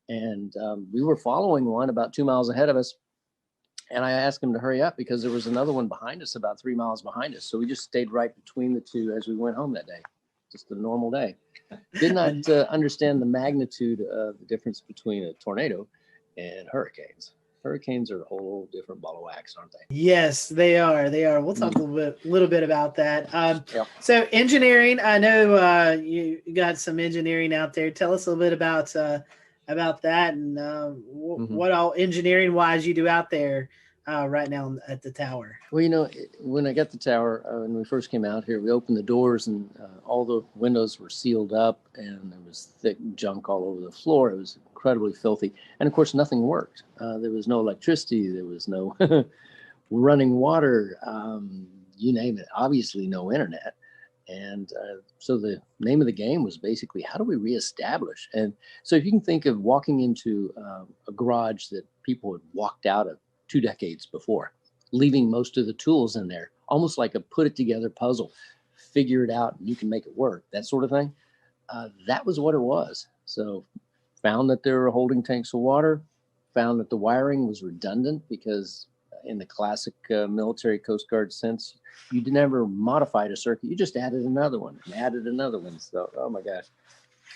And we were following one about 2 miles ahead of us. And I asked him to hurry up because there was another one behind us, about 3 miles behind us. So we just stayed right between the two as we went home that day. Just a normal day. Did not understand the magnitude of the difference between a tornado and hurricanes. Hurricanes are a whole different ball of wax, aren't they? Yes, they are. They are. We'll talk a little bit about that. Yep. So engineering, I know you got some engineering out there. Tell us a little bit about that and what all engineering wise you do out there right now at the tower. Well, when I got the tower, when we first came out here, we opened the doors and all the windows were sealed up and there was thick junk all over the floor. It was incredibly filthy. And of course, nothing worked. There was no electricity. There was no running water, you name it. Obviously, no internet. And so the name of the game was basically, how do we reestablish? And so if you can think of walking into a garage that people had walked out of 2 decades before, leaving most of the tools in there, almost like a put it together puzzle, figure it out and you can make it work, that sort of thing. That was what it was. So found that there were holding tanks of water, found that the wiring was redundant because in the classic military Coast Guard sense, you never modified a circuit. You just added another one and added another one. So, oh my gosh.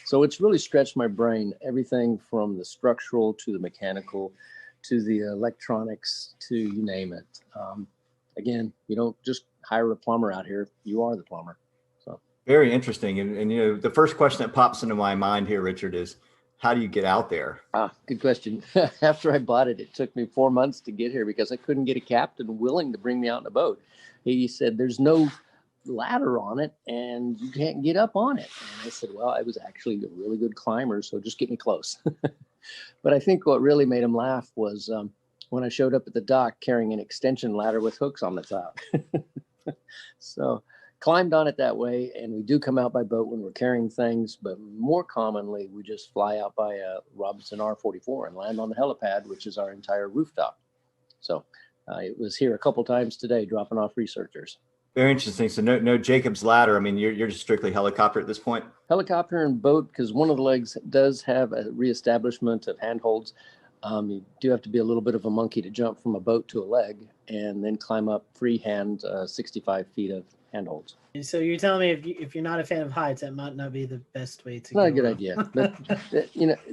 So it's really stretched my brain, everything from the structural to the mechanical to the electronics, to you name it. Again, you don't just hire a plumber out here. You are the plumber. So very interesting. And the first question that pops into my mind here, Richard, is how do you get out there? Good question. After I bought it, it took me 4 months to get here because I couldn't get a captain willing to bring me out in a boat. He said, there's no ladder on it and you can't get up on it. And I said, well, I was actually a really good climber, so just get me close. But I think what really made him laugh was when I showed up at the dock carrying an extension ladder with hooks on the top. So climbed on it that way, and we do come out by boat when we're carrying things, but more commonly we just fly out by a Robinson R-44 and land on the helipad, which is our entire rooftop. So I was here a couple times today dropping off researchers. Very interesting. So no Jacob's ladder. I mean, you're just strictly helicopter at this point? Helicopter and boat, because one of the legs does have a reestablishment of handholds. You do have to be a little bit of a monkey to jump from a boat to a leg and then climb up freehand 65 feet of handholds. So you're telling me if you're not a fan of heights, that might not be the best way to go. Not a good idea. But,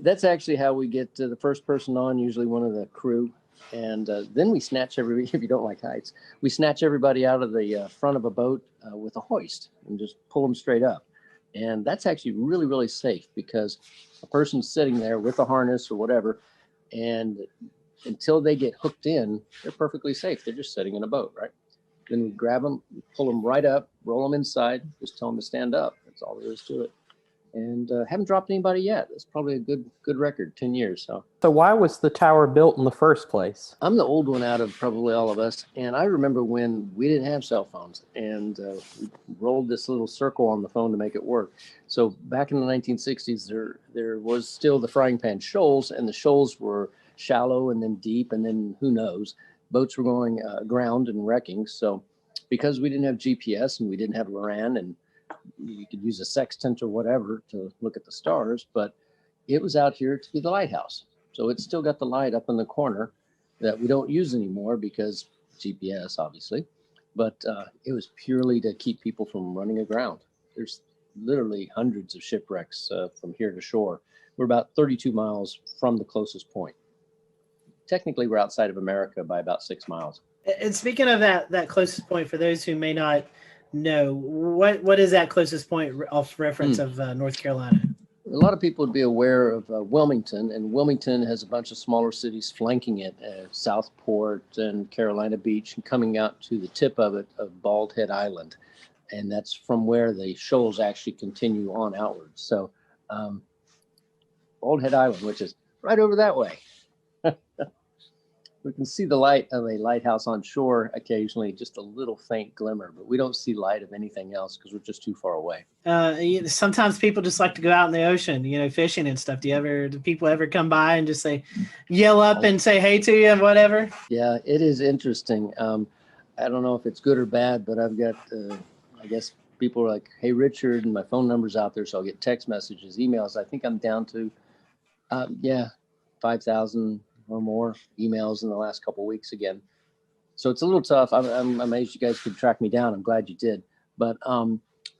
that's actually how we get to the first person on, usually one of the crew. And then we snatch everybody, if you don't like heights, we snatch everybody out of the front of a boat with a hoist and just pull them straight up. And that's actually really, really safe because a person's sitting there with a harness or whatever, and until they get hooked in, they're perfectly safe. They're just sitting in a boat, right? Then we grab them, pull them right up, roll them inside, just tell them to stand up. That's all there is to it. And haven't dropped anybody yet. That's probably a good record, 10 years. So why was the tower built in the first place? I'm the old one out of probably all of us. And I remember when we didn't have cell phones and we rolled this little circle on the phone to make it work. So back in the 1960s, there was still the frying pan shoals, and the shoals were shallow and then deep, and then who knows, boats were going aground and wrecking. So because we didn't have GPS and we didn't have LORAN, and you could use a sextant or whatever to look at the stars, but it was out here to be the lighthouse. So it's still got the light up in the corner that we don't use anymore because GPS, obviously, but it was purely to keep people from running aground. There's literally hundreds of shipwrecks from here to shore. We're about 32 miles from the closest point. Technically, we're outside of America by about 6 miles. And speaking of that closest point, for those who may not know, what is that closest point off reference of North Carolina? A lot of people would be aware of Wilmington, and Wilmington has a bunch of smaller cities flanking it, Southport and Carolina Beach, and coming out to the tip of it of Bald Head Island. And that's from where the shoals actually continue on outwards. So Bald Head Island, which is right over that way. We can see the light of a lighthouse on shore occasionally, just a little faint glimmer, but we don't see light of anything else because we're just too far away. Sometimes people just like to go out in the ocean, fishing and stuff. Do people ever come by and just yell up and say hey to you and whatever? Yeah, it is interesting. I don't know if it's good or bad, but I've got, I guess people are like, hey, Richard, and my phone number's out there, so I'll get text messages, emails. I think I'm down to, 5,000 or more emails in the last couple of weeks again. So it's a little tough. I'm amazed you guys could track me down. I'm glad you did. But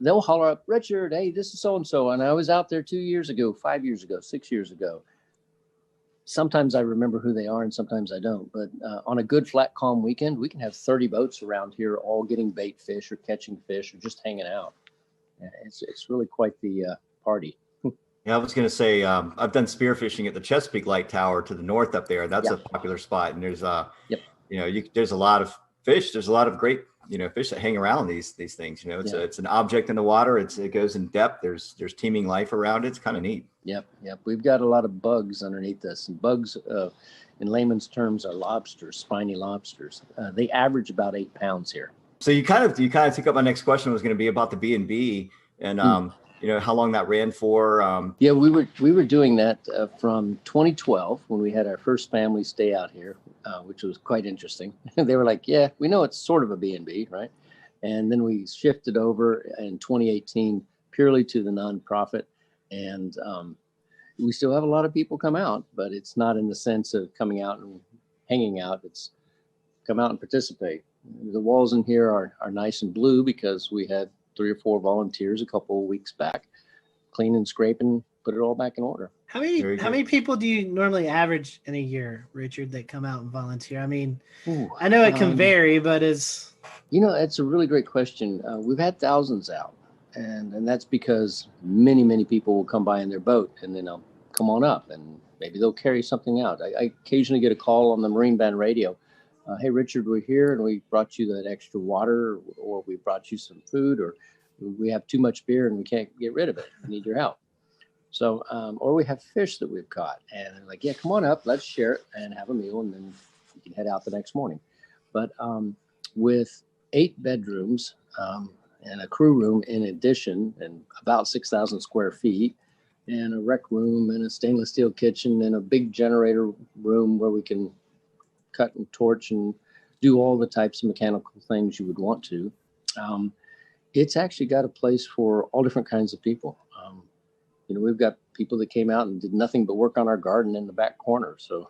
they'll holler up, Richard, hey, this is so-and-so. And I was out there 2 years ago, 5 years ago, 6 years ago. Sometimes I remember who they are and sometimes I don't. But on a good, flat, calm weekend, we can have 30 boats around here all getting bait fish or catching fish or just hanging out. It's really quite the party. Yeah, I was going to say, I've done spearfishing at the Chesapeake Light Tower to the north up there. That's a popular spot. And there's, there's a lot of fish. There's a lot of great, fish that hang around these things. It's an object in the water. It goes in depth. There's teeming life around it. It's kind of neat. Yep. We've got a lot of bugs underneath us, and bugs, in layman's terms, are lobsters, spiny lobsters. They average about 8 pounds here. So you kind of took up my next question was going to be about the B&B and how long that ran for. Yeah, we were doing that from 2012 when we had our first family stay out here, which was quite interesting. They were like, yeah, we know it's sort of a B&B, right? And then we shifted over in 2018 purely to the nonprofit. And we still have a lot of people come out, but it's not in the sense of coming out and hanging out. It's come out and participate. The walls in here are nice and blue because we had 3 or 4 volunteers a couple of weeks back, clean and scrape and put it all back in order. How many people do you normally average in a year, Richard, that come out and volunteer? I mean, I know it can vary, but it's a really great question. We've had thousands out, and that's because many people will come by in their boat and then they'll come on up and maybe they'll carry something out. I occasionally get a call on the Marine Band radio. Hey, Richard, we're here and we brought you that extra water, or we brought you some food, or we have too much beer and we can't get rid of it. We need your help. So, or we have fish that we've caught and they're like, yeah, come on up, let's share it and have a meal. And then you can head out the next morning. But with 8 bedrooms and a crew room in addition, and about 6,000 square feet, and a rec room and a stainless steel kitchen and a big generator room where we can cut and torch and do all the types of mechanical things you would want to. It's actually got a place for all different kinds of people. We've got people that came out and did nothing but work on our garden in the back corner. So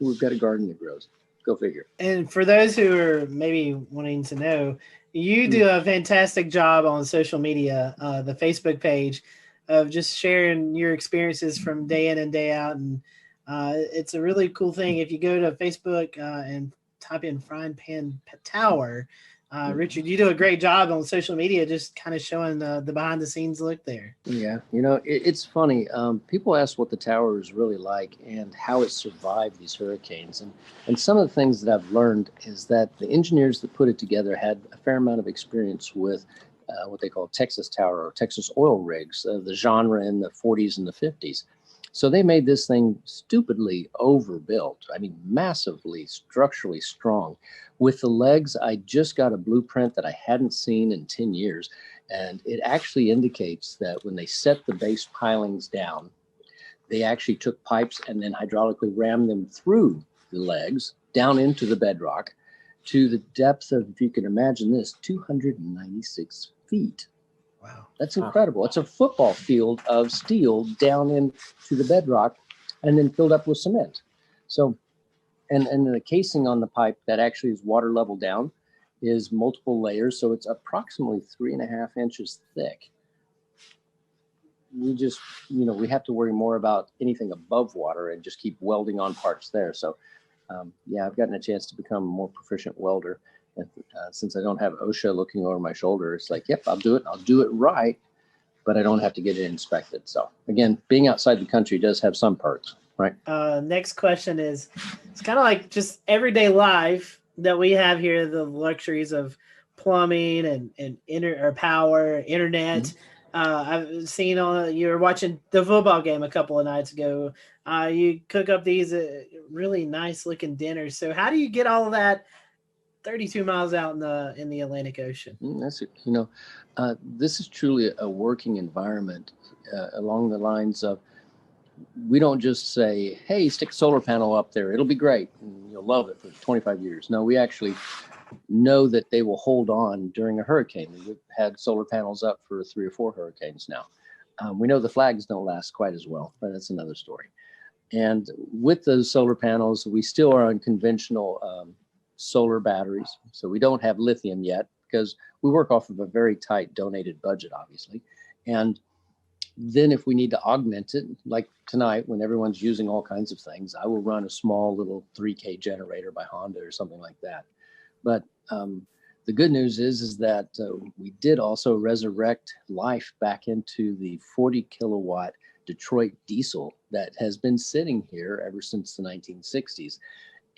we've got a garden that grows. Go figure. And for those who are maybe wanting to know, you do a fantastic job on social media, the Facebook page, of just sharing your experiences from day in and day out. And it's a really cool thing. If you go to Facebook and type in Frying Pan Tower, Richard, you do a great job on social media, just kind of showing the behind the scenes look there. Yeah. It's funny. People ask what the tower is really like and how it survived these hurricanes. And some of the things that I've learned is that the engineers that put it together had a fair amount of experience with what they call Texas tower or Texas oil rigs, the genre in the 40s and the 50s. So they made this thing stupidly overbuilt. I mean, massively structurally strong. With the legs, I just got a blueprint that I hadn't seen in 10 years. And it actually indicates that when they set the base pilings down, they actually took pipes and then hydraulically rammed them through the legs down into the bedrock to the depth of, if you can imagine this, 296 feet. Wow. That's incredible. It's a football field of steel down into the bedrock and then filled up with cement. So, and the casing on the pipe that actually is water level down is multiple layers. So it's approximately 3.5 inches thick. We just, we have to worry more about anything above water and just keep welding on parts there. So, I've gotten a chance to become a more proficient welder. Since I don't have OSHA looking over my shoulder, it's like, yep, I'll do it. I'll do it right, but I don't have to get it inspected. So again, being outside the country does have some perks, right? Next question is, it's kind of like just everyday life that we have here, the luxuries of plumbing and power, internet. Mm-hmm. I've seen you were watching the football game a couple of nights ago. You cook up these really nice looking dinners. So how do you get all of that 32 miles out in the Atlantic Ocean? That's it. This is truly a working environment along the lines of, we don't just say, hey, stick a solar panel up there, it'll be great, and you'll love it for 25 years. No, we actually know that they will hold on during a hurricane. We've had solar panels up for 3 or 4 hurricanes now. We know the flags don't last quite as well, but that's another story. And with those solar panels, we still are on conventional solar batteries. So we don't have lithium yet because we work off of a very tight donated budget, obviously. And then if we need to augment it, like tonight, when everyone's using all kinds of things, I will run a small little 3K generator by Honda or something like that. But the good news is that we did also resurrect life back into the 40 kilowatt Detroit diesel that has been sitting here ever since the 1960s.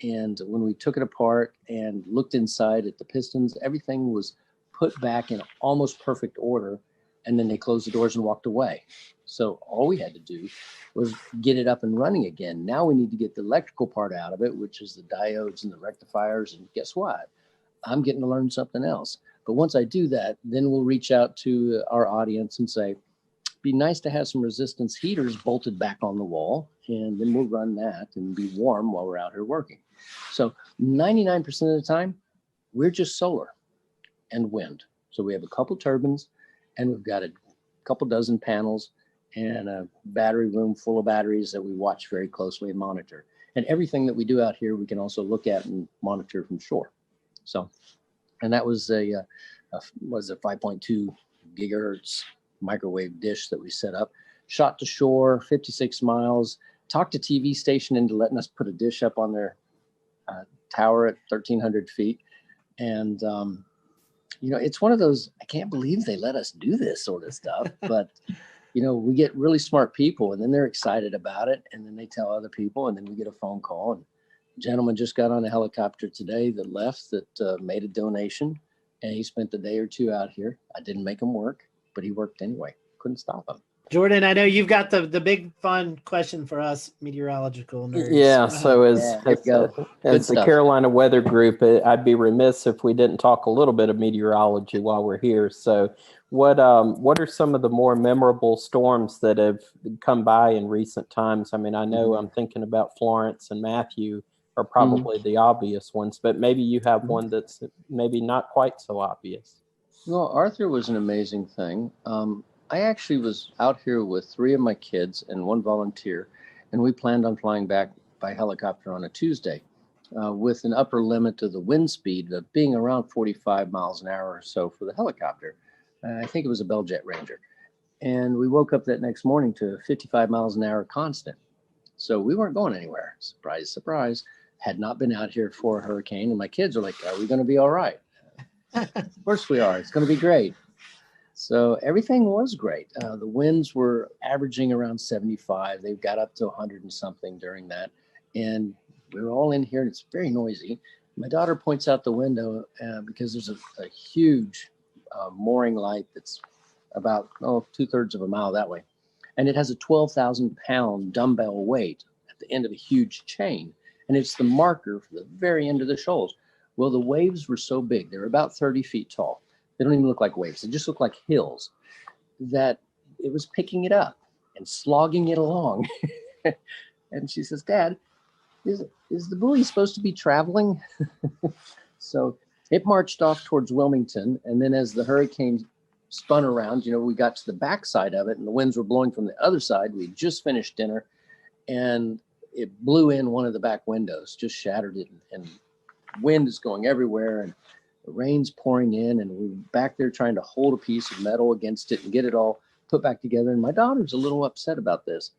And when we took it apart and looked inside at the pistons, everything was put back in almost perfect order. And then they closed the doors and walked away. So all we had to do was get it up and running again. Now we need to get the electrical part out of it, which is the diodes and the rectifiers. And guess what? I'm getting to learn something else. But once I do that, then we'll reach out to our audience and say, be nice to have some resistance heaters bolted back on the wall, and then we'll run that and be warm while we're out here working. So 99% of the time, we're just solar and wind. So we have a couple turbines, and we've got a couple dozen panels and a battery room full of batteries that we watch very closely and monitor. And everything that we do out here, we can also look at and monitor from shore. So, and that was a 5.2 gigahertz microwave dish that we set up, shot to shore, 56 miles, talked to TV station into letting us put a dish up on their tower at 1,300 feet. And, it's one of those, I can't believe they let us do this sort of stuff, but, we get really smart people and then they're excited about it. And then they tell other people, and then we get a phone call. And a gentleman just got on a helicopter today that left that made a donation, and he spent a day or two out here. I didn't make him work, but he worked anyway. Couldn't stop him. Jordan, I know you've got the big fun question for us meteorological nerds. Yeah, so as the Carolina Weather Group, I'd be remiss if we didn't talk a little bit of meteorology while we're here. So what are some of the more memorable storms that have come by in recent times? I mean, I know I'm thinking about Florence and Matthew are probably the obvious ones, but maybe you have one that's maybe not quite so obvious. Well, Arthur was an amazing thing. I actually was out here with 3 of my kids and 1 volunteer, and we planned on flying back by helicopter on a Tuesday with an upper limit of the wind speed of being around 45 miles an hour or so for the helicopter. I think it was a Bell Jet Ranger. And we woke up that next morning to 55 miles an hour constant. So we weren't going anywhere. Surprise, surprise. Had not been out here for a hurricane. And my kids are like, are we going to be all right? Of course we are. It's going to be great. So everything was great. The winds were averaging around 75. They got up to 100 and something during that. And we were all in here, and it's very noisy. My daughter points out the window because there's a huge mooring light that's about 2/3 of a mile that way. And it has a 12,000-pound dumbbell weight at the end of a huge chain. And it's the marker for the very end of the shoals. Well, the waves were so big. They were about 30 feet tall. They don't even look like waves. They just look like hills, that it was picking it up and slogging it along. And she says, Dad, is the buoy supposed to be traveling? So it marched off towards Wilmington. And then as the hurricane spun around, we got to the backside of it, and the winds were blowing from the other side. We just finished dinner, and it blew in one of the back windows, just shattered it. And wind is going everywhere. And the rain's pouring in, and we're back there trying to hold a piece of metal against it and get it all put back together. And my daughter's a little upset about this.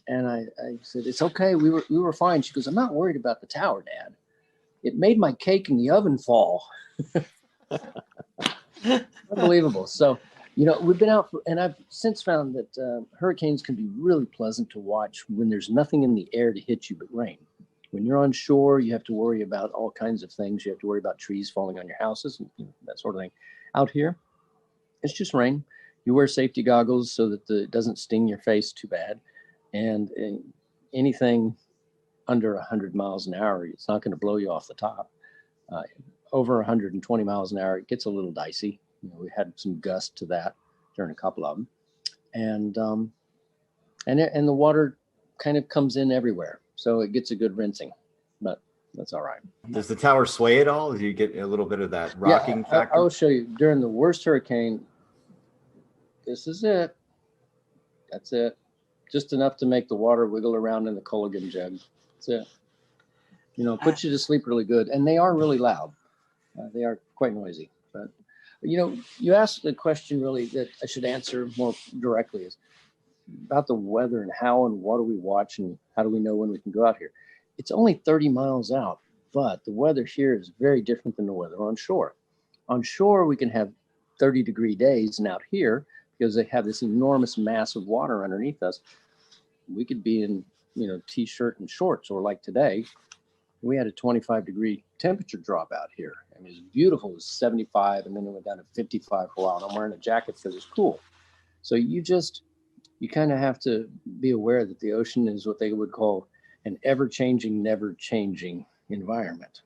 And I said, it's okay. We were fine. She goes, I'm not worried about the tower, Dad. It made my cake in the oven fall. Unbelievable. So, we've been out, and I've since found that hurricanes can be really pleasant to watch when there's nothing in the air to hit you but rain. When you're on shore, you have to worry about all kinds of things. You have to worry about trees falling on your houses and that sort of thing. Out here, it's just rain. You wear safety goggles so that it doesn't sting your face too bad. And anything under 100 miles an hour, it's not going to blow you off the top. Over 120 miles an hour, it gets a little dicey. We had some gust to that during a couple of them. And the water kind of comes in everywhere. So it gets a good rinsing, but that's all right. Does the tower sway at all? Do you get a little bit of that rocking factor? I'll show you. During the worst hurricane, this is it. That's it. just enough to make the water wiggle around in the Culligan jug. That's it. You know, puts you to sleep really good. And they are really loud. They are quite noisy. But, you know, you asked the question really that I should answer more directly is about the weather and how and what do we watch and how do we know when we can go out here. It's only 30 miles out, but the weather here is very different than the weather on shore. On shore, we can have 30-degree days, and out here, because they have this enormous mass of water underneath us, we could be in, you know, t-shirt and shorts, or like today, we had a 25-degree temperature drop out here. I mean, it was beautiful. It was 75, and then it went down to 55 for a while, and I'm wearing a jacket that was cool. So you kind of have to be aware that the ocean is what they would call an ever-changing, never-changing environment.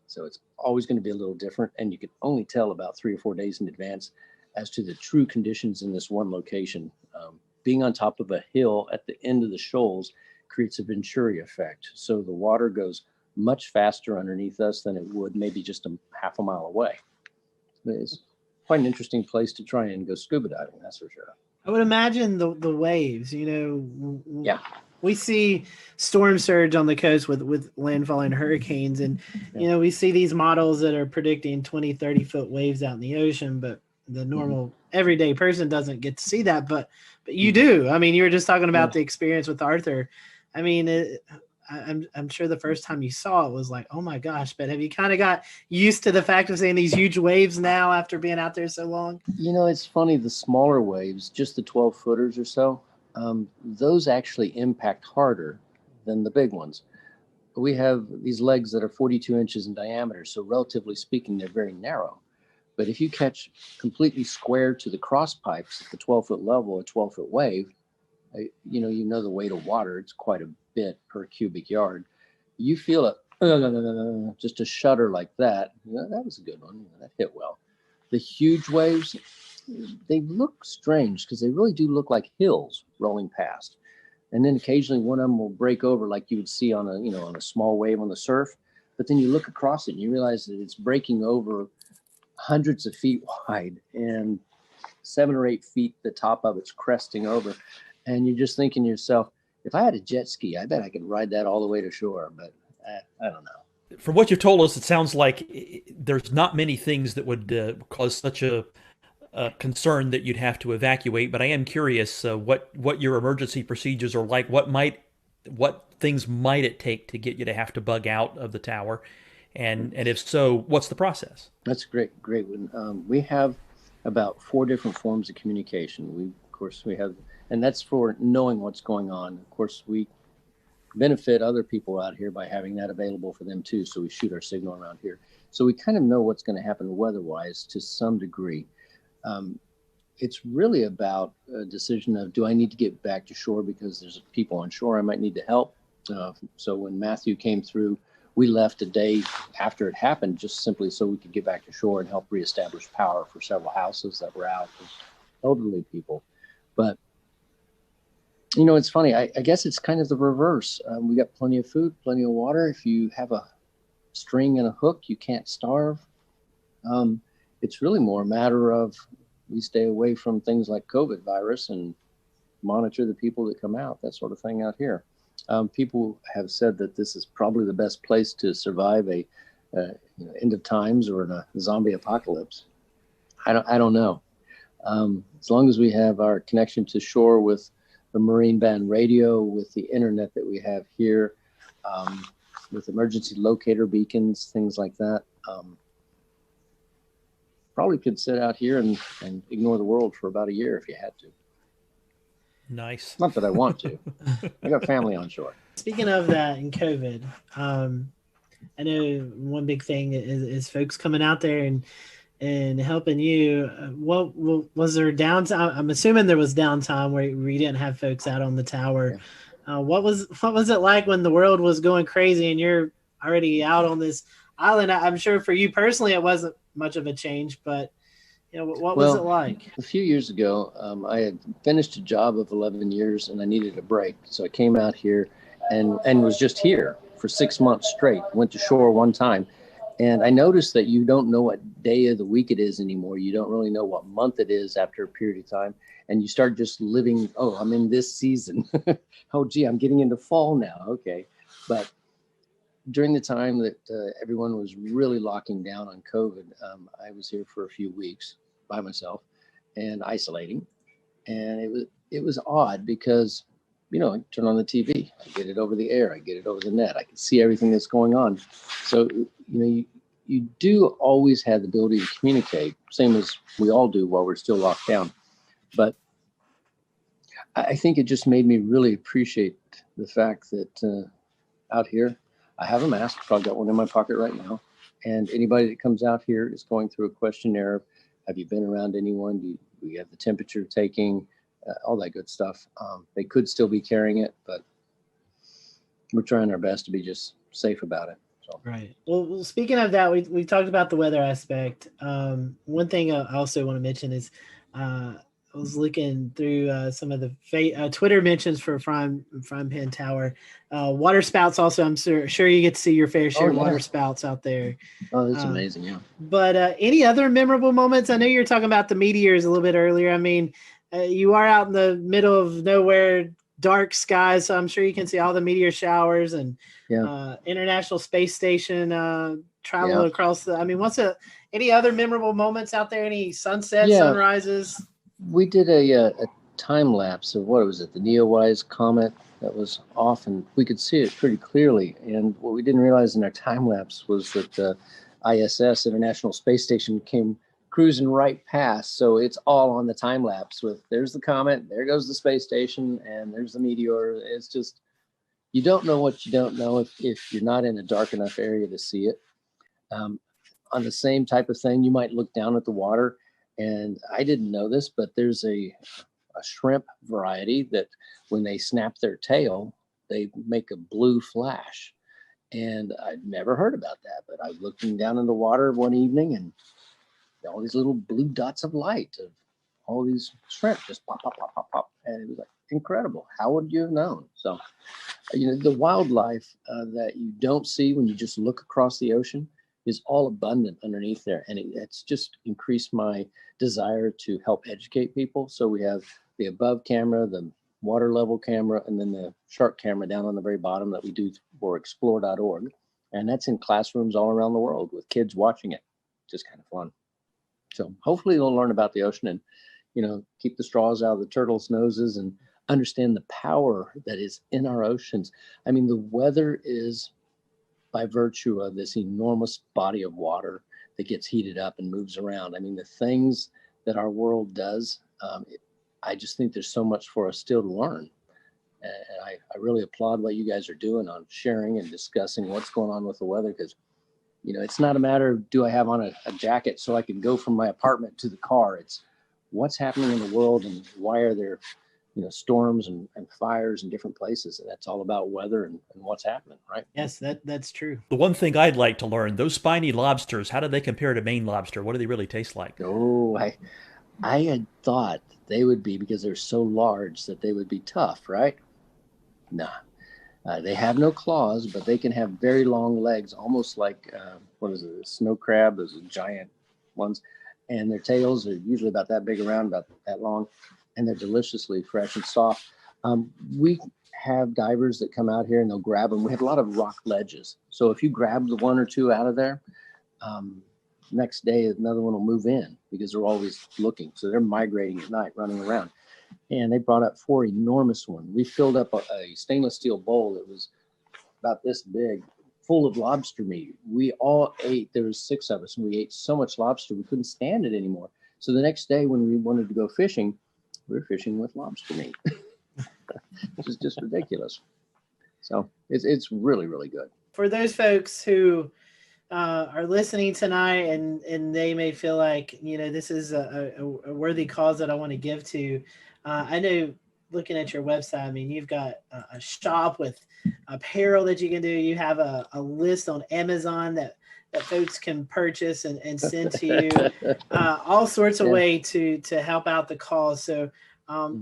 So it's always going to be a little different, and you can only tell about 3 or 4 days in advance as to the true conditions in this one location. Being on top of a hill at the end of the shoals creates a Venturi effect. So the water goes much faster underneath us than it would maybe just a half a mile away. It's quite an interesting place to try and go scuba diving, that's for sure. I would imagine the waves, you know. Yeah. We see storm surge on the coast with landfall and hurricanes. And, you know, we see these models that are predicting 20, 30-foot waves out in the ocean, but the normal everyday person doesn't get to see that. But you do. I mean, you were just talking about the experience with Arthur. I mean, I'm sure the first time you saw it was like, oh my gosh, but have you kind of got used to the fact of seeing these huge waves now after being out there so long? You know, it's funny, the smaller waves, just the 12-footers or so, those actually impact harder than the big ones. We have these legs that are 42 inches in diameter, so relatively speaking, they're very narrow. But if you catch completely square to the cross pipes at the 12-foot level, a 12-foot wave, you know the weight of water, it's quite a bit per cubic yard. You feel it, just a shudder like that. You know, that was a good one. That hit well. The huge waves, they look strange because they really do look like hills rolling past. And then occasionally one of them will break over like you would see on a small wave on the surf. But then you look across it and you realize that it's breaking over hundreds of feet wide and 7 or 8 feet, the top of it's cresting over. And you're just thinking to yourself, if I had a jet ski, I bet I could ride that all the way to shore, but I don't know. From what you've told us, it sounds like there's not many things that would cause such a concern that you'd have to evacuate. But I am curious what your emergency procedures are like. What things might it take to get you to have to bug out of the tower, and if so, what's the process? That's great one. We have about 4 different forms of communication. We have. And that's for knowing what's going on. Of course, we benefit other people out here by having that available for them too. So we shoot our signal around here. So we kind of know what's going to happen weather-wise to some degree. It's really about a decision of, do I need to get back to shore because there's people on shore I might need to help? So when Matthew came through, we left a day after it happened, just simply so we could get back to shore and help reestablish power for several houses that were out with elderly people. But you know, it's funny. I guess it's kind of the reverse. We got plenty of food, plenty of water. If you have a string and a hook, you can't starve. It's really more a matter of we stay away from things like COVID virus and monitor the people that come out, that sort of thing out here. People have said that this is probably the best place to survive a end of times or a zombie apocalypse. I don't know. As long as we have our connection to shore with the marine band radio, with the internet that we have here, with emergency locator beacons, things like that. Probably could sit out here and ignore the world for about a year if you had to. Nice. Not that I want to. I got family on shore. Speaking of that and COVID, I know one big thing is folks coming out there and helping you. What was there downtime? I'm assuming there was downtime where you didn't have folks out on the tower. Yeah. What was it like when the world was going crazy and you're already out on this island? I'm sure for you personally, it wasn't much of a change, but you know, what was it like? A few years ago, I had finished a job of 11 years and I needed a break. So I came out here and was just here for 6 months straight. Went to shore one time. And I noticed that you don't know what day of the week it is anymore. You don't really know what month it is after a period of time. and you start just living. Oh, I'm in this season. Oh, gee, I'm getting into fall now. Okay, but during the time that everyone was really locking down on COVID, I was here for a few weeks by myself and isolating, and it was odd because, I turn on the TV, I get it over the air, I get it over the net, I can see everything that's going on. So you do always have the ability to communicate, same as we all do while we're still locked down. But I think it just made me really appreciate the fact that out here, I have a mask. I've got one in my pocket right now. And anybody that comes out here is going through a questionnaire. Have you been around anyone? Do you have the temperature taking? All that good stuff. They could still be carrying it, but we're trying our best to be just safe about it. So. Right. Well, speaking of that, we talked about the weather aspect. One thing I also want to mention is I was looking through some of the Twitter mentions for Frying Pan Tower. Water spouts also, I'm sure you get to see your fair share of water spouts out there. Oh, that's amazing, yeah. But any other memorable moments? I know you were talking about the meteors a little bit earlier. I mean, you are out in the middle of nowhere, dark skies, so I'm sure you can see all the meteor showers and International Space Station travel across the. I mean, any other memorable moments out there? Any sunsets, sunrises? We did a time lapse of what was it? The Neowise comet that was off, and we could see it pretty clearly. And what we didn't realize in our time lapse was that the ISS, International Space Station, came cruising right past. So it's all on the time lapse with there's the comet, there goes the space station, and there's the meteor. It's just, you don't know what you don't know if you're not in a dark enough area to see it. On the same type of thing, you might look down at the water, and I didn't know this, but there's a shrimp variety that when they snap their tail, they make a blue flash. And I'd never heard about that, but I was looking down in the water one evening and all these little blue dots of light of all these shrimp just pop, pop, pop, pop, pop. And it was like incredible. How would you have known? So, the wildlife that you don't see when you just look across the ocean is all abundant underneath there. And it's just increased my desire to help educate people. So we have the above camera, the water level camera, and then the shark camera down on the very bottom that we do for explore.org. And that's in classrooms all around the world with kids watching it. Just kind of fun. So hopefully they'll learn about the ocean and, keep the straws out of the turtles' noses and understand the power that is in our oceans. I mean, the weather is by virtue of this enormous body of water that gets heated up and moves around. I mean, the things that our world does, I just think there's so much for us still to learn. And I really applaud what you guys are doing on sharing and discussing what's going on with the weather, because, it's not a matter of do I have on a jacket so I can go from my apartment to the car. It's what's happening in the world and why are there storms and fires in different places. And that's all about weather and what's happening, right? Yes, that's true. The one thing I'd like to learn, those spiny lobsters, how do they compare to Maine lobster? What do they really taste like? Oh, I had thought they would be, because they're so large, that they would be tough, right? Nah. They have no claws, but they can have very long legs, almost like, a snow crab, those giant ones. And their tails are usually about that big around, about that long. And they're deliciously fresh and soft. We have divers that come out here and they'll grab them. We have a lot of rock ledges. So if you grab the one or two out of there, next day another one will move in because they're always looking. So they're migrating at night, running around. And they brought up 4 enormous ones. We filled up a stainless steel bowl that was about this big, full of lobster meat. We all ate. There was 6 of us, and we ate so much lobster we couldn't stand it anymore. So the next day when we wanted to go fishing, we were fishing with lobster meat, which is just ridiculous. So it's really, really good. For those folks who are listening tonight and they may feel like, this is a worthy cause that I want to give to, I know looking at your website, I mean, you've got a shop with apparel that you can do. You have a list on Amazon that folks can purchase and send to you, all sorts of way to help out the cause. So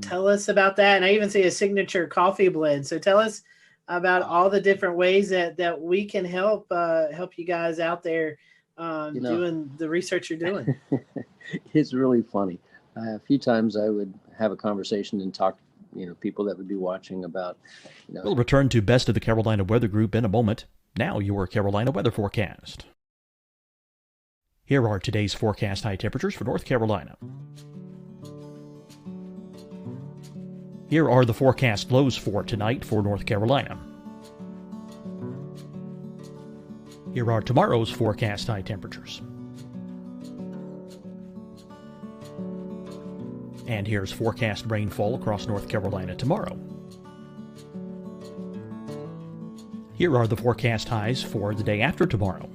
tell us about that. And I even see a signature coffee blend. So tell us about all the different ways that we can help you guys out there doing the research you're doing. It's really funny. A few times I would have a conversation and talk, people that would be watching about. We'll return to Best of the Carolina Weather Group in a moment. Now your Carolina weather forecast. Here are today's forecast high temperatures for North Carolina. Here are the forecast lows for tonight for North Carolina. Here are tomorrow's forecast high temperatures. And here's forecast rainfall across North Carolina tomorrow. Here are the forecast highs for the day after tomorrow.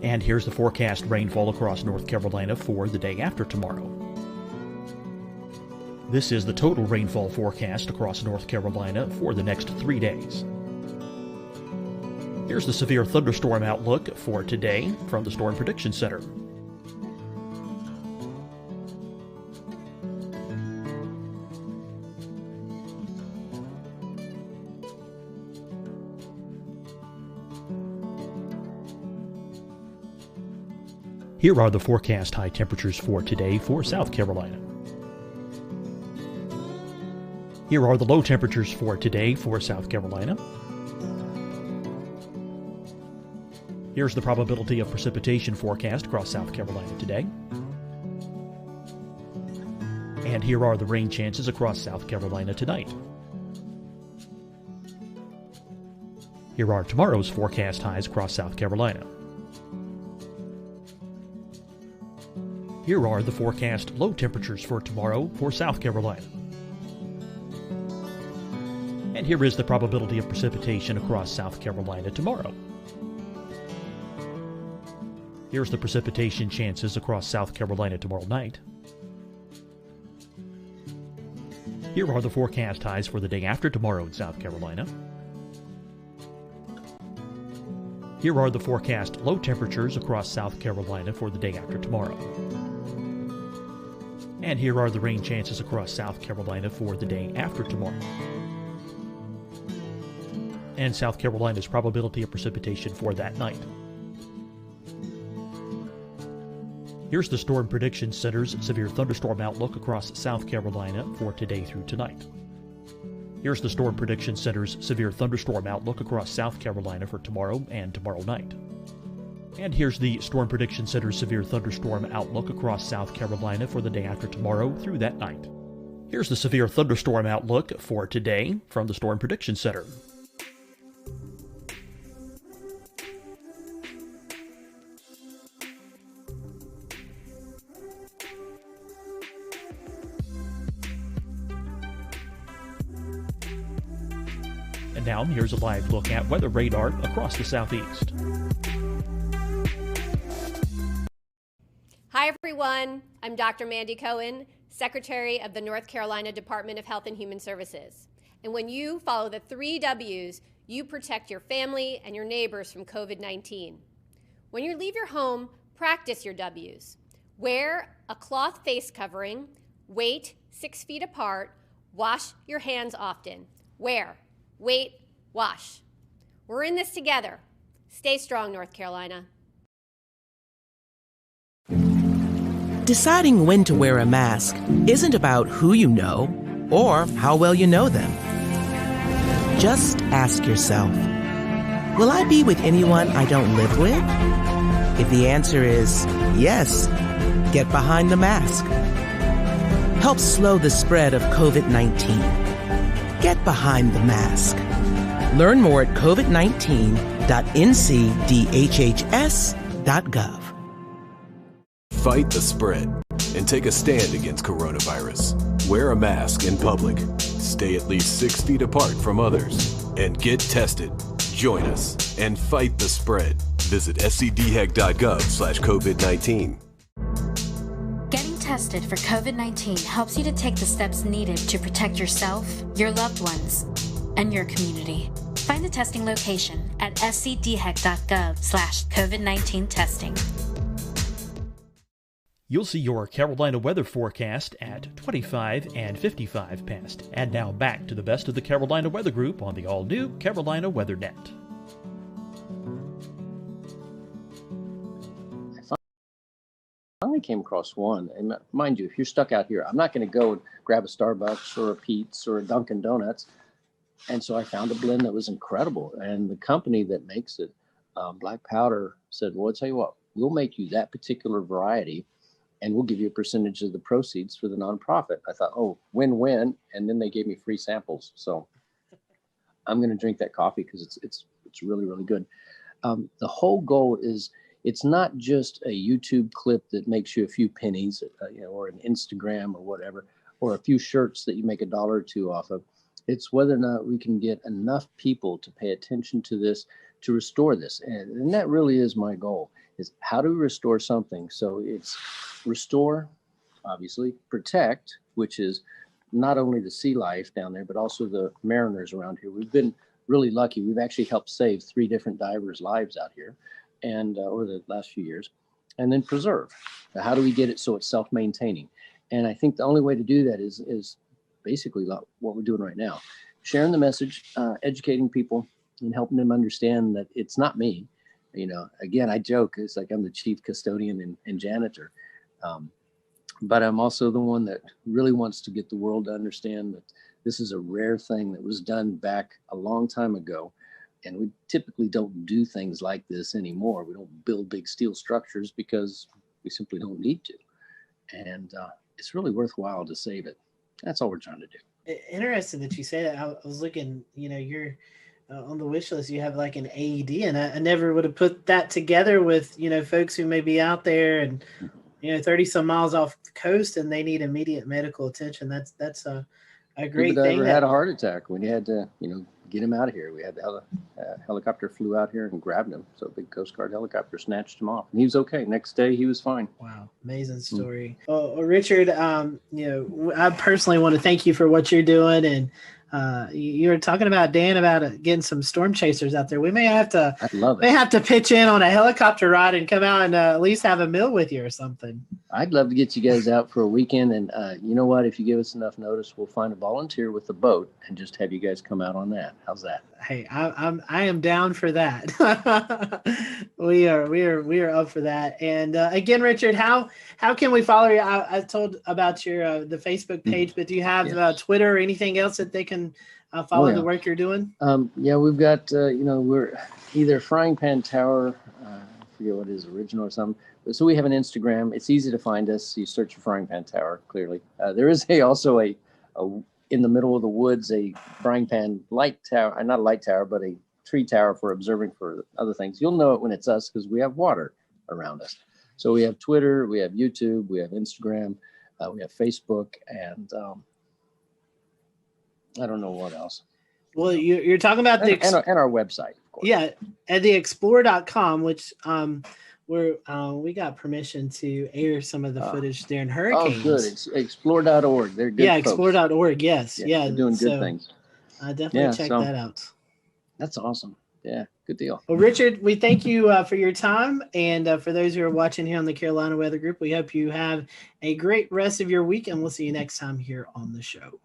And here's the forecast rainfall across North Carolina for the day after tomorrow. This is the total rainfall forecast across North Carolina for the next 3 days. Here's the severe thunderstorm outlook for today from the Storm Prediction Center. Here are the forecast high temperatures for today for South Carolina. Here are the low temperatures for today for South Carolina. Here's the probability of precipitation forecast across South Carolina today. And here are the rain chances across South Carolina tonight. Here are tomorrow's forecast highs across South Carolina. Here are the forecast low temperatures for tomorrow for South Carolina. And here is the probability of precipitation across South Carolina tomorrow. Here's the precipitation chances across South Carolina tomorrow night. Here are the forecast highs for the day after tomorrow in South Carolina. Here are the forecast low temperatures across South Carolina for the day after tomorrow. And here are the rain chances across South Carolina for the day after tomorrow. And South Carolina's probability of precipitation for that night. Here's the Storm Prediction Center's severe thunderstorm outlook across South Carolina for today through tonight. Here's the Storm Prediction Center's severe thunderstorm outlook across South Carolina for tomorrow and tomorrow night. And here's the Storm Prediction Center's severe thunderstorm outlook across South Carolina for the day after tomorrow through that night. Here's the severe thunderstorm outlook for today from the Storm Prediction Center. And now here's a live look at weather radar across the southeast. Hi everyone, I'm Dr. Mandy Cohen, Secretary of the North Carolina Department of Health and Human Services. And when you follow the 3 W's, you protect your family and your neighbors from COVID-19. When you leave your home, practice your W's. Wear a cloth face covering, wait 6 feet apart, wash your hands often. Wear, wait, wash. We're in this together. Stay strong, North Carolina. Deciding when to wear a mask isn't about who you know or how well you know them. Just ask yourself, will I be with anyone I don't live with? If the answer is yes, get behind the mask. Help slow the spread of COVID-19. Get behind the mask. Learn more at covid19.ncdhhs.gov. Fight the spread and take a stand against coronavirus. Wear a mask in public. Stay at least 6 feet apart from others. And get tested. Join us and fight the spread. Visit scdhec.gov/COVID-19. Getting tested for COVID-19 helps you to take the steps needed to protect yourself, your loved ones, and your community. Find the testing location at scdhec.gov/COVID-19 testing. You'll see your Carolina weather forecast at 25 and 55 past. And now back to the best of the Carolina Weather Group on the all-new Carolina WeatherNet. came across one. And mind you, if you're stuck out here, I'm not going to go and grab a Starbucks or a Pete's or a Dunkin' Donuts. And so I found a blend that was incredible. And the company that makes it, Black Powder, said, well, I'll tell you what, we'll make you that particular variety and we'll give you a percentage of the proceeds for the nonprofit. I thought, oh, win-win. And then they gave me free samples. So I'm going to drink that coffee because it's really, really good. The whole goal is, it's not just a YouTube clip that makes you a few pennies, or an Instagram or whatever, or a few shirts that you make $1 or $2 off of. It's whether or not we can get enough people to pay attention to this, to restore this. And that really is my goal, is how do we restore something? So it's restore, obviously, protect, which is not only the sea life down there, but also the mariners around here. We've been really lucky. We've actually helped save 3 different divers' lives out here and over the last few years. And then preserve. Now, how do we get it so it's self-maintaining? And I think the only way to do that is basically what we're doing right now, sharing the message, educating people, and helping them understand that it's not me. Again, I joke, it's like I'm the chief custodian and janitor, but I'm also the one that really wants to get the world to understand that this is a rare thing that was done back a long time ago. And we typically don't do things like this anymore. We don't build big steel structures because we simply don't need to. And it's really worthwhile to save it. That's all we're trying to do. Interesting that you say that. I was looking, you're on the wish list, you have like an AED, and I never would have put that together with, folks who may be out there and, 30 some miles off the coast and they need immediate medical attention. That's a great thing. Ever had a heart attack when you had to, get him out of here. We had the helicopter flew out here and grabbed him. So a big Coast Guard helicopter snatched him off. And he was okay. Next day, he was fine. Wow. Amazing story. Well, Richard, I personally want to thank you for what you're doing. And you were talking about, Dan, about getting some storm chasers out there. We may have to, pitch in on a helicopter ride and come out and at least have a meal with you or something. I'd love to get you guys out for a weekend. And you know what? If you give us enough notice, we'll find a volunteer with a boat and just have you guys come out on that. How's that? Hey, I am down for that. we are up for that. And again, Richard, how can we follow you? I told about your the Facebook page, but do you have Twitter or anything else that they can follow the work you're doing? We've got we're either Frying Pan Tower. I forget what his original or something. So we have an Instagram. It's easy to find us. You search for Frying Pan Tower. Clearly, there is also a in the middle of the woods, a frying pan light tower, not a light tower, but a tree tower for observing for other things. You'll know it when it's us because we have water around us. So we have Twitter, we have YouTube, we have Instagram, we have Facebook, and I don't know what else. Well, you're talking about and our website, of course. Yeah, at the explore.com, which we got permission to air some of the footage during hurricanes. Oh, good. It's explore.org. They're good. Yeah, folks. explore.org. Yes. Yeah. They're doing good things. Definitely check that out. That's awesome. Yeah. Good deal. Well, Richard, we thank you for your time. And for those who are watching here on the Carolina Weather Group, we hope you have a great rest of your week. And we'll see you next time here on the show.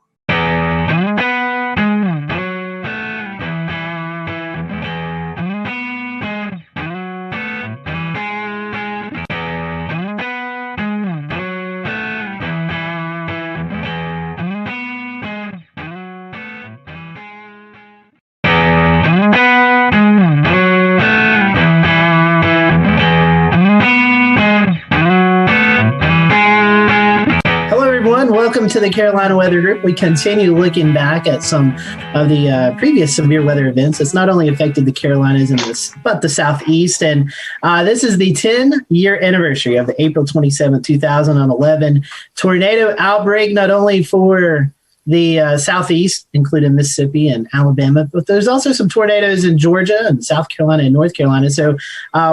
Welcome to the Carolina Weather Group. We continue looking back at some of the previous severe weather events that's not only affected the Carolinas but the Southeast. And this is the 10-year anniversary of the April 27, 2011 tornado outbreak, not only for the Southeast, including Mississippi and Alabama, but there's also some tornadoes in Georgia and South Carolina and North Carolina. So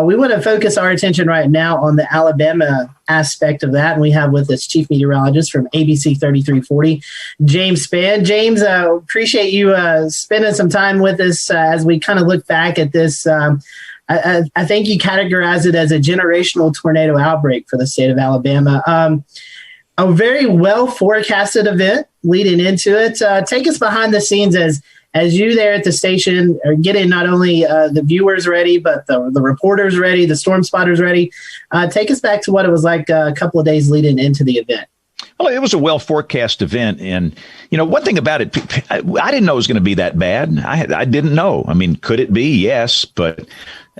we want to focus our attention right now on the Alabama aspect of that. And we have with us Chief Meteorologist from ABC 3340, James Spann. James, appreciate you spending some time with us as we kind of look back at this. I think you categorize it as a generational tornado outbreak for the state of Alabama. A very well forecasted event leading into it. Take us behind the scenes as as you there at the station are getting not only the viewers ready, but the reporters ready, the storm spotters ready, take us back to what it was like a couple of days leading into the event. Well, it was a well forecast event. And, one thing about it, I didn't know it was going to be that bad. I didn't know. I mean, could it be? Yes. But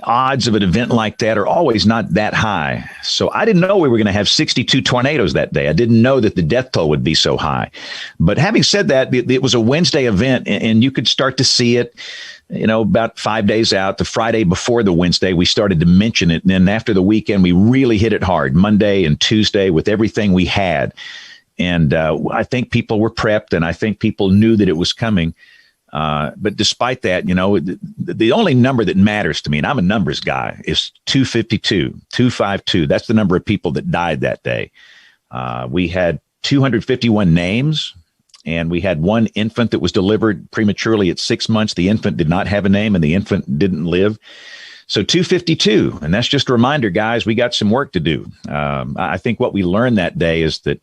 odds of an event like that are always not that high. So I didn't know we were going to have 62 tornadoes that day. I didn't know that the death toll would be so high. But having said that, it was a Wednesday event, and you could start to see it. About 5 days out, the Friday before the Wednesday, we started to mention it. And then after the weekend, we really hit it hard, Monday and Tuesday, with everything we had. And I think people were prepped, and I think people knew that it was coming. But despite that, the only number that matters to me, and I'm a numbers guy, is 252. That's the number of people that died that day. We had 251 names. And we had one infant that was delivered prematurely at 6 months. The infant did not have a name, and the infant didn't live. So 252. And that's just a reminder, guys, we got some work to do. I think what we learned that day is that,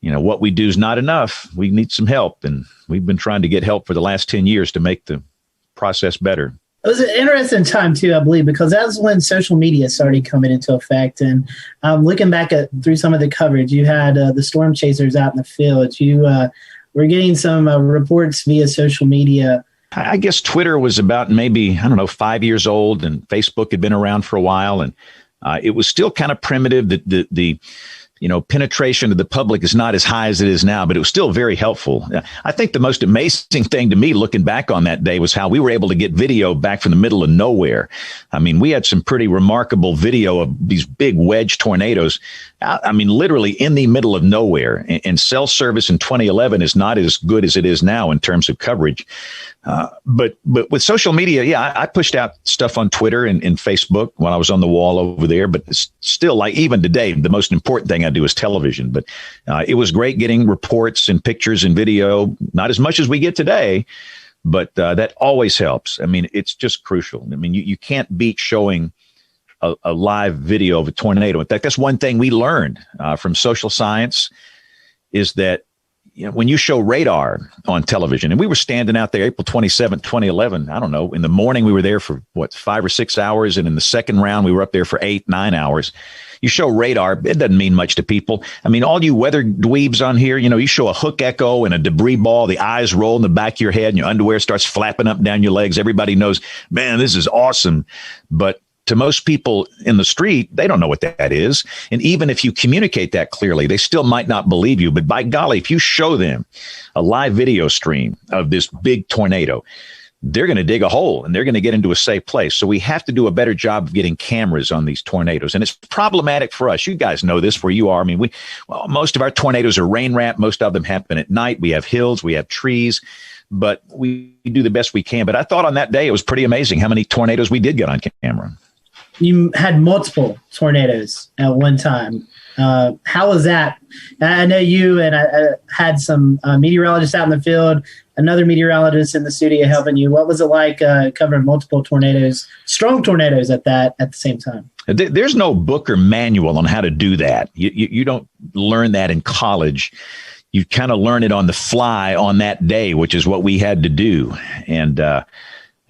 what we do is not enough. We need some help. And we've been trying to get help for the last 10 years to make the process better. It was an interesting time, too, I believe, because that's when social media started coming into effect. And looking back through some of the coverage, you had the storm chasers out in the field. We're getting some reports via social media. I guess Twitter was about maybe, 5 years old, and Facebook had been around for a while. And it was still kind of primitive. The penetration of the public is not as high as it is now, but it was still very helpful. I think the most amazing thing to me looking back on that day was how we were able to get video back from the middle of nowhere. I mean, we had some pretty remarkable video of these big wedge tornadoes. I mean, literally in the middle of nowhere. And cell service in 2011 is not as good as it is now in terms of coverage. But with social media, I pushed out stuff on Twitter and Facebook when I was on the wall over there. But still, like even today, the most important thing I do is television. But it was great getting reports and pictures and video, not as much as we get today, but that always helps. I mean, it's just crucial. I mean, you can't beat showing a live video of a tornado. In fact, that's one thing we learned from social science is that when you show radar on television, and we were standing out there April 27th, 2011, I don't know, in the morning we were there for 5 or 6 hours. And in the second round, we were up there for 8, 9 hours. You show radar, it doesn't mean much to people. I mean, all you weather dweebs on here, you show a hook echo and a debris ball, the eyes roll in the back of your head and your underwear starts flapping up and down your legs. Everybody knows, man, this is awesome. But to most people in the street, they don't know what that is. And even if you communicate that clearly, they still might not believe you. But by golly, if you show them a live video stream of this big tornado, they're going to dig a hole and they're going to get into a safe place. So we have to do a better job of getting cameras on these tornadoes. And it's problematic for us. You guys know this where you are. I mean, most of our tornadoes are rain wrapped. Most of them happen at night. We have hills, we have trees, but we do the best we can. But I thought on that day, it was pretty amazing how many tornadoes we did get on camera. You had multiple tornadoes at one time. How was that? I know you and I had some meteorologists out in the field, another meteorologist in the studio helping you. What was it like covering multiple tornadoes, strong tornadoes at the same time? There's no book or manual on how to do that. You don't learn that in college. You kind of learn it on the fly on that day, which is what we had to do. And,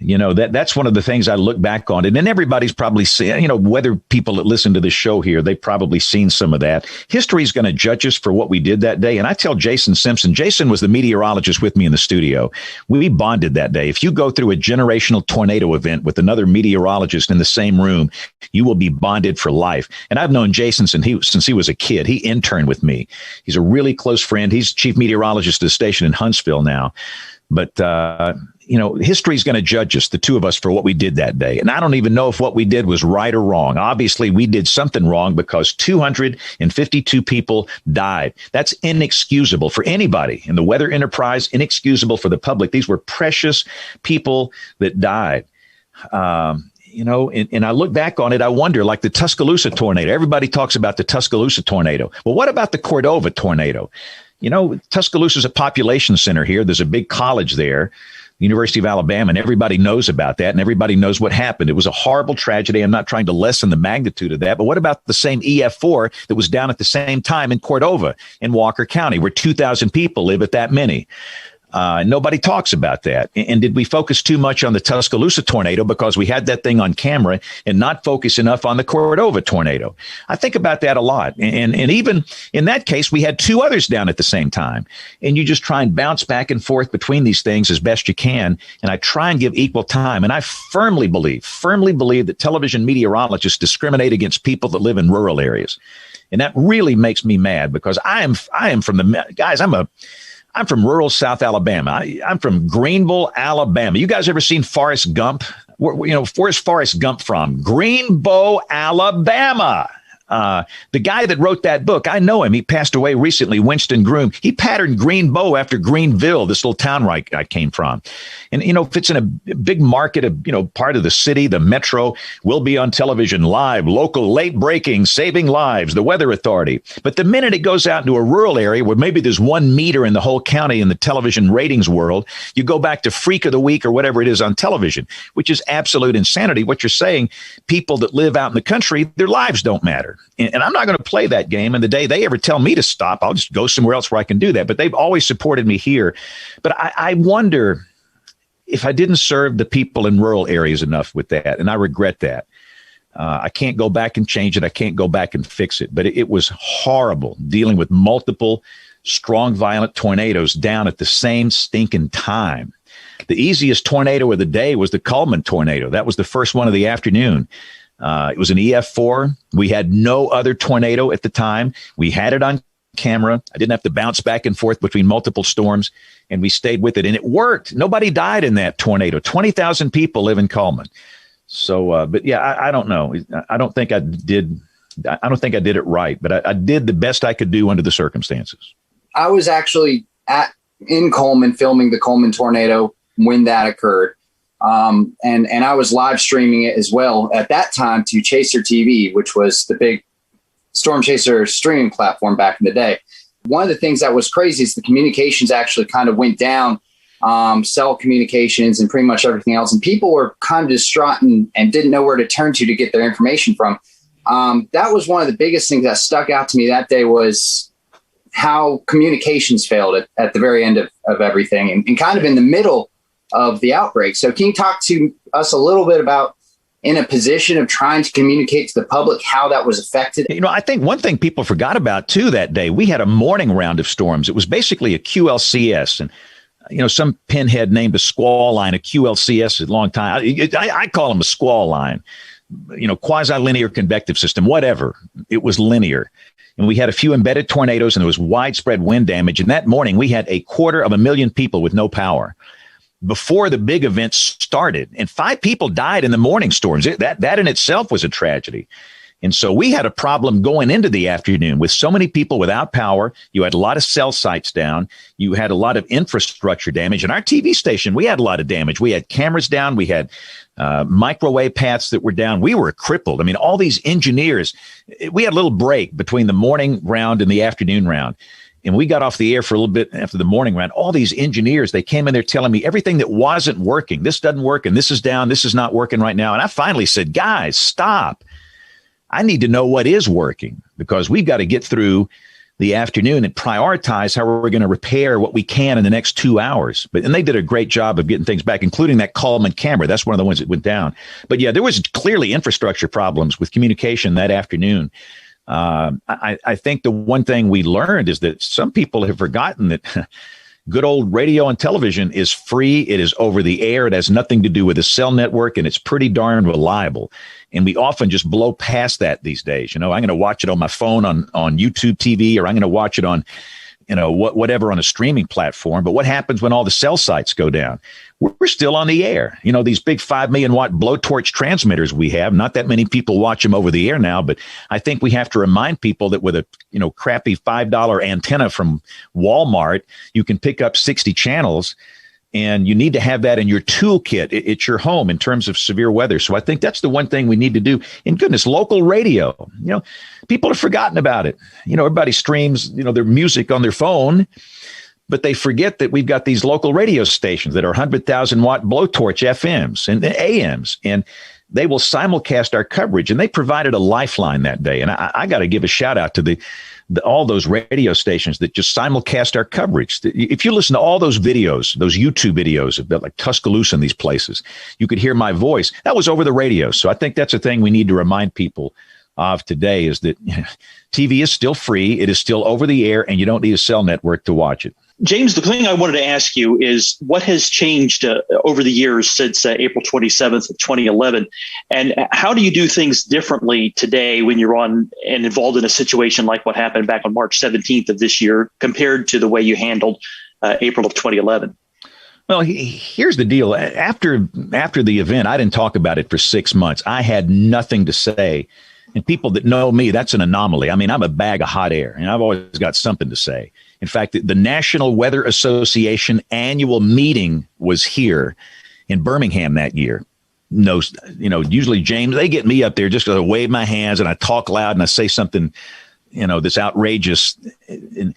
that's one of the things I look back on. And then everybody's probably seen, whether people that listen to this show here, they've probably seen some of that. History is going to judge us for what we did that day. And I tell Jason Simpson, Jason was the meteorologist with me in the studio. We bonded that day. If you go through a generational tornado event with another meteorologist in the same room, you will be bonded for life. And I've known Jason since he was a kid. He interned with me. He's a really close friend. He's chief meteorologist at the station in Huntsville now. But, history is going to judge us, the two of us, for what we did that day. And I don't even know if what we did was right or wrong. Obviously, we did something wrong because 252 people died. That's inexcusable for anybody in the weather enterprise, inexcusable for the public. These were precious people that died. And I look back on it, I wonder, like the Tuscaloosa tornado. Everybody talks about the Tuscaloosa tornado. Well, what about the Cordova tornado? Tuscaloosa is a population center here. There's a big college there, University of Alabama, and everybody knows about that, and everybody knows what happened. It was a horrible tragedy. I'm not trying to lessen the magnitude of that, but what about the same EF4 that was down at the same time in Cordova in Walker County, where 2,000 people live at that many? Nobody talks about that. And did we focus too much on the Tuscaloosa tornado because we had that thing on camera and not focus enough on the Cordova tornado? I think about that a lot. And even in that case, we had two others down at the same time. And you just try and bounce back and forth between these things as best you can. And I try and give equal time. And I firmly believe that television meteorologists discriminate against people that live in rural areas. And that really makes me mad because I am from the guys. I'm from rural South Alabama. I'm from Greenville, Alabama. You guys ever seen Forrest Gump? Where's Forrest Gump from? Greenbow, Alabama. The guy that wrote that book, I know him. He passed away recently, Winston Groom. He patterned Greenbow after Greenville, this little town where I came from. And, if it's in a big market, part of the city, the metro, will be on television live, local, late breaking, saving lives, the Weather Authority. But the minute it goes out into a rural area where maybe there's 1 meter in the whole county in the television ratings world, you go back to Freak of the Week or whatever it is on television, which is absolute insanity. What you're saying, people that live out in the country, their lives don't matter. And I'm not going to play that game. And the day they ever tell me to stop, I'll just go somewhere else where I can do that. But they've always supported me here. But I wonder if I didn't serve the people in rural areas enough with that. And I regret that. I can't go back and change it. I can't go back and fix it. But it was horrible dealing with multiple strong, violent tornadoes down at the same stinking time. The easiest tornado of the day was the Coleman tornado. That was the first one of the afternoon. It was an EF4. We had no other tornado at the time. We had it on camera. I didn't have to bounce back and forth between multiple storms, and we stayed with it. And it worked. Nobody died in that tornado. 20,000 people live in Coleman. So, but yeah, I don't know. I don't think I did it right, but I did the best I could do under the circumstances. I was actually in Coleman filming the Coleman tornado when that occurred. And I was live streaming it as well at that time to Chaser TV, which was the big Storm Chaser streaming platform back in the day. One of the things that was crazy is the communications actually kind of went down, cell communications and pretty much everything else. And people were kind of distraught and didn't know where to turn to get their information from. That was one of the biggest things that stuck out to me that day was how communications failed at the very end of everything and kind of in the middle of the outbreak. So can you talk to us a little bit about in a position of trying to communicate to the public how that was affected? I think one thing people forgot about too that day, we had a morning round of storms. It was basically a QLCS, and some pinhead named a squall line a QLCS a long time. I call them a squall line, quasi-linear convective system, whatever. It was linear. And we had a few embedded tornadoes and there was widespread wind damage. And that morning we had 250,000 people with no power before the big events started. And 5 people died in the morning storms. That in itself was a tragedy. And so we had a problem going into the afternoon with so many people without power. You had a lot of cell sites down. You had a lot of infrastructure damage. And our TV station, we had a lot of damage. We had cameras down. We had microwave paths that were down. We were crippled. I mean, all these engineers, we had a little break between the morning round and the afternoon round. And we got off the air for a little bit after the morning round. All these engineers, they came in there telling me everything that wasn't working. This doesn't work, and this is down. This is not working right now. And I finally said, guys, stop. I need to know what is working because we've got to get through the afternoon and prioritize how we're going to repair what we can in the next 2 hours. And they did a great job of getting things back, including that Coleman camera. That's one of the ones that went down. But yeah, there was clearly infrastructure problems with communication that afternoon. I think the one thing we learned is that some people have forgotten that good old radio and television is free. It is over the air. It has nothing to do with a cell network, and it's pretty darn reliable. And we often just blow past that these days. I'm going to watch it on my phone on YouTube TV, or I'm going to watch it on, whatever on a streaming platform. But what happens when all the cell sites go down? We're still on the air. These big 5 million watt blowtorch transmitters we have, not that many people watch them over the air now, but I think we have to remind people that with a, crappy $5 antenna from Walmart, you can pick up 60 channels. And you need to have that in your toolkit at your home in terms of severe weather. So I think that's the one thing we need to do. And goodness, local radio, people have forgotten about it. Everybody streams, their music on their phone, but they forget that we've got these local radio stations that are 100,000 watt blowtorch FMs and AMs. And they will simulcast our coverage. And they provided a lifeline that day. And I got to give a shout out to all those radio stations that just simulcast our coverage. If you listen to all those videos, those YouTube videos about like Tuscaloosa and these places, you could hear my voice. That was over the radio. So I think that's a thing we need to remind people of today, is that TV is still free. It is still over the air, and you don't need a cell network to watch it. James, the thing I wanted to ask you is what has changed over the years since April 27th of 2011? And how do you do things differently today when you're on and involved in a situation like what happened back on March 17th of this year compared to the way you handled April of 2011? Well, here's the deal. After the event, I didn't talk about it for 6 months. I had nothing to say. And people that know me, that's an anomaly. I mean, I'm a bag of hot air, and I've always got something to say. In fact, the National Weather Association annual meeting was here in Birmingham that year. No, usually, James, they get me up there just to wave my hands and I talk loud and I say something, that's outrageous. And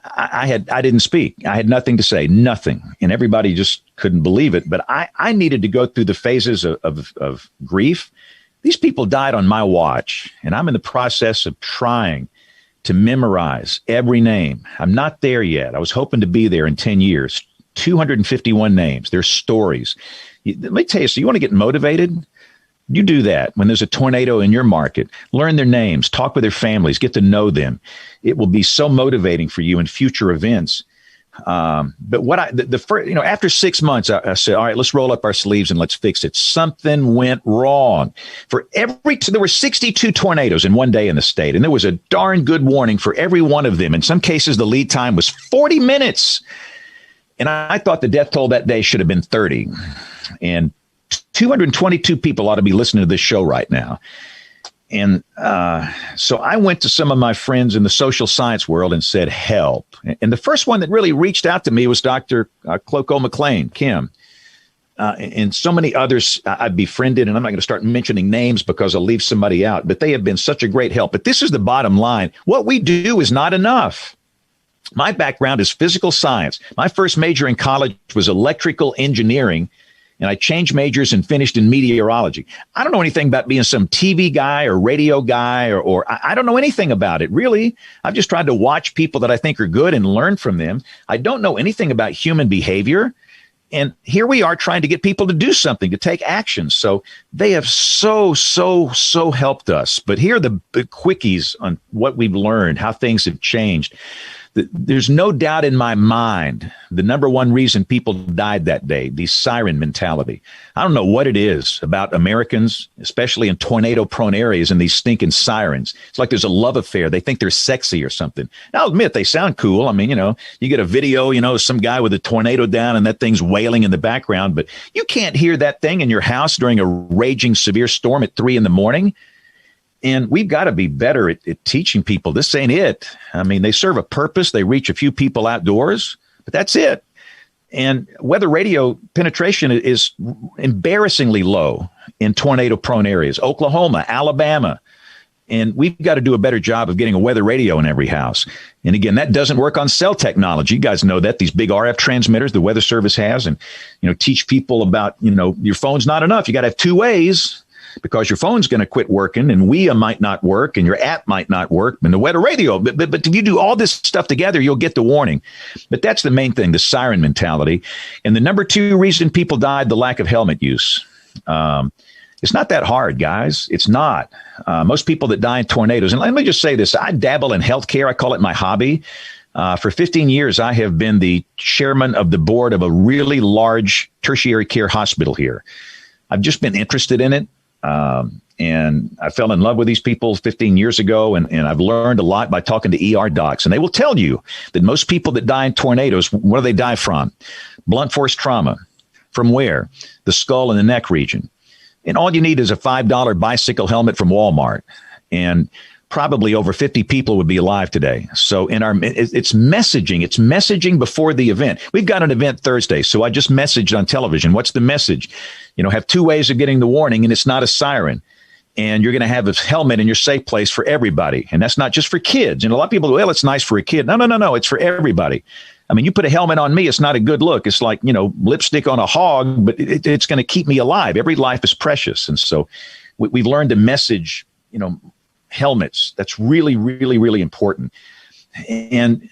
I didn't speak. I had nothing to say, nothing. And everybody just couldn't believe it. But I needed to go through the phases of grief. These people died on my watch, and I'm in the process of trying to memorize every name. I'm not there yet. I was hoping to be there in 10 years. 251 names, their stories. Let me tell you, so you want to get motivated? You do that when there's a tornado in your market. Learn their names, talk with their families, get to know them. It will be so motivating for you in future events. But what after 6 months, I said, all right, let's roll up our sleeves and let's fix it. Something went wrong. There were 62 tornadoes in one day in the state, and there was a darn good warning for every one of them. In some cases, the lead time was 40 minutes. And I thought the death toll that day should have been 30. And 222 people ought to be listening to this show right now. And so I went to some of my friends in the social science world and said, help. And the first one that really reached out to me was Dr. Cloco McLean, Kim. And so many others I've befriended, and I'm not going to start mentioning names because I'll leave somebody out, but they have been such a great help. But this is the bottom line. What we do is not enough. My background is physical science. My first major in college was electrical engineering, and I changed majors and finished in meteorology. I don't know anything about being some TV guy or radio guy, or I don't know anything about it, really. I've just tried to watch people that I think are good and learn from them. I don't know anything about human behavior. And here we are trying to get people to do something, to take action. So they have so helped us. But here are the quickies on what we've learned, how things have changed. There's no doubt in my mind the number one reason people died that day, the siren mentality. I don't know what it is about Americans, especially in tornado-prone areas, and these stinking sirens. It's like there's a love affair. They think they're sexy or something. Now, I'll admit, they sound cool. I mean, you get a video, some guy with a tornado down and that thing's wailing in the background, but you can't hear that thing in your house during a raging severe storm at 3 a.m. And we've got to be better at teaching people this ain't it. I mean, they serve a purpose. They reach a few people outdoors, but that's it. And weather radio penetration is embarrassingly low in tornado-prone areas, Oklahoma, Alabama. And we've got to do a better job of getting a weather radio in every house. And again, that doesn't work on cell technology. You guys know that, these big RF transmitters the Weather Service has, and, teach people about, your phone's not enough. You got to have 2 ways. Because your phone's going to quit working, and WIA might not work, and your app might not work, and the weather radio. But if you do all this stuff together, you'll get the warning. But that's the main thing, the siren mentality. And the number 2 reason people died, the lack of helmet use. It's not that hard, guys. It's not. Most people that die in tornadoes, and let me just say this, I dabble in healthcare. I call it my hobby. For 15 years, I have been the chairman of the board of a really large tertiary care hospital here. I've just been interested in it. And I fell in love with these people 15 years ago, and I've learned a lot by talking to ER docs. And they will tell you that most people that die in tornadoes, what do they die from? Blunt force trauma. From where? The skull and the neck region. And all you need is a $5 bicycle helmet from Walmart. And probably over 50 people would be alive today. So it's messaging. It's messaging before the event. We've got an event Thursday, so I just messaged on television. What's the message? Have 2 ways of getting the warning, and it's not a siren. And you're going to have a helmet in your safe place for everybody. And that's not just for kids. And a lot of people go, well, it's nice for a kid. No. It's for everybody. I mean, you put a helmet on me, it's not a good look. It's like, lipstick on a hog, but it's going to keep me alive. Every life is precious. And so we've learned to message, helmets. That's really, really, really important. And,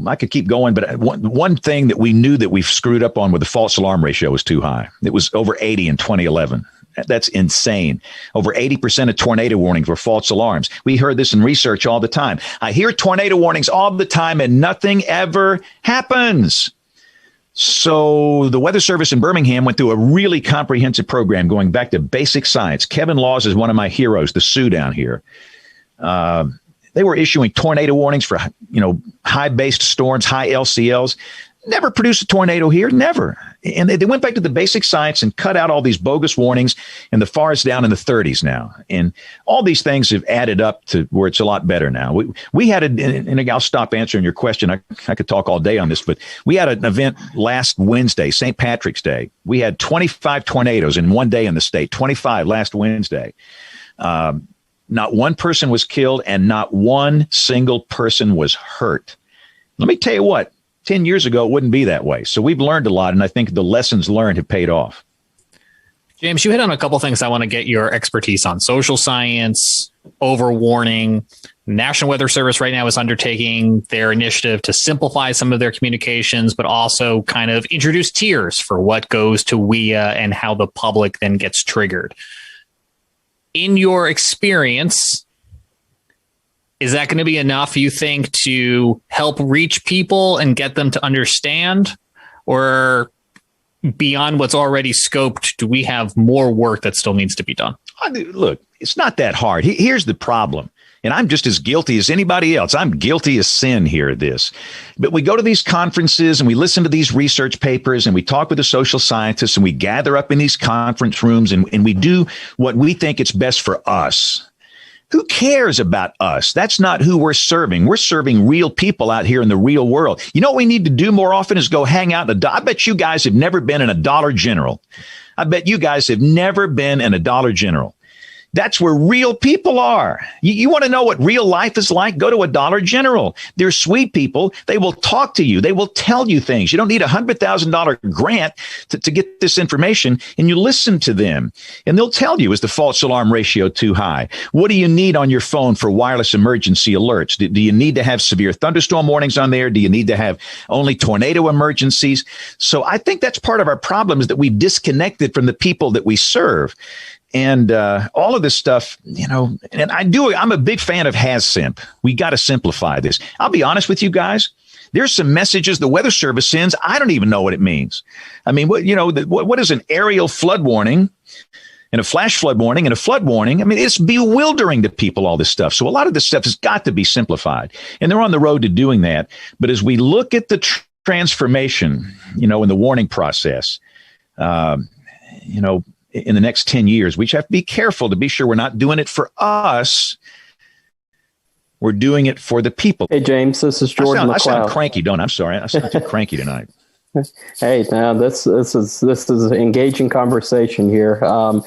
I could keep going, but one thing that we knew that we've screwed up on with the false alarm ratio was too high. It was over 80 in 2011. That's insane. Over 80% of tornado warnings were false alarms. We heard this in research all the time. I hear tornado warnings all the time and nothing ever happens. So the Weather Service in Birmingham went through a really comprehensive program going back to basic science. Kevin Laws is one of my heroes, the Sioux down here. They were issuing tornado warnings for, high-based storms, high LCLs. Never produced a tornado here, never. And they went back to the basic science and cut out all these bogus warnings, and the FAR is down in the 30s now. And all these things have added up to where it's a lot better now. We had, and I'll stop answering your question. I could talk all day on this, but we had an event last Wednesday, St. Patrick's Day. We had 25 tornadoes in one day in the state, 25 last Wednesday. Not one person was killed and not one single person was hurt. Let me tell you what, 10 years ago, it wouldn't be that way. So we've learned a lot, and I think the lessons learned have paid off. James, you hit on a couple things I want to get your expertise on. Social science, overwarning. National Weather Service right now is undertaking their initiative to simplify some of their communications, but also kind of introduce tiers for what goes to WIA and how the public then gets triggered. In your experience, is that going to be enough, you think, to help reach people and get them to understand? Or beyond what's already scoped, do we have more work that still needs to be done? Look, it's not that hard. Here's the problem. And I'm just as guilty as anybody else. I'm guilty as sin here at this. But we go to these conferences and we listen to these research papers and we talk with the social scientists and we gather up in these conference rooms and we do what we think it's best for us. Who cares about us? That's not who we're serving. We're serving real people out here in the real world. You know what we need to do more often is go hang out I bet you guys have never been in a Dollar General. I bet you guys have never been in a Dollar General. That's where real people are. You want to know what real life is like? Go to a Dollar General. They're sweet people. They will talk to you. They will tell you things. You don't need $100,000 grant to get this information, and you listen to them. And they'll tell you, is the false alarm ratio too high? What do you need on your phone for wireless emergency alerts? Do you need to have severe thunderstorm warnings on there? Do you need to have only tornado emergencies? So I think that's part of our problem, is that we've disconnected from the people that we serve. And all of this stuff, and I'm a big fan of HazSimp. We got to simplify this. I'll be honest with you guys. There's some messages the Weather Service sends. I don't even know what it means. I mean, what is an aerial flood warning and a flash flood warning and a flood warning? I mean, it's bewildering to people, all this stuff. So a lot of this stuff has got to be simplified. And they're on the road to doing that. But as we look at the transformation, in the warning process, in the next 10 years, we have to be careful to be sure we're not doing it for us. We're doing it for the people. Hey, James, this is Jordan McLeod. I sound cranky, don't I? I'm sorry. I sound too cranky tonight. Hey, now this is an engaging conversation here. Given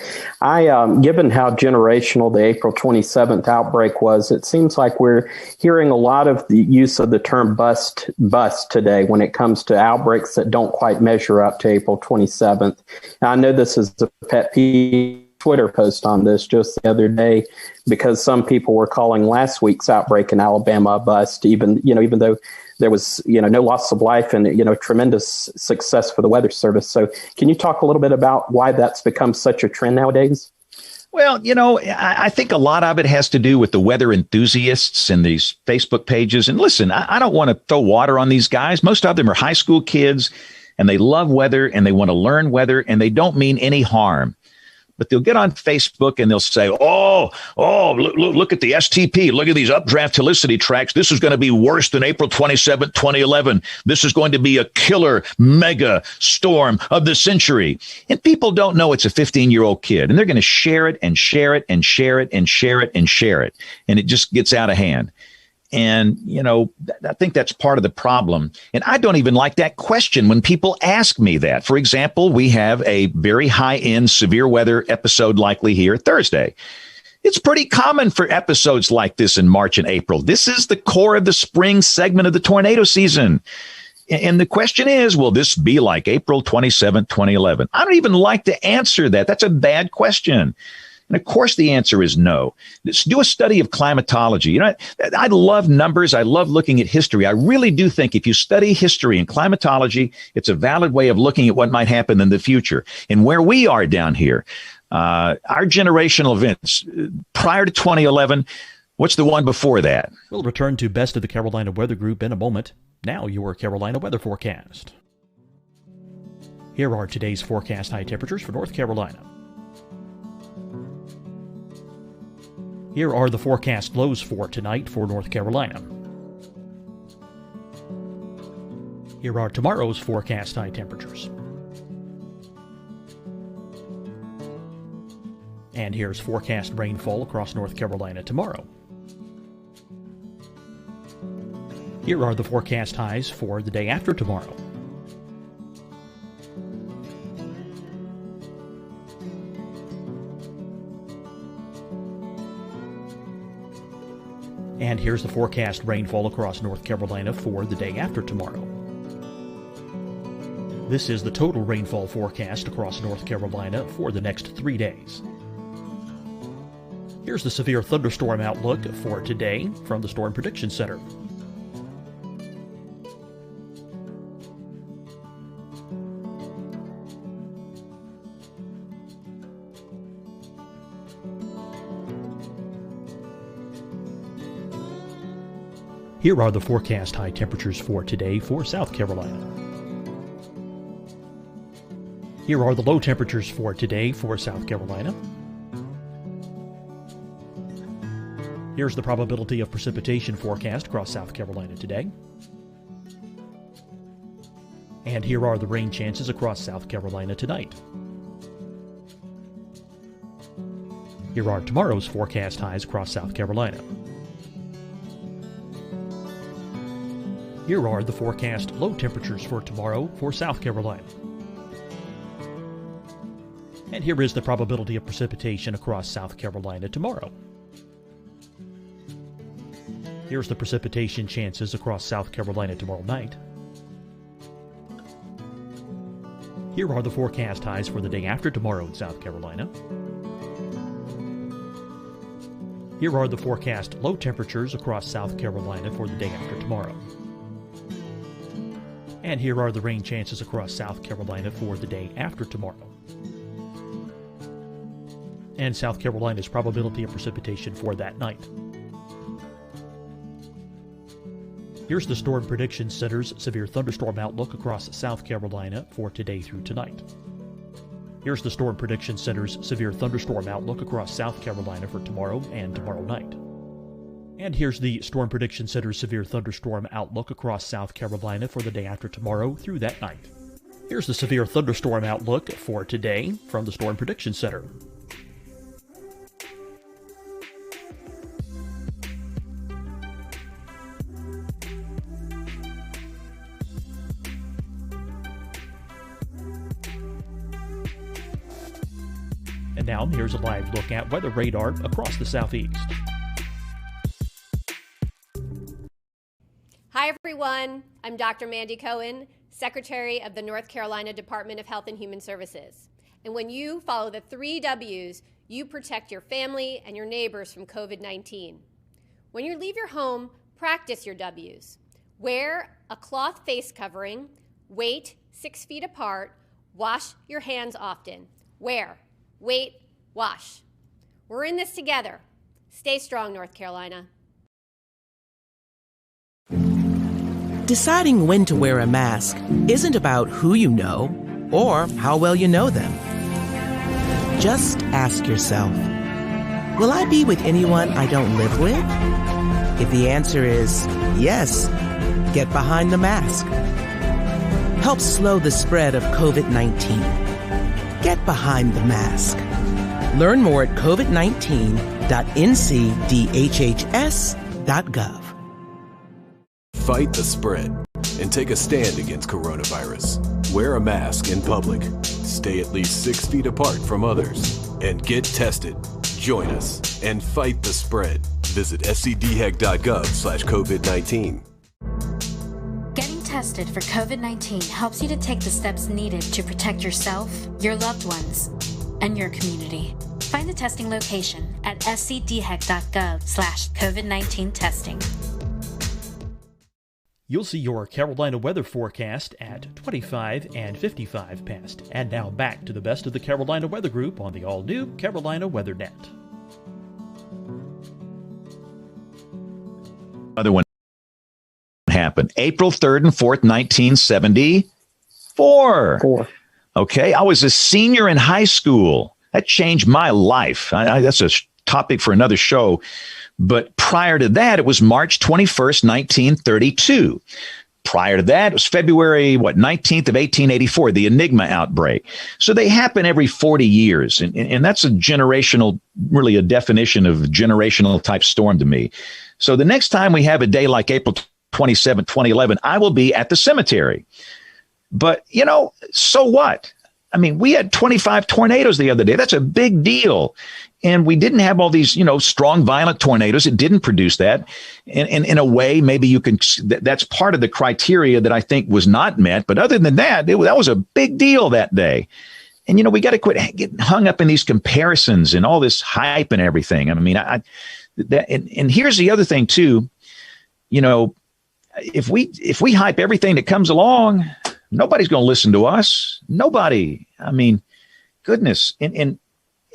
how generational the April 27th outbreak was, it seems like we're hearing a lot of the use of the term bust today when it comes to outbreaks that don't quite measure up to April 27th. Now, I know this is a pet peeve. Twitter post on this just the other day, because some people were calling last week's outbreak in Alabama a bust, even though there was, no loss of life and, tremendous success for the Weather Service. So can you talk a little bit about why that's become such a trend nowadays? Well, I think a lot of it has to do with the weather enthusiasts and these Facebook pages. And listen, I don't want to throw water on these guys. Most of them are high school kids and they love weather and they want to learn weather and they don't mean any harm. But they'll get on Facebook and they'll say, look at the STP. Look at these updraft helicity tracks. This is going to be worse than April 27th, 2011. This is going to be a killer mega storm of the century. And people don't know it's a 15-year-old kid. And they're going to share it and share it and share it and share it and share it. And it just gets out of hand. And, I think that's part of the problem. And I don't even like that question when people ask me that. For example, we have a very high-end severe weather episode likely here Thursday. It's pretty common for episodes like this in March and April. This is the core of the spring segment of the tornado season. And the question is, will this be like April 27, 2011? I don't even like to answer that. That's a bad question. And of course, the answer is no. Let's do a study of climatology. I love numbers. I love looking at history. I really do think if you study history and climatology, it's a valid way of looking at what might happen in the future. And where we are down here, our generational events prior to 2011, what's the one before that? We'll return to Best of the Carolina Weather Group in a moment. Now your Carolina weather forecast. Here are today's forecast high temperatures for North Carolina. Here are the forecast lows for tonight for North Carolina. Here are tomorrow's forecast high temperatures. And here's forecast rainfall across North Carolina tomorrow. Here are the forecast highs for the day after tomorrow. And here's the forecast rainfall across North Carolina for the day after tomorrow. This is the total rainfall forecast across North Carolina for the next 3 days. Here's the severe thunderstorm outlook for today from the Storm Prediction Center. Here are the forecast high temperatures for today for South Carolina. Here are the low temperatures for today for South Carolina. Here's the probability of precipitation forecast across South Carolina today. And here are the rain chances across South Carolina tonight. Here are tomorrow's forecast highs across South Carolina. Here are the forecast low temperatures for tomorrow for South Carolina. And here is the probability of precipitation across South Carolina tomorrow. Here's the precipitation chances across South Carolina tomorrow night. Here are the forecast highs for the day after tomorrow in South Carolina. Here are the forecast low temperatures across South Carolina for the day after tomorrow. And here are the rain chances across South Carolina for the day after tomorrow. And South Carolina's probability of precipitation for that night. Here's the Storm Prediction Center's severe thunderstorm outlook across South Carolina for today through tonight. Here's the Storm Prediction Center's severe thunderstorm outlook across South Carolina for tomorrow and tomorrow night. And here's the Storm Prediction Center's severe thunderstorm outlook across South Carolina for the day after tomorrow through that night. Here's the severe thunderstorm outlook for today from the Storm Prediction Center. And now here's a live look at weather radar across the southeast. Hi, everyone. I'm Dr. Mandy Cohen, Secretary of the North Carolina Department of Health and Human Services. And when you follow the 3 W's, you protect your family and your neighbors from COVID-19. When you leave your home, practice your W's. Wear a cloth face covering, wait 6 feet apart, wash your hands often. Wear, wait, wash. We're in this together. Stay strong, North Carolina. Deciding when to wear a mask isn't about who you know or how well you know them. Just ask yourself, will I be with anyone I don't live with? If the answer is yes, get behind the mask. Help slow the spread of COVID-19. Get behind the mask. Learn more at covid19.ncdhhs.gov. Fight the spread and take a stand against coronavirus. Wear a mask in public. Stay at least 6 feet apart from others. And get tested. Join us and fight the spread. Visit scdhec.gov/COVID-19. Getting tested for COVID-19 helps you to take the steps needed to protect yourself, your loved ones, and your community. Find the testing location at scdhec.gov/COVID-19 testing. You'll see your Carolina weather forecast at 25 and 55 past. And now back to the best of the Carolina Weather Group on the all-new Carolina Weather Net. Other one happened April 3rd and 4th, 1974. Okay, I was a senior in high school. That changed my life. That's a topic for another show. But prior to that, it was March 21st, 1932. Prior to that, it was February, 19th of 1884, the Enigma outbreak. So they happen every 40 years. And that's a generational, really a definition of generational type storm to me. So the next time we have a day like April 27, 2011, I will be at the cemetery. But, so what? I mean, we had 25 tornadoes the other day. That's a big deal. And we didn't have all these, strong, violent tornadoes. It didn't produce that. And in a way, maybe you can, that's part of the criteria that I think was not met. But other than that, that was a big deal that day. And, we got to quit getting hung up in these comparisons and all this hype and everything. I mean, and here's the other thing, too. If we hype everything that comes along, nobody's going to listen to us. Nobody. I mean, goodness.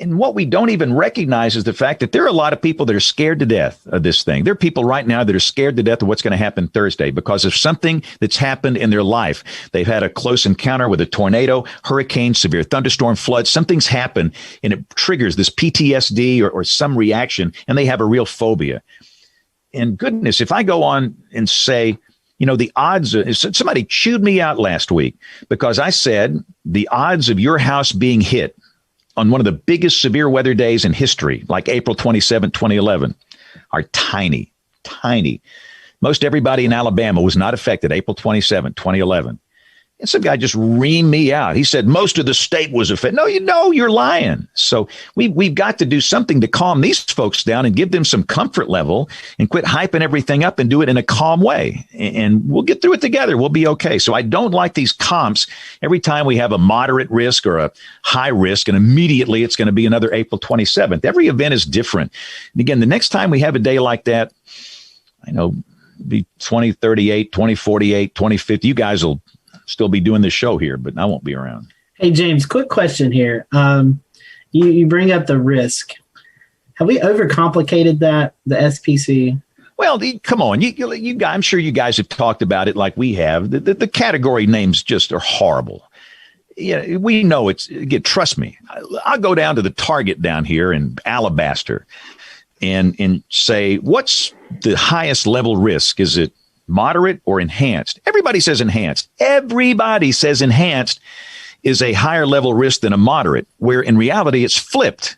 And what we don't even recognize is the fact that there are a lot of people that are scared to death of this thing. There are people right now that are scared to death of what's going to happen Thursday because of something that's happened in their life. They've had a close encounter with a tornado, hurricane, severe thunderstorm, flood. Something's happened and it triggers this PTSD or some reaction, and they have a real phobia. And goodness, if I go on and say, the odds of somebody chewed me out last week because I said the odds of your house being hit on one of the biggest severe weather days in history, like April 27, 2011, are tiny. Most everybody in Alabama was not affected April 27, 2011. And some guy just reamed me out. He said, most of the state was affected. No, you're lying. So we've got to do something to calm these folks down and give them some comfort level and quit hyping everything up and do it in a calm way. And we'll get through it together. We'll be okay. So I don't like these comps every time we have a moderate risk or a high risk, and immediately it's going to be another April 27th. Every event is different. And again, the next time we have a day like that, be 2038, 2048, 2050, you guys will still be doing this show here, but I won't be around. Hey, James, quick question here. You bring up the risk. Have we overcomplicated that, the SPC? Well, come on. You guys, I'm sure you guys have talked about it like we have. The category names just are horrible. Yeah, we know trust me. I'll go down to the Target down here in Alabaster and say, what's the highest level risk? Is it moderate or enhanced? Everybody says enhanced. Everybody says enhanced is a higher level risk than a moderate, where in reality it's flipped.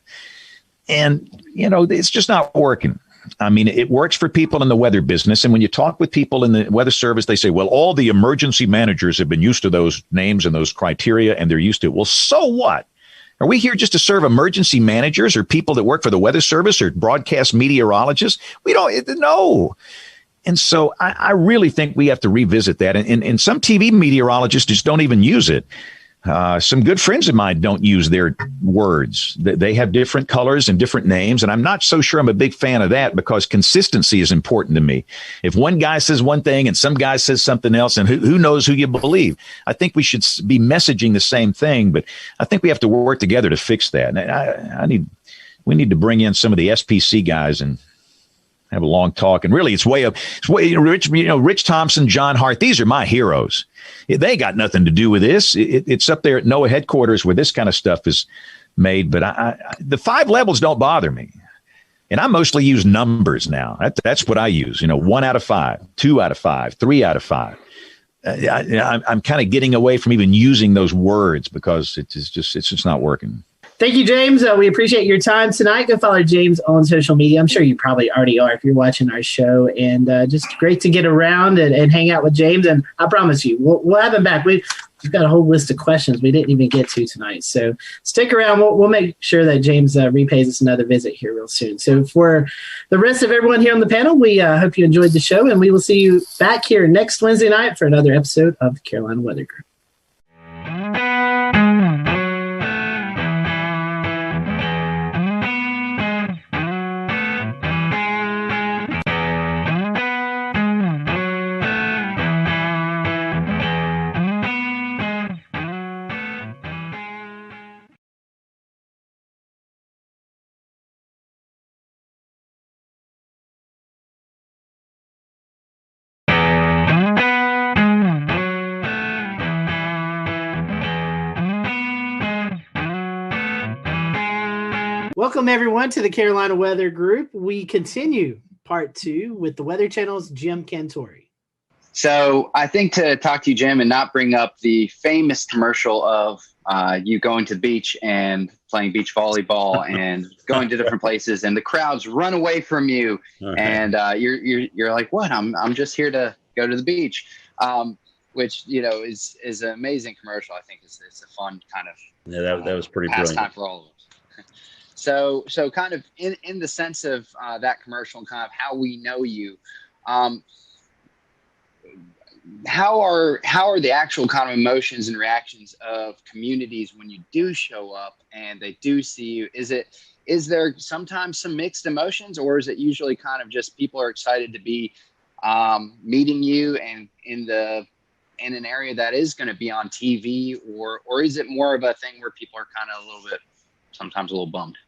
And, it's just not working. I mean, it works for people in the weather business. And when you talk with people in the weather service, they say, well, all the emergency managers have been used to those names and those criteria, and they're used to it. Well, so what? Are we here just to serve emergency managers or people that work for the weather service or broadcast meteorologists? We don't know. And so I really think we have to revisit that. And some TV meteorologists just don't even use it. Some good friends of mine don't use their words. They have different colors and different names. And I'm not so sure I'm a big fan of that because consistency is important to me. If one guy says one thing and some guy says something else, and who knows who you believe? I think we should be messaging the same thing, but I think we have to work together to fix that. And we need to bring in some of the SPC guys and have a long talk. And really, it's way Rich Thompson, John Hart. These are my heroes. They got nothing to do with this. It's up there at NOAA headquarters where this kind of stuff is made. But the 5 levels don't bother me. And I mostly use numbers now. That's what I use. 1 out of 5, 2 out of 5, 3 out of 5. I'm kind of getting away from even using those words because it's just not working. Thank you, James. We appreciate your time tonight. Go follow James on social media. I'm sure you probably already are if you're watching our show. And just great to get around and hang out with James. And I promise you, we'll have him back. we've got a whole list of questions we didn't even get to tonight. So stick around. We'll make sure that James repays us another visit here real soon. So for the rest of everyone here on the panel, we hope you enjoyed the show, and we will see you back here next Wednesday night for another episode of the Carolina Weather Group. Welcome, everyone, to the Carolina Weather Group. We continue part 2 with the Weather Channel's Jim Cantori. So I think to talk to you, Jim, and not bring up the famous commercial of you going to the beach and playing beach volleyball and going to different places, and the crowds run away from you, and you're like, what? I'm just here to go to the beach, which is an amazing commercial. I think it's a fun kind of that was pretty pastime brilliant for all of us. So kind of in the sense of that commercial and kind of how we know you, how are the actual kind of emotions and reactions of communities when you do show up and they do see you? Is there sometimes some mixed emotions, or is it usually kind of just people are excited to be meeting you and in an area that is going to be on TV, or is it more of a thing where people are kind of sometimes a little bummed?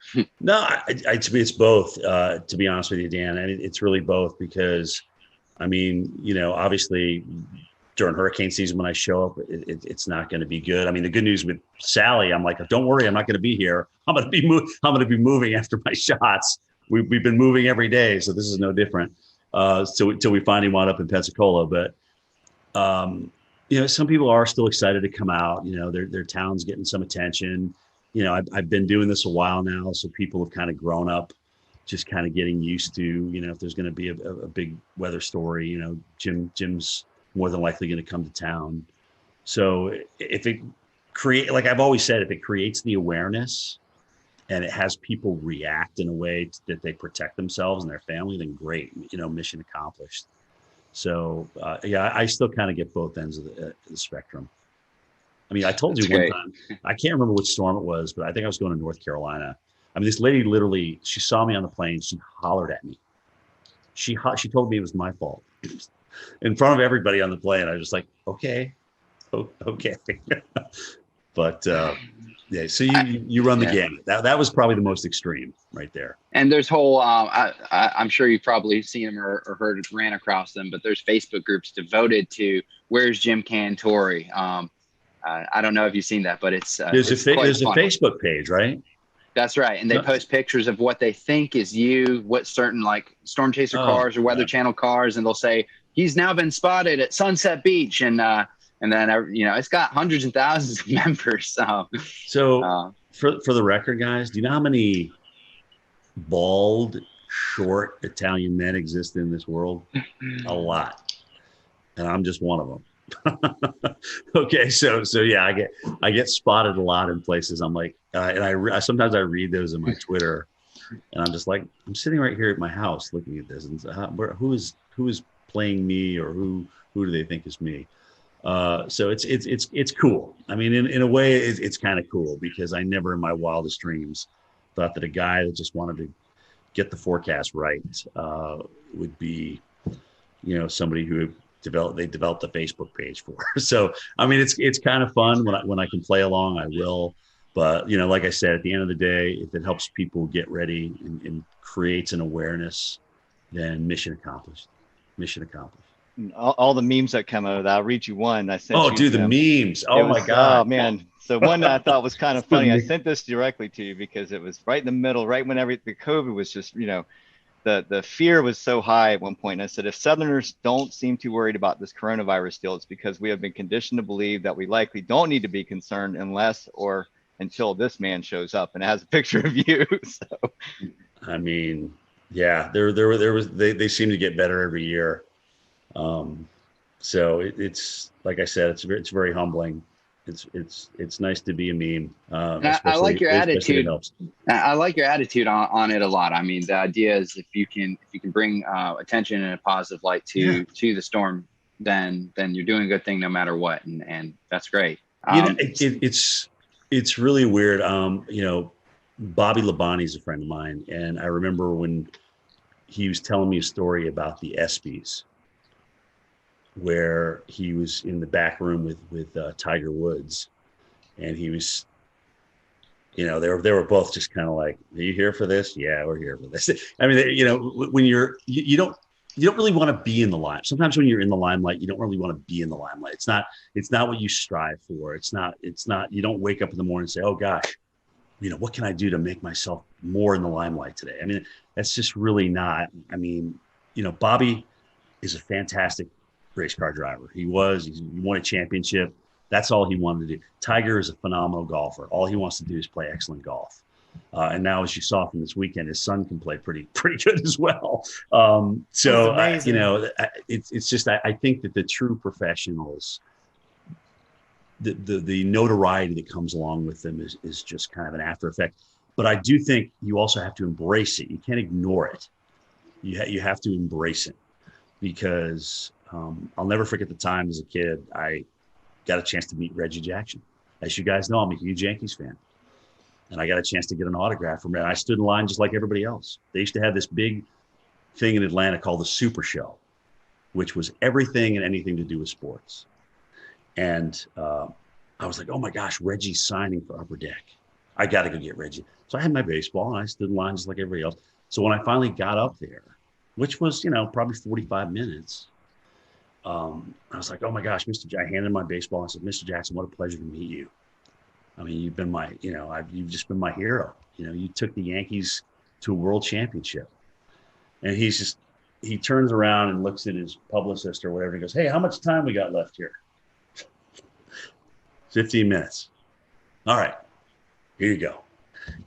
No, to me, it's both, to be honest with you, Dan. And it's really both because, I mean, obviously during hurricane season, when I show up, it's not going to be good. I mean, the good news with Sally, I'm like, don't worry, I'm not going to be here. I'm going to be moving after my shots. We've been moving every day, so this is no different. Till we finally wound up in Pensacola. But, some people are still excited to come out. Their town's getting some attention. I've been doing this a while now, so people have kind of grown up, just kind of getting used to, if there's going to be a big weather story, Jim's more than likely going to come to town. So if it like I've always said, if it creates the awareness and it has people react in a way that they protect themselves and their family, then great, mission accomplished. So I still kind of get both ends of the spectrum. I mean, I told you one time, I can't remember which storm it was, but I think I was going to North Carolina. I mean, this lady literally, she saw me on the plane. She hollered at me. She told me it was my fault in front of everybody on the plane. I was just like, okay. But yeah, so you run the gamut. That was probably the most extreme right there. And there's whole, I'm sure you've probably seen them or ran across them, but there's Facebook groups devoted to Where's Jim Cantori? I don't know if you've seen that, but there's a Facebook page, right? That's right. And they post pictures of what they think is you, what certain like storm chaser cars or Weather Channel cars. And they'll say, he's now been spotted at Sunset Beach. And then, it's got hundreds and thousands of members. So for the record, guys, do you know how many bald, short Italian men exist in this world? A lot. And I'm just one of them. Okay, so yeah, I get spotted a lot in places. I'm like, and I sometimes I read those in my Twitter, and I'm just like, I'm sitting right here at my house looking at this, and who is playing me, or who do they think is me? So it's cool. I mean, in a way, it's kind of cool because I never in my wildest dreams thought that a guy that just wanted to get the forecast right would be, somebody who they developed a Facebook page for. So, I mean, it's kind of fun when I can play along, I will. But, like I said, at the end of the day, if it helps people get ready and creates an awareness, then mission accomplished. All the memes that come out of that, I'll read you one. I sent the memes. Oh my God. Oh man. So one that I thought was kind of funny. I sent this directly to you because it was right in the middle, right when the COVID was just, the fear was so high at one point. And I said, if Southerners don't seem too worried about this coronavirus still, it's because we have been conditioned to believe that we likely don't need to be concerned unless or until this man shows up. And it has a picture of you. So, I mean, yeah, they seem to get better every year. So it's like I said, it's very humbling. It's nice to be a meme. I like your attitude. I like your attitude on it a lot. I mean, the idea is if you can bring attention in a positive light to the storm, then you're doing a good thing no matter what, and that's great. It's really weird. Bobby Labonte is a friend of mine, and I remember when he was telling me a story about the ESPYs, where he was in the back room with Tiger Woods, and he was, they were both just kind of like, "Are you here for this?" "Yeah, we're here for this." I mean, when you don't really want to be in the limelight. Sometimes when you're in the limelight, you don't really want to be in the limelight. It's not what you strive for. It's not. You don't wake up in the morning and say, "Oh gosh, what can I do to make myself more in the limelight today?" I mean, that's just really not. I mean, Bobby is a fantastic race car driver. He won a championship. That's all he wanted to do. Tiger is a phenomenal golfer. All he wants to do is play excellent golf. And now, as you saw from this weekend, his son can play pretty good as well. It's just I think that the true professionals, the notoriety that comes along with them is just kind of an after effect. But I do think you also have to embrace it. You can't ignore it. You have to embrace it, because I'll never forget the time as a kid I got a chance to meet Reggie Jackson. As you guys know, I'm a huge Yankees fan. And I got a chance to get an autograph from him. I stood in line just like everybody else. They used to have this big thing in Atlanta called the Super Show, which was everything and anything to do with sports. And I was like, "Oh my gosh, Reggie's signing for Upper Deck. I got to go get Reggie." So I had my baseball and I stood in line just like everybody else. So when I finally got up there, which was, probably 45 minutes, I was like, "Oh my gosh, I handed him my baseball. I said, Mr. Jackson, what a pleasure to meet you. I mean, you've been you've just been my hero. You took the Yankees to a world championship." And he turns around and looks at his publicist or whatever. And goes, "Hey, how much time we got left here?" 15 minutes. "All right, here you go."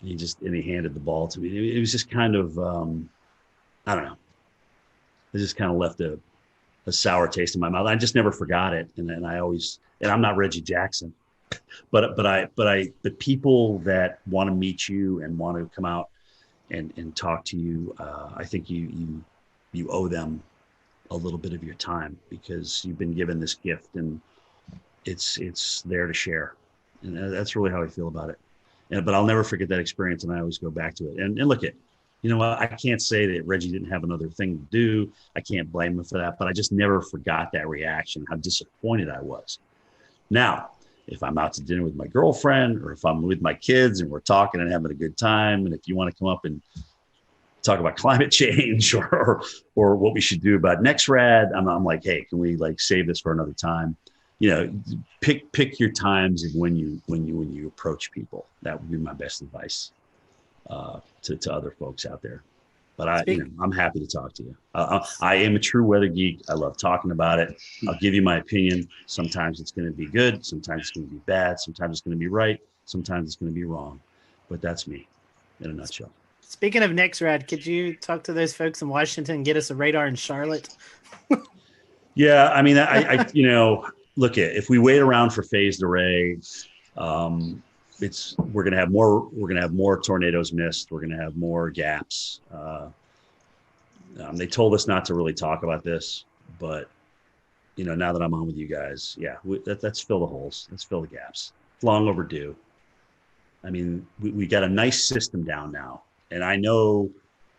And he handed the ball to me. It was just kind of, I don't know. It just kind of left a sour taste in my mouth. I just never forgot it. And I'm not Reggie Jackson, but the people that want to meet you and want to come out and talk to you, I think you owe them a little bit of your time, because you've been given this gift and it's there to share. And that's really how I feel about it. But I'll never forget that experience, and I always go back to it. And look at, I can't say that Reggie didn't have another thing to do. I can't blame him for that, but I just never forgot that reaction, how disappointed I was. Now, if I'm out to dinner with my girlfriend, or if I'm with my kids and we're talking and having a good time, and if you want to come up and talk about climate change or what we should do about NextRad, I'm like, "Hey, can we save this for another time?" Pick your times of when you approach people. That would be my best advice to other folks out there. But I'm happy to talk to you. I am a true weather geek. I love talking about it. I'll give you my opinion. Sometimes it's going to be good. Sometimes it's going to be bad. Sometimes it's going to be right. Sometimes it's going to be wrong. But that's me in a nutshell. Speaking of NextRad, could you talk to those folks in Washington and get us a radar in Charlotte? Yeah, I mean, I look, if we wait around for phased array, we're going to have more tornadoes missed. We're going to have more gaps. They told us not to really talk about this, but now that I'm on with you guys, yeah, let's fill the holes. Let's fill the gaps. It's long overdue. I mean, we got a nice system down now, and I know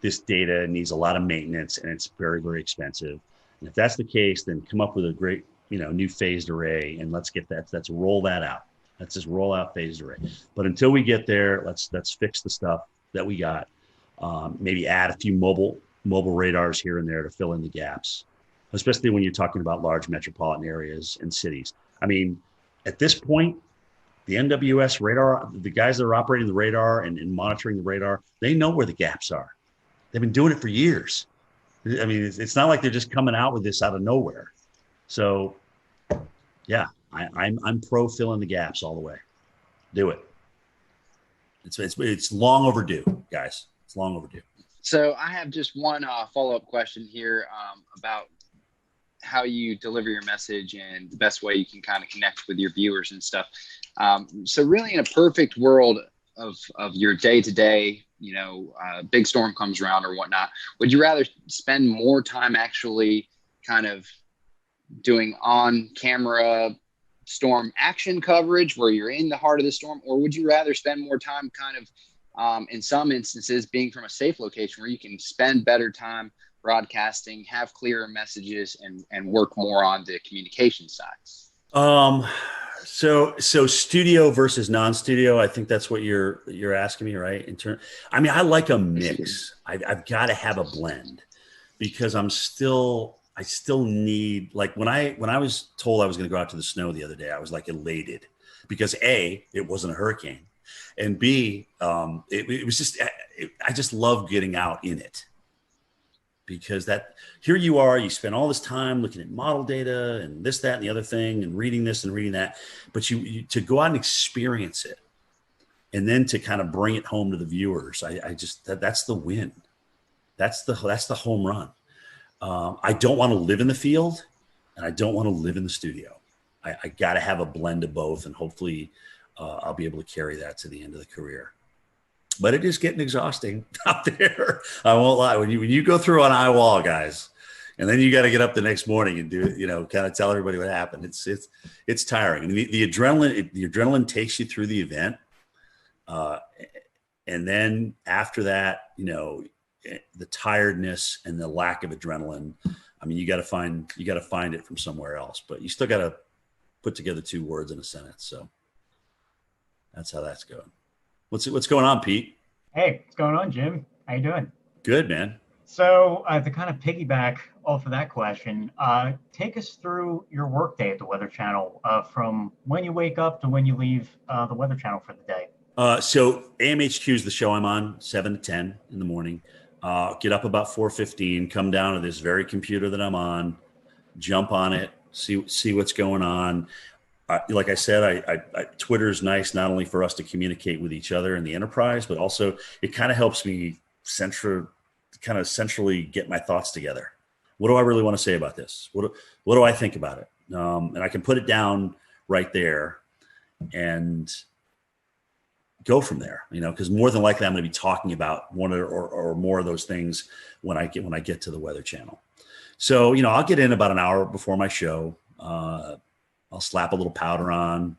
this data needs a lot of maintenance, and it's very, very expensive. And if that's the case, then come up with a great, new phased array, and let's roll that out. Let's just roll out phased array. But until we get there, let's fix the stuff that we got. Maybe add a few mobile radars here and there to fill in the gaps, especially when you're talking about large metropolitan areas and cities. I mean, at this point, the NWS radar, the guys that are operating the radar and monitoring the radar, they know where the gaps are. They've been doing it for years. I mean, it's not like they're just coming out with this out of nowhere. So, yeah, I'm pro filling the gaps all the way. Do it. It's long overdue, guys. It's long overdue. So I have just one follow-up question here about how you deliver your message and the best way you can kind of connect with your viewers and stuff. So really, in a perfect world of your day to day, big storm comes around or whatnot, would you rather spend more time actually kind of doing on camera storm action coverage where you're in the heart of the storm, or would you rather spend more time kind of in some instances being from a safe location where you can spend better time broadcasting, have clearer messages, and work more on the communication side? So studio versus non-studio, I think that's what you're asking me, right? I like a mix. I've got to have a blend because I still need, like when I was told I was going to go out to the snow the other day, I was like elated because A, it wasn't a hurricane, and B, it was just, I just love getting out in it. Because here you are, you spend all this time looking at model data and this, that, and the other thing, and reading this and reading that, but you to go out and experience it, and then to kind of bring it home to the viewers, that's the win, that's the home run. I don't want to live in the field, and I don't want to live in the studio. I got to have a blend of both, and hopefully, I'll be able to carry that to the end of the career. But it is getting exhausting out there. I won't lie. When you go through an eye wall, guys, and then you got to get up the next morning and do, kind of tell everybody what happened. It's tiring. I mean, the adrenaline takes you through the event, and then after that, the tiredness and the lack of adrenaline. I mean, you got to find it from somewhere else. But you still got to put together 2 words in a sentence. So that's how that's going. What's going on, Pete? Hey, what's going on, Jim? How you doing? Good, man. So to kind of piggyback off of that question, take us through your workday at the Weather Channel, from when you wake up to when you leave the Weather Channel for the day. So AMHQ is the show I'm on, 7 to 10 in the morning. Get up about 4:15, come down to this very computer that I'm on, jump on it, see what's going on. Like I said, Twitter's nice not only for us to communicate with each other in the enterprise, but also it kind of helps me centrally get my thoughts together. What do I really want to say about this? What do I think about it? And I can put it down right there and go from there. Because more than likely I'm going to be talking about one or more of those things when I get to the Weather Channel. So I'll get in about an hour before my show. I'll slap a little powder on,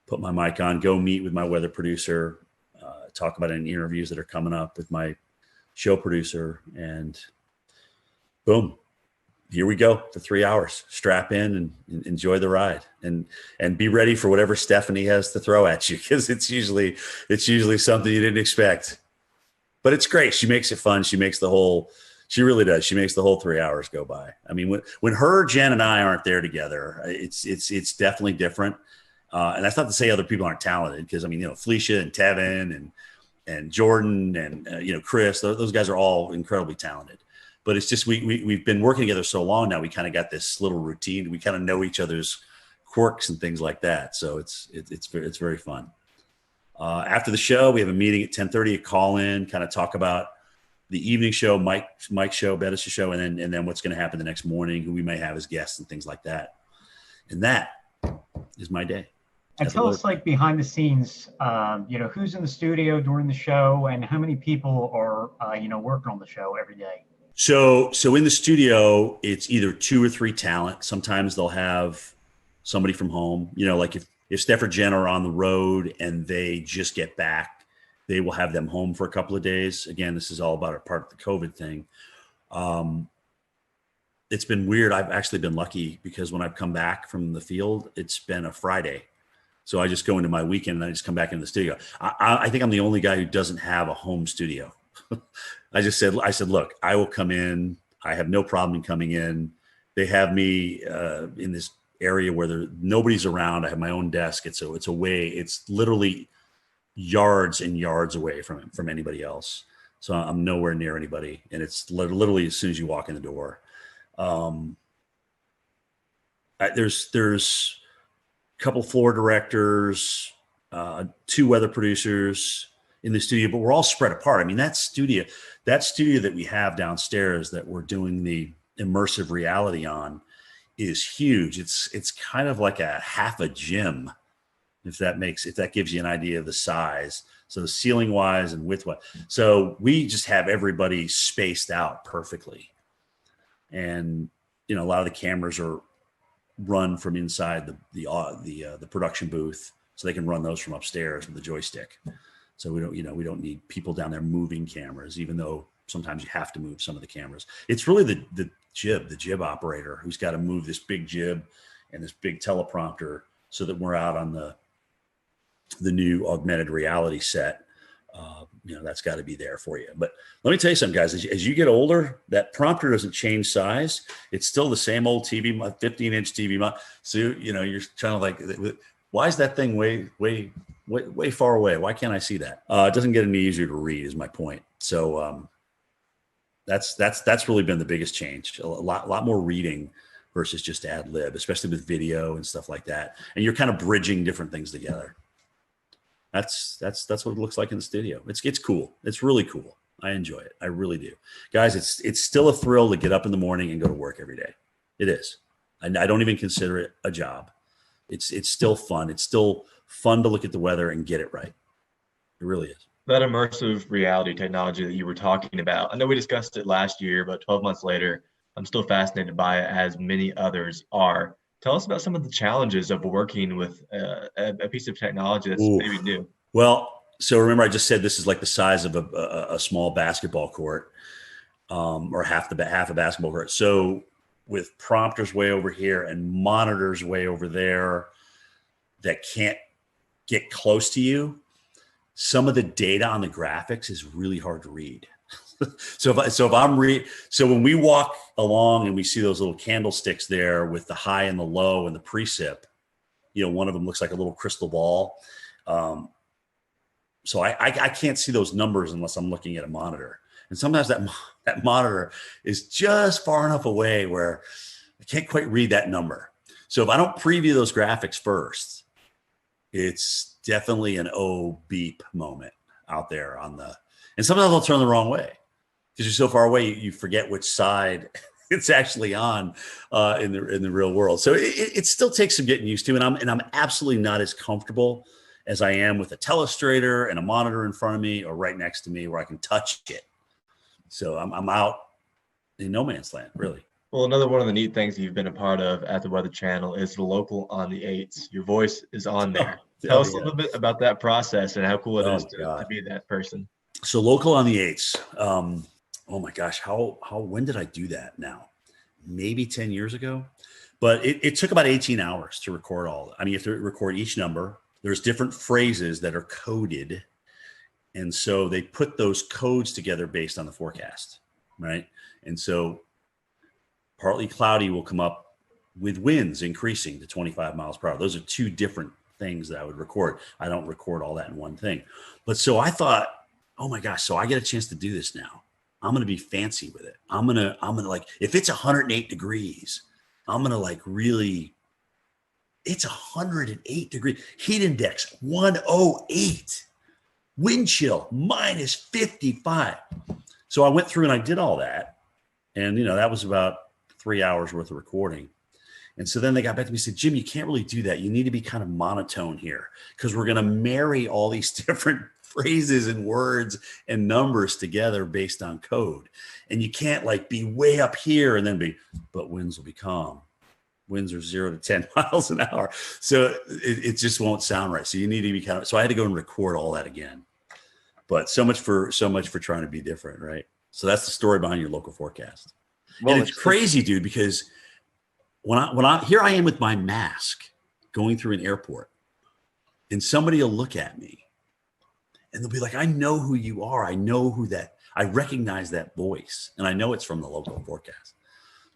put my mic on, go meet with my weather producer, talk about any interviews that are coming up with my show producer, and boom, here we go for 3 hours. Strap in and enjoy the ride, and be ready for whatever Stephanie has to throw at you, because it's usually something you didn't expect. But it's great. She makes it fun. She really does. She makes the whole 3 hours go by. I mean, when her, Jen, and I aren't there together, it's definitely different. And that's not to say other people aren't talented, because Felicia and Tevin and Jordan and Chris, those guys are all incredibly talented. But it's just we've been working together so long now. We kind of got this little routine. We kind of know each other's quirks and things like that. So it's very fun. After the show, we have a meeting at 10:30. A call in, kind of talk about the evening show, Mike's show, Bettis' show, and then what's going to happen the next morning, who we may have as guests and things like that. And that is my day. And tell us, like, behind the scenes, who's in the studio during the show, and how many people are, working on the show every day? So in the studio, it's either 2 or 3 talent. Sometimes they'll have somebody from home. Like if Steph or Jen are on the road and they just get back, they will have them home for a couple of days. Again, this is all about a part of the COVID thing. It's been weird. I've actually been lucky because when I've come back from the field, it's been a Friday. So I just go into my weekend and I just come back into the studio. I think I'm the only guy who doesn't have a home studio. I said, look, I will come in. I have no problem in coming in. They have me in this area where nobody's around. I have my own desk. It's literally yards and yards away from anybody else. So I'm nowhere near anybody. And it's literally as soon as you walk in the door. There's a couple floor directors, 2 weather producers in the studio, but we're all spread apart. I mean, that studio that we have downstairs that we're doing the immersive reality on is huge. It's kind of like a half a gym, if that gives you an idea of the size. So ceiling wise and width wise. So we just have everybody spaced out perfectly. And, you know, a lot of the cameras are run from inside the production booth, so they can run those from upstairs with the joystick. So we don't need people down there moving cameras, even though sometimes you have to move some of the cameras. It's really the jib operator who's got to move this big jib and this big teleprompter so that we're out on the new augmented reality set. You know, that's got to be there for you. But let me tell you something, guys, as you get older, that prompter doesn't change size. It's still the same old TV, 15-inch TV. So, you know, you're trying to like, why is that thing way far away? Why can't I see that? It doesn't get any easier to read is my point. So that's really been the biggest change. A lot more reading versus just ad lib, especially with video and stuff like that. And you're kind of bridging different things together. That's what it looks like in the studio. It's cool. It's really cool. I enjoy it. I really do. Guys, it's still a thrill to get up in the morning and go to work every day. It is. I don't even consider it a job. It's still fun. It's still fun to look at the weather and get it right. It really is. That immersive reality technology that you were talking about, I know we discussed it last year, but 12 months later, I'm still fascinated by it, as many others are. Tell us about some of the challenges of working with a piece of technology that's maybe new. Well, so remember I just said this is like the size of a small basketball court, or half a basketball court. So with prompters way over here and monitors way over there that can't get close to you, some of the data on the graphics is really hard to read. So when we walk along and we see those little candlesticks there with the high and the low and the precip, you know, one of them looks like a little crystal ball. So I can't see those numbers unless I'm looking at a monitor. And sometimes that monitor is just far enough away where I can't quite read that number. So if I don't preview those graphics first, it's definitely an beep moment out there and sometimes I'll turn the wrong way because you're so far away, you forget which side it's actually on in the real world. So it still takes some getting used to, and I'm absolutely not as comfortable as I am with a telestrator and a monitor in front of me or right next to me where I can touch it. So I'm out in no man's land, really. Well, another one of the neat things you've been a part of at the Weather Channel is the Local on the 8s. Your voice is on there. Tell us a little bit about that process and how cool it is to be that person. So Local on the 8s. Oh my gosh, when did I do that now? Maybe 10 years ago. But it took about 18 hours to record all. I mean, you have to record each number. There's different phrases that are coded. And so they put those codes together based on the forecast, right? And so partly cloudy will come up with winds increasing to 25 miles per hour. Those are two different things that I would record. I don't record all that in one thing. But so I thought, oh my gosh, so I get a chance to do this now. I'm going to be fancy with it. I'm going to like, if it's 108 degrees, I'm going to like really, it's 108 degrees, heat index 108, wind chill minus 55. So I went through and I did all that. And, you know, that was about 3 hours worth of recording. And so then they got back to me and said, Jim, you can't really do that. You need to be kind of monotone here because we're going to marry all these different phrases and words and numbers together based on code. And you can't like be way up here and then but winds will be calm. Winds are 0 to 10 miles an hour. So it just won't sound right. So you need to be so I had to go and record all that again. But so much for trying to be different, right? So that's the story behind your local forecast. Well, and it's crazy, dude, because when I here I am with my mask going through an airport and somebody will look at me and they'll be like, I know who you are. I know I recognize that voice and I know it's from the local forecast.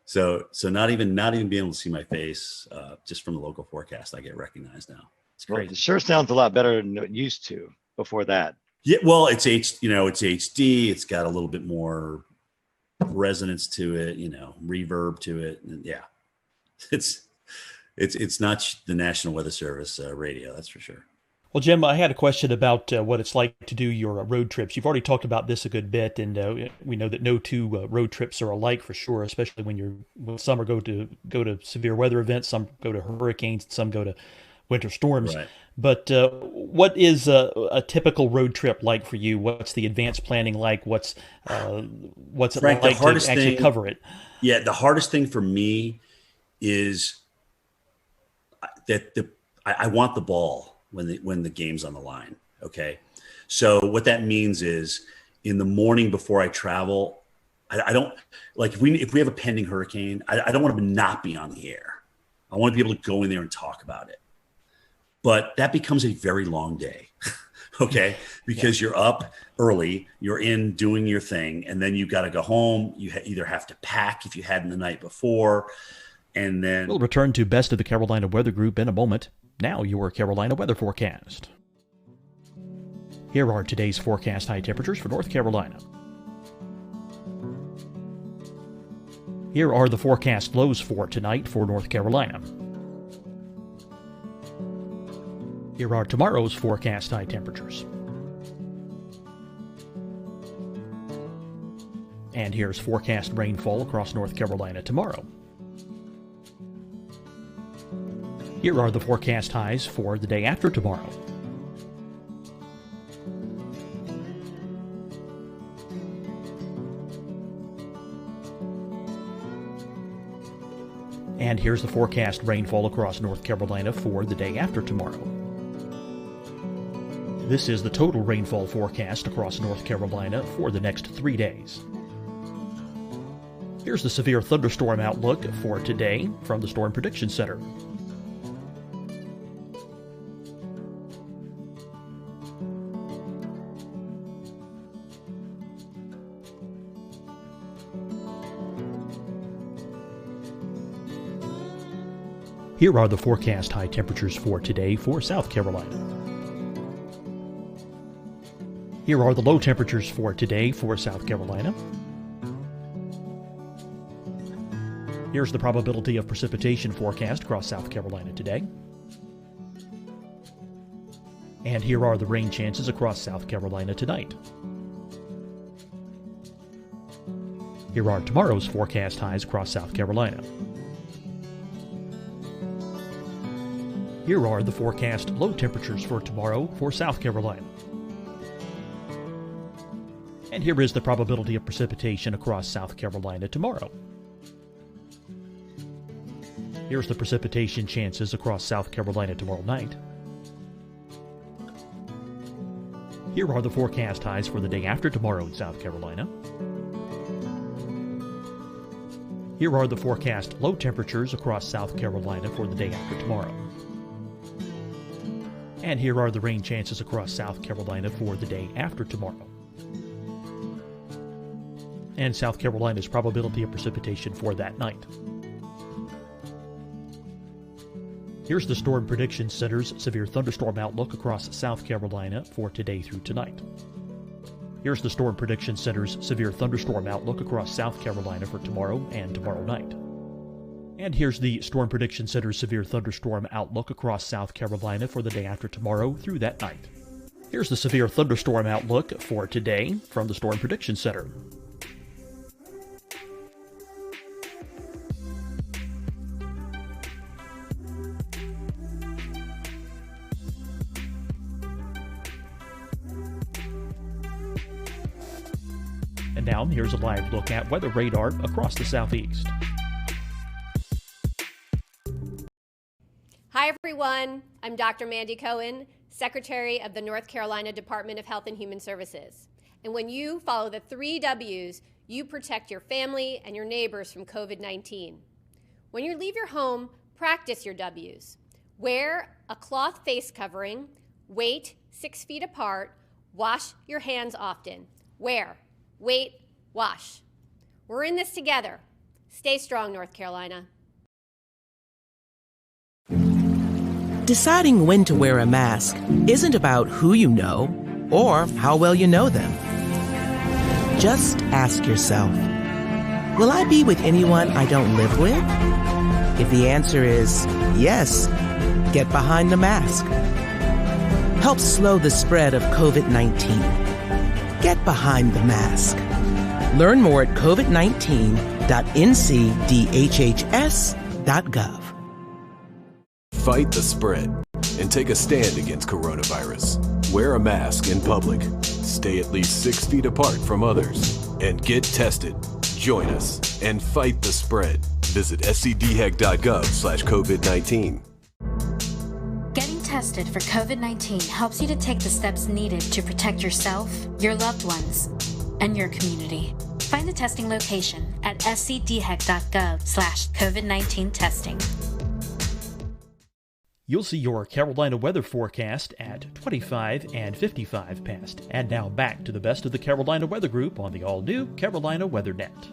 So not even being able to see my face, just from the local forecast, I get recognized now. It's crazy. Well, it sure sounds a lot better than it used to before that. Yeah. Well, it's HD. It's got a little bit more resonance to it, reverb to it. And yeah, it's not the National Weather Service radio. That's for sure. Well, Jim, I had a question about what it's like to do your road trips. You've already talked about this a good bit, and we know that no two road trips are alike for sure. Especially when some are go to severe weather events, some go to hurricanes, some go to winter storms. Right. But what is a typical road trip like for you? What's the advanced planning like? What's it Frank, like the hardest to actually thing, cover it? Yeah, the hardest thing for me is that I want the ball when the game's on the line. Okay. So what that means is in the morning before I travel, I don't like if we have a pending hurricane, I don't want to not be on the air. I want to be able to go in there and talk about it. But that becomes a very long day. Okay. Because you're up early, you're in doing your thing, and then you got to go home. You either have to pack if you hadn't the night before. And then we'll return to Best of the Carolina Weather Group in a moment. Now your Carolina weather forecast. Here are today's forecast high temperatures for North Carolina. Here are the forecast lows for tonight for North Carolina. Here are tomorrow's forecast high temperatures. And here's forecast rainfall across North Carolina tomorrow. Here are the forecast highs for the day after tomorrow. And here's the forecast rainfall across North Carolina for the day after tomorrow. This is the total rainfall forecast across North Carolina for the next 3 days. Here's the severe thunderstorm outlook for today from the Storm Prediction Center. Here are the forecast high temperatures for today for South Carolina. Here are the low temperatures for today for South Carolina. Here's the probability of precipitation forecast across South Carolina today. And here are the rain chances across South Carolina tonight. Here are tomorrow's forecast highs across South Carolina. Here are the forecast low temperatures for tomorrow for South Carolina. And here is the probability of precipitation across South Carolina tomorrow. Here's the precipitation chances across South Carolina tomorrow night. Here are the forecast highs for the day after tomorrow in South Carolina. Here are the forecast low temperatures across South Carolina for the day after tomorrow. And here are the rain chances across South Carolina for the day after tomorrow. And South Carolina's probability of precipitation for that night. Here's the Storm Prediction Center's severe thunderstorm outlook across South Carolina for today through tonight. Here's the Storm Prediction Center's severe thunderstorm outlook across South Carolina for tomorrow and tomorrow night. And here's the Storm Prediction Center's severe thunderstorm outlook across South Carolina for the day after tomorrow through that night. Here's the severe thunderstorm outlook for today from the Storm Prediction Center. And now here's a live look at weather radar across the southeast. Hi, everyone. I'm Dr. Mandy Cohen, Secretary of the North Carolina Department of Health and Human Services. And when you follow the 3 W's, you protect your family and your neighbors from COVID-19. When you leave your home, practice your W's. Wear a cloth face covering, wait 6 feet apart, wash your hands often. Wear, wait, wash. We're in this together. Stay strong, North Carolina. Deciding when to wear a mask isn't about who you know or how well you know them. Just ask yourself, will I be with anyone I don't live with? If the answer is yes, get behind the mask. helps slow the spread of COVID-19. Get behind the mask. Learn more at covid19.ncdhhs.gov. Fight the spread and take a stand against coronavirus. Wear a mask in public. Stay at least 6 feet apart from others. And get tested. Join us and fight the spread. Visit scdhec.gov/COVID-19. Getting tested for COVID-19 helps you to take the steps needed to protect yourself, your loved ones, and your community. Find the testing location at scdhec.gov/COVID-19 testing. You'll see your Carolina weather forecast at 25 and 55 past. And now back to the best of the Carolina Weather Group on the all-new Carolina WeatherNet.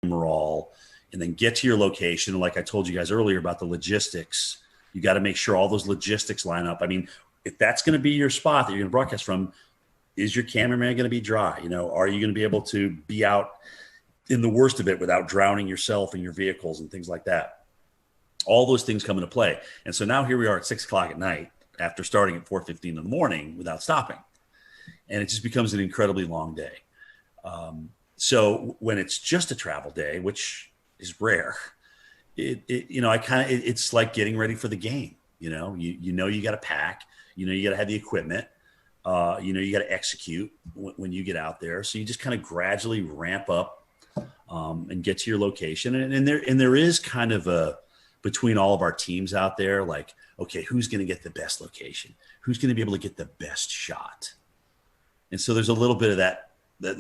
Rigmarole, and then get to your location. Like I told you guys earlier about the logistics, you got to make sure all those logistics line up. I mean, if that's going to be your spot that you're going to broadcast from, is your cameraman going to be dry? You know, are you going to be able to be out in the worst of it without drowning yourself and your vehicles and things like that? All those things come into play. And so now here we are at 6 o'clock at night after starting at 4:15 in the morning without stopping. And it just becomes an incredibly long day. So when it's just a travel day, which is rare, it's like getting ready for the game. You know, you got to pack, you got to have the equipment, you got to execute when you get out there. So you just kind of gradually ramp up and get to your location. And there is kind of between all of our teams out there, like, okay, who's going to get the best location? Who's going to be able to get the best shot? And so there's a little bit of that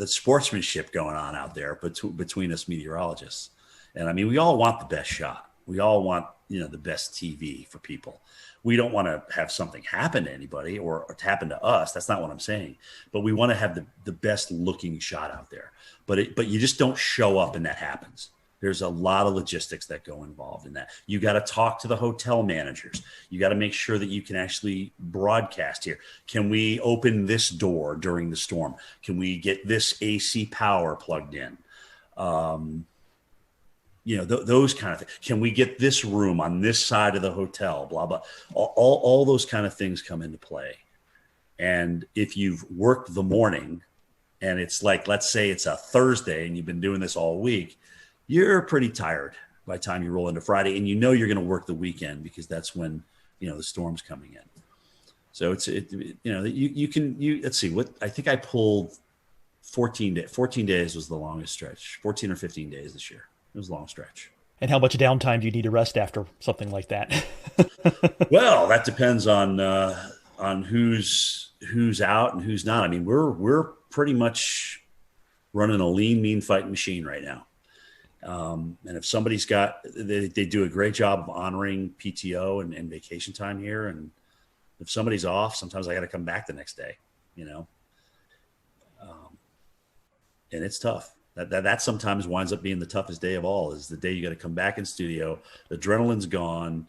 sportsmanship going on out there between us meteorologists. And I mean, we all want the best shot. We all want, the best TV for people. We don't want to have something happen to anybody or to happen to us. That's not what I'm saying. But we want to have the best looking shot out there. But you just don't show up and that happens. There's a lot of logistics that go involved in that. You got to talk to the hotel managers. You got to make sure that you can actually broadcast here. Can we open this door during the storm? Can we get this AC power plugged in? Those kind of things. Can we get this room on this side of the hotel? Blah, blah. All those kind of things come into play. And if you've worked the morning and it's like, let's say it's a Thursday and you've been doing this all week, you're pretty tired by the time you roll into Friday, and you're going to work the weekend because that's when, the storm's coming in. So let's see what, I think I pulled 14 days was the longest stretch, 14 or 15 days this year. It was a long stretch. And how much downtime do you need to rest after something like that? Well, that depends on who's out and who's not. I mean, we're pretty much running a lean, mean fighting machine right now. And if somebody's they do a great job of honoring PTO and vacation time here. And if somebody's off, sometimes I got to come back the next day, and it's tough. That sometimes winds up being the toughest day of all, is the day you got to come back in studio. The adrenaline's gone.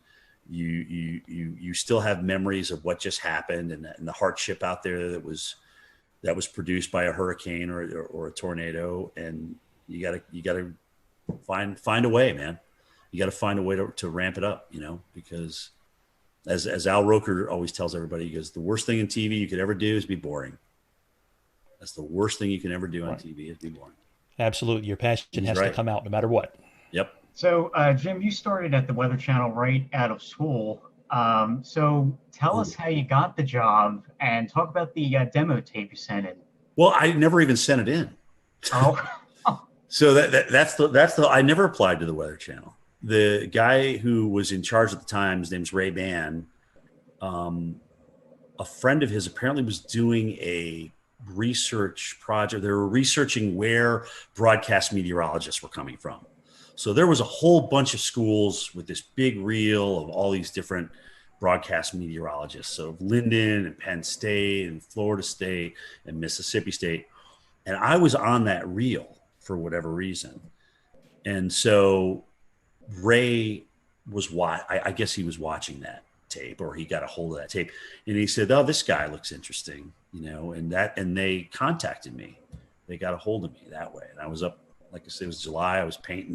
You still have memories of what just happened and the hardship out there that was produced by a hurricane or a tornado. And you gotta find a way, man. You got to find a way to ramp it up, because as Al Roker always tells everybody, he goes, the worst thing in TV you could ever do is be boring. That's the worst thing you can ever do on TV is be boring. Absolutely. Your passion has to come out no matter what. Yep. So, Jim, you started at the Weather Channel right out of school. So tell us how you got the job and talk about the demo tape you sent in. Well, I never even sent it in. Oh. So that's the I never applied to the Weather Channel. The guy who was in charge at the time, his name's Ray Ban. A friend of his apparently was doing a research project. They were researching where broadcast meteorologists were coming from. So there was a whole bunch of schools with this big reel of all these different broadcast meteorologists. So Linden and Penn State and Florida State and Mississippi State. And I was on that reel for whatever reason. And so Ray was I guess he was watching that tape, or he got a hold of that tape, and he said, oh, this guy looks interesting, and they contacted me. They got a hold of me that way. And I was up, like I said, it was July. I was painting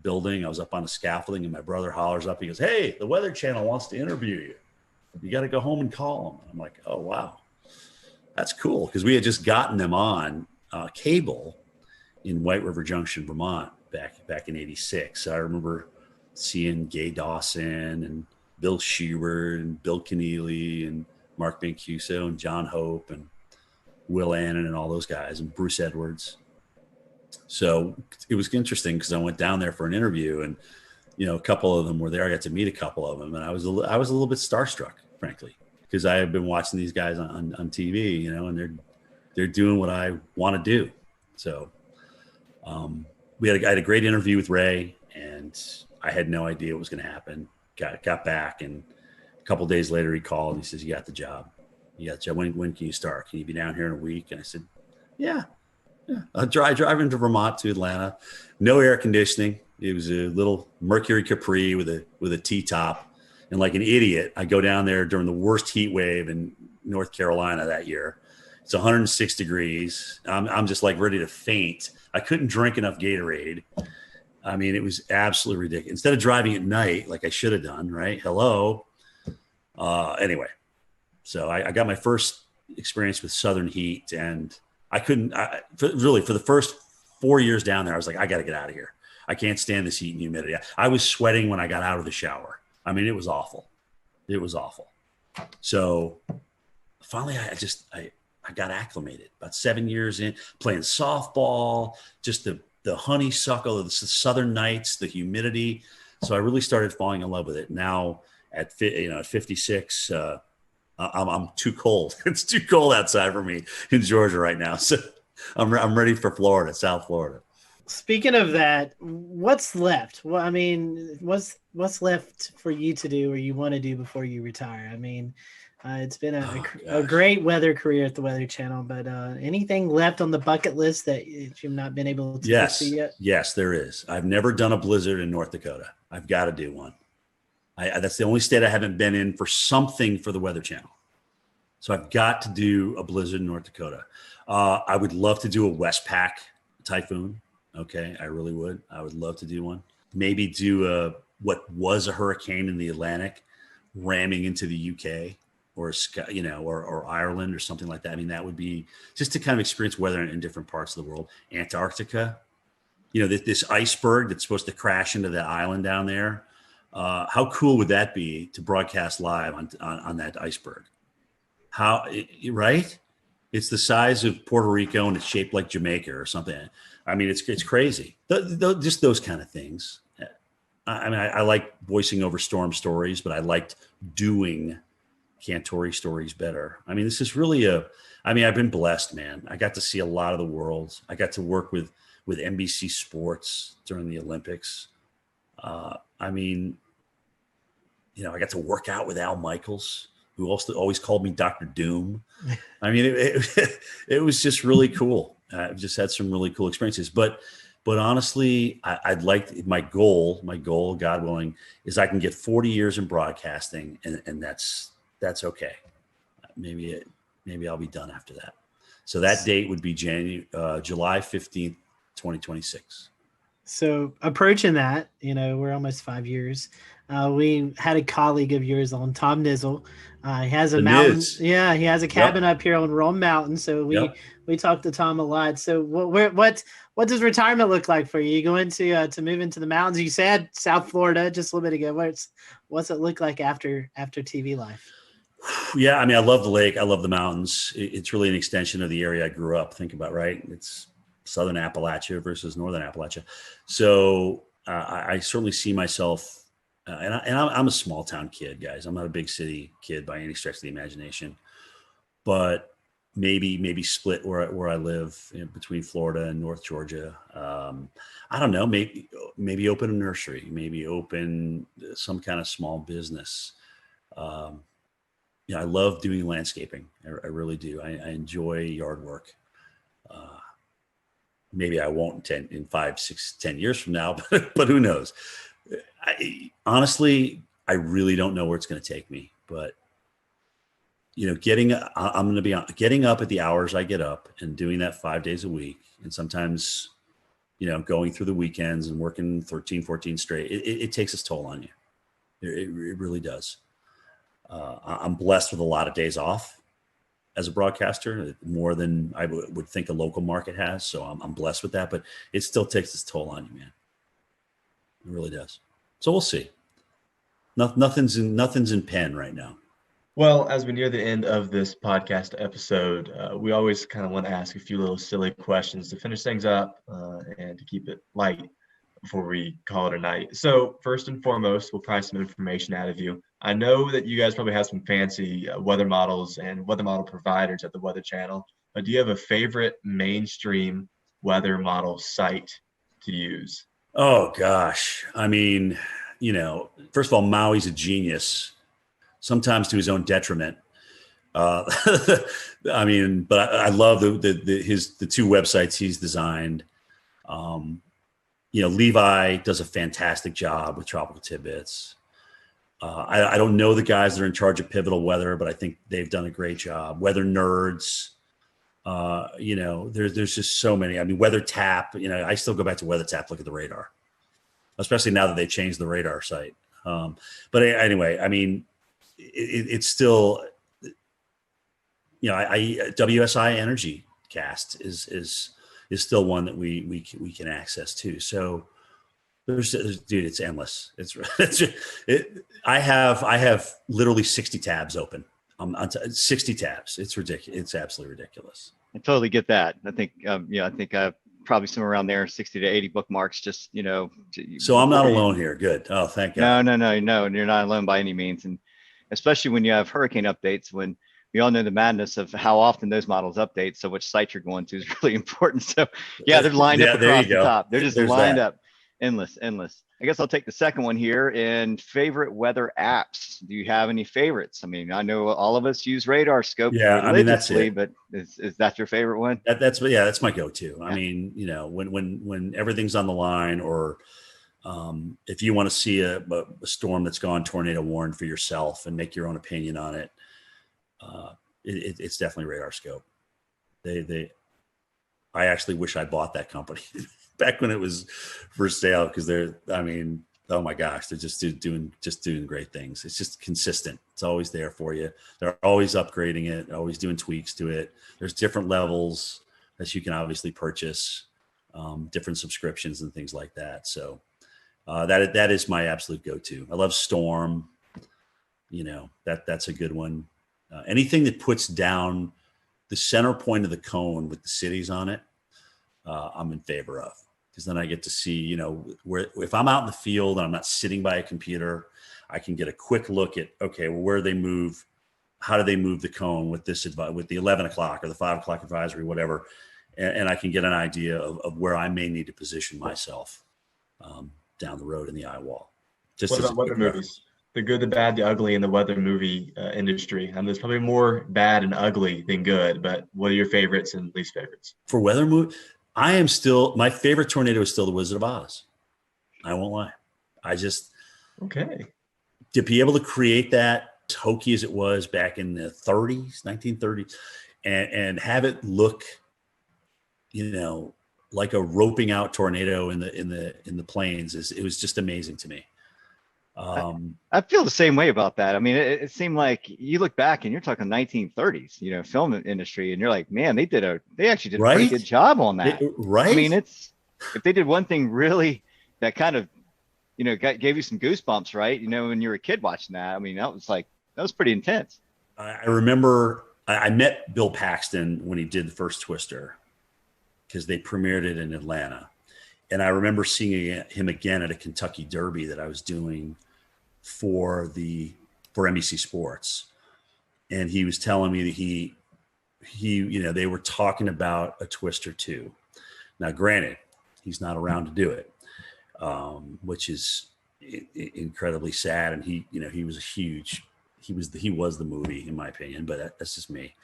building. I was up on the scaffolding, and my brother hollers up. He goes, "Hey, the Weather Channel wants to interview you. You got to go home and call them." I'm like, "Oh, wow. That's cool." Because we had just gotten them on cable in White River Junction, Vermont back in '86. So I remember seeing Gay Dawson and Bill Schubert and Bill Keneally and Mark Mancuso and John Hope and Will Annan and all those guys and Bruce Edwards. So it was interesting because I went down there for an interview, and a couple of them were there. I got to meet a couple of them, and I was a little bit starstruck, frankly, because I had been watching these guys on TV, and they're doing what I want to do. So I had a great interview with Ray, and I had no idea what was going to happen. Got back, and a couple of days later he called and he says, "You got the job. You got the job. When can you start? Can you be down here in a week?" And I said, "Yeah." I drive into Vermont to Atlanta. No air conditioning. It was a little Mercury Capri with a T-top. And like an idiot, I go down there during the worst heat wave in North Carolina that year. It's 106 degrees. I'm just like ready to faint. I couldn't drink enough Gatorade. I mean, it was absolutely ridiculous. Instead of driving at night, like I should have done, right? Hello. Anyway, so I got my first experience with Southern heat, and I couldn't for the first 4 years down there, I was like, I got to get out of here. I can't stand this heat and humidity. I was sweating when I got out of the shower. I mean, it was awful. It was awful. So finally, I got acclimated. About 7 years in, playing softball, just the honeysuckle, the southern nights, the humidity. So I really started falling in love with it. Now at 56, I'm too cold. It's too cold outside for me in Georgia right now. So I'm ready for Florida, South Florida. Speaking of that, what's left? Well, I mean, what's left for you to do or you want to do before you retire? I mean, it's been a great weather career at the Weather Channel, but anything left on the bucket list that you've not been able to get to yet? Yes, there is. I've never done a blizzard in North Dakota. I've got to do one. That's the only state I haven't been in for something for the Weather Channel. So I've got to do a blizzard in North Dakota. I would love to do a Westpac typhoon. Okay, I really would. I would love to do one. Maybe do what was a hurricane in the Atlantic ramming into the UK or Ireland or something like that. I mean, that would be just to kind of experience weather in different parts of the world. Antarctica, this iceberg that's supposed to crash into that island down there. How cool would that be to broadcast live on that iceberg? Right? It's the size of Puerto Rico and it's shaped like Jamaica or something. I mean, it's crazy. Just those kind of things. I mean, I like voicing over storm stories, but I liked doing Cantori stories better. I mean, this is really I've been blessed, man. I got to see a lot of the world. I got to work with NBC Sports during the Olympics. I mean, I got to work out with Al Michaels, who also always called me Dr. Doom. I mean, it was just really cool. I've just had some really cool experiences, but honestly, I'd like my goal, God willing, is I can get 40 years in broadcasting, and that's okay. Maybe I'll be done after that. So that date would be July 15th, 2026. So approaching that, we're almost 5 years. We had a colleague of yours on, Tom Nizzle. He has a mountain. Yeah, he has a cabin up here on Rome Mountain. So we talked to Tom a lot. So what does retirement look like for you? You going to move into the mountains? You said South Florida just a little bit ago. What's it look like after TV life? Yeah, I mean, I love the lake. I love the mountains. It's really an extension of the area I grew up. Think about, right? It's Southern Appalachia versus Northern Appalachia. So I certainly see myself, and I'm a small town kid, guys. I'm not a big city kid by any stretch of the imagination, but maybe split where I live between Florida and North Georgia. I don't know, maybe open a nursery, maybe open some kind of small business. I love doing landscaping. I really do. I enjoy yard work. Maybe I won't in 5, 6, 10 years from now, but who knows? Honestly, I really don't know where it's going to take me, but getting up at the hours I get up and doing that 5 days a week, and sometimes going through the weekends and working 13, 14 straight, it takes its toll on you. It really does. I'm blessed with a lot of days off as a broadcaster, more than I would think a local market has. So I'm blessed with that, but it still takes its toll on you, man. It really does. So we'll see. Nothing's in pen right now. Well, as we near the end of this podcast episode, we always kind of want to ask a few little silly questions to finish things up and to keep it light before we call it a night. So first and foremost, we'll pry some information out of you. I know that you guys probably have some fancy weather models and weather model providers at the Weather Channel, but do you have a favorite mainstream weather model site to use? Oh, gosh. I mean, first of all, Maui's a genius, sometimes to his own detriment. I mean, but I love the two websites he's designed. Levi does a fantastic job with Tropical Tidbits. I don't know the guys that are in charge of Pivotal Weather, but I think they've done a great job. Weather Nerds, there's just so many. I mean, Weather Tap, I still go back to Weather Tap, look at the radar, especially now that they changed the radar site. But anyway, I mean, it's still, WSI Energy Cast is still one that we can access too. So dude, it's endless. I have literally 60 tabs open. 60 tabs. It's ridiculous. It's absolutely ridiculous. I totally get that. I think, I think I've probably somewhere around there, 60 to 80 bookmarks, just, So I'm not alone here. Good. Oh, thank God. No. And you're not alone by any means. And especially when you have hurricane updates, when we all know the madness of how often those models update. So which site you're going to is really important. So yeah, they're lined up across the top. They're just lined up. Endless. I guess I'll take the second one here. And favorite weather apps. Do you have any favorites? I mean, I know all of us use Radar Scope. Yeah, I mean, that's it. But is that your favorite one? That's my go-to. Yeah. I mean, when everything's on the line, or if you want to see a storm that's gone tornado warned for yourself and make your own opinion on it, it's definitely Radar Scope. I actually wish I bought that company back when it was for sale, because oh my gosh, they're just doing great things. It's just consistent. It's always there for you. They're always upgrading it, always doing tweaks to it. There's different levels that you can obviously purchase, different subscriptions and things like that. So that is my absolute go-to. I love Storm. That's a good one. Anything that puts down the center point of the cone with the cities on it, I'm in favor of, because then I get to see, where, if I'm out in the field and I'm not sitting by a computer, I can get a quick look at, okay, well, where they move, how do they move the cone with with the 11 o'clock or the 5 o'clock advisory, whatever. And I can get an idea of where I may need to position myself down the road in the eye wall. What about weather movies? The good, the bad, the ugly in the weather movie industry. And there's probably more bad and ugly than good, but what are your favorites and least favorites? For weather movie, my favorite tornado is still the Wizard of Oz. I won't lie. Okay. To be able to create that, as hokey as it was back in the 1930s, and have it look, like a roping out tornado in the plains, it was just amazing to me. I feel the same way about that. I mean, it seemed like you look back and you're talking 1930s, film industry, and you're like, man, they actually did a pretty good job on that. Right. I mean, if they did one thing really that kind of, gave you some goosebumps, right? When you were a kid watching that, I mean, that was pretty intense. I remember I met Bill Paxton when he did the first Twister, because they premiered it in Atlanta. And I remember seeing him again at a Kentucky Derby that I was doing for NBC Sports. And he was telling me that they were talking about a Twister 2. Now, granted, he's not around to do it, which is incredibly sad. And he was the movie, in my opinion, but that's just me.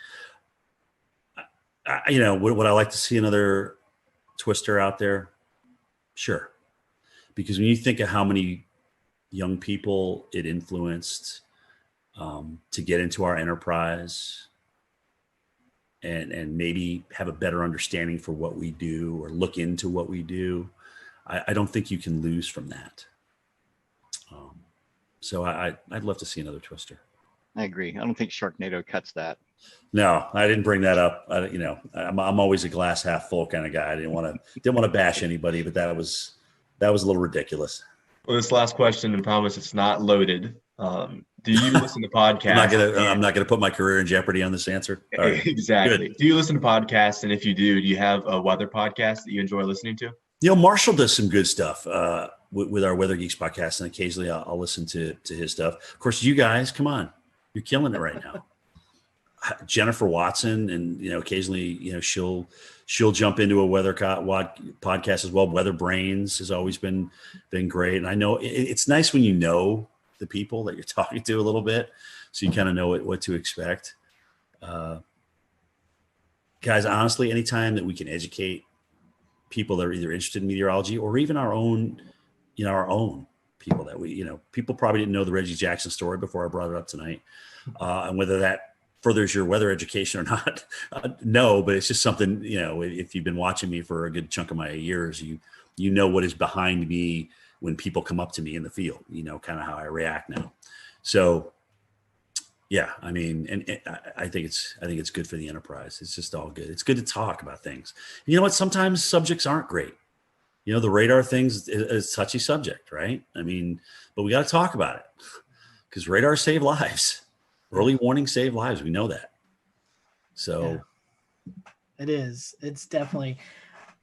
Would I like to see another Twister out there? Sure. Because when you think of how many young people it influenced to get into our enterprise, and maybe have a better understanding for what we do or look into what we do, I don't think you can lose from that. So I'd love to see another Twister. I agree. I don't think Sharknado cuts that. No, I didn't bring that up. I'm always a glass half full kind of guy. I didn't want to bash anybody, but that was a little ridiculous. Well, this last question, and promise it's not loaded. Do you listen to podcasts? I'm not gonna put my career in jeopardy on this answer. Right. Exactly. Good. Do you listen to podcasts? And if you do you have a weather podcast that you enjoy listening to? Marshall does some good stuff with our Weather Geeks podcast, and occasionally I'll listen to his stuff. Of course, you guys, come on, you're killing it right now. Jennifer Watson, and occasionally she'll jump into a weather podcast as well. Weather Brains has always been great, and I know it's nice when you know the people that you're talking to a little bit, so you kind of know what to expect. Guys, honestly, anytime that we can educate people that are either interested in meteorology or even our own people that people probably didn't know the Reggie Jackson story before I brought it up tonight, and whether that furthers your weather education or not, no, but it's just something, if you've been watching me for a good chunk of my years, you know what is behind me when people come up to me in the field, kind of how I react now. So yeah, I mean, and I think it's good for the enterprise. It's just all good. It's good to talk about things. And you know what? Sometimes subjects aren't great. The radar thing's is a touchy subject, right? I mean, but we got to talk about it because radar save lives. Early warning save lives. We know that. So it is. It's definitely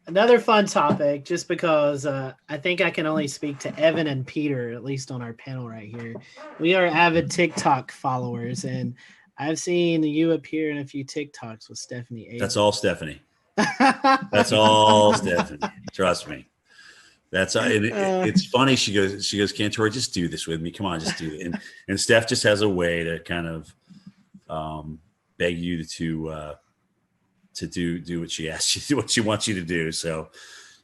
another fun topic, just because I think I can only speak to Evan and Peter, at least on our panel right here. We are avid TikTok followers, and I've seen you appear in a few TikToks with Stephanie A. That's all Stephanie. That's all Stephanie. Trust me. It's funny. She goes, Cantor, just do this with me. Come on, just do it. And Steph just has a way to kind of beg you to do what she asks you to do, what she wants you to do. So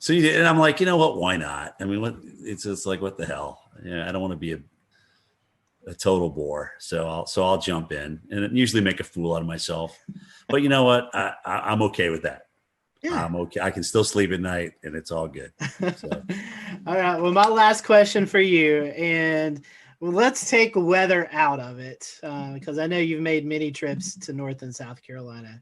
you did, and I'm like, you know what? Why not? I mean, it's just like, what the hell? I don't want to be a total bore. So I'll jump in and usually make a fool out of myself. But you know what? I'm okay with that. Yeah. I'm okay. I can still sleep at night, and it's all good. So. All right. Well, my last question for you, and let's take weather out of it, because I know you've made many trips to North and South Carolina.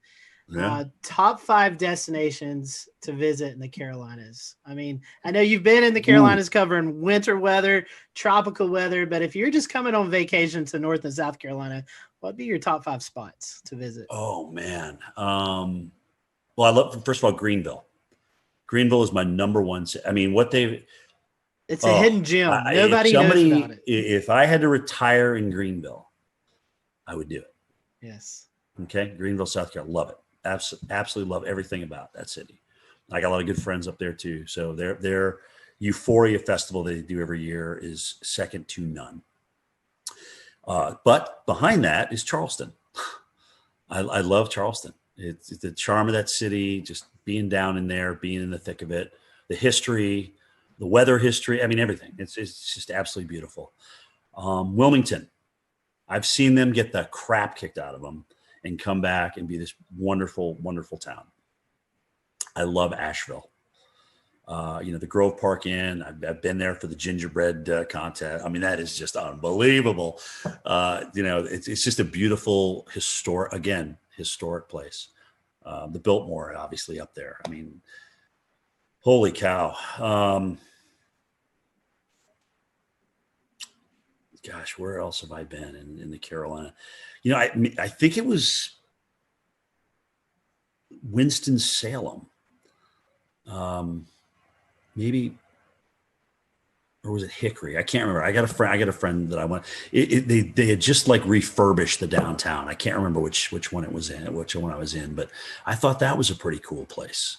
Yeah. Top 5 destinations to visit in the Carolinas. I mean, I know you've been in the Carolinas covering winter weather, tropical weather, but if you're just coming on vacation to North and South Carolina, what'd be your top 5 spots to visit? Oh, man. Well, I love, first of all, Greenville. Greenville is my number one. I mean, it's a hidden gem. Nobody knows about it. If I had to retire in Greenville, I would do it. Yes. Okay. Greenville, South Carolina. Love it. Absolutely love everything about that city. I got a lot of good friends up there too. So their Euphoria Festival they do every year is second to none. But behind that is Charleston. I love Charleston. It's the charm of that city, just being down in there, being in the thick of it, the history, the weather history. I mean, everything. It's just absolutely beautiful. Wilmington, I've seen them get the crap kicked out of them and come back and be this wonderful, wonderful town. I love Asheville. The Grove Park Inn. I've been there for the gingerbread contest. I mean, that is just unbelievable. It's just a beautiful historic place. The Biltmore, obviously, up there. I mean, holy cow. Gosh, where else have I been in the Carolina? I think it was Winston-Salem. Maybe, or was it Hickory? I can't remember. I got a friend that I went. They had just like refurbished the downtown. I can't remember which one it was in, which one I was in, but I thought that was a pretty cool place.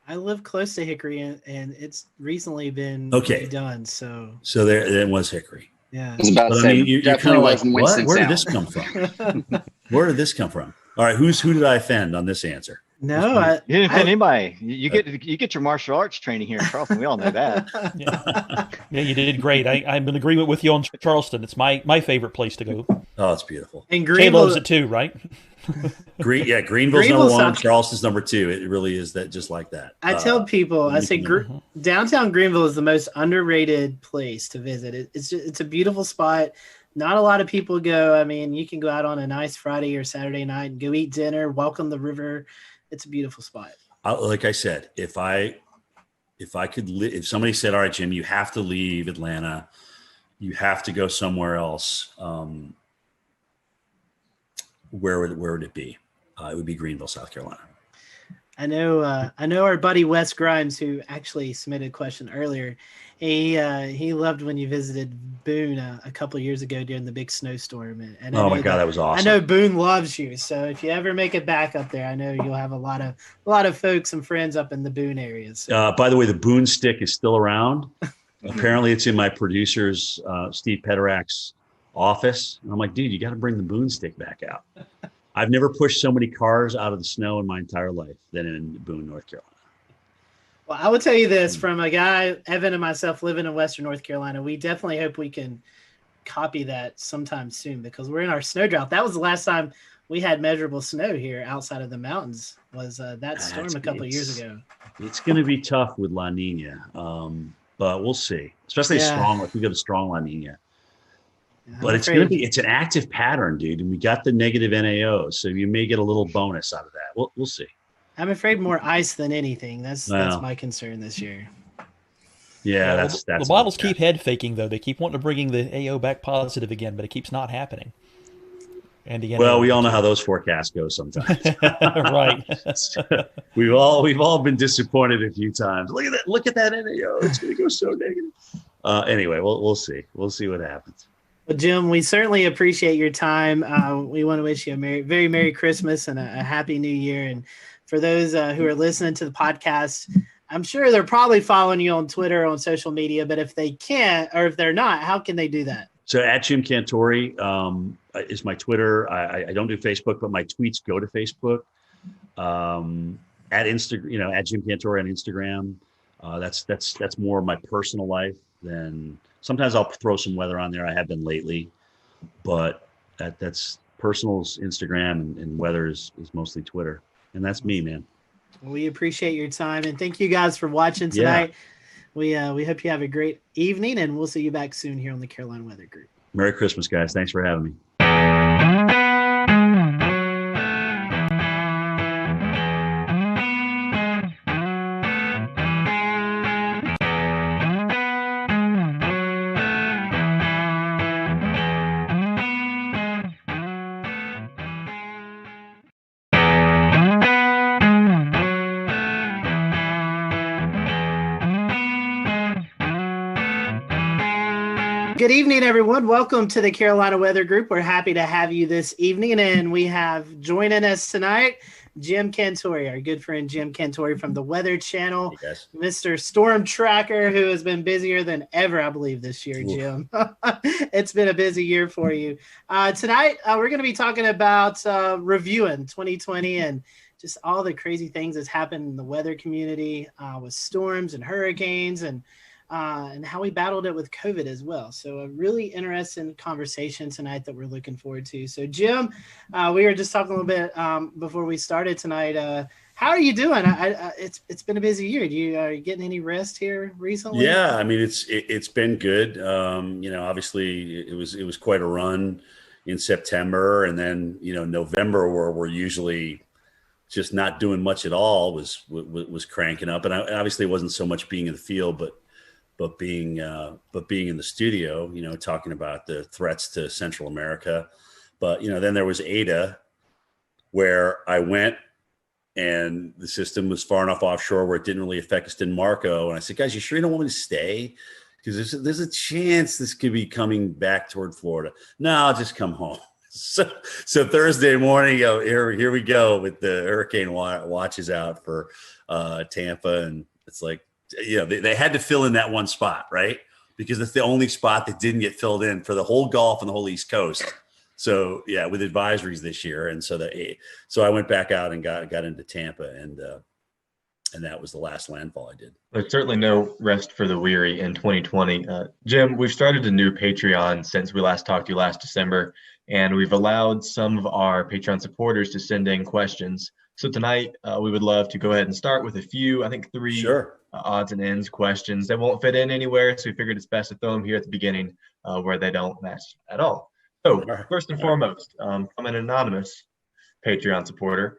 I live close to Hickory, and it's recently been redone. So there it was Hickory. Yeah, I was about to say, you're kind of like, what? Where did this come from? Where did this come from? All right, who did I offend on this answer? No, you didn't offend anybody. You get your martial arts training here in Charleston. We all know that. Yeah, you did great. I'm in agreement with you on Charleston. It's my favorite place to go. Oh, it's beautiful. And Jay loves it too, right? Greenville's number one. Charleston's number two. It really is that, just like that. I tell people, I say downtown Greenville is the most underrated place to visit. It's a beautiful spot. Not a lot of people go. I mean, you can go out on a nice Friday or Saturday night and go eat dinner, walk on the river. It's a beautiful spot. Like I said, if somebody said, all right, Jim, you have to leave Atlanta, you have to go somewhere else, where would it be? It would be Greenville, South Carolina. I know our buddy Wes Grimes, who actually submitted a question earlier. He loved when you visited Boone a couple of years ago during the big snowstorm. And oh my God, that was awesome. I know Boone loves you, so if you ever make it back up there, I know you'll have a lot of folks and friends up in the Boone area. So. By the way, the Boone stick is still around. Apparently, it's in my producer's Steve Pederak's office. And I'm like, dude, you got to bring the Boone stick back out. I've never pushed so many cars out of the snow in my entire life than in Boone, North Carolina. Well, I will tell you this, from a guy, Evan and myself living in Western North Carolina, we definitely hope we can copy that sometime soon, because we're in our snow drought. That was the last time we had measurable snow here outside of the mountains, was that storm a couple of years ago. It's going to be tough with La Nina, but we'll see, especially strong, if we get a strong La Nina. But it's an active pattern, dude. And we got the negative NAO, so you may get a little bonus out of that. We'll see. I'm afraid more ice than anything. That's my concern this year. Yeah, that's the models keep head faking, though. They keep wanting to bring the AO back positive again, but it keeps not happening. And again, well, we all know how those forecasts go sometimes. Right. we've all been disappointed a few times. Look at that NAO. It's going to go so negative. Anyway, we'll see. We'll see what happens. Well, Jim, we certainly appreciate your time. We want to wish you a very Merry Christmas and a Happy New Year. And for those who are listening to the podcast, I'm sure they're probably following you on Twitter, on social media, but if they can't, or if they're not, how can they do that? So at Jim Cantore is my Twitter. I don't do Facebook, but my tweets go to Facebook. At Instagram, at Jim Cantore on Instagram. That's more of my personal life than. Sometimes I'll throw some weather on there. I have been lately, but that's personal's Instagram, and weather is mostly Twitter. And that's me, man. We appreciate your time, and thank you guys for watching tonight. Yeah. We hope you have a great evening, and we'll see you back soon here on the Carolina Weather Group. Merry Christmas, guys. Thanks for having me. Good evening, everyone. Welcome to the Carolina Weather Group. We're happy to have you this evening, and we have joining us tonight Jim Cantore, our good friend Jim Cantore from the Weather Channel, Mr. Storm Tracker, who has been busier than ever, I believe, this year, Jim. It's been a busy year for you. Tonight, we're going to be talking about reviewing 2020 and just all the crazy things that's happened in the weather community with storms and hurricanes and how we battled it with COVID as well. So a really interesting conversation tonight that we're looking forward to. So Jim, we were just talking a little bit before we started tonight. How are you doing? It's been a busy year. Are you getting any rest here recently? Yeah, I mean it's been good. Obviously it was quite a run in September, and then November, where we're usually just not doing much at all, was cranking up. And obviously it wasn't so much being in the field, but being in the studio, talking about the threats to Central America. But, then there was Ada, where I went and the system was far enough offshore where it didn't really affect us in Marco. And I said, guys, you sure you don't want me to stay? Because there's a chance this could be coming back toward Florida. No, I'll just come home. So Thursday morning, here we go with the hurricane watches out for Tampa. And it's like, they had to fill in that one spot, right? Because it's the only spot that didn't get filled in for the whole Gulf and the whole East Coast. So yeah, with advisories this year. And so I went back out and got into Tampa, and that was the last landfall I did. There's certainly no rest for the weary in 2020. Jim, we've started a new Patreon since we last talked to you last December, and we've allowed some of our Patreon supporters to send in questions. So tonight, we would love to go ahead and start with a few, I think 3 odds and ends questions. They won't fit in anywhere, so we figured it's best to throw them here at the beginning where they don't match at all. So first and foremost, from an anonymous Patreon supporter,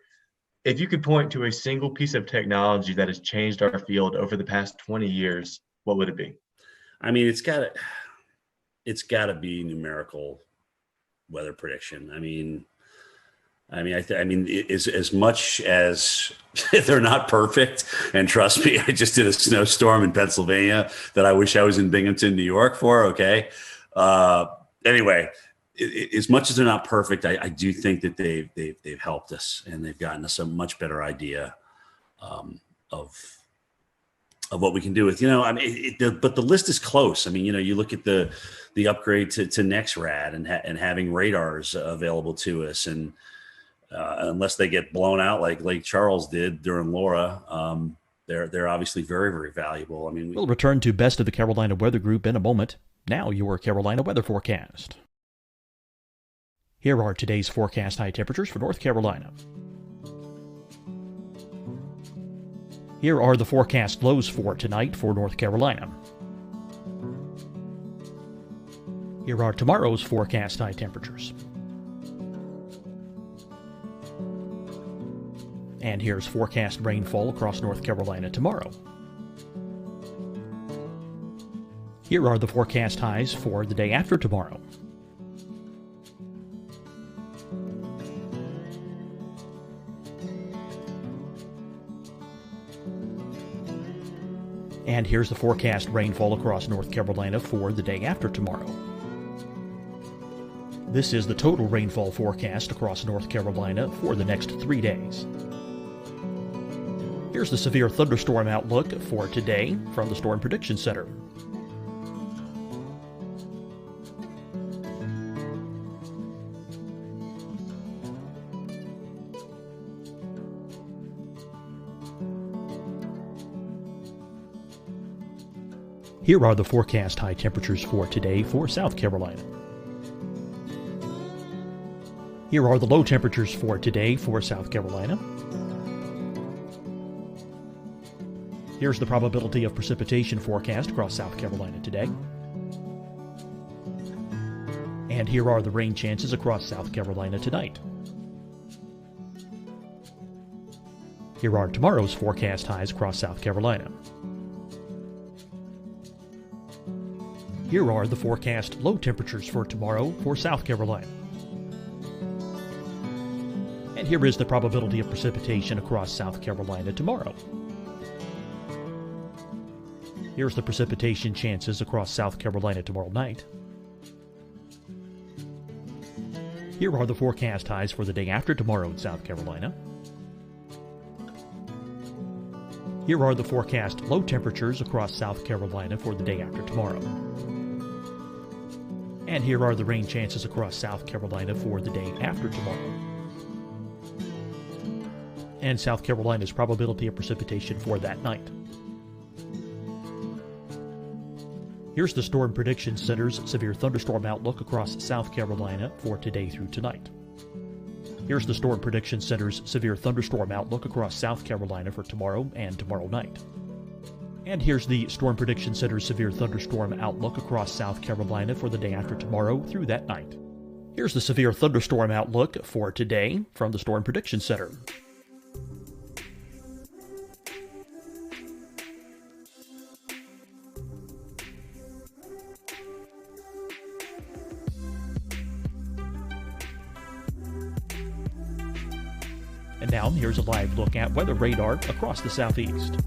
if you could point to a single piece of technology that has changed our field over the past 20 years, what would it be? I mean, it's got to be numerical weather prediction. I mean, as much as they're not perfect, and trust me, I just did a snowstorm in Pennsylvania that I wish I was in Binghamton, New York for. Okay. Anyway, as much as they're not perfect, I do think that they've helped us, and they've gotten us a much better idea of what we can do with, but the list is close. I mean, you look at the upgrade to NexRad and having radars available to us, and unless they get blown out like Lake Charles did during Laura, they're obviously very, very valuable. I mean, we'll return to Best of the Carolina Weather Group in a moment. Now your Carolina weather forecast. Here are today's forecast high temperatures for North Carolina. Here are the forecast lows for tonight for North Carolina. Here are tomorrow's forecast high temperatures. And here's forecast rainfall across North Carolina tomorrow. Here are the forecast highs for the day after tomorrow. And here's the forecast rainfall across North Carolina for the day after tomorrow. This is the total rainfall forecast across North Carolina for the next 3 days. Here's the severe thunderstorm outlook for today from the Storm Prediction Center. Here are the forecast high temperatures for today for South Carolina. Here are the low temperatures for today for South Carolina. Here's the probability of precipitation forecast across South Carolina today. And here are the rain chances across South Carolina tonight. Here are tomorrow's forecast highs across South Carolina. Here are the forecast low temperatures for tomorrow for South Carolina. And here is the probability of precipitation across South Carolina tomorrow. Here's the precipitation chances across South Carolina tomorrow night. Here are the forecast highs for the day after tomorrow in South Carolina. Here are the forecast low temperatures across South Carolina for the day after tomorrow. And here are the rain chances across South Carolina for the day after tomorrow. And South Carolina's probability of precipitation for that night. Here's the Storm Prediction Center's severe thunderstorm outlook across South Carolina for today through tonight. Here's the Storm Prediction Center's severe thunderstorm outlook across South Carolina for tomorrow and tomorrow night. And here's the Storm Prediction Center's severe thunderstorm outlook across South Carolina for the day after tomorrow through that night. Here's the severe thunderstorm outlook for today from the Storm Prediction Center. And now here's a live look at weather radar across the southeast.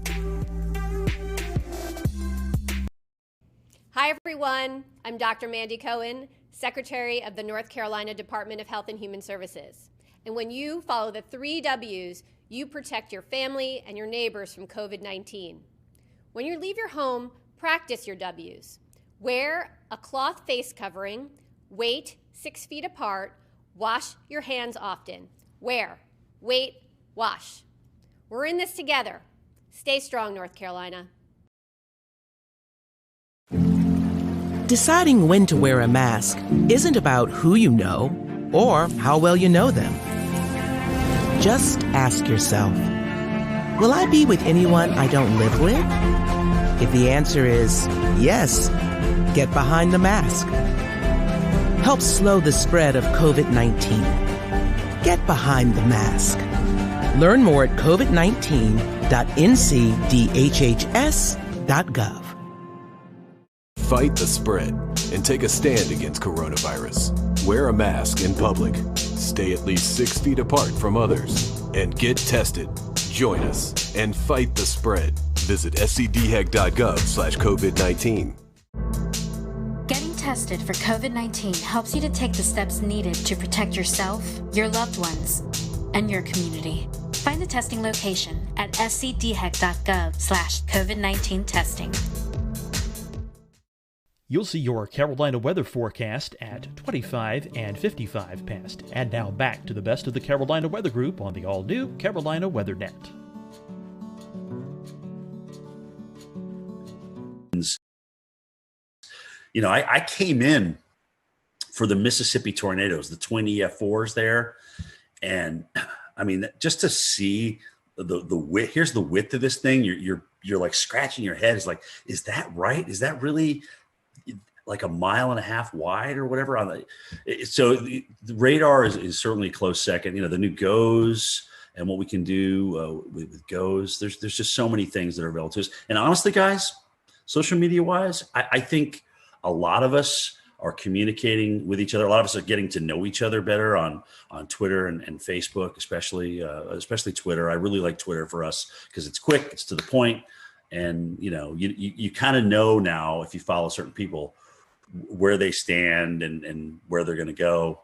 Hi, everyone. I'm Dr. Mandy Cohen, Secretary of the North Carolina Department of Health and Human Services. And when you follow the 3 W's, you protect your family and your neighbors from COVID-19. When you leave your home, practice your W's. Wear a cloth face covering, wait 6 feet apart, wash your hands often. Wear, wait, wash. We're in this together. Stay strong, North Carolina. Deciding when to wear a mask isn't about who you know or how well you know them. Just ask yourself, will I be with anyone I don't live with? If the answer is yes, get behind the mask. Help slow the spread of COVID-19. Get behind the mask. Learn more at covid19.ncdhhs.gov. Fight the spread and take a stand against coronavirus. Wear a mask in public. Stay at least 6 feet apart from others. And get tested. Join us and fight the spread. Visit scdhec.gov/COVID-19. Getting tested for COVID-19 helps you to take the steps needed to protect yourself, your loved ones, and your community. Find the testing location at scdhec.gov/COVID-19 testing. You'll see your Carolina weather forecast at 25 and 55 past. And now back to the best of the Carolina Weather Group on the all-new Carolina Weather Net. You know, I came in for the Mississippi tornadoes, the twin EF4s there. And I mean, just to see the width, here's the width of this thing. You're like scratching your head. It's like, is that right? Is that really like 1.5 miles wide or whatever? So the radar is certainly a close second. You know, the new GOES and what we can do with GOES. There's just so many things that are available to us. And honestly, guys, social media wise, I think a lot of us are communicating with each other. A lot of us are getting to know each other better on Twitter and Facebook, especially Twitter. I really like Twitter for us because it's quick, it's to the point, and you know, you kind of know now if you follow certain people where they stand and where they're going to go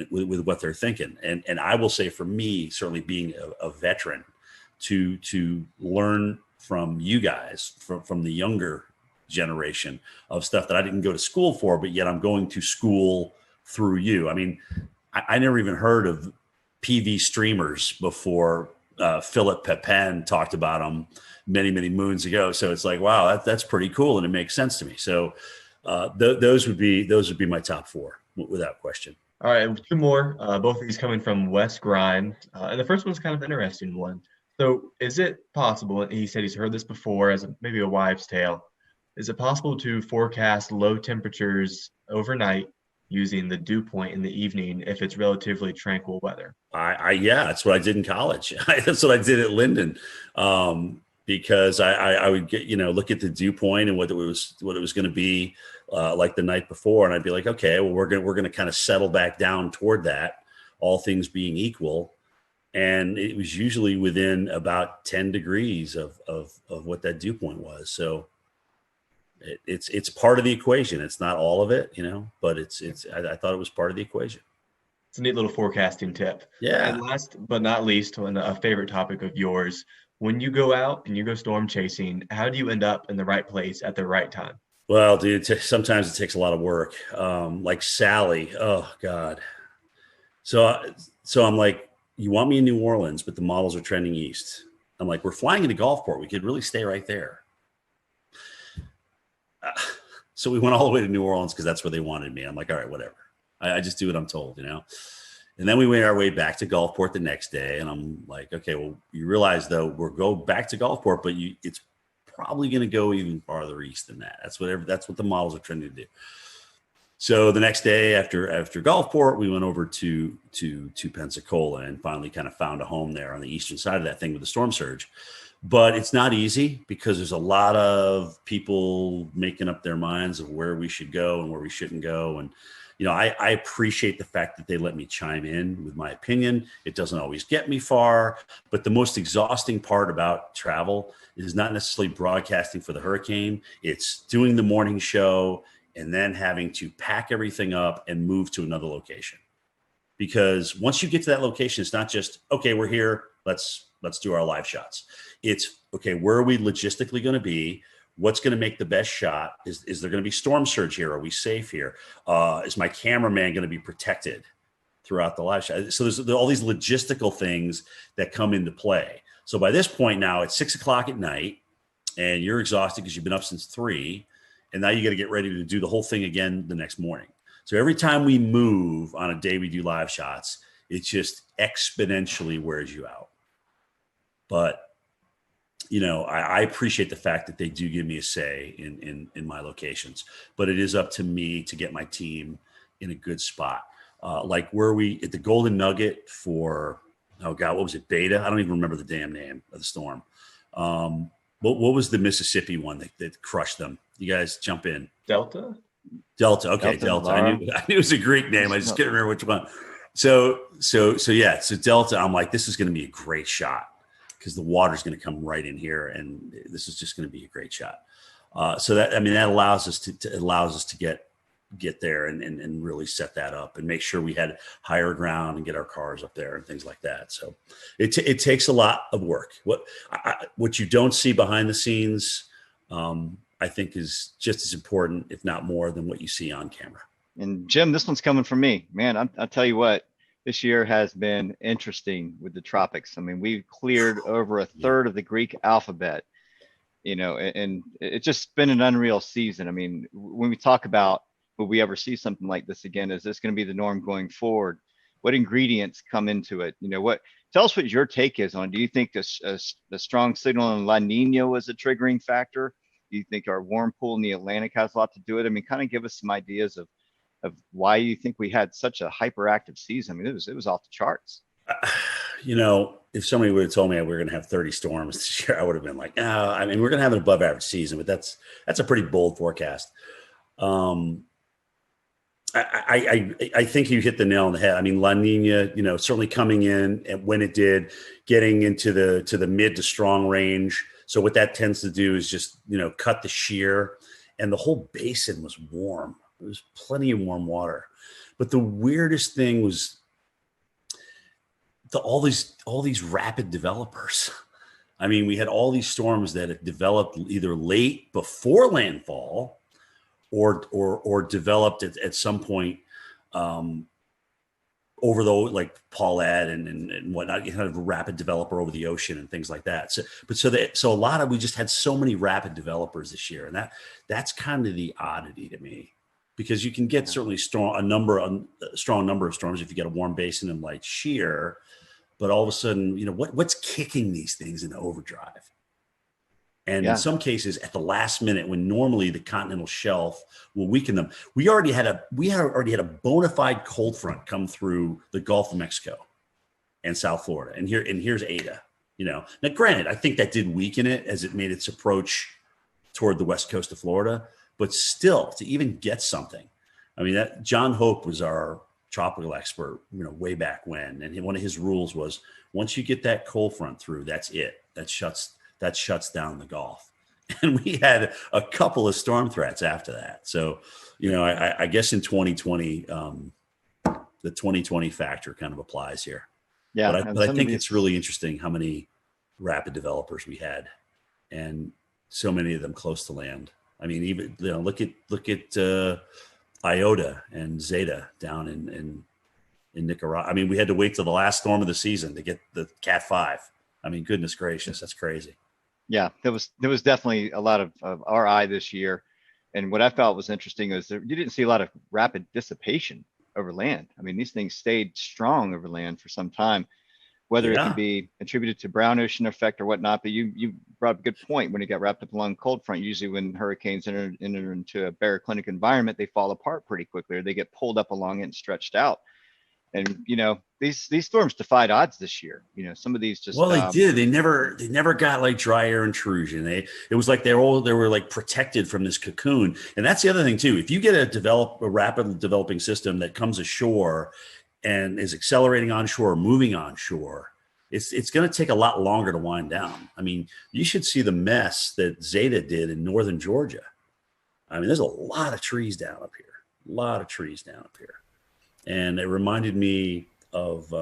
with what they're thinking. And I will say, for me, certainly being a veteran, to learn from you guys, from the younger generation of stuff that I didn't go to school for, but yet I'm going to school through you. I mean, I never even heard of PV streamers before Philip Pepin talked about them many, many moons ago. So it's like, wow, that's pretty cool. And it makes sense to me. So those would be my top four without question. All right, two more, both of these coming from Wes Grind. And the first one's kind of an interesting one. So is it possible, and he said he's heard this before as maybe a wives' tale, is it possible to forecast low temperatures overnight using the dew point in the evening if it's relatively tranquil weather? Yeah, that's what I did in college. That's what I did at Linden, because I would get, look at the dew point and what it was going to be like the night before, and I'd be like, okay, well, we're going to kind of settle back down toward that, all things being equal. And it was usually within about 10 degrees of what that dew point was. So it's part of the equation. It's not all of it, but I thought it was part of the equation. It's a neat little forecasting tip. Yeah. And last but not least, on a favorite topic of yours, when you go out and you go storm chasing, how do you end up in the right place at the right time? Well, dude, sometimes it takes a lot of work. Like Sally, oh God. So I'm like, you want me in New Orleans, but the models are trending east. I'm like, we're flying into Gulfport. We could really stay right there. So we went all the way to New Orleans because that's where they wanted me. I'm like, all right, whatever. I just do what I'm told, And then we made our way back to Gulfport the next day. And I'm like, okay, well, you realize though, we'll go back to Gulfport, but it's probably going to go even farther east than that. That's what the models are trending to do. So the next day after Gulfport, we went over to Pensacola and finally kind of found a home there on the eastern side of that thing with the storm surge. But it's not easy because there's a lot of people making up their minds of where we should go and where we shouldn't go. And, I appreciate the fact that they let me chime in with my opinion. It doesn't always get me far, but the most exhausting part about travel is not necessarily broadcasting for the hurricane. It's doing the morning show and then having to pack everything up and move to another location. Because once you get to that location, it's not just, okay, we're here, let's do our live shots. It's, okay, where are we logistically going to be? What's going to make the best shot? Is there going to be storm surge here? Are we safe here? Is my cameraman going to be protected throughout the live shot? So there's all these logistical things that come into play. So by this point now it's 6 o'clock at night and you're exhausted because you've been up since 3. And now you got to get ready to do the whole thing again the next morning. So every time we move on a day we do live shots, it just exponentially wears you out. But, you know, I appreciate the fact that they do give me a say in my locations, but it is up to me to get my team in a good spot. Like where we at the Golden Nugget for, oh God, what was it? Beta? I don't even remember the damn name of the storm. What was the Mississippi one that crushed them? You guys jump in. Delta. Okay, Delta. I knew it was a Greek name. I just can't remember which one. So Delta. I'm like, this is going to be a great shot because the water's going to come right in here, and this is just going to be a great shot. So that allows us to get there and really set that up and make sure we had higher ground and get our cars up there and things like that. So it takes a lot of work. What you don't see behind the scenes, I think is just as important, if not more, than what you see on camera. And Jim, this one's coming from me, man. I'll tell you what, this year has been interesting with the tropics. I mean, we cleared over a third of the Greek alphabet, you know, and it's just been an unreal season. I mean, when we talk about, will we ever see something like this again? Is this going to be the norm going forward? What ingredients come into it? You know, tell us what your take is on, do you think the strong signal in La Nina was a triggering factor? Do you think our warm pool in the Atlantic has a lot to do with it? I mean, kind of give us some ideas of why you think we had such a hyperactive season. I mean, it was off the charts. You know, if somebody would have told me we were going to have 30 storms this year, I would have been like, no, I mean, we're going to have an above average season, but that's a pretty bold forecast. I think you hit the nail on the head. I mean, La Nina, you know, certainly coming in and when it did, getting into the mid to strong range. So what that tends to do is just, you know, cut the shear, and the whole basin was warm. There was plenty of warm water. But the weirdest thing was all these rapid developers. I mean, we had all these storms that had developed either late before landfall or developed at some point over like Paulette and whatnot. You had a rapid developer over the ocean and things like that. So a lot of, we just had so many rapid developers this year, and that's kind of the oddity to me, because you can get certainly a strong number of storms if you get a warm basin and light shear, but all of a sudden, you know, what's kicking these things into overdrive? And in some cases, at the last minute, when normally the continental shelf will weaken them, we already had a bona fide cold front come through the Gulf of Mexico and South Florida, and here's Ada. You know, now granted, I think that did weaken it as it made its approach toward the west coast of Florida, but still, to even get something, I mean, that John Hope was our tropical expert, you know, way back when, and one of his rules was, once you get that cold front through, that's it. That shuts down the Gulf. And we had a couple of storm threats after that. So, you know, I guess in 2020, the 2020 factor kind of applies here. Yeah. But I think it's really interesting how many rapid developers we had, and so many of them close to land. I mean, even, you know, look at Iota and Zeta down in Nicaragua. I mean, we had to wait till the last storm of the season to get the Cat 5. I mean, goodness gracious, that's crazy. Yeah, there was definitely a lot of our eye this year. And what I felt was interesting is that you didn't see a lot of rapid dissipation over land. I mean, these things stayed strong over land for some time, whether it could be attributed to brown ocean effect or whatnot. But you brought up a good point. When it got wrapped up along cold front, usually when hurricanes enter into a baroclinic environment, they fall apart pretty quickly, or they get pulled up along it and stretched out. And, you know, these storms defied odds this year. You know, some of these just, well, they did. They never got like dry air intrusion. It was like they were like protected from this cocoon. And that's the other thing too. If you get a rapidly developing system that comes ashore and is accelerating onshore, or moving onshore, it's going to take a lot longer to wind down. I mean, you should see the mess that Zeta did in northern Georgia. I mean, there's a lot of trees down up here. And it reminded me of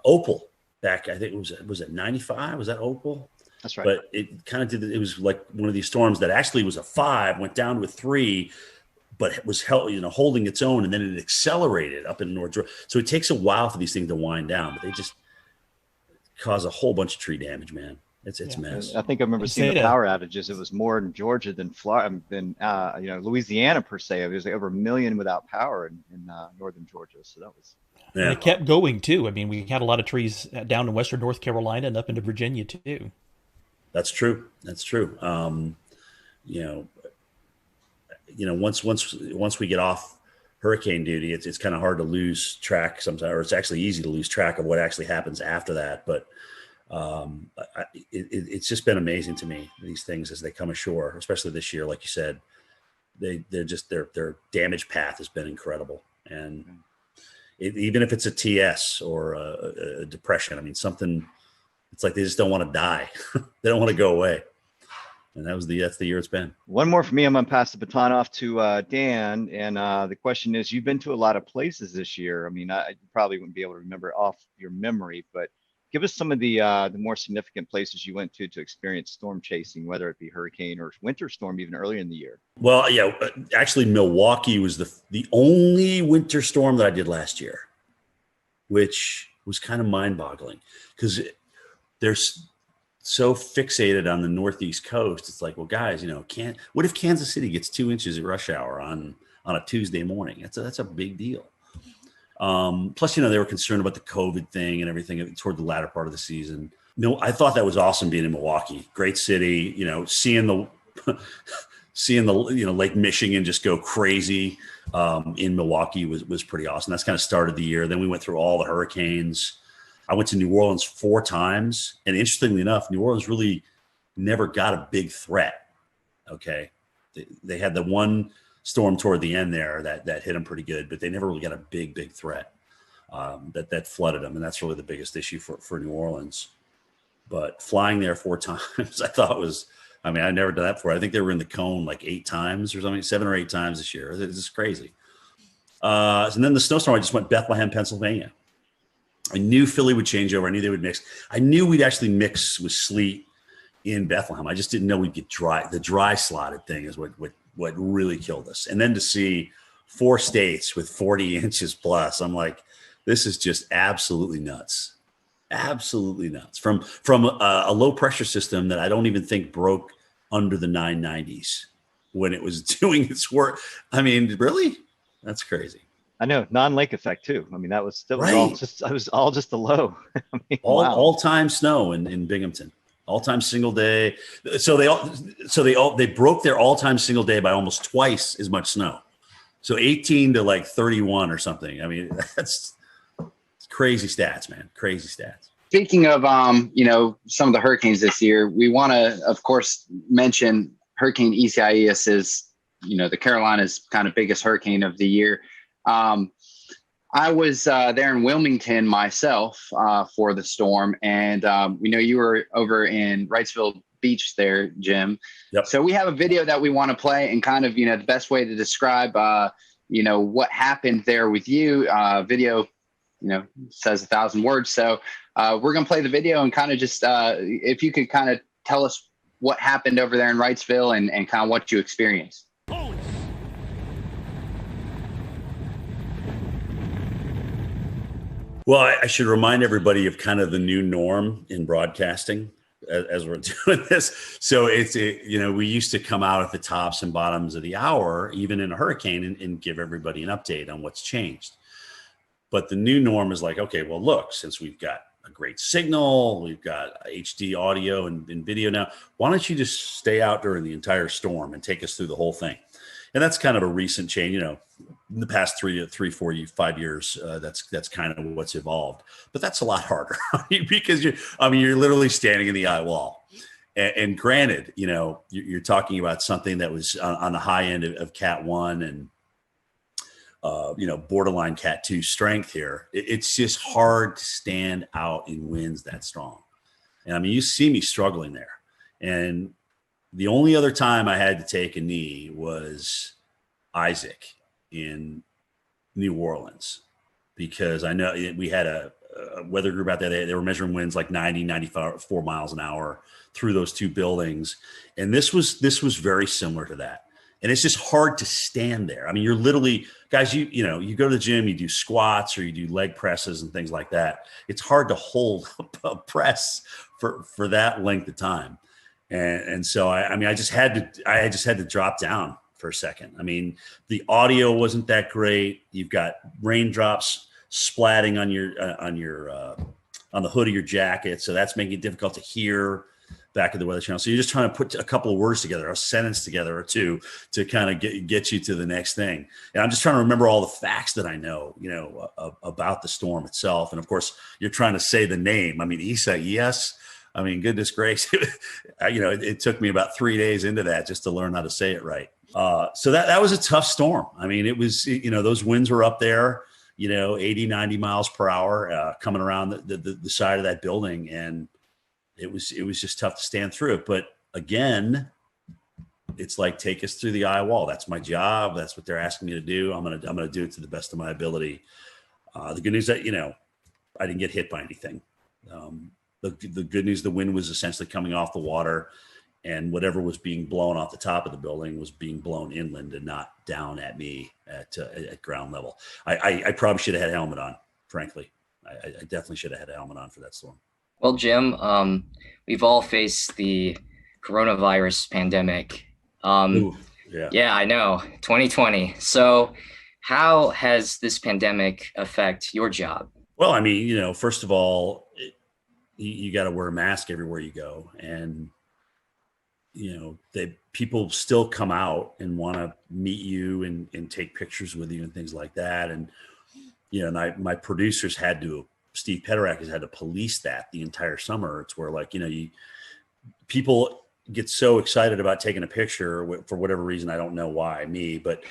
Opal back, I think was it 95? Was that Opal? That's right. But it kind of did. It was like one of these storms that actually was a 5, went down to a 3, but it was holding its own, and then it accelerated up in North Georgia. So it takes a while for these things to wind down, but cause a whole bunch of tree damage, man. It's a mess. I think I remember seeing the power outages. It was more in Georgia than Florida, than Louisiana per se. It was like over 1 million without power in northern Georgia. So that was. Yeah. And it kept going too. I mean, we had a lot of trees down in western North Carolina and up into Virginia too. That's true. That's true. Once we get off hurricane duty, it's kind of hard to lose track sometimes, or it's actually easy to lose track of what actually happens after that. But it's just been amazing to me, these things as they come ashore, especially this year. Like you said, their damage path has been incredible. And even if it's a TS or a depression, I mean, something, it's like they just don't want to die. They don't want to go away. And that's the year it's been. One more for me. I'm going to pass the baton off to Dan. And the question is, you've been to a lot of places this year. I mean, I probably wouldn't be able to remember off your memory, but give us some of the more significant places you went to experience storm chasing, whether it be hurricane or winter storm, even earlier in the year. Well, yeah, actually Milwaukee was the only winter storm that I did last year, which was kind of mind-boggling because they're so fixated on the Northeast coast. It's like, well, guys, what if Kansas City gets 2 inches at rush hour on a Tuesday morning? That's a big deal. Plus, they were concerned about the COVID thing and everything toward the latter part of the season. I thought that was awesome being in Milwaukee. Great city, seeing the Lake Michigan just go crazy in Milwaukee was pretty awesome. That's kind of started the year. Then we went through all the hurricanes. I went to New Orleans 4 times. And interestingly enough, New Orleans really never got a big threat. Okay. They had the one storm toward the end there that hit them pretty good, but they never really got a big threat that flooded them. And that's really the biggest issue for New Orleans. But flying there 4 times, I thought I'd never done that before. I think they were in the cone like 8 times or something, 7 or 8 times this year. It's just crazy. And then the snowstorm, I just went Bethlehem, Pennsylvania. I knew Philly would change over. I knew they would mix. I knew we'd actually mix with sleet in Bethlehem. I just didn't know we'd get dry. The dry slotted thing is what really killed us. And then to see 4 states with 40 inches plus, I'm like, this is just absolutely nuts. Absolutely nuts. From a low pressure system that I don't even think broke under the 990s when it was doing its work. I mean, really? That's crazy. I know, non-lake effect too. I mean, that was right. all just the low. I mean, all-time snow in Binghamton, all-time single day. So they broke their all-time single day by almost twice as much snow. So 18 to like 31 or something. I mean, it's crazy stats, man. Crazy stats. Speaking of, some of the hurricanes this year, we want to, of course, mention Hurricane Isaias is, the Carolinas' kind of biggest hurricane of the year. I was there in Wilmington myself for the storm, and we know you were over in Wrightsville Beach there, Jim. Yep. So we have a video that we want to play, and kind of the best way to describe what happened there with you. Video says 1,000 words, so we're gonna play the video and kind of just if you could kind of tell us what happened over there in Wrightsville and kind of what you experienced. Well, I should remind everybody of kind of the new norm in broadcasting as we're doing this. So we used to come out at the tops and bottoms of the hour, even in a hurricane, and give everybody an update on what's changed. But the new norm is like, okay, well, look, since we've got a great signal, we've got HD audio and video now, why don't you just stay out during the entire storm and take us through the whole thing? And that's kind of a recent change, in the past 3, 4, 5 years. That's kind of what's evolved, but that's a lot harder because you're literally standing in the eye wall. And granted, you're talking about something that was on the high end of Cat 1 and borderline Cat 2 strength here. It's just hard to stand out in winds that strong. And you see me struggling there. And the only other time I had to take a knee was Isaac in New Orleans, because I know we had a weather group out there. They were measuring winds like 90, 94 miles an hour through those 2 buildings. And this was very similar to that. And it's just hard to stand there. You're literally guys, you know, you go to the gym, you do squats or you do leg presses and things like that. It's hard to hold a press for that length of time. And so I mean, I just had to drop down for a second. I mean, the audio wasn't that great. You've got raindrops splatting on the hood of your jacket. So that's making it difficult to hear back at the Weather Channel. So you're just trying to put a couple of words together, a sentence together or two to kind of get you to the next thing. And I'm just trying to remember all the facts that I know, you know, about the storm itself. And of course, you're trying to say the name. I mean, Isaias. I mean, goodness gracious, you know, it took me about 3 days into that just to learn how to say it right. So that was a tough storm. I mean, it was, you know, those winds were up there, you know, 80, 90 miles per hour coming around the side of that building. And it was just tough to stand through it. But again, it's like, take us through the eye wall. That's my job. That's what they're asking me to do. I'm going to do it to the best of my ability. The good news that, you know, I didn't get hit by anything. The good news, the wind was essentially coming off the water, and whatever was being blown off the top of the building was being blown inland and not down at me at ground level. I probably should have had a helmet on, frankly. I definitely should have had a helmet on for that storm. Well, Jim, we've all faced the coronavirus pandemic. Yeah, I know, 2020. So how has this pandemic affect your job? Well, I mean, you know, first of all, you got to wear a mask everywhere you go. And, you know, people still come out and want to meet you and take pictures with you and things like that. And, you know, my producers Steve Peterak has had to police that the entire summer. It's where, like, you know, people get so excited about taking a picture for whatever reason. I don't know why, but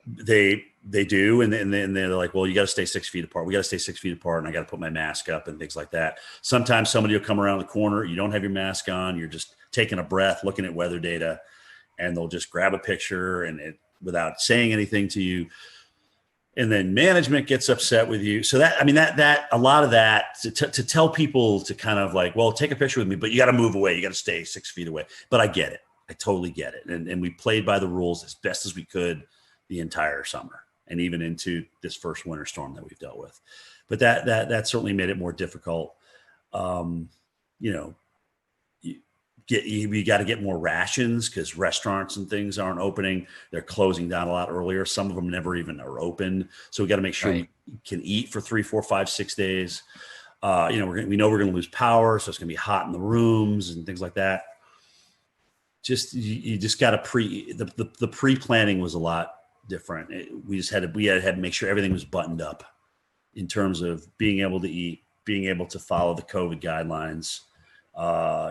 they do. And then they're like, well, you got to stay 6 feet apart. We got to stay 6 feet apart. And I got to put my mask up and things like that. Sometimes somebody will come around the corner. You don't have your mask on. You're just taking a breath, looking at weather data, and they'll just grab a picture without saying anything to you. And then management gets upset with you. So that, I mean, that a lot of that to tell people to kind of like, well, take a picture with me, but you got to move away. You got to stay 6 feet away. But I get it. I totally get it. And we played by the rules as best as we could the entire summer and even into this first winter storm that we've dealt with. But that certainly made it more difficult. You know, we got to get more rations because restaurants and things aren't opening. They're closing down a lot earlier. Some of them never even are open. So we got to make sure we can eat for 3, 4, 5, 6 days. You know, we know we're going to lose power. So it's going to be hot in the rooms and things like that. You just got to the pre-planning was a lot different. We had to make sure everything was buttoned up in terms of being able to eat, being able to follow the COVID guidelines,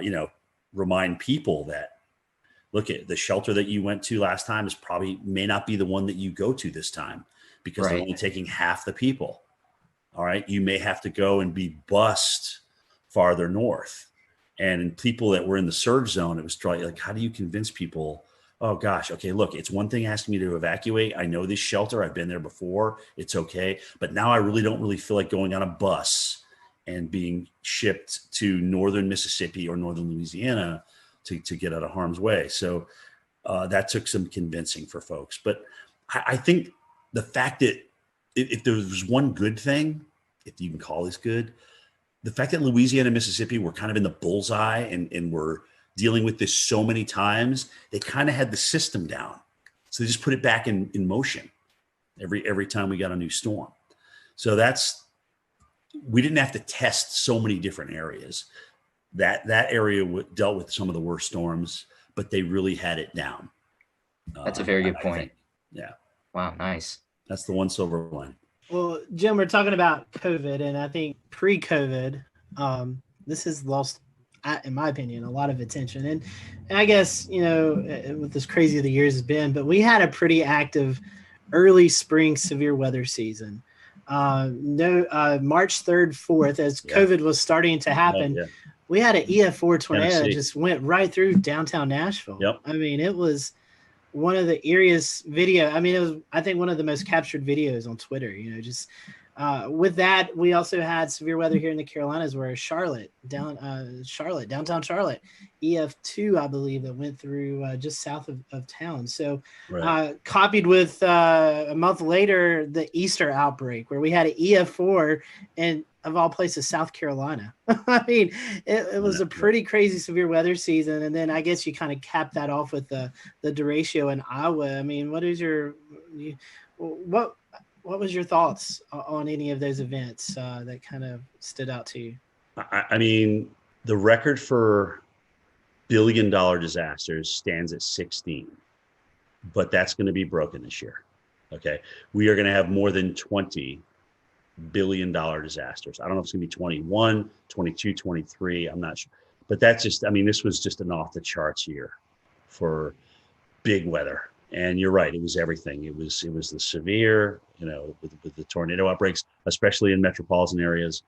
you know, remind people that, look, at the shelter that you went to last time may not be the one that you go to this time because they're only taking half the people. All right. You may have to go and be bused farther north. And people that were in the surge zone, it was like, how do you convince people? Oh gosh. Okay. Look, it's one thing asking me to evacuate. I know this shelter. I've been there before. It's okay. But now I don't really feel like going on a bus and being shipped to northern Mississippi or northern Louisiana to get out of harm's way. So that took some convincing for folks. But I think the fact that if there was one good thing, if you can call this good, the fact that Louisiana and Mississippi were kind of in the bullseye and were dealing with this so many times, they kind of had the system down. So they just put it back in motion every time we got a new storm. So we didn't have to test so many different areas. That area dealt with some of the worst storms, but they really had it down. That's a very good point. Yeah. Wow. Nice. That's the one silver line. Well, Jim, we're talking about COVID, and I think pre-COVID, this has lost, in my opinion, a lot of attention. And I guess, you know, with as crazy as the years has been, but we had a pretty active early spring severe weather season. March 3rd, 4th, as COVID was starting to happen, we had an EF4 tornado that just went right through downtown Nashville. Yep. I mean, it was one of the eeriest video. I mean, it was, I think, one of the most captured videos on Twitter, you know, just with that, we also had severe weather here in the Carolinas, where downtown Charlotte, EF2, I believe, that went through just south of town. So copied with a month later, the Easter outbreak, where we had an EF4 and of all places, South Carolina. I mean, it was a pretty crazy severe weather season. And then I guess you kind of cap that off with the derecho in Iowa. I mean, what was your thoughts on any of those events that kind of stood out to you? I mean, the record for billion-dollar disasters stands at 16, but that's going to be broken this year. Okay. We are going to have more than 20 billion-dollar disasters. I don't know if it's going to be 21, 22, 23. I'm not sure. But that's just, I mean, this was just an off-the-charts year for big weather. And you're right, it was everything. It was the severe, with the tornado outbreaks, especially in metropolitan areas.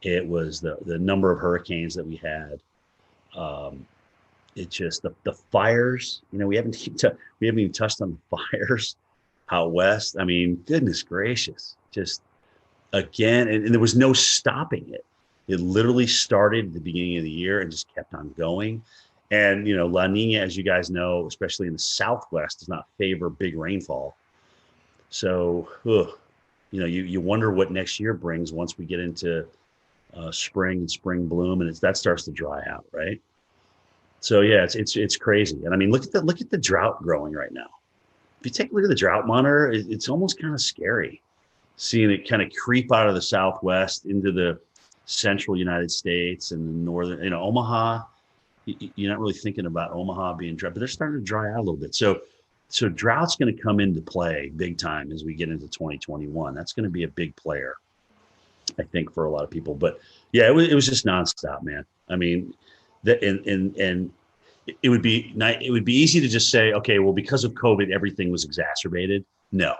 It was the number of hurricanes that we had. It just the fires. We haven't even touched on the fires out west. I mean, goodness gracious, just again, and there was no stopping it. It literally started at the beginning of the year and just kept on going. And, La Nina, as you guys know, especially in the Southwest, does not favor big rainfall. So, you wonder what next year brings once we get into spring and spring bloom, and that starts to dry out, right? So, yeah, it's crazy. And I mean, look at the drought growing right now. If you take a look at the drought monitor, it's almost kind of scary seeing it kind of creep out of the Southwest into the central United States and the northern, Omaha. You're not really thinking about Omaha being dry, but they're starting to dry out a little bit. So drought's going to come into play big time as we get into 2021. That's going to be a big player, I think, for a lot of people. But yeah, it was just nonstop, man. I mean, and it would be easy to just say, okay, well, because of COVID, everything was exacerbated. No,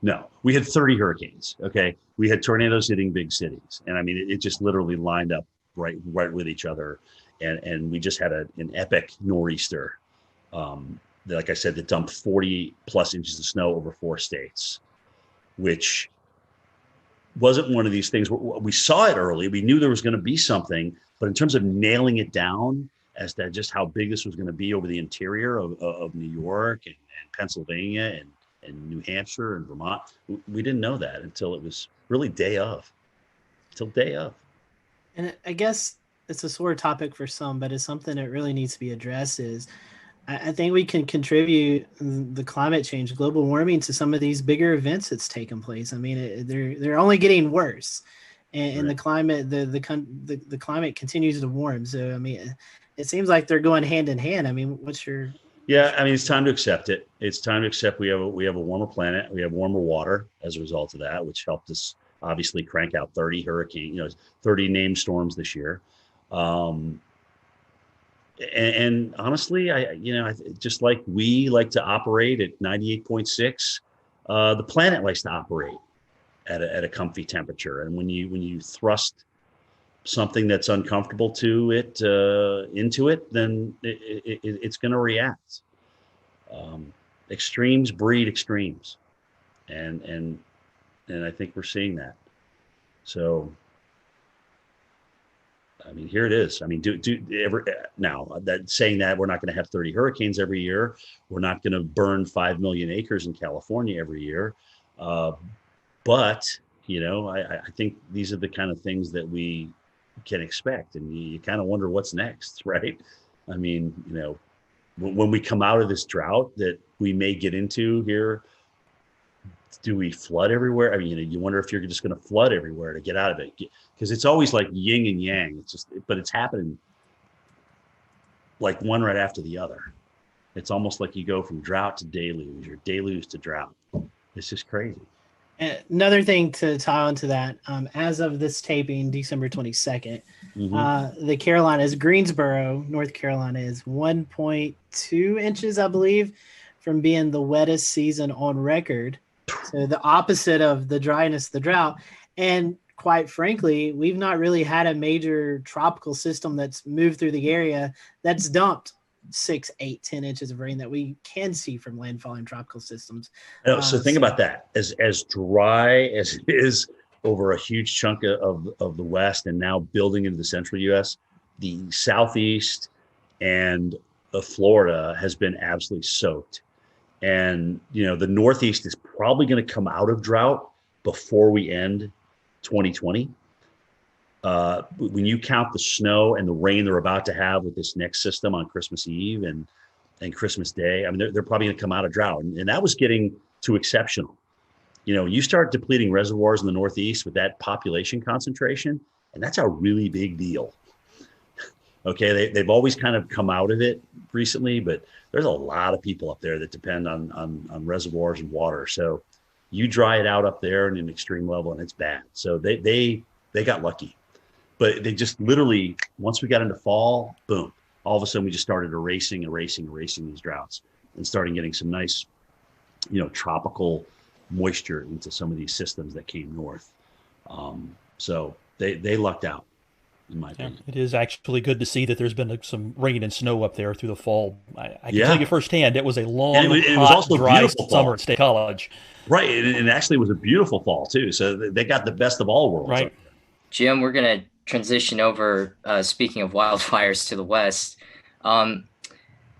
no, we had 30 hurricanes. Okay, we had tornadoes hitting big cities, and I mean, it just literally lined up right with each other. And we just had an epic nor'easter, like I said, that dumped 40 plus inches of snow over 4 states, which wasn't one of these things. We saw it early. We knew there was going to be something, but in terms of nailing it down as to just how big this was going to be over the interior of New York and Pennsylvania and New Hampshire and Vermont, we didn't know that until it was really day of. And I guess it's a sore topic for some, but it's something that really needs to be addressed. Is I think we can contribute the climate change, global warming, to some of these bigger events that's taken place. I mean, they're only getting worse, and the climate the climate continues to warm. So I mean, it seems like they're going hand in hand. I mean, Yeah, I mean, it's time to accept it. It's time to accept we have a warmer planet. We have warmer water as a result of that, which helped us obviously crank out 30 hurricanes, 30 named storms this year. And honestly, I just like we like to operate at 98.6, the planet likes to operate at a comfy temperature. And when you thrust something that's uncomfortable to it into it, then it's going to react. Extremes breed extremes, and I think we're seeing that. So. I mean, here it is. I mean, now that saying that we're not going to have 30 hurricanes every year, we're not going to burn 5 million acres in California every year. But, I think these are the kind of things that we can expect, and you kind of wonder what's next, right? I mean, when we come out of this drought that we may get into here, do we flood everywhere? I mean, you wonder if you're just going to flood everywhere to get out of it, because it's always like yin and yang. But it's happening like one right after the other. It's almost like you go from drought to deluge or deluge to drought. It's just crazy. Another thing to tie on to that, as of this taping, December 22nd, the Carolinas, Greensboro, North Carolina, is 1.2 inches, I believe, from being the wettest season on record. So the opposite of the dryness, the drought. And quite frankly, we've not really had a major tropical system that's moved through the area that's dumped 6, 8, 10 inches of rain that we can see from landfalling tropical systems. So think about that. As dry as it is over a huge chunk of the West and now building into the central U.S. The Southeast and Florida has been absolutely soaked. And, the Northeast is probably going to come out of drought before we end 2020. When you count the snow and the rain they're about to have with this next system on Christmas Eve and Christmas Day, I mean, they're probably going to come out of drought. And that was getting to exceptional. You start depleting reservoirs in the Northeast with that population concentration, and that's a really big deal. Okay, they've always kind of come out of it recently, but there's a lot of people up there that depend on reservoirs and water. So you dry it out up there in an extreme level, and it's bad. So they got lucky, but they just literally, once we got into fall, boom, all of a sudden we just started erasing these droughts and starting getting some nice, tropical moisture into some of these systems that came north. So they lucked out, in my opinion. It is actually good to see that there's been some rain and snow up there through the fall. I can tell you firsthand, it was a long, it was also dry beautiful summer fall at State College. Right, and actually it was a beautiful fall too. So they got the best of all worlds. Right. Jim, we're going to transition over, speaking of wildfires, to the West.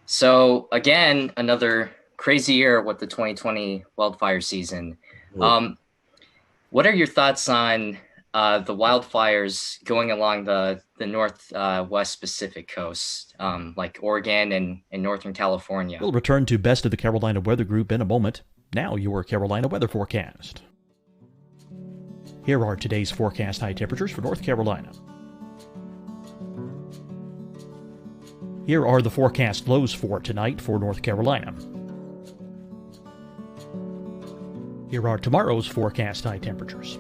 So again, another crazy year with the 2020 wildfire season. What are your thoughts on the wildfires going along the northwest Pacific coast, like Oregon and Northern California? We'll return to Best of the Carolina Weather Group in a moment. Now your Carolina weather forecast. Here are today's forecast high temperatures for North Carolina. Here are the forecast lows for tonight for North Carolina. Here are tomorrow's forecast high temperatures.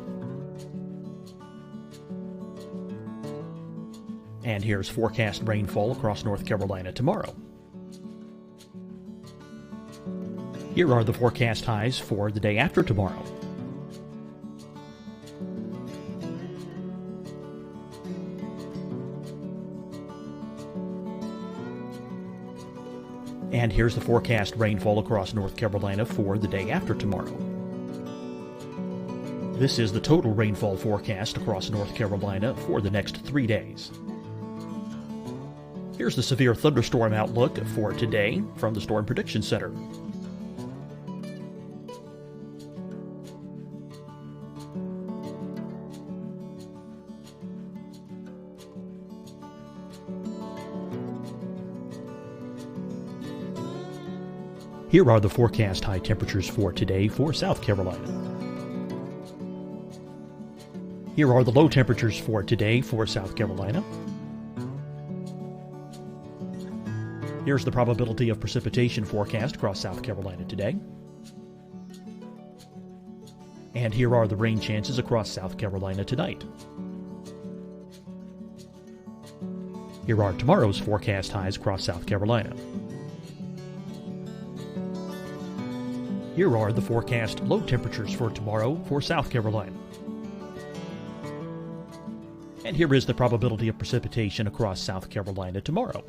And here's forecast rainfall across North Carolina tomorrow. Here are the forecast highs for the day after tomorrow. And here's the forecast rainfall across North Carolina for the day after tomorrow. This is the total rainfall forecast across North Carolina for the next 3 days. Here's the severe thunderstorm outlook for today from the Storm Prediction Center. Here are the forecast high temperatures for today for South Carolina. Here are the low temperatures for today for South Carolina. Here's the probability of precipitation forecast across South Carolina today. And here are the rain chances across South Carolina tonight. Here are tomorrow's forecast highs across South Carolina. Here are the forecast low temperatures for tomorrow for South Carolina. And here is the probability of precipitation across South Carolina tomorrow.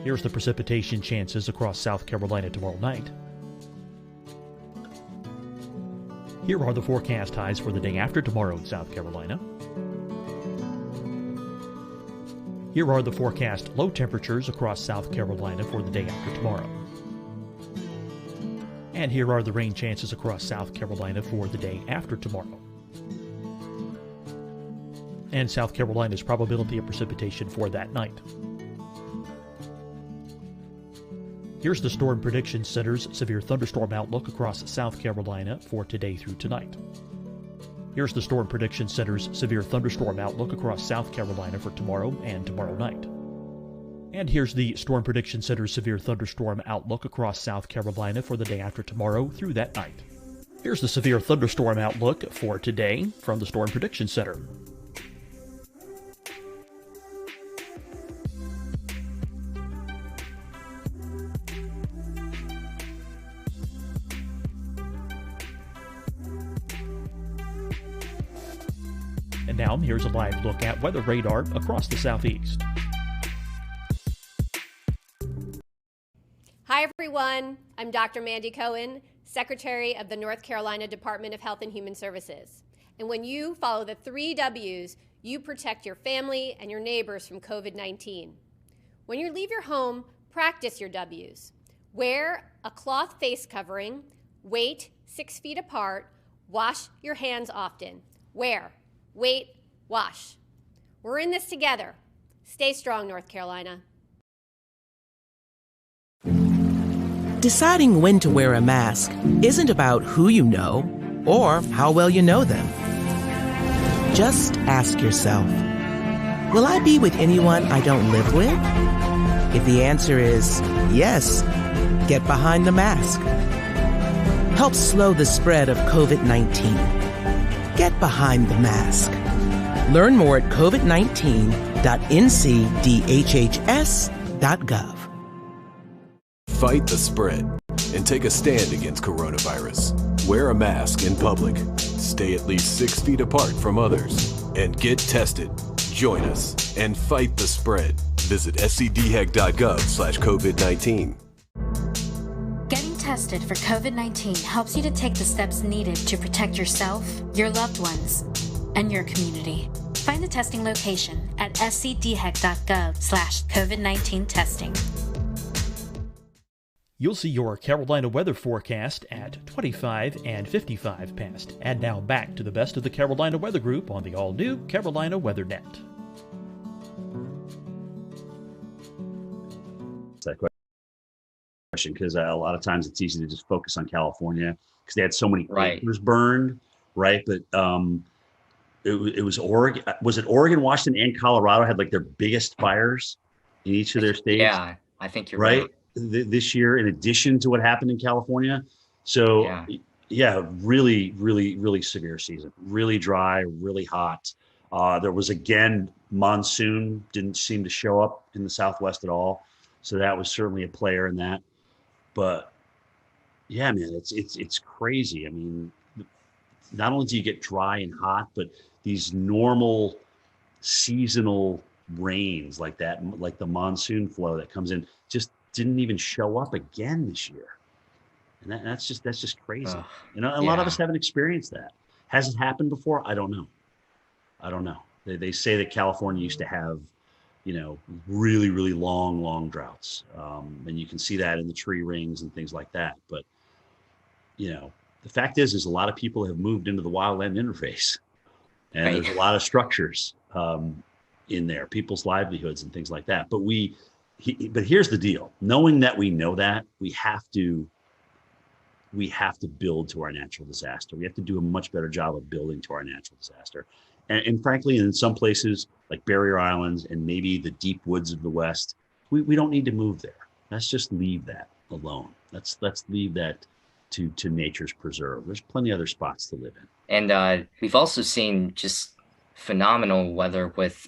Here's the precipitation chances across South Carolina tomorrow night. Here are the forecast highs for the day after tomorrow in South Carolina. Here are the forecast low temperatures across South Carolina for the day after tomorrow. And here are the rain chances across South Carolina for the day after tomorrow. And South Carolina's probability of precipitation for that night. Here's the Storm Prediction Center's severe thunderstorm outlook across South Carolina for today through tonight. Here's the Storm Prediction Center's severe thunderstorm outlook across South Carolina for tomorrow and tomorrow night. And here's the Storm Prediction Center's severe thunderstorm outlook across South Carolina for the day after tomorrow through that night. Here's the severe thunderstorm outlook for today from the Storm Prediction Center. And now here's a live look at weather radar across the southeast. Hi everyone, I'm Dr. Mandy Cohen, Secretary of the North Carolina Department of Health and Human Services. And when you follow the 3 W's, you protect your family and your neighbors from COVID-19. When you leave your home, practice your W's. Wear a cloth face covering, wait 6 feet apart, wash your hands often. Wear, wait, wash. We're in this together. Stay strong, North Carolina. Deciding when to wear a mask isn't about who you know or how well you know them. Just ask yourself, will I be with anyone I don't live with? If the answer is yes, get behind the mask. Help slow the spread of COVID-19. Get behind the mask. Learn more at covid19.ncdhhs.gov. Fight the spread and take a stand against coronavirus. Wear a mask in public. Stay at least 6 feet apart from others. And get tested. Join us and fight the spread. Visit scdhec.gov/COVID-19. Getting tested for COVID-19 helps you to take the steps needed to protect yourself, your loved ones, and your community. Find the testing location at scdhec.gov/COVID-19 testing. You'll see your Carolina weather forecast at 25 and 55 past. And now back to the best of the Carolina Weather Group on the all-new Carolina Weather Net. That question, because a lot of times it's easy to just focus on California because they had so many acres burned, right? But it was Oregon. Was it Oregon, Washington, and Colorado had like their biggest fires in each of their states? Yeah, I think you're right. This year, in addition to what happened in California. So yeah, really, really, really severe season, really dry, really hot. There was, again, monsoon didn't seem to show up in the Southwest at all. So that was certainly a player in that. But yeah, man, it's crazy. I mean, not only do you get dry and hot, but these normal seasonal rains like that, like the monsoon flow that comes in, just didn't even show up again this year. And that's just crazy. A lot of us haven't experienced that. Has it happened before? I don't know. They say that California used to have, really, really long droughts. And you can see that in the tree rings and things like that. But, the fact is a lot of people have moved into the wildland interface. And there's a lot of structures in there, people's livelihoods and things like that. But but here's the deal. Knowing that we know that, we have to build to our natural disaster. We have to do a much better job of building to our natural disaster. And frankly, in some places like Barrier Islands and maybe the deep woods of the West, we don't need to move there. Let's just leave that alone. Let's leave that to nature's preserve. There's plenty of other spots to live in. And we've also seen just phenomenal weather with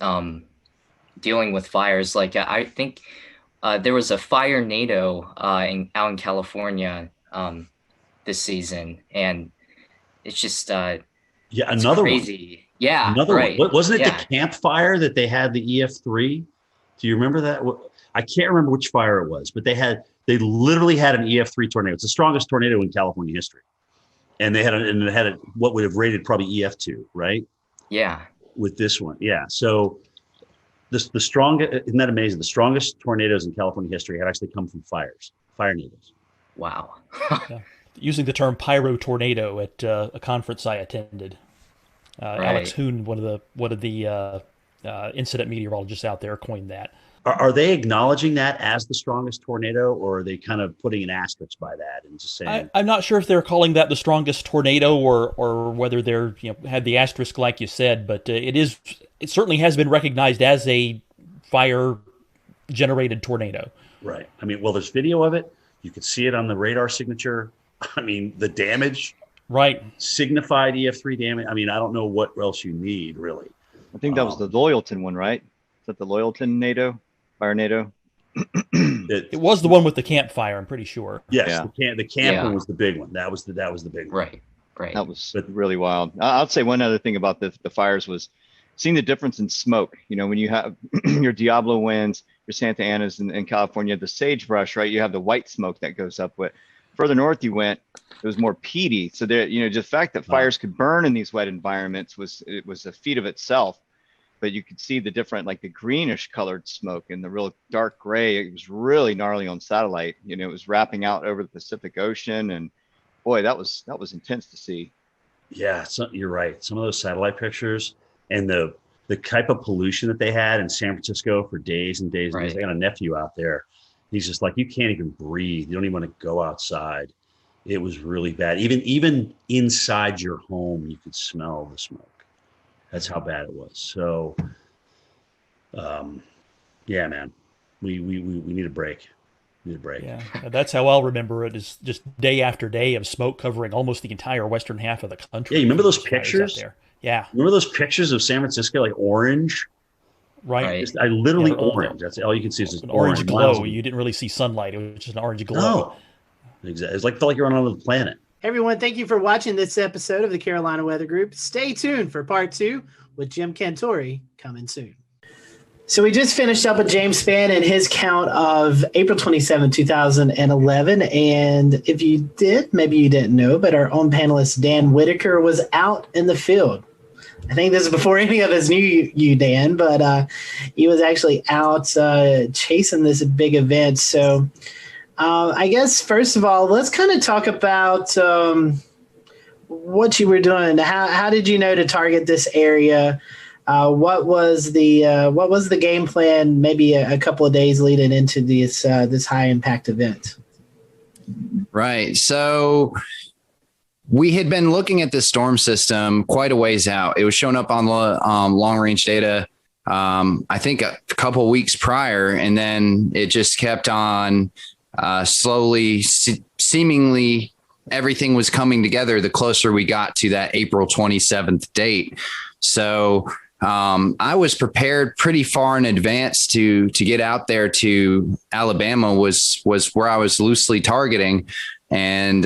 dealing with fires. Like I think there was a fire NATO out in California this season, and it's just another crazy. One. Yeah, another right. one. Wasn't it the campfire that they had the EF3? Do you remember that? I can't remember which fire it was, but they literally had an EF3 tornado. It's the strongest tornado in California history, and it had what would have rated probably EF2, right? Yeah. With this one, yeah. So the strongest, isn't that amazing? The strongest tornadoes in California history have actually come from fire nados. Wow. Using the term pyro tornado at a conference I attended. Alex Hoon, one of the incident meteorologists out there, coined that. Are they acknowledging that as the strongest tornado, or are they kind of putting an asterisk by that and just saying? I'm not sure if they're calling that the strongest tornado or whether they're had the asterisk like you said, but it certainly has been recognized as a fire generated tornado. Right. I mean, well, there's video of it. You could see it on the radar signature. I mean, the damage. Right. Signified EF3 damage. I mean, I don't know what else you need, really. I think that was the Loyalton one, right? Is that the Loyalton NATO? Fire NATO? It was the one with the campfire, I'm pretty sure. Yes, the camp one was the big one. That was the big one. Right. That was really wild. I'll say one other thing about the fires was seeing the difference in smoke. When you have your Diablo winds, your Santa Anas in California, the sagebrush, right? You have the white smoke that goes up with further north you went, it was more peaty. So there, the fact that fires could burn in these wet environments was a feat of itself. But you could see the different, like the greenish colored smoke and the real dark gray. It was really gnarly on satellite. It was wrapping out over the Pacific Ocean, and boy, that was intense to see. Yeah, so you're right. Some of those satellite pictures and the type of pollution that they had in San Francisco for days and days and days. I got a nephew out there. He's just like, you can't even breathe. You don't even want to go outside. It was really bad. Even inside your home, you could smell the smoke. That's how bad it was. So, yeah, man, we need a break. Yeah, that's how I'll remember it, is just day after day of smoke covering almost the entire western half of the country. Yeah, you remember those pictures? There? Yeah. Remember those pictures of San Francisco, like orange? Right. I literally orange. That's all you can see is an orange glow. You didn't really see sunlight. It was just an orange glow. No. Exactly. It's felt like you're on another planet. Hey everyone, thank you for watching this episode of the Carolina Weather Group. Stay tuned for part 2 with Jim Cantori coming soon. So we just finished up with James Spann and his count of April 27, 2011. And if you did, maybe you didn't know, but our own panelist, Dan Whitaker, was out in the field. I think this is before any of us knew you, Dan, but he was actually out chasing this big event. So I guess, first of all, let's kind of talk about what you were doing. How did you know to target this area? What was the game plan? Maybe a couple of days leading into this high impact event. Right. So we had been looking at this storm system quite a ways out. It was showing up on long range data, I think a couple of weeks prior, and then it just kept on slowly, seemingly everything was coming together the closer we got to that April 27th date. So I was prepared pretty far in advance to get out there to Alabama was where I was loosely targeting. And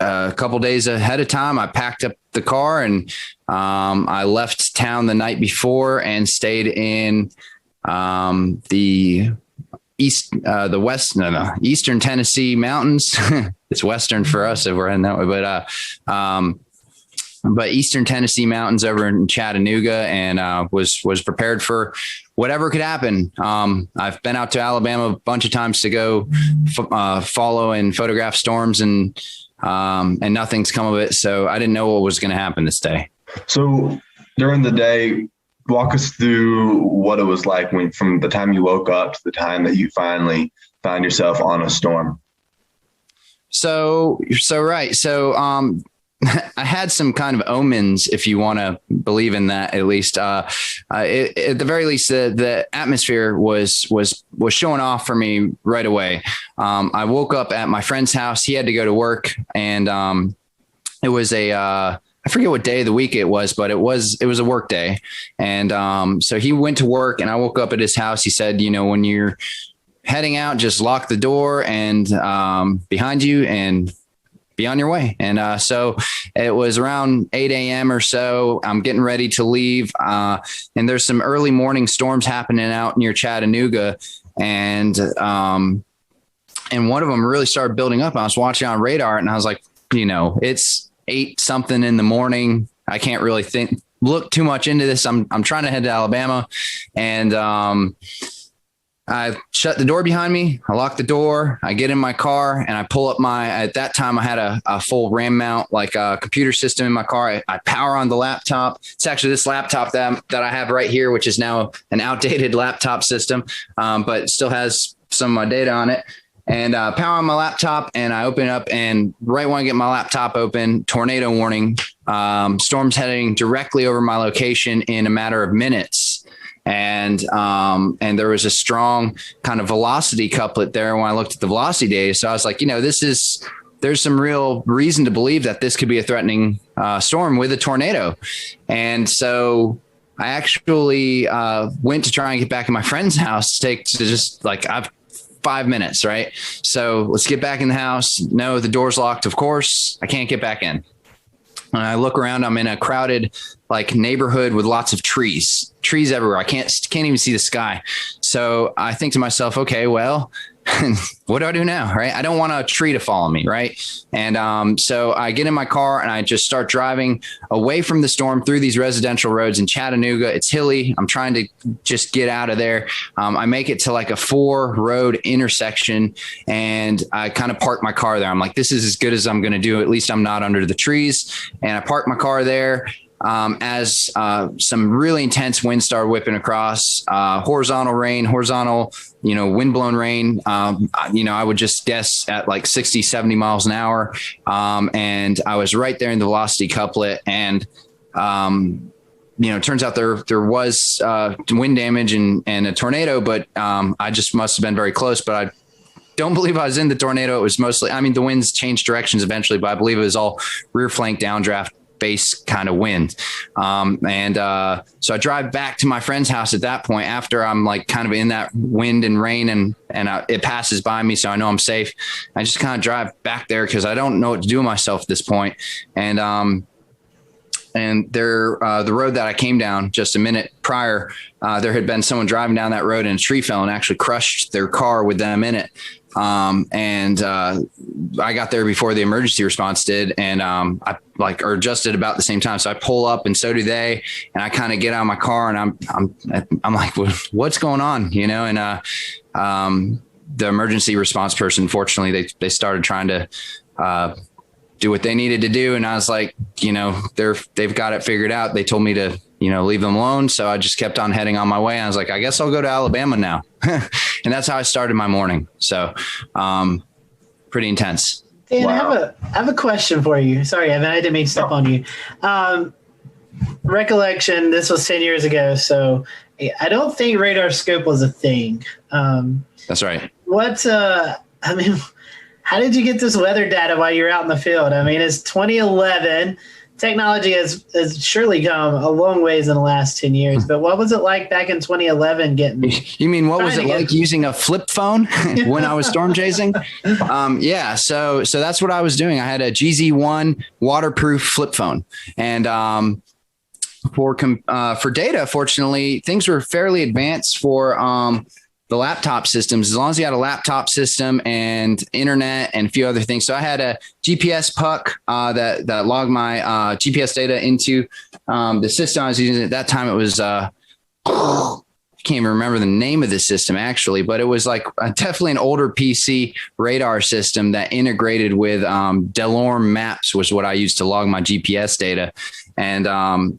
a couple days ahead of time, I packed up the car and I left town the night before and stayed in the Eastern Tennessee mountains. It's Western for us if we're heading that way, but Eastern Tennessee mountains over in Chattanooga, and was prepared for whatever could happen. I've been out to Alabama a bunch of times to go follow and photograph storms, and nothing's come of it. So I didn't know what was going to happen this day. So during the day, walk us through what it was like from the time you woke up to the time that you finally found yourself on a storm. So I had some kind of omens, if you want to believe in that, at least. At the very least, the atmosphere was showing off for me right away. I woke up at my friend's house. He had to go to work, and it was I forget what day of the week it was, but it was a work day. And so he went to work, and I woke up at his house. He said, when you're heading out, just lock the door and behind you and be on your way. And so it was around 8 a.m. or so. I'm getting ready to leave. And there's some early morning storms happening out near Chattanooga. And one of them really started building up. I was watching on radar, and I was like, it's 8 something in the morning. I can't really look too much into this. I'm trying to head to Alabama, and I shut the door behind me. I lock the door. I get in my car, and I pull up at that time I had a full RAM mount, like a computer system in my car. I power on the laptop. It's actually this laptop that I have right here, which is now an outdated laptop system, but still has some of my data on it. And power on my laptop, and I open it up, and right when I get my laptop open, tornado warning, storms heading directly over my location in a matter of minutes. And there was a strong kind of velocity couplet there when I looked at the velocity data. So I was like, there's some real reason to believe that this could be a threatening storm with a tornado. And so I actually went to try and get back in my friend's house I've 5 minutes, right? So let's get back in the house. No, the door's locked. Of course, I can't get back in. And I look around, I'm in a crowded neighborhood with lots of trees everywhere. I can't even see the sky. So I think to myself, okay, well, what do I do now? Right. I don't want a tree to fall on me. Right. And so I get in my car and I just start driving away from the storm through these residential roads in Chattanooga. It's hilly. I'm trying to just get out of there. I make it to like a 4-road intersection and I kind of park my car there. I'm like, this is as good as I'm going to do. At least I'm not under the trees. And I park my car there. As some really intense wind started whipping across, horizontal, windblown rain, I would just guess at like 60, 70 miles an hour. And I was right there in the velocity couplet. And, it turns out there was wind damage and a tornado, but I just must have been very close. But I don't believe I was in the tornado. It was mostly, the winds changed directions eventually, but I believe it was all rear flank downdraft base kind of wind. So I drive back to my friend's house at that point after I'm like kind of in that wind and rain and it passes by me. So I know I'm safe. I just kind of drive back there because I don't know what to do with myself at this point. And the road that I came down just a minute prior, there had been someone driving down that road and a tree fell and actually crushed their car with them in it. I got there before the emergency response did. And, or just at about the same time. So I pull up and so do they, and I kind of get out of my car and I'm like, what's going on? The emergency response person, fortunately, they started trying to, do what they needed to do. And I was like, they've got it figured out. They told me to, leave them alone. So I just kept on heading on my way. I was like, I guess I'll go to Alabama now. And that's how I started my morning. So, pretty intense. Dan, wow. I have a question for you. Sorry, Evan, I didn't mean to step on you. Recollection, this was 10 years ago. So I don't think radar scope was a thing. That's right. How did you get this weather data while you're out in the field? It's 2011. Technology has surely come a long ways in the last 10 years, but what was it like back in 2011 getting? You mean, what was it like using a flip phone when I was storm chasing? Yeah. So that's what I was doing. I had a GZ1 waterproof flip phone, and for data, fortunately, things were fairly advanced for the laptop systems, as long as you had a laptop system and internet and a few other things. So I had a GPS puck that logged my GPS data into the system I was using. At that time, it was I can't even remember the name of the system actually, but it was like definitely an older PC radar system that integrated with Delorme Maps was what I used to log my GPS data, and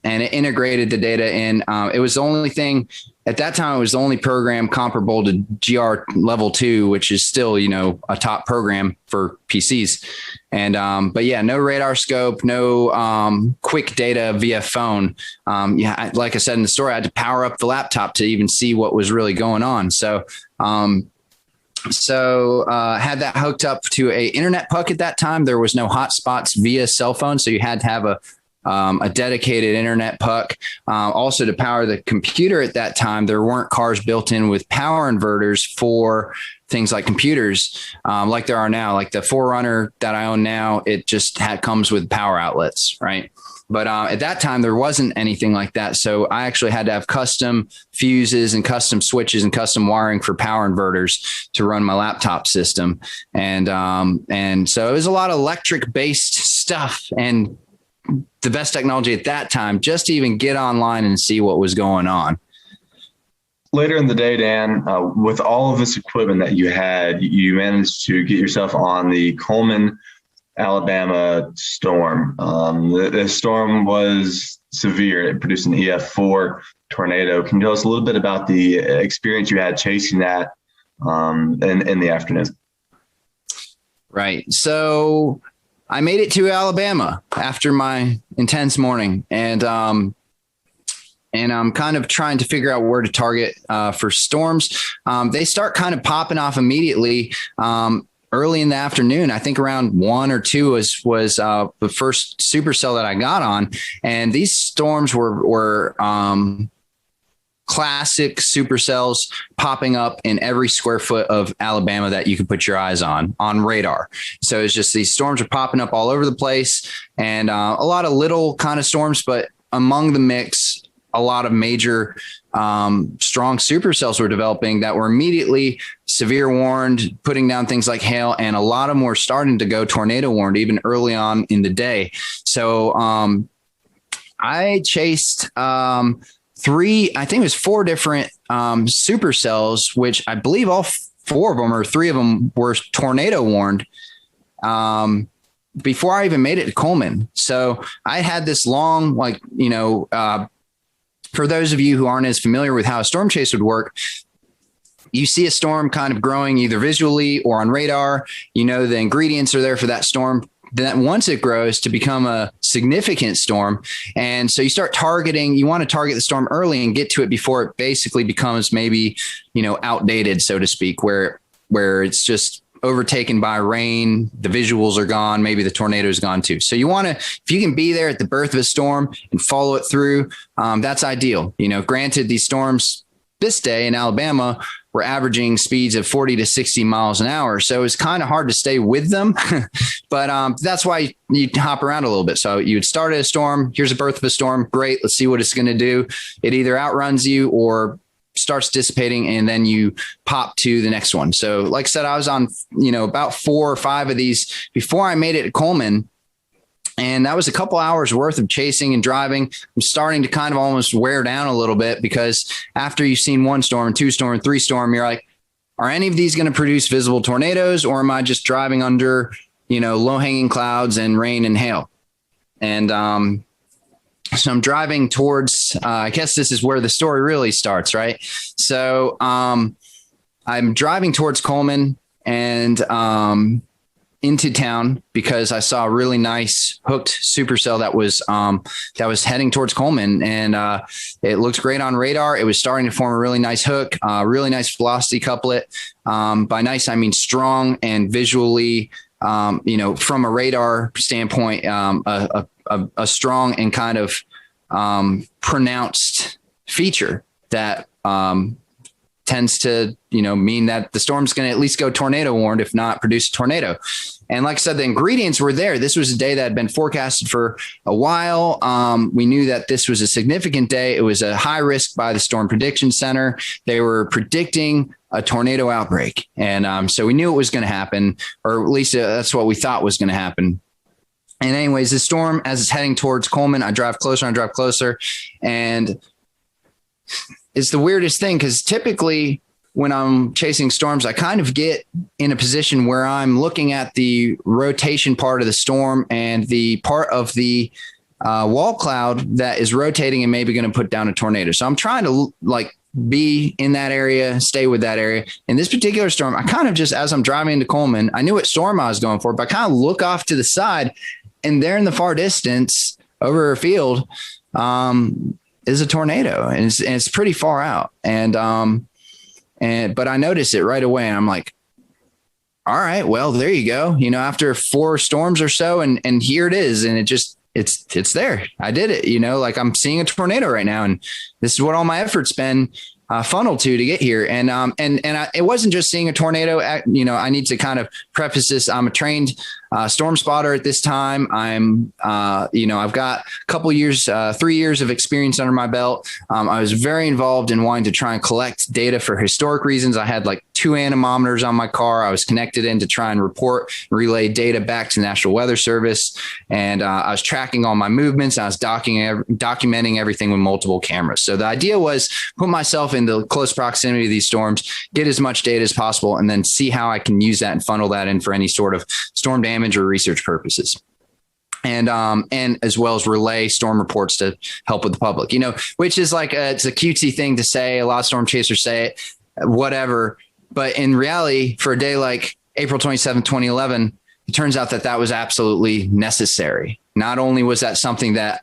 it integrated the data in. It was the only thing. At that time, it was the only program comparable to GR Level 2, which is still, a top program for PCs. And, but yeah, no radar scope, no quick data via phone. Like I said in the story, I had to power up the laptop to even see what was really going on. So, had that hooked up to a internet puck at that time. There was no hotspots via cell phone. So you had to have a dedicated internet puck. Also to power the computer at that time, there weren't cars built in with power inverters for things like computers, like there are now. Like the 4Runner that I own now, it just comes with power outlets, right? But at that time, there wasn't anything like that. So I actually had to have custom fuses and custom switches and custom wiring for power inverters to run my laptop system. And so it was a lot of electric based stuff and the best technology at that time just to even get online and see what was going on. Later in the day, Dan, with all of this equipment that you had, you managed to get yourself on the Coleman, Alabama storm. The storm was severe. It produced an EF4 tornado. Can you tell us a little bit about the experience you had chasing that in the afternoon? Right. So I made it to Alabama after my intense morning, and I'm kind of trying to figure out where to target for storms. They start kind of popping off immediately early in the afternoon. I think around 1 or 2 was the first supercell that I got on, and these storms were classic supercells popping up in every square foot of Alabama that you could put your eyes on radar. So it's just these storms are popping up all over the place, and a lot of little kind of storms, but among the mix, a lot of major strong supercells were developing that were immediately severe warned, putting down things like hail, and a lot of them were starting to go tornado warned even early on in the day. So I chased I think it was 4 different supercells, which I believe all 4 of them or 3 of them were tornado warned before I even made it to Coleman. So I had this long, for those of you who aren't as familiar with how a storm chase would work, you see a storm kind of growing either visually or on radar. The ingredients are there for that storm. Then once it grows to become a significant storm. And so you start targeting, you want to target the storm early and get to it before it basically becomes maybe, outdated, so to speak, where it's just overtaken by rain, the visuals are gone, maybe the tornado is gone too. So you want to, if you can be there at the birth of a storm and follow it through, that's ideal. Granted, these storms this day in Alabama were averaging speeds of 40 to 60 miles an hour. So it's kind of hard to stay with them, but that's why you hop around a little bit. So you would start at a storm. Here's the birth of a storm. Great. Let's see what it's going to do. It either outruns you or starts dissipating, and then you pop to the next one. So like I said, I was on, about 4 or 5 of these before I made it to Coleman. And that was a couple hours worth of chasing and driving. I'm starting to kind of almost wear down a little bit, because after you've seen 1 storm, 2 storm, 3 storm, you're like, are any of these going to produce visible tornadoes, or am I just driving under, low hanging clouds and rain and hail? And, so I'm driving towards, I guess this is where the story really starts, right? So I'm driving towards Coleman and into town because I saw a really nice hooked supercell that was heading towards Coleman, and it looked great on radar. It was starting to form a really nice hook, really nice velocity couplet. By nice, I mean strong and visually, from a radar standpoint, a strong and kind of pronounced feature that tends to, mean that the storm's going to at least go tornado warned, if not produce a tornado. And like I said, the ingredients were there. This was a day that had been forecasted for a while. We knew that this was a significant day. It was a high risk by the Storm Prediction Center. They were predicting a tornado outbreak. And so we knew it was going to happen, or at least that's what we thought was going to happen. And anyways, the storm, as it's heading towards Coleman, I drive closer and it's the weirdest thing, because typically when I'm chasing storms, I kind of get in a position where I'm looking at the rotation part of the storm and the part of the wall cloud that is rotating and maybe going to put down a tornado. So I'm trying to be in that area, stay with that area. In this particular storm, I kind of just, as I'm driving into Coleman, I knew what storm I was going for, but I kind of look off to the side, and there in the far distance over a field is a tornado, and it's pretty far out. But I noticed it right away, and I'm like, all right, well, there you go. After 4 storms or so, and here it is. And it's there. I did it, I'm seeing a tornado right now. And this is what all my effort's been funneled to get here. And it wasn't just seeing a tornado. I need to kind of preface this. I'm a trained storm spotter at this time. I've got a couple years, 3 years of experience under my belt. I was very involved in wanting to try and collect data for historic reasons. I had 2 anemometers on my car. I was connected in to try and relay data back to the National Weather Service. And I was tracking all my movements. I was documenting everything with multiple cameras. So the idea was put myself in the close proximity of these storms, get as much data as possible, and then see how I can use that and funnel that in for any sort of storm damage or research purposes. And as well as relay storm reports to help with the public, which is it's a cutesy thing to say. A lot of storm chasers say it, whatever. But in reality, for a day like April 27, 2011, it turns out that was absolutely necessary. Not only was that something that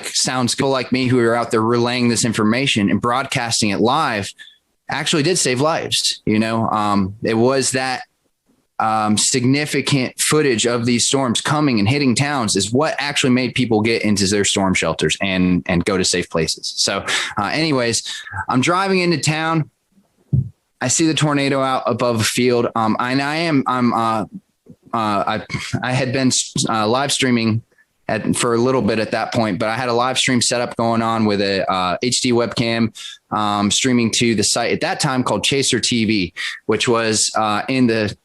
sounds cool, like me, who are out there relaying this information and broadcasting it live, actually did save lives. It was that significant footage of these storms coming and hitting towns is what actually made people get into their storm shelters and go to safe places. So anyways, I'm driving into town. I see the tornado out above a field. And I had been live streaming for a little bit at that point, but I had a live stream setup going on with a HD webcam, streaming to the site at that time called Chaser TV, which was in the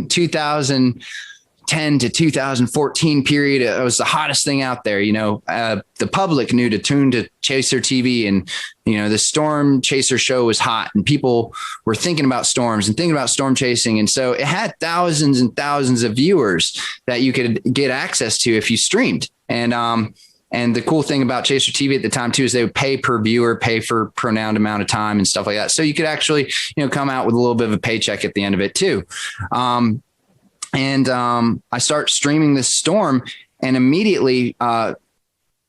2010 to 2014 period. It was the hottest thing out there. The public knew to tune to Chaser TV, and the Storm Chaser show was hot, and people were thinking about storms and thinking about storm chasing. And so it had thousands and thousands of viewers that you could get access to if you streamed. And the cool thing about Chaser TV at the time too is they would pay per viewer, pay for pronounced amount of time and stuff like that. So you could actually, come out with a little bit of a paycheck at the end of it too. I start streaming this storm, and immediately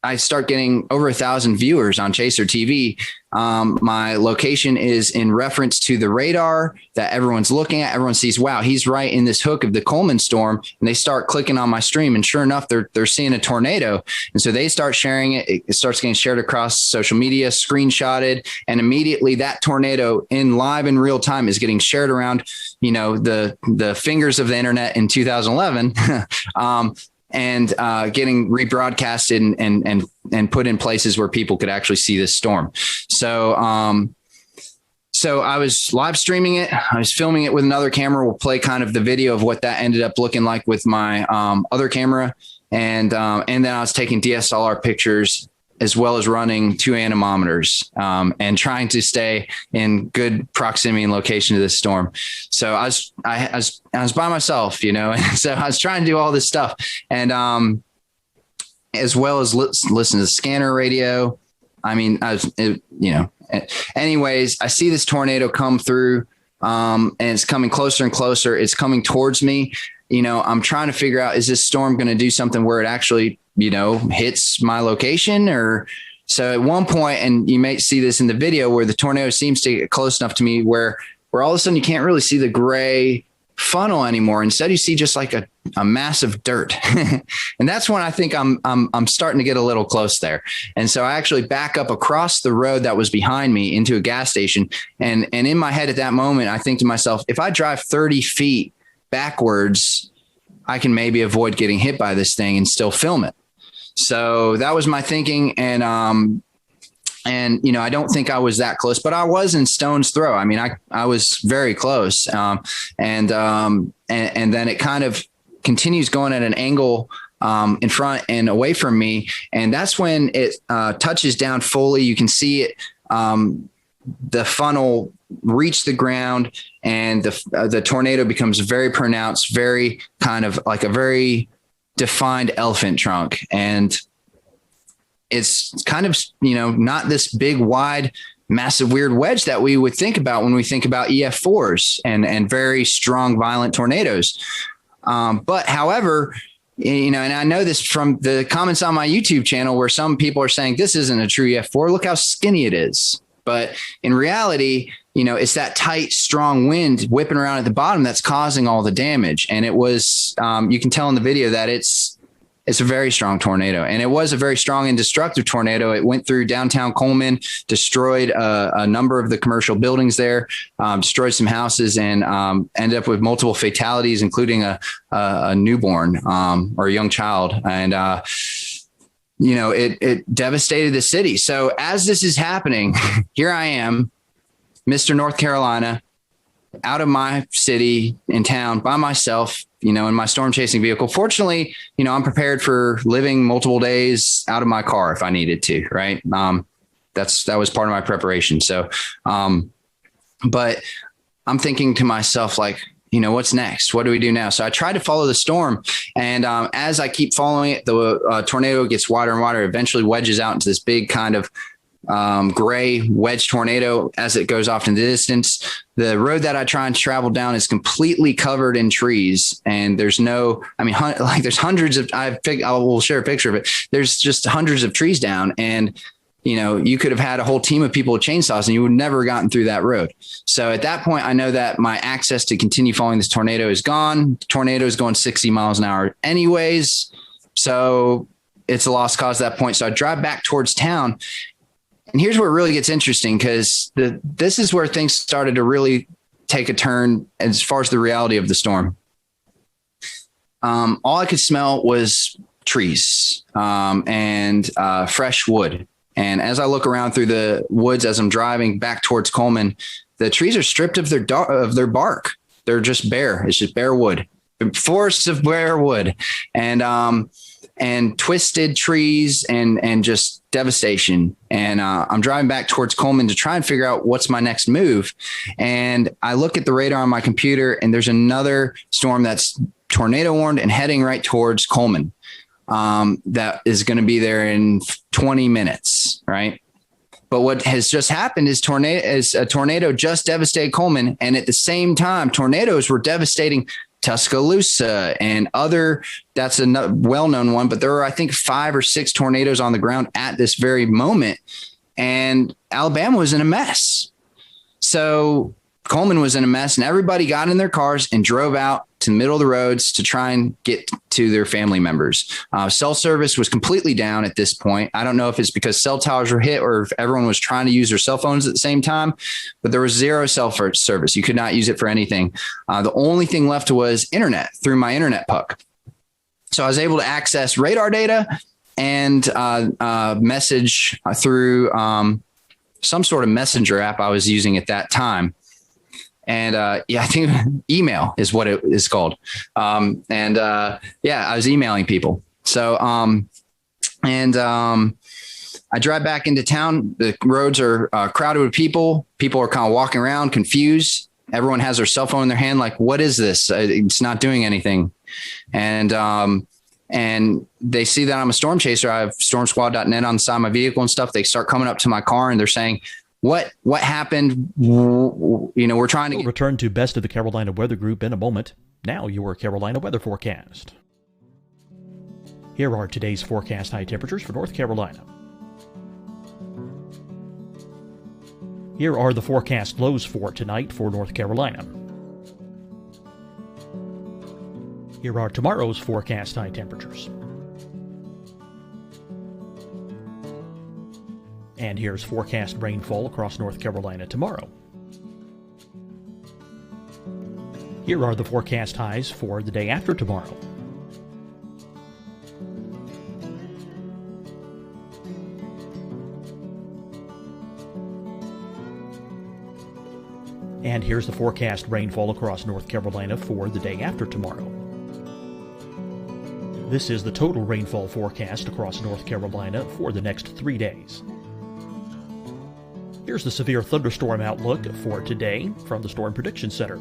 I start getting over 1,000 viewers on Chaser TV. My location is in reference to the radar that everyone's looking at. Everyone sees, wow, he's right in this hook of the Coleman storm, and they start clicking on my stream, and sure enough, they're seeing a tornado, and so they start sharing it. It starts getting shared across social media, screenshotted, and immediately that tornado in live in real time is getting shared around, the fingers of the internet in 2011. And getting rebroadcasted and put in places where people could actually see this storm. So I was live streaming it. I was filming it with another camera. We'll play kind of the video of what that ended up looking like with my other camera. And then I was taking DSLR pictures, as well as running 2 anemometers, and trying to stay in good proximity and location to this storm. So I was by myself, and so I was trying to do all this stuff, and as well as listen to the scanner radio. Anyways, I see this tornado come through, and it's coming closer and closer. It's coming towards me. I'm trying to figure out, is this storm going to do something where it actually, hits my location? Or so at one point, and you may see this in the video, where the tornado seems to get close enough to me where all of a sudden you can't really see the gray funnel anymore. Instead, you see just like a massive dirt. And that's when I think I'm starting to get a little close there. And so I actually back up across the road that was behind me into a gas station. And in my head at that moment, I think to myself, if I drive 30 feet backwards, I can maybe avoid getting hit by this thing and still film it. So that was my thinking. And I don't think I was that close, but I was in stone's throw. I mean, I was very close. And then it kind of continues going at an angle in front and away from me. And that's when it touches down fully. You can see it, the funnel reach the ground, and the tornado becomes very pronounced, very kind of like a very defined elephant trunk. And it's kind of, not this big, wide, massive, weird wedge that we would think about when we think about EF4s and very strong, violent tornadoes. But however, and I know this from the comments on my YouTube channel, where some people are saying this isn't a true EF4. Look how skinny it is. But in reality, it's that tight, strong wind whipping around at the bottom that's causing all the damage. And it was, you can tell in the video that it's a very strong tornado, and it was a very strong and destructive tornado. It went through downtown Coleman, destroyed a number of the commercial buildings there, destroyed some houses, and ended up with multiple fatalities, including a newborn or a young child. And, it devastated the city. So as this is happening, here I am, Mr. North Carolina, out of my city in town by myself, in my storm chasing vehicle. Fortunately, I'm prepared for living multiple days out of my car if I needed to, right? That was part of my preparation. So, but I'm thinking to myself, like, what's next? What do we do now? So I tried to follow the storm. And as I keep following it, the tornado gets wider and wider, eventually wedges out into this big kind of gray wedge tornado as it goes off in the distance. The road that I try and travel down is completely covered in trees, and there's there's hundreds of, I will share a picture of it. There's just hundreds of trees down, and you could have had a whole team of people with chainsaws and you would never have gotten through that road. So at that point, I know that my access to continue following this tornado is gone. The tornado is going 60 miles an hour anyways. So it's a lost cause at that point. So I drive back towards town. And here's where it really gets interesting, because this is where things started to really take a turn as far as the reality of the storm. All I could smell was trees and fresh wood. And as I look around through the woods as I'm driving back towards Coleman, the trees are stripped of their bark. They're just bare. It's just bare wood, forests of bare wood, and twisted trees and just devastation. And I'm driving back towards Coleman to try and figure out what's my next move. And I look at the radar on my computer, and there's another storm that's tornado warned and heading right towards Coleman. That is going to be there in 20 minutes, right? But what has just happened is a tornado just devastated Coleman, and at the same time, tornadoes were devastating Tuscaloosa and other. That's a well-known one, but there are, I think, 5 or 6 tornadoes on the ground at this very moment, and Alabama was in a mess. So Coleman was in a mess, and everybody got in their cars and drove out to the middle of the roads to try and get to their family members. Cell service was completely down at this point. I don't know if it's because cell towers were hit or if everyone was trying to use their cell phones at the same time, but there was zero cell service. You could not use it for anything. The only thing left was internet through my internet puck. So I was able to access radar data and message through some sort of messenger app I was using at that time. And I think email is what it is called. I was emailing people. So I drive back into town. The roads are crowded with people. People are kind of walking around confused. Everyone has their cell phone in their hand. Like, what is this? It's not doing anything. And they see that I'm a storm chaser. I have stormsquad.net on the side of my vehicle and stuff. They start coming up to my car and they're saying, what happened? We're trying to We'll return to Best of the Carolina Weather Group in a moment. Now your Carolina weather forecast. Here are today's forecast high temperatures for North Carolina. Here are the forecast lows for tonight for North Carolina. Here are tomorrow's forecast high temperatures. And here's forecast rainfall across North Carolina tomorrow. Here are the forecast highs for the day after tomorrow. And here's the forecast rainfall across North Carolina for the day after tomorrow. This is the total rainfall forecast across North Carolina for the next 3 days. Here's the severe thunderstorm outlook for today from the Storm Prediction Center.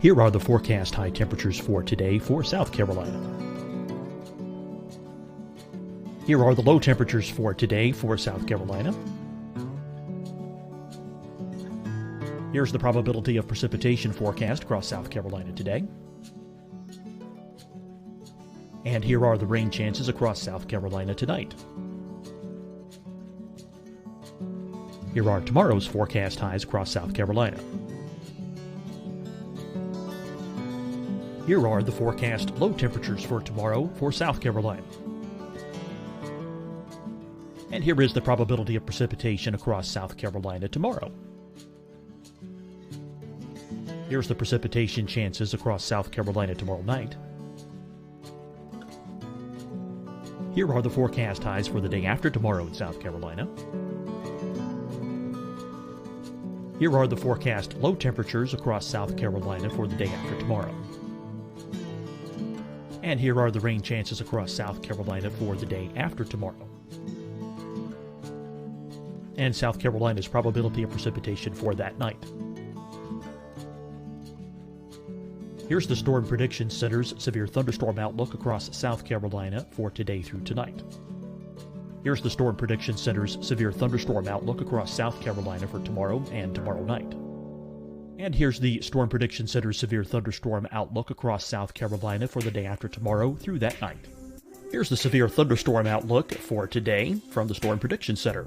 Here are the forecast high temperatures for today for South Carolina. Here are the low temperatures for today for South Carolina. Here's the probability of precipitation forecast across South Carolina today. And here are the rain chances across South Carolina tonight. Here are tomorrow's forecast highs across South Carolina. Here are the forecast low temperatures for tomorrow for South Carolina. And here is the probability of precipitation across South Carolina tomorrow. Here's the precipitation chances across South Carolina tomorrow night. Here are the forecast highs for the day after tomorrow in South Carolina. Here are the forecast low temperatures across South Carolina for the day after tomorrow. And here are the rain chances across South Carolina for the day after tomorrow. And South Carolina's probability of precipitation for that night. Here's the Storm Prediction Center's severe thunderstorm outlook across South Carolina for today through tonight. Here's the Storm Prediction Center's severe thunderstorm outlook across South Carolina for tomorrow and tomorrow night. And here's the Storm Prediction Center's severe thunderstorm outlook across South Carolina for the day after tomorrow through that night. Here's the severe thunderstorm outlook for today from the Storm Prediction Center.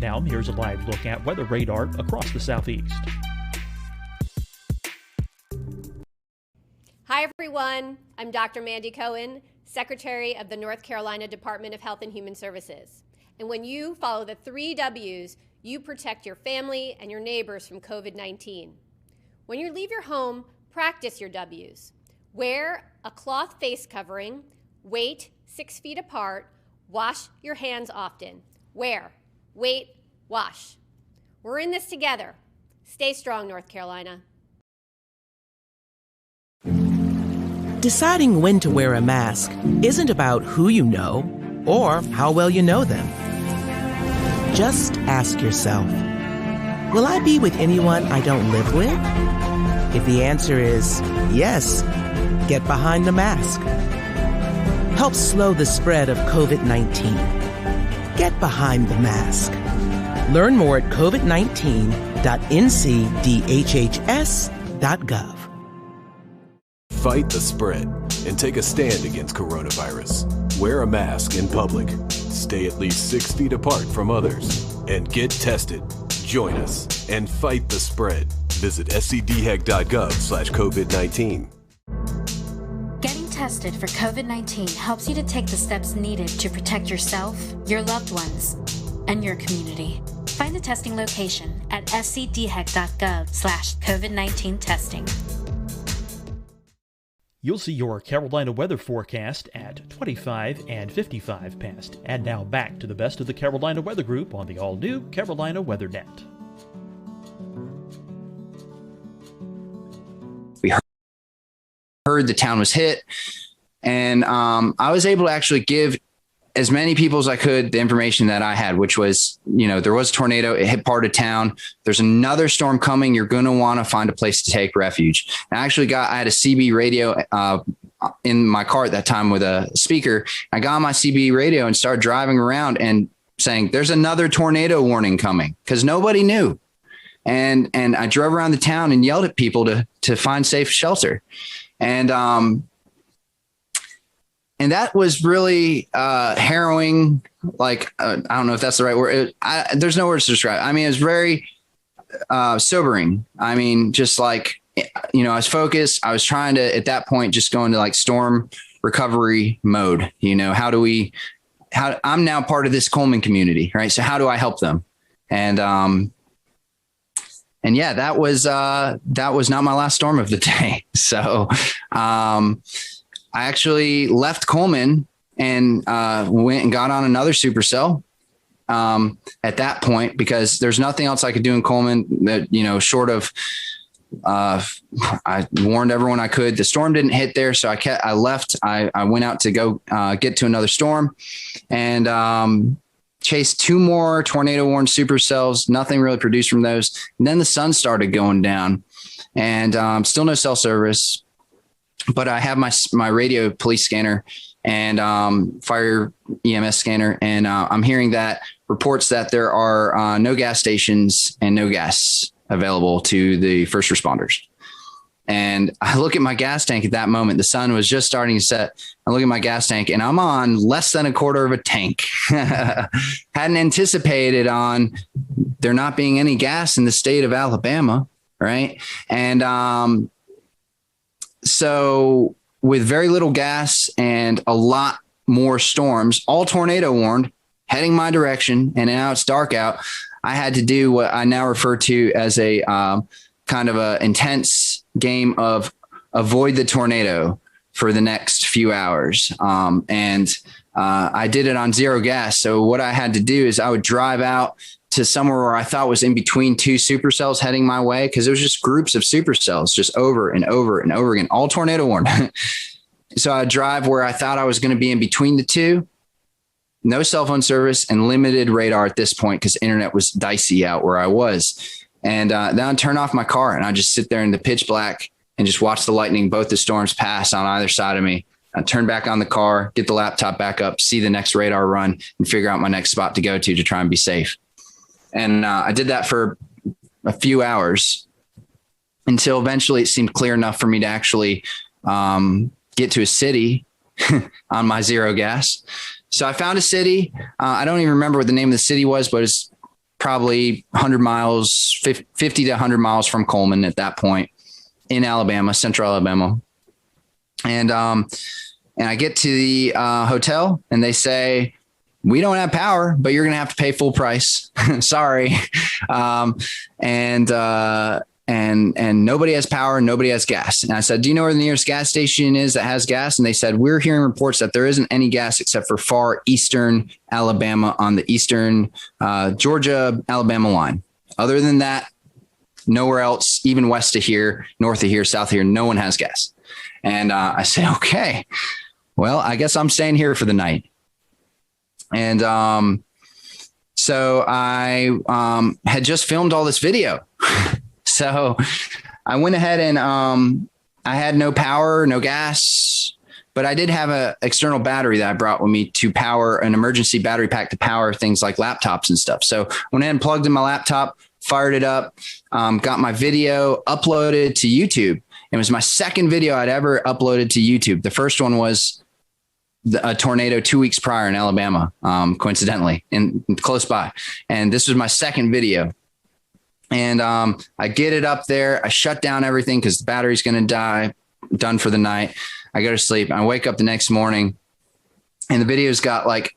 Now, here's a live look at weather radar across the southeast. Hi, everyone. I'm Dr. Mandy Cohen, Secretary of the North Carolina Department of Health and Human Services. And when you follow the 3 W's, you protect your family and your neighbors from COVID-19. When you leave your home, practice your W's. Wear a cloth face covering, wait 6 feet apart, wash your hands often. Wear, wait, wash. We're in this together. Stay strong, North Carolina. Deciding when to wear a mask isn't about who you know or how well you know them. Just ask yourself, will I be with anyone I don't live with? If the answer is yes, get behind the mask. Help slow the spread of COVID-19. Get behind the mask. Learn more at covid19.ncdhhs.gov. Fight the spread and take a stand against coronavirus. Wear a mask in public. Stay at least 6 feet apart from others. And get tested. Join us and fight the spread. Visit scdhec.gov/COVID-19. Getting tested for COVID-19 helps you to take the steps needed to protect yourself, your loved ones, and your community. Find the testing location at scdhec.gov/COVID-19 testing. You'll see your Carolina weather forecast at 25 and 55 past. And now back to the best of the Carolina Weather Group on the all-new Carolina WeatherNet. We heard the town was hit, and I was able to actually give as many people as I could the information that I had, which was, there was a tornado. It hit part of town. There's another storm coming. You're going to want to find a place to take refuge. And I had a CB radio in my car at that time with a speaker. I got on my CB radio and started driving around and saying, there's another tornado warning coming, because nobody knew. And I drove around the town and yelled at people to find safe shelter. And that was really harrowing. I don't know if that's the right word. There's no words to describe it. I mean, it was very sobering. I mean, just I was focused. I was trying to, at that point, just go into storm recovery mode. I'm now part of this Coleman community, right? So how do I help them? And yeah, that was not my last storm of the day. So, I actually left Coleman and went and got on another supercell at that point, because there's nothing else I could do in Coleman that, short of I warned everyone I could. The storm didn't hit there, so I left. I went out to go get to another storm and chased 2 more tornado warned supercells. Nothing really produced from those. And then the sun started going down, and still no cell service. But I have my radio police scanner and fire EMS scanner, and I'm hearing that reports that there are no gas stations and no gas available to the first responders. And I look at my gas tank at that moment. The sun was just starting to set. I look at my gas tank, and I'm on less than a quarter of a tank. Hadn't anticipated on there not being any gas in the state of Alabama, right? And so with very little gas and a lot more storms, all tornado warned, heading my direction, and now it's dark out, I had to do what I now refer to as a kind of a intense game of avoid the tornado for the next few hours. I did it on zero gas. So what I had to do is I would drive out to somewhere where I thought was in between 2 supercells heading my way, because it was just groups of supercells just over and over and over again, all tornado warned. So I'd drive where I thought I was going to be in between the 2. No cell phone service and limited radar at this point, because internet was dicey out where I was. And then I'd turn off my car and I'd just sit there in the pitch black and just watch the lightning, both the storms pass on either side of me. I'd turn back on the car, get the laptop back up, see the next radar run, and figure out my next spot to go to try and be safe. And I did that for a few hours until eventually it seemed clear enough for me to actually get to a city on my zero gas. So I found a city. I don't even remember what the name of the city was, but it's probably 100 miles, 50 to 100 miles from Coleman at that point in Alabama, central Alabama. And I get to the hotel and they say, we don't have power, but you're going to have to pay full price. Sorry. And nobody has power. Nobody has gas. And I said, do you know where the nearest gas station is that has gas? And they said, we're hearing reports that there isn't any gas except for far eastern Alabama on the eastern Georgia, Alabama line. Other than that, nowhere else, even west of here, north of here, south of here, no one has gas. And I said, okay, well, I guess I'm staying here for the night. And so I had just filmed all this video. So I went ahead and I had no power, no gas, but I did have an external battery that I brought with me to power an emergency battery pack to power things like laptops and stuff. So went ahead and plugged in my laptop, fired it up, got my video uploaded to YouTube. It was my second video I'd ever uploaded to YouTube. The first one was a tornado 2 weeks prior in Alabama, coincidentally, and close by. And this was my second video. And I get it up there. I shut down everything because the battery's going to die. Done for the night. I go to sleep. I wake up the next morning, and the video's got like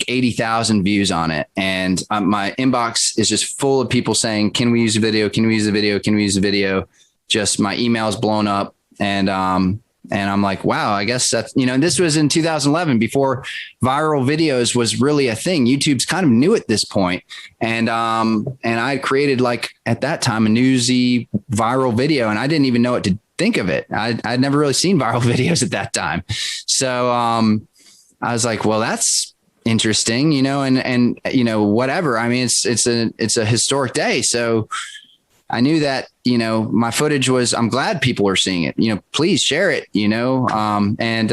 80,000 views on it. And my inbox is just full of people saying, can we use the video? Can we use the video? Can we use the video? Just my email's blown up. And I'm like, wow, I guess that's, this was in 2011 before viral videos was really a thing. YouTube's kind of new at this point. And I created at that time, a newsy viral video, and I didn't even know what to think of it. I'd never really seen viral videos at that time. So I was like, well, that's interesting, and whatever. I mean, it's a historic day. So I knew that, my footage was, I'm glad people are seeing it, please share it, and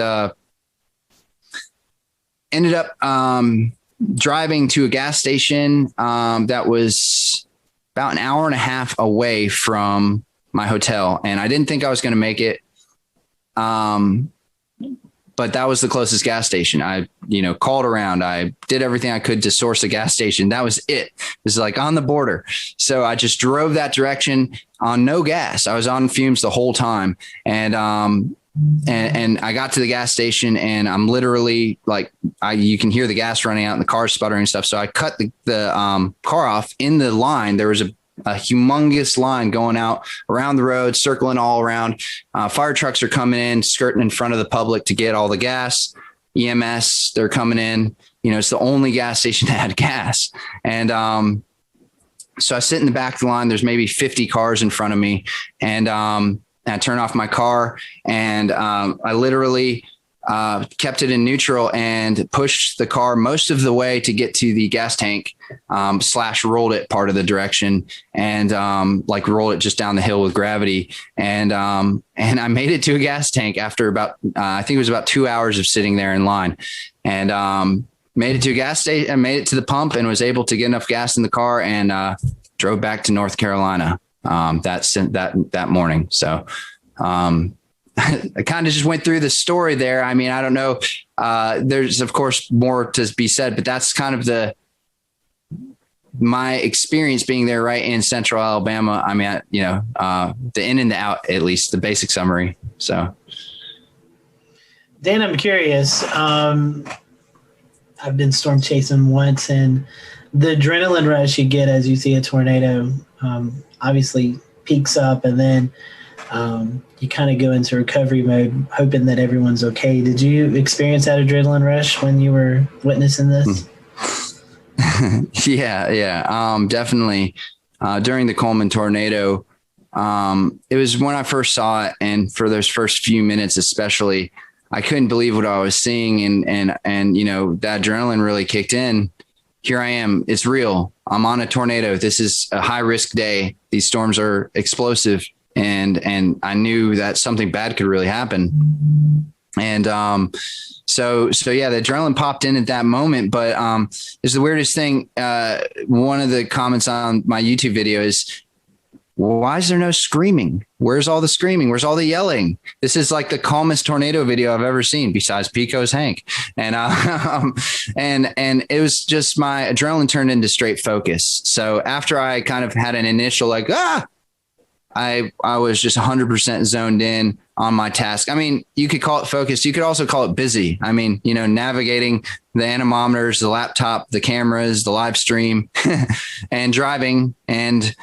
ended up driving to a gas station that was about an hour and a half away from my hotel. And I didn't think I was going to make it. But that was the closest gas station. I, called around. I did everything I could to source a gas station. That was it. It was on the border. So I just drove that direction on no gas. I was on fumes the whole time. And I got to the gas station, and I'm literally you can hear the gas running out and the car sputtering and stuff. So I cut the car off in the line. There was a humongous line going out around the road, circling all around. Fire trucks are coming in, skirting in front of the public to get all the gas. EMS, they're coming in. It's the only gas station that had gas. And so I sit in the back of the line. There's maybe 50 cars in front of me. And I turn off my car, and I literally kept it in neutral and pushed the car most of the way to get to the gas tank, / rolled it part of the direction, and rolled it just down the hill with gravity. And I made it to a gas tank after about, I think it was about 2 hours of sitting there in line, and made it to a gas station. I made it to the pump and was able to get enough gas in the car, and drove back to North Carolina that morning. So I kind of just went through the story there. I mean, I don't know. There's of course more to be said, but that's kind of my experience being there right in central Alabama. I mean, the in and the out, at least the basic summary. So Dan, I'm curious. I've been storm chasing once, and the adrenaline rush you get as you see a tornado, obviously peaks up, and then you kind of go into recovery mode, hoping that everyone's okay. Did you experience that adrenaline rush when you were witnessing this? Yeah. Definitely. During the Coleman tornado, it was when I first saw it. And for those first few minutes, especially, I couldn't believe what I was seeing. And that adrenaline really kicked in. Here I am. It's real. I'm on a tornado. This is a high risk day. These storms are explosive. And I knew that something bad could really happen. And so yeah, the adrenaline popped in at that moment. But it's the weirdest thing. One of the comments on my YouTube video is why is there no screaming? Where's all the screaming? Where's all the yelling? This is like the calmest tornado video I've ever seen, besides Pico's Hank. And and it was just my adrenaline turned into straight focus. So after I kind of had an initial like I was just 100% zoned in on my task. I mean, you could call it focused. You could also call it busy. I mean, navigating the anemometers, the laptop, the cameras, the live stream, and driving and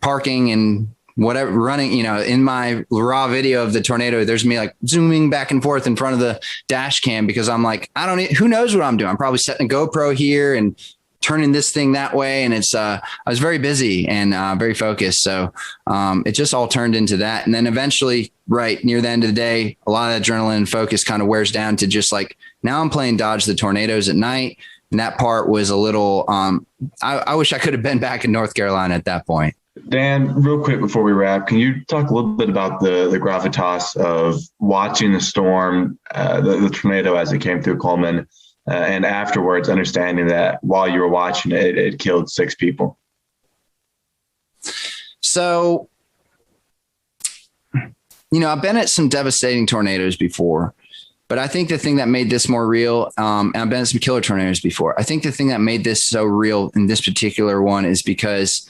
parking and whatever, running, in my raw video of the tornado, there's me like zooming back and forth in front of the dash cam because I'm like, who knows what I'm doing? I'm probably setting a GoPro here and turning this thing that way. And I was very busy and very focused. So it just all turned into that. And then eventually, right near the end of the day, a lot of adrenaline and focus kind of wears down to just like, now I'm playing Dodge the Tornadoes at night. And that part was a little, I wish I could have been back in North Carolina at that point. Dan, real quick before we wrap, can you talk a little bit about the gravitas of watching the storm, the tornado as it came through Coleman, and afterwards understanding that while you were watching it, it killed 6 people? So, I've been at some devastating tornadoes before, but I think the thing that made this more real, and I've been at some killer tornadoes before. I think the thing that made this so real in this particular one is because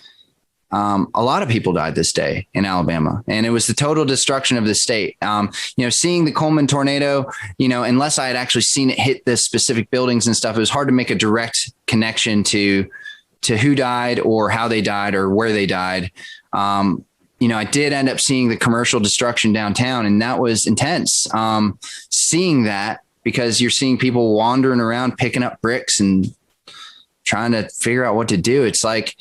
a lot of people died this day in Alabama, and it was the total destruction of the state. Seeing the Coleman tornado, unless I had actually seen it hit the specific buildings and stuff, it was hard to make a direct connection to who died or how they died or where they died. I did end up seeing the commercial destruction downtown, and that was intense. Seeing that, because you're seeing people wandering around picking up bricks and trying to figure out what to do. It's like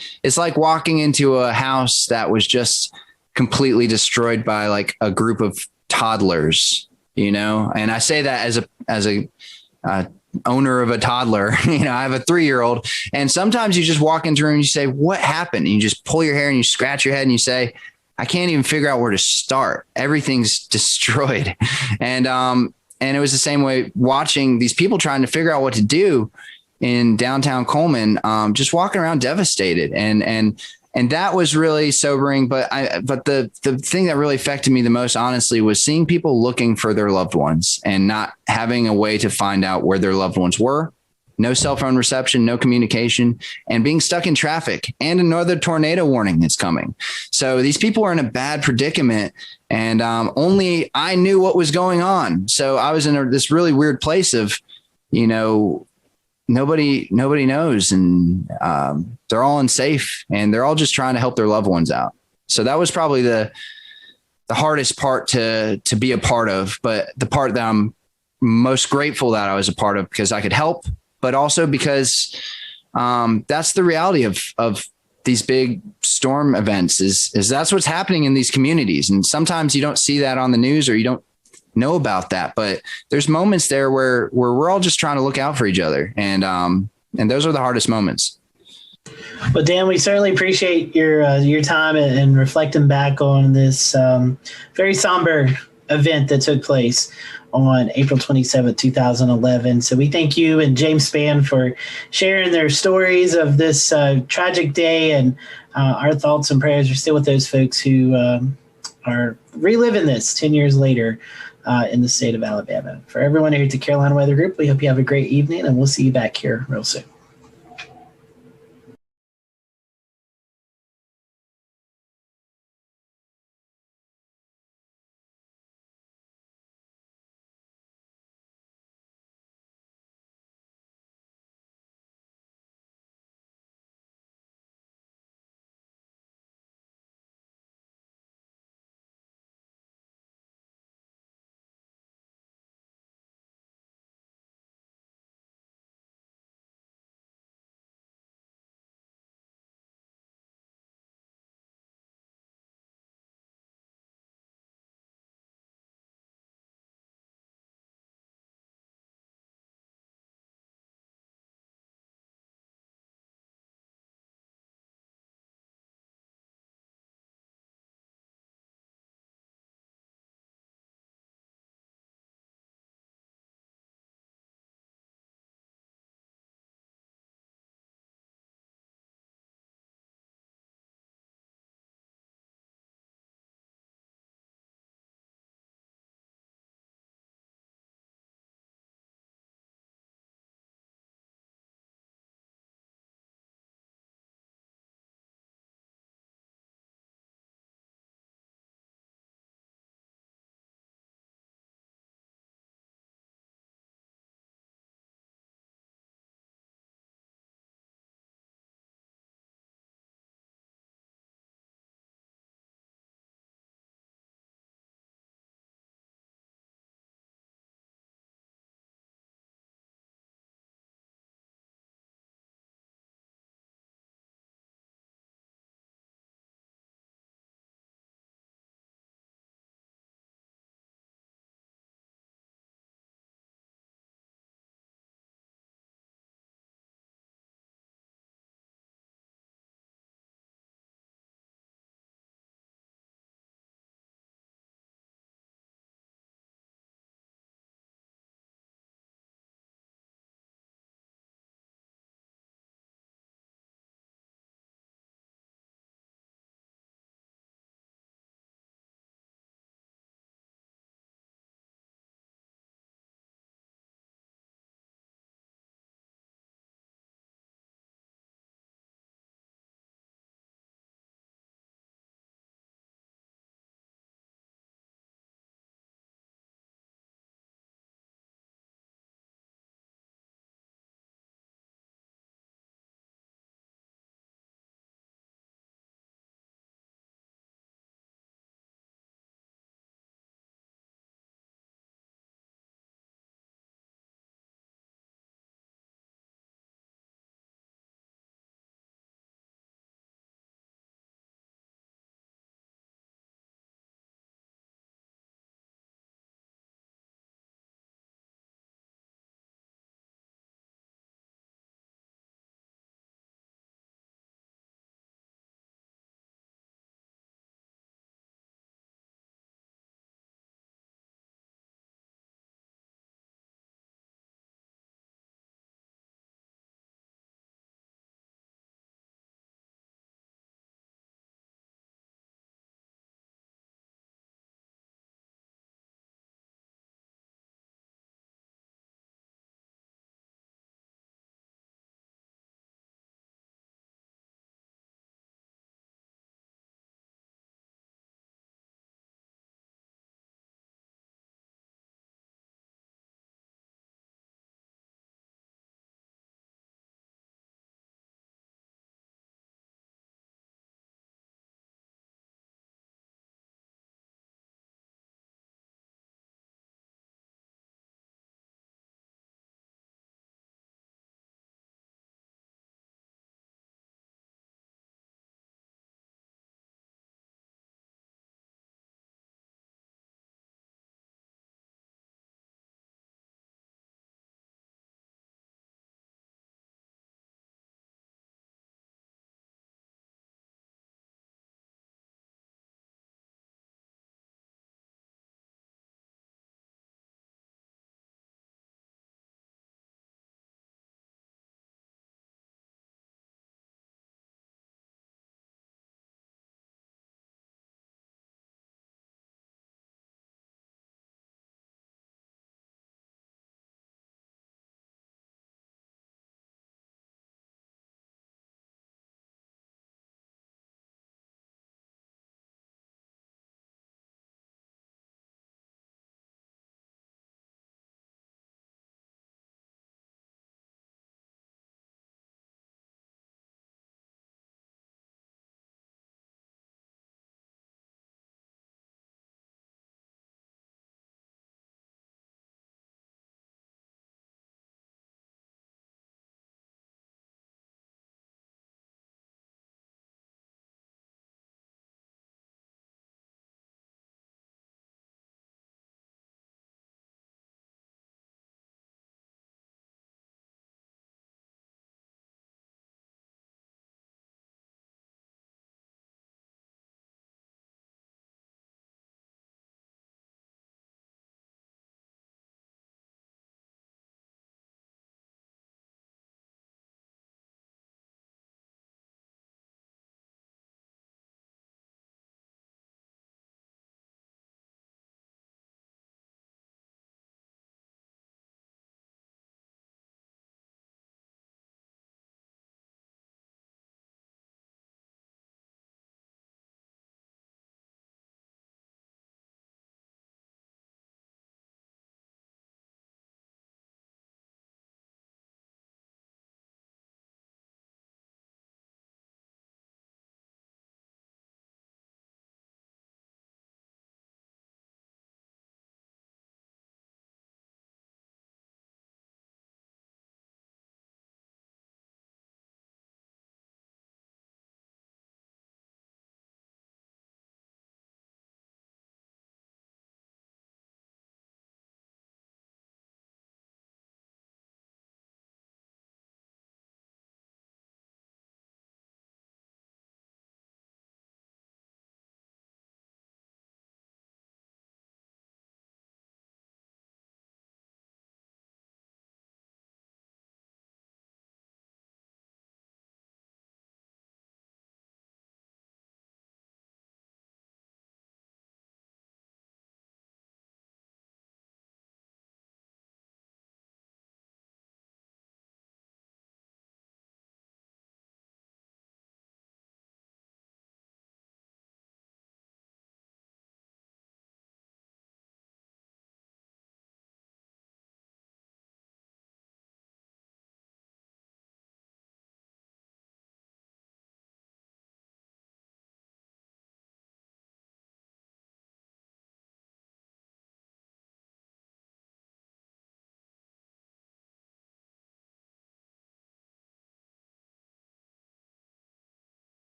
walking into a house that was just completely destroyed by like a group of toddlers, and I say that as a owner of a toddler. I have a 3-year-old, and sometimes you just walk into a room and you say, what happened? And you just pull your hair and you scratch your head and you say, I can't even figure out where to start. Everything's destroyed. And it was the same way watching these people trying to figure out what to do in downtown Coleman, just walking around devastated. And that was really sobering. But the thing that really affected me the most, honestly, was seeing people looking for their loved ones and not having a way to find out where their loved ones were. No cell phone reception, no communication, and being stuck in traffic, and another tornado warning that's coming. So these people are in a bad predicament, and only I knew what was going on. So I was in this really weird place of, nobody knows, and they're all unsafe, and they're all just trying to help their loved ones out. So that was probably the hardest part to be a part of, but the part that I'm most grateful that I was a part of, because I could help, but also because that's the reality of these big storm events is that's what's happening in these communities. And sometimes you don't see that on the news, or you don't know about that, but there's moments there where we're all just trying to look out for each other. And those are the hardest moments. Well, Dan, we certainly appreciate your time and reflecting back on this very somber event that took place on April 27th, 2011. So we thank you and James Spann for sharing their stories of this tragic day, and our thoughts and prayers are still with those folks who are reliving this 10 years later in the state of Alabama. For everyone here at the Carolina Weather Group, we hope you have a great evening, and we'll see you back here real soon.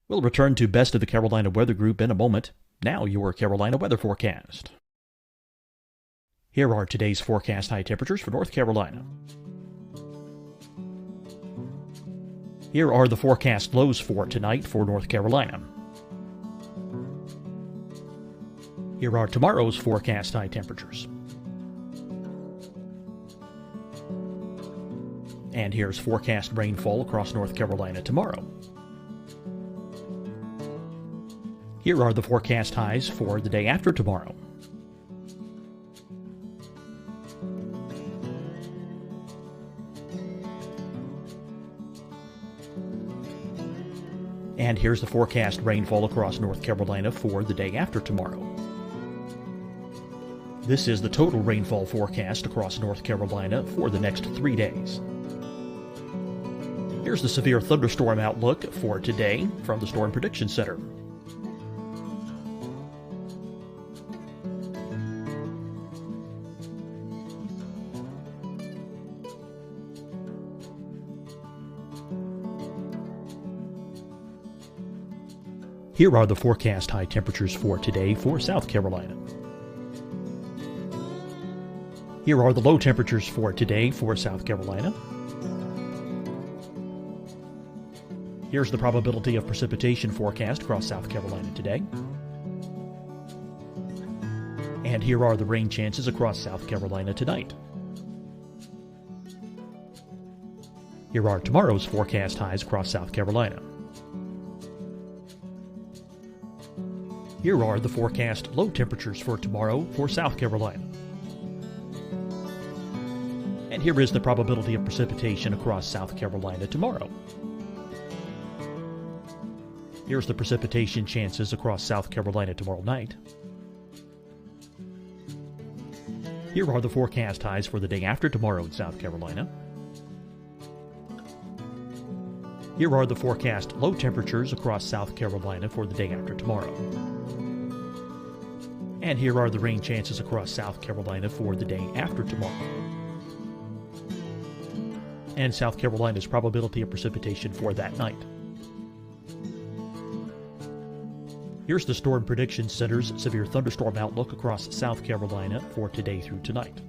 We'll return to Best of the Carolina Weather Group in a moment. Now your Carolina weather forecast. Here are today's forecast high temperatures for North Carolina. Here are the forecast lows for tonight for North Carolina. Here are tomorrow's forecast high temperatures. And here's forecast rainfall across North Carolina tomorrow. Here are the forecast highs for the day after tomorrow. And here's the forecast rainfall across North Carolina for the day after tomorrow. This is the total rainfall forecast across North Carolina for the next 3 days. Here's the severe thunderstorm outlook for today from the Storm Prediction Center. Here are the forecast high temperatures for today for South Carolina. Here are the low temperatures for today for South Carolina. Here's the probability of precipitation forecast across South Carolina today. And here are the rain chances across South Carolina tonight. Here are tomorrow's forecast highs across South Carolina. Here are the forecast low temperatures for tomorrow for South Carolina. And here is the probability of precipitation across South Carolina tomorrow. Here's the precipitation chances across South Carolina tomorrow night. Here are the forecast highs for the day after tomorrow in South Carolina. Here are the forecast low temperatures across South Carolina for the day after tomorrow. And here are the rain chances across South Carolina for the day after tomorrow. And South Carolina's probability of precipitation for that night. Here's the Storm Prediction Center's severe thunderstorm outlook across South Carolina for today through tonight.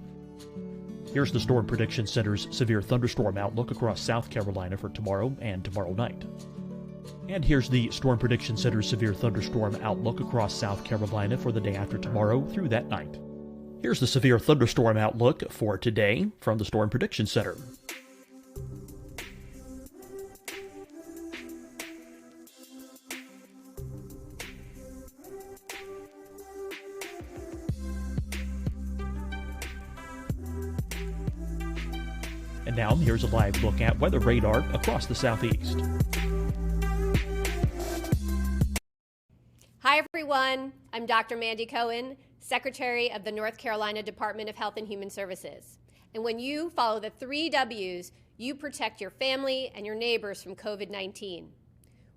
Here's the Storm Prediction Center's severe thunderstorm outlook across South Carolina for tomorrow and tomorrow night. And here's the Storm Prediction Center's severe thunderstorm outlook across South Carolina for the day after tomorrow through that night. Here's the severe thunderstorm outlook for today from the Storm Prediction Center. And now here's a live look at weather radar across the southeast. Hi, everyone. I'm Dr. Mandy Cohen, Secretary of the North Carolina Department of Health and Human Services. And when you follow the 3 W's, you protect your family and your neighbors from COVID-19.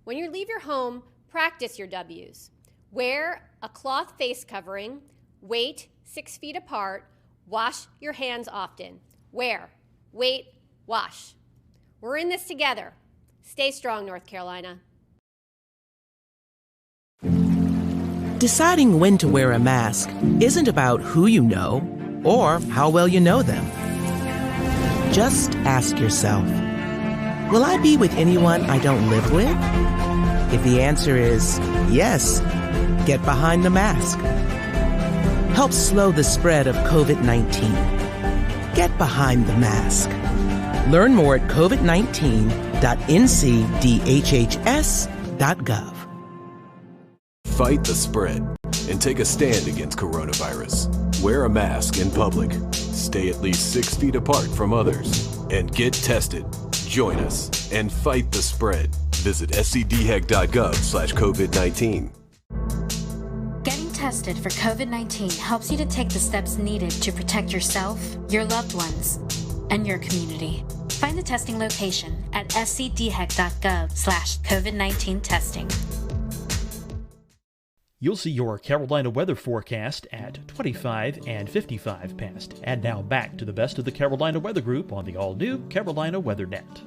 When you leave your home, practice your W's. Wear a cloth face covering, wait 6 feet apart, wash your hands often. Wear, wait, wash. We're in this together. Stay strong, North Carolina. Deciding when to wear a mask isn't about who you know or how well you know them. Just ask yourself, will I be with anyone I don't live with? If the answer is yes, get behind the mask. Help slow the spread of COVID-19. Get behind the mask. Learn more at covid19.ncdhhs.gov. Fight the spread and take a stand against coronavirus. Wear a mask in public. Stay at least 6 feet apart from others. And get tested. Join us and fight the spread. Visit scdhec.gov/COVID-19. Getting tested for COVID-19 helps you to take the steps needed to protect yourself, your loved ones, and your community. Find the testing location at scdhec.gov/COVID-19 testing. You'll see your Carolina weather forecast at 25 and 55 past. And now back to the best of the Carolina Weather Group on the all-new Carolina WeatherNet.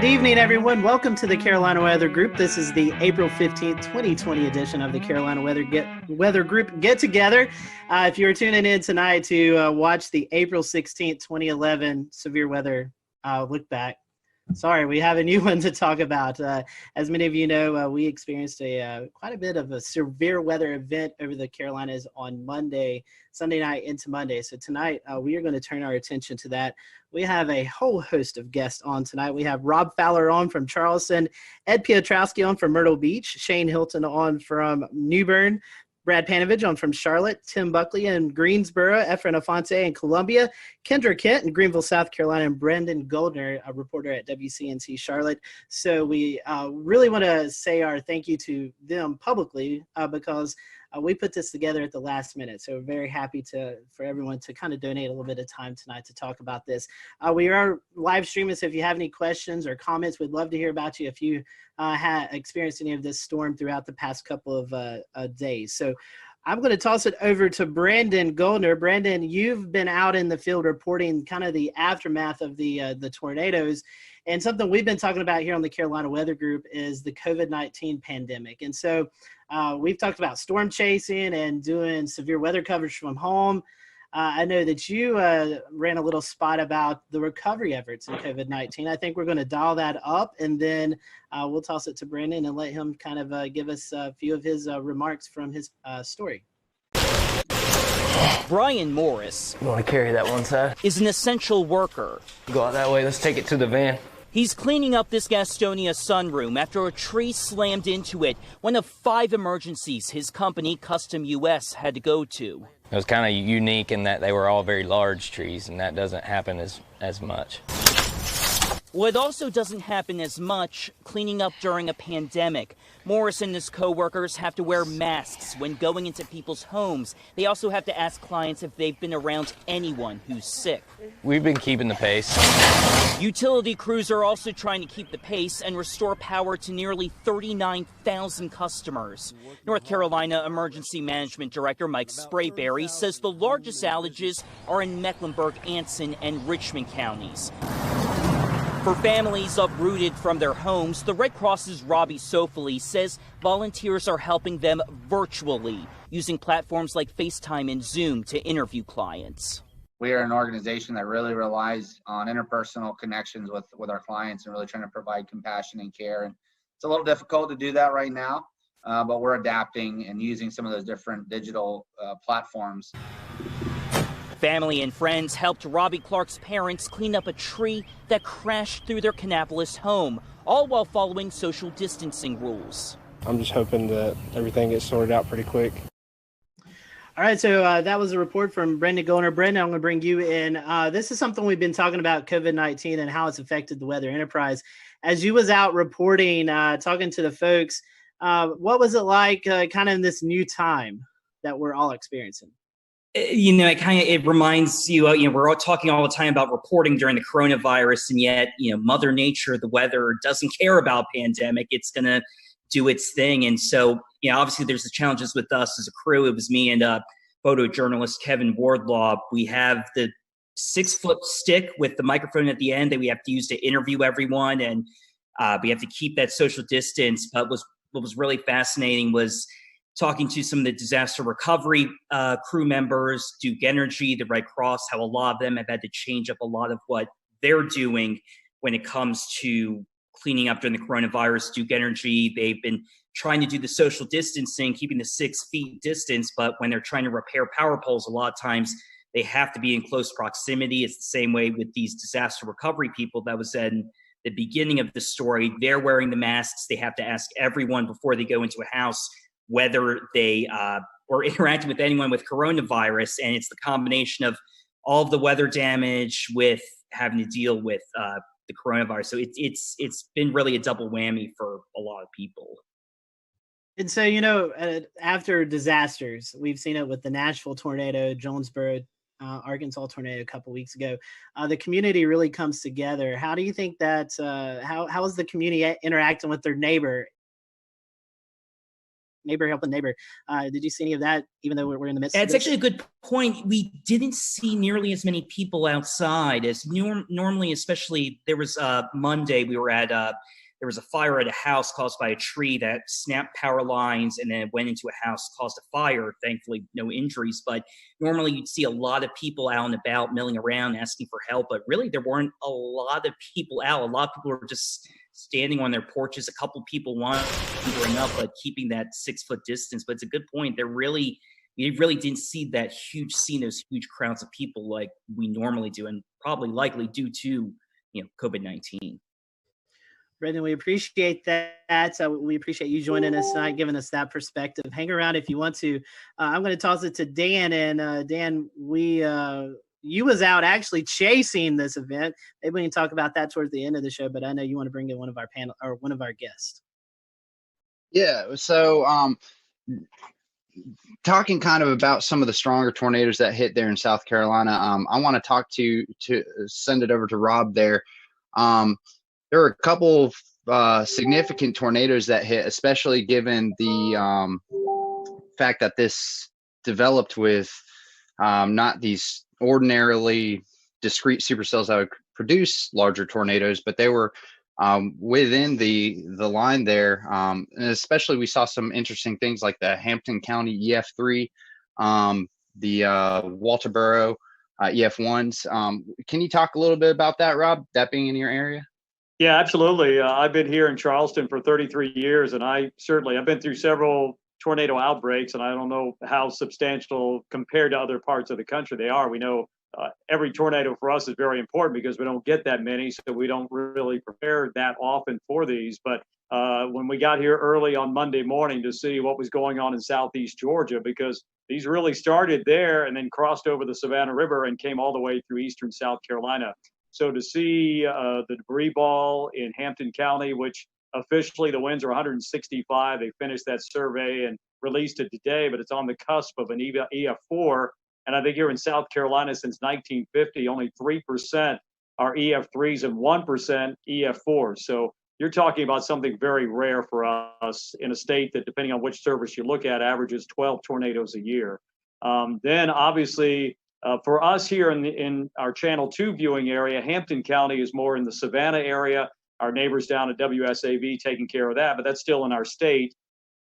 Good evening, everyone. Welcome to the Carolina Weather Group. This is the April 15th, 2020 edition of the Carolina Weather Group Get Together. If you're tuning in tonight to watch the April 16th, 2011 severe weather look back, sorry, we have a new one to talk about. As many of you know, we experienced quite a bit of a severe weather event over the Carolinas on Sunday night into Monday. So tonight, we are going to turn our attention to that. We have a whole host of guests on tonight. We have Rob Fowler on from Charleston, Ed Piotrowski on from Myrtle Beach, Shane Hilton on from New Bern, Brad Panovich on from Charlotte, Tim Buckley in Greensboro, Efren Afonte in Columbia, Kendra Kent in Greenville, South Carolina, and Brendan Goldner, a reporter at WCNC Charlotte. So we really want to say our thank you to them publicly because we put this together at the last minute. So we're very happy for everyone to kind of donate a little bit of time tonight to talk about this. We are live streaming, so if you have any questions or comments, we'd love to hear about you if you had experienced any of this storm throughout the past couple of days. So I'm going to toss it over to Brandon Goldner. Brandon, you've been out in the field reporting kind of the aftermath of the tornadoes. And something we've been talking about here on the Carolina Weather Group is the COVID-19 pandemic. And so we've talked about storm chasing and doing severe weather coverage from home. I know that you ran a little spot about the recovery efforts in COVID-19. I think we're going to dial that up, and then we'll toss it to Brandon and let him kind of give us a few of his remarks from his story. Brian Morris, you want to carry that one side, is an essential worker. Go out that way. Let's take it to the van. He's cleaning up this Gastonia sunroom after a tree slammed into it, one of 5 emergencies his company, Custom US, had to go to. It was kind of unique in that they were all very large trees, and that doesn't happen as much. Well, it also doesn't happen as much cleaning up during a pandemic. Morris and his co-workers have to wear masks when going into people's homes. They also have to ask clients if they've been around anyone who's sick. We've been keeping the pace. Utility crews are also trying to keep the pace and restore power to nearly 39,000 customers. North Carolina Emergency Management Director Mike Sprayberry says the largest outages are in Mecklenburg, Anson, and Richmond counties. For families uprooted from their homes, the Red Cross's Robbie Sofoli says volunteers are helping them virtually, using platforms like FaceTime and Zoom to interview clients. We are an organization that really relies on interpersonal connections with our clients and really trying to provide compassion and care. And it's a little difficult to do that right now, but we're adapting and using some of those different digital platforms. Family and friends helped Robbie Clark's parents clean up a tree that crashed through their Kannapolis home, all while following social distancing rules. I'm just hoping that everything gets sorted out pretty quick. All right, so that was a report from Brendan Goldner. Brendan, I'm going to bring you in. This is something we've been talking about, COVID-19 and how it's affected the weather enterprise. As you was out reporting, talking to the folks, what was it like kind of in this new time that we're all experiencing? You know, it reminds you, we're all talking all the time about reporting during the coronavirus, and yet, Mother Nature, the weather, doesn't care about pandemic. It's going to do its thing. And so, obviously there's the challenges with us as a crew. It was me and photojournalist Kevin Wardlaw. We have the 6-foot stick with the microphone at the end that we have to use to interview everyone. And we have to keep that social distance. But what was really fascinating was talking to some of the disaster recovery crew members, Duke Energy, the Red Cross, how a lot of them have had to change up a lot of what they're doing when it comes to cleaning up during the coronavirus. Duke Energy, they've been trying to do the social distancing, keeping the 6 feet distance, but when they're trying to repair power poles, a lot of times they have to be in close proximity. It's the same way with these disaster recovery people that was in the beginning of the story. They're wearing the masks. They have to ask everyone before they go into a house whether they were interacting with anyone with coronavirus. And it's the combination of all of the weather damage with having to deal with the coronavirus. So it's been really a double whammy for a lot of people. And so, after disasters, we've seen it with the Nashville tornado, Jonesboro, Arkansas tornado a couple weeks ago. The community really comes together. How do you think that, how is the community interacting with their neighbor neighbor helping neighbor. Did you see any of that, even though we're in the midst of It's this? actually a good point. We didn't see nearly as many people outside as normally, especially there was Monday, we were at, there was a fire at a house caused by a tree that snapped power lines and then it went into a house, caused a fire. Thankfully, no injuries. But normally you'd see a lot of people out and about milling around asking for help. But really, there weren't a lot of people out. A lot of people were just standing on their porches. A couple people wandering up, but keeping that 6-foot distance. But it's a good point. We really didn't see that huge scene, those huge crowds of people like we normally do, and probably likely due to COVID-19. Brendan, we appreciate that. We appreciate you joining us tonight, giving us that perspective. Hang around if you want to. I'm going to toss it to Dan. And Dan, you was out actually chasing this event. Maybe we can talk about that towards the end of the show, but I know you want to bring in one of our panel or one of our guests. Yeah. So, talking kind of about some of the stronger tornadoes that hit there in South Carolina, I want to send it over to Rob there. There were a couple of significant tornadoes that hit, especially given the fact that this developed with not these ordinarily discrete supercells that would produce larger tornadoes, but they were within the line there. And especially we saw some interesting things like the Hampton County EF3, the Walterboro EF1s. Can you talk a little bit about that, Rob, that being in your area? Yeah, absolutely. I've been here in Charleston for 33 years, and I've been through several tornado outbreaks, and I don't know how substantial compared to other parts of the country they are. We know every tornado for us is very important because we don't get that many, so we don't really prepare that often for these. But when we got here early on Monday morning to see what was going on in southeast Georgia, because these really started there and then crossed over the Savannah River and came all the way through eastern South Carolina. So to see the debris ball in Hampton County, which officially the winds are 165, they finished that survey and released it today, but it's on the cusp of an EF4. And I think here in South Carolina since 1950, only 3% are EF3s and 1% EF4s. So you're talking about something very rare for us in a state that, depending on which service you look at, averages 12 tornadoes a year. Then obviously, for us here in our Channel 2 viewing area, Hampton County is more in the Savannah area. Our neighbors down at WSAV taking care of that, but that's still in our state.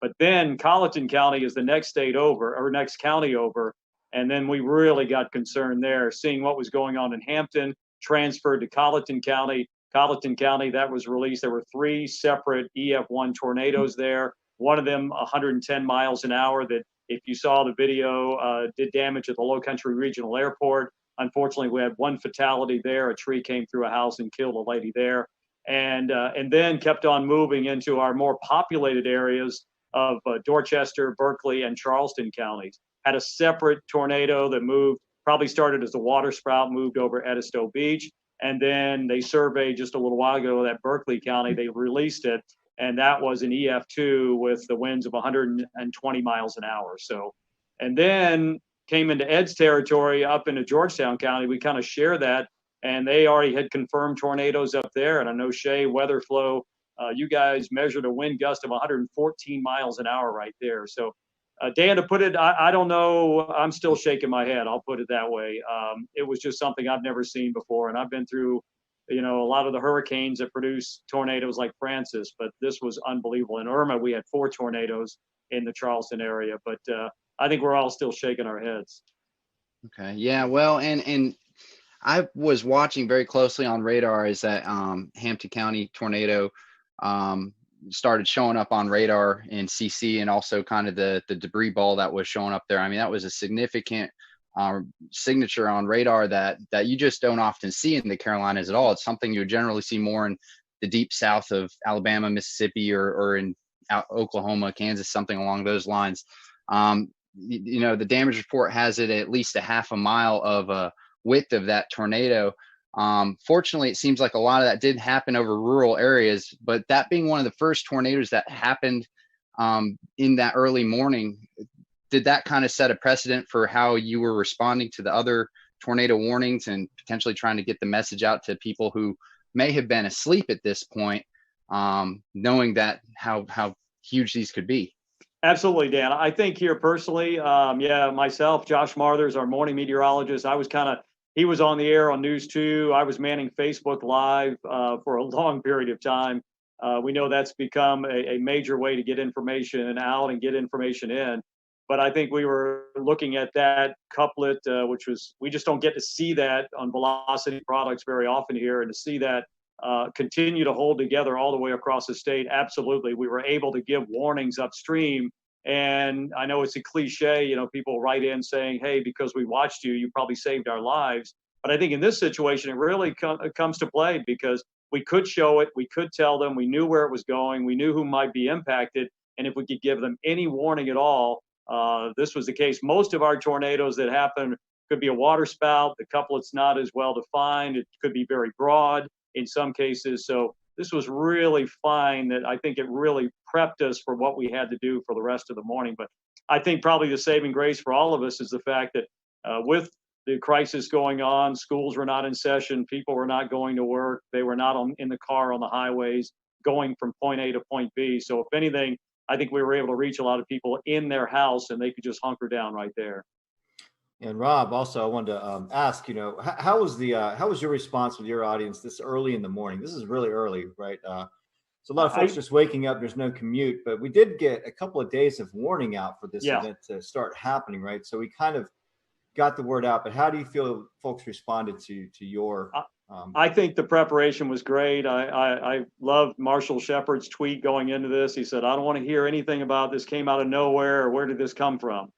But then Colleton County is the next state over, or next county over. And then we really got concerned there, seeing what was going on in Hampton, transferred to Colleton County. Colleton County, that was released. There were 3 separate EF1 tornadoes there. One of them 110 miles an hour that, if you saw the video, did damage at the Low Country Regional Airport. Unfortunately, we had 1 fatality there. A tree came through a house and killed a lady there. And then kept on moving into our more populated areas of Dorchester, Berkeley, and Charleston counties. Had a separate tornado that moved, probably started as a water sprout, moved over Edisto Beach. And then they surveyed just a little while ago that Berkeley County, they released it. And that was an EF2 with the winds of 120 miles an hour. So, and then came into Ed's territory up into Georgetown County. We kind of share that, and they already had confirmed tornadoes up there. And I know Shay, Weatherflow, you guys measured a wind gust of 114 miles an hour right there. So, Dan, to put it, I don't know. I'm still shaking my head. I'll put it that way. It was just something I've never seen before. And I've been through, a lot of the hurricanes that produce tornadoes like Francis, but this was unbelievable. In Irma, we had 4 tornadoes in the Charleston area, but I think we're all still shaking our heads. Okay. Yeah. Well, and I was watching very closely on radar as that Hampton County tornado started showing up on radar in CC, and also kind of the debris ball that was showing up there. I mean, that was a significant signature on radar that you just don't often see in the Carolinas at all. It's something you generally see more in the deep south of Alabama, Mississippi, or in Oklahoma, Kansas, something along those lines. The damage report has it at least a half a mile of width of that tornado. Fortunately, it seems like a lot of that did happen over rural areas, but that being one of the first tornadoes that happened in that early morning, did that kind of set a precedent for how you were responding to the other tornado warnings and potentially trying to get the message out to people who may have been asleep at this point, knowing that how huge these could be? Absolutely, Dan. I think here personally, myself, Josh Marthers, our morning meteorologist, he was on the air on News 2. I was manning Facebook Live for a long period of time. We know that's become a major way to get information out and get information in. But I think we were looking at that couplet, which was, we just don't get to see that on Velocity products very often here, and to see that continue to hold together all the way across the state. Absolutely. We were able to give warnings upstream. And I know it's a cliche, people write in saying, hey, because we watched you, you probably saved our lives. But I think in this situation, it really comes to play, because we could show it, we could tell them, we knew where it was going, we knew who might be impacted. And if we could give them any warning at all, this was the case. Most of our tornadoes that happen could be a water spout. The couplet's not as well defined. It could be very broad in some cases. So this was really fine, that I think it really prepped us for what we had to do for the rest of the morning. But I think probably the saving grace for all of us is the fact that with the crisis going on, schools were not in session, people were not going to work, they were not in the car on the highways going from point A to point B. So if anything, I think we were able to reach a lot of people in their house, and they could just hunker down right there. And Rob, also, I wanted to ask, how was your response with your audience this early in the morning? This is really early, right? So a lot of folks just waking up, there's no commute, but we did get a couple of days of warning out for this event to start happening, right? So we kind of got the word out, but how do you feel folks responded to your? I think the preparation was great. I loved Marshall Shepard's tweet going into this. He said, I don't want to hear anything about this came out of nowhere, or where did this come from?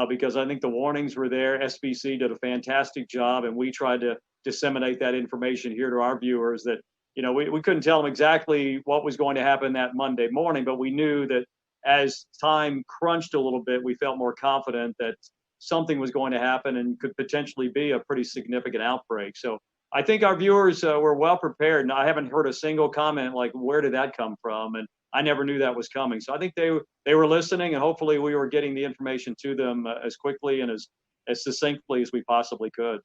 Because I think the warnings were there. SBC did a fantastic job, and we tried to disseminate that information here to our viewers, that, we couldn't tell them exactly what was going to happen that Monday morning, but we knew that as time crunched a little bit, we felt more confident that something was going to happen and could potentially be a pretty significant outbreak. So I think our viewers were well prepared, and I haven't heard a single comment like, where did that come from? And I never knew that was coming. So I think they were listening, and hopefully we were getting the information to them as quickly and as succinctly as we possibly could.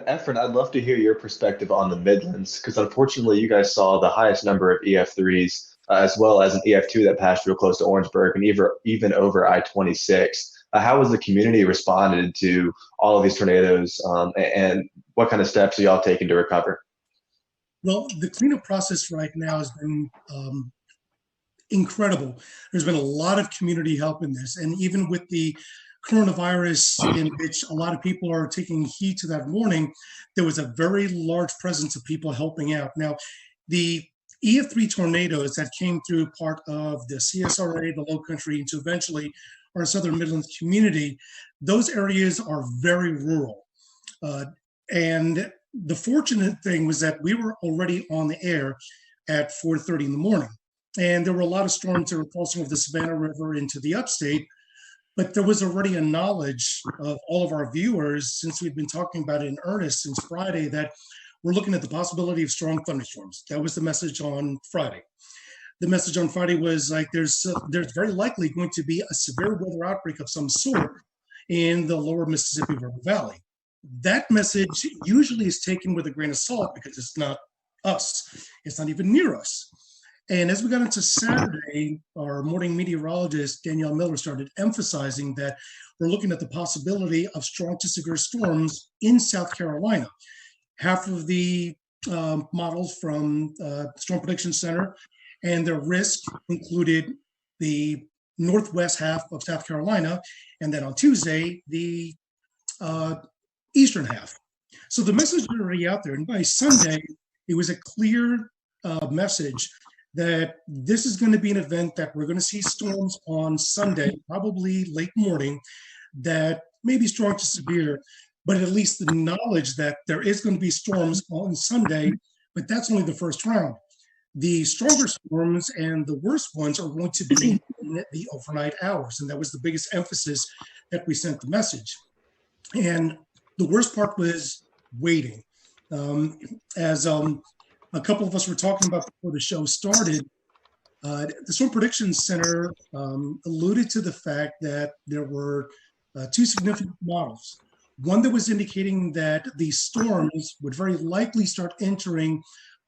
Efren, I'd love to hear your perspective on the Midlands, because unfortunately you guys saw the highest number of EF3s, as well as an EF2 that passed real close to Orangeburg and even over I-26. How has the community responded to all of these tornadoes, and what kind of steps are y'all taking to recover? Well, the cleanup process right now has been incredible. There's been a lot of community help in this, and even with the coronavirus, in which a lot of people are taking heed to that warning, there was a very large presence of people helping out. Now, the EF3 tornadoes that came through part of the CSRA, the Low Country, into eventually our Southern Midlands community, those areas are very rural. And the fortunate thing was that we were already on the air at 4:30 in the morning. And there were a lot of storms that were crossing over the Savannah River into the upstate, but there was already a knowledge of all of our viewers, since we've been talking about it in earnest since Friday, that we're looking at the possibility of strong thunderstorms. That was the message on Friday. The message on Friday was like, there's very likely going to be a severe weather outbreak of some sort in the lower Mississippi River Valley. That message usually is taken with a grain of salt, because it's not us. It's not even near us. And as we got into Saturday, our morning meteorologist, Danielle Miller, started emphasizing that we're looking at the possibility of strong to severe storms in South Carolina. Half of the models from Storm Prediction Center and their risk included the northwest half of South Carolina, and then on Tuesday, the eastern half. So the message was already out there. And by Sunday, it was a clear message that this is going to be an event that we're going to see storms on Sunday, probably late morning, that may be strong to severe, but at least the knowledge that there is going to be storms on Sunday, but that's only the first round. The stronger storms and the worst ones are going to be in the overnight hours. And that was the biggest emphasis that we sent the message. And the worst part was waiting. As a couple of us were talking about before the show started, the Storm Prediction Center alluded to the fact that there were two significant models. One that was indicating that the storms would very likely start entering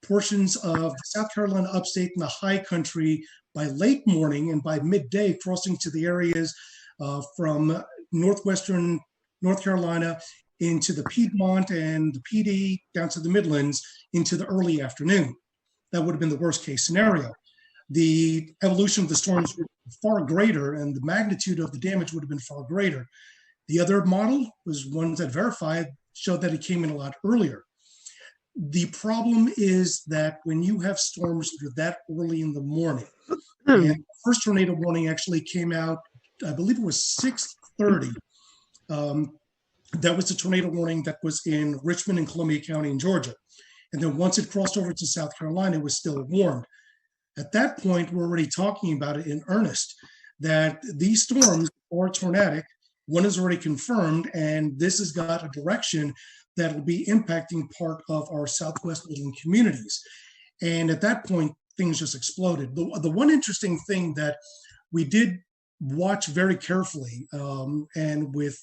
portions of the South Carolina upstate and the high country by late morning and by midday, crossing to the areas from northwestern North Carolina into the Piedmont and the PD down to the Midlands into the early afternoon. That would have been the worst case scenario. The evolution of the storms were far greater and the magnitude of the damage would have been far greater. The other model was ones that verified showed that it came in a lot earlier. The problem is that when you have storms that are that early in the morning, and the first tornado warning actually came out, I believe it was 6:30. That was the tornado warning that was in Richmond and Columbia County in Georgia. And then once it crossed over to South Carolina, it was still warned. At that point, we're already talking about it in earnest, that these storms are tornadic. One is already confirmed, and this has got a direction that will be impacting part of our Southwest Midland communities. And at that point, things just exploded. The one interesting thing that we did watch very carefully and with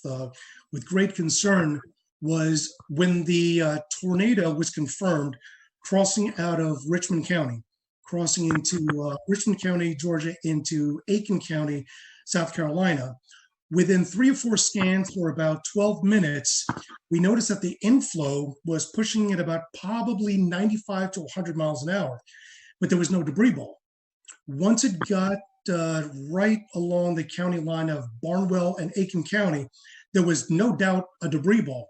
great concern was when the tornado was confirmed crossing out of Richmond County, crossing into Richmond County, Georgia, into Aiken County, South Carolina. Within 3 or 4 scans for about 12 minutes, we noticed that the inflow was pushing at about probably 95 to 100 miles an hour, but there was no debris ball. Once it got right along the county line of Barnwell and Aiken County, there was no doubt a debris ball.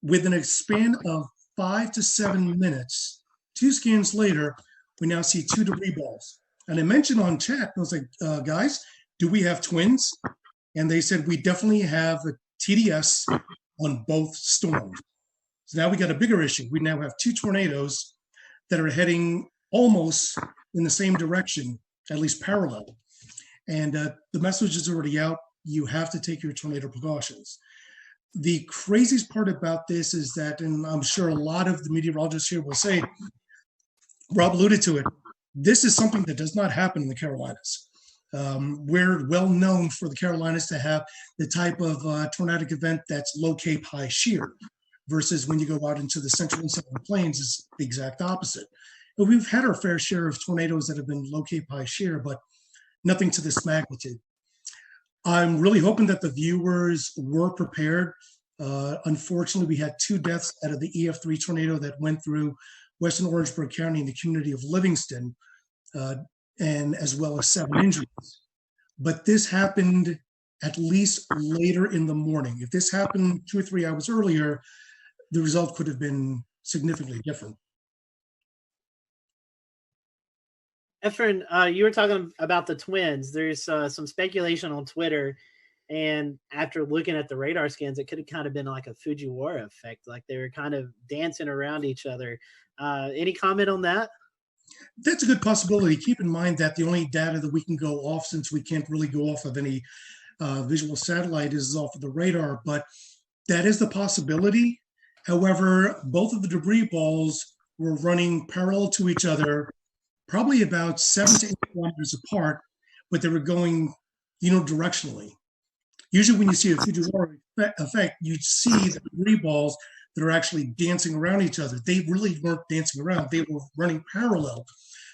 Within a span of 5 to 7 minutes, 2 scans later, we now see 2 debris balls. And I mentioned on chat, I was like, guys, do we have twins? And they said, we definitely have a TDS on both storms. So now we got a bigger issue. We now have 2 tornadoes that are heading almost in the same direction, at least parallel. And the message is already out. You have to take your tornado precautions. The craziest part about this is that, and I'm sure a lot of the meteorologists here will say, Rob alluded to it, this is something that does not happen in the Carolinas. We're well known for the Carolinas to have the type of tornadic event that's low cape, high shear, versus when you go out into the central and southern plains, it's the exact opposite. And we've had our fair share of tornadoes that have been low cape, high shear, but nothing to this magnitude. I'm really hoping that the viewers were prepared. Unfortunately, we had 2 deaths out of the EF3 tornado that went through Western Orangeburg County in the community of Livingston, and as well as 7 injuries. But this happened at least later in the morning. If this happened 2 or 3 hours earlier, the result could have been significantly different. Efren, you were talking about the twins. There's some speculation on Twitter, and after looking at the radar scans, it could have kind of been like a Fujiwara effect, like they were kind of dancing around each other. Any comment on that? That's a good possibility. Keep in mind that the only data that we can go off, since we can't really go off of any visual satellite, is off of the radar, but that is the possibility. However, both of the debris balls were running parallel to each other, probably about 7 to 8 kilometers apart, but they were going unidirectionally. Usually when you see a Fujiwara effect, you see the debris balls that are actually dancing around each other. They really weren't dancing around. They were running parallel.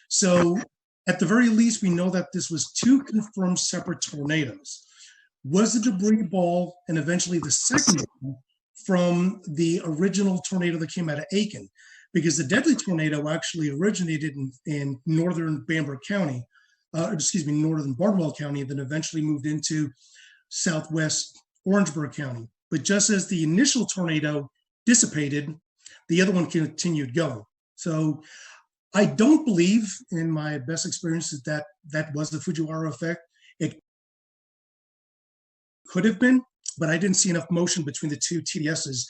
So at the very least, we know that this was 2 confirmed separate tornadoes. Was the debris ball and eventually the second one from the original tornado that came out of Aiken? Because the deadly tornado actually originated in northern Bamberg County, northern Barnwell County, and then eventually moved into southwest Orangeburg County. But just as the initial tornado dissipated, the other one continued going. So I don't believe, in my best experience, that was the Fujiwara effect. It could have been, but I didn't see enough motion between the 2 TDSs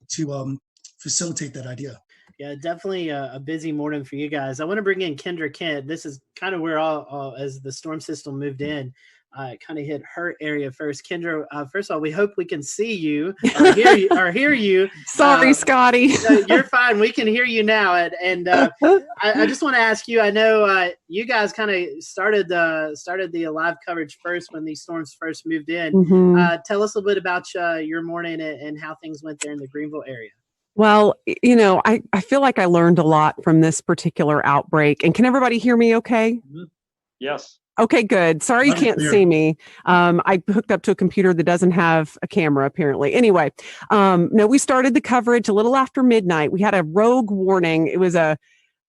to facilitate that idea. Yeah, definitely a busy morning for you guys. I want to bring in Kendra Kent. This is kind of where as the storm system moved in, it kind of hit her area first. Kendra, first of all, we hope we can see you or hear you. Sorry, Scotty. You're fine. We can hear you now. And I just want to ask you, I know you guys kind of started the live coverage first when these storms first moved in. Mm-hmm. Tell us a little bit about your morning and how things went there in the Greenville area. Well, I feel like I learned a lot from this particular outbreak. And can everybody hear me okay? Yes. Okay, good. Sorry you can't see me. I hooked up to a computer that doesn't have a camera, apparently. Anyway, no, we started the coverage a little after midnight. We had a rogue warning. It was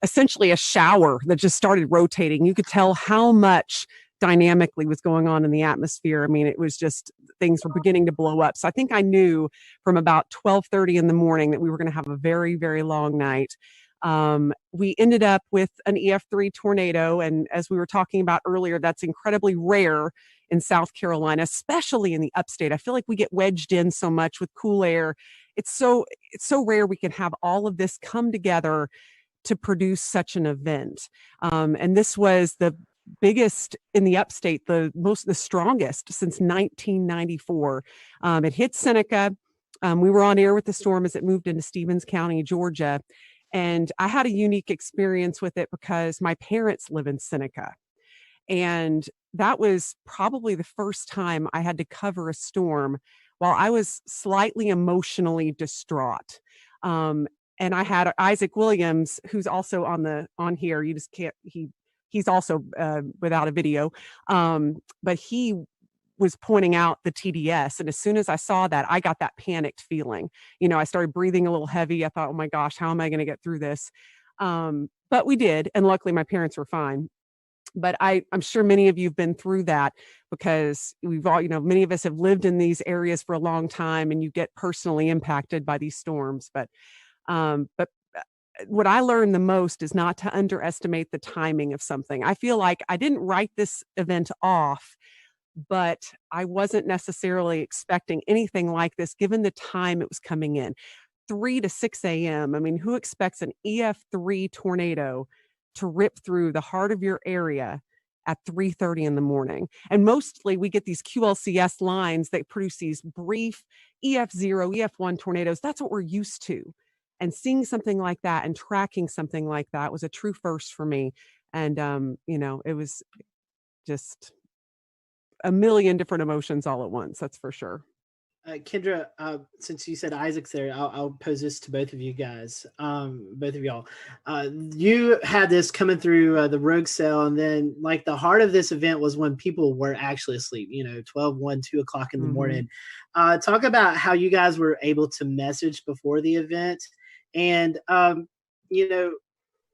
essentially a shower that just started rotating. You could tell how much dynamically was going on in the atmosphere. I mean, it was just things were beginning to blow up. So I think I knew from about 12:30 in the morning that we were going to have a very, very long night. We ended up with an EF3 tornado. And as we were talking about earlier, that's incredibly rare in South Carolina, especially in the upstate. I feel like we get wedged in so much with cool air. It's so rare we can have all of this come together to produce such an event. And this was the biggest in the upstate, the strongest since 1994. It hit Seneca. We were on air with the storm as it moved into Stevens County, Georgia. And I had a unique experience with it because my parents live in Seneca. And that was probably the first time I had to cover a storm while I was slightly emotionally distraught. And I had Isaac Williams, who's also on here. You just can't, he's also without a video. But he was pointing out the TDS. And as soon as I saw that, I got that panicked feeling. I started breathing a little heavy. I thought, oh my gosh, how am I going to get through this? But we did. And luckily my parents were fine. But I'm sure many of you have been through that because we've all, many of us have lived in these areas for a long time and you get personally impacted by these storms. But what I learned the most is not to underestimate the timing of something. I feel like I didn't write this event off, but I wasn't necessarily expecting anything like this given the time it was coming in. 3 to 6 a.m. I mean, who expects an EF3 tornado to rip through the heart of your area at 3:30 in the morning? And mostly we get these QLCS lines that produce these brief EF0, EF1 tornadoes. That's what we're used to. And seeing something like that and tracking something like that was a true first for me. And, it was just a million different emotions all at once. That's for sure. Kendra, since you said Isaac's there, I'll pose this to both of you guys, both of y'all. You had this coming through the rogue cell, and then like the heart of this event was when people were actually asleep, 12, 1, 2 o'clock in the morning. Talk about how you guys were able to message before the event. And,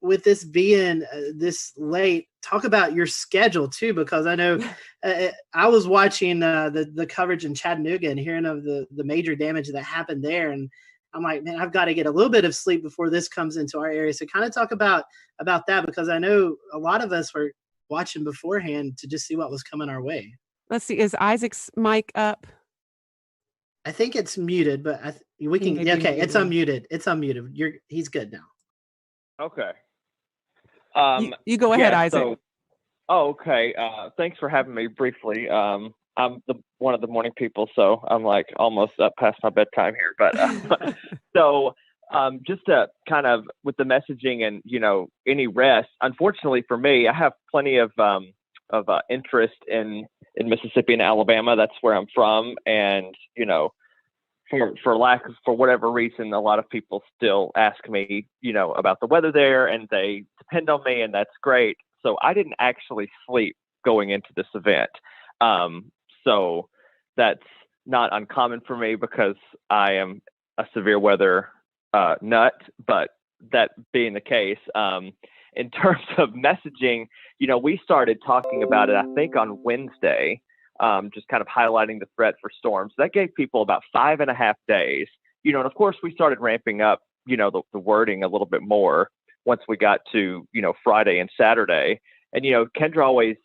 with this being this late, talk about your schedule too, because I know I was watching the coverage in Chattanooga and hearing of the major damage that happened there. And I'm like, man, I've got to get a little bit of sleep before this comes into our area. So kind of talk about that, because I know a lot of us were watching beforehand to just see what was coming our way. Let's see. Is Isaac's mic up? I think it's muted, but we can. Okay, it's unmuted. It's unmuted. He's good now. Okay. You go ahead, Isaac. Okay. Thanks for having me briefly. I'm one of the morning people, so I'm like almost up past my bedtime here. But just to kind of with the messaging and any rest. Unfortunately for me, I have plenty of interest in Mississippi and Alabama. That's where I'm from, and for whatever reason, a lot of people still ask me, about the weather there, and they depend on me, and that's great. So I didn't actually sleep going into this event. So that's not uncommon for me because I am a severe weather nut. But that being the case, in terms of messaging, we started talking about it, I think, on Wednesday. Just kind of highlighting the threat for storms. That gave people about 5.5 days, and of course we started ramping up, the wording a little bit more once we got to, Friday and Saturday. And, Kendra always,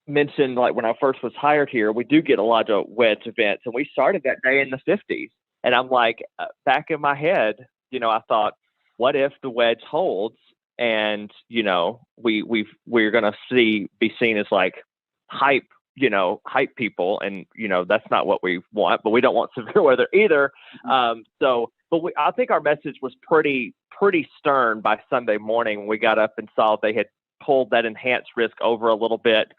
mentioned, like when I first was hired here, we do get a lot of wedge events, and we started that day in the 50s. And I'm like, back in my head, I thought, what if the wedge holds and, we're going to be seen as like hype people, and that's not what we want, but we don't want severe weather either. I think our message was pretty stern by Sunday morning when we got up and saw they had pulled that enhanced risk over a little bit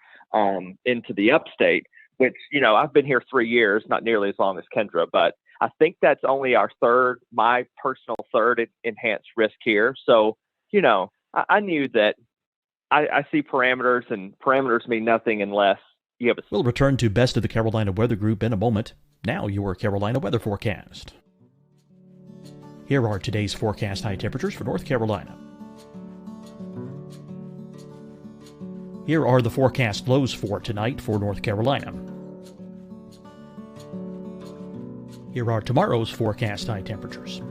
into the upstate, which I've been here 3 years, not nearly as long as Kendra, but I think that's only my personal third enhanced risk here. So, I knew that I see parameters, and parameters mean nothing unless you have a... We'll return to Best of the Carolina Weather Group in a moment. Now your Carolina weather forecast. Here are today's forecast high temperatures for North Carolina. Here are the forecast lows for tonight for North Carolina. Here are tomorrow's forecast high temperatures.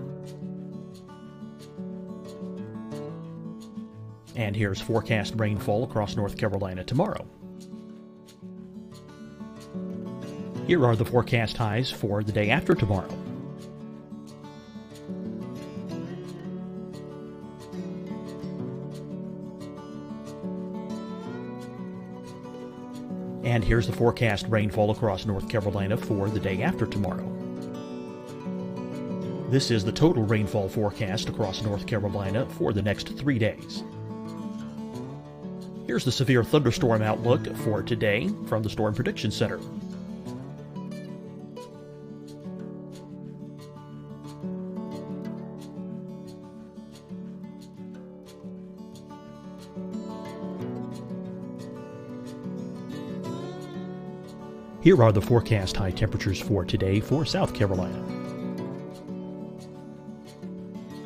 And here's forecast rainfall across North Carolina tomorrow. Here are the forecast highs for the day after tomorrow. And here's the forecast rainfall across North Carolina for the day after tomorrow. This is the total rainfall forecast across North Carolina for the next 3 days. Here's the severe thunderstorm outlook for today from the Storm Prediction Center. Here are the forecast high temperatures for today for South Carolina.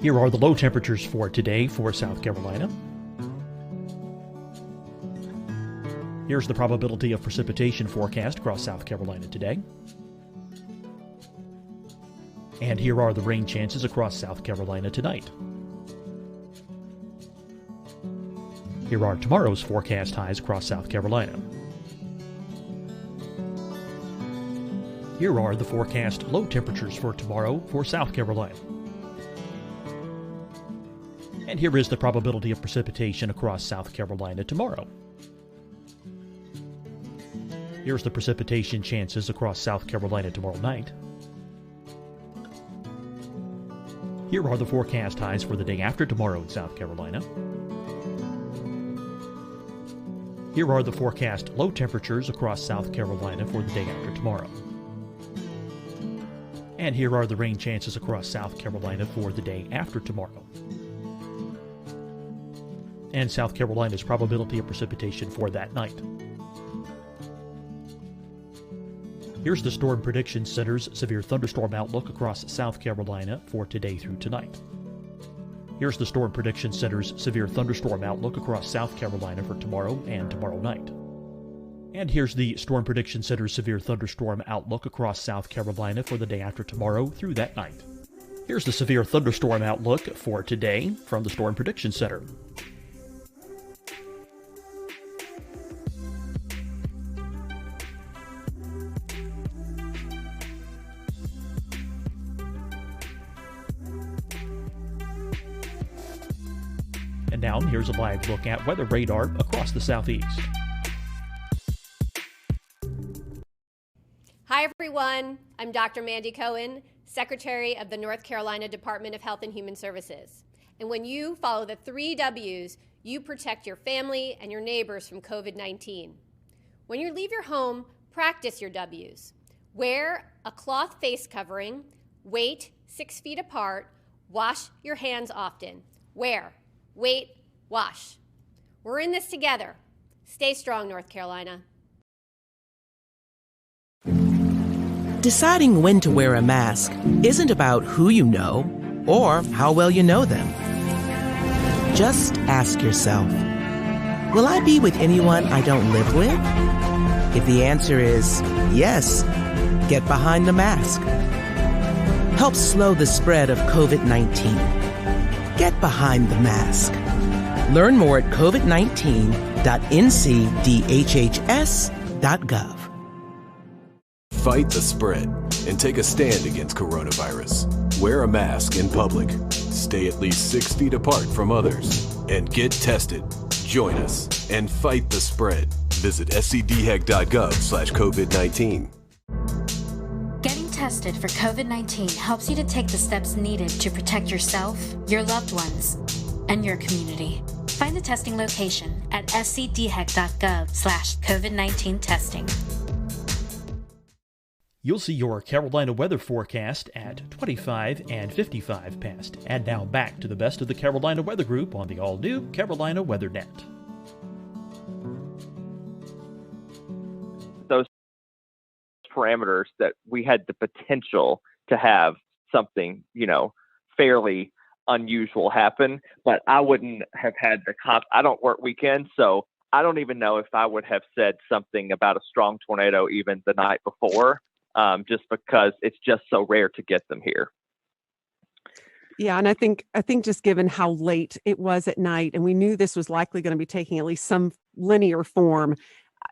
Here are the low temperatures for today for South Carolina. Here's the probability of precipitation forecast across South Carolina today. And here are the rain chances across South Carolina tonight. Here are tomorrow's forecast highs across South Carolina. Here are the forecast low temperatures for tomorrow for South Carolina. And here is the probability of precipitation across South Carolina tomorrow. Here's the precipitation chances across South Carolina tomorrow night. Here are the forecast highs for the day after tomorrow in South Carolina. Here are the forecast low temperatures across South Carolina for the day after tomorrow. And here are the rain chances across South Carolina for the day after tomorrow. And South Carolina's probability of precipitation for that night. Here's the Storm Prediction Center's severe thunderstorm outlook across South Carolina for today through tonight. Here's the Storm Prediction Center's severe thunderstorm outlook across South Carolina for tomorrow and tomorrow night. And here's the Storm Prediction Center's severe thunderstorm outlook across South Carolina for the day after tomorrow through that night. Here's the severe thunderstorm outlook for today from the Storm Prediction Center. And now here's a live look at weather radar across the southeast. Hi, everyone. I'm Dr. Mandy Cohen, Secretary of the North Carolina Department of Health and Human Services. And when you follow the 3 W's, you protect your family and your neighbors from COVID-19. When you leave your home, practice your W's. Wear a cloth face covering, wait 6 feet apart, wash your hands often. Wear, wait, wash. We're in this together. Stay strong, North Carolina. Deciding when to wear a mask isn't about who you know or how well you know them. Just ask yourself, will I be with anyone I don't live with? If the answer is yes, get behind the mask. Help slow the spread of COVID-19. Get behind the mask. Learn more at covid19.ncdhhs.gov. Fight the spread and take a stand against coronavirus. Wear a mask in public. Stay at least 6 feet apart from others. And get tested. Join us and fight the spread. Visit scdhec.gov/COVID-19. Getting tested for COVID-19 helps you to take the steps needed to protect yourself, your loved ones, and your community. Find the testing location at scdhec.gov/COVID-19 testing. You'll see your Carolina weather forecast at 25 and 55 past. And now back to the best of the Carolina Weather Group on the all-new Carolina WeatherNet. Those parameters that we had the potential to have something, fairly unusual happen, but I wouldn't have had I don't work weekends, so I don't even know if I would have said something about a strong tornado even the night before, just because it's just so rare to get them here. Yeah, and I think just given how late it was at night, and we knew this was likely going to be taking at least some linear form.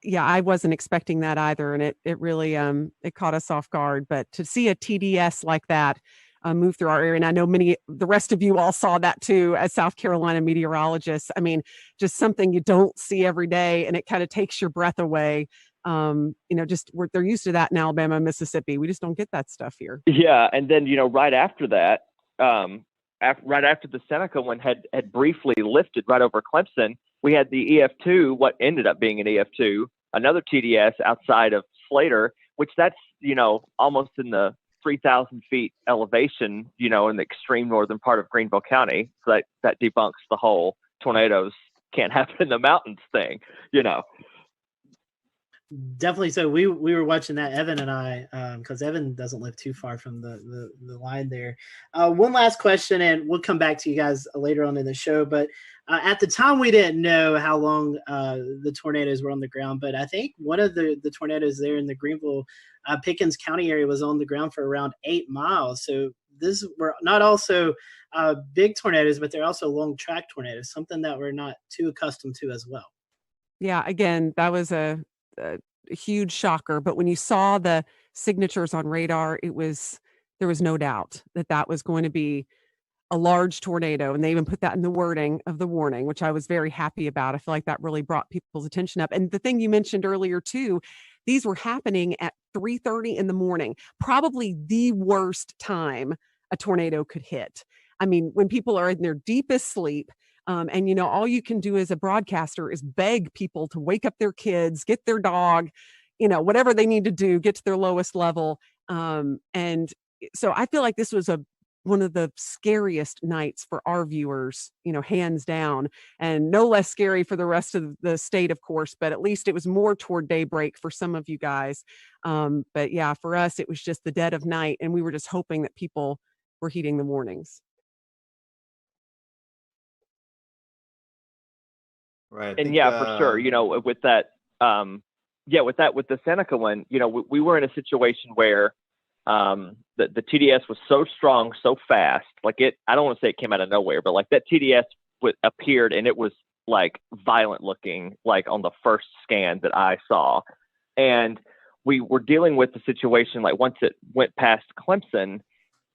Yeah, I wasn't expecting that either, and it really it caught us off guard. But to see a TDS like that move through our area, and I know the rest of you all saw that too as South Carolina meteorologists. I mean, just something you don't see every day, and it kind of takes your breath away. They're used to that in Alabama and Mississippi. We just don't get that stuff here. Yeah, and then right after that, right after the Seneca one had briefly lifted right over Clemson, we had the EF2, what ended up being an EF2, another TDS outside of Slater, which that's, almost in the 3,000 feet elevation, in the extreme northern part of Greenville County. So that debunks the whole tornadoes can't happen in the mountains thing, Definitely. So we were watching that, Evan and I, because Evan doesn't live too far from the line there. One last question, and we'll come back to you guys later on in the show. But at the time, we didn't know how long the tornadoes were on the ground. But I think one of the tornadoes there in the Greenville, Pickens County area was on the ground for around 8 miles. So these were not also big tornadoes, but they're also long track tornadoes, something that we're not too accustomed to as well. Yeah, again, that was a huge shocker. But when you saw the signatures on radar, there was no doubt that was going to be a large tornado. And they even put that in the wording of the warning, which I was very happy about. I feel like that really brought people's attention up. And the thing you mentioned earlier too, these were happening at 3:30 in the morning, probably the worst time a tornado could hit. I mean, when people are in their deepest sleep, and all you can do as a broadcaster is beg people to wake up their kids, get their dog, whatever they need to do, get to their lowest level. And so I feel like this was one of the scariest nights for our viewers, hands down, and no less scary for the rest of the state, of course, but at least it was more toward daybreak for some of you guys. But yeah, for us, it was just the dead of night, and we were just hoping that people were heeding the warnings. Right. And for sure, with that, with the Seneca one, we were in a situation where the TDS was so strong, so fast, I don't want to say it came out of nowhere, but that TDS appeared and it was violent looking, on the first scan that I saw. And we were dealing with the situation, once it went past Clemson,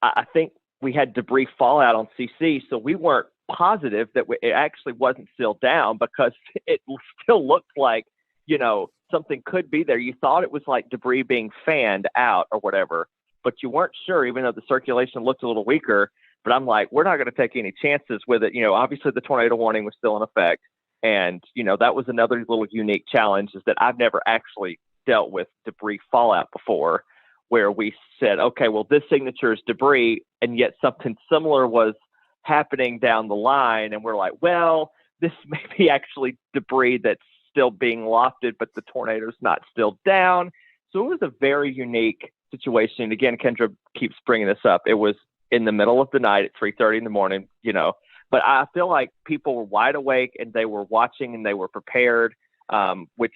I think we had debris fallout on CC. So we weren't positive that it actually wasn't still down, because it still looked like, something could be there. You thought it was debris being fanned out or whatever, but you weren't sure, even though the circulation looked a little weaker. But I'm like, we're not going to take any chances with it. Obviously the tornado warning was still in effect. And, that was another little unique challenge, is that I've never actually dealt with debris fallout before, where we said, okay, well, this signature is debris, and yet something similar was happening down the line, and we're like, well, this may be actually debris that's still being lofted, but the tornado's not still down. So it was a very unique situation. Again, Kendra keeps bringing this up. It was in the middle of the night at 3:30 in the morning, but I feel like people were wide awake and they were watching and they were prepared, which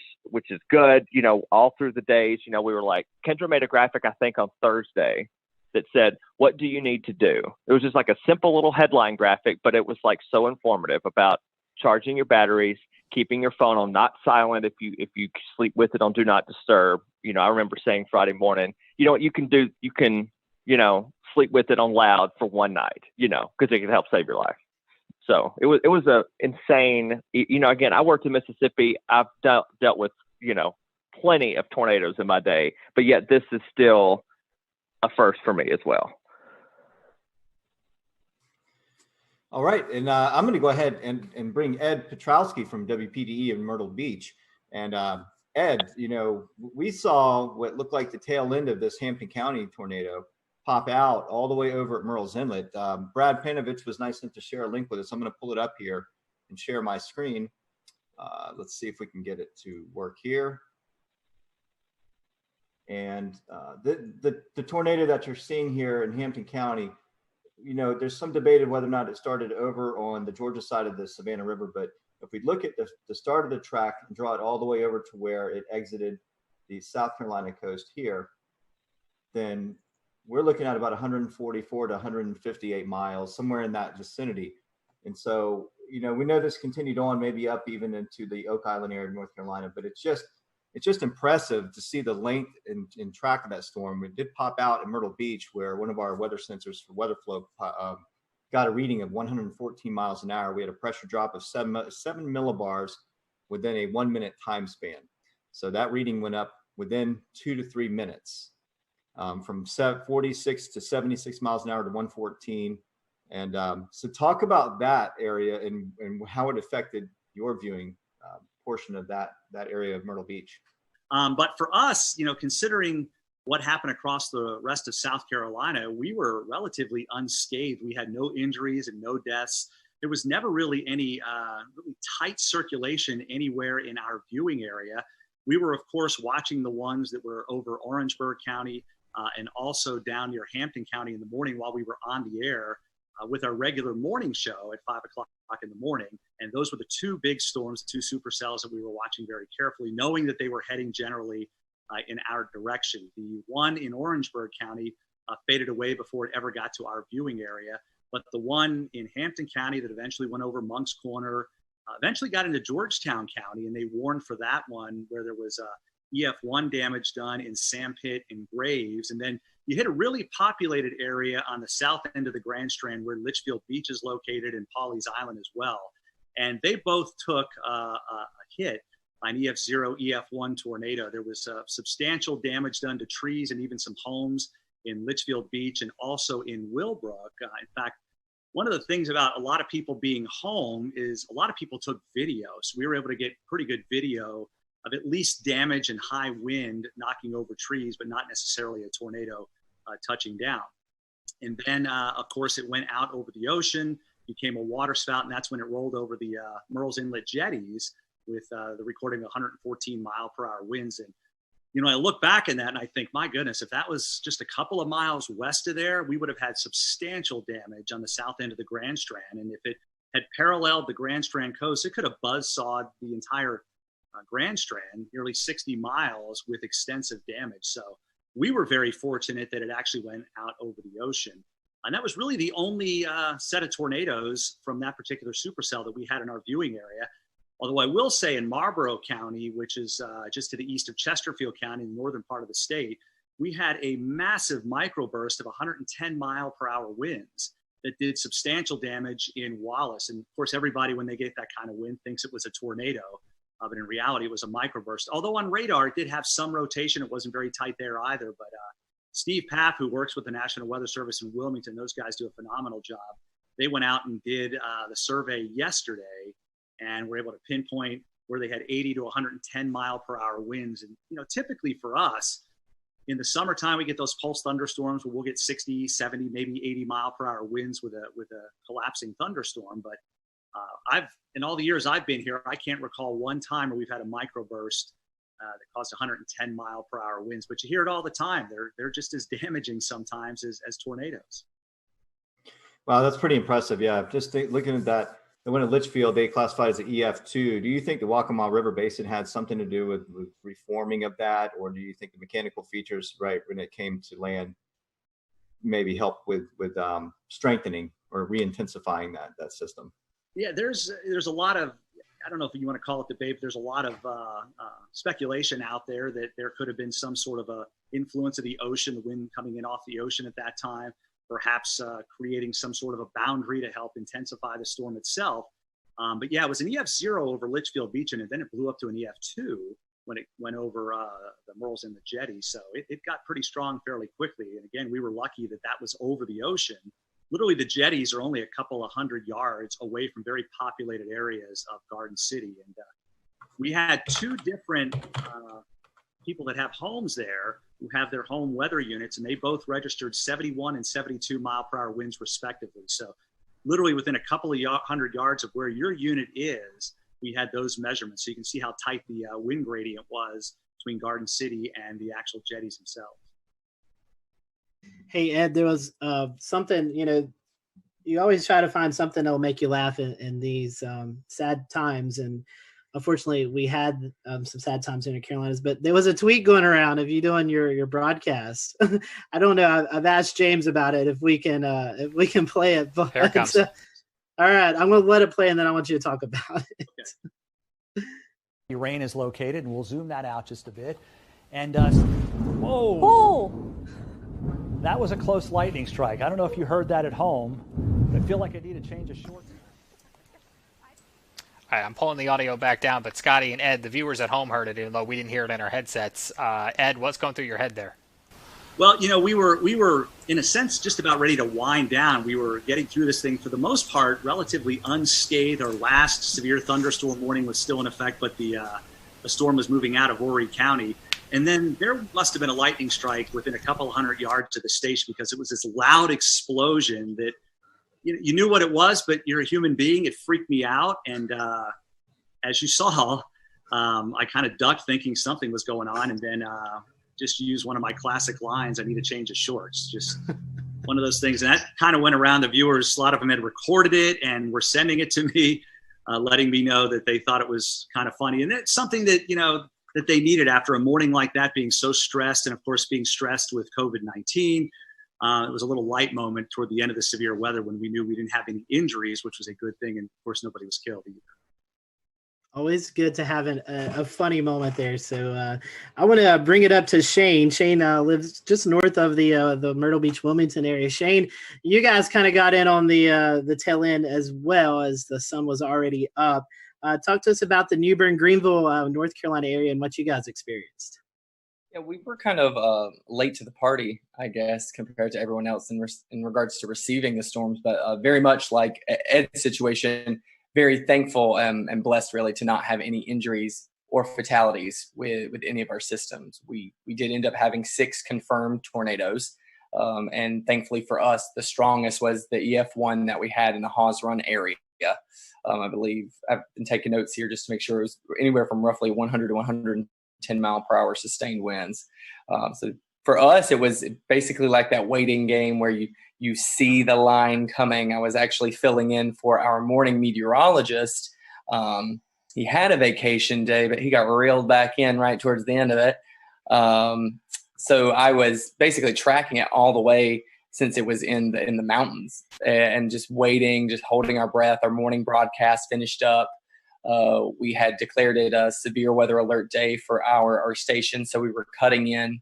is good. All through the days, we were Kendra made a graphic, I think on Thursday, that said, what do you need to do? It was just a simple little headline graphic, but it was so informative about charging your batteries, keeping your phone on not silent if you sleep with it on do not disturb. I remember saying Friday morning, what you can do, you can, sleep with it on loud for one night, because it can help save your life. So it was a insane, again, I worked in Mississippi. I've dealt with, plenty of tornadoes in my day, but yet this is still a first for me as well. All right. And I'm going to go ahead and bring Ed Petrowski from WPDE in Myrtle Beach. And Ed, we saw what looked like the tail end of this Hampton County tornado pop out all the way over at Murrells Inlet. Brad Panovich was nice enough to share a link with us. I'm going to pull it up here and share my screen. Let's see if we can get it to work here. And the tornado that you're seeing here in Hampton County, there's some debate of whether or not it started over on the Georgia side of the Savannah River. But if we look at the start of the track and draw it all the way over to where it exited the South Carolina coast here, then we're looking at about 144 to 158 miles, somewhere in that vicinity. And so, we know this continued on, maybe up even into the Oak Island area of North Carolina, but it's just impressive to see the length and track of that storm. It did pop out in Myrtle Beach, where one of our weather sensors for weather flow got a reading of 114 miles an hour. We had a pressure drop of 7 millibars within a 1 minute time span. So that reading went up within 2 to 3 minutes, from 46 to 76 miles an hour to 114. And so talk about that area and how it affected your viewing portion of that area of Myrtle Beach. But for us, considering what happened across the rest of South Carolina, we were relatively unscathed. We had no injuries and no deaths. There was never really any really tight circulation anywhere in our viewing area. We were, of course, watching the ones that were over Orangeburg County and also down near Hampton County in the morning while we were on the air with our regular morning show at 5 o'clock in the morning. And those were the two big storms, two supercells that we were watching very carefully, knowing that they were heading generally in our direction. The one in Orangeburg County faded away before it ever got to our viewing area. But the one in Hampton County that eventually went over Monk's Corner, eventually got into Georgetown County, and they warned for that one where there was EF1 damage done in Sandpit and Graves. And then you hit a really populated area on the south end of the Grand Strand where Litchfield Beach is located and Pawleys Island as well. And they both took a hit by an EF0, EF1 tornado. There was substantial damage done to trees and even some homes in Litchfield Beach and also in Willbrook. In fact, one of the things about a lot of people being home is a lot of people took video. So we were able to get pretty good video of at least damage and high wind knocking over trees, but not necessarily a tornado touching down. And then, of course, it went out over the ocean, became a water spout, and that's when it rolled over the Murrells Inlet jetties with the recording of 114 mile per hour winds. And, I look back in that and I think, my goodness, if that was just a couple of miles west of there, we would have had substantial damage on the south end of the Grand Strand. And if it had paralleled the Grand Strand coast, it could have buzzsawed the entire Grand Strand, nearly 60 miles with extensive damage. So we were very fortunate that it actually went out over the ocean. And that was really the only set of tornadoes from that particular supercell that we had in our viewing area. Although I will say in Marlborough County, which is just to the east of Chesterfield County, in the northern part of the state, we had a massive microburst of 110 mile per hour winds that did substantial damage in Wallace. And of course, everybody, when they get that kind of wind, thinks it was a tornado. But in reality, it was a microburst. Although on radar, it did have some rotation. It wasn't very tight there either. But Steve Paff, who works with the National Weather Service in Wilmington, those guys do a phenomenal job. They went out and did the survey yesterday and were able to pinpoint where they had 80 to 110 mile per hour winds. And, typically for us, in the summertime, we get those pulse thunderstorms where we'll get 60, 70, maybe 80 mile per hour winds with a collapsing thunderstorm. But in all the years I've been here, I can't recall one time where we've had a microburst that caused 110 mile per hour winds, but you hear it all the time. They're just as damaging sometimes as tornadoes. Wow, that's pretty impressive. Yeah, just looking at that, the one at Litchfield, they classified as an EF2. Do you think the Waccamaw River Basin had something to do with reforming of that? Or do you think the mechanical features, right, when it came to land, maybe help with strengthening or re-intensifying that system? Yeah, there's a lot of, I don't know if you want to call it debate, but there's a lot of speculation out there that there could have been some sort of a influence of the ocean, the wind coming in off the ocean at that time, perhaps creating some sort of a boundary to help intensify the storm itself. But yeah, it was an EF0 over Litchfield Beach, and then it blew up to an EF2 when it went over the Murrells Inlet jetty. So it got pretty strong fairly quickly. And again, we were lucky that was over the ocean. Literally, the jetties are only a couple of 100 yards away from very populated areas of Garden City. And we had two different people that have homes there who have their home weather units, and they both registered 71 and 72 mile per hour winds respectively. So literally within a couple of hundred yards of where your unit is, we had those measurements. So you can see how tight the wind gradient was between Garden City and the actual jetties themselves. Hey, Ed, there was something, you always try to find something that'll make you laugh in these sad times. And unfortunately, we had some sad times in the Carolinas, but there was a tweet going around of you doing your broadcast. I don't know. I've asked James about it if we can play it. But, Here it comes. all right, I'm going to let it play, and then I want you to talk about it. Okay. The rain is located, and we'll zoom that out just a bit. And whoa! Oh. That was a close lightning strike. I don't know if you heard that at home, but I feel like I need to change a short. All right, I'm pulling the audio back down, but Scotty and Ed, the viewers at home heard it, even though we didn't hear it in our headsets. Ed, what's going through your head there? Well, we were in a sense just about ready to wind down. We were getting through this thing for the most part relatively unscathed. Our last severe thunderstorm warning was still in effect, but the storm was moving out of Horry County. And then there must have been a lightning strike within a couple hundred yards to the station, because it was this loud explosion that you knew what it was, but you're a human being. It freaked me out. And as you saw, I kind of ducked thinking something was going on, and then just used one of my classic lines, I need to change the shorts. Just one of those things. And that kind of went around the viewers. A lot of them had recorded it and were sending it to me, letting me know that they thought it was kind of funny. And it's something that, that they needed after a morning like that, being so stressed, and of course being stressed with COVID-19. It was a little light moment toward the end of the severe weather when we knew we didn't have any injuries, which was a good thing. And of course, nobody was killed either. Always good to have a funny moment there. So I want to bring it up to Shane. Shane lives just north of the Myrtle Beach, Wilmington area. Shane, you guys kind of got in on the tail end as well, as the sun was already up. Talk to us about the New Bern, Greenville, North Carolina area and what you guys experienced. Yeah, we were kind of late to the party, I guess, compared to everyone else in regards to receiving the storms, but very much like Ed's situation, very thankful and blessed really to not have any injuries or fatalities with any of our systems. We did end up having 6 confirmed tornadoes, and thankfully for us, the strongest was the EF1 that we had in the Hawes Run area. I believe I've been taking notes here just to make sure it was anywhere from roughly 100 to 110 mile per hour sustained winds. So for us, it was basically like that waiting game where you see the line coming. I was actually filling in for our morning meteorologist. He had a vacation day, but he got reeled back in right towards the end of it. So I was basically tracking it all the way since it was in the mountains, and just waiting, just holding our breath. Our morning broadcast finished up. We had declared it a severe weather alert day for our station, so we were cutting in.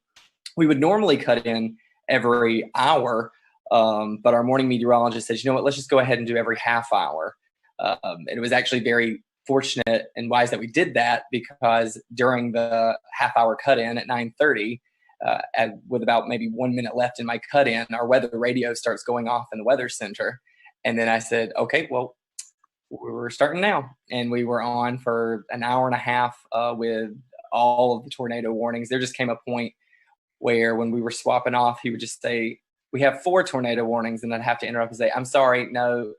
We would normally cut in every hour, but our morning meteorologist says, you know what, let's just go ahead and do every half hour. And it was actually very fortunate and wise that we did that, because during the half hour cut in at 9:30, with about maybe 1 minute left in my cut in, our weather radio starts going off in the weather center. And then I said, okay, well, we're starting now. And we were on for an hour and a half with all of the tornado warnings. There just came a point where when we were swapping off, he would just say, we have 4 tornado warnings. And I'd have to interrupt and say, I'm sorry, no,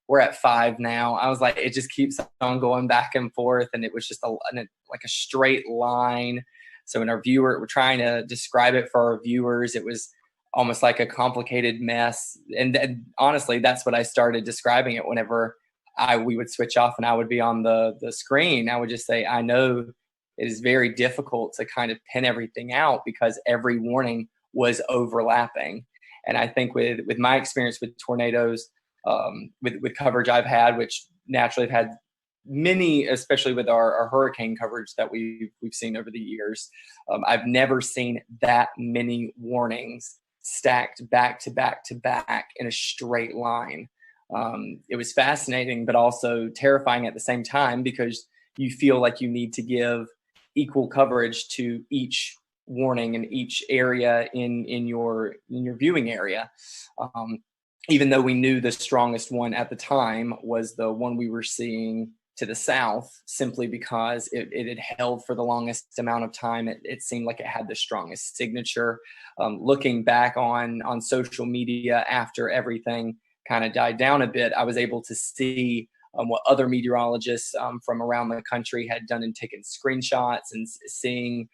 we're at 5 now. I was like, it just keeps on going back and forth. And it was just like a straight line. So when we're trying to describe it for our viewers, it was almost like a complicated mess. And honestly, that's what I started describing it whenever we would switch off and I would be on the screen. I would just say, I know it is very difficult to kind of pin everything out because every warning was overlapping. And I think with my experience with tornadoes, with coverage I've had, which naturally have had many, especially with our hurricane coverage that we've seen over the years, I've never seen that many warnings stacked back to back to back in a straight line. It was fascinating, but also terrifying at the same time, because you feel like you need to give equal coverage to each warning in each area in your viewing area. Even though we knew the strongest one at the time was the one we were seeing to the south simply because it had held for the longest amount of time. It seemed like it had the strongest signature. Looking back on social media after everything kind of died down a bit, I was able to see what other meteorologists from around the country had done and taken screenshots and seeing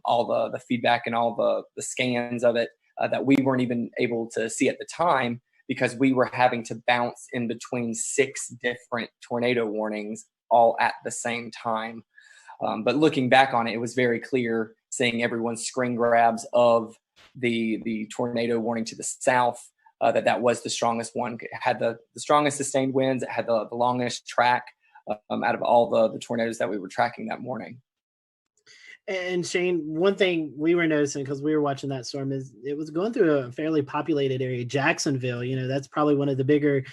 all the feedback and all the scans of it that we weren't even able to see at the time, because we were having to bounce in between 6 different tornado warnings all at the same time. But looking back on it, it was very clear seeing everyone's screen grabs of the tornado warning to the south, that was the strongest one. It had the strongest sustained winds. It had the longest track out of all the tornadoes that we were tracking that morning. And Shane, one thing we were noticing, because we were watching that storm, is it was going through a fairly populated area. Jacksonville, that's probably one of the bigger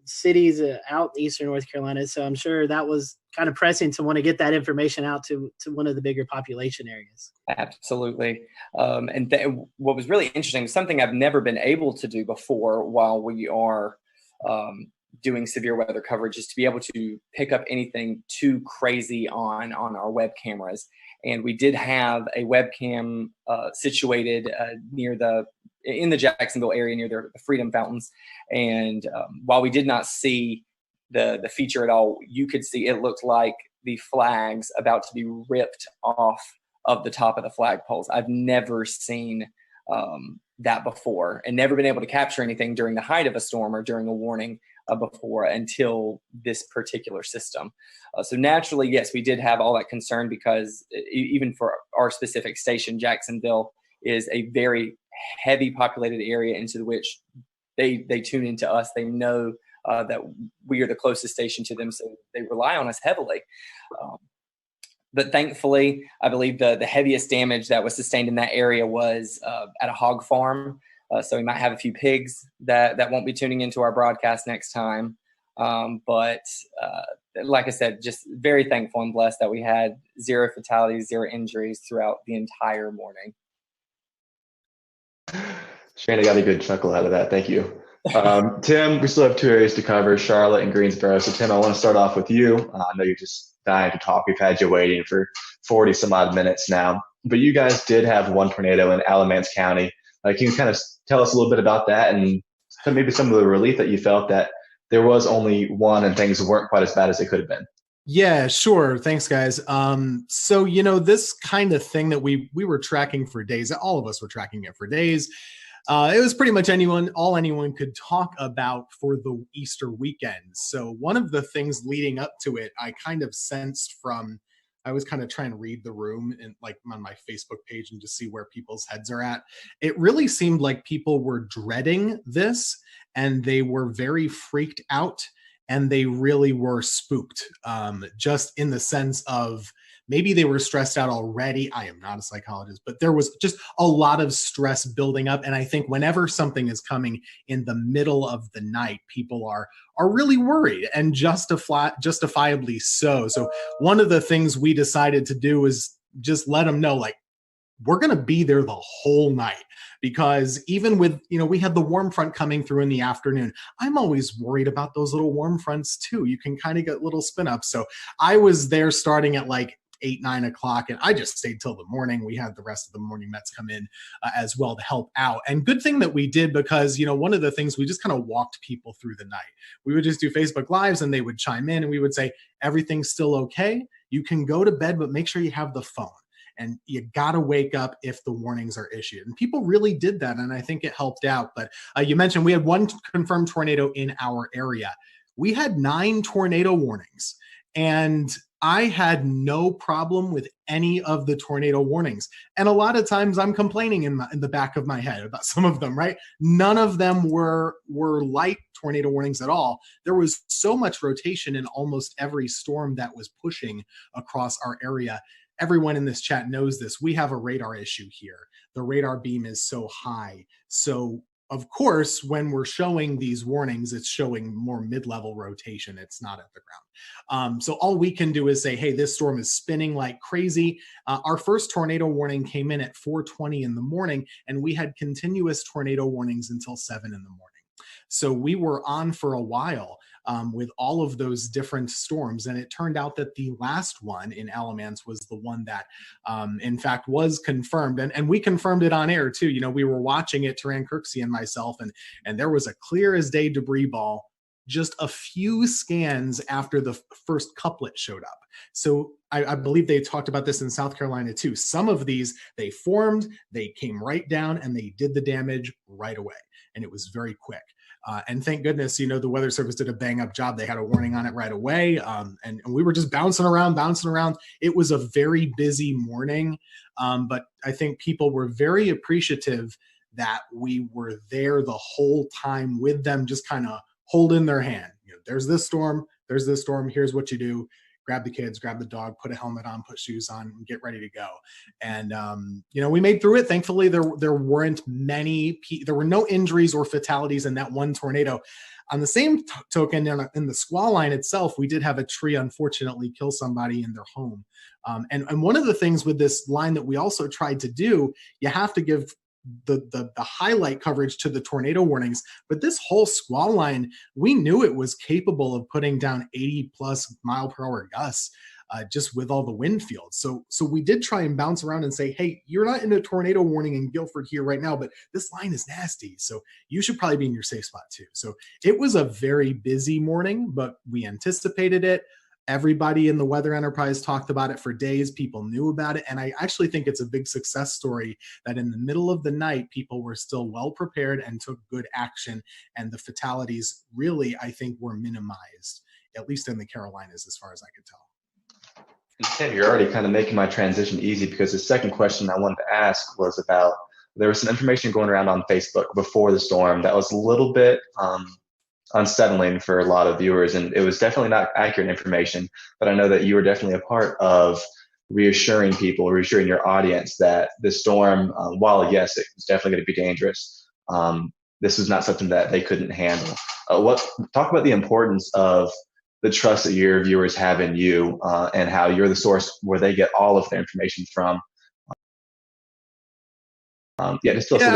cities out eastern North Carolina. So I'm sure that was kind of pressing to want to get that information out to one of the bigger population areas. Absolutely. What was really interesting, something I've never been able to do before while we are doing severe weather coverage, is to be able to pick up anything too crazy on our web cameras. And we did have a webcam situated in the Jacksonville area near the Freedom Fountains. And while we did not see the feature at all, you could see it looked like the flags about to be ripped off of the top of the flagpoles. I've never seen that before, and never been able to capture anything during the height of a storm or during a warning before until this particular system. So naturally, yes, we did have all that concern, because even for our specific station, Jacksonville is a very heavy populated area into which they tune into us. They know that we are the closest station to them, so they rely on us heavily. But thankfully, I believe the heaviest damage that was sustained in that area was at a hog farm. So we might have a few pigs that won't be tuning into our broadcast next time. But like I said, just very thankful and blessed that we had 0 fatalities, 0 injuries throughout the entire morning. Shane, I got a good chuckle out of that. Thank you. Tim, we still have 2 areas to cover, Charlotte and Greensboro. So Tim, I want to start off with you. I know you're just dying to talk. We've had you waiting for 40 some odd minutes now, but you guys did have 1 tornado in Alamance County. Can you kind of tell us a little bit about that, and maybe some of the relief that you felt that there was only 1 and things weren't quite as bad as they could have been? Yeah, sure. Thanks, guys. So, this kind of thing that we were tracking for days, all of us were tracking it for days. It was pretty much all anyone could talk about for the Easter weekend. So one of the things leading up to it, I kind of sensed I was kind of trying to read the room and on my Facebook page and just see where people's heads are at. It really seemed like people were dreading this, and they were very freaked out, and they really were spooked, just in the sense of maybe they were stressed out already. I am not a psychologist, but there was just a lot of stress building up. And I think whenever something is coming in the middle of the night, people are really worried, and justifiably so. So one of the things we decided to do is just let them know, we're going to be there the whole night, because even with, we had the warm front coming through in the afternoon. I'm always worried about those little warm fronts too. You can kind of get little spin ups. So I was there starting at 8, 9 o'clock, and I just stayed till the morning. We had the rest of the morning Mets come in as well to help out. And good thing that we did, because, one of the things, we just kind of walked people through the night. We would just do Facebook Lives, and they would chime in, and we would say, everything's still okay. You can go to bed, but make sure you have the phone. And you got to wake up if the warnings are issued. And people really did that, and I think it helped out. But you mentioned we had 1 confirmed tornado in our area. We had 9 tornado warnings, and I had no problem with any of the tornado warnings. And a lot of times I'm complaining in the back of my head about some of them, right? None of them were light tornado warnings at all. There was so much rotation in almost every storm that was pushing across our area. Everyone in this chat knows this. We have a radar issue here. The radar beam is so high. So of course, when we're showing these warnings, it's showing more mid-level rotation. It's not at the ground. So all we can do is say, hey, this storm is spinning like crazy. Our first tornado warning came in at 4:20 in the morning, and we had continuous tornado warnings until 7 in the morning. So we were on for a while. with all of those different storms. And it turned out that the last one in Alamance was the one that, in fact, was confirmed. And we confirmed it on air too. You know, we were watching it, Taran Kirksey and myself, and there was a clear as day debris ball just a few scans after the first couplet showed up. So I believe they talked about this in South Carolina too. Some of these, they formed, they came right down, and they did the damage right away. And it was very quick. And thank goodness, you know, the Weather Service did a bang up job. They had a warning on it right away. And we were just bouncing around. It was a very busy morning. But I think people were very appreciative that we were there the whole time with them, just kind of holding their hand. You know, there's this storm, here's what you do. Grab the kids, grab the dog, put a helmet on, put shoes on, and get ready to go. And, you know, we made through it. Thankfully, there weren't there were no injuries or fatalities in that one tornado. On the same token, in the squall line itself, we did have a tree, unfortunately, kill somebody in their home. And one of the things with this line that we also tried to do, you have to give the highlight coverage to the tornado warnings, but this whole squall line, we knew it was capable of putting down 80 plus mile per hour gusts, just with all the wind fields. So we did try and bounce around and say, hey, you're not in a tornado warning in Guilford here right now, but this line is nasty, so you should probably be in your safe spot too. So it was a very busy morning, but we anticipated it. Everybody in the weather enterprise talked about it for days. People knew about it. And I actually think it's a big success story that in the middle of the night, people were still well prepared and took good action. And the fatalities really, I think, were minimized, at least in the Carolinas, as far as I could tell. And Tim, you're already kind of making my transition easy, because the second question I wanted to ask was about, there was some information going around on Facebook before the storm that was a little bit unsettling for a lot of viewers, and it was definitely not accurate information, but I know that you were definitely a part of reassuring your audience that the storm, while yes, it was definitely going to be dangerous, this was not something that they couldn't handle. Talk about the importance of the trust that your viewers have in you, and how you're the source where they get all of their information from. I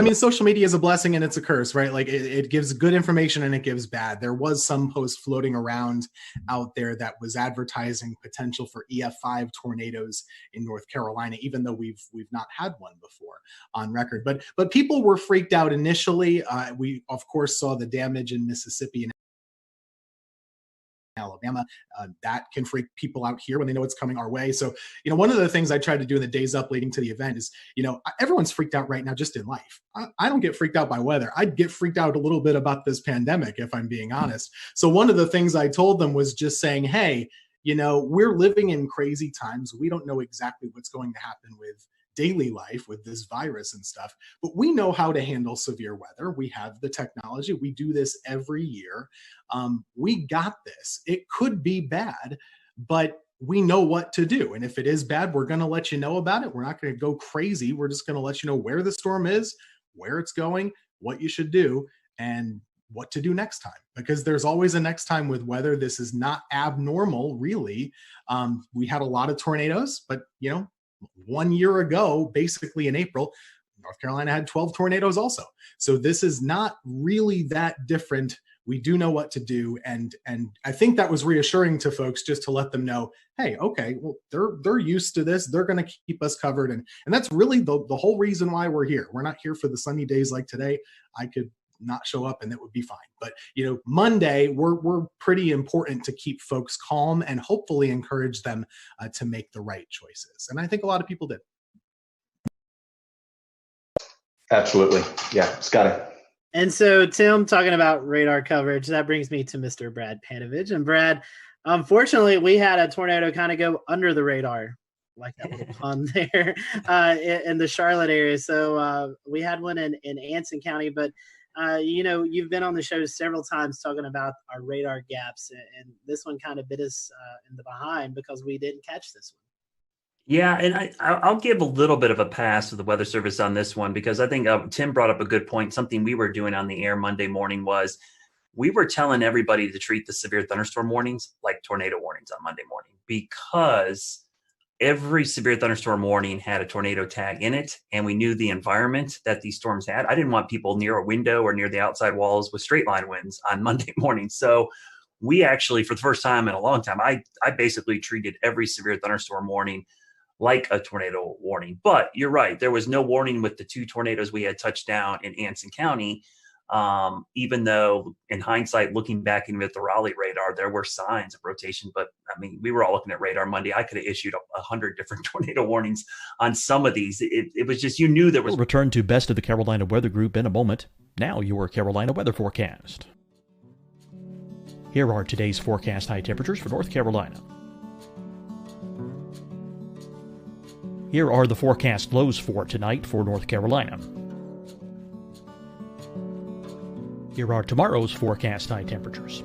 mean, social media is a blessing and it's a curse, right? Like it gives good information and it gives bad. There was some post floating around out there that was advertising potential for EF5 tornadoes in North Carolina, even though we've not had one before on record. But people were freaked out initially. We of course saw the damage in Mississippi and Alabama. That can freak people out here when they know it's coming our way. So, you know, one of the things I tried to do in the days up leading to the event is, you know, everyone's freaked out right now just in life. I don't get freaked out by weather. I'd get freaked out a little bit about this pandemic, if I'm being honest. So one of the things I told them was just saying, hey, you know, we're living in crazy times. We don't know exactly what's going to happen with daily life with this virus and stuff, but we know how to handle severe weather. We have the technology. We do this every year. We got this. It could be bad, but we know what to do. And if it is bad, we're going to let you know about it. We're not going to go crazy. We're just going to let you know where the storm is, where it's going, what you should do, and what to do next time, because there's always a next time with weather. This is not abnormal, really. We had a lot of tornadoes, but you know, 1 year ago, basically in April, North Carolina had 12 tornadoes also. So this is not really that different. We do know what to do. And I think that was reassuring to folks, just to let them know, hey, okay, well, they're used to this. They're going to keep us covered. And that's really the whole reason why we're here. We're not here for the sunny days like today. I could not show up and that would be fine. But, you know, Monday, we're pretty important to keep folks calm and hopefully encourage them to make the right choices. And I think a lot of people did. Absolutely. Yeah. Scotty. And so, Tim, talking about radar coverage, that brings me to Mr. Brad Panovich. And Brad, unfortunately, we had a tornado kind of go under the radar, like that little pun there, in the Charlotte area. So we had one in Anson County, but you know, you've been on the show several times talking about our radar gaps, and this one kind of bit us in the behind because we didn't catch this one. Yeah, and I'll give a little bit of a pass to the Weather Service on this one, because I think Tim brought up a good point. Something we were doing on the air Monday morning was we were telling everybody to treat the severe thunderstorm warnings like tornado warnings on Monday morning, because every severe thunderstorm warning had a tornado tag in it, and we knew the environment that these storms had. I didn't want people near a window or near the outside walls with straight line winds on Monday morning. So we actually, for the first time in a long time, I basically treated every severe thunderstorm warning like a tornado warning. But you're right, there was no warning with the 2 tornadoes we had touched down in Anson County. Even though in hindsight, looking back even at the Raleigh radar, there were signs of rotation. But I mean, we were all looking at radar Monday. I could have issued 100 different tornado warnings on some of these. It was just, you knew there was. We'll return to Best of the Carolina Weather Group in a moment. Now your Carolina weather forecast. Here are today's forecast high temperatures for North Carolina. Here are the forecast lows for tonight for North Carolina. Here are tomorrow's forecast high temperatures.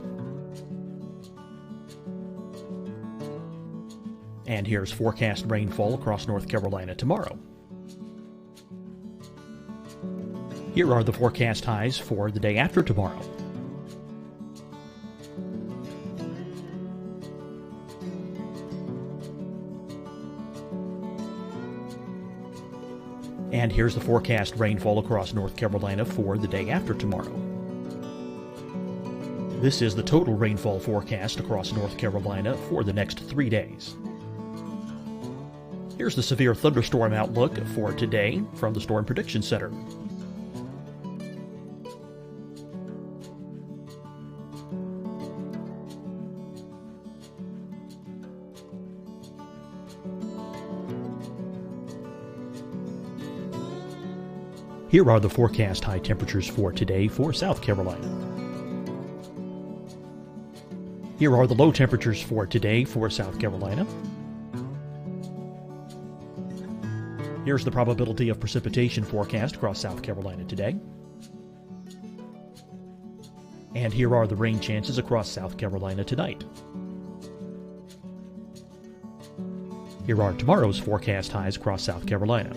And here's forecast rainfall across North Carolina tomorrow. Here are the forecast highs for the day after tomorrow. And here's the forecast rainfall across North Carolina for the day after tomorrow. This is the total rainfall forecast across North Carolina for the next 3 days. Here's the severe thunderstorm outlook for today from the Storm Prediction Center. Here are the forecast high temperatures for today for South Carolina. Here are the low temperatures for today for South Carolina. Here's the probability of precipitation forecast across South Carolina today. And here are the rain chances across South Carolina tonight. Here are tomorrow's forecast highs across South Carolina.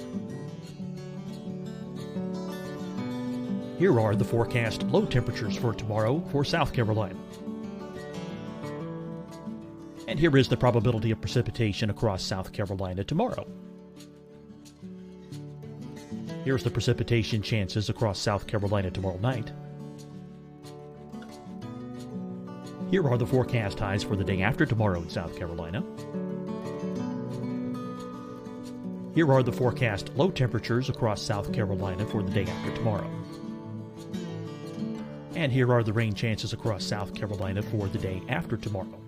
Here are the forecast low temperatures for tomorrow for South Carolina. And here is the probability of precipitation across South Carolina tomorrow. Here's the precipitation chances across South Carolina tomorrow night. Here are the forecast highs for the day after tomorrow in South Carolina. Here are the forecast low temperatures across South Carolina for the day after tomorrow. And here are the rain chances across South Carolina for the day after tomorrow.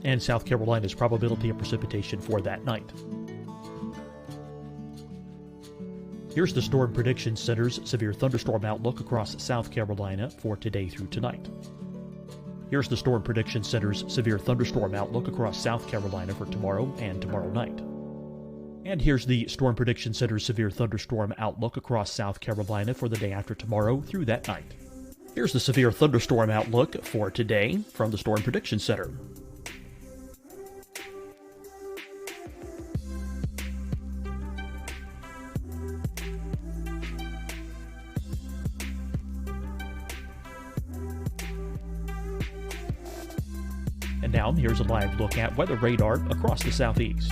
And South Carolina's probability of precipitation for that night. Here's the Storm Prediction Center's severe thunderstorm outlook across South Carolina for today through tonight. Here's the Storm Prediction Center's severe thunderstorm outlook across South Carolina for tomorrow and tomorrow night. And here's the Storm Prediction Center's severe thunderstorm outlook across South Carolina for the day after tomorrow through that night. Here's the severe thunderstorm outlook for today from the Storm Prediction Center. And now here's a live look at weather radar across the southeast.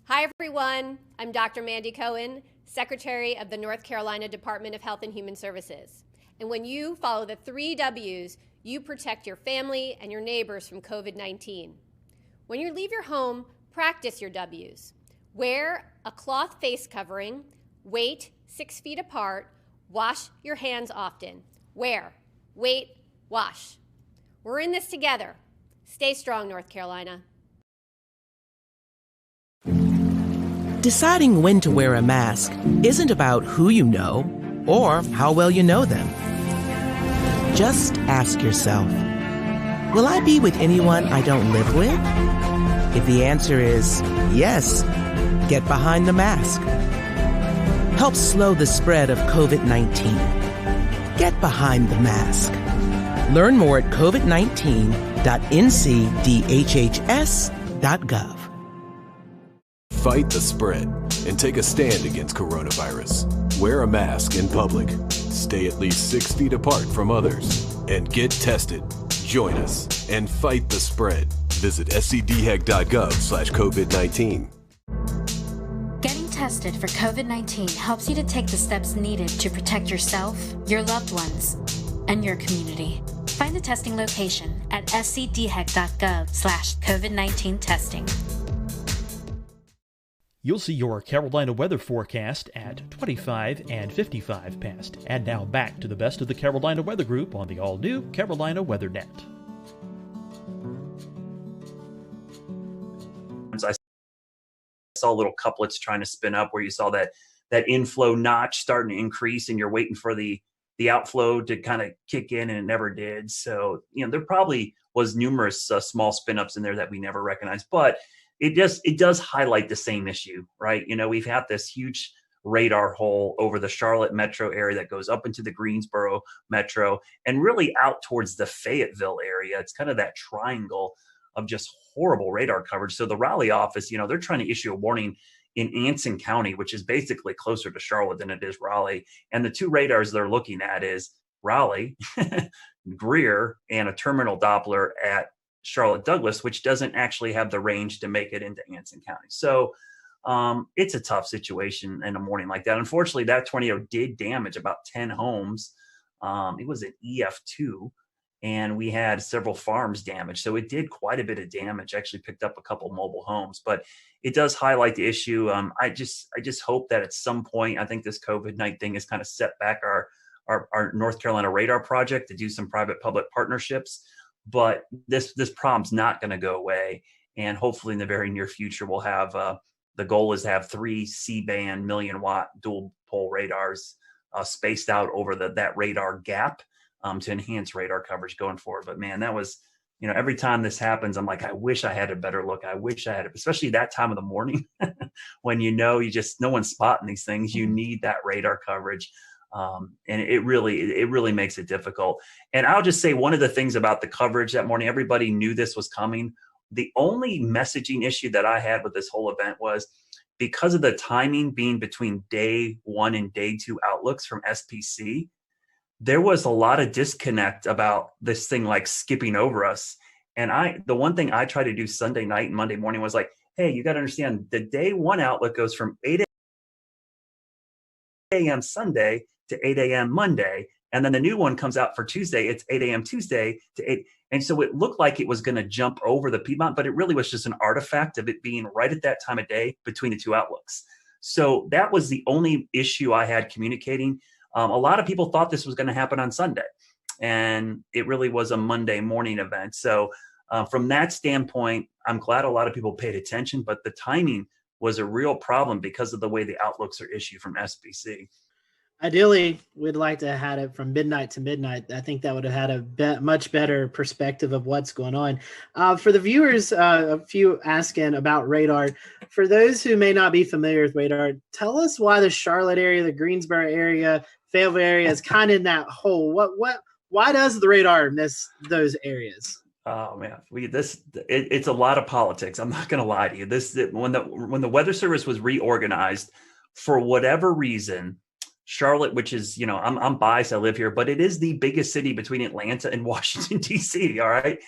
Hi, everyone. I'm Dr. Mandy Cohen, Secretary of the North Carolina Department of Health and Human Services. And when you follow the 3 W's, you protect your family and your neighbors from COVID-19. When you leave your home, practice your W's. Wear a cloth face covering, wait 6 feet apart, wash your hands often. Wear, wait, wash. We're in this together. Stay strong, North Carolina. Deciding when to wear a mask isn't about who you know or how well you know them. Just ask yourself, will I be with anyone I don't live with? If the answer is yes, get behind the mask. Help slow the spread of COVID-19. Get behind the mask. Learn more at covid19.ncdhhs.gov. Fight the spread and take a stand against coronavirus. Wear a mask in public. Stay at least 6 feet apart from others. And get tested. Join us and fight the spread. Visit scdhec.gov/COVID-19. Getting tested tested for COVID-19 helps you to take the steps needed to protect yourself, your loved ones, and your community. Find the testing location at scdhec.gov/COVID-19 testing. You'll see your Carolina weather forecast at 25 and 55 past. And now back to the best of the Carolina Weather Group on the all-new Carolina Weather Net. I saw little couplets trying to spin up where you saw that inflow notch starting to increase, and you're waiting for the outflow to kind of kick in, and it never did. So, there probably was numerous small spin ups in there that we never recognized, but it does highlight the same issue, right? We've had this huge radar hole over the Charlotte metro area that goes up into the Greensboro metro and really out towards the Fayetteville area. It's kind of that triangle of just horrible radar coverage. So the Raleigh office, they're trying to issue a warning in Anson County, which is basically closer to Charlotte than it is Raleigh. And the two radars they're looking at is Raleigh, Greer, and a terminal Doppler at Charlotte Douglas, which doesn't actually have the range to make it into Anson County. So it's a tough situation in a morning like that. Unfortunately, that tornado did damage about 10 homes. It was an EF2, and we had several farms damaged. So it did quite a bit of damage, actually picked up a couple mobile homes, but it does highlight the issue. I just hope that at some point, I think this COVID-19 thing has kind of set back our North Carolina radar project to do some private-public partnerships. But this problem's not going to go away. And hopefully in the very near future, we'll have, the goal is to have 3 C-band million-watt dual pole radars spaced out over that radar gap to enhance radar coverage going forward. But man, that was, every time this happens, I'm like, I wish I had a better look. I wish I had it, especially that time of the morning when no one's spotting these things. You need that radar coverage. And it really makes it difficult. And I'll just say one of the things about the coverage that morning, everybody knew this was coming. The only messaging issue that I had with this whole event was because of the timing being between day 1 and day 2 outlooks from SPC, there was a lot of disconnect about this thing like skipping over us. And the one thing I tried to do Sunday night and Monday morning was like, hey, you got to understand the day 1 outlook goes from 8 a.m. Sunday to 8 a.m. Monday. And then the new one comes out for Tuesday. It's 8 a.m. Tuesday to 8. And so it looked like it was going to jump over the Piedmont, but it really was just an artifact of it being right at that time of day between the two outlooks. So that was the only issue I had communicating. A lot of people thought this was going to happen on Sunday, and it really was a Monday morning event. So from that standpoint, I'm glad a lot of people paid attention, but the timing was a real problem because of the way the outlooks are issued from SPC. Ideally, we'd like to have had it from midnight to midnight. I think that would have had a much better perspective of what's going on. For the viewers, a few asking about radar. For those who may not be familiar with radar, tell us why the Charlotte area, the Greensboro area, Fayetteville area is kind of in that hole. Why does the radar miss those areas? Oh man, it's a lot of politics. I'm not going to lie to you. When the Weather Service was reorganized, for whatever reason, Charlotte, which is, I'm biased, I live here, but it is the biggest city between Atlanta and Washington, D.C., all right?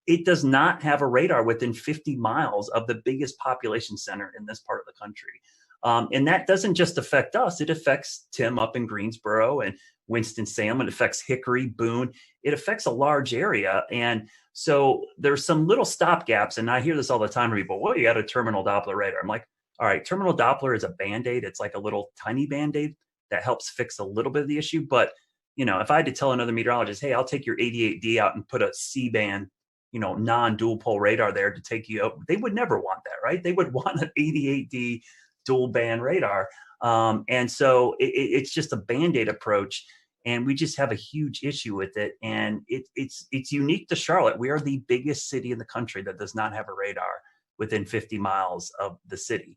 It does not have a radar within 50 miles of the biggest population center in this part of the country. And that doesn't just affect us. It affects Tim up in Greensboro and Winston-Salem. It affects Hickory, Boone. It affects a large area. And so there's some little stopgaps. And I hear this all the time from people, well, you got a terminal Doppler radar. I'm like, all right, terminal Doppler is a Band-Aid. It's like a little tiny Band-Aid that helps fix a little bit of the issue. But, if I had to tell another meteorologist, hey, I'll take your 88D out and put a C-band, non-dual pole radar there to take you out, they would never want that, right? They would want an 88D dual band radar. And so it's just a Band-Aid approach. And we just have a huge issue with it. And it's unique to Charlotte. We are the biggest city in the country that does not have a radar within 50 miles of the city.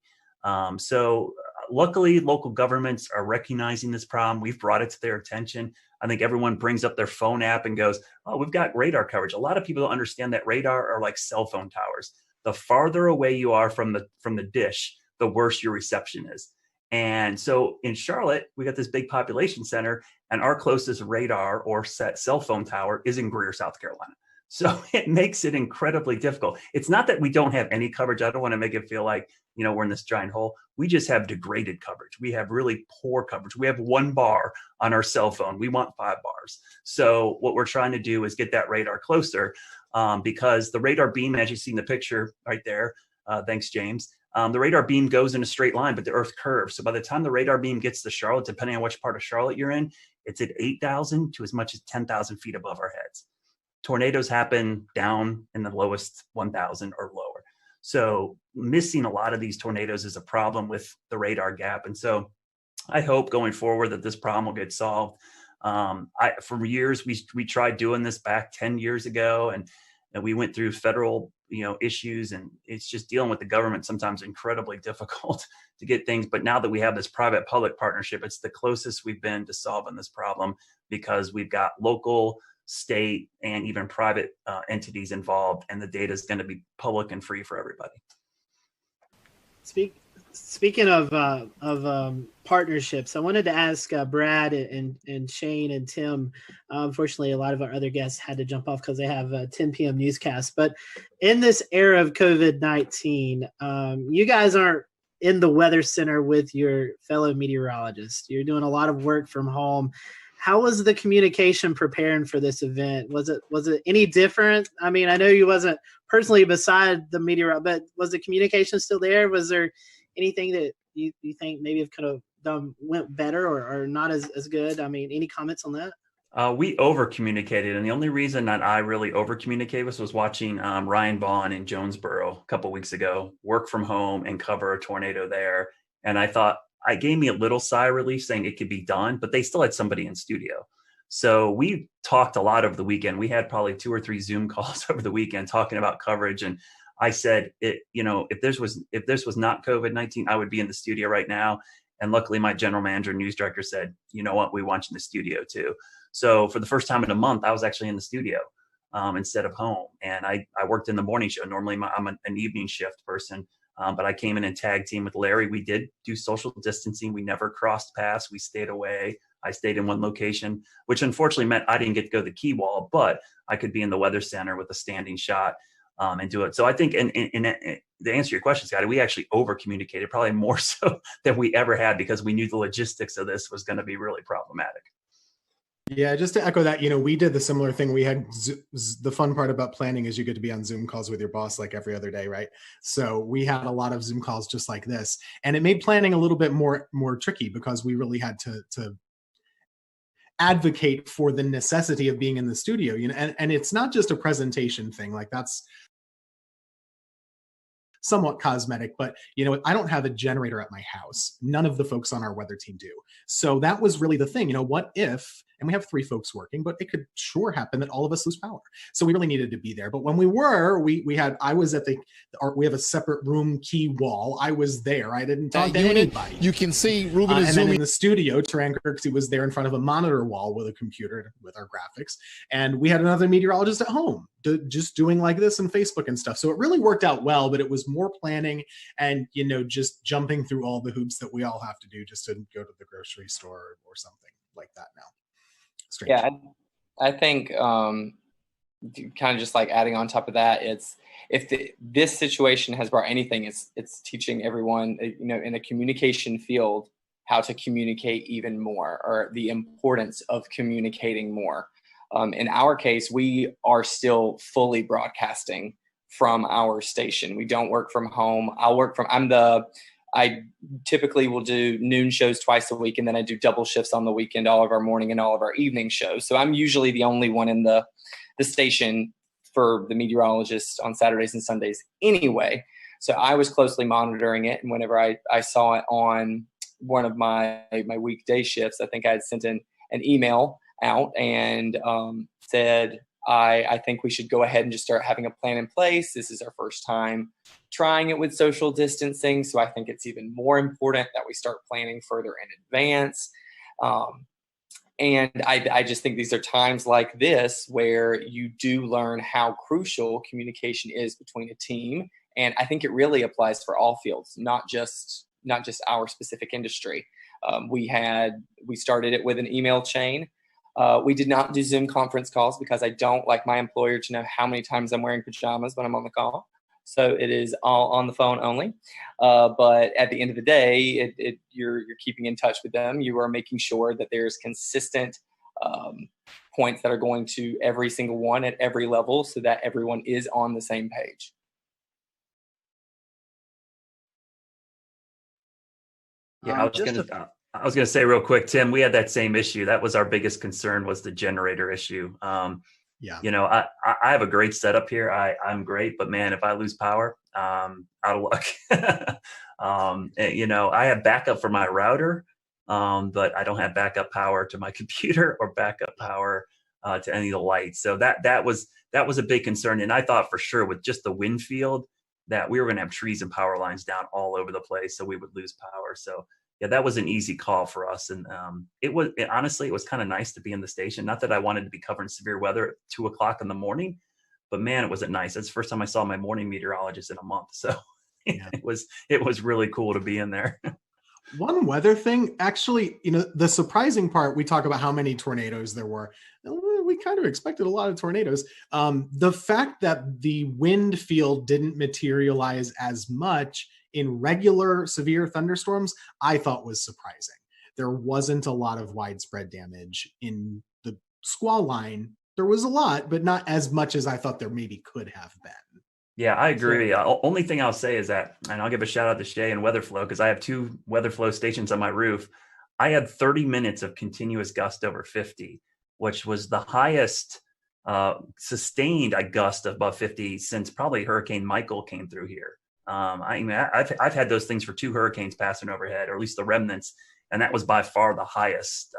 So luckily, local governments are recognizing this problem. We've brought it to their attention. I think everyone brings up their phone app and goes, oh, we've got radar coverage. A lot of people don't understand that radar are like cell phone towers. The farther away you are from the dish, the worse your reception is. And so in Charlotte, we got this big population center, and our closest radar or cell phone tower is in Greer, South Carolina. So it makes it incredibly difficult. It's not that we don't have any coverage. I don't want to make it feel like, we're in this giant hole. We just have degraded coverage. We have really poor coverage. We have 1 bar on our cell phone. We want 5 bars. So what we're trying to do is get that radar closer, because the radar beam, as you see in the picture right there, thanks, James, the radar beam goes in a straight line, but the Earth curves. So by the time the radar beam gets to Charlotte, depending on which part of Charlotte you're in, it's at 8,000 to as much as 10,000 feet above our heads. Tornadoes happen down in the lowest 1,000 or lower. So missing a lot of these tornadoes is a problem with the radar gap. And so I hope going forward that this problem will get solved. For years, we tried doing this back 10 years ago, and we went through federal issues, and it's just dealing with the government sometimes incredibly difficult to get things. But now that we have this private-public partnership, it's the closest we've been to solving this problem, because we've got local, state, and even private entities involved, and the data is going to be public and free for everybody. Speaking of partnerships, I wanted to ask Brad and Shane and Tim. Unfortunately, a lot of our other guests had to jump off because they have a 10 p.m. newscast. But in this era of COVID-19, you guys aren't in the weather center with your fellow meteorologists. You're doing a lot of work from home. How was the communication preparing for this event? Was it any different? I mean, I know you wasn't personally beside the meteor, but was the communication still there? Was there anything that you think maybe it could have went better or not as good? I mean, any comments on that? We over communicated, and the only reason that I really over communicated was watching Ryan Vaughn in Jonesboro a couple weeks ago work from home and cover a tornado there, and I thought, it gave me a little sigh of relief saying it could be done, but they still had somebody in studio. So we talked a lot over the weekend. We had probably 2 or 3 Zoom calls over the weekend talking about coverage. And I said, if this was not COVID-19, I would be in the studio right now. And luckily my general manager and news director said, you know what, we want you in the studio too. So for the first time in a month, I was actually in the studio instead of home. And I worked in the morning show. Normally I'm an evening shift person. But I came in and tag team with Larry. We did do social distancing. We never crossed paths. We stayed away. I stayed in one location, which unfortunately meant I didn't get to go to the key wall, but I could be in the weather center with a standing shot and do it. So I think, and to answer your question, Scotty, we actually over communicated, probably more so than we ever had, because we knew the logistics of this was going to be really problematic. Yeah, just to echo that, we did the similar thing. We had the fun part about planning is you get to be on Zoom calls with your boss like every other day, right? So we had a lot of Zoom calls just like this, and it made planning a little bit more tricky, because we really had to advocate for the necessity of being in the studio. And it's not just a presentation thing, like that's somewhat cosmetic, but I don't have a generator at my house. None of the folks on our weather team do. So that was really the thing. What if, and we have 3 folks working, but it could sure happen that all of us lose power. So we really needed to be there. But when we were, I was at we have a separate room key wall. I was there. I didn't talk to anybody. You can see Ruben is and zooming then in the studio, Taran Kirksey was there in front of a monitor wall with a computer with our graphics. And we had another meteorologist at home just doing like this and Facebook and stuff. So it really worked out well, but it was more planning and, just jumping through all the hoops that we all have to do just to go to the grocery store or something like that now. Strange. Yeah, I think kind of just like adding on top of that, this situation has brought anything, it's teaching everyone, in a communication field how to communicate even more, or the importance of communicating more. In our case, we are still fully broadcasting from our station. We don't work from home. I typically will do noon shows twice a week, and then I do double shifts on the weekend, all of our morning and all of our evening shows. So I'm usually the only one in the station for the meteorologist on Saturdays and Sundays anyway. So I was closely monitoring it. And whenever I saw it on one of my weekday shifts, I think I had sent an email out and said, I think we should go ahead and just start having a plan in place. This is our first time trying it with social distancing. So I think it's even more important that we start planning further in advance. And I just think these are times like this where you do learn how crucial communication is between a team. And I think it really applies for all fields, not just our specific industry. We started it with an email chain. We did not do Zoom conference calls because I don't like my employer to know how many times I'm wearing pajamas when I'm on the call. So it is all on the phone only. But at the end of the day, you're keeping in touch with them. You are making sure that there's consistent points that are going to every single one at every level so that everyone is on the same page. Yeah, I was gonna say real quick, Tim, we had that same issue. That was our biggest concern, was the generator issue. Yeah. You know, I have a great setup here. I'm great, but man, if I lose power, out of luck. You know, I have backup for my router, but I don't have backup power to my computer or backup power to any of the lights. So that was a big concern. And I thought for sure with just the wind field that we were going to have trees and power lines down all over the place, so we would lose power. So yeah, that was an easy call for us. And honestly, it was kind of nice to be in the station. Not that I wanted to be covering severe weather at 2 o'clock in the morning, but man, it wasn't nice. That's the first time I saw my morning meteorologist in a month. So yeah. it was really cool to be in there. One weather thing, actually, you know, the surprising part, we talk about how many tornadoes there were. We kind of expected a lot of tornadoes. The fact that the wind field didn't materialize as much in regular severe thunderstorms, I thought was surprising. There wasn't a lot of widespread damage in the squall line. There was a lot, but not as much as I thought there maybe could have been. Yeah, I agree. Only thing I'll say is that, and I'll give a shout out to Shay and WeatherFlow, because I have 2 WeatherFlow stations on my roof. I had 30 minutes of continuous gust over 50, which was the highest sustained gust above 50 since probably Hurricane Michael came through here. I've had those things for 2 hurricanes passing overhead, or at least the remnants, and that was by far the highest.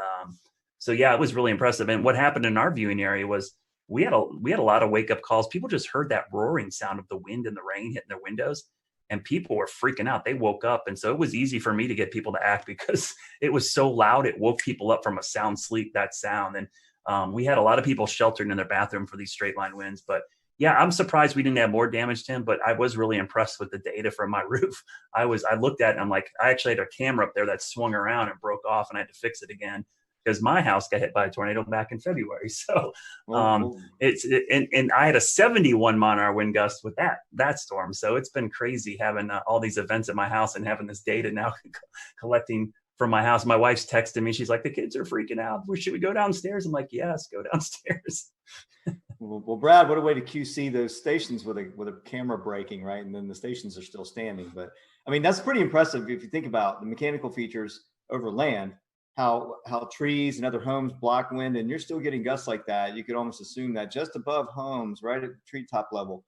So yeah, it was really impressive. And what happened in our viewing area was we had a lot of wake up calls. People just heard that roaring sound of the wind and the rain hitting their windows, and people were freaking out. They woke up, and so it was easy for me to get people to act because it was so loud. It woke people up from a sound sleep. That sound, and we had a lot of people sheltered in their bathroom for these straight line winds. But yeah, I'm surprised we didn't have more damage, Tim, but I was really impressed with the data from my roof. I looked at it and I'm like, I actually had a camera up there that swung around and broke off, and I had to fix it again because my house got hit by a tornado back in February. So and I had a 71 mile-an-hour wind gust with that storm. So it's been crazy having all these events at my house and having this data now collecting from my house. My wife's texting me. She's like, the kids are freaking out. Should we go downstairs? I'm like, yes, go downstairs. Well, Brad, what a way to QC those stations with a camera breaking, right? And then the stations are still standing. But I mean, that's pretty impressive if you think about the mechanical features over land, how trees and other homes block wind, and you're still getting gusts like that. You could almost assume that just above homes, right at the treetop level,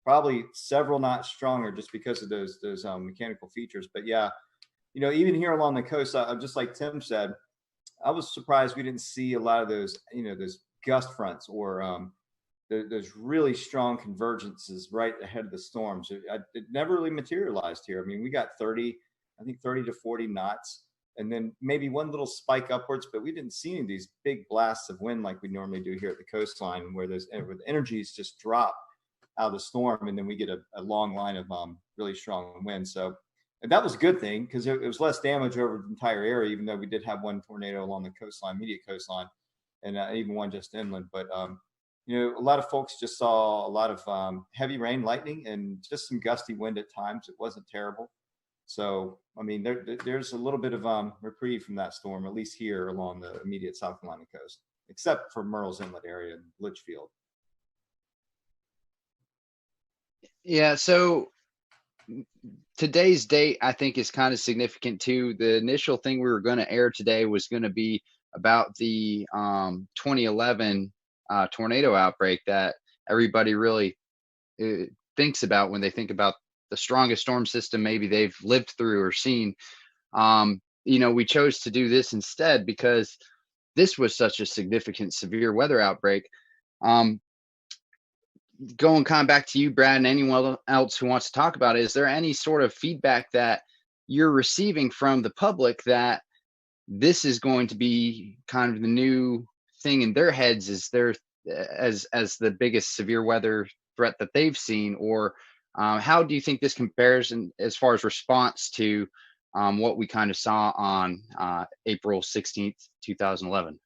probably several notch stronger just because of those mechanical features. But yeah, you know, even here along the coast, just like Tim said, I was surprised we didn't see a lot of those, you know, those gust fronts or there's really strong convergences right ahead of the storms. It never really materialized here. I mean, we got 30 to 40 knots, and then maybe one little spike upwards, but we didn't see any of these big blasts of wind like we normally do here at the coastline, where the energies just drop out of the storm, and then we get a long line of really strong wind. So and that was a good thing because it was less damage over the entire area, even though we did have one tornado along the coastline, immediate coastline, and even one just inland. But you know, a lot of folks just saw a lot of heavy rain, lightning, and just some gusty wind at times. It wasn't terrible. So, I mean, there's a little bit of reprieve from that storm, at least here along the immediate South Carolina coast, except for Murrells Inlet area and Litchfield. Yeah, so today's date, I think, is kind of significant too. The initial thing we were going to air today was going to be about the 2011 tornado outbreak that everybody really thinks about when they think about the strongest storm system maybe they've lived through or seen. You know, we chose to do this instead because this was such a significant severe weather outbreak. Going kind of back to you, Brad, and anyone else who wants to talk about it, is there any sort of feedback that you're receiving from the public that this is going to be kind of the new thing in their heads as the biggest severe weather threat that they've seen? Or how do you think this compares as far as response to what we kind of saw on April 16th, 2011?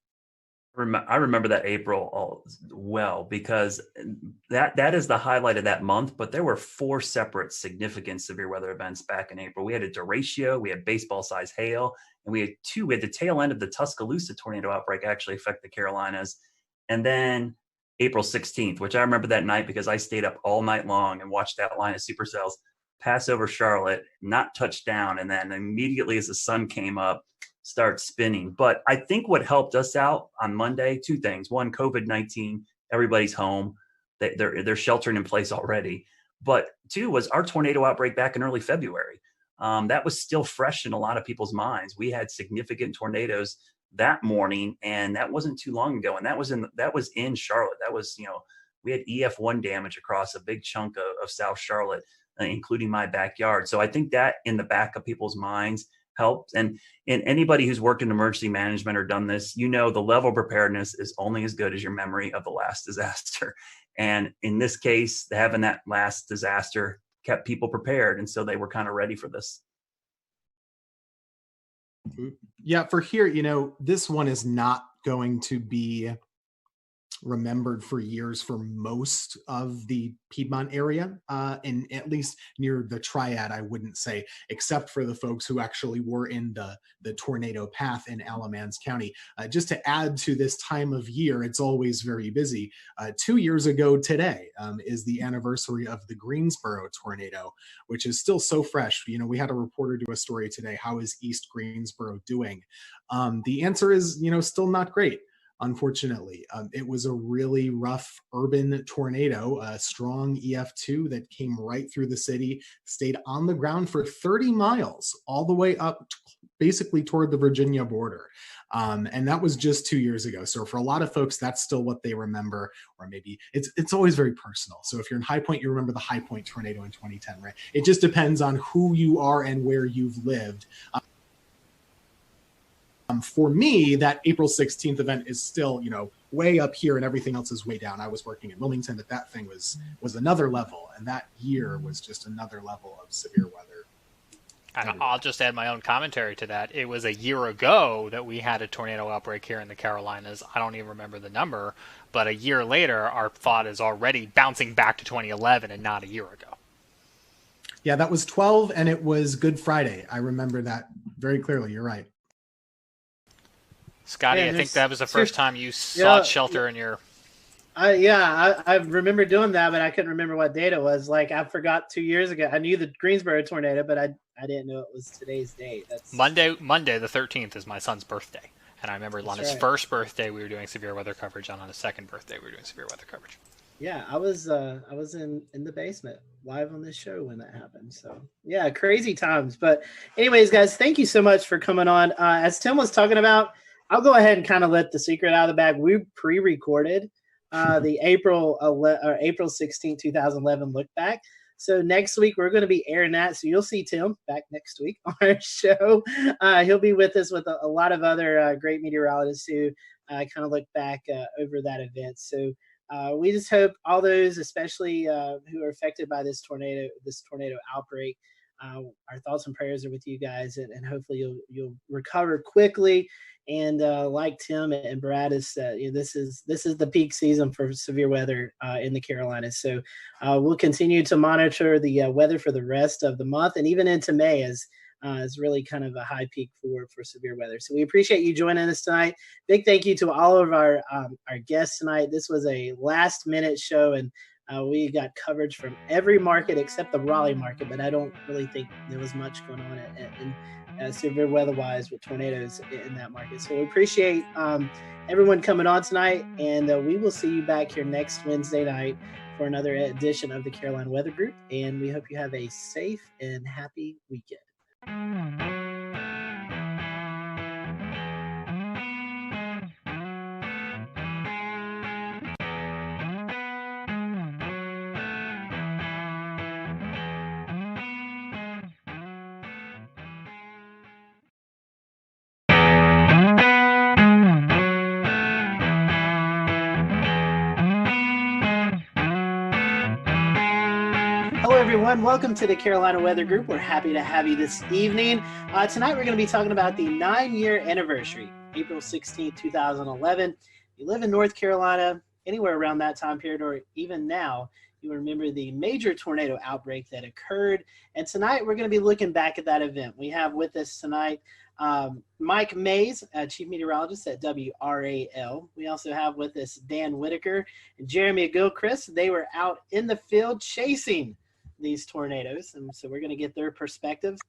I remember that April well, because that is the highlight of that month. But there were 4 separate significant severe weather events back in April. We had a derecho, we had baseball-sized hail, and we had the tail end of the Tuscaloosa tornado outbreak actually affect the Carolinas. And then April 16th, which I remember that night because I stayed up all night long and watched that line of supercells pass over Charlotte, not touch down, and then immediately as the sun came up, start spinning. But I think what helped us out on Monday, 2 things. One, COVID-19, everybody's home. They're sheltering in place already. But 2 was our tornado outbreak back in early February. That was still fresh in a lot of people's minds. We had significant tornadoes that morning, and that wasn't too long ago. And that was in Charlotte. That was, we had EF1 damage across a big chunk of South Charlotte, including my backyard. So I think that in the back of people's minds helped. And anybody who's worked in emergency management or done this, the level of preparedness is only as good as your memory of the last disaster. And in this case, having that last disaster kept people prepared. And so they were kind of ready for this. Yeah, for here, this one is not going to be remembered for years for most of the Piedmont area, and at least near the Triad, I wouldn't say, except for the folks who actually were in the tornado path in Alamance County. Just to add to this time of year, it's always very busy. 2 years ago today is the anniversary of the Greensboro tornado, which is still so fresh. We had a reporter do a story today. How is East Greensboro doing? The answer is, still not great. Unfortunately, it was a really rough urban tornado, a strong EF2 that came right through the city, stayed on the ground for 30 miles, all the way up basically toward the Virginia border. And that was just 2 years ago. So for a lot of folks, that's still what they remember, or maybe it's always very personal. So if you're in High Point, you remember the High Point tornado in 2010, right? It just depends on who you are and where you've lived. For me, that April 16th event is still, way up here and everything else is way down. I was working in Wilmington, but that thing was another level. And that year was just another level of severe weather. And I'll just add my own commentary to that. It was a year ago that we had a tornado outbreak here in the Carolinas. I don't even remember the number, but a year later, our thought is already bouncing back to 2011 and not a year ago. Yeah, that was 12, and it was Good Friday. I remember that very clearly. You're right. Scotty, I think that was the first time you sought shelter in your... I remember doing that, but I couldn't remember what date it was. Like, I forgot 2 years ago. I knew the Greensboro tornado, but I didn't know it was today's date. That's Monday the 13th is my son's birthday. And I remember on his first birthday, we were doing severe weather coverage, and on his second birthday, we were doing severe weather coverage. Yeah, I was in the basement live on this show when that happened. So yeah, crazy times. But anyways, guys, thank you so much for coming on. As Tim was talking about, I'll go ahead and kind of let the secret out of the bag. We pre-recorded the April 16, 2011 look back. So next week we're going to be airing that. So you'll see Tim back next week on our show. He'll be with us with a lot of other great meteorologists who kind of look back over that event. So we just hope all those, especially who are affected by this tornado outbreak, our thoughts and prayers are with you guys, and hopefully you'll recover quickly. And like Tim and Brad has said, this is the peak season for severe weather in the Carolinas. So we'll continue to monitor the weather for the rest of the month, and even into May is really kind of a high peak for severe weather. So we appreciate you joining us tonight. Big thank you to all of our guests tonight. This was a last minute show, and we got coverage from every market except the Raleigh market, but I don't really think there was much going on in severe weather-wise with tornadoes in that market. So we appreciate everyone coming on tonight, and we will see you back here next Wednesday night for another edition of the Carolina Weather Group, and we hope you have a safe and happy weekend. Hello, everyone. Welcome to the Carolina Weather Group. We're happy to have you this evening. Tonight, we're going to be talking about the 9-year anniversary, April 16, 2011. you live in North Carolina, anywhere around that time period, or even now, you remember the major tornado outbreak that occurred. And tonight we're going to be looking back at that event. We have with us tonight Mike Mays, Chief Meteorologist at WRAL. We also have with us Dan Whitaker and Jeremy Gilchrist. They were out in the field chasing these tornadoes, and so we're going to get their perspectives.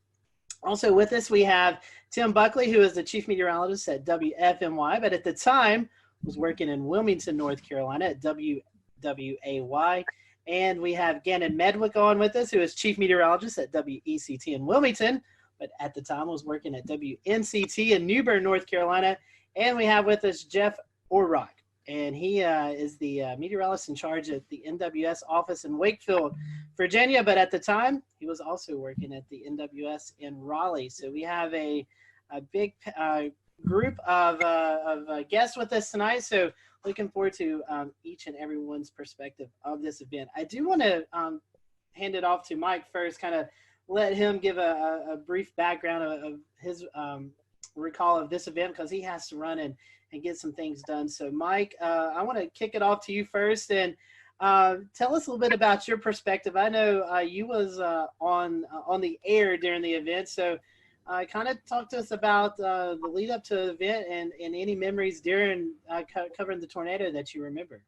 Also with us, we have Tim Buckley, who is the Chief Meteorologist at WFMY, but at the time was working in Wilmington, North Carolina at WWAY. And we have Gannon Medwick on with us, who is Chief Meteorologist at WECT in Wilmington, but at the time was working at WNCT in New Bern, North Carolina. And we have with us Jeff Orrock, and he is the meteorologist in charge at the NWS office in Wakefield, Virginia. But at the time, he was also working at the NWS in Raleigh. So we have a big group of guests with us tonight. So looking forward to each and everyone's perspective of this event. I do want to hand it off to Mike first, kind of let him give a brief background of his recall of this event, because he has to run and get some things done. So Mike, I want to kick it off to you first, and tell us a little bit about your perspective. I know you was on the air during the event, so kind of talk to us about the lead up to the event and any memories during covering the tornado that you remember.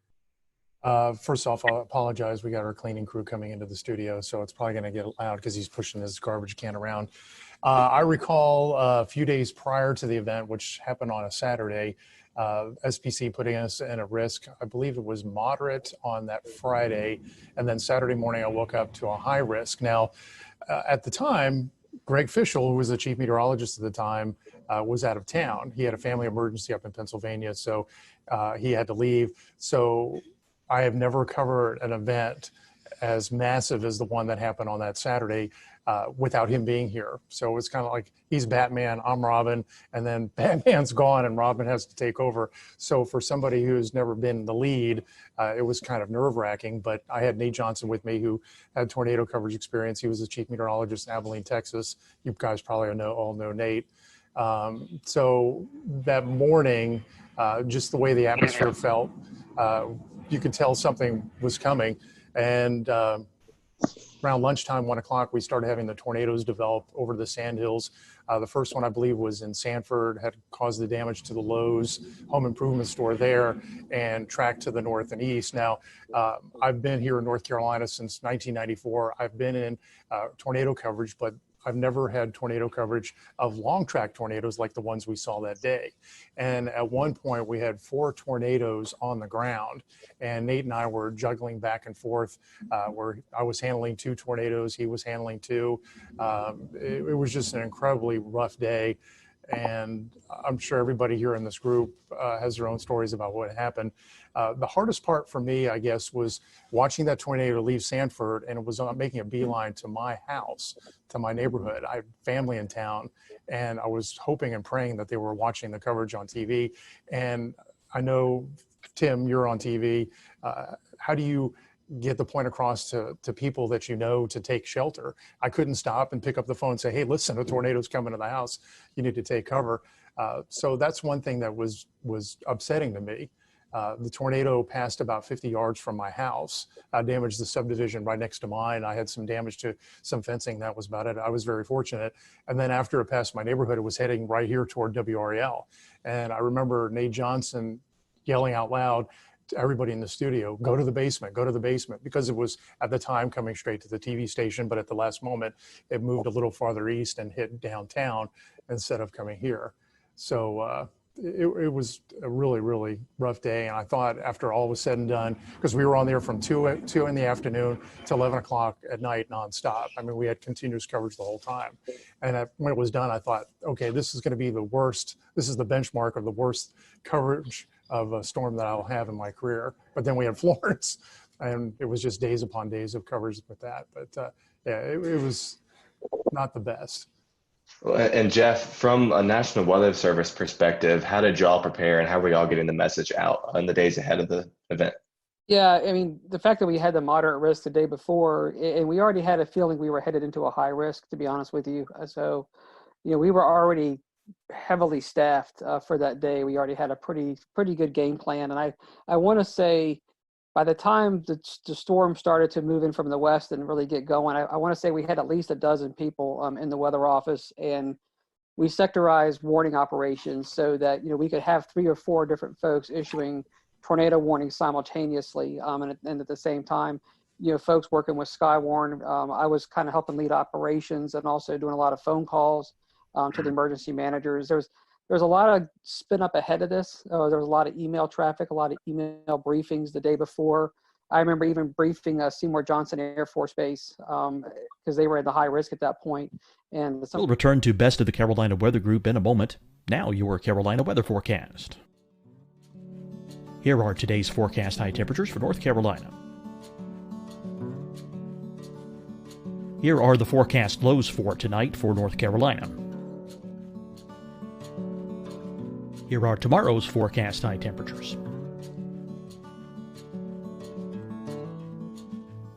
First off, I'll apologize. We got our cleaning crew coming into the studio, so it's probably going to get loud because he's pushing his garbage can around. I recall a few days prior to the event, which happened on a Saturday, SPC putting us in a risk. I believe it was moderate on that Friday, and then Saturday morning I woke up to a high risk. Now, at the time, Greg Fischel, who was the chief meteorologist at the time, was out of town. He had a family emergency up in Pennsylvania, so he had to leave. So I have never covered an event as massive as the one that happened on that Saturday without him being here. So it's kind of like he's Batman, I'm Robin, and then Batman's gone and Robin has to take over. So for somebody who's never been the lead, it was kind of nerve-wracking. But I had Nate Johnson with me, who had tornado coverage experience. He was the chief meteorologist in Abilene, Texas. You guys probably all know Nate. So that morning, just the way the atmosphere felt, you could tell something was coming. And around lunchtime, 1 o'clock, we started having the tornadoes develop over the sandhills. The first one, I believe, was in Sanford, had caused the damage to the Lowe's home improvement store there and tracked to the north and east. Now, I've been here in North Carolina since 1994. I've been in tornado coverage, but I've never had tornado coverage of long track tornadoes like the ones we saw that day. And at one point we had 4 tornadoes on the ground, and Nate and I were juggling back and forth where I was handling 2 tornadoes, he was handling 2. It was just an incredibly rough day. And I'm sure everybody here in this group has their own stories about what happened. The hardest part for me, I guess, was watching that tornado leave Sanford, and it was making a beeline to my house, to my neighborhood. I have family in town, and I was hoping and praying that they were watching the coverage on TV. And I know, Tim, you're on TV. How do you get the point across to people that you know to take shelter? I couldn't stop and pick up the phone and say, hey, listen, a tornado's coming to the house. You need to take cover. So that's one thing that was upsetting to me. The tornado passed about 50 yards from my house, damaged the subdivision right next to mine. I had some damage to some fencing. That was about it. I was very fortunate. And then after it passed my neighborhood, it was heading right here toward WRAL. And I remember Nate Johnson yelling out loud to everybody in the studio, go to the basement, because it was at the time coming straight to the TV station, but at the last moment, it moved a little farther east and hit downtown instead of coming here. So it was a really, really rough day. And I thought after all was said and done, because we were on there from 2 in the afternoon to 11 o'clock at night nonstop. I mean, we had continuous coverage the whole time. And when it was done, I thought, okay, this is going to be the worst. This is the benchmark of the worst coverage of a storm that I'll have in my career. But then we had Florence, and it was just days upon days of coverage with that. But yeah, it was not the best. And Jeff, from a National Weather Service perspective, how did y'all prepare, and how were y'all getting the message out in the days ahead of the event? Yeah, I mean, the fact that we had the moderate risk the day before, and we already had a feeling we were headed into a high risk, to be honest with you. So, you know, we were already heavily staffed for that day. We already had a pretty good game plan, and I want to say by the time the storm started to move in from the west and really get going, I want to say we had at least a dozen people in the weather office, and we sectorized warning operations so that we could have 3 or 4 different folks issuing tornado warnings simultaneously, and at the same time, folks working with Skywarn. I was kind of helping lead operations and also doing a lot of phone calls to the emergency managers. There's a lot of spin up ahead of this. There was a lot of email traffic, a lot of email briefings the day before. I remember even briefing Seymour Johnson Air Force Base because they were at the high risk at that point. And we'll return to Best of the Carolina Weather Group in a moment. Now your Carolina weather forecast. Here are today's forecast high temperatures for North Carolina. Here are the forecast lows for tonight for North Carolina. Here are tomorrow's forecast high temperatures.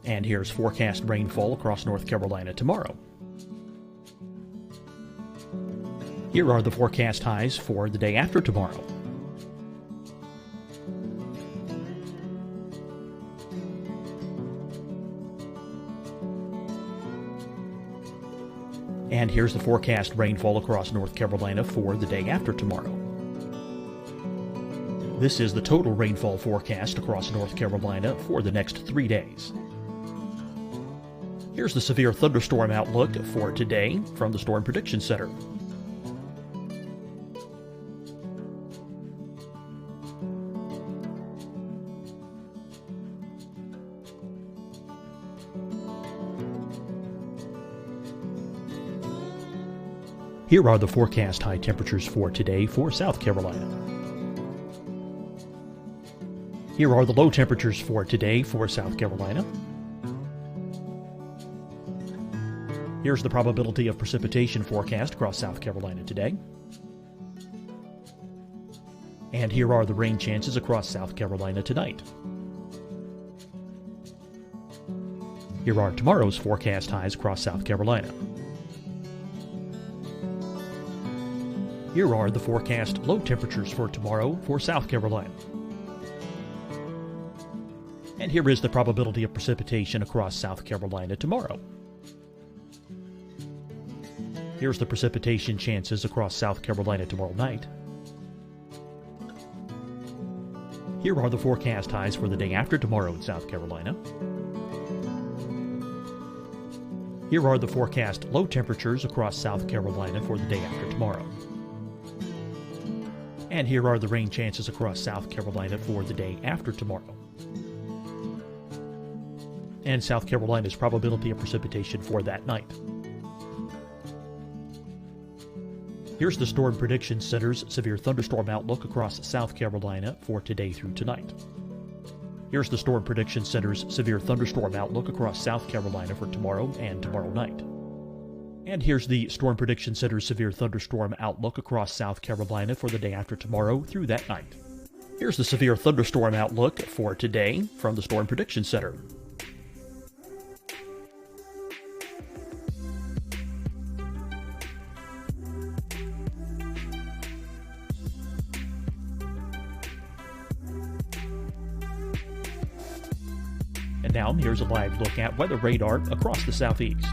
And here's forecast rainfall across North Carolina tomorrow. Here are the forecast highs for the day after tomorrow. And here's the forecast rainfall across North Carolina for the day after tomorrow. This is the total rainfall forecast across North Carolina for the next 3 days. Here's the severe thunderstorm outlook for today from the Storm Prediction Center. Here are the forecast high temperatures for today for South Carolina. Here are the low temperatures for today for South Carolina. Here's the probability of precipitation forecast across South Carolina today. And here are the rain chances across South Carolina tonight. Here are tomorrow's forecast highs across South Carolina. Here are the forecast low temperatures for tomorrow for South Carolina. And here is the probability of precipitation across South Carolina tomorrow. Here's the precipitation chances across South Carolina tomorrow night. Here are the forecast highs for the day after tomorrow in South Carolina. Here are the forecast low temperatures across South Carolina for the day after tomorrow. And here are the rain chances across South Carolina for the day after tomorrow. And South Carolina's probability of precipitation for that night. Here's the Storm Prediction Center's severe thunderstorm outlook across South Carolina for today through tonight. Here's the Storm Prediction Center's severe thunderstorm outlook across South Carolina for tomorrow and tomorrow night. And here's the Storm Prediction Center's severe thunderstorm outlook across South Carolina for the day after tomorrow through that night. Here's the severe thunderstorm outlook for today from the Storm Prediction Center. And now here's a live look at weather radar across the southeast.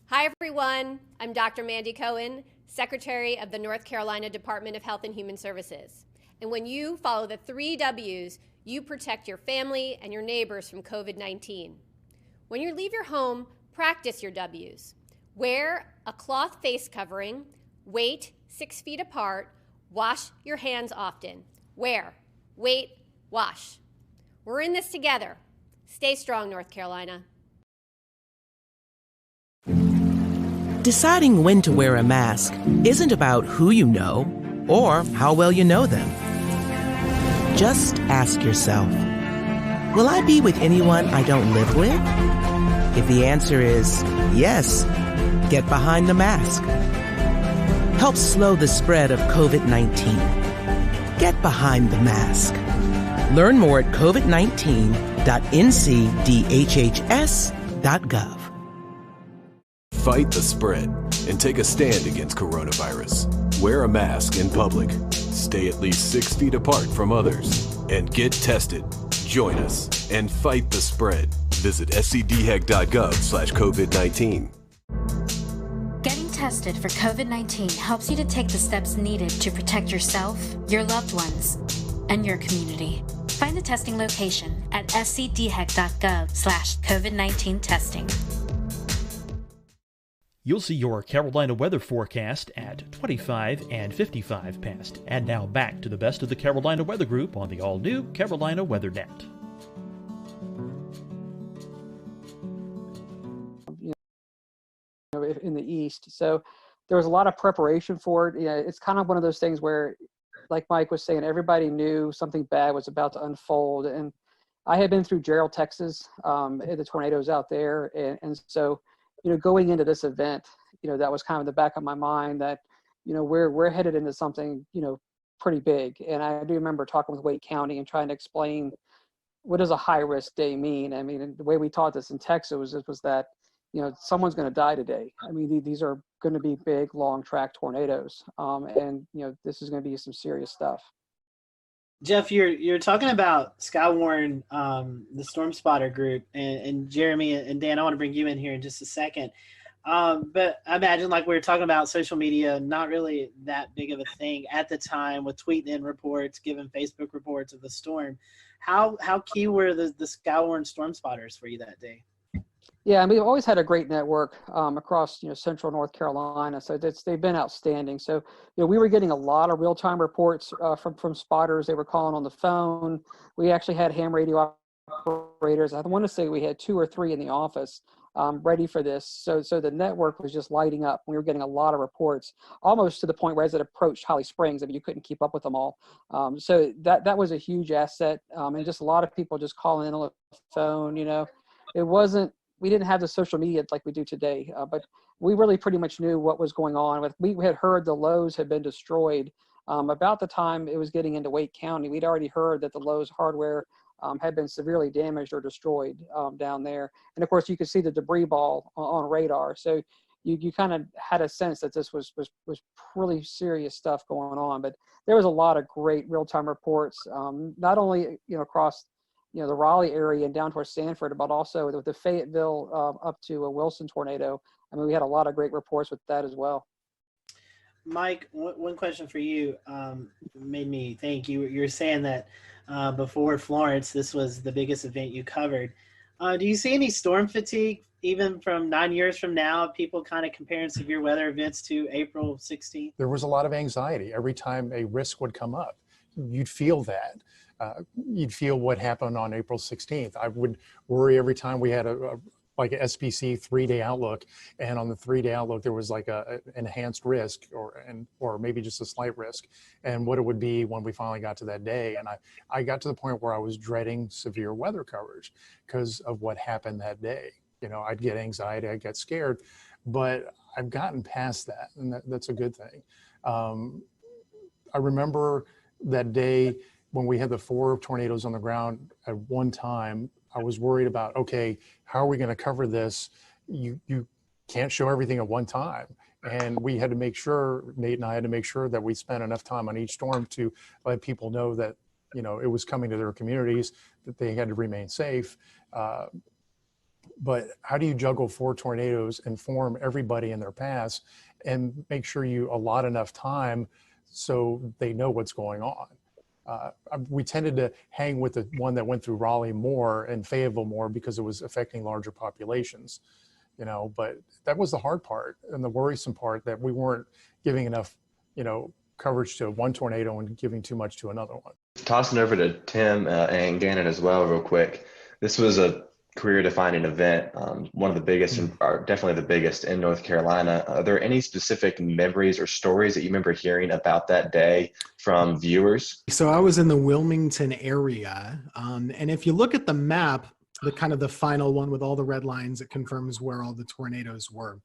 Hi, everyone. I'm Dr. Mandy Cohen, Secretary of the North Carolina Department of Health and Human Services. And when you follow the 3 W's, you protect your family and your neighbors from COVID-19. When you leave your home, practice your W's. Wear a cloth face covering, wait 6 feet apart, wash your hands often. Wear, wait, wash. We're in this together. Stay strong, North Carolina. Deciding when to wear a mask isn't about who you know or how well you know them. Just ask yourself, will I be with anyone I don't live with? If the answer is yes, get behind the mask. Help slow the spread of COVID-19. Get behind the mask. Learn more at covid19.ncdhhs.gov. Fight the spread and take a stand against coronavirus. Wear a mask in public. Stay at least 6 feet apart from others. And get tested. Join us and fight the spread. Visit scdhec.gov/COVID-19. Getting tested for COVID-19 helps you to take the steps needed to protect yourself, your loved ones, and your community. Find the testing location at scdhec.gov/COVID-19 testing. You'll see your Carolina weather forecast at 25 and 55 past. And now back to the best of the Carolina Weather Group on the all-new Carolina WeatherNet. In the east, so there was a lot of preparation for it. It's kind of one of those things where, like Mike was saying, everybody knew something bad was about to unfold. And I had been through Gerald, Texas, the tornadoes out there, and so going into this event, that was kind of in the back of my mind that we're headed into something pretty big. And I do remember talking with Wake County and trying to explain what does a high risk day mean. I mean, the way we taught this in Texas was that someone's going to die today. I mean, these are going to be big, long track tornadoes. And this is going to be some serious stuff. Jeff, you're talking about Skywarn, the Storm Spotter group, and Jeremy and Dan, I want to bring you in here in just a second. But I imagine, like we were talking about, social media, not really that big of a thing at the time, with tweeting in reports, giving Facebook reports of the storm. How key were the Skywarn Storm Spotters for you that day? Yeah, and we've always had a great network across central North Carolina, so they've been outstanding. So we were getting a lot of real-time reports from spotters. They were calling on the phone. We actually had ham radio operators. I want to say we had 2 or 3 in the office ready for this. So the network was just lighting up. We were getting a lot of reports, almost to the point where as it approached Holly Springs, I mean, you couldn't keep up with them all. So that was a huge asset, and just a lot of people just calling in on the phone. It wasn't. We didn't have the social media like we do today, but we really pretty much knew what was going on. We had heard the Lowe's had been destroyed. About the time it was getting into Wake County, we'd already heard that the Lowe's hardware had been severely damaged or destroyed down there. And of course, you could see the debris ball on radar. So you kind of had a sense that this was really serious stuff going on. But there was a lot of great real-time reports, not only across the Raleigh area and down towards Sanford, but also with the Fayetteville up to a Wilson tornado. I mean, we had a lot of great reports with that as well. Mike, one question for you made me think. You're saying that before Florence, this was the biggest event you covered. Do you see any storm fatigue, even from 9 years from now, people kind of comparing severe weather events to April 16th? There was a lot of anxiety every time a risk would come up. You'd feel that. You'd feel what happened on April 16th. I would worry every time we had a SPC 3-day outlook, and on the 3-day outlook there was like a enhanced risk or maybe just a slight risk, and what it would be when we finally got to that day. And I got to the point where I was dreading severe weather coverage because of what happened that day. I'd get anxiety, I'd get scared, but I've gotten past that, and that's a good thing. I remember that day when we had the 4 tornadoes on the ground at one time. I was worried about, okay, how are we going to cover this? You can't show everything at one time. And we had to make sure, Nate and I had to make sure that we spent enough time on each storm to let people know that, it was coming to their communities, that they had to remain safe. But how do you juggle 4 tornadoes, inform everybody in their paths, and make sure you allot enough time so they know what's going on? We tended to hang with the one that went through Raleigh more and Fayetteville more because it was affecting larger populations, but that was the hard part and the worrisome part, that we weren't giving enough, coverage to one tornado and giving too much to another one. Tossing over to Tim and Gannon as well real quick. This was a career-defining event, one of the biggest, or definitely the biggest in North Carolina. Are there any specific memories or stories that you remember hearing about that day from viewers? So I was in the Wilmington area, and if you look at the map, the final one with all the red lines, it confirms where all the tornadoes were.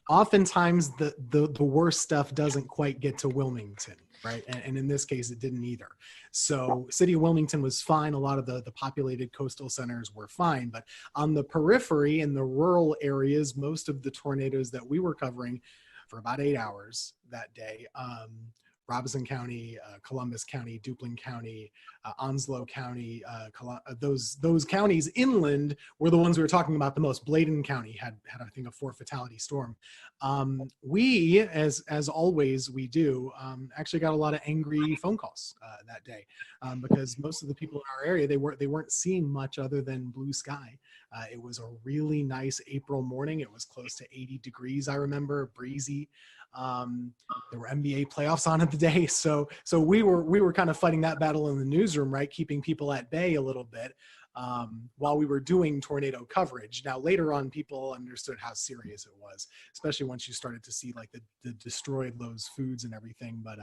Oftentimes the worst stuff doesn't quite get to Wilmington, right? And in this case, it didn't either. So city of Wilmington was fine. A lot of the populated coastal centers were fine, but on the periphery in the rural areas, most of the tornadoes that we were covering for about 8 hours that day, Robeson County, Columbus County, Duplin County, Onslow County, those counties inland were the ones we were talking about the most. Bladen County had I think a 4 fatality storm. We, as always we do, actually got a lot of angry phone calls that day because most of the people in our area, they weren't seeing much other than blue sky. It was a really nice April morning. It was close to 80 degrees, I remember, breezy. There were NBA playoffs on at the day, so we were kind of fighting that battle in the newsroom, right, keeping people at bay a little bit while we were doing tornado coverage. Now later on, people understood how serious it was, especially once you started to see like the destroyed those foods and everything. But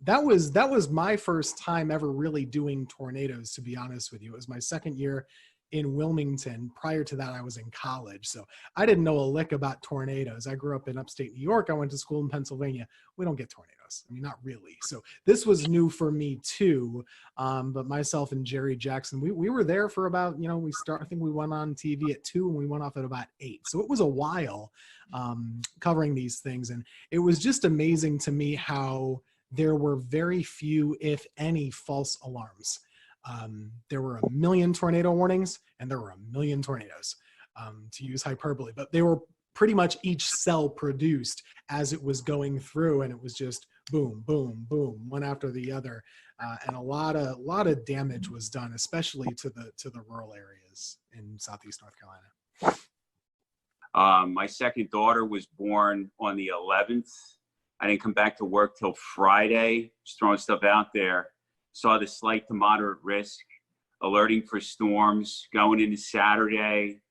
that was my first time ever really doing tornadoes, to be honest with you. It was my second year in Wilmington. Prior to that, I was in college, so I didn't know a lick about tornadoes. I grew up in upstate New York. I went to school in Pennsylvania. We don't get tornadoes. I mean, not really. So this was new for me too. But myself and Jerry Jackson, we were there for about, I think we went on TV at 2 and we went off at about 8. So it was a while covering these things. And it was just amazing to me how there were very few, if any, false alarms. There were 1 million tornado warnings and there were 1 million tornadoes, to use hyperbole, but they were pretty much each cell produced as it was going through, and it was just boom, boom, boom, one after the other, and a lot of damage was done, especially to the rural areas in Southeast North Carolina. My second daughter was born on the 11th. I didn't come back to work till Friday, just throwing stuff out there. Saw the slight to moderate risk, alerting for storms going into Saturday.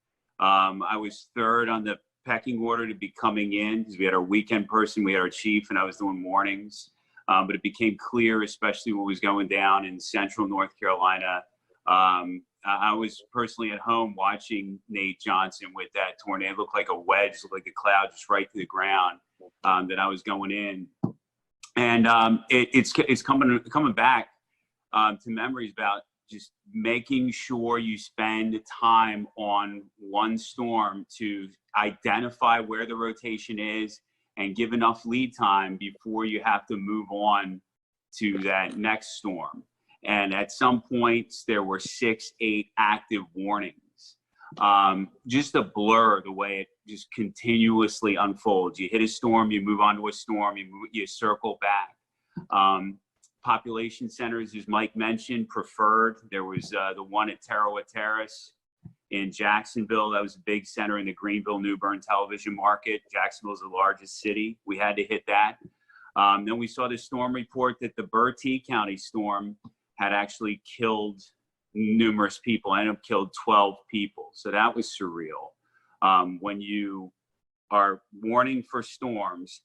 I was third on the pecking order to be coming in because we had our weekend person, we had our chief, and I was doing mornings. But it became clear, especially what was going down in central North Carolina. I was personally at home watching Nate Johnson with that tornado. It looked like a wedge, looked like a cloud just right to the ground that I was going in. And it's coming back to memories about just making sure you spend time on one storm to identify where the rotation is and give enough lead time before you have to move on to that next storm. And at some points there were 6, 8 active warnings. Just a blur the way it just continuously unfolds. You hit a storm, you move on to a storm, you circle back. Population centers, as Mike mentioned, preferred. There was the one at Tarawa Terrace in Jacksonville. That was a big center in the Greenville-New Bern television market. Jacksonville is the largest city. We had to hit that. Then we saw the storm report that the Bertie County storm had actually killed numerous people, ended up killed 12 people. So that was surreal. When you are warning for storms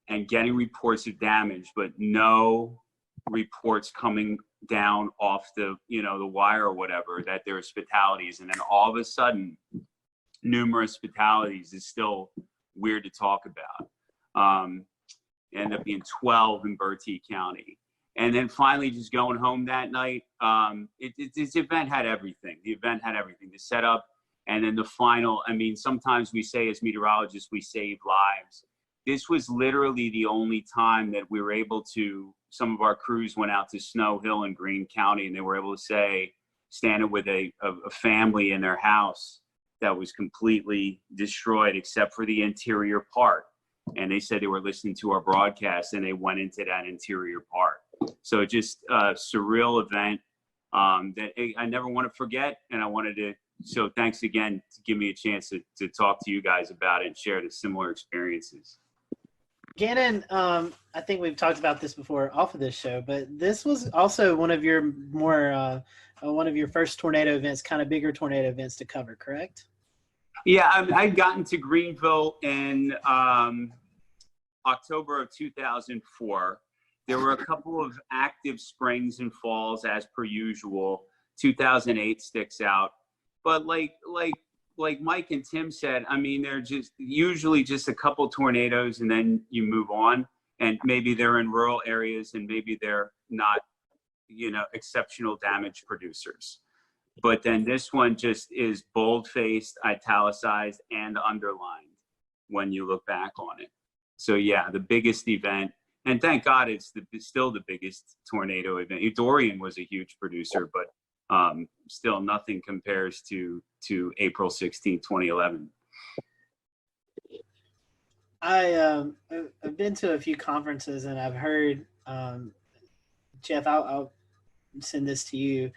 and getting reports of damage, but no reports coming down off the wire or whatever that there's fatalities, and then all of a sudden numerous fatalities is still weird to talk about. Ended up being 12 in Bertie County. And then finally just going home that night, this event had everything. The event had everything, the setup, and then the final. I mean, sometimes we say as meteorologists we save lives. This was literally the only time that we were able to, some of our crews went out to Snow Hill in Greene County, and they were able to say, standing with a family in their house that was completely destroyed except for the interior part. And they said they were listening to our broadcast and they went into that interior part. So just a surreal event that I never want to forget. And I wanted to, so thanks again to give me a chance to talk to you guys about it and share the similar experiences. Gannon, I think we've talked about this before off of this show, but this was also one of your one of your first tornado events, kind of bigger tornado events to cover, correct? Yeah, I'd gotten to Greenville in October of 2004. There were a couple of active springs and falls as per usual. 2008 sticks out, but like like Mike and Tim said, I mean, they're just usually just a couple tornadoes and then you move on, and maybe they're in rural areas and maybe they're not, exceptional damage producers. But then this one just is bold-faced, italicized, and underlined when you look back on it. So yeah, the biggest event, and thank God it's still the biggest tornado event. Dorian was a huge producer, but still nothing compares to April 16, 2011. I've been to a few conferences and I've heard, Jeff, I'll send this to you.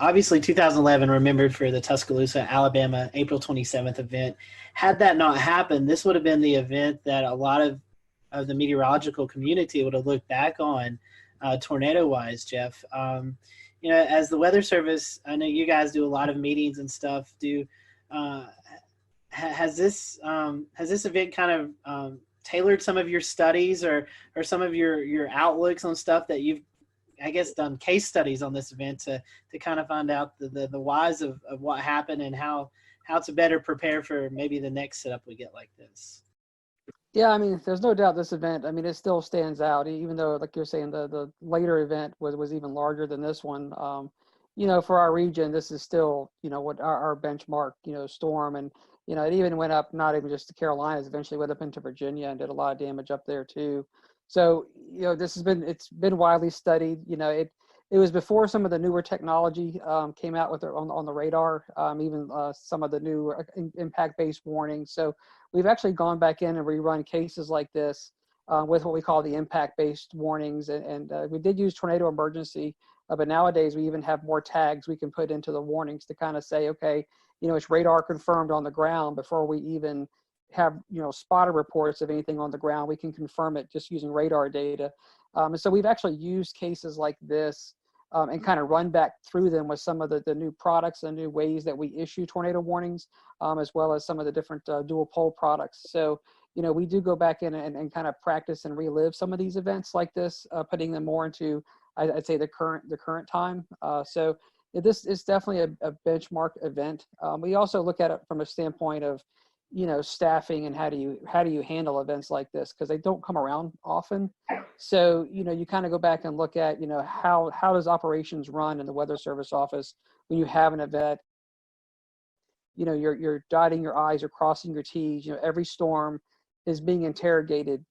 Obviously 2011 remembered for the Tuscaloosa, Alabama, April 27th event. Had that not happened, this would have been the event that a lot of the meteorological community would have looked back on tornado-wise, Jeff. As the Weather Service, I know you guys do a lot of meetings and stuff. Has this event kind of tailored some of your studies or some of your outlooks on stuff that you've, I guess, done case studies on this event to kind of find out the whys of what happened and how to better prepare for maybe the next setup we get like this? Yeah, I mean, there's no doubt this event, I mean, it still stands out, even though, like you're saying, the later event was even larger than this one. For our region, this is still, what our benchmark, storm. And, it even went up, not even just to Carolinas, eventually went up into Virginia and did a lot of damage up there too. So, it's been widely studied. It was before some of the newer technology came out with on the radar, even some of the new impact-based warnings. So we've actually gone back in and rerun cases like this with what we call the impact-based warnings. And we did use tornado emergency, but nowadays we even have more tags we can put into the warnings to kind of say, okay, it's radar confirmed on the ground before we even have, spotter reports of anything on the ground. We can confirm it just using radar data. And so we've actually used cases like this and kind of run back through them with some of the new products and new ways that we issue tornado warnings, as well as some of the different dual pole products. So, we do go back in and kind of practice and relive some of these events like this, putting them more into, I'd say, the current time. So this is definitely a benchmark event. We also look at it from a standpoint of, staffing and how do you handle events like this, because they don't come around often. So, you kind of go back and look at, how does operations run in the Weather Service office when you have an event. You're dotting your I's, you're crossing your T's. Every storm is being interrogated,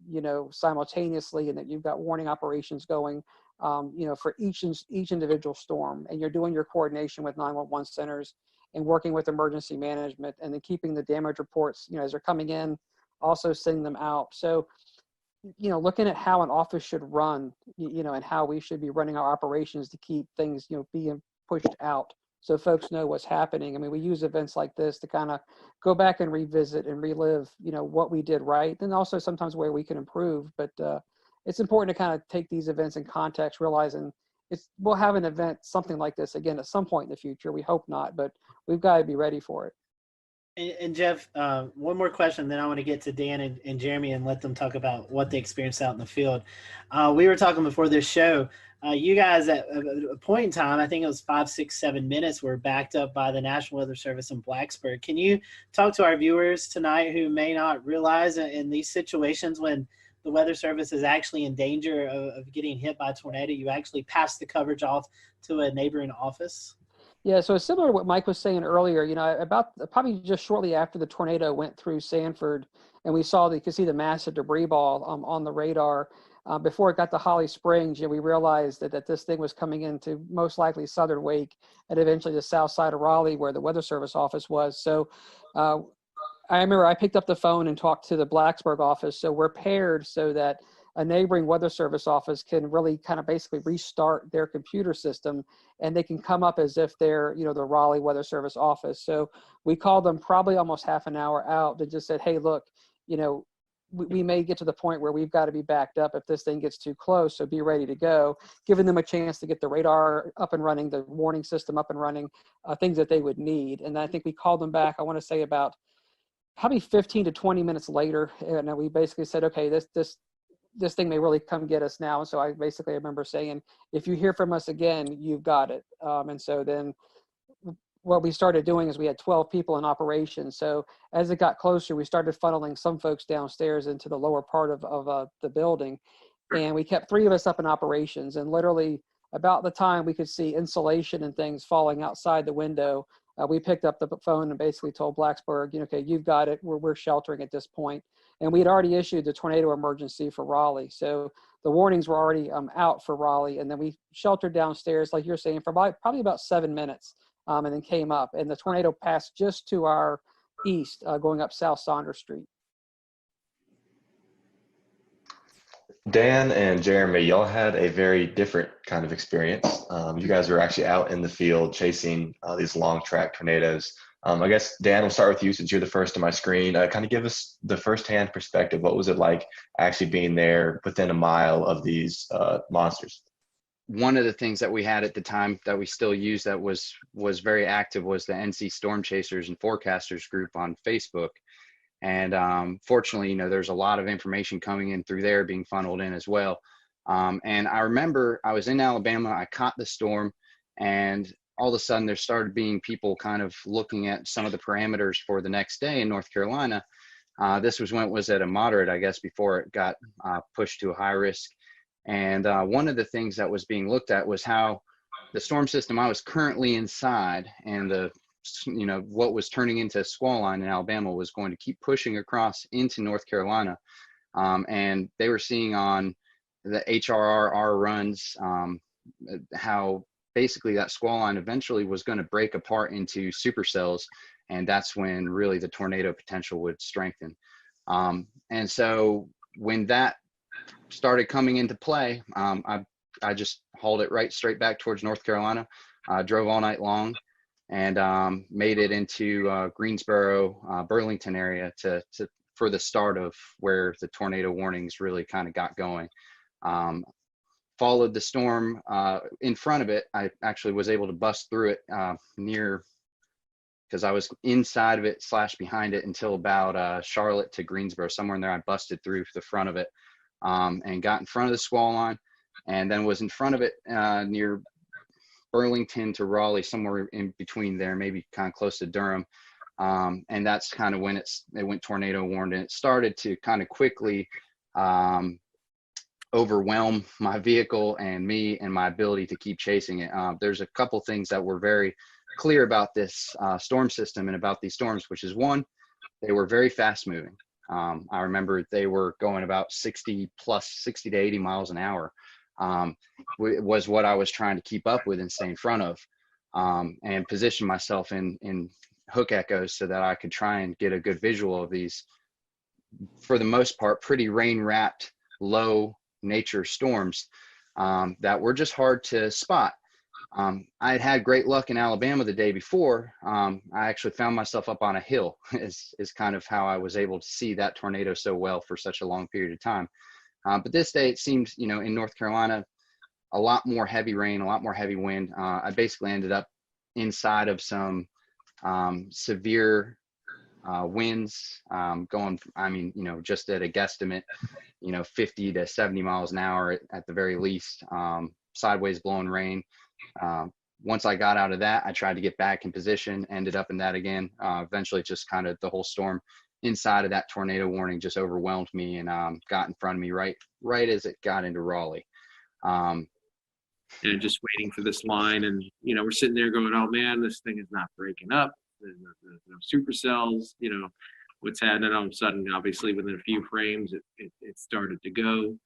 simultaneously, and that you've got warning operations going, for each individual storm, and you're doing your coordination with 911 centers and working with emergency management, and then keeping the damage reports, as they're coming in, also sending them out. So, looking at how an office should run, and how we should be running our operations to keep things, being pushed out so folks know what's happening. I mean, we use events like this to kind of go back and revisit and relive, what we did right, and also sometimes where we can improve. But it's important to kind of take these events in context, realizing we'll have an event, something like this again at some point in the future. We hope not, but we've got to be ready for it. And Jeff, one more question, then I want to get to Dan and Jeremy and let them talk about what they experienced out in the field. We were talking before this show. You guys at a point in time, I think it was 5, 6, 7 minutes, were backed up by the National Weather Service in Blacksburg. Can you talk to our viewers tonight who may not realize in these situations when the Weather Service is actually in danger of getting hit by a tornado, you actually pass the coverage off to a neighboring office? Yeah, so it's similar to what Mike was saying earlier. About probably just shortly after the tornado went through Sanford, and you could see the massive debris ball on the radar. Before it got to Holly Springs, we realized that this thing was coming into most likely southern Wake and eventually the south side of Raleigh, where the Weather Service office was. So I remember I picked up the phone and talked to the Blacksburg office. So we're paired so that a neighboring Weather Service office can really kind of basically restart their computer system, and they can come up as if they're, the Raleigh Weather Service office. So we called them probably almost half an hour out to just said, hey, look, we may get to the point where we've got to be backed up if this thing gets too close, so be ready to go, giving them a chance to get the radar up and running, the warning system up and running, things that they would need. And I think we called them back, I want to say about probably 15 to 20 minutes later, and we basically said, okay, this thing may really come get us now. And so I remember saying, if you hear from us again, you've got it. And so then what we started doing is we had 12 people in operation. So as it got closer, we started funneling some folks downstairs into the lower part of the building. And we kept 3 of us up in operations. And literally about the time we could see insulation and things falling outside the window, we picked up the phone and basically told Blacksburg, okay, you've got it. We're sheltering at this point. And we had already issued the tornado emergency for Raleigh. So the warnings were already out for Raleigh. And then we sheltered downstairs, like you're saying, for probably about 7 minutes. And then came up, and the tornado passed just to our east, going up South Saunders Street. Dan and Jeremy, y'all had a very different kind of experience. You guys were actually out in the field chasing these long track tornadoes. I guess, Dan, we'll start with you since you're the first on my screen. Kind of give us the firsthand perspective. What was it like actually being there within a mile of these monsters? One of the things that we had at the time that we still use that was very active was the NC Storm Chasers and Forecasters group on Facebook. And fortunately, there's a lot of information coming in through there being funneled in as well. And I remember I was in Alabama, I caught the storm, and all of a sudden there started being people kind of looking at some of the parameters for the next day in North Carolina. This was when it was at a moderate, I guess, before it got pushed to a high risk. And one of the things that was being looked at was how the storm system I was currently inside and what was turning into a squall line in Alabama was going to keep pushing across into North Carolina. And they were seeing on the HRR runs how basically that squall line eventually was going to break apart into supercells. And that's when really the tornado potential would strengthen. And so when that started coming into play, I just hauled it straight back towards North Carolina, drove all night long, and made it into Greensboro, Burlington area for the start of where the tornado warnings really kind of got going. Followed the storm in front of it. I actually was able to bust through it because I was inside of it / behind it until about Charlotte to Greensboro, somewhere in there. I busted through the front of it. And got in front of the squall line, and then was in front of it near Burlington to Raleigh, somewhere in between there, maybe kind of close to Durham. And that's kind of when it went tornado warned, and it started to kind of quickly overwhelm my vehicle and me and my ability to keep chasing it. There's a couple things that were very clear about this storm system and about these storms, which is one, they were very fast moving. I remember they were going about 60 to 80 miles an hour, was what I was trying to keep up with and stay in front of, and position myself in hook echoes so that I could try and get a good visual of these, for the most part, pretty rain-wrapped, low nature storms that were just hard to spot. I had great luck in Alabama the day before. I actually found myself up on a hill is kind of how I was able to see that tornado so well for such a long period of time. But this day it seemed, in North Carolina, a lot more heavy rain, a lot more heavy wind. I basically ended up inside of some severe winds going, just at a guesstimate, 50 to 70 miles an hour at the very least, sideways blowing rain. Once I got out of that, I tried to get back in position, ended up in that again. Eventually just kind of the whole storm inside of that tornado warning just overwhelmed me and got in front of me right as it got into Raleigh. And just waiting for this line, and we're sitting there going, oh man, this thing is not breaking up. There's no supercells, what's happening. All of a sudden, obviously within a few frames it started to go.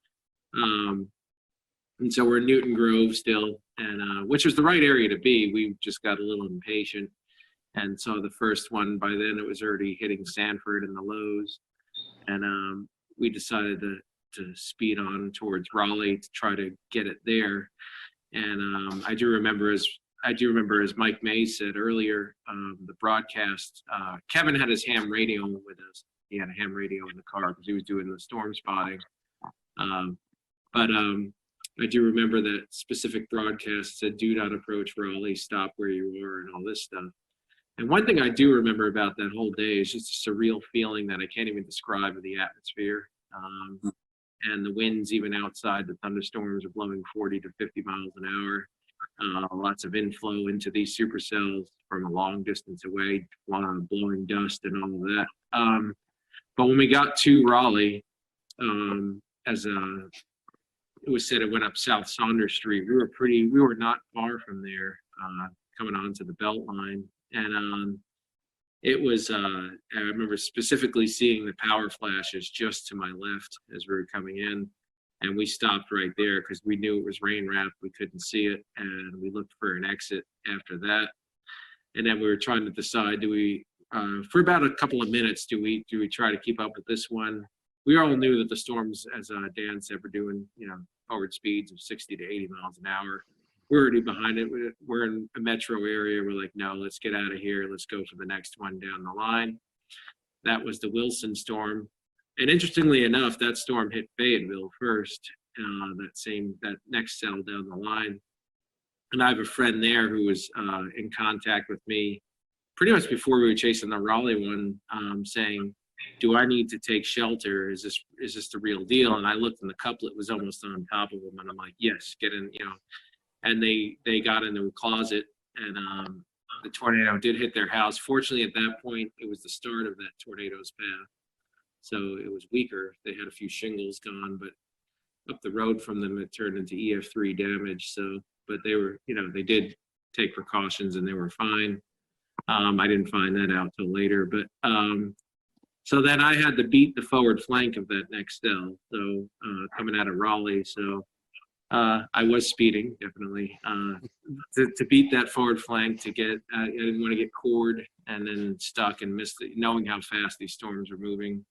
And so we're in Newton Grove still, and which was the right area to be. We just got a little impatient. And so the first one, by then it was already hitting Sanford and the lows. And we decided to speed on towards Raleigh to try to get it there. And I do remember, as Mike May said earlier, the broadcast, Kevin had his ham radio with us. He had a ham radio in the car because he was doing the storm spotting. But I do remember that specific broadcast said, do not approach Raleigh, stop where you are, and all this stuff. And one thing I do remember about that whole day is just a surreal feeling that I can't even describe of the atmosphere. And the winds, even outside, the thunderstorms are blowing 40 to 50 miles an hour. lots of inflow into these supercells from a long distance away, blowing dust and all of that. But when we got to Raleigh, as it was said, it went up South Saunders Street. We were not far from there, coming onto the Beltline, and it was. I remember specifically seeing the power flashes just to my left as we were coming in, and we stopped right there because we knew it was rain wrapped. We couldn't see it, and we looked for an exit after that. And then we were trying to decide: do we, for about a couple of minutes, do we try to keep up with this one? We all knew that the storms, as Dan said, were doing, forward speeds of 60 to 80 miles an hour. We're already behind it. We're in a metro area. We're like, no, let's get out of here. Let's go for the next one down the line. That was the Wilson storm. And interestingly enough, that storm hit Fayetteville first, that next cell down the line. And I have a friend there who was in contact with me pretty much before we were chasing the Raleigh one, saying, do I need to take shelter? Is this the real deal? And I looked, and the couplet was almost on top of them, and I'm like, yes, get in, And they got into a closet, and the tornado did hit their house. Fortunately, at that point, it was the start of that tornado's path, so it was weaker. They had a few shingles gone, but up the road from them, it turned into EF3 damage. So, but they were, they did take precautions, and they were fine. I didn't find that out till later, but. So then I had to beat the forward flank of that next cell, so coming out of Raleigh. So I was speeding, definitely, to beat that forward flank, to get, I didn't want to get cored and then stuck and miss knowing how fast these storms were moving.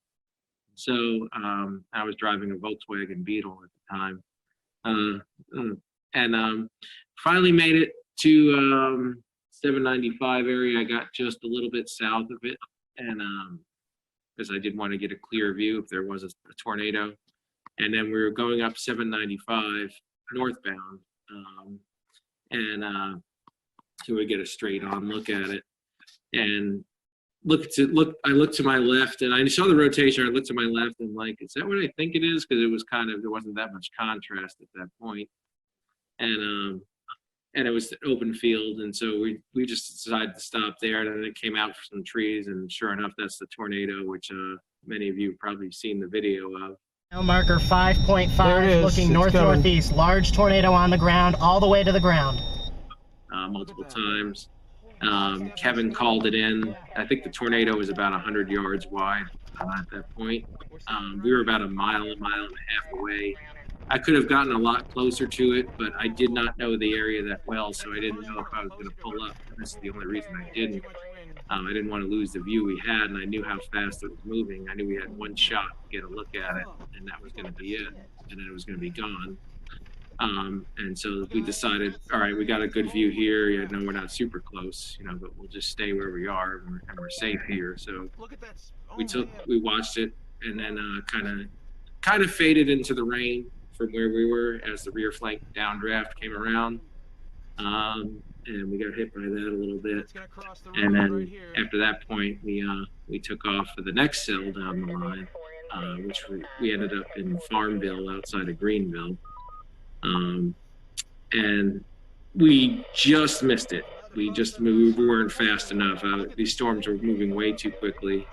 So I was driving a Volkswagen Beetle at the time. And finally made it to 795 area. I got just a little bit south of it, and because I did want to get a clear view if there was a tornado. And then we were going up 795 northbound, so we get a straight on look at it. And I looked to my left, and I saw the rotation. I looked to my left, and like, is that what I think it is? Because it was there wasn't that much contrast at that point. And it was open field, and so we just decided to stop there. And then it came out for some trees, and sure enough, that's the tornado, which many of you have probably seen the video of. Marker 5.5, looking north-northeast. Large tornado on the ground, all the way to the ground. Multiple times. Kevin called it in. I think the tornado was about 100 yards wide at that point. We were about a mile and a half away. I could have gotten a lot closer to it, but I did not know the area that well, so I didn't know if I was going to pull up. And this is the only reason I didn't. I didn't want to lose the view we had, and I knew how fast it was moving. I knew we had one shot to get a look at it, and that was going to be it, and then it was going to be gone. And so we decided, all right, we got a good view here. Yeah, no, we're not super close, but we'll just stay where we are, and we're safe here. So we watched it, and then kind of faded into the rain from where we were as the rear flank downdraft came around. And we got hit by that a little bit. And then after that point, we took off for the next cell down the line, which we ended up in Farmville outside of Greenville. And we just missed it. We weren't fast enough. These storms were moving way too quickly.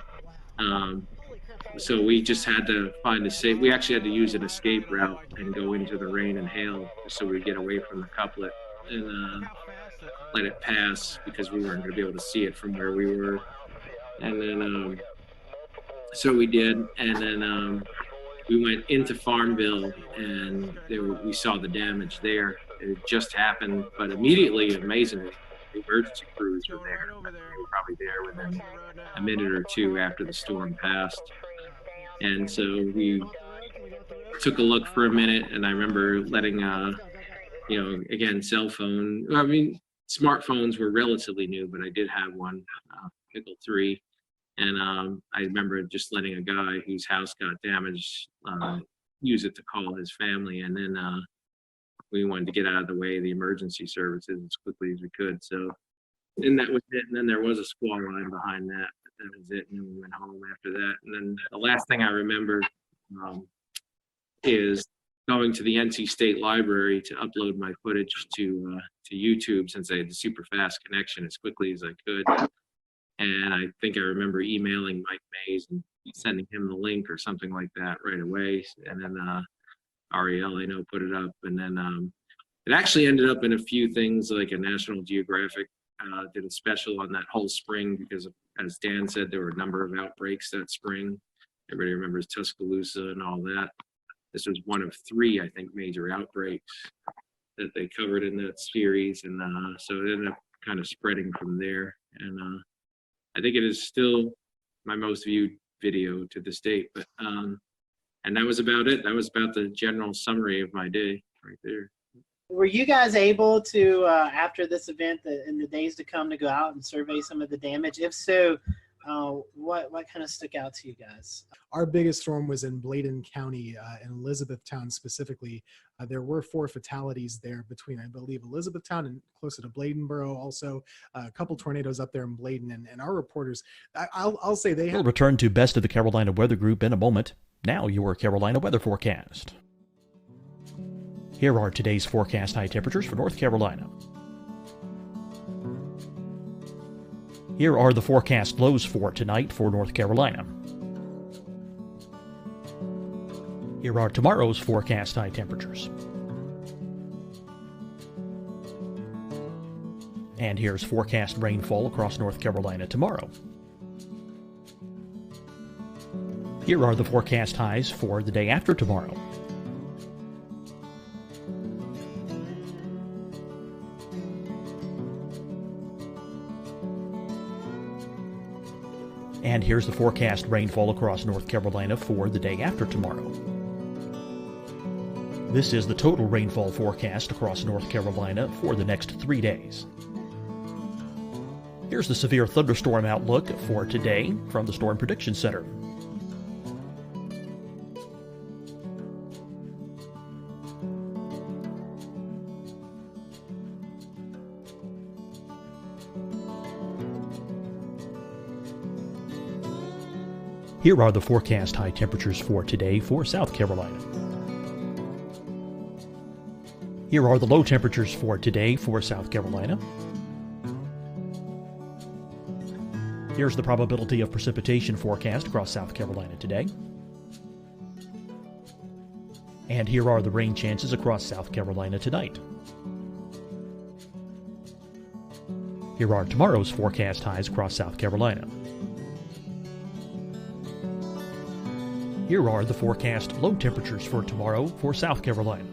So we just had to find we actually had to use an escape route and go into the rain and hail so we'd get away from the couplet and let it pass, because we weren't going to be able to see it from where we were. And then, so we did. And then we went into Farmville, and we saw the damage there. It just happened, but immediately, amazingly, the emergency crews were there. They were probably there within a minute or two after the storm passed. And so we took a look for a minute, and I remember letting, again, cell phone. I mean, smartphones were relatively new, but I did have one, Pickle 3. And I remember just letting a guy whose house got damaged use it to call his family. And then we wanted to get out of the way of the emergency services as quickly as we could. So, and that was it. And then there was a squall line behind that. That was it. And then we went home after that. And then the last thing I remember is going to the NC State Library to upload my footage to YouTube, since I had the super fast connection, as quickly as I could. And I think I remember emailing Mike Mays and sending him the link or something like that right away. And then Ariel, I know, put it up. And then it actually ended up in a few things, like a National Geographic did a special on that whole spring, because as Dan said, there were a number of outbreaks that spring. Everybody remembers Tuscaloosa and all that. This was one of 3, I think, major outbreaks that they covered in that series. And so it ended up kind of spreading from there. And I think it is still my most viewed video to this date. But and that was about it. That was about the general summary of my day right there. Were you guys able to, after this event, in the days to come, to go out and survey some of the damage? If so, what kind of stuck out to you guys? Our biggest storm was in Bladen County, in Elizabethtown specifically. There were 4 fatalities there between, I believe, Elizabethtown and closer to Bladenboro. Also, a couple tornadoes up there in Bladen. And our reporters, I'll say they have... We'll return to Best of the Carolina Weather Group in a moment. Now your Carolina weather forecast. Here are today's forecast high temperatures for North Carolina. Here are the forecast lows for tonight for North Carolina. Here are tomorrow's forecast high temperatures. And here's forecast rainfall across North Carolina tomorrow. Here are the forecast highs for the day after tomorrow. And here's the forecast rainfall across North Carolina for the day after tomorrow. This is the total rainfall forecast across North Carolina for the next 3 days. Here's the severe thunderstorm outlook for today from the Storm Prediction Center. Here are the forecast high temperatures for today for South Carolina. Here are the low temperatures for today for South Carolina. Here's the probability of precipitation forecast across South Carolina today. And here are the rain chances across South Carolina tonight. Here are tomorrow's forecast highs across South Carolina. Here are the forecast low temperatures for tomorrow for South Carolina.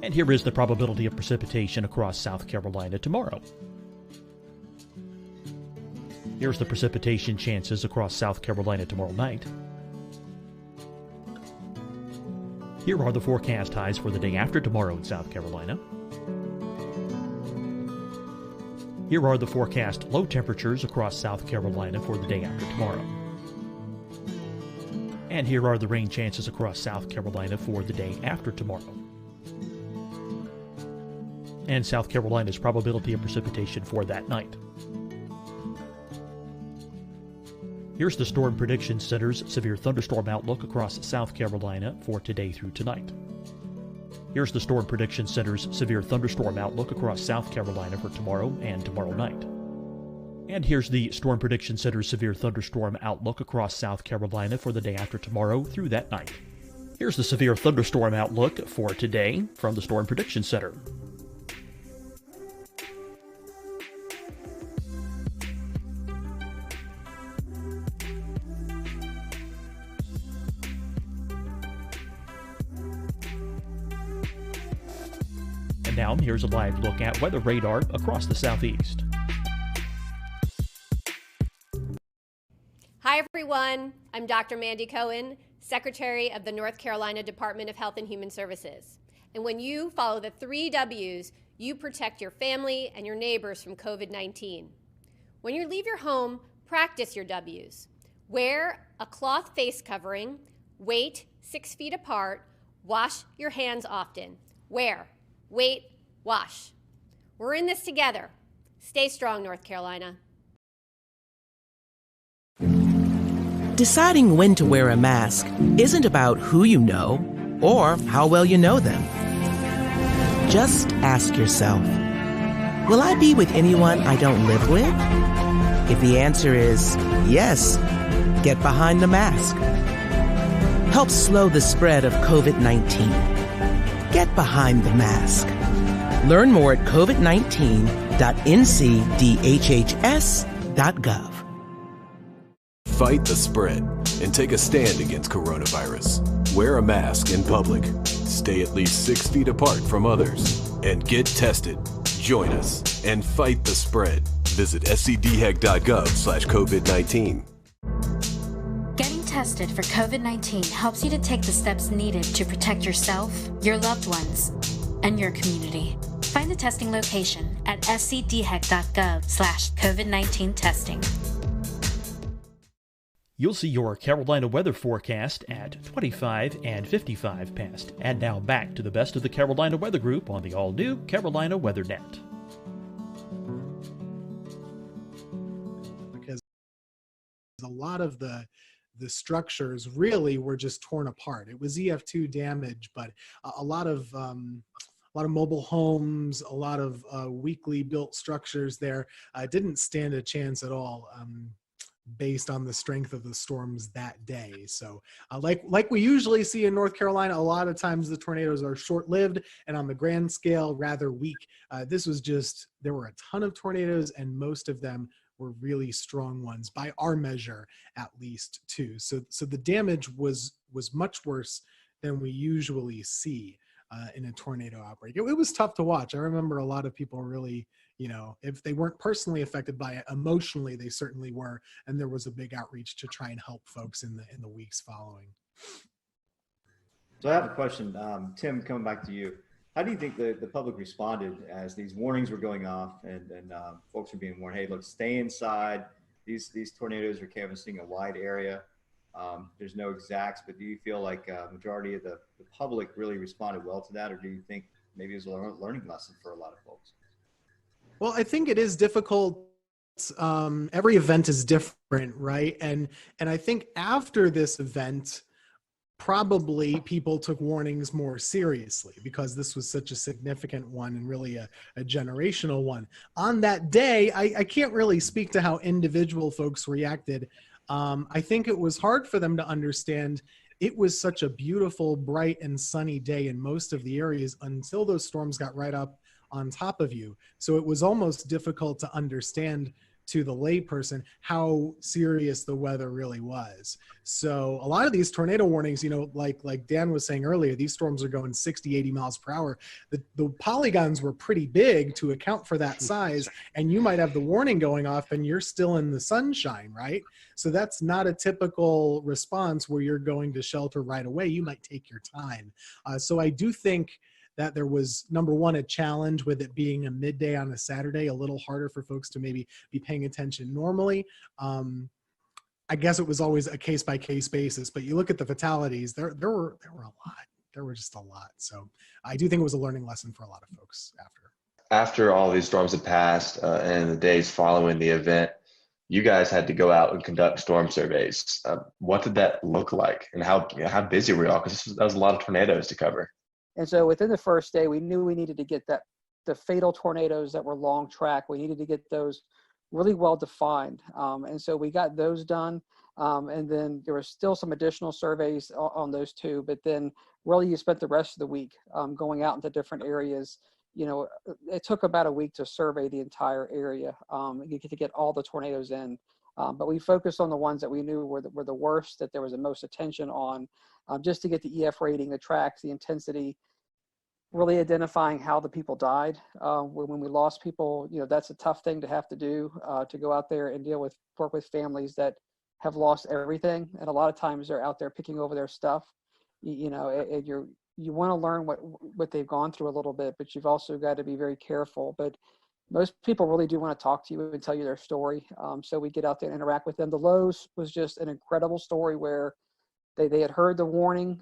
And here is the probability of precipitation across South Carolina tomorrow. Here's the precipitation chances across South Carolina tomorrow night. Here are the forecast highs for the day after tomorrow in South Carolina. Here are the forecast low temperatures across South Carolina for the day after tomorrow. And here are the rain chances across South Carolina for the day after tomorrow. And South Carolina's probability of precipitation for that night. Here's the Storm Prediction Center's severe thunderstorm outlook across South Carolina for today through tonight. Here's the Storm Prediction Center's severe thunderstorm outlook across South Carolina for tomorrow and tomorrow night. And here's the Storm Prediction Center's severe thunderstorm outlook across South Carolina for the day after tomorrow through that night. Here's the severe thunderstorm outlook for today from the Storm Prediction Center. And now here's a live look at weather radar across the southeast. Hi, everyone. I'm Dr. Mandy Cohen, Secretary of the North Carolina Department of Health and Human Services. And when you follow the 3 W's, you protect your family and your neighbors from COVID-19. When you leave your home, practice your W's. Wear a cloth face covering, wait 6 feet apart, wash your hands often. Wear, wait, wash. We're in this together. Stay strong, North Carolina. Deciding when to wear a mask isn't about who you know or how well you know them. Just ask yourself, will I be with anyone I don't live with? If the answer is yes, get behind the mask. Help slow the spread of COVID-19. Get behind the mask. Learn more at covid19.ncdhhs.gov. Fight the spread and take a stand against coronavirus. Wear a mask in public. Stay at least 6 feet apart from others. And get tested. Join us and fight the spread. Visit scdhec.gov/COVID-19. Getting tested for COVID-19 helps you to take the steps needed to protect yourself, your loved ones, and your community. Find the testing location at scdhec.gov/COVID-19 testing. You'll see your Carolina weather forecast at 25 and 55 past. And now back to the best of the Carolina Weather Group on the all-new Carolina Weather Net. Because a lot of the structures really were just torn apart. It was EF2 damage, but a lot of mobile homes, a lot of weakly built structures there didn't stand a chance at all. Based on the strength of the storms that day. So like we usually see in North Carolina, a lot of times the tornadoes are short-lived and on the grand scale rather weak. This was just, there were a ton of tornadoes and most of them were really strong ones by our measure, at least too. So the damage was much worse than we usually see in a tornado outbreak. It was tough to watch. I remember a lot of people really, if they weren't personally affected by it, emotionally they certainly were, and there was a big outreach to try and help folks in the weeks following. So I have a question, Tim, coming back to you. How do you think the public responded as these warnings were going off and folks were being warned, hey, look, stay inside. These tornadoes are canvassing a wide area. There's no exacts, but do you feel like a majority of the public really responded well to that, or do you think maybe it was a learning lesson for a lot of folks? Well, I think it is difficult. Every event is different, right? And I think after this event, probably people took warnings more seriously because this was such a significant one and really a generational one. On that day, I can't really speak to how individual folks reacted. I think it was hard for them to understand. It was such a beautiful, bright, and sunny day in most of the areas until those storms got right up on top of you. So it was almost difficult to understand to the layperson how serious the weather really was. So a lot of these tornado warnings, like Dan was saying earlier, these storms are going 60, 80 miles per hour. The polygons were pretty big to account for that size, and you might have the warning going off and you're still in the sunshine, right? So that's not a typical response where you're going to shelter right away. You might take your time. So I do think that there was, number one, a challenge with it being a midday on a Saturday, a little harder for folks to maybe be paying attention normally. I guess it was always a case-by-case basis, but you look at the fatalities, there were a lot. There were just a lot. So I do think it was a learning lesson for a lot of folks after. After all these storms had passed and the days following the event, you guys had to go out and conduct storm surveys. What did that look like, and how busy were y'all? Because that was a lot of tornadoes to cover. And so within the first day, we knew we needed to get the fatal tornadoes that were long track. We needed to get those really well defined. And so we got those done. And then there was still some additional surveys on those two, but then really you spent the rest of the week going out into different areas. It took about a week to survey the entire area to get all the tornadoes in. But we focused on the ones that we knew were the worst, that there was the most attention on, just to get the EF rating, the tracks, the intensity, really identifying how the people died. When we lost people, that's a tough thing to have to do, to go out there and work with families that have lost everything. And a lot of times they're out there picking over their stuff, and you want to learn what they've gone through a little bit, but you've also got to be very careful. But most people really do want to talk to you and tell you their story. So we get out there and interact with them. The Lowe's was just an incredible story where they had heard the warning.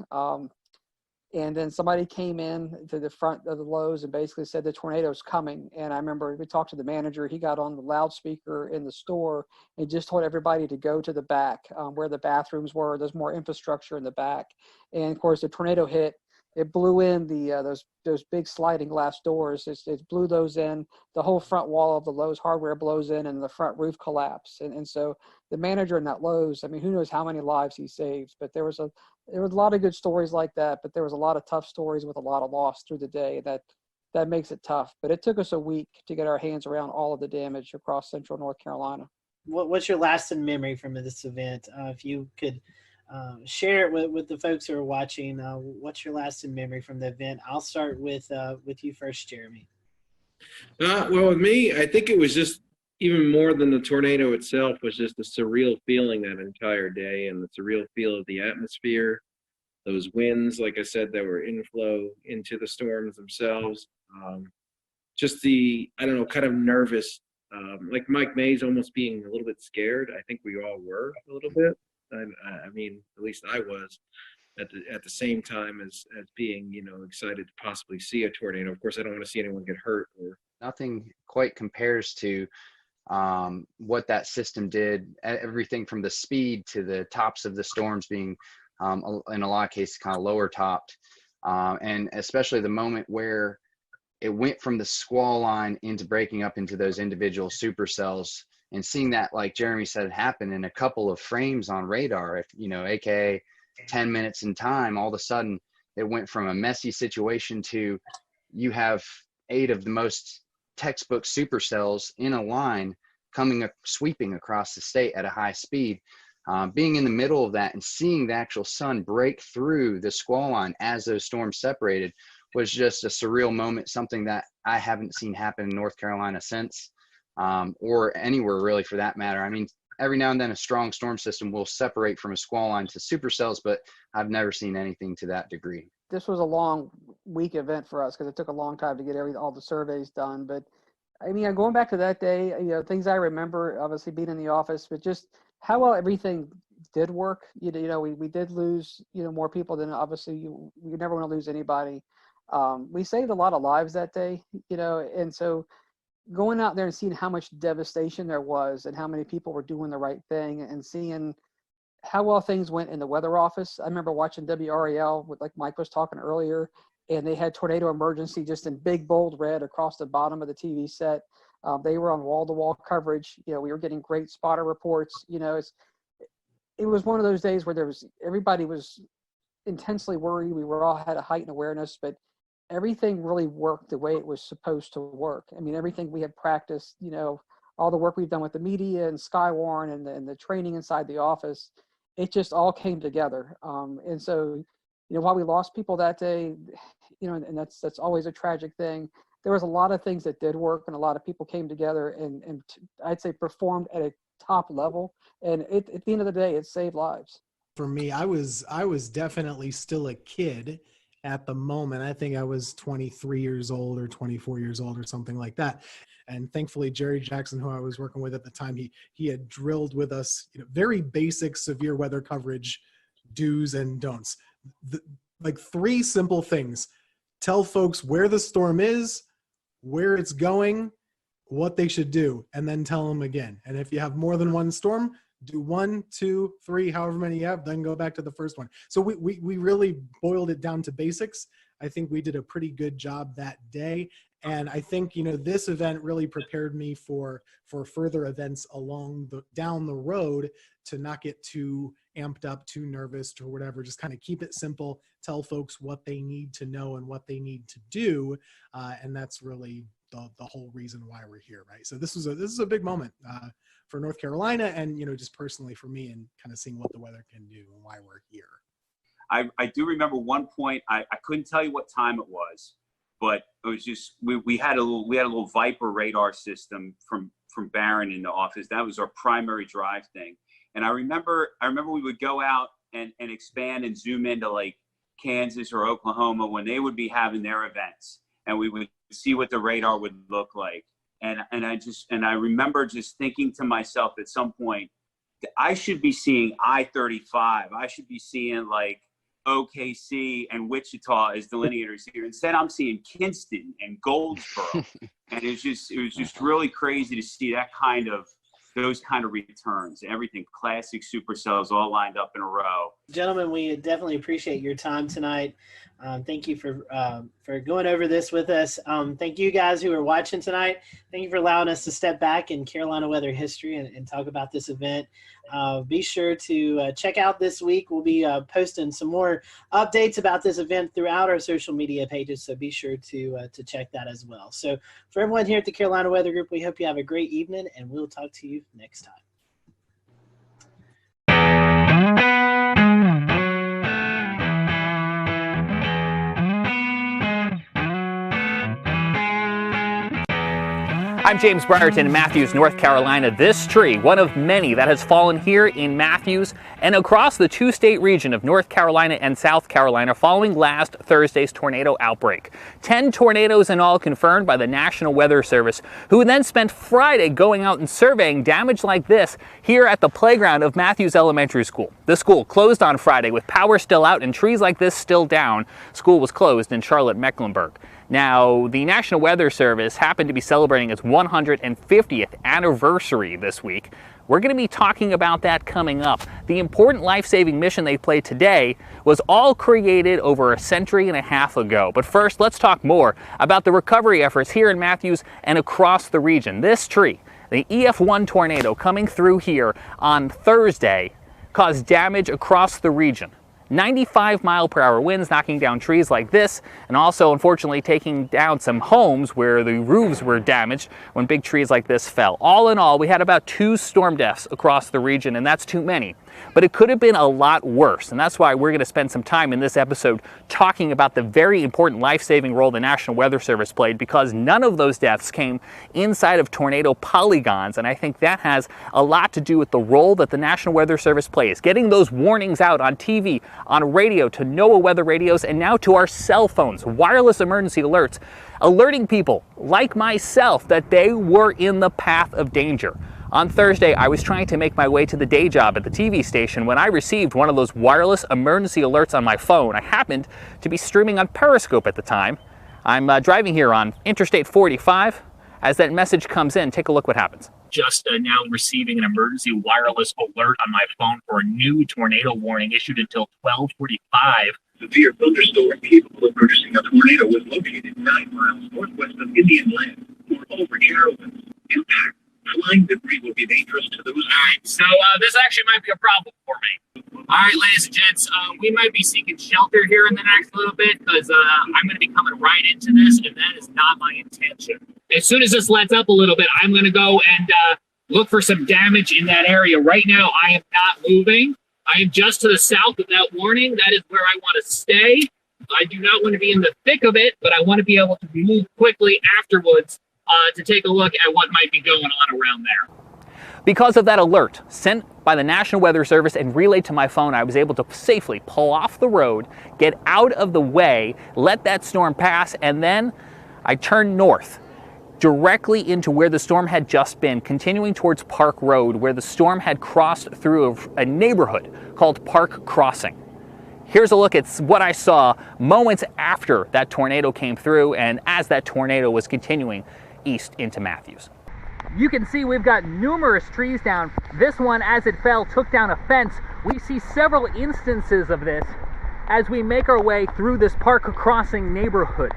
And then somebody came in to the front of the Lowe's and basically said the tornado's coming. And I remember we talked to the manager. He got on the loudspeaker in the store and just told everybody to go to the back where the bathrooms were. There's more infrastructure in the back. And of course, the tornado hit. It blew in those big sliding glass doors. It blew those in. The whole front wall of the Lowe's hardware blows in, and the front roof collapsed. And so the manager in that Lowe's, I mean, who knows how many lives he saved? But there was a lot of good stories like that. But there was a lot of tough stories with a lot of loss through the day. That makes it tough. But it took us a week to get our hands around all of the damage across central North Carolina. What's your lasting memory from this event? If you could share it with the folks who are watching, what's your lasting memory from the event? I'll start with you first, Jeremy. Well, with me, I think it was just even more than the tornado itself, was just a surreal feeling that entire day, and the surreal feel of the atmosphere, those winds, like I said, that were inflow into the storms themselves. Just the, I don't know, kind of nervous, like Mike Mays almost being a little bit scared. I think we all were a little bit. I mean, at least I was at the same time as being, excited to possibly see a tornado. Of course, I don't want to see anyone get hurt. Nothing quite compares to what that system did. Everything from the speed to the tops of the storms being, in a lot of cases, kind of lower topped, and especially the moment where it went from the squall line into breaking up into those individual supercells. And seeing that, like Jeremy said, happen in a couple of frames on radar, aka 10 minutes in time, all of a sudden it went from a messy situation to you have 8 of the most textbook supercells in a line sweeping across the state at a high speed. Being in the middle of that and seeing the actual sun break through the squall line as those storms separated was just a surreal moment, something that I haven't seen happen in North Carolina since. Or anywhere really for that matter. I mean, every now and then a strong storm system will separate from a squall line to supercells, but I've never seen anything to that degree. This was a long week event for us because it took a long time to get all the surveys done. But I mean, going back to that day, things I remember, obviously being in the office, but just how well everything did work. We did lose, more people than obviously you never want to lose anybody. We saved a lot of lives that day, and so going out there and seeing how much devastation there was and how many people were doing the right thing and seeing how well things went in the weather office. I remember watching WRAL, like Mike was talking earlier, and they had tornado emergency just in big bold red across the bottom of the TV set. They were on wall-to-wall coverage. We were getting great spotter reports. It was one of those days where everybody was intensely worried. We all had a heightened awareness, but everything really worked the way it was supposed to work. I mean, everything we had practiced, all the work we've done with the media and Skywarn and the training inside the office, it just all came together. And so, while we lost people that day, and that's always a tragic thing, there was a lot of things that did work and a lot of people came together and I'd say performed at a top level. And at the end of the day, it saved lives. For me, I was definitely still a kid at the moment. I think I was 23 years old or 24 years old or something like that. And thankfully, Jerry Jackson, who I was working with at the time, he had drilled with us very basic severe weather coverage do's and don'ts. Like 3 simple things. Tell folks where the storm is, where it's going, what they should do, and then tell them again. And if you have more than one storm, do 1, 2, 3, however many you have, then go back to the first one. So we really boiled it down to basics. I think we did a pretty good job that day. And I think, this event really prepared me for further events down the road to not get too amped up, too nervous or whatever. Just kind of keep it simple, tell folks what they need to know and what they need to do. And that's really the whole reason why we're here, right? So this is a big moment for North Carolina and, just personally for me and kind of seeing what the weather can do and why we're here. I do remember one point, I couldn't tell you what time it was, but it was just, we had a little Viper radar system from Barron in the office. That was our primary drive thing. And I remember we would go out and expand and zoom into like Kansas or Oklahoma when they would be having their events, and we would see what the radar would look like. And I remember just thinking to myself at some point, I should be seeing I-35. I should be seeing like, OKC and Wichita as delineators here. Instead, I'm seeing Kinston and Goldsboro, and it was just really crazy to see those kind of returns. Everything classic supercells all lined up in a row. Gentlemen, we definitely appreciate your time tonight. Thank you for going over this with us. Thank you guys who are watching tonight. Thank you for allowing us to step back in Carolina weather history and talk about this event. Be sure to check out this week. We'll be posting some more updates about this event throughout our social media pages, so be sure to check that as well. So for everyone here at the Carolina Weather Group, we hope you have a great evening, and we'll talk to you next time. I'm James Brierton in Matthews, North Carolina. This tree, one of many that has fallen here in Matthews and across the two-state region of North Carolina and South Carolina following last Thursday's tornado outbreak. 10 tornadoes in all confirmed by the National Weather Service, who then spent Friday going out and surveying damage like this here at the playground of Matthews Elementary School. The school closed on Friday with power still out and trees like this still down. School was closed in Charlotte, Mecklenburg. Now, the National Weather Service happened to be celebrating its 150th anniversary this week. We're going to be talking about that coming up. The important life-saving mission they played today was all created over a century and a half ago. But first, let's talk more about the recovery efforts here in Matthews and across the region. This tree, the EF1 tornado coming through here on Thursday, caused damage across the region. 95-mile-per-hour winds knocking down trees like this, and also unfortunately taking down some homes where the roofs were damaged when big trees like this fell. All in all, we had about 2 storm deaths across the region, and that's too many. But it could have been a lot worse, and that's why we're going to spend some time in this episode talking about the very important life-saving role the National Weather Service played, because none of those deaths came inside of tornado polygons, and I think that has a lot to do with the role that the National Weather Service plays, getting those warnings out on TV, on radio, to NOAA weather radios, and now to our cell phones, wireless emergency alerts, alerting people like myself that they were in the path of danger. On Thursday, I was trying to make my way to the day job at the TV station when I received one of those wireless emergency alerts on my phone. I happened to be streaming on Periscope at the time. I'm driving here on Interstate 45. As that message comes in, take a look what happens. Just now receiving an emergency wireless alert on my phone for a new tornado warning issued until 12:45. Severe thunderstorm capable of producing a tornado was located 9 miles northwest of Indian Land or over Carrollton. Impact. Flying debris will be dangerous to those. All right, so this actually might be a problem for me. All right, ladies and gents, we might be seeking shelter here in the next little bit because I'm going to be coming right into this, and that is not my intention. As soon as this lets up a little bit, I'm going to go and look for some damage in that area. Right now, I am not moving. I am just to the south of that warning. That is where I want to stay. I do not want to be in the thick of it, but I want to be able to move quickly afterwards to take a look at what might be going on around there. Because of that alert sent by the National Weather Service and relayed to my phone, I was able to safely pull off the road, get out of the way, let that storm pass, and then I turned north, directly into where the storm had just been, continuing towards Park Road, where the storm had crossed through a neighborhood called Park Crossing. Here's a look at what I saw moments after that tornado came through and as that tornado was continuing east into Matthews. You can see we've got numerous trees down. This one, as it fell, took down a fence. We see several instances of this as we make our way through this Park Crossing neighborhood.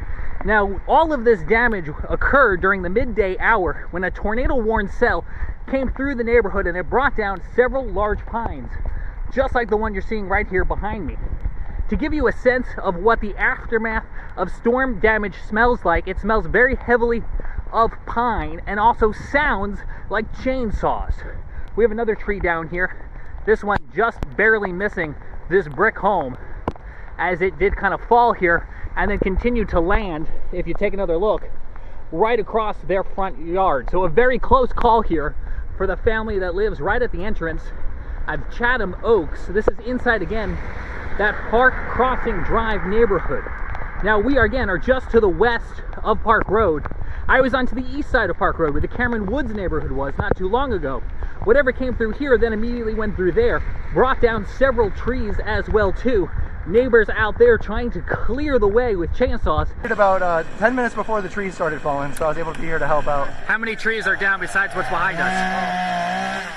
Now, all of this damage occurred during the midday hour when a tornado-warned cell came through the neighborhood and it brought down several large pines, just like the one you're seeing right here behind me. To give you a sense of what the aftermath of storm damage smells like, it smells very heavily of pine and also sounds like chainsaws. We have another tree down here. This one just barely missing this brick home as it did kind of fall here and then continue to land, if you take another look, right across their front yard. So a very close call here for the family that lives right at the entrance of Chatham Oaks. This is inside again that Park Crossing Drive neighborhood. Now we are just to the west of Park Road. I was onto the east side of Park Road where the Cameron Woods neighborhood was not too long ago. Whatever came through here then immediately went through there, brought down several trees as well too. neighbors out there trying to clear the way with chainsaws. About 10 minutes before the trees started falling, so I was able to be here to help out. How many trees are down besides what's behind us?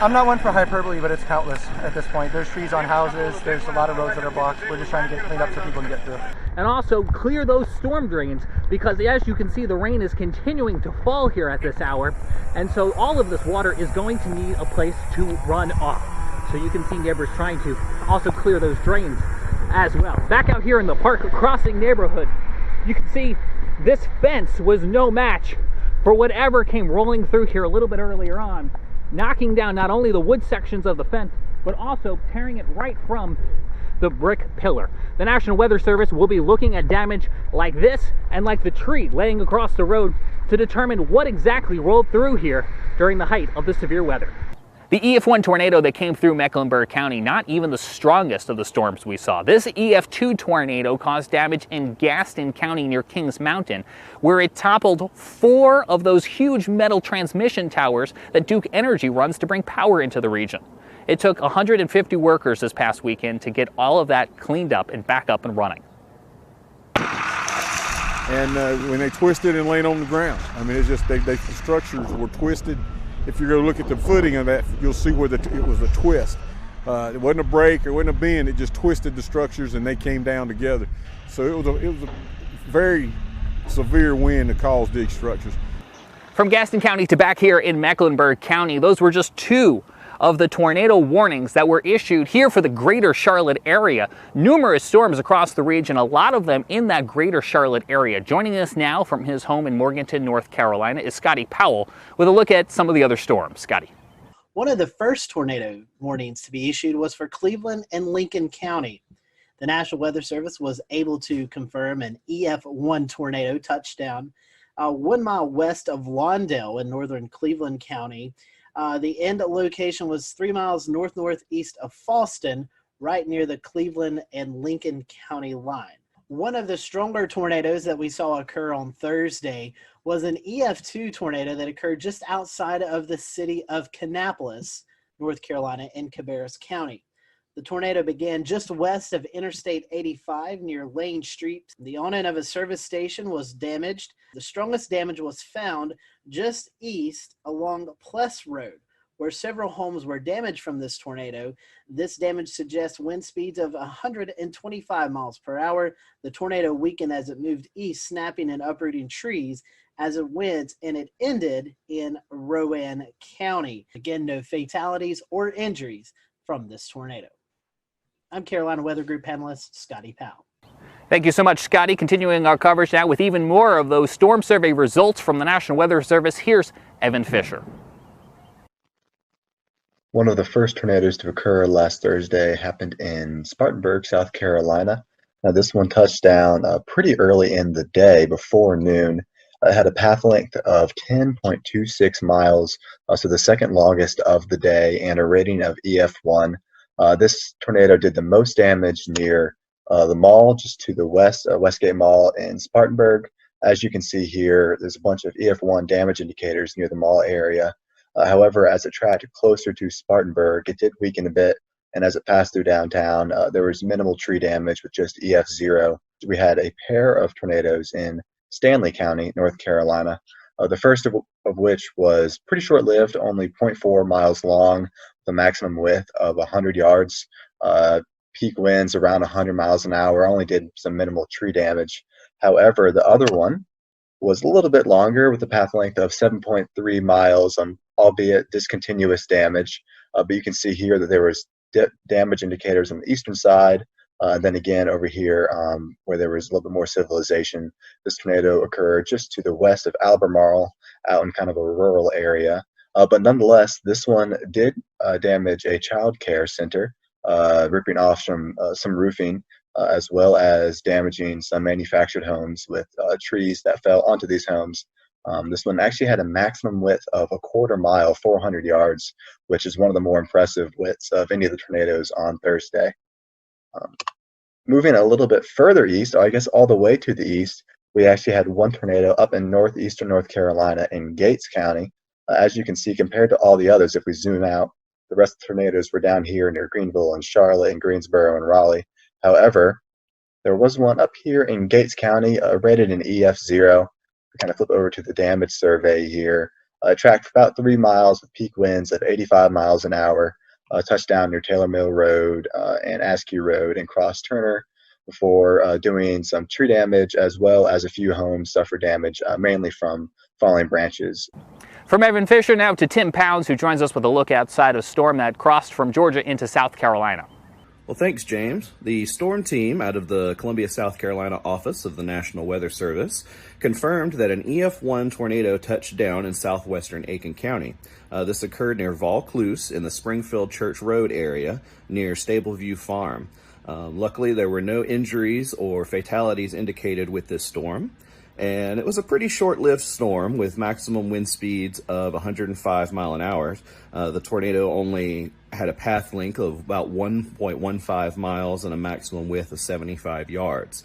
I'm not one for hyperbole, but it's countless at this point. There's trees on houses, there's a lot of roads that are blocked. We're just trying to get cleaned up so people can get through. And also clear those storm drains, because as you can see, the rain is continuing to fall here at this hour, and so all of this water is going to need a place to run off. So you can see neighbors trying to also clear those drains as well. Back out here in the Park Crossing neighborhood, you can see this fence was no match for whatever came rolling through here a little bit earlier on, knocking down not only the wood sections of the fence, but also tearing it right from the brick pillar. The National Weather Service will be looking at damage like this and like the tree laying across the road to determine what exactly rolled through here during the height of the severe weather. The EF1 tornado that came through Mecklenburg County, not even the strongest of the storms we saw. This EF2 tornado caused damage in Gaston County near Kings Mountain, where it toppled 4 of those huge metal transmission towers that Duke Energy runs to bring power into the region. It took 150 workers this past weekend to get all of that cleaned up and back up and running. And when they twisted and laid on the ground, I mean, it's just the structures were twisted. If you go look at the footing of that, you'll see where it was a twist. It wasn't a break, it wasn't a bend, it just twisted the structures and they came down together. So it was a very severe wind that caused these structures. From Gaston County to back here in Mecklenburg County, those were just 2 of the tornado warnings that were issued here for the greater Charlotte area. Numerous storms across the region, a lot of them in that greater Charlotte area. Joining us now from his home in Morganton, North Carolina is Scotty Powell with a look at some of the other storms. Scotty. One of the first tornado warnings to be issued was for Cleveland and Lincoln County. The National Weather Service was able to confirm an EF1 tornado touchdown 1 mile west of Lawndale in northern Cleveland County. The end location was 3 miles northeast of Fallston, right near the Cleveland and Lincoln County line. One of the stronger tornadoes that we saw occur on Thursday was an EF2 tornado that occurred just outside of the city of Kannapolis, North Carolina, in Cabarrus County. The tornado began just west of Interstate 85 near Lane Street. The awning of a service station was damaged. The strongest damage was found just east along Pless Road, where several homes were damaged from this tornado. This damage suggests wind speeds of 125 miles per hour. The tornado weakened as it moved east, snapping and uprooting trees as it went, and it ended in Rowan County. Again, no fatalities or injuries from this tornado. I'm Carolina Weather Group panelist Scotty Powell. Thank you so much, Scotty. Continuing our coverage now with even more of those storm survey results from the National Weather Service. Here's Evan Fisher. One of the first tornadoes to occur last Thursday happened in Spartanburg, South Carolina. Now, this one touched down pretty early in the day, before noon. It had a path length of 10.26 miles, so the second longest of the day, and a rating of EF1. This tornado did the most damage near the mall, just to the west, Westgate Mall in Spartanburg. As you can see here, there's a bunch of EF1 damage indicators near the mall area. However, as it tracked closer to Spartanburg, it did weaken a bit, and as it passed through downtown, there was minimal tree damage with just EF0. We had a pair of tornadoes in Stanley County, North Carolina, the first of which was pretty short-lived, only 0.4 miles long, the maximum width of 100 yards. Peak winds around 100 miles an hour, only did some minimal tree damage. However, the other one was a little bit longer with a path length of 7.3 miles, albeit discontinuous damage. But you can see here that there was damage indicators on the eastern side. Then again over here where there was a little bit more civilization. This tornado occurred just to the west of Albemarle, out in kind of a rural area. But nonetheless, this one did damage a child care center, ripping off some roofing, as well as damaging some manufactured homes with trees that fell onto these homes. This one actually had a maximum width of 1/4 mile, 400 yards, which is one of the more impressive widths of any of the tornadoes on Thursday. Moving a little bit further east, I guess all the way to the east, we actually had one tornado up in northeastern North Carolina in Gates County. As you can see, compared to all the others, if we zoom out, the rest of the tornadoes were down here near Greenville and Charlotte and Greensboro and Raleigh. However, there was one up here in Gates County, rated an EF0. We kind of flip over to the damage survey here. Tracked for about 3 miles with peak winds of 85 miles an hour. Touched down near Taylor Mill Road and Askew Road and crossed Turner before doing some tree damage, as well as a few homes suffered damage, mainly from falling branches. From Evan Fisher now to Tim Pounds, who joins us with a look outside a storm that crossed from Georgia into South Carolina. Well, thanks, James. The storm team out of the Columbia, South Carolina office of the National Weather Service confirmed that an EF1 tornado touched down in southwestern Aiken County. This occurred near Vaucluse in the Springfield Church Road area near Stableview Farm. Luckily, there were no injuries or fatalities indicated with this storm. And it was a pretty short-lived storm with maximum wind speeds of 105 mile an hour. The tornado only had a path length of about 1.15 miles and a maximum width of 75 yards.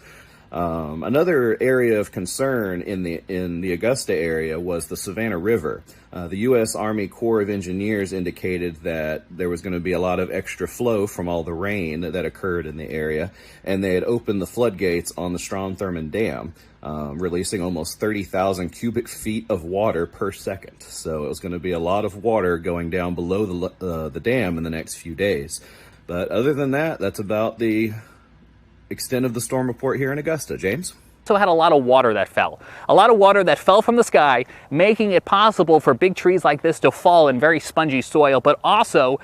Another area of concern in the Augusta area was the Savannah River. The U.S. Army Corps of Engineers indicated that there was going to be a lot of extra flow from all the rain that occurred in the area, and they had opened the floodgates on the Strom-Thurmond Dam, releasing almost 30,000 cubic feet of water per second. So it was going to be a lot of water going down below the dam in the next few days. But other than that, that's about the extent of the storm report here in Augusta. James? Also had a lot of water that fell. A lot of water that fell from the sky, making it possible for big trees like this to fall in very spongy soil, but also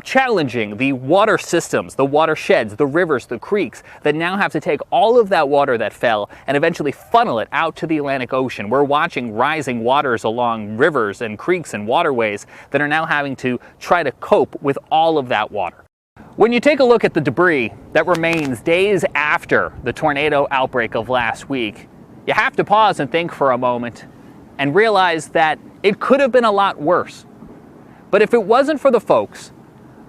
challenging the water systems, the watersheds, the rivers, the creeks that now have to take all of that water that fell and eventually funnel it out to the Atlantic Ocean. We're watching rising waters along rivers and creeks and waterways that are now having to try to cope with all of that water. When you take a look at the debris that remains days after the tornado outbreak of last week, you have to pause and think for a moment and realize that it could have been a lot worse. But if it wasn't for the folks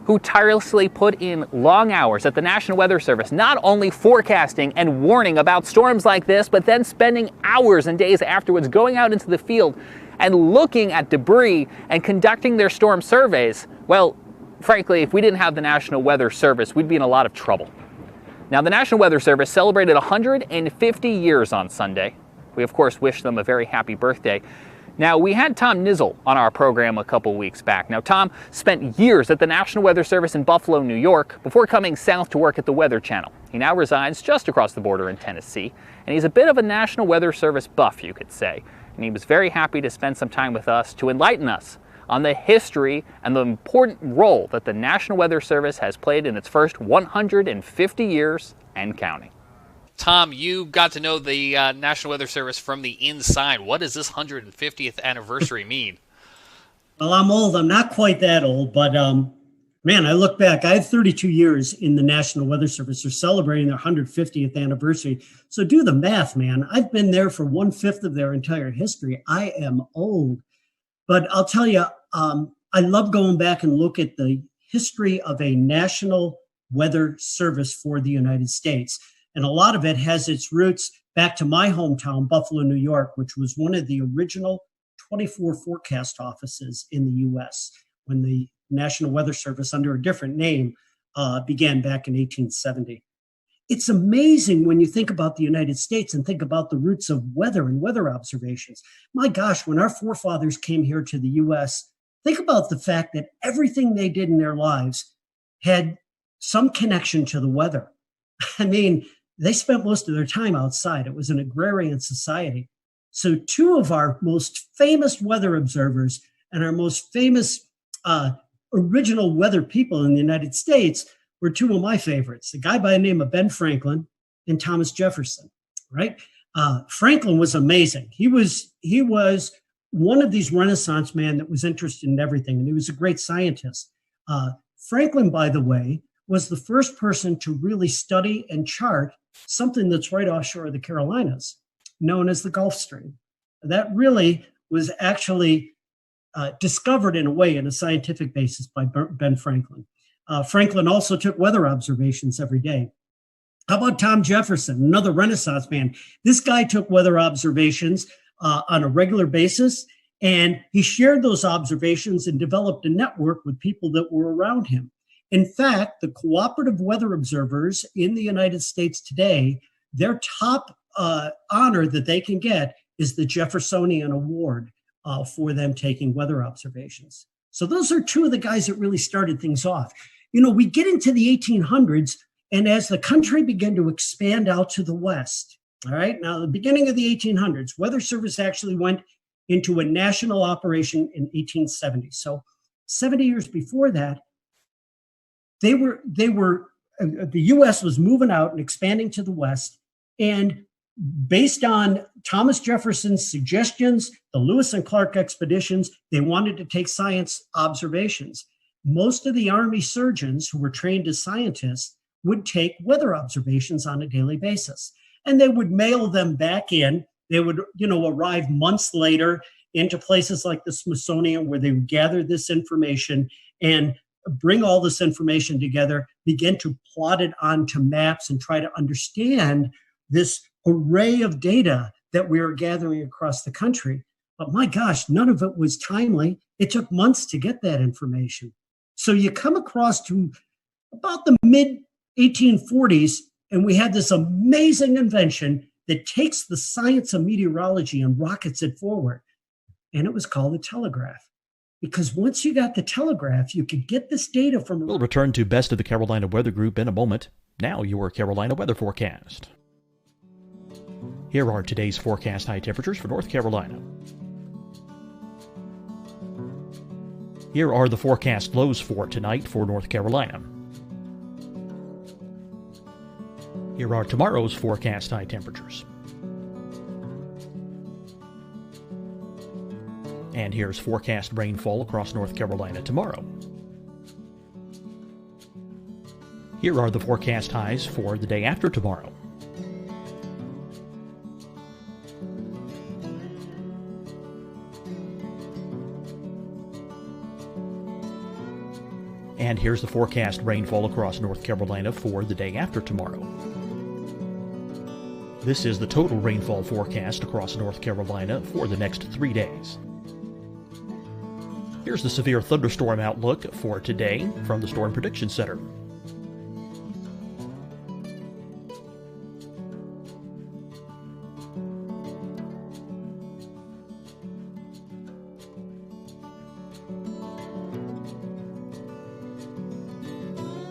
who tirelessly put in long hours at the National Weather Service, not only forecasting and warning about storms like this, but then spending hours and days afterwards going out into the field and looking at debris and conducting their storm surveys, well, frankly, if we didn't have the National Weather Service, we'd be in a lot of trouble. Now, the National Weather Service celebrated 150 years on Sunday. We, of course, wish them a very happy birthday. Now, we had Tom Nizzle on our program a couple weeks back. Now, Tom spent years at the National Weather Service in Buffalo, New York, before coming south to work at the Weather Channel. He now resides just across the border in Tennessee, and he's a bit of a National Weather Service buff, you could say. And he was very happy to spend some time with us to enlighten us on the history and the important role that the National Weather Service has played in its first 150 years and counting. Tom, you got to know the National Weather Service from the inside. What does this 150th anniversary mean? Well, I'm old. I'm not quite that old, but man, I look back. I have 32 years in the National Weather Service. They're celebrating their 150th anniversary. So do the math, man. I've been there for 1/5 of their entire history. I am old. But I'll tell you, I love going back and look at the history of a National Weather Service for the United States. And a lot of it has its roots back to my hometown, Buffalo, New York, which was one of the original 24 forecast offices in the U.S. when the National Weather Service, under a different name, began back in 1870. It's amazing when you think about the United States and think about the roots of weather and weather observations. My gosh, when our forefathers came here to the U.S., think about the fact that everything they did in their lives had some connection to the weather. I mean, they spent most of their time outside. It was an agrarian society. So two of our most famous weather observers and our most famous original weather people in the United States were two of my favorites, a guy by the name of Ben Franklin and Thomas Jefferson, right? Franklin was amazing. He was one of these Renaissance men that was interested in everything, and he was a great scientist. Franklin, by the way, was the first person to really study and chart something that's right offshore of the Carolinas, known as the Gulf Stream. That really was actually discovered in a way in a scientific basis by Ben Franklin. Franklin also took weather observations every day. How about Tom Jefferson, another Renaissance man? This guy took weather observations on a regular basis, and he shared those observations and developed a network with people that were around him. In fact, the cooperative weather observers in the United States today, their top honor that they can get is the Jeffersonian Award for them taking weather observations. So those are two of the guys that really started things off. You know, we get into the 1800s, and as the country began to expand out to the west, all right, now the beginning of the 1800s, Weather Service actually went into a national operation in 1870. So 70 years before that, the U.S. was moving out and expanding to the west, and based on Thomas Jefferson's suggestions, the Lewis and Clark expeditions, they wanted to take science observations. Most of the Army surgeons who were trained as scientists would take weather observations on a daily basis, and they would mail them back in. They would, arrive months later into places like the Smithsonian, where they would gather this information and bring all this information together, begin to plot it onto maps and try to understand this array of data that we are gathering across the country. But my gosh, none of it was timely. It took months to get that information. So you come across to about the mid 1840s, and we had this amazing invention that takes the science of meteorology and rockets it forward. And it was called the telegraph. Because once you got the telegraph, you could get this data from... We'll return to Best of the Carolina Weather Group in a moment. Now your Carolina weather forecast. Here are today's forecast high temperatures for North Carolina. Here are the forecast lows for tonight for North Carolina. Here are tomorrow's forecast high temperatures. And here's forecast rainfall across North Carolina tomorrow. Here are the forecast highs for the day after tomorrow. And here's the forecast rainfall across North Carolina for the day after tomorrow. This is the total rainfall forecast across North Carolina for the next 3 days. Here's the severe thunderstorm outlook for today from the Storm Prediction Center.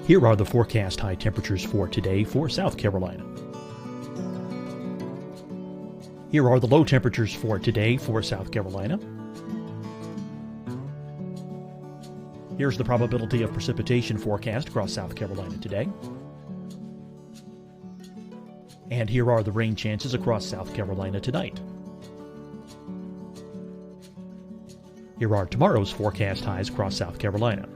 Here are the forecast high temperatures for today for South Carolina. Here are the low temperatures for today for South Carolina. Here's the probability of precipitation forecast across South Carolina today. And here are the rain chances across South Carolina tonight. Here are tomorrow's forecast highs across South Carolina.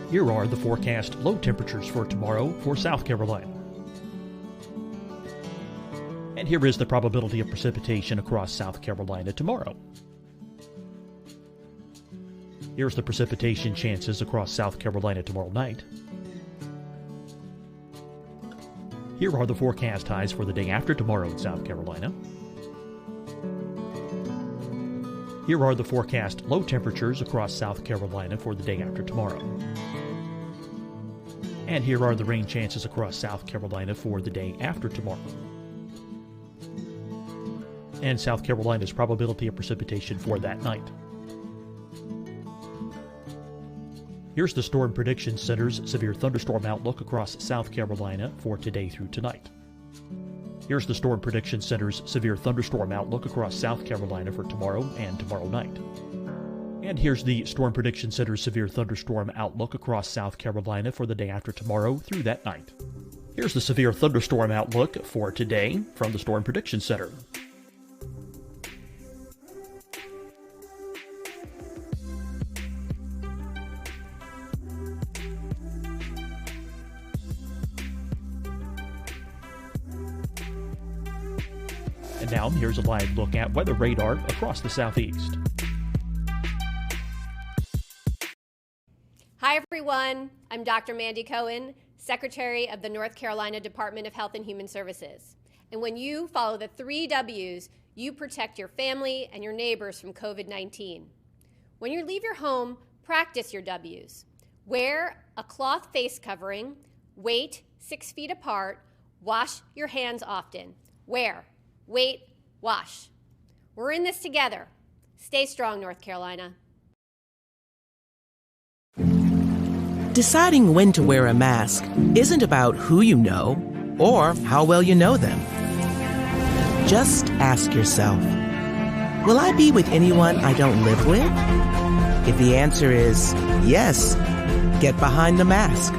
Here are the forecast low temperatures for tomorrow for South Carolina. And here is the probability of precipitation across South Carolina tomorrow. Here's the precipitation chances across South Carolina tomorrow night. Here are the forecast highs for the day after tomorrow in South Carolina. Here are the forecast low temperatures across South Carolina for the day after tomorrow. And here are the rain chances across South Carolina for the day after tomorrow. And South Carolina's probability of precipitation for that night. Here's the Storm Prediction Center's severe thunderstorm outlook across South Carolina for today through tonight. Here's the Storm Prediction Center's severe thunderstorm outlook across South Carolina for tomorrow and tomorrow night. And here's the Storm Prediction Center's severe thunderstorm outlook across South Carolina for the day after tomorrow through that night. Here's the severe thunderstorm outlook for today from the Storm Prediction Center. And now here's a live look at weather radar across the southeast. Hi everyone, I'm Dr. Mandy Cohen, Secretary of the North Carolina Department of Health and Human Services. And when you follow the 3 W's, you protect your family and your neighbors from COVID-19. When you leave your home, Practice your W's. Wear a cloth face covering, wait 6 feet apart, wash your hands often. Wear, wait, wash. We're in this together. Stay strong, North Carolina. Deciding when to wear a mask isn't about who you know or how well you know them. Just ask yourself, will I be with anyone I don't live with? If the answer is yes, get behind the mask.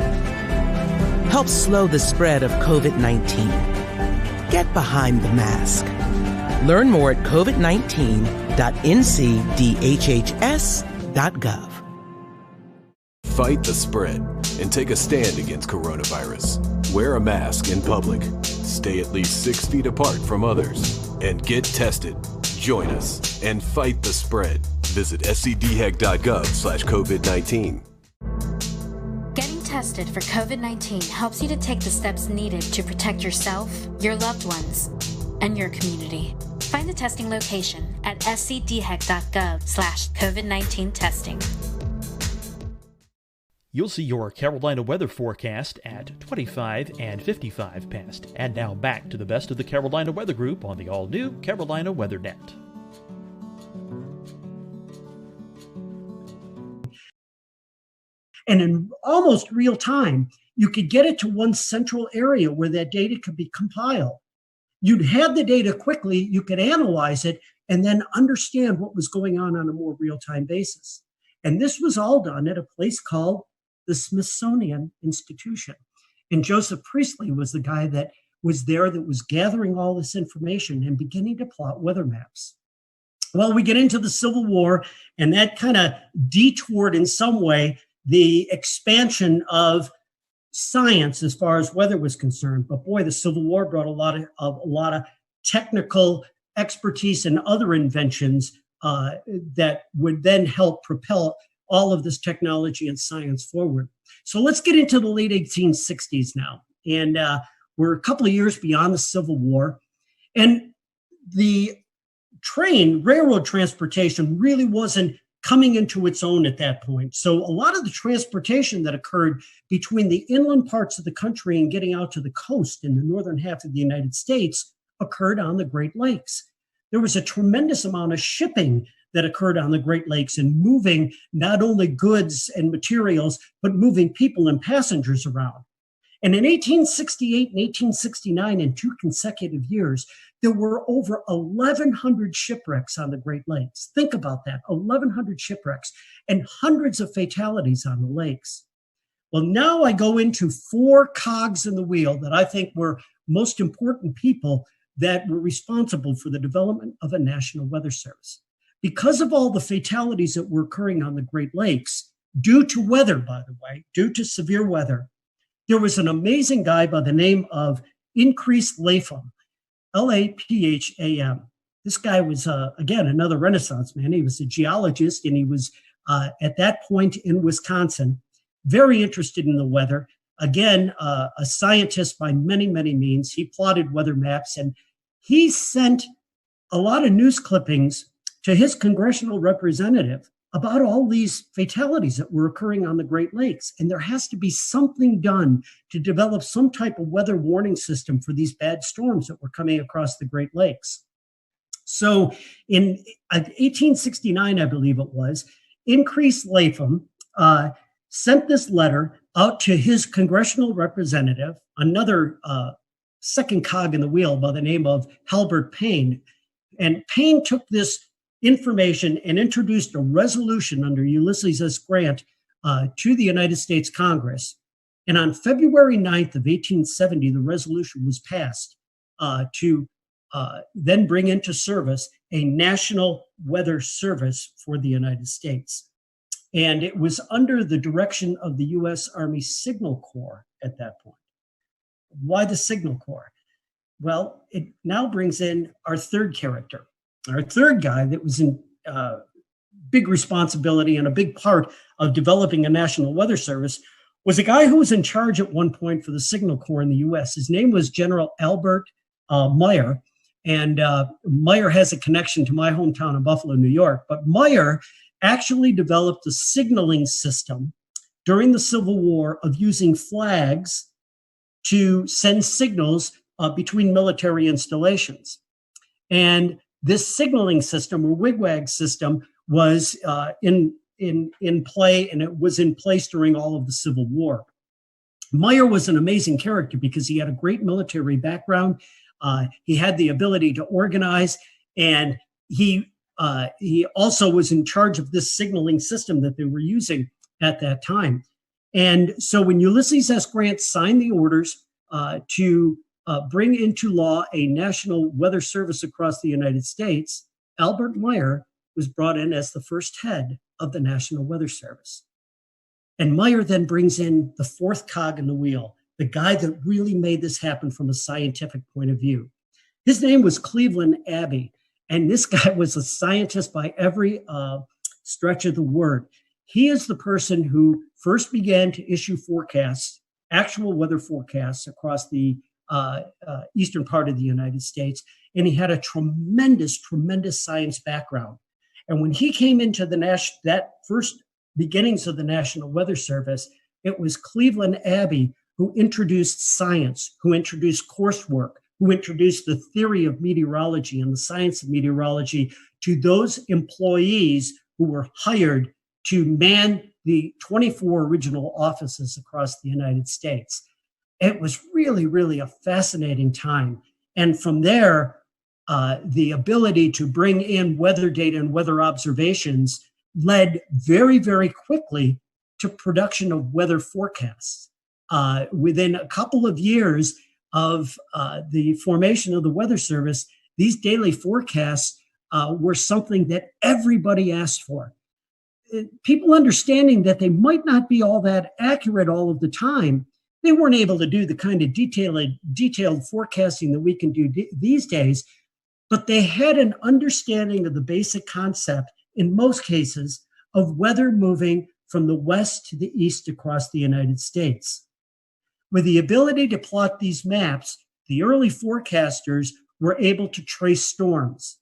Help slow the spread of COVID-19. Get behind the mask. Learn more at covid19.ncdhhs.gov. Fight the spread and take a stand against coronavirus. Wear a mask in public. Stay at least 6 feet apart from others. And get tested. Join us and fight the spread. Visit scdhec.gov/COVID-19. Getting tested for COVID-19 helps you to take the steps needed to protect yourself, your loved ones, and your community. Find the testing location at scdhec.gov/COVID-19 testing. You'll see your Carolina weather forecast at 25 and 55 past. And now back to the best of the Carolina Weather Group on the all-new Carolina Weather Net. And in almost real time, you could get it to one central area where that data could be compiled. You'd have the data quickly, you could analyze it, and then understand what was going on a more real-time basis. And this was all done at a place called the Smithsonian Institution. And Joseph Priestley was the guy that was there that was gathering all this information and beginning to plot weather maps. Well, we get into the Civil War, and that kind of detoured in some way the expansion of science as far as weather was concerned. But boy, the Civil War brought a lot of technical expertise and other inventions that would then help propel all of this technology and science forward. So let's get into the late 1860s now. And we're a couple of years beyond the Civil War. And the railroad transportation really wasn't coming into its own at that point. So a lot of the transportation that occurred between the inland parts of the country and getting out to the coast in the northern half of the United States occurred on the Great Lakes. There was a tremendous amount of shipping that occurred on the Great Lakes and moving not only goods and materials, but moving people and passengers around. And in 1868 and 1869, in 2 consecutive years, there were over 1,100 shipwrecks on the Great Lakes. Think about that, 1,100 shipwrecks and hundreds of fatalities on the lakes. Well, now I go into 4 cogs in the wheel that I think were most important people that were responsible for the development of a national weather service. Because of all the fatalities that were occurring on the Great Lakes, due to weather, by the way, due to severe weather, there was an amazing guy by the name of Increase Lapham, Lapham. This guy was, again, another Renaissance man. He was a geologist, and he was, at that point in Wisconsin, very interested in the weather. Again, a scientist by many, many means. He plotted weather maps, and he sent a lot of news clippings to his congressional representative about all these fatalities that were occurring on the Great Lakes. And there has to be something done to develop some type of weather warning system for these bad storms that were coming across the Great Lakes. So in 1869, I believe it was, Increase Lapham sent this letter out to his congressional representative, another second cog in the wheel by the name of Halbert Payne. And Payne took this information and introduced a resolution under Ulysses S. Grant to the United States Congress. And on February 9th of 1870, the resolution was passed to then bring into service a national weather service for the United States. And it was under the direction of the U.S. Army Signal Corps at that point. Why the Signal Corps? Well, it now brings in our third character. Our third guy that was in big responsibility and a big part of developing a national weather service was a guy who was in charge at one point for the Signal Corps in the U.S. His name was General Albert Meyer. And Meyer has a connection to my hometown of Buffalo, New York. But Meyer actually developed a signaling system during the Civil War of using flags to send signals between military installations. And this signaling system, or wigwag system, was in play, and it was in place during all of the Civil War. Meyer was an amazing character because he had a great military background. He had the ability to organize, and he also was in charge of this signaling system that they were using at that time. And so when Ulysses S. Grant signed the orders to bring into law a national weather service across the United States, Albert Meyer was brought in as the first head of the National Weather Service. And Meyer then brings in the fourth cog in the wheel, the guy that really made this happen from a scientific point of view. His name was Cleveland Abbey, and this guy was a scientist by every stretch of the word. He is the person who first began to issue forecasts, actual weather forecasts across the eastern part of the United States, and he had a tremendous science background. And when he came into that first beginnings of the National Weather Service, it was Cleveland Abbey who introduced science, who introduced coursework, who introduced the theory of meteorology and the science of meteorology to those employees who were hired to man the 24 original offices across the United States. It was really, really a fascinating time. And from there, the ability to bring in weather data and weather observations led very, very quickly to production of weather forecasts. Within a couple of years of the formation of the Weather Service, these daily forecasts were something that everybody asked for. People understanding that they might not be all that accurate all of the time, they weren't able to do the kind of detailed forecasting that we can do these days, but they had an understanding of the basic concept, in most cases, of weather moving from the west to the east across the United States. With the ability to plot these maps, the early forecasters were able to trace storms.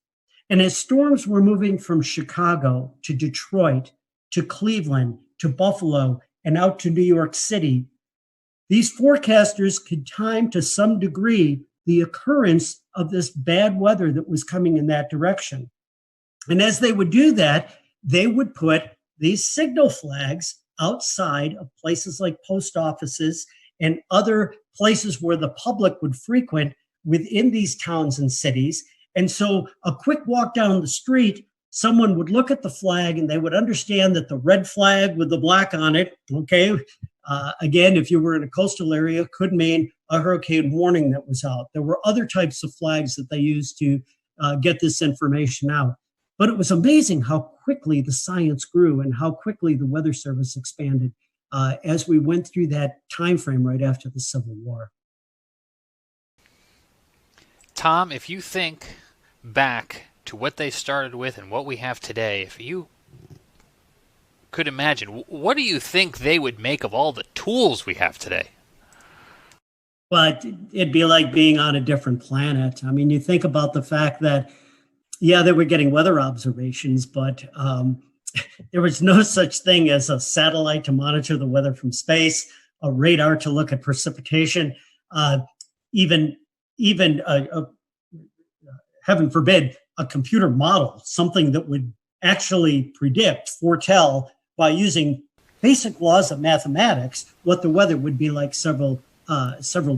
And as storms were moving from Chicago to Detroit to Cleveland to Buffalo and out to New York City, these forecasters could time to some degree the occurrence of this bad weather that was coming in that direction. And as they would do that, they would put these signal flags outside of places like post offices and other places where the public would frequent within these towns and cities. And so a quick walk down the street, someone would look at the flag and they would understand that the red flag with the black on it, okay, again, if you were in a coastal area, could mean a hurricane warning that was out. There were other types of flags that they used to get this information out. But it was amazing how quickly the science grew and how quickly the Weather Service expanded as we went through that time frame right after the Civil War. Tom, if you think back to what they started with and what we have today, if you could imagine, what do you think they would make of all the tools we have today? Well, it'd be like being on a different planet. I mean, you think about the fact that, yeah, they were getting weather observations, but there was no such thing as a satellite to monitor the weather from space, a radar to look at precipitation, even heaven forbid, a computer model, something that would actually foretell by using basic laws of mathematics what the weather would be like several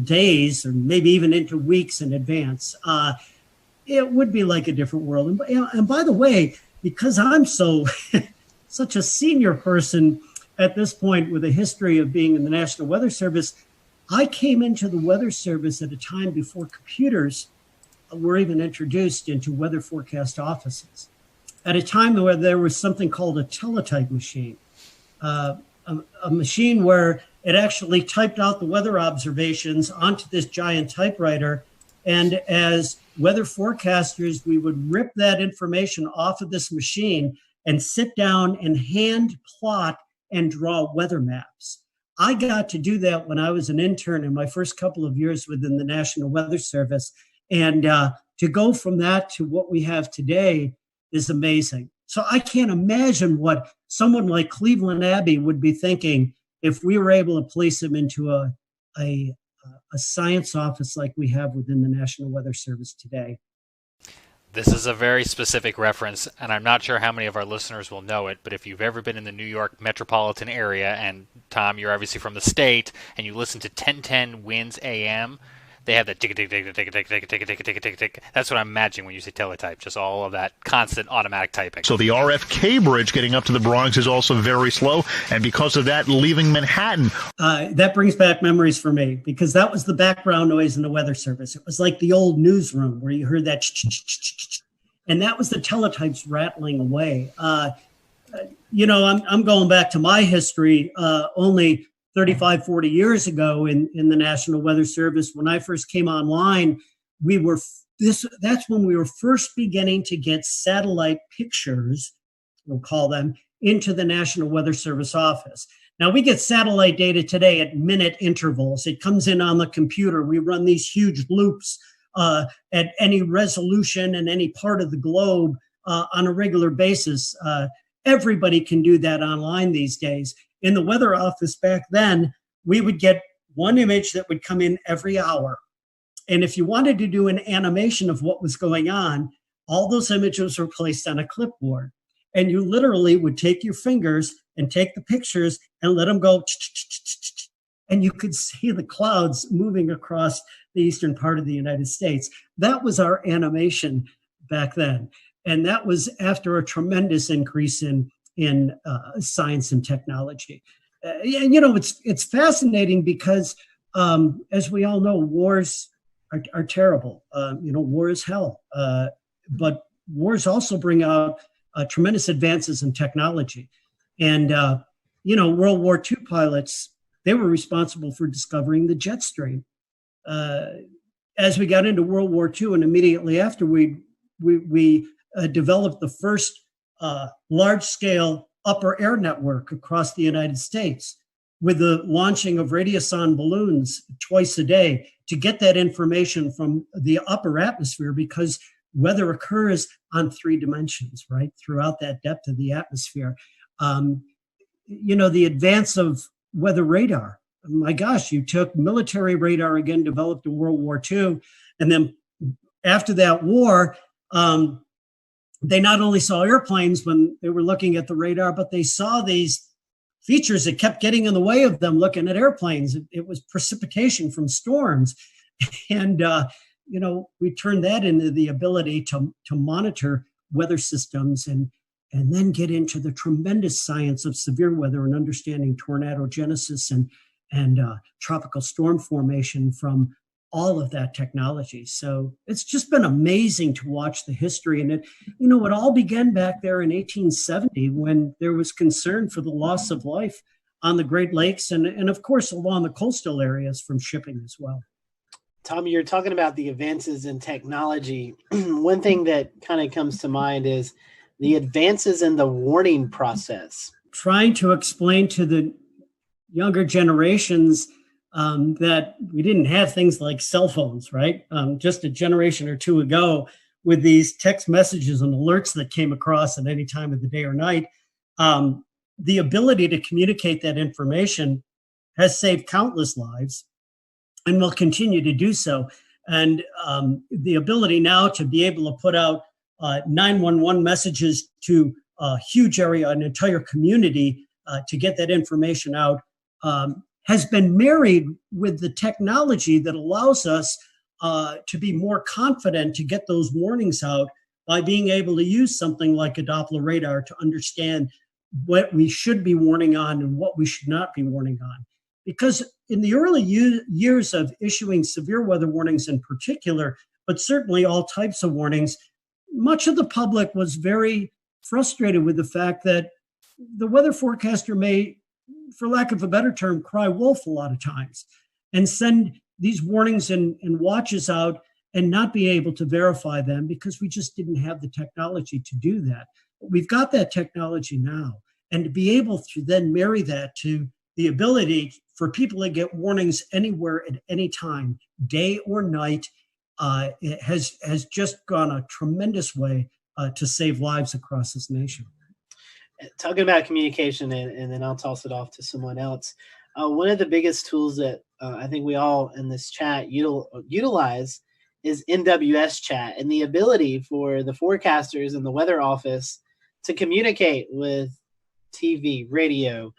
days or maybe even into weeks in advance. It would be like a different world. And by the way, because I'm such a senior person at this point with a history of being in the National Weather Service, I came into the Weather Service at a time before computers were even introduced into weather forecast offices. At a time where there was something called a teletype machine, a machine where it actually typed out the weather observations onto this giant typewriter. And as weather forecasters, we would rip that information off of this machine and sit down and hand plot and draw weather maps. I got to do that when I was an intern in my first couple of years within the National Weather Service. And to go from that to what we have today is amazing. So I can't imagine what someone like Cleveland Abbey would be thinking if we were able to place them into a science office like we have within the National Weather Service today. This is a very specific reference, and I'm not sure how many of our listeners will know it, but if you've ever been in the New York metropolitan area, and Tom, you're obviously from the state, and you listen to 1010 Winds AM, they have that tick tick tick tick tick tick tick tick tick tick tick tick. That's what I'm imagining when you say teletype, just all of that constant automatic typing. So the RFK bridge getting up to the Bronx is also very slow, and because of that, leaving Manhattan. That brings back memories for me, because that was the background noise in the Weather Service. It was like the old newsroom where you heard that, and that was the teletypes rattling away. I'm going back to my history. Only 35, 40 years ago in the National Weather Service, when I first came online, that's when we were first beginning to get satellite pictures, we'll call them, into the National Weather Service office. Now, we get satellite data today at minute intervals. It comes in on the computer. We run these huge loops at any resolution in any part of the globe on a regular basis. Everybody can do that online these days. In the weather office back then, we would get one image that would come in every hour. And if you wanted to do an animation of what was going on, all those images were placed on a clipboard. And you literally would take your fingers and take the pictures and let them go. And you could see the clouds moving across the eastern part of the United States. That was our animation back then. And that was after a tremendous increase in science and technology. It's fascinating because, as we all know, wars are terrible. War is hell. But wars also bring out tremendous advances in technology. And, World War II pilots, they were responsible for discovering the jet stream. As we got into World War II and immediately after, we developed the first large-scale upper air network across the United States with the launching of radiosonde balloons twice a day to get that information from the upper atmosphere, because weather occurs on 3 dimensions, right, throughout that depth of the atmosphere. The advance of weather radar. My gosh, you took military radar, again, developed in World War II, and then after that war, they not only saw airplanes when they were looking at the radar, but they saw these features that kept getting in the way of them looking at airplanes. It was precipitation from storms. And, we turned that into the ability to monitor weather systems and then get into the tremendous science of severe weather and understanding tornado genesis and tropical storm formation from all of that technology. So it's just been amazing to watch the history. And it all began back there in 1870 when there was concern for the loss of life on the Great Lakes and of course, along the coastal areas from shipping as well. Tommy, you're talking about the advances in technology. One thing that kind of comes to mind is the advances in the warning process. Trying to explain to the younger generations that we didn't have things like cell phones, right? Just a generation or two ago, with these text messages and alerts that came across at any time of the day or night, the ability to communicate that information has saved countless lives and will continue to do so. And the ability now to be able to put out 911 messages to a huge area, an entire community, to get that information out, has been married with the technology that allows us to be more confident to get those warnings out by being able to use something like a Doppler radar to understand what we should be warning on and what we should not be warning on. Because in the early years of issuing severe weather warnings in particular, but certainly all types of warnings, much of the public was very frustrated with the fact that the weather forecaster may, for lack of a better term, cry wolf a lot of times and send these warnings and watches out and not be able to verify them because we just didn't have the technology to do that. But we've got that technology now. And to be able to then marry that to the ability for people to get warnings anywhere at any time, day or night, it has just gone a tremendous way to save lives across this nation. Talking about communication, and then I'll toss it off to someone else. One of the biggest tools that I think we all in this chat utilize is NWS chat, and the ability for the forecasters and the weather office to communicate with TV, radio,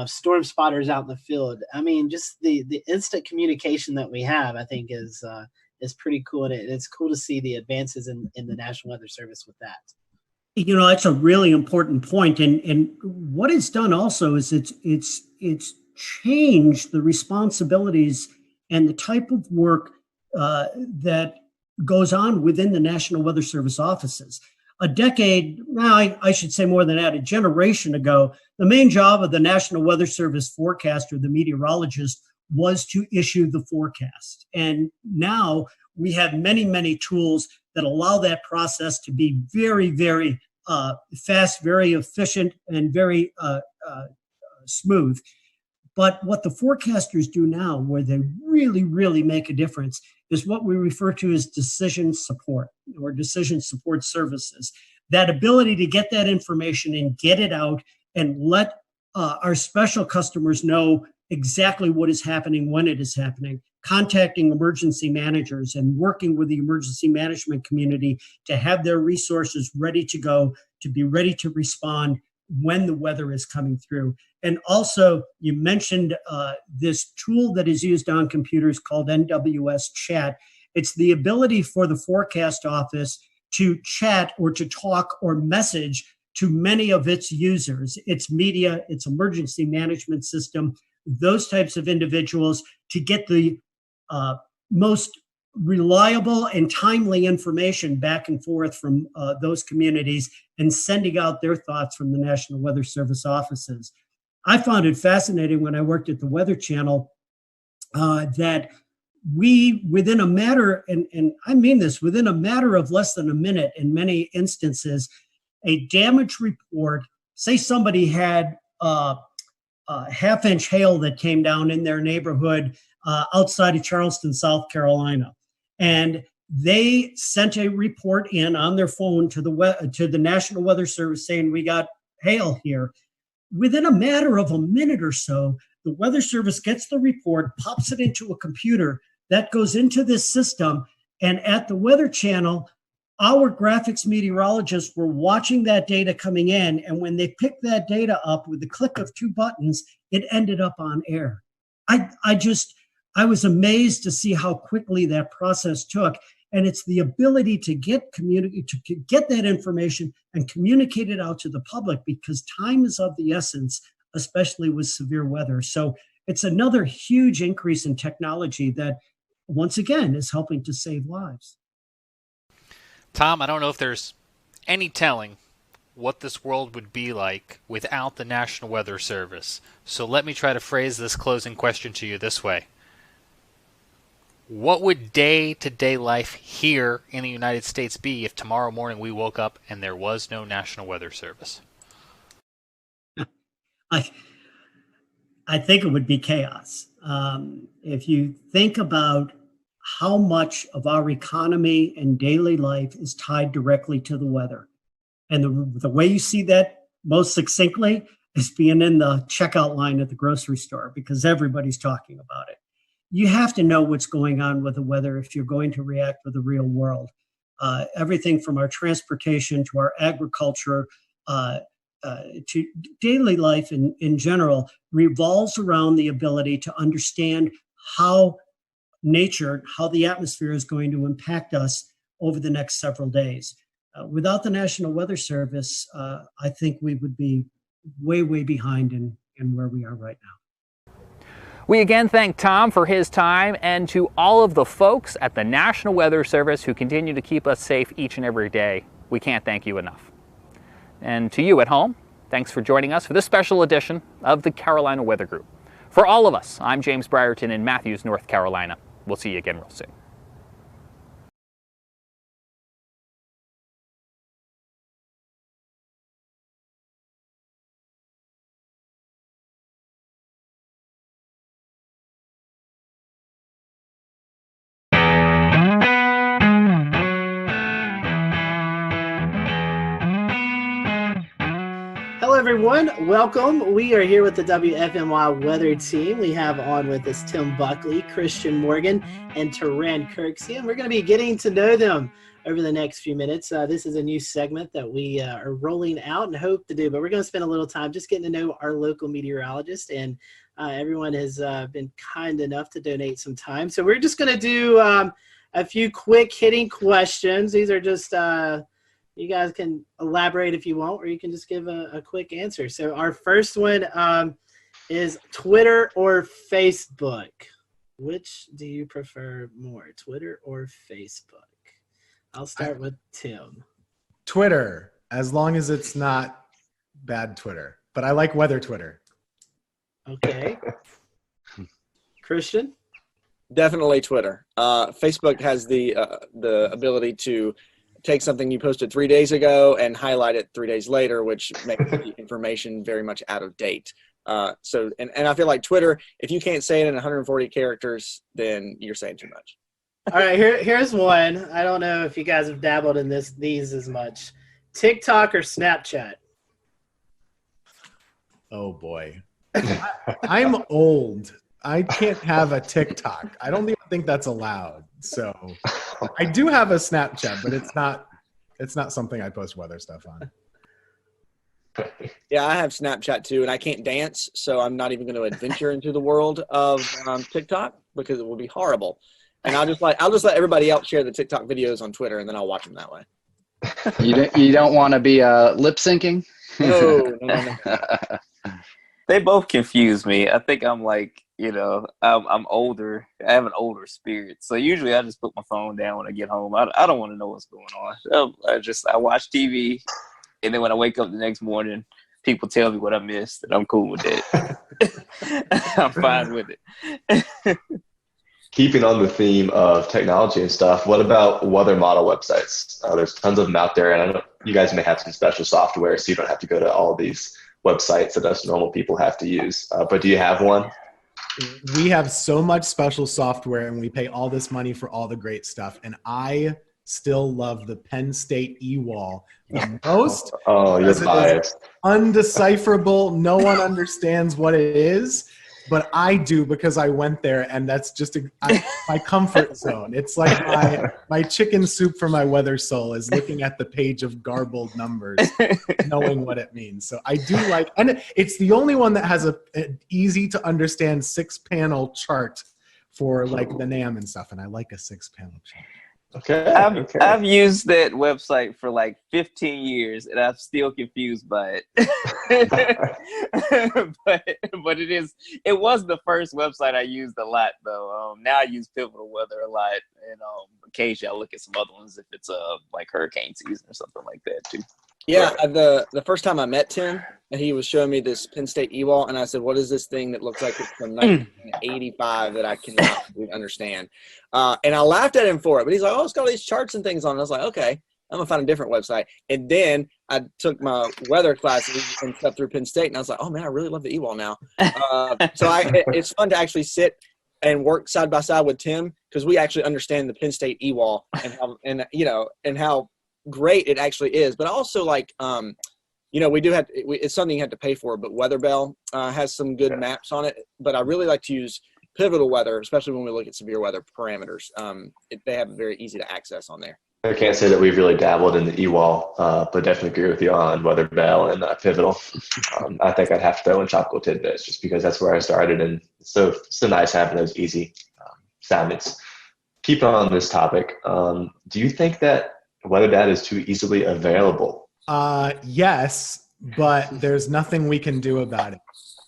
storm spotters out in the field. I mean, just the instant communication that we have, I think, is pretty cool, and it's cool to see the advances in the National Weather Service with that. You know, that's a really important point, and what it's done also is it's changed the responsibilities and the type of work that goes on within the National Weather Service offices. A decade, now I should say more than that, a generation ago, the main job of the National Weather Service forecaster, the meteorologist, was to issue the forecast. And now we have many, many tools that allow that process to be very, very fast, very efficient, and very smooth. But what the forecasters do now, where they really, really make a difference, is what we refer to as decision support or decision support services. That ability to get that information and get it out and let our special customers know exactly what is happening, when it is happening, contacting emergency managers and working with the emergency management community to have their resources ready to go, to be ready to respond when the weather is coming through. And also, you mentioned this tool that is used on computers called NWS Chat. It's the ability for the forecast office to chat or to talk or message to many of its users, its media, its emergency management system, those types of individuals, to get the most reliable and timely information back and forth from those communities and sending out their thoughts from the National Weather Service offices. I found it fascinating when I worked at the Weather Channel that we, within a matter, and I mean this, within a matter of less than a minute in many instances, a damage report, say somebody had half-inch hail that came down in their neighborhood outside of Charleston, South Carolina. And they sent a report in on their phone to the National Weather Service saying, we got hail here. Within a matter of a minute or so, the Weather Service gets the report, pops it into a computer that goes into this system. And at the Weather Channel, our graphics meteorologists were watching that data coming in. And when they picked that data up with the click of two buttons, it ended up on air. I was amazed to see how quickly that process took. And it's the ability to get that information and communicate it out to the public, because time is of the essence, especially with severe weather. So it's another huge increase in technology that, once again, is helping to save lives. Tom, I don't know if there's any telling what this world would be like without the National Weather Service. So let me try to phrase this closing question to you this way. What would day-to-day life here in the United States be if tomorrow morning we woke up and there was no National Weather Service? I think it would be chaos. If you think about how much of our economy and daily life is tied directly to the weather, and the way you see that most succinctly is being in the checkout line at the grocery store, because everybody's talking about it. You have to know what's going on with the weather if you're going to react with the real world. Everything from our transportation to our agriculture to daily life in general revolves around the ability to understand how nature, how the atmosphere is going to impact us over the next several days. Without the National Weather Service, I think we would be way, way behind in where we are right now. We again thank Tom for his time, and to all of the folks at the National Weather Service who continue to keep us safe each and every day. We can't thank you enough. And to you at home, thanks for joining us for this special edition of the Carolina Weather Group. For all of us, I'm James Brierton in Matthews, North Carolina. We'll see you again real soon. everyone. Welcome. We are here with the WFMY weather team. We have on with us Tim Buckley, Christian Morgan, and Taran Kirksey, and we're going to be getting to know them over the next few minutes. This is a new segment that we are rolling out and hope to do, but we're going to spend a little time just getting to know our local meteorologist, and everyone has been kind enough to donate some time. So we're just going to do a few quick hitting questions. These are just you guys can elaborate if you want, or you can just give a quick answer. So our first one is Twitter or Facebook? Which do you prefer more, Twitter or Facebook? I'll start with Tim. Twitter, as long as it's not bad Twitter. But I like weather Twitter. Okay. Christian? Definitely Twitter. Facebook has the ability to take something you posted 3 days ago and highlight it 3 days later, which makes the information very much out of date. So I feel like Twitter, if you can't say it in 140 characters, then you're saying too much. All right, here's one. I don't know if you guys have dabbled in these as much. TikTok or Snapchat? Oh boy. I'm old. I can't have a TikTok. I don't even think that's allowed. So I do have a Snapchat, but it's not something I post weather stuff on. Yeah, I have Snapchat too, and I can't dance, so I'm not even going to adventure into the world of TikTok because it will be horrible. And I'll just let everybody else share the TikTok videos on Twitter, and then I'll watch them that way. You don't want to be lip syncing? No. They both confuse me. I think I'm like, I'm older. I have an older spirit. So usually I just put my phone down when I get home. I don't want to know what's going on. I watch TV, and then when I wake up the next morning, people tell me what I missed, and I'm cool with it. I'm fine with it. Keeping on the theme of technology and stuff, what about weather model websites? There's tons of them out there, and I know you guys may have some special software, so you don't have to go to all of these websites that us normal people have to use. But do you have one? We have so much special software, and we pay all this money for all the great stuff. And I still love the Penn State eWall the most. Oh, you're biased. Undecipherable. No one understands what it is. But I do, because I went there, and that's just my comfort zone. It's like my chicken soup for my weather soul is looking at the page of garbled numbers, knowing what it means. So I do like, and it's the only one that has an easy to understand 6-panel chart for like the NAM and stuff, and I like a 6-panel chart. Okay. I've used that website for like 15 years, and I'm still confused by it. but it was the first website I used a lot though. Now I use Pivotal Weather a lot, and occasionally I look at some other ones if it's like hurricane season or something like that too. Yeah, the first time I met Tim, he was showing me this Penn State eWall, and I said, "What is this thing that looks like it's from 1985 that I cannot really understand?" And I laughed at him for it, but he's like, "Oh, it's got all these charts and things on it." I was like, "Okay, I'm gonna find a different website." And then I took my weather classes and stuff through Penn State, and I was like, "Oh man, I really love the eWall now." So it's fun to actually sit and work side by side with Tim, because we actually understand the Penn State eWall and how great it actually is. But also, like, we do have it's something you have to pay for, but WeatherBell has some good maps on it. But I really like to use Pivotal Weather, especially when we look at severe weather parameters. They have it very easy to access on there. I can't say that we've really dabbled in the eWall, but definitely agree with you on WeatherBell and Pivotal. I think I'd have to throw in Tropical Tidbits just because that's where I started, and it's so nice having those easy soundings. Keep on this topic. Do you think that weather data is too easily available? Yes, but there's nothing we can do about it.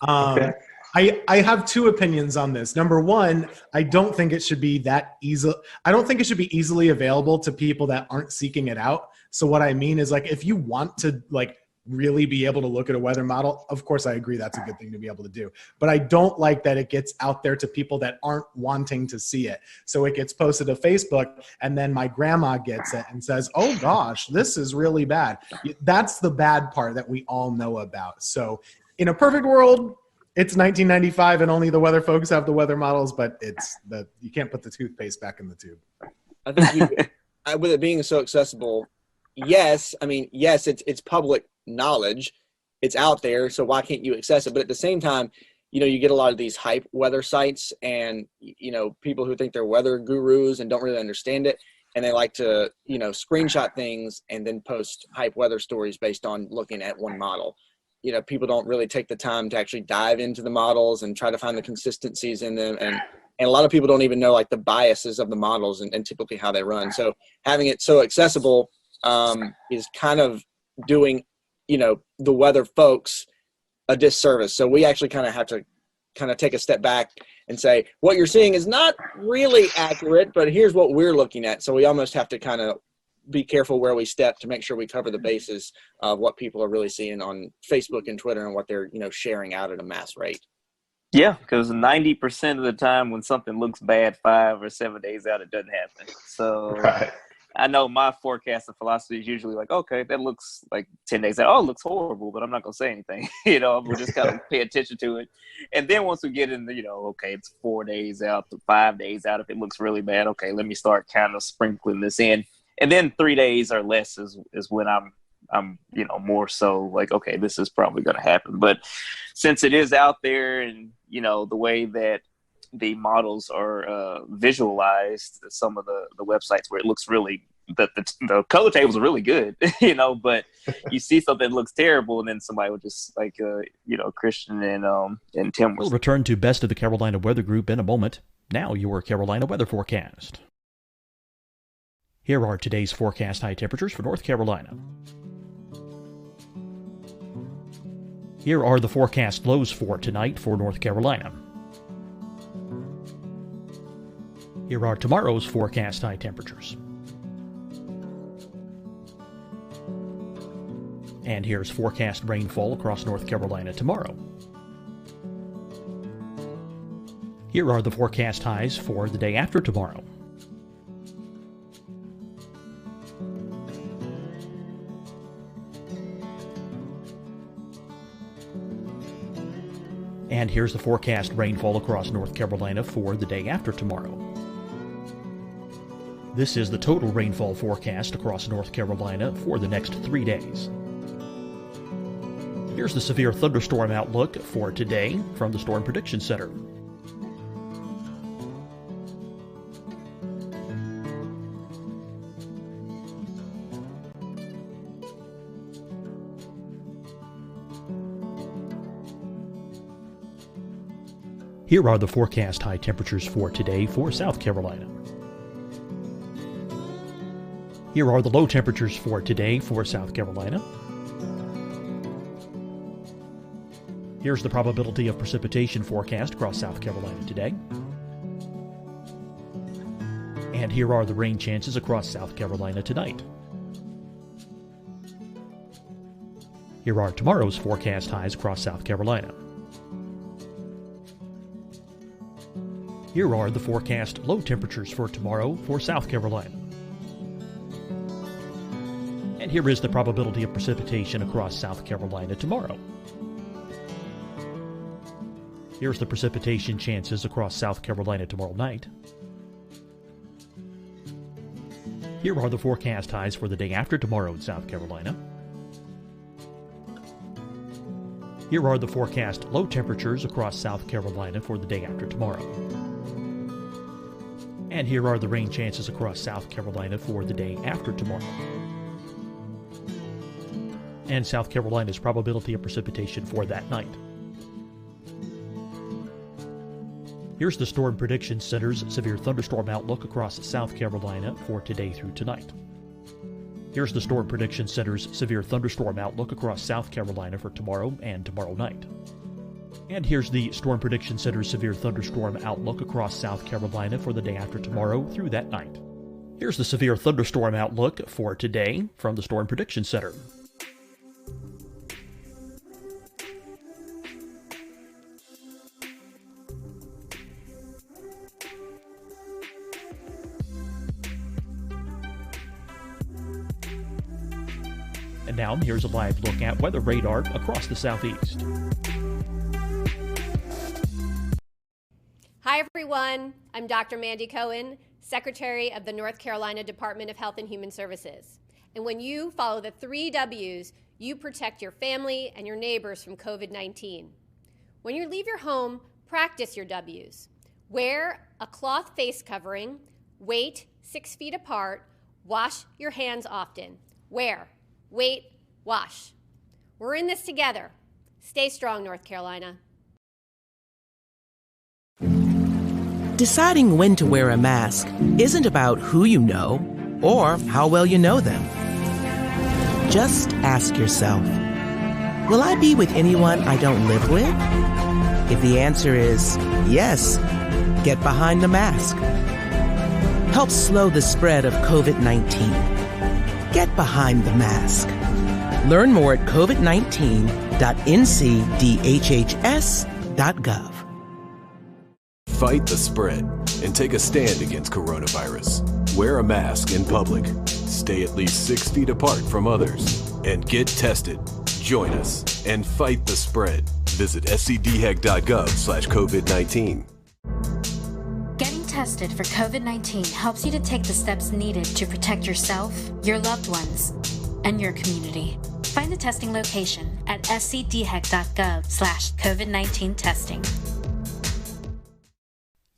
Okay. I have two opinions on this. Number one, I don't think it should be that easy. I don't think it should be easily available to people that aren't seeking it out. So what I mean is, like, if you want to like really be able to look at a weather model, of course I agree that's a good thing to be able to do. But I don't like that it gets out there to people that aren't wanting to see it. So it gets posted to Facebook, and then my grandma gets it and says, "Oh gosh, this is really bad." That's the bad part that we all know about. So in a perfect world, it's 1995 and only the weather folks have the weather models, but you can't put the toothpaste back in the tube. I think with it being so accessible, yes, it's public knowledge. it's out there, so why can't you access it? But at the same time, you get a lot of these hype weather sites and, people who think they're weather gurus and don't really understand it. And they like to, screenshot things and then post hype weather stories based on looking at one model. People don't really take the time to actually dive into the models and try to find the consistencies in them. And a lot of people don't even know like the biases of the models and typically how they run. So having it so accessible is kind of doing, the weather folks a disservice. So we actually kind of have to take a step back and say, what you're seeing is not really accurate, but here's what we're looking at. So we almost have to kind of be careful where we step to make sure we cover the bases of what people are really seeing on Facebook and Twitter and what they're, sharing out at a mass rate. Yeah, because 90% of the time when something looks bad 5 or 7 days out, it doesn't happen. So Right. I know my forecasting philosophy is usually like, okay, that looks like 10 days out. Oh, it looks horrible, but I'm not going to say anything. We'll just kind of pay attention to it. And then once we get in the, okay, it's 4 days out to 5 days out. If it looks really bad, okay, let me start kind of sprinkling this in. And then 3 days or less is when I'm more so like, okay, this is probably going to happen. But since it is out there and, the way that the models are visualized, some of the websites where it looks really, the color tables are really good, but you see something that looks terrible and then somebody will just like, Christian and Tim. We'll return to Best of the Carolina Weather Group in a moment. Now your Carolina weather forecast. Here are today's forecast high temperatures for North Carolina. Here are the forecast lows for tonight for North Carolina. Here are tomorrow's forecast high temperatures. And here's forecast rainfall across North Carolina tomorrow. Here are the forecast highs for the day after tomorrow. And here's the forecast rainfall across North Carolina for the day after tomorrow. This is the total rainfall forecast across North Carolina for the next 3 days. Here's the severe thunderstorm outlook for today from the Storm Prediction Center. Here are the forecast high temperatures for today for South Carolina. Here are the low temperatures for today for South Carolina. Here's the probability of precipitation forecast across South Carolina today. And here are the rain chances across South Carolina tonight. Here are tomorrow's forecast highs across South Carolina. Here are the forecast low temperatures for tomorrow for South Carolina. And here is the probability of precipitation across South Carolina tomorrow. Here's the precipitation chances across South Carolina tomorrow night. Here are the forecast highs for the day after tomorrow in South Carolina. Here are the forecast low temperatures across South Carolina for the day after tomorrow. And here are the rain chances across South Carolina for the day after tomorrow. And South Carolina's probability of precipitation for that night. Here's the Storm Prediction Center's severe thunderstorm outlook across South Carolina for today through tonight. Here's the Storm Prediction Center's severe thunderstorm outlook across South Carolina for tomorrow and tomorrow night. And here's the Storm Prediction Center's severe thunderstorm outlook across South Carolina for the day after tomorrow through that night. Here's the severe thunderstorm outlook for today from the Storm Prediction Center. And now here's a live look at weather radar across the southeast. Hi, everyone. I'm Dr. Mandy Cohen, Secretary of the North Carolina Department of Health and Human Services. And when you follow the 3 W's, you protect your family and your neighbors from COVID-19. When you leave your home, practice your W's. Wear a cloth face covering, wait 6 feet apart, wash your hands often. Wear, wait, wash. We're in this together. Stay strong, North Carolina. Deciding when to wear a mask isn't about who you know or how well you know them. Just ask yourself, will I be with anyone I don't live with? If the answer is yes, get behind the mask. Help slow the spread of COVID-19. Get behind the mask. Learn more at covid19.ncdhhs.gov. Fight the spread and take a stand against coronavirus. Wear a mask in public. Stay at least 6 feet apart from others. And get tested. Join us and fight the spread. Visit scdhec.gov/COVID-19. Getting tested for COVID-19 helps you to take the steps needed to protect yourself, your loved ones, and your community. Find the testing location at scdhec.gov/COVID-19 testing.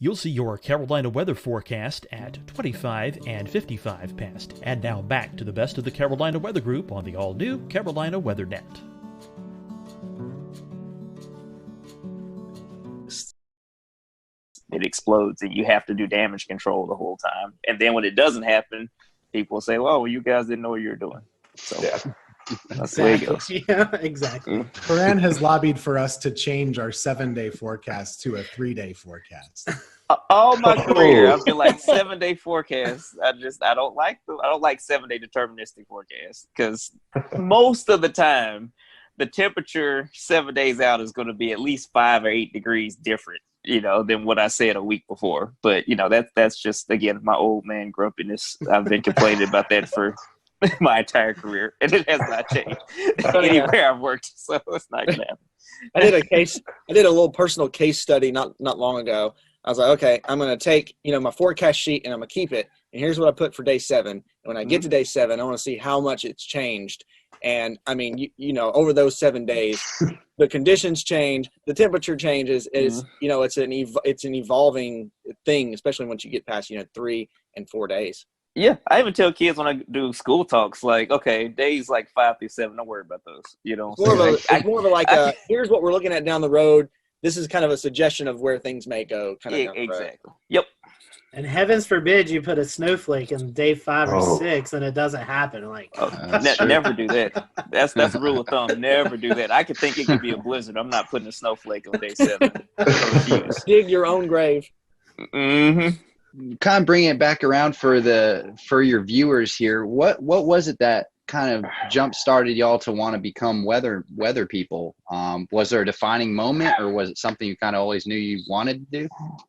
You'll see your Carolina weather forecast at 25 and 55 past. And now back to the best of the Carolina Weather Group on the all-new Carolina WeatherNet. It explodes and you have to do damage control the whole time. And then when it doesn't happen, people say, well, you guys didn't know what you were doing. So that's the way it goes. Yeah, exactly. Coran has lobbied for us to change our 7-day forecast to a 3-day forecast. All my career, I've been like 7-day forecasts. I don't like 7-day deterministic forecasts because most of the time the temperature 7 days out is going to be at least 5 or 8 degrees different, than what I said a week before. But that's just, again, my old man grumpiness. I've been complaining about that for my entire career, and it has not changed anywhere I've worked. So it's not gonna happen. I did a little personal case study not long ago. I was like, okay, I'm going to take, my forecast sheet and I'm going to keep it. And here's what I put for day 7. And when I get to day 7, I want to see how much it's changed. And I mean, over those 7 days, the conditions change, the temperature changes. It's an evolving thing, especially once you get past, 3 and 4 days. Yeah, I even tell kids when I do school talks, like, okay, days like 5 through 7, don't worry about those. It's more of a here's what we're looking at down the road. This is kind of a suggestion of where things may go. Exactly. Yep. And heavens forbid you put a snowflake in day 5 or 6 and it doesn't happen. Never do that. That's a rule of thumb. Never do that. I could think it could be a blizzard. I'm not putting a snowflake on day 7. Dig your own grave. Mm-hmm. Kind of bringing it back around for your viewers here. What was it that kind of jump started y'all to want to become weather people? Was there a defining moment, or was it something you kind of always knew you wanted to do?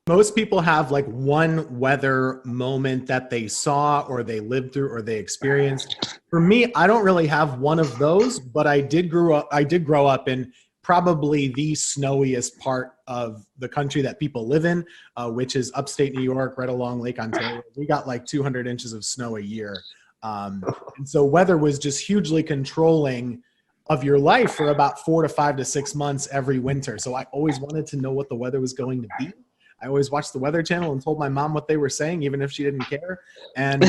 Most people have like one weather moment that they saw or they lived through or they experienced. For me, I don't really have one of those, but I did grow up in probably the snowiest part of the country that people live in, which is upstate New York, right along Lake Ontario. We got like 200 inches of snow a year. And so weather was just hugely controlling of your life for about 4 to 5 to 6 months every winter. So I always wanted to know what the weather was going to be. I always watched the Weather Channel and told my mom what they were saying, even if she didn't care. And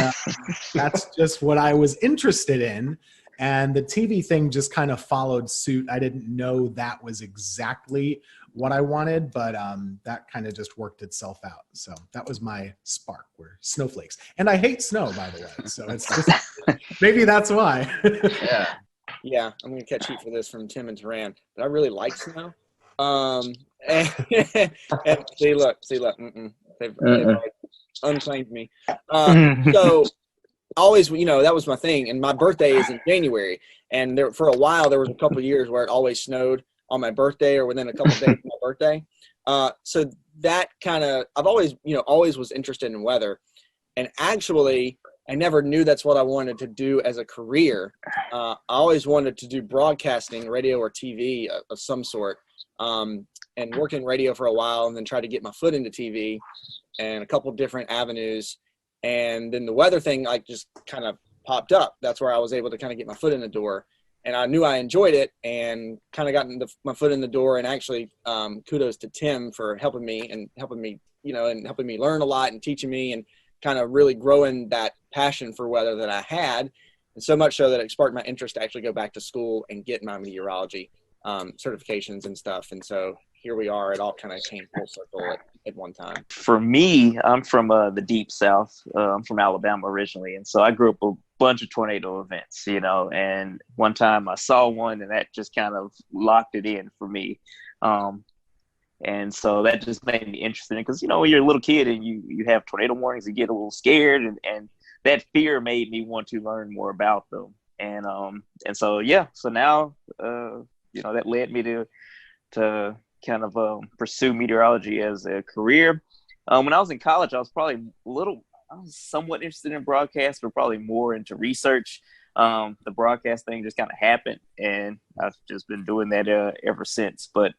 that's just what I was interested in. And the TV thing just kind of followed suit. I didn't know that was exactly what I wanted, but that kind of just worked itself out. So that was my spark, were snowflakes. And I hate snow, by the way. So it's just, maybe that's why. Yeah, I'm going to catch heat for this from Tim and Taran, but I really like snow. And see, look. They've unclaimed me. So always, that was my thing. And my birthday is in January. And for a while, there was a couple of years where it always snowed on my birthday or within a couple of days of my birthday. So that kind of, I've always was interested in weather. And actually, I never knew that's what I wanted to do as a career. I always wanted to do broadcasting, radio or TV of some sort, and work in radio for a while and then try to get my foot into TV and a couple of different avenues. And then the weather thing just kind of popped up. That's where I was able to kind of get my foot in the door. and I knew I enjoyed it, and kind of gotten my foot in the door. And actually, kudos to Tim for helping me and helping me learn a lot and teaching me and kind of really growing that passion for weather that I had. And so much so that it sparked my interest to actually go back to school and get my meteorology certifications and stuff. And so here we are. It all kind of came full circle at one time. For me, I'm from the deep South. I'm from Alabama originally. And so I grew up a bunch of tornado events, and one time I saw one and that just kind of locked it in for me. And so that just made me interested because, when you're a little kid and you have tornado warnings, you get a little scared, and that fear made me want to learn more about them. And so, so now, that led me to kind of pursue meteorology as a career. When I was in college, I was somewhat interested in broadcast, but probably more into research. The broadcast thing just kind of happened, and I've just been doing that ever since. But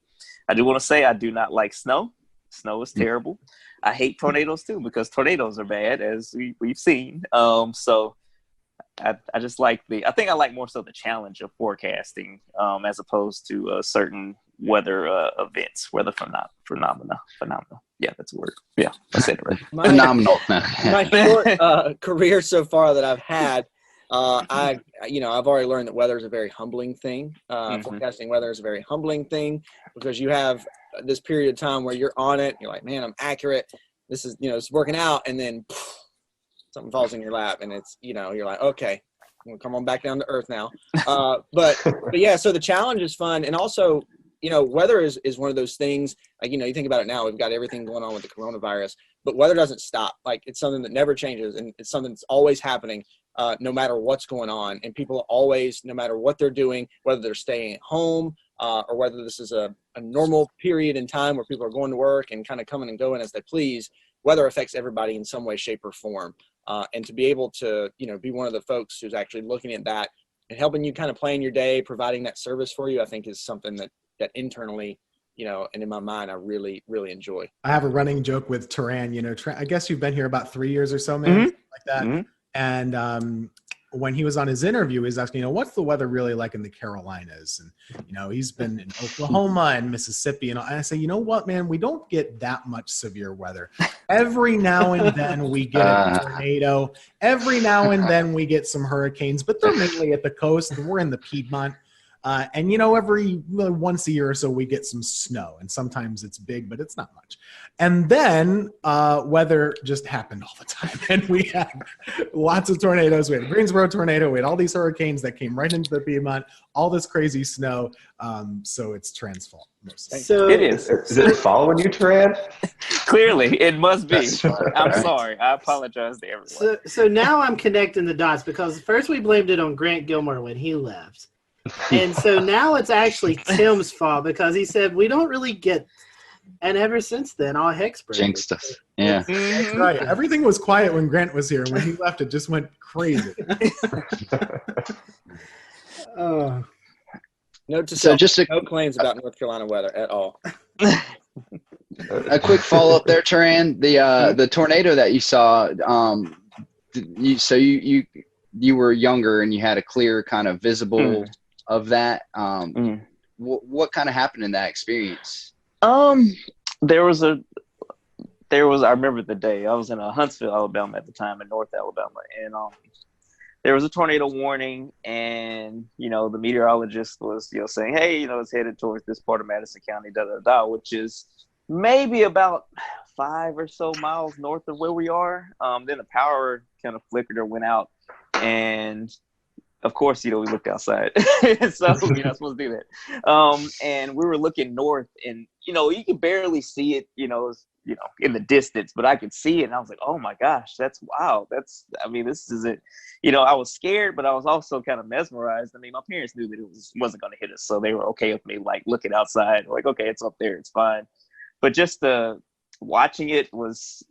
I do want to say I do not like snow. Snow is terrible. I hate tornadoes too, because tornadoes are bad, as we've seen. So I just like I think I like more so the challenge of forecasting as opposed to certain weather events, weather phenomena. Yeah, that's a word. Yeah, I said it right. Phenomenal. My short career so far that I've had, I've already learned that weather is a very humbling thing. Forecasting weather is a very humbling thing because you have this period of time where you're on it. You're like, man, I'm accurate. This is, it's working out. And then something falls in your lap and it's, you're like, okay, I'm gonna come on back down to earth now. But yeah, so the challenge is fun. And also, weather is one of those things, like, you think about it now, we've got everything going on with the coronavirus, but weather doesn't stop. Like, it's something that never changes, and it's something that's always happening, no matter what's going on. And people always, no matter what they're doing, whether they're staying at home, or whether this is a normal period in time where people are going to work and kind of coming and going as they please, weather affects everybody in some way, shape, or form. And to be able to, be one of the folks who's actually looking at that and helping you kind of plan your day, providing that service for you, I think is something that internally, and in my mind, I really, really enjoy. I have a running joke with Turan. I guess you've been here about 3 years or so, man, like that. Mm-hmm. And when he was on his interview, he was asking, what's the weather really like in the Carolinas? And, he's been in Oklahoma and Mississippi. And I say, you know what, man, we don't get that much severe weather. Every now and then we get a tornado. Every now and then we get some hurricanes, but they're mainly at the coast, and we're in the Piedmont. And every once a year or so we get some snow, and sometimes it's big, but it's not much. And then weather just happened all the time, and we had lots of tornadoes. We had a Greensboro tornado. We had all these hurricanes that came right into the Piedmont, all this crazy snow. So it's Turan's fault. So it is. Is it following you, Turan? Clearly, it must be. I'm sorry. I apologize to everyone. So now I'm connecting the dots, because first we blamed it on Grant Gilmore when he left. And so now it's actually Tim's fault, because he said we don't really get, and ever since then all heck's broken. Jinxed us. Yeah. That's right. Everything was quiet when Grant was here. When he left, it just went crazy. Note to self, no claims about North Carolina weather at all. A quick follow up there, Turan. The tornado that you saw, you were younger and you had a clear kind of visible of that. What kind of happened in that experience? There was I remember the day. I was in Huntsville, Alabama at the time, in North Alabama, and there was a tornado warning, and the meteorologist was saying, hey, it's headed towards this part of Madison County, which is maybe about 5 or so miles north of where we are. Then the power kind of flickered or went out, and of course, we looked outside. So you're not supposed to do that. And we were looking north, and you could barely see it, in the distance, but I could see it, and I was like, oh my gosh, that's wow. This is it. I was scared, but I was also kind of mesmerized. My parents knew that it wasn't going to hit us, so they were okay with me looking outside, okay, it's up there, it's fine. But just watching it was.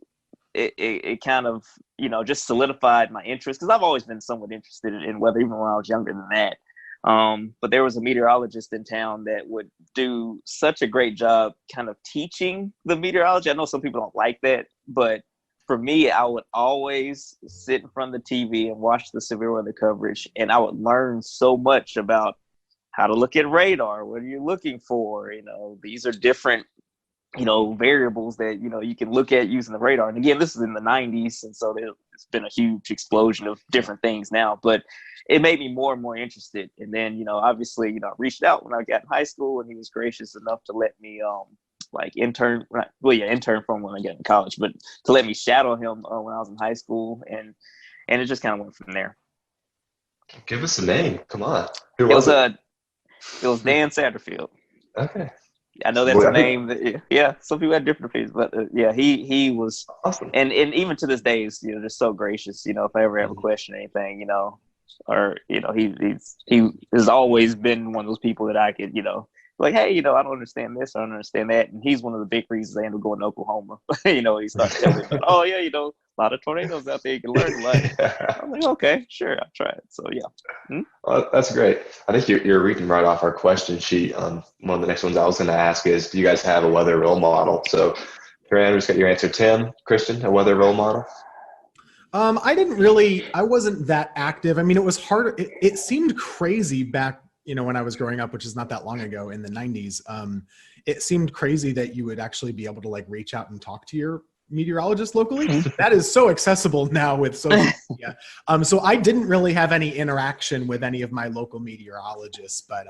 It kind of, just solidified my interest, because I've always been somewhat interested in weather, even when I was younger than that. But there was a meteorologist in town that would do such a great job kind of teaching the meteorology. I know some people don't like that, but for me, I would always sit in front of the TV and watch the severe weather coverage, and I would learn so much about how to look at radar. What are you looking for? You know, these are different, you know, variables that, you know, you can look at using the radar. And again, this is in the 90s. And so it's been a huge explosion of different things now, but it made me more and more interested. And then, you know, obviously, you know, I reached out when I got in high school, and he was gracious enough to let me, intern from when I got in college, but to let me shadow him when I was in high school. And it just kind of went from there. Give us a name. Come on. It was Dan Satterfield. Okay. I know that's a name that, yeah, some people had different opinions, but yeah, he was awesome. And even to this day, he's, you know, just so gracious, you know, if I ever have a question or anything, you know, or, you know, he has always been one of those people that I could, you know, like, hey, you know, I don't understand this, I don't understand that. And he's one of the big reasons I ended up going to Oklahoma. You know, he started telling me, oh yeah, you know, a lot of tornadoes out there, you can learn a lot. I'm like, okay, sure, I'll try it. So yeah. Well, that's great. I think you're reading right off our question sheet. One of the next ones I was going to ask is, do you guys have a weather role model? So, Karen, just got your answer. Tim, Christian, a weather role model? I wasn't that active. I mean, it was hard. It seemed crazy back, you know, when I was growing up, which is not that long ago in the 90s. It seemed crazy that you would actually be able to like reach out and talk to your meteorologist locally. That is so accessible now with social media. So I didn't really have any interaction with any of my local meteorologists, but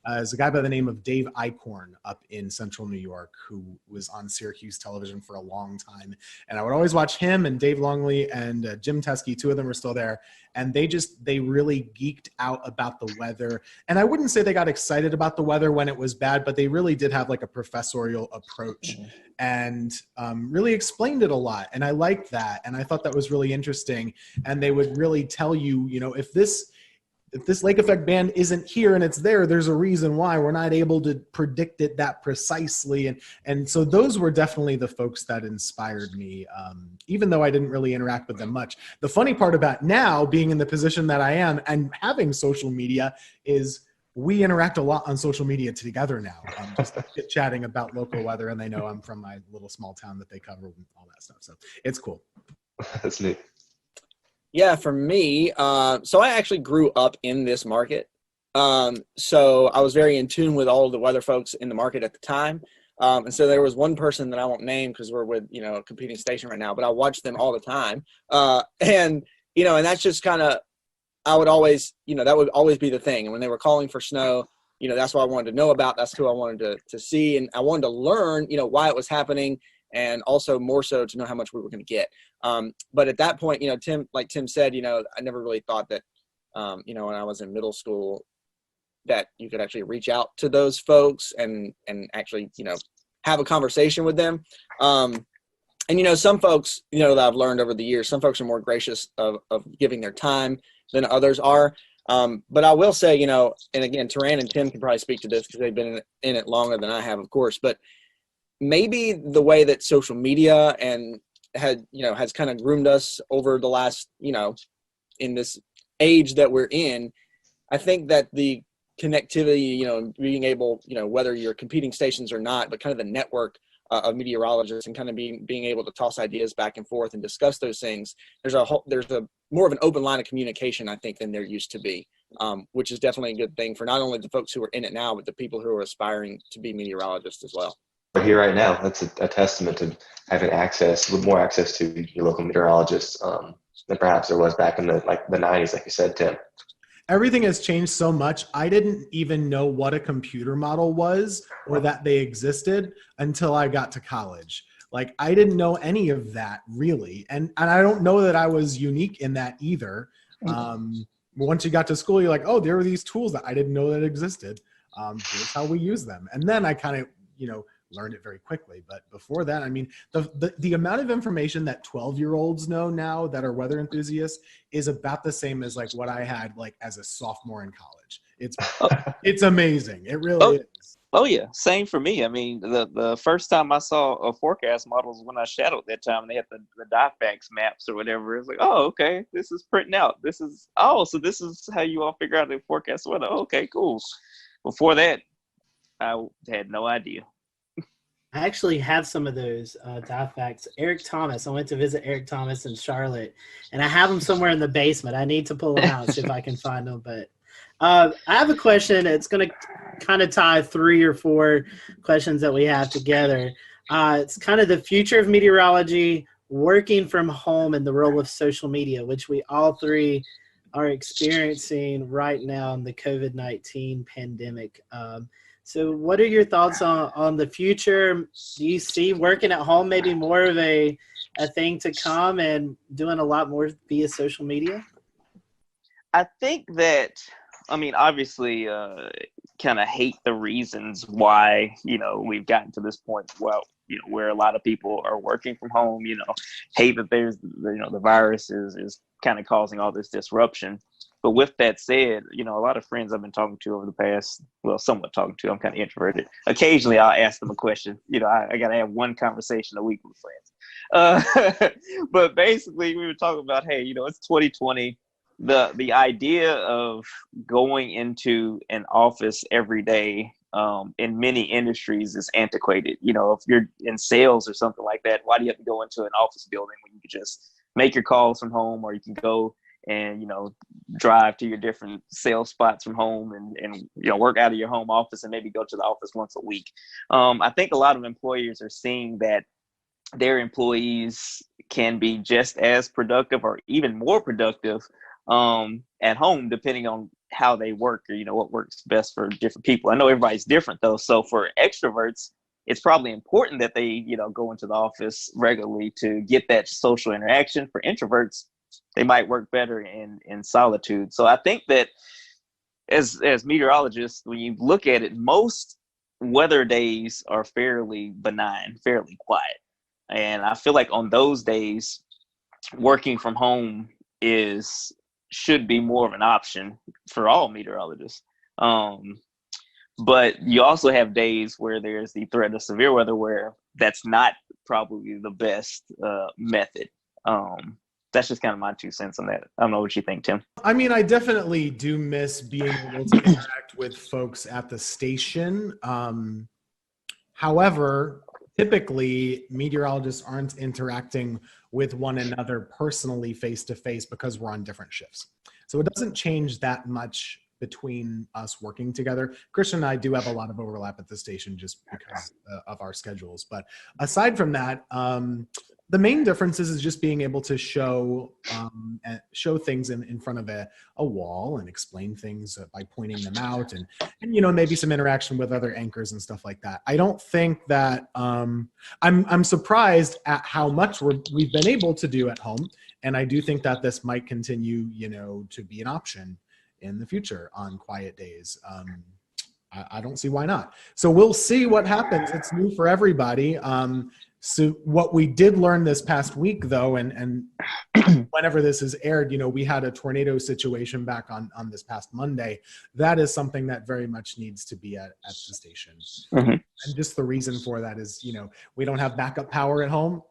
there's a guy by the name of Dave Eichhorn up in central New York who was on Syracuse television for a long time. And I would always watch him and Dave Longley and Jim Teskey. Two of them are still there. And they really geeked out about the weather. And I wouldn't say they got excited about the weather when it was bad, but they really did have like a professorial approach and really explained it a lot. And I liked that. And I thought that was really interesting. And they would really tell you, you know, if this lake effect band isn't here and it's there, there's a reason why. We're not able to predict it that precisely. And so those were definitely the folks that inspired me, even though I didn't really interact with them much. The funny part about now being in the position that I am and having social media is we interact a lot on social media together now, just chatting about local weather, and they know I'm from my little small town that they cover and all that stuff. So it's cool. That's neat. Yeah, for me, so I actually grew up in this market. So I was very in tune with all of the weather folks in the market at the time. And so there was one person that I won't name because we're with, you know, a competing station right now, but I watched them all the time. And, you know, and that's just kind of, I would always, you know, that would always be the thing. And when they were calling for snow, you know, that's what I wanted to know about. That's who I wanted to see. And I wanted to learn, you know, why it was happening, and also more so to know how much we were going to get. But at that point, you know, Tim, like Tim said, you know, I never really thought that, you know, when I was in middle school, that you could actually reach out to those folks and actually, you know, have a conversation with them. And, you know, some folks, you know, that I've learned over the years, some folks are more gracious of giving their time than others are. But I will say, you know, and again, Taran and Tim can probably speak to this because they've been in it longer than I have, of course, but maybe the way that social media has kind of groomed us over the last, you know, in this age that we're in, I think that the connectivity, you know, being able, you know, whether you're competing stations or not, but kind of the network of meteorologists and kind of being able to toss ideas back and forth and discuss those things. There's a more of an open line of communication, I think, than there used to be, which is definitely a good thing for not only the folks who are in it now, but the people who are aspiring to be meteorologists as well. We're here right now. That's a testament to having more access to your local meteorologists than perhaps there was back in the 90s, like you said, Tim. Everything has changed so much. I didn't even know what a computer model was or that they existed until I got to college. Like, I didn't know any of that really. And I don't know that I was unique in that either. Once you got to school, you're like, oh, there are these tools that I didn't know that existed. Here's how we use them. And then I kind of, you know, learned it very quickly. But before that, I mean, the amount of information that 12-year-olds know now that are weather enthusiasts is about the same as like what I had like as a sophomore in college. It's amazing. It really is. Oh yeah, same for me. I mean, the first time I saw a forecast model was when I shadowed that time, and they had the DIFAX maps or whatever. It's like, oh, okay, this is printing out. So this is how you all figure out the forecast weather. Oh, okay, cool. Before that, I had no idea. I actually have some of those DIFAX. Eric Thomas. I went to visit Eric Thomas in Charlotte, and I have them somewhere in the basement. I need to pull them out, see if I can find them. But I have a question. It's going to kind of tie 3 or 4 questions that we have together. It's kind of the future of meteorology, working from home, and the role of social media, which we all 3 are experiencing right now in the COVID-19 pandemic. So what are your thoughts on the future? Do you see working at home maybe more of a thing to come and doing a lot more via social media? I think that, I mean, obviously, kind of hate the reasons why, we've gotten to this point, well, where a lot of people are working from home, hate that there's, the virus is kind of causing all this disruption. But with that said, a lot of friends I've been talking to over the past, well, somewhat talking to, I'm kind of introverted. Occasionally I'll ask them a question. I got to have one conversation a week with friends. But basically we were talking about, hey, it's 2020. The idea of going into an office every day in many industries is antiquated. If you're in sales or something like that, why do you have to go into an office building when you can just make your calls from home, or you can go and drive to your different sales spots from home and work out of your home office and maybe go to the office once a week. I think a lot of employers are seeing that their employees can be just as productive or even more productive at home, depending on how they work or what works best for different people. I know everybody's different though, so for extroverts it's probably important that they go into the office regularly to get that social interaction. For introverts, they might work better in solitude. So I think that as meteorologists, when you look at it, most weather days are fairly benign, fairly quiet. And I feel like on those days, working from home should be more of an option for all meteorologists. But you also have days where there's the threat of severe weather where that's not probably the best method. That's just kind of my 2 cents on that. I don't know what you think, Tim. I mean, I definitely do miss being able to interact with folks at the station. However, typically meteorologists aren't interacting with one another personally face-to-face because we're on different shifts. So it doesn't change that much between us working together. Christian and I do have a lot of overlap at the station just because of our schedules. But aside from that, the main difference is just being able to show things in front of a wall and explain things by pointing them out and maybe some interaction with other anchors and stuff like that. I don't think that I'm surprised at how much we've been able to do at home, and I do think that this might continue to be an option in the future on quiet days. I don't see why not. So we'll see what happens. It's new for everybody. So what we did learn this past week, though, and whenever this is aired, we had a tornado situation back on this past Monday. That is something that very much needs to be at the station. Mm-hmm. And just the reason for that is, we don't have backup power at home.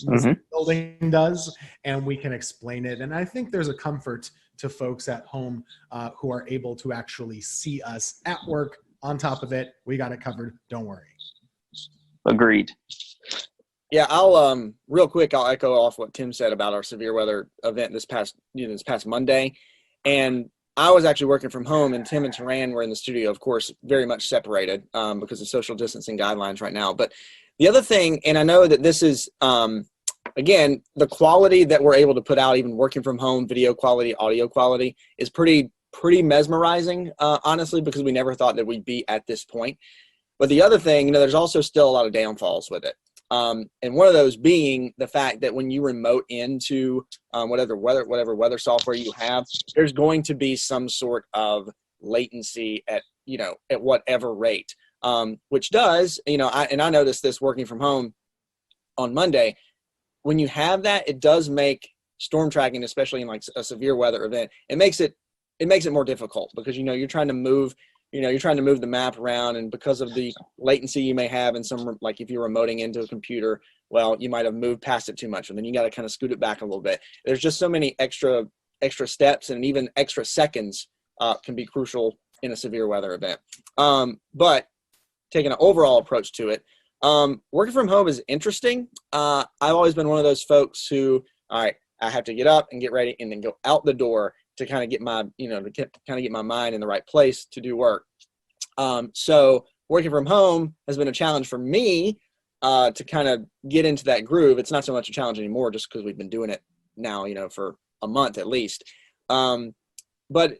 Mm-hmm. The building does, and we can explain it. And I think there's a comfort to folks at home who are able to actually see us at work. On top of it, we got it covered. Don't worry. Agreed. Yeah, I'll real quick. I'll echo off what Tim said about our severe weather event this past Monday, and I was actually working from home, and Tim and Taran were in the studio, of course, very much separated because of social distancing guidelines right now. But the other thing, and I know that this is again, the quality that we're able to put out, even working from home, video quality, audio quality, is pretty mesmerizing, honestly, because we never thought that we'd be at this point. But the other thing, there's also still a lot of downfalls with it. And one of those being the fact that when you remote into whatever weather software you have, there's going to be some sort of latency at whatever rate, which does, I noticed this working from home on Monday. When you have that, it does make storm tracking, especially in like a severe weather event, it makes it more difficult because, you're trying to move the map around, and because of the latency you may have in some, like if you're remoting into a computer, well, you might have moved past it too much, and then you got to kind of scoot it back a little bit. There's just so many extra steps, and even extra seconds can be crucial in a severe weather event. But taking an overall approach to it, working from home is interesting. I've always been one of those folks who, all right, I have to get up and get ready and then go out the door kind of get my, kind of get my mind in the right place to do work. So working from home has been a challenge for me to kind of get into that groove. It's not so much a challenge anymore just because we've been doing it now, for a month at least. But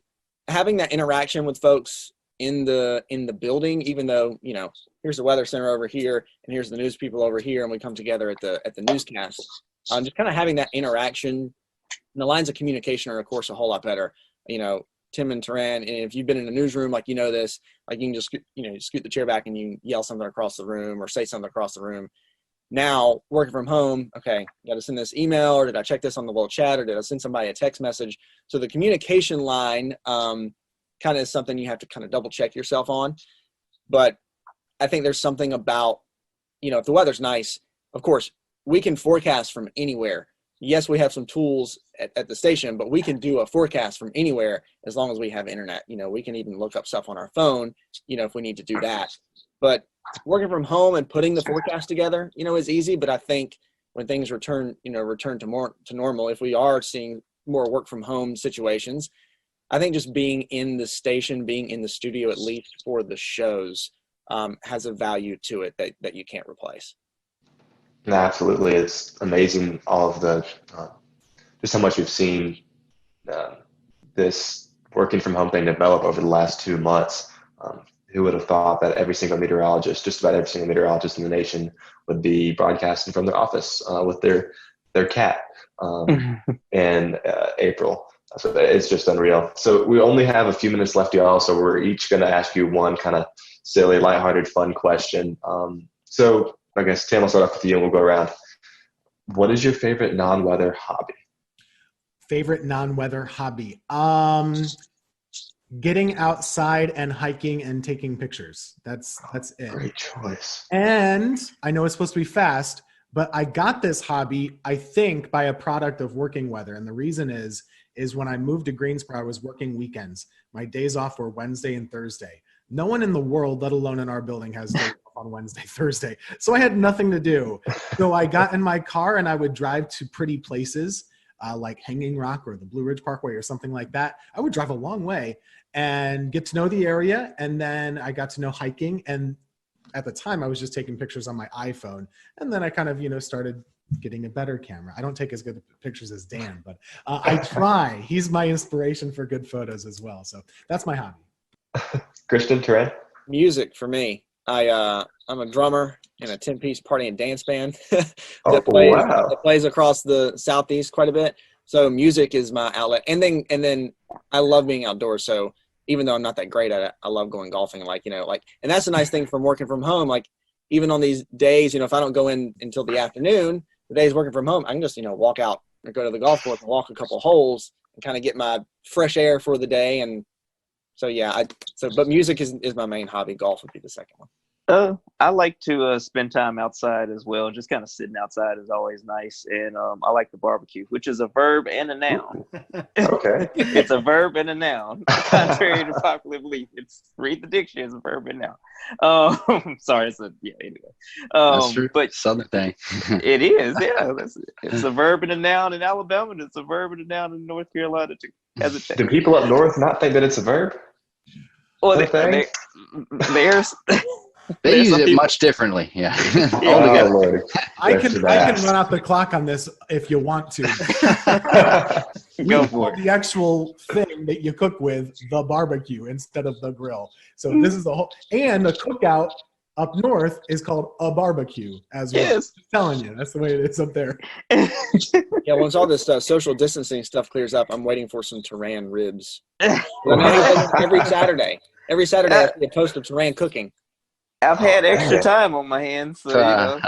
having that interaction with folks in the building, even though, here's the weather center over here and here's the news people over here, and we come together at the newscast, just kind of having that interaction, and the lines of communication are of course a whole lot better. Tim and Taran, and if you've been in a newsroom, like, this, like, you can just, scoot the chair back and you yell something across the room or say something across the room. Now working from home, okay, got to send this email, or did I check this on the little chat, or did I send somebody a text message? So the communication line kind of is something you have to kind of double check yourself on. But I think there's something about, if the weather's nice, of course, we can forecast from anywhere. Yes, we have some tools at the station, but we can do a forecast from anywhere as long as we have internet. We can even look up stuff on our phone, if we need to do that. But working from home and putting the forecast together, is easy. But I think when things return to normal, if we are seeing more work from home situations, I think just being in the station, being in the studio, at least for the shows, has a value to it that you can't replace. No, absolutely. It's amazing all of the, just how much we've seen this working from home thing develop over the last 2 months. Who would have thought that every single meteorologist, just about every single meteorologist in the nation, would be broadcasting from their office with their cat in April. So it's just unreal. So we only have a few minutes left, y'all. So we're each going to ask you one kind of silly, lighthearted, fun question. So I guess, Tim, I'll start off with you and we'll go around. What is your favorite non-weather hobby? Favorite non-weather hobby? Getting outside and hiking and taking pictures. That's it. Great choice. And I know it's supposed to be fast, but I got this hobby, I think, by a product of working weather. And the reason is when I moved to Greensboro, I was working weekends. My days off were Wednesday and Thursday. No one in the world, let alone in our building, has days off on Wednesday, Thursday. So I had nothing to do. So I got in my car and I would drive to pretty places like Hanging Rock or the Blue Ridge Parkway or something like that. I would drive a long way and get to know the area. And then I got to know hiking. And at the time, I was just taking pictures on my iPhone. And then I kind of, started getting a better camera. I don't take as good pictures as Dan, but I try. He's my inspiration for good photos as well. So that's my hobby. Christian, Taran? Music for me. I'm a drummer in a 10-piece party and dance band that plays across the Southeast quite a bit. So music is my outlet. And then I love being outdoors. So even though I'm not that great at it, I love going golfing. And that's the nice thing from working from home. Like, even on these days, if I don't go in until the afternoon, the days working from home, I can just, walk out or go to the golf course and walk a couple holes and kind of get my fresh air for the day. And so, yeah, but music is my main hobby. Golf would be the second one. I like to spend time outside as well. Just kind of sitting outside is always nice. And I like the barbecue, which is a verb and a noun. Okay. It's a verb and a noun, contrary to popular belief. Read the dictionary, it's a verb and noun. Sorry, anyway. That's true. But Southern thing. It is, yeah. It's a verb and a noun in Alabama, and it's a verb and a noun in North Carolina too. Do people up north not think that it's a verb? Well, they use it much differently. Yeah. I can run out the clock on this if you want to. Go for it. The actual thing that you cook with, the barbecue instead of the grill. So this is the whole, and a cookout up north is called a barbecue as well. Yes. I'm telling you, that's the way it is up there. Yeah, once all this social distancing stuff clears up, I'm waiting for some Taran ribs. Every Saturday I see a post of Taran cooking. I've had extra time on my hands, so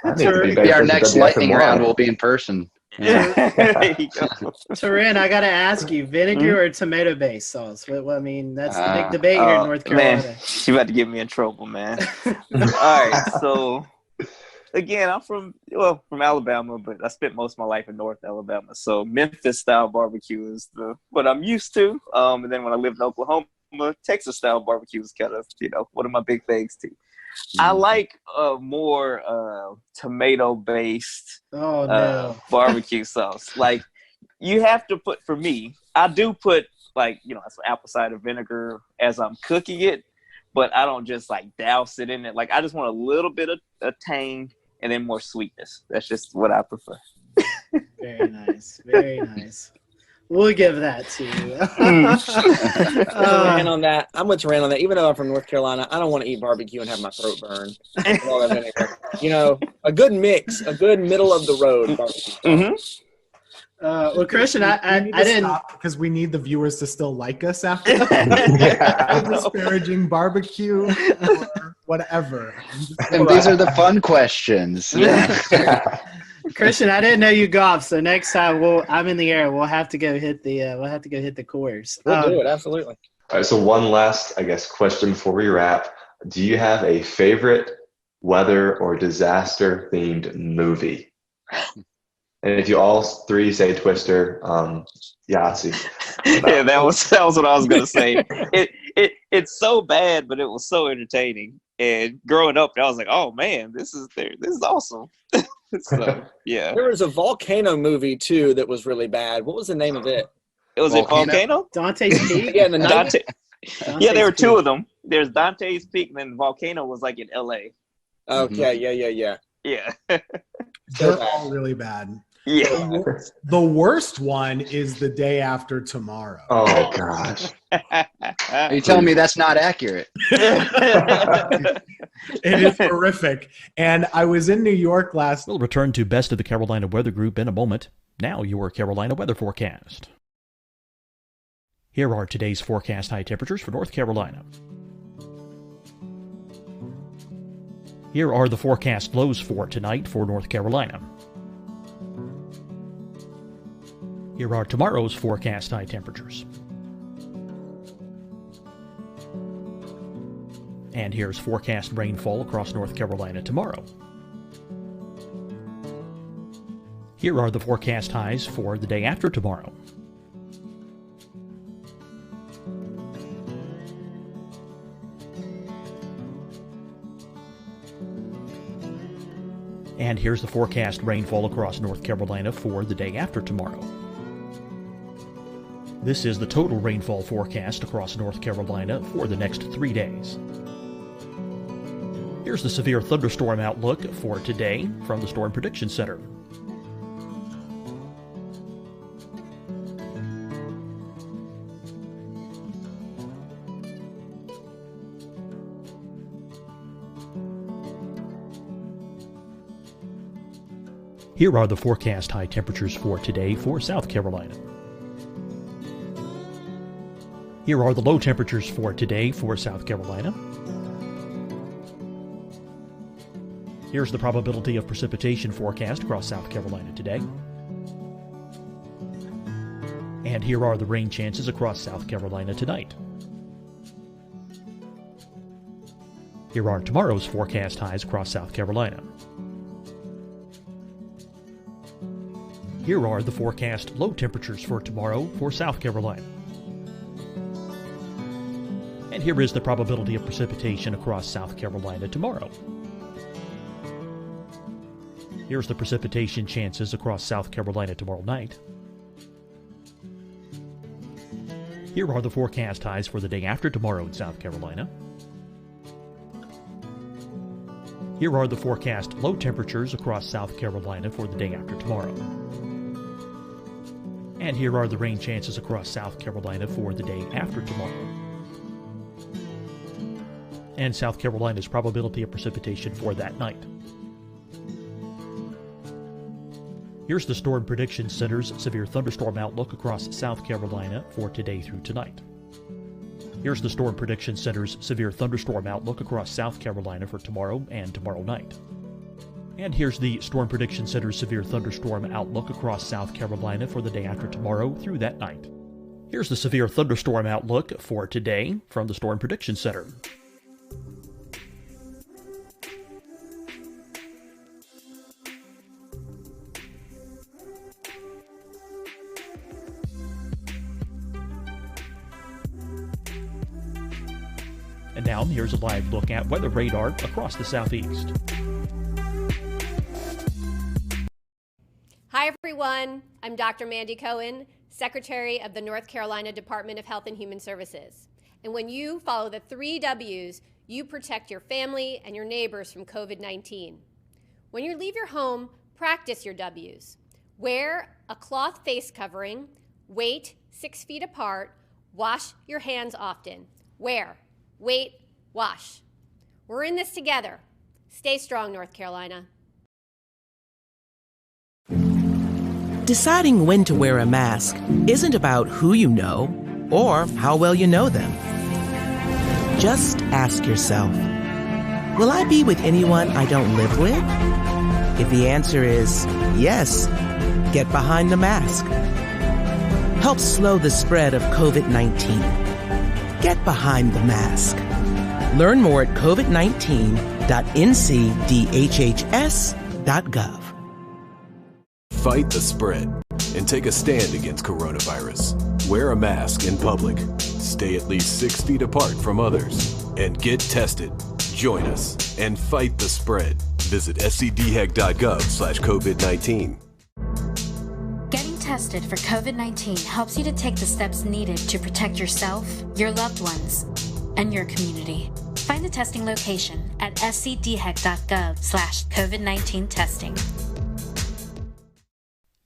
maybe our next lightning round will be in person. Yeah. There you go. Taran, I gotta ask you, vinegar or tomato-based sauce? Well, I mean, that's the big debate here in North Carolina. Man, you about to get me in trouble, man. All right, so again, I'm from Alabama, but I spent most of my life in North Alabama. So Memphis-style barbecue is what I'm used to. And then when I lived in Oklahoma, Texas-style barbecue is kind of, one of my big things too. I like more tomato-based barbecue sauce. Like, you have to put, for me, I do put like, some apple cider vinegar as I'm cooking it, but I don't just like douse it in it. Like I just want a little bit of tang and then more sweetness. That's just what I prefer. Very nice. Very nice. We'll give that to you. Rant on that. I'm with Rand on that. Even though I'm from North Carolina, I don't want to eat barbecue and have my throat burn. A good mix, a good middle of the road barbecue. Well, Christian, I didn't, because we need the viewers to still like us after that. Disparaging barbecue or whatever. And these are the fun questions. Christian, I didn't know you golf, so next time I'm in the air. We'll have to go hit the course. We'll do it, absolutely. All right, so one last, I guess, question before we wrap. Do you have a favorite weather or disaster themed movie? And if you all three say Twister, Yahtzee. Yeah, that was what I was gonna say. It's so bad, but it was so entertaining. And growing up, I was like, "Oh man, this is awesome." So yeah, there was a volcano movie too that was really bad. What was the name of it? It was Volcano? Dante's Peak. Yeah, in the 90s. Yeah, there were two of them. There's Dante's Peak, and then Volcano was like in L.A. Okay, yeah. They're all really bad. Yeah. The worst one is The Day After Tomorrow. Oh gosh. Are you telling me that's not accurate? It is horrific. And I was in New York last. We'll return to Best of the Carolina Weather Group in a moment. Now your Carolina weather forecast. Here are today's forecast high temperatures for North Carolina. Here are the forecast lows for tonight for North Carolina. Here are tomorrow's forecast high temperatures. And here's forecast rainfall across North Carolina tomorrow. Here are the forecast highs for the day after tomorrow. And here's the forecast rainfall across North Carolina for the day after tomorrow. This is the total rainfall forecast across North Carolina for the next 3 days. Here's the severe thunderstorm outlook for today from the Storm Prediction Center. Here are the forecast high temperatures for today for South Carolina. Here are the low temperatures for today for South Carolina. Here's the probability of precipitation forecast across South Carolina today. And here are the rain chances across South Carolina tonight. Here are tomorrow's forecast highs across South Carolina. Here are the forecast low temperatures for tomorrow for South Carolina. And here is the probability of precipitation across South Carolina tomorrow. Here's the precipitation chances across South Carolina tomorrow night. Here are the forecast highs for the day after tomorrow in South Carolina. Here are the forecast low temperatures across South Carolina for the day after tomorrow. And here are the rain chances across South Carolina for the day after tomorrow. And South Carolina's probability of precipitation for that night. Here's the Storm Prediction Center's severe thunderstorm outlook across South Carolina for today through tonight. Here's the Storm Prediction Center's severe thunderstorm outlook across South Carolina for tomorrow and tomorrow night. And here's the Storm Prediction Center's severe thunderstorm outlook across South Carolina for the day after tomorrow through that night. Here's the severe thunderstorm outlook for today from the Storm Prediction Center. And now here's a live look at weather radar across the southeast. Hi, everyone. I'm Dr. Mandy Cohen, Secretary of the North Carolina Department of Health and Human Services. And when you follow the 3 W's, you protect your family and your neighbors from COVID-19. When you leave your home, practice your W's. Wear a cloth face covering, wait 6 feet apart, wash your hands often. Wear, wait, wash. We're in this together. Stay strong, North Carolina. Deciding when to wear a mask isn't about who you know or how well you know them. Just ask yourself, will I be with anyone I don't live with? If the answer is yes, get behind the mask. Help slow the spread of COVID-19. Get behind the mask. Learn more at covid19.ncdhhs.gov. Fight the spread and take a stand against coronavirus. Wear a mask in public. Stay at least 6 feet apart from others. And get tested. Join us and fight the spread. Visit scdhec.gov/COVID-19. Getting tested for COVID-19 helps you to take the steps needed to protect yourself, your loved ones, and your community. Find the testing location at scdhec.gov/COVID-19 testing.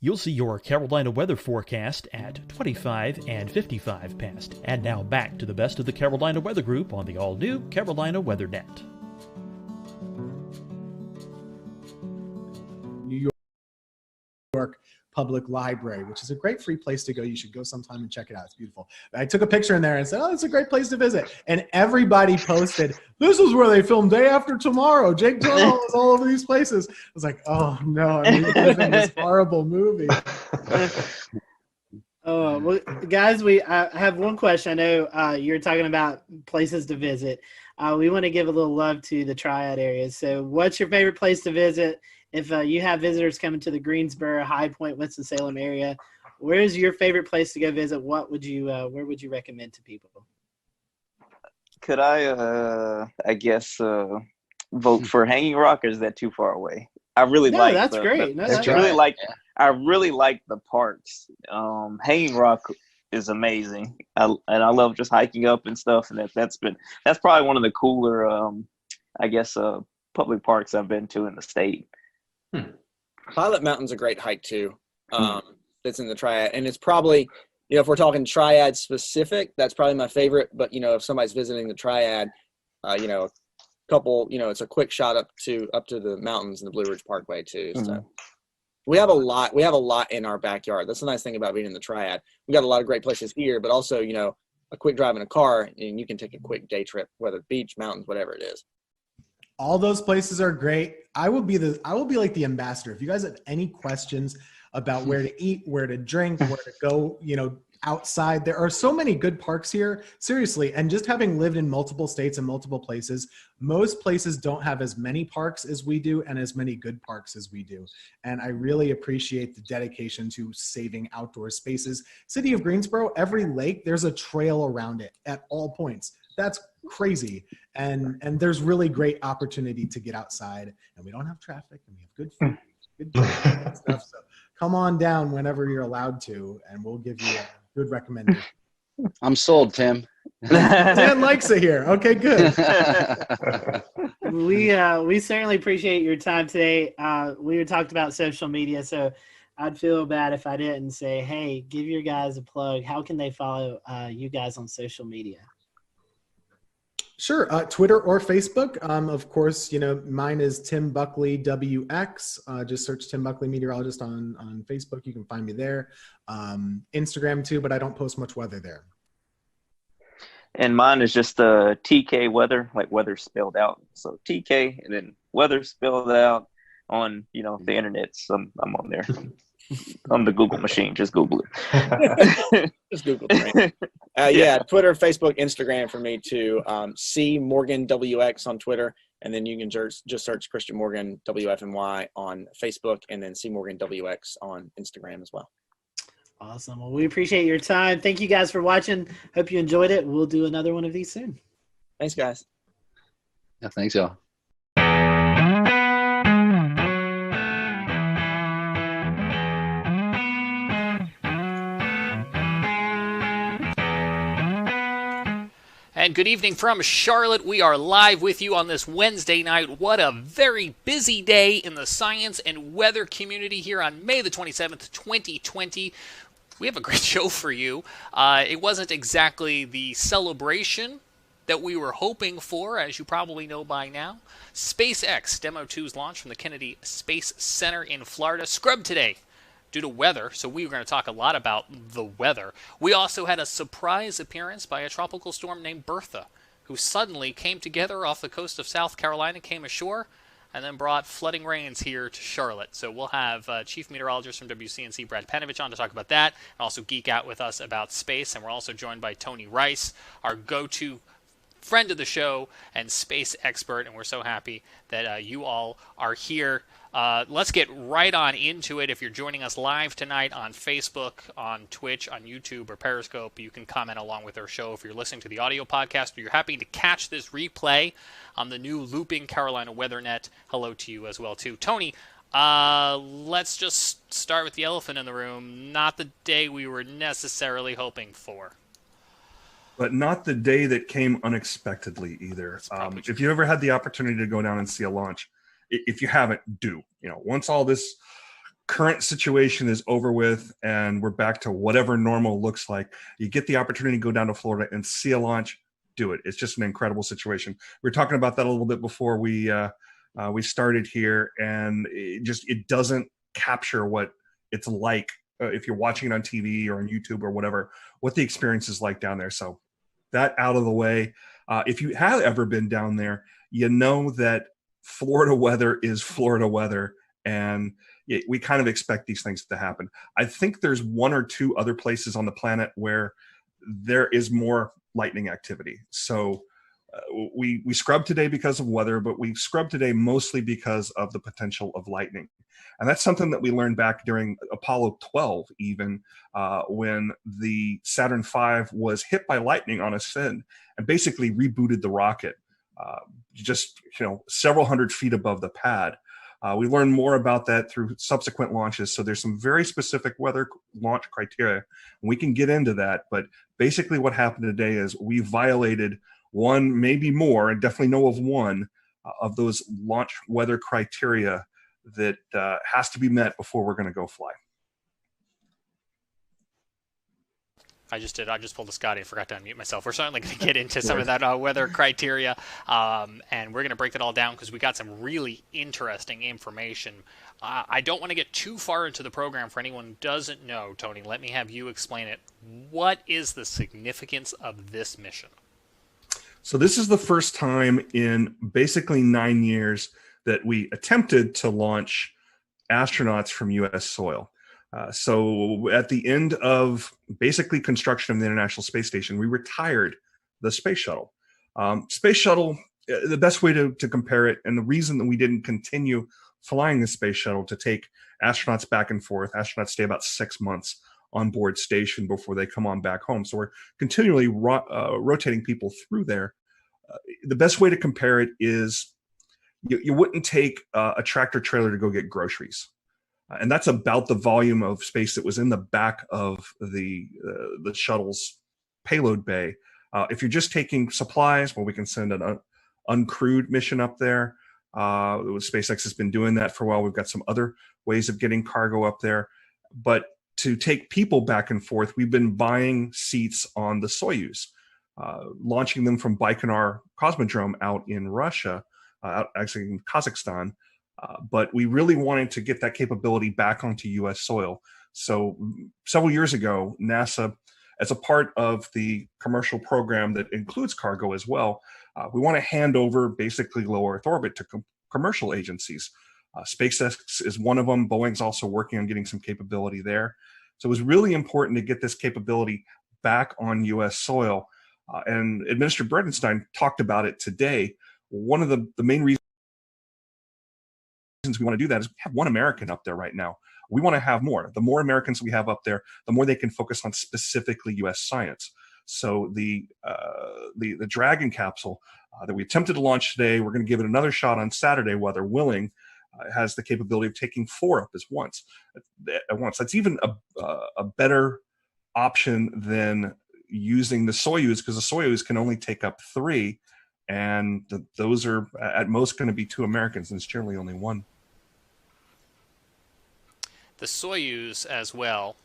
You'll see your Carolina weather forecast at 25 and 55 past. And now back to the best of the Carolina Weather Group on the all-new Carolina Weather Net. New York Public Library, which is a great free place to go. You should go sometime and check it out. It's beautiful. I took a picture in there and said, oh, it's a great place to visit. And everybody posted, this is where they filmed Day After Tomorrow. Jake Gyllenhaal is all over these places. I was like, oh no, I'm reliving this horrible movie. Oh, well, guys, I have one question. I know you're talking about places to visit. We want to give a little love to the Triad areas. So what's your favorite place to visit? If you have visitors coming to the Greensboro, High Point, Winston-Salem area, where's your favorite place to go visit? What would you, where would you recommend to people? Could I guess, vote for Hanging Rock, or is that too far away? I really No, like. that's great. No, that's really right. like. I really like the parks. Hanging Rock is amazing, and I love just hiking up and stuff. And that's probably one of the cooler, public parks I've been to in the state. Pilot Mountain's a great hike too. That's in the Triad, and it's probably, if we're talking Triad specific, that's probably my favorite. But if somebody's visiting the Triad, a couple, it's a quick shot up to the mountains and the Blue Ridge Parkway too. So we have a lot in our backyard. That's the nice thing about being in the Triad. We got a lot of great places here, but also a quick drive in a car, and you can take a quick day trip, whether beach, mountains, whatever it is. All those places are great. I will be like the ambassador. If you guys have any questions about where to eat, where to drink, where to go, outside, there are so many good parks here, seriously. And just having lived in multiple states and multiple places, most places don't have as many parks as we do and as many good parks as we do. And I really appreciate the dedication to saving outdoor spaces. City of Greensboro, every lake, there's a trail around it at all points. That's crazy. And there's really great opportunity to get outside, and we don't have traffic, and we have good food, good and stuff. So come on down whenever you're allowed to, and we'll give you a good recommendation. I'm sold, Tim. Dan likes it here. Okay, good. We certainly appreciate your time today. We talked about social media, so I'd feel bad if I didn't say, hey, give your guys a plug. How can they follow you guys on social media? Sure. Twitter or Facebook. Of course, mine is Tim Buckley WX. Just search Tim Buckley Meteorologist on Facebook. You can find me there. Instagram too, but I don't post much weather there. And mine is just TK Weather, like weather spelled out. So TK and then weather spelled out on, the internet. So I'm on there. On the Google machine, just Google it. Just Google it. Yeah, Twitter, Facebook, Instagram for me too. C Morgan WX on Twitter, and then you can just search Christian Morgan WFNY on Facebook, and then C Morgan WX on Instagram as well. Awesome. Well, we appreciate your time. Thank you guys for watching. Hope you enjoyed it. We'll do another one of these soon. Thanks, guys. Yeah, thanks, y'all. And good evening from Charlotte. We are live with you on this Wednesday night. What a very busy day in the science and weather community here on May the 27th, 2020. We have a great show for you. It wasn't exactly the celebration that we were hoping for, as you probably know by now. SpaceX Demo 2's launch from the Kennedy Space Center in Florida scrubbed today due to weather, so we were going to talk a lot about the weather. We also had a surprise appearance by a tropical storm named Bertha, who suddenly came together off the coast of South Carolina, came ashore, and then brought flooding rains here to Charlotte. So we'll have Chief Meteorologist from WCNC, Brad Panovich, on to talk about that, and also geek out with us about space. And we're also joined by Tony Rice, our go-to friend of the show and space expert, and we're so happy that you all are here. Let's get right on into it. If you're joining us live tonight on Facebook, on Twitch, on YouTube, or Periscope, you can comment along with our show. If you're listening to the audio podcast or you're happy to catch this replay on the new Looping Carolina WeatherNet, hello to you as well, too. Tony, let's just start with the elephant in the room. Not the day we were necessarily hoping for. But not the day that came unexpectedly either. If you ever had the opportunity to go down and see a launch, if you haven't, do. Once all this current situation is over with and we're back to whatever normal looks like, you get the opportunity to go down to Florida and see a launch, do it. It's just an incredible situation. We were talking about that a little bit before we started here, and it doesn't capture what it's like if you're watching it on TV or on YouTube or whatever, what the experience is like down there. So that out of the way. If you have ever been down there, you know that Florida weather is Florida weather, and we kind of expect these things to happen. I think there's one or two other places on the planet where there is more lightning activity. So we scrubbed today because of weather, but we scrubbed today mostly because of the potential of lightning. And that's something that we learned back during Apollo 12, even when the Saturn V was hit by lightning on its fin and basically rebooted the rocket several hundred feet above the pad. We learned more about that through subsequent launches. So there's some very specific weather launch criteria. And we can get into that. But basically what happened today is we violated one, maybe more, and definitely know of one of those launch weather criteria that has to be met before we're going to go fly. I just pulled a Scotty and forgot to unmute myself. We're certainly going to get into some of that weather criteria, and we're going to break that all down because we got some really interesting information. I don't want to get too far into the program for anyone who doesn't know. Tony, let me have you explain it. What is the significance of this mission? So this is the first time in basically 9 years that we attempted to launch astronauts from U.S. soil. So at the end of basically construction of the International Space Station, we retired the space shuttle. Space shuttle, the best way to compare it, and the reason that we didn't continue flying the space shuttle to take astronauts back and forth, astronauts stay about 6 months on board station before they come on back home. So we're continually rotating people through there. The best way to compare it is you wouldn't take a tractor trailer to go get groceries. And that's about the volume of space that was in the back of the shuttle's payload bay. If you're just taking supplies, well, we can send an uncrewed mission up there. SpaceX has been doing that for a while. We've got some other ways of getting cargo up there. But to take people back and forth, we've been buying seats on the Soyuz, launching them from Baikonur Cosmodrome out in Russia, actually in Kazakhstan. But we really wanted to get that capability back onto U.S. soil. So several years ago, NASA, as a part of the commercial program that includes cargo as well, we want to hand over basically low Earth orbit to commercial agencies. SpaceX is one of them. Boeing's also working on getting some capability there. So it was really important to get this capability back on U.S. soil. And Administrator Bredenstein talked about it today. One of the main reasons we want to do that is we have one American up there right now. We want to have more. The more Americans we have up there, the more they can focus on specifically U.S. science. So the Dragon capsule that we attempted to launch today, we're going to give it another shot on Saturday, weather willing. Has the capability of taking 4 up at once. That's even a better option than using the Soyuz, because the Soyuz can only take up 3, and those are at most going to be 2 Americans, and it's generally only 1. The Soyuz as well,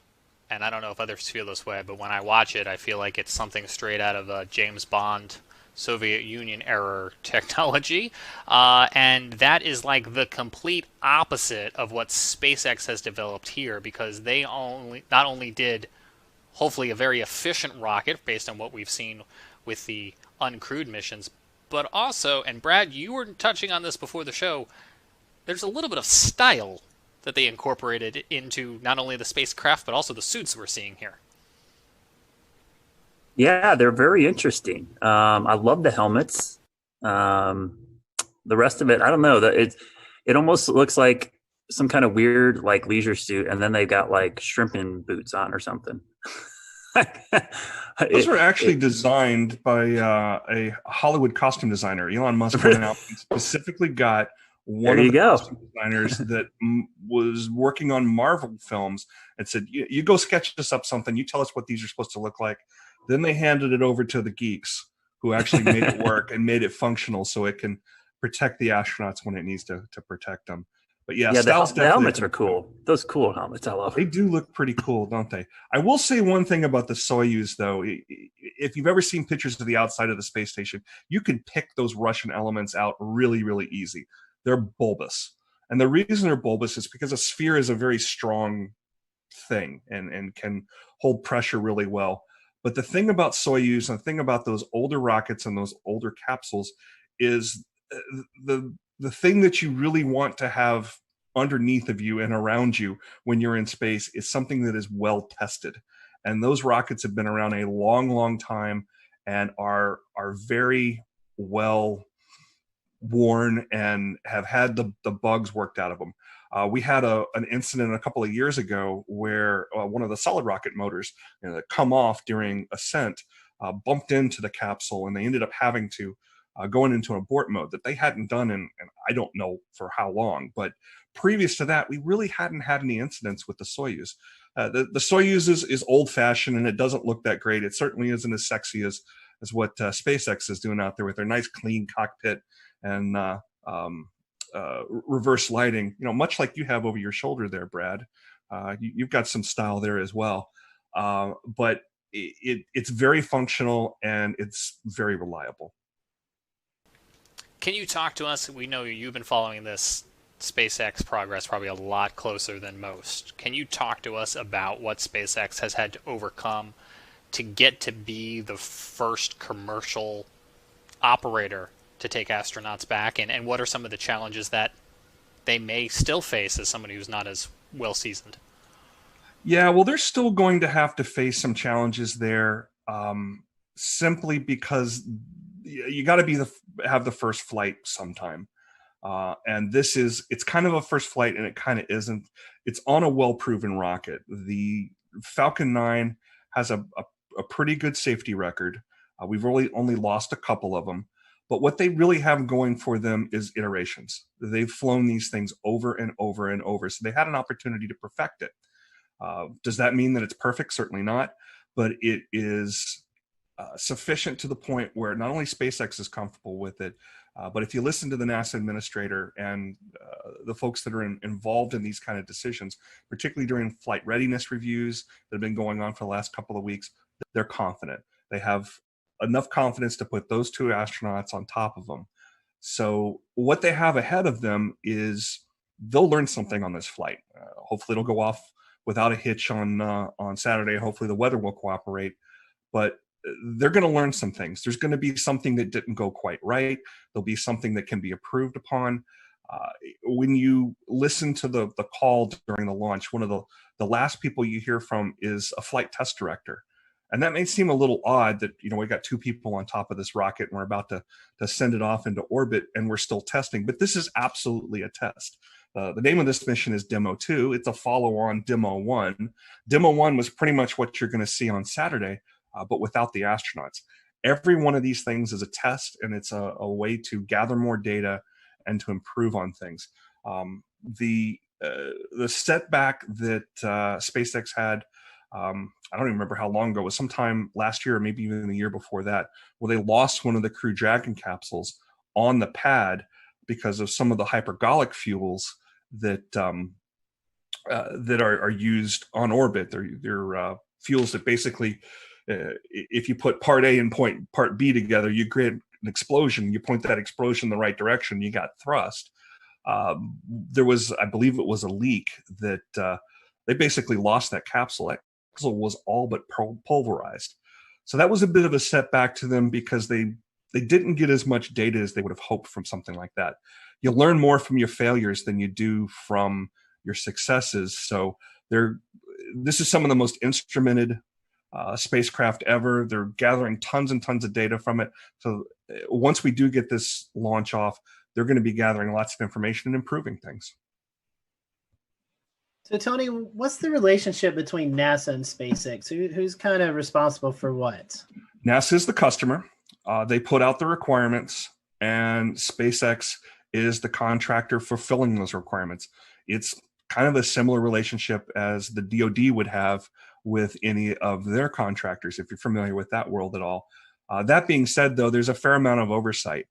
and I don't know if others feel this way, but when I watch it, I feel like it's something straight out of James Bond, Soviet Union era technology, and that is like the complete opposite of what SpaceX has developed here, because they not only did hopefully a very efficient rocket based on what we've seen with the uncrewed missions, but also, and Brad, you were touching on this before the show, there's a little bit of style that they incorporated into not only the spacecraft but also the suits we're seeing here. Yeah, they're very interesting. I love the helmets. The rest of it, I don't know. It almost looks like some kind of weird like leisure suit, and then they've got like shrimping boots on or something. Those were actually designed by a Hollywood costume designer. Elon Musk went out and specifically got one of the costume designers that was working on Marvel films and said, you go sketch this up something. You tell us what these are supposed to look like. Then they handed it over to the geeks who actually made it work and made it functional so it can protect the astronauts when it needs to protect them. But yeah, the helmets are cool. Those cool helmets, I love. They do look pretty cool, don't they? I will say one thing about the Soyuz, though. If you've ever seen pictures of the outside of the space station, you can pick those Russian elements out really, really easy. They're bulbous. And the reason they're bulbous is because a sphere is a very strong thing and can hold pressure really well. But the thing about Soyuz and the thing about those older rockets and those older capsules is the thing that you really want to have underneath of you and around you when you're in space is something that is well tested. And those rockets have been around a long, long time and are very well worn and have had the bugs worked out of them. We had an incident a couple of years ago where one of the solid rocket motors that come off during ascent bumped into the capsule, and they ended up having to going into abort mode that they hadn't done in I don't know for how long. But previous to that, we really hadn't had any incidents with the Soyuz. The Soyuz is old-fashioned, and it doesn't look that great. It certainly isn't as sexy as what SpaceX is doing out there with their nice, clean cockpit and reverse lighting. Much like you have over your shoulder there, Brad. You've got some style there as well. But it's very functional and it's very reliable. Can you talk to us? We know you've been following this SpaceX progress probably a lot closer than most. Can you talk to us about what SpaceX has had to overcome to get to be the first commercial operator to take astronauts back, and what are some of the challenges that they may still face as somebody who's not as well seasoned? Yeah, well, they're still going to have to face some challenges there, simply because you got to have the first flight sometime. And it's kind of a first flight and it kind of isn't. It's on a well-proven rocket. The Falcon 9 has a pretty good safety record. We've only lost a couple of them. But what they really have going for them is iterations. They've flown these things over and over and over. So they had an opportunity to perfect it. Does that mean that it's perfect? Certainly not. But it is sufficient to the point where not only SpaceX is comfortable with it, but if you listen to the NASA administrator and the folks that are involved in these kind of decisions, particularly during flight readiness reviews that have been going on for the last couple of weeks, they're confident. They have enough confidence to put those 2 astronauts on top of them. So what they have ahead of them is they'll learn something on this flight. Hopefully it'll go off without a hitch on Saturday. Hopefully the weather will cooperate, but they're going to learn some things. There's going to be something that didn't go quite right. There'll be something that can be improved upon. When you listen to the call during the launch, one of the last people you hear from is a flight test director. And that may seem a little odd that, we got 2 people on top of this rocket and we're about to send it off into orbit and we're still testing. But this is absolutely a test. The name of this mission is Demo 2. It's a follow-on Demo 1. Demo 1 was pretty much what you're going to see on Saturday, but without the astronauts. Every one of these things is a test, and it's a way to gather more data and to improve on things. The setback that SpaceX had I don't even remember how long ago. It was sometime last year or maybe even the year before that, where they lost one of the Crew Dragon capsules on the pad because of some of the hypergolic fuels that that are used on orbit. They're fuels that basically, if you put part A and part B together, you create an explosion. You point that explosion in the right direction, you got thrust. There was, I believe it was a leak that they basically lost that capsule. That capsule was all but pulverized. So that was a bit of a setback to them because they didn't get as much data as they would have hoped from something like that. You learn more from your failures than you do from your successes. So this is some of the most instrumented spacecraft ever. They're gathering tons and tons of data from it. So once we do get this launch off, they're going to be gathering lots of information and improving things. So Tony, what's the relationship between NASA and SpaceX? Who's kind of responsible for what? NASA is the customer. They put out the requirements, and SpaceX is the contractor fulfilling those requirements. It's kind of a similar relationship as the DoD would have with any of their contractors, if you're familiar with that world at all. That being said, though, there's a fair amount of oversight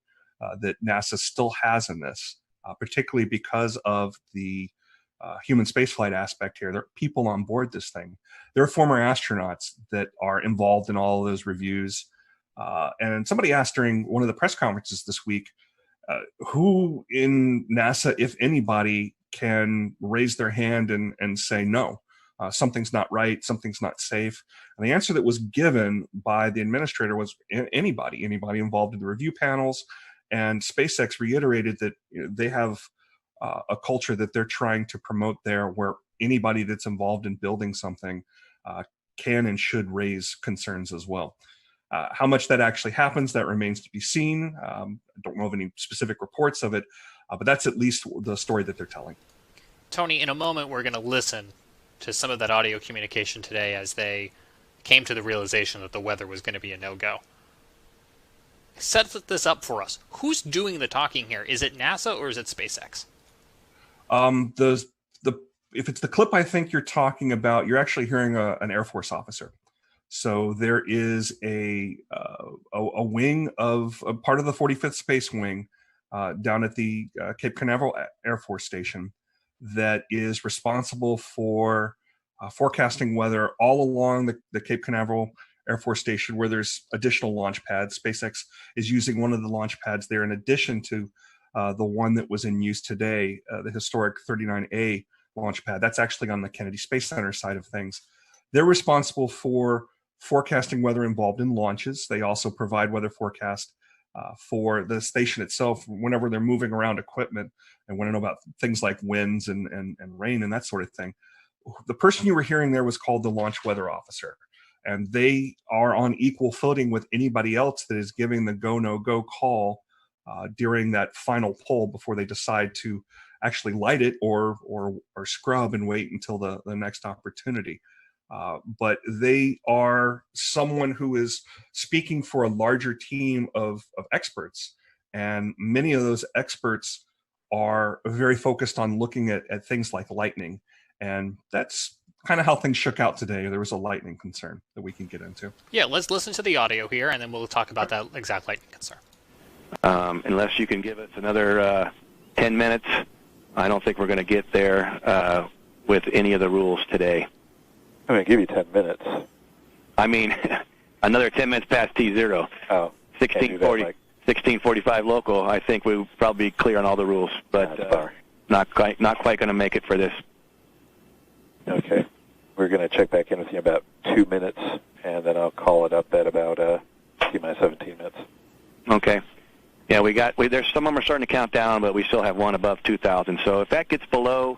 that NASA still has in this, particularly because of the human spaceflight aspect here. There are people on board this thing. There are former astronauts that are involved in all of those reviews. And somebody asked during one of the press conferences this week, who in NASA, if anybody, can raise their hand and say, no, something's not right, something's not safe. And the answer that was given by the administrator was anybody involved in the review panels. And SpaceX reiterated that they have a culture that they're trying to promote there, where anybody that's involved in building something can and should raise concerns as well. How much that actually happens, that remains to be seen. I don't know of any specific reports of it, but that's at least the story that they're telling. Tony, in a moment, we're going to listen to some of that audio communication today as they came to the realization that the weather was going to be a no-go. Set this up for us. Who's doing the talking here? Is it NASA or is it SpaceX? If it's the clip I think you're talking about, you're actually hearing an Air Force officer. So there is a wing of a part of the 45th Space Wing down at the Cape Canaveral Air Force Station that is responsible for forecasting weather all along the Cape Canaveral Air Force Station, where there's additional launch pads. SpaceX is using one of the launch pads there in addition to the one that was in use today, the historic 39A launch pad. That's actually on the Kennedy Space Center side of things. They're responsible for forecasting weather involved in launches. They also provide weather forecast for the station itself whenever they're moving around equipment and want to know about things like winds and rain and that sort of thing. The person you were hearing there was called the launch weather officer, and they are on equal footing with anybody else that is giving the go, no go call during that final pull before they decide to actually light it or scrub and wait until the next opportunity. But they are someone who is speaking for a larger team of experts. And many of those experts are very focused on looking at things like lightning. And that's kind of how things shook out today. There was a lightning concern that we can get into. Yeah, let's listen to the audio here, and then we'll talk about that exact lightning concern. Unless you can give us another 10 minutes, I don't think we're going to get there with any of the rules today. I'm going to give you 10 minutes. I mean, another 10 minutes past T0. Oh, 16:45 local. I think we'll probably be clear on all the rules, but not quite going to make it for this. Okay. We're going to check back in with you in about 2 minutes, and then I'll call it up at about T-minus 17 minutes. Okay. Yeah, there's some of them are starting to count down, but we still have one above 2,000. So if that gets below...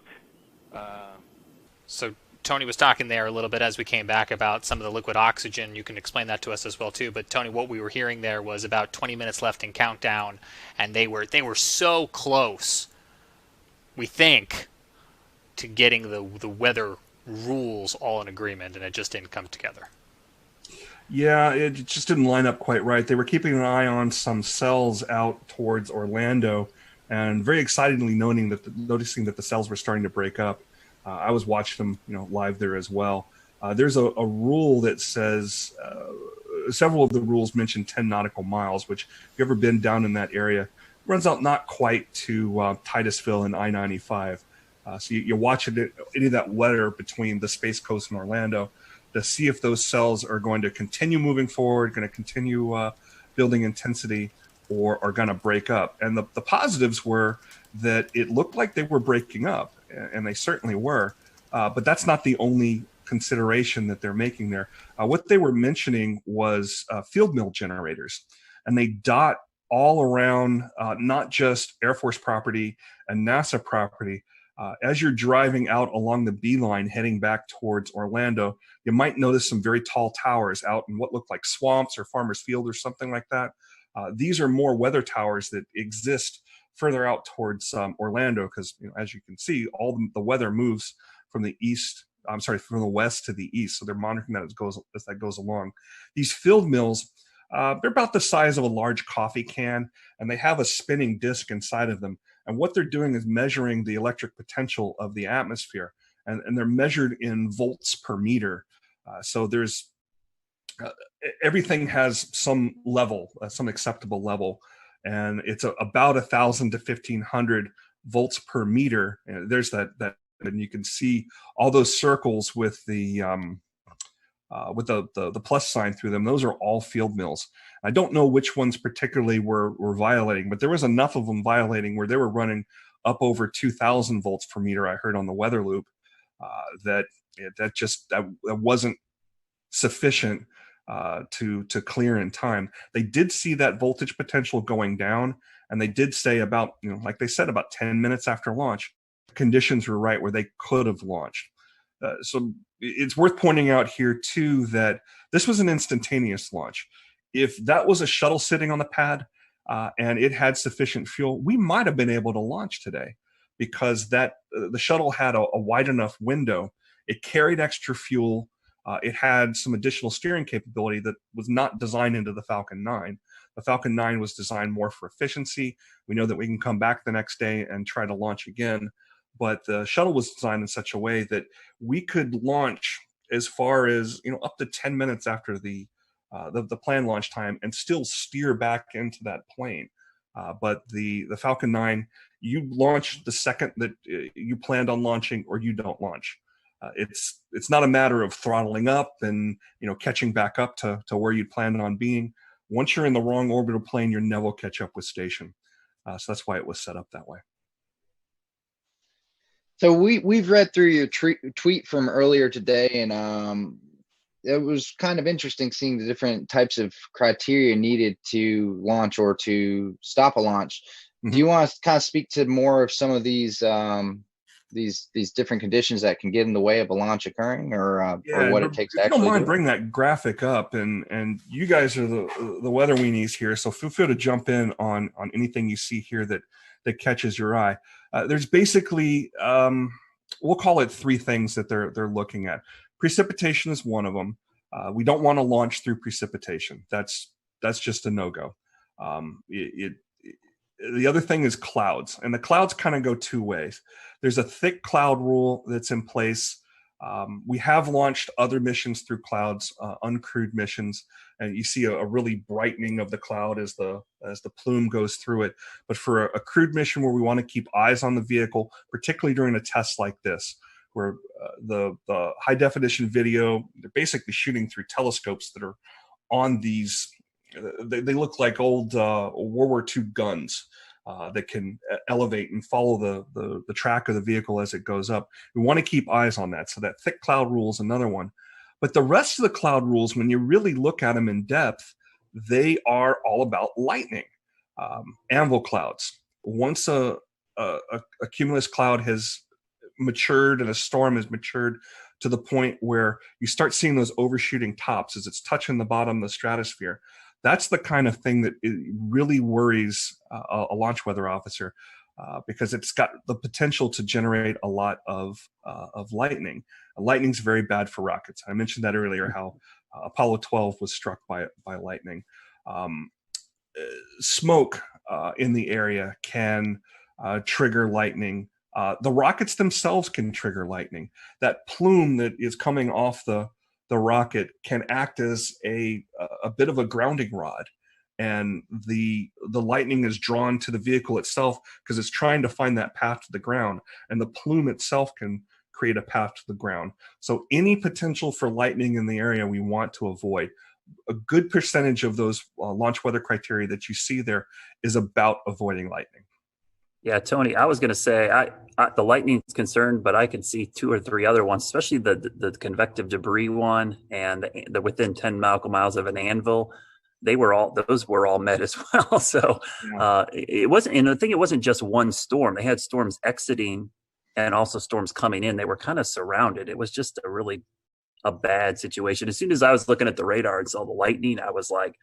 So Tony was talking there a little bit as we came back about some of the liquid oxygen. You can explain that to us as well, too. But, Tony, what we were hearing there was about 20 minutes left in countdown, and they were so close, we think, to getting the weather rules all in agreement, and it just didn't come together. Yeah, it just didn't line up quite right. They were keeping an eye on some cells out towards Orlando, and very excitedly noticing that the cells were starting to break up. I was watching them, live there as well. There's a rule that says, several of the rules mention 10 nautical miles, which if you've ever been down in that area, runs out not quite to Titusville and I-95. So you're watching any of that weather between the Space Coast and Orlando to see if those cells are going to continue moving forward, going to continue building intensity, or are going to break up. And the positives were that it looked like they were breaking up, and they certainly were. But that's not the only consideration that they're making there. What they were mentioning was field mill generators, and they dot all around not just Air Force property and NASA property. As you're driving out along the beeline heading back towards Orlando, you might notice some very tall towers out in what look like swamps or Farmers Field or something like that. These are more weather towers that exist further out towards Orlando, because as you can see, all the weather moves from the from the west to the east. So they're monitoring that as that goes along. These field mills, they're about the size of a large coffee can, and they have a spinning disc inside of them. And what they're doing is measuring the electric potential of the atmosphere, and they're measured in volts per meter. So there's everything has some level, some acceptable level, and it's about 1,000 to 1,500 volts per meter. And there's that, and you can see all those circles with the plus sign through them. Those are all field mills. I don't know which ones particularly were violating, but there was enough of them violating where they were running up over 2,000 volts per meter. I heard on the weather loop that wasn't sufficient to clear in time. They did see that voltage potential going down, and they did say about, like they said, about 10 minutes after launch, conditions were right where they could have launched. So it's worth pointing out here too that this was an instantaneous launch. If that was a shuttle sitting on the pad and it had sufficient fuel, we might have been able to launch today, because the shuttle had a wide enough window. It carried extra fuel. It had some additional steering capability that was not designed into the Falcon 9. The Falcon 9 was designed more for efficiency. We know that we can come back the next day and try to launch again. But the shuttle was designed in such a way that we could launch as far as up to 10 minutes after the planned launch time and still steer back into that plane. But the Falcon 9, you launch the second that you planned on launching, or you don't launch. It's not a matter of throttling up and catching back up to where you planned on being. Once you're in the wrong orbital plane, you'll never catch up with station. So that's why it was set up that way. So we've read through your tweet from earlier today, and it was kind of interesting seeing the different types of criteria needed to launch or to stop a launch. Mm-hmm. Do you want to kind of speak to more of some of these different conditions that can get in the way of a launch occurring, or what it takes to actually do it? If you don't mind, bring that graphic up, and you guys are the weather weenies here, so feel free to jump in on anything you see here that catches your eye. There's basically, we'll call it three things that they're looking at. Precipitation is one of them. We don't want to launch through precipitation. That's just a no-go. The other thing is clouds, and the clouds kind of go two ways. There's a thick cloud rule that's in place. We have launched other missions through clouds, uncrewed missions, and you see a really brightening of the cloud as the plume goes through it. But for a crewed mission where we want to keep eyes on the vehicle, particularly during a test like this, where the high definition video, they're basically shooting through telescopes that are on these. They look like old World War II guns that can elevate and follow the track of the vehicle as it goes up. We want to keep eyes on that. So that thick cloud rule is another one. But the rest of the cloud rules, when you really look at them in depth, they are all about lightning. Anvil clouds. Once a cumulus cloud has matured and a storm has matured to the point where you start seeing those overshooting tops as it's touching the bottom of the stratosphere, that's the kind of thing that really worries a launch weather officer, because it's got the potential to generate a lot of lightning. Lightning's very bad for rockets. I mentioned that earlier, how Apollo 12 was struck by lightning. Smoke in the area can trigger lightning. The rockets themselves can trigger lightning. That plume that is coming off the rocket can act as a bit of a grounding rod, and the lightning is drawn to the vehicle itself because it's trying to find that path to the ground, and the plume itself can create a path to the ground. So any potential for lightning in the area we want to avoid. A good percentage of those launch weather criteria that you see there is about avoiding lightning. Yeah, Tony, I was going to say the lightning's concerned, but I can see 2 or 3 other ones, especially the convective debris one and the within 10 nautical miles of an anvil. Those were all met as well. So it wasn't, and I think it wasn't just one storm. They had storms exiting and also storms coming in. They were kind of surrounded. It was just a bad situation. As soon as I was looking at the radar and saw the lightning, I was like,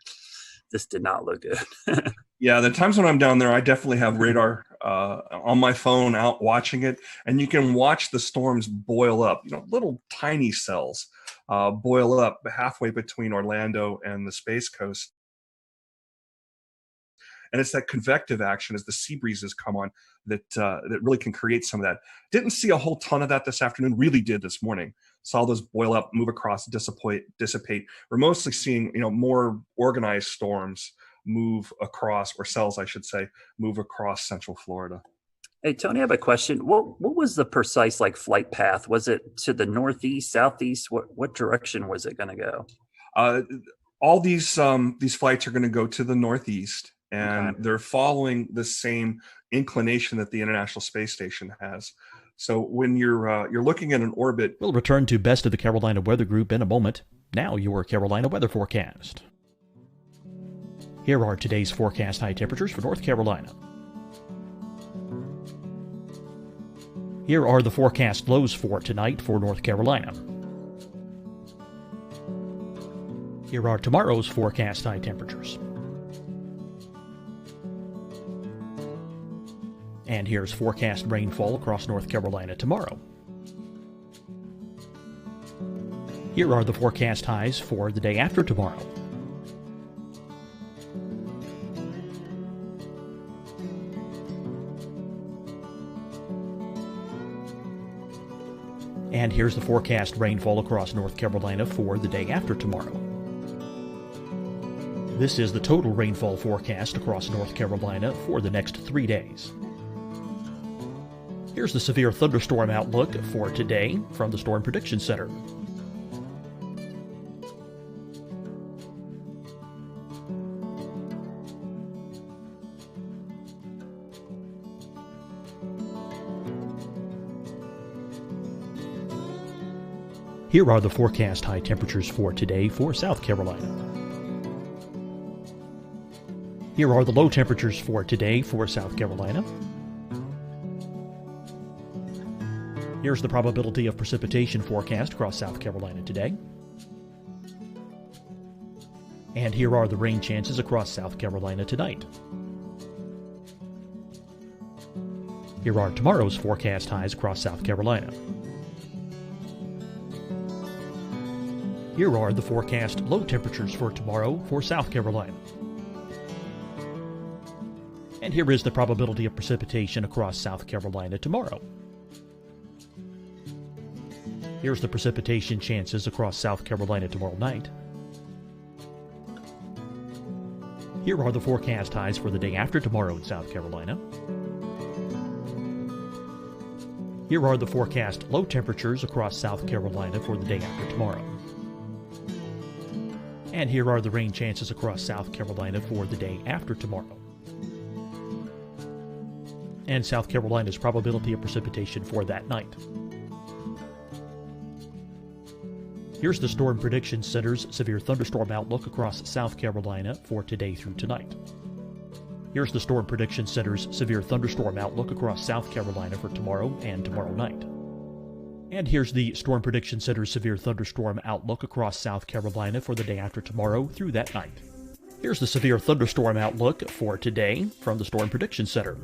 this did not look good. Yeah, the times when I'm down there, I definitely have radar on my phone out watching it, and you can watch the storms boil up. Little tiny cells boil up halfway between Orlando and the Space Coast. And it's that convective action as the sea breezes come on that really can create some of that. Didn't see a whole ton of that this afternoon. Really did this morning. Saw those boil up, move across, dissipate. We're mostly seeing more organized storms move across, or cells, I should say, move across Central Florida. Hey, Tony, I have a question. What was the precise flight path? Was it to the northeast, southeast? What direction was it going to go? All these flights are going to go to the northeast, and they're following the same inclination that the International Space Station has. So when you're looking at an orbit, we'll return to Best of the Carolina Weather Group in a moment. Now your Carolina weather forecast. Here are today's forecast high temperatures for North Carolina. Here are the forecast lows for tonight for North Carolina. Here are tomorrow's forecast high temperatures. And here's forecast rainfall across North Carolina tomorrow. Here are the forecast highs for the day after tomorrow. And here's the forecast rainfall across North Carolina for the day after tomorrow. This is the total rainfall forecast across North Carolina for the next 3 days. Here's the severe thunderstorm outlook for today from the Storm Prediction Center. Here are the forecast high temperatures for today for South Carolina. Here are the low temperatures for today for South Carolina. Here's the probability of precipitation forecast across South Carolina today. And here are the rain chances across South Carolina tonight. Here are tomorrow's forecast highs across South Carolina. Here are the forecast low temperatures for tomorrow for South Carolina. And here is the probability of precipitation across South Carolina tomorrow. Here's the precipitation chances across South Carolina tomorrow night. Here are the forecast highs for the day after tomorrow in South Carolina. Here are the forecast low temperatures across South Carolina for the day after tomorrow. And here are the rain chances across South Carolina for the day after tomorrow. And South Carolina's probability of precipitation for that night. Here's the Storm Prediction Center's severe thunderstorm outlook across South Carolina for today through tonight. Here's the Storm Prediction Center's severe thunderstorm outlook across South Carolina for tomorrow and tomorrow night. And here's the Storm Prediction Center's severe thunderstorm outlook across South Carolina for the day after tomorrow through that night. Here's the severe thunderstorm outlook for today from the Storm Prediction Center.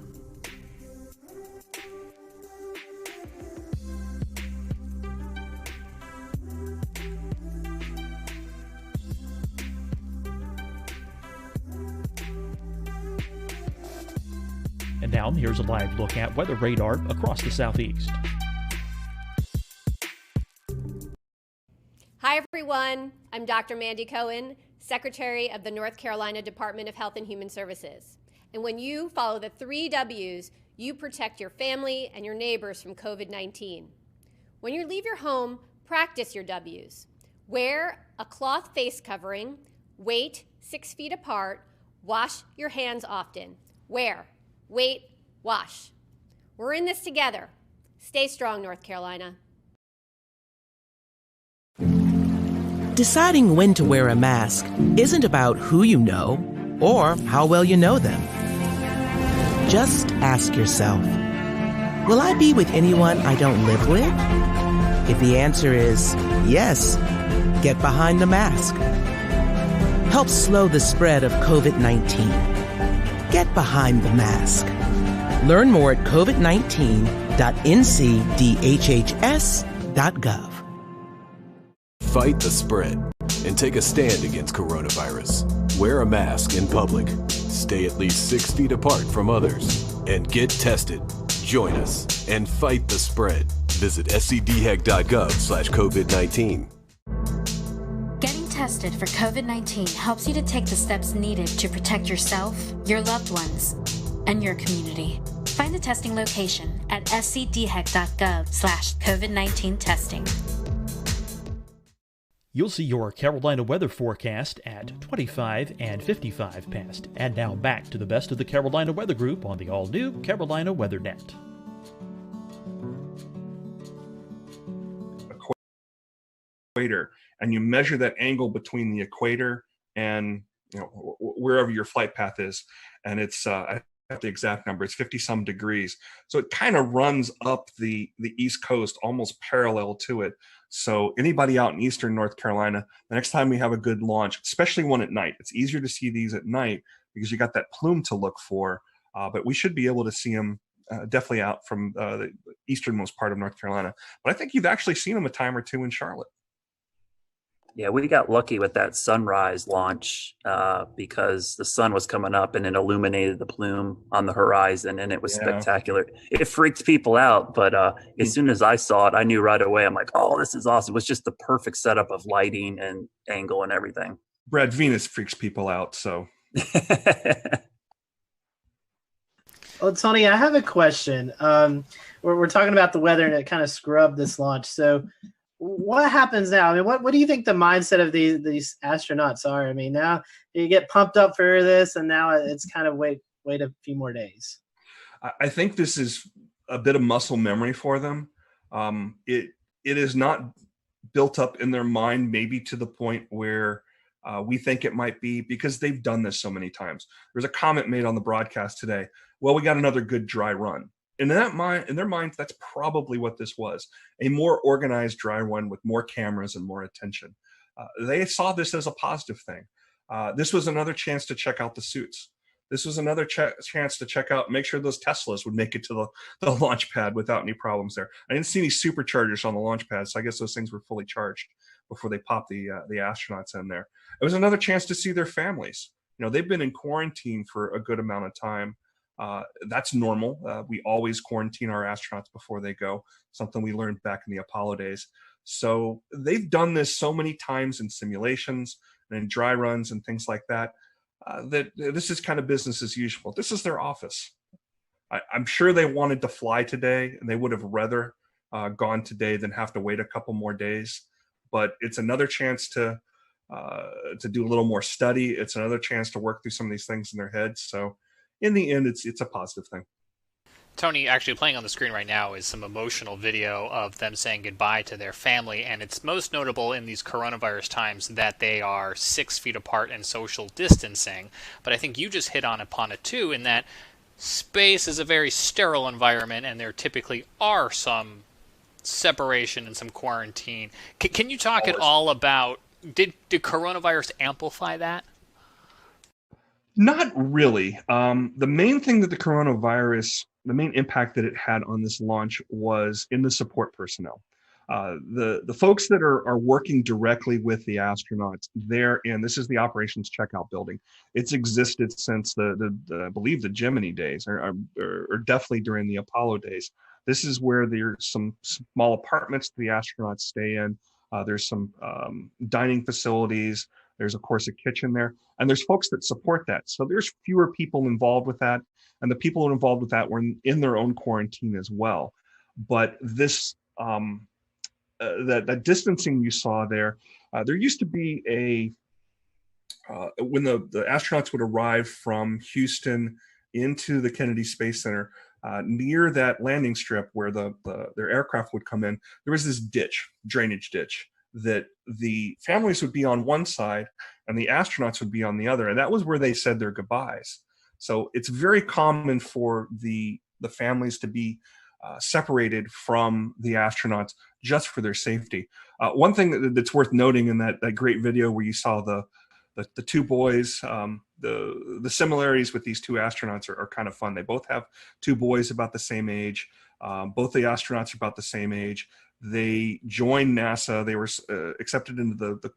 And now here's a live look at weather radar across the southeast. Hi, everyone. I'm Dr. Mandy Cohen, Secretary of the North Carolina Department of Health and Human Services. And when you follow the 3 W's, you protect your family and your neighbors from COVID-19. When you leave your home, practice your W's. Wear a cloth face covering, wait 6 feet apart, wash your hands often. Wear, wait, wash. We're in this together. Stay strong, North Carolina. Deciding when to wear a mask isn't about who you know or how well you know them. Just ask yourself, will I be with anyone I don't live with? If the answer is yes, get behind the mask. Help slow the spread of COVID-19. Get behind the mask. Learn more at covid19.ncdhhs.gov. Fight the spread and take a stand against coronavirus. Wear a mask in public. Stay at least 6 feet apart from others. And get tested. Join us and fight the spread. Visit scdhec.gov/COVID-19. Getting tested for COVID-19 helps you to take the steps needed to protect yourself, your loved ones, and your community. Find the testing location at scdhec.gov/COVID-19 testing. You'll see your Carolina weather forecast at 25 and 55 past. And now back to the best of the Carolina Weather Group on the all-new Carolina Weather Net. Equator, and you measure that angle between the equator and wherever your flight path is, and it's I have the exact number, it's 50 some degrees, so it kind of runs up the east coast almost parallel to it. So anybody out in eastern North Carolina, the next time we have a good launch, especially one at night, it's easier to see these at night because you got that plume to look for, but we should be able to see them definitely out from the easternmost part of North Carolina. But I think you've actually seen them a time or two in Charlotte. Yeah, we got lucky with that sunrise launch because the sun was coming up and it illuminated the plume on the horizon, and it was spectacular. It freaked people out, but as soon as I saw it, I knew right away. I'm like, oh, this is awesome. It was just the perfect setup of lighting and angle and everything. Brad, Venus freaks people out, so. Well, Tony, I have a question. We're talking about the weather, and it kind of scrubbed this launch. So what happens now? I mean, what do you think the mindset of these astronauts are? I mean, now you get pumped up for this, and now it's kind of wait a few more days. I think this is a bit of muscle memory for them. It is not built up in their mind, maybe to the point where we think it might be, because they've done this so many times. There's a comment made on the broadcast today. Well, we got another good dry run. And in their minds, that's probably what this was, a more organized dry run with more cameras and more attention. They saw this as a positive thing. This was another chance to check out the suits. This was another chance to check out, make sure those Teslas would make it to the launch pad without any problems there. I didn't see any superchargers on the launch pad, so I guess those things were fully charged before they popped the astronauts in there. It was another chance to see their families. They've been in quarantine for a good amount of time. That's normal. We always quarantine our astronauts before they go, something we learned back in the Apollo days. So they've done this so many times in simulations and in dry runs and things like that, that this is kind of business as usual. This is their office. I'm sure they wanted to fly today, and they would have rather gone today than have to wait a couple more days. But it's another chance to do a little more study. It's another chance to work through some of these things in their heads. So in the end, it's a positive thing. Tony, actually playing on the screen right now is some emotional video of them saying goodbye to their family, and it's most notable in these coronavirus times that they are 6 feet apart and social distancing. But I think you just hit upon it too, in that space is a very sterile environment, and there typically are some separation and some quarantine. Can you talk at all about, did coronavirus amplify that? Not really. The main thing that the main impact that it had on this launch was in the support personnel. The folks that are working directly with the astronauts, they're in, this is the operations checkout building. It's existed since I believe the Gemini days, or definitely during the Apollo days. This is where there's some small apartments the astronauts stay in. There's some dining facilities. There's, of course, a kitchen there. And there's folks that support that. So there's fewer people involved with that. And the people involved with that were in their own quarantine as well. But this, that distancing you saw there, there used to be when the astronauts would arrive from Houston into the Kennedy Space Center, near that landing strip where their aircraft would come in, there was this drainage ditch, that the families would be on one side and the astronauts would be on the other. And that was where they said their goodbyes. So it's very common for the families to be separated from the astronauts just for their safety. One thing that's worth noting in that great video where you saw the two boys, the similarities with these two astronauts are kind of fun. They both have two boys about the same age. Both the astronauts are about the same age. They joined NASA. They were accepted into the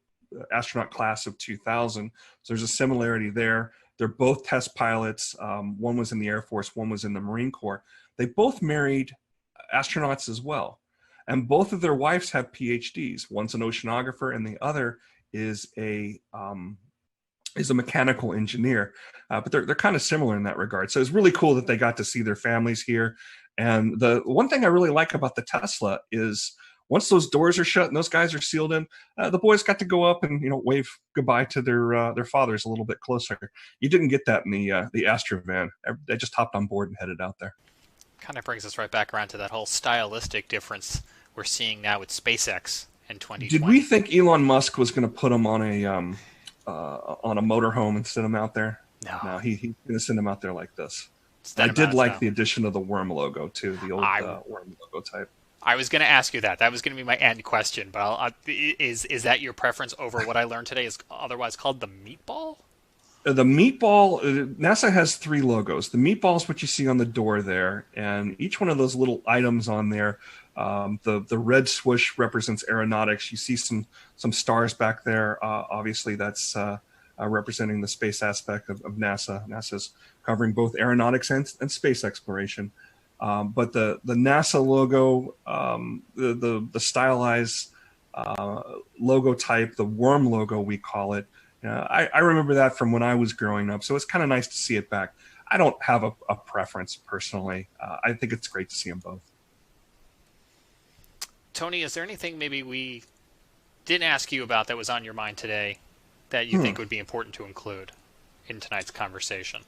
astronaut class of 2000. So there's a similarity there. They're both test pilots. One was in the Air Force, one was in the Marine Corps. They both married astronauts as well. And both of their wives have PhDs. One's an oceanographer and the other is a mechanical engineer. But they're kind of similar in that regard. So it's really cool that they got to see their families here. And the one thing I really like about the Tesla is once those doors are shut and those guys are sealed in, the boys got to go up and wave goodbye to their fathers a little bit closer. You didn't get that in the Astra van. They just hopped on board and headed out there. Kind of brings us right back around to that whole stylistic difference we're seeing now with SpaceX in 2020. Did we think Elon Musk was going to put them on a motorhome and send them out there? No, he's going to send them out there like this. I did like the addition of the worm logo too, the old worm logo type. I was going to ask you that. That was going to be my end question. But is that your preference over what I learned today is otherwise called the meatball? The meatball, NASA has 3 logos. The meatball is what you see on the door there, and each one of those little items on there, the red swoosh represents aeronautics. You see some stars back there. Obviously, that's representing the space aspect of NASA. NASA's covering both aeronautics and space exploration. But the NASA logo, the stylized logo type, the worm logo we call it, I remember that from when I was growing up. So it's kind of nice to see it back. I don't have a preference personally. I think it's great to see them both. Tony, is there anything maybe we didn't ask you about that was on your mind today that you think would be important to include in tonight's conversation?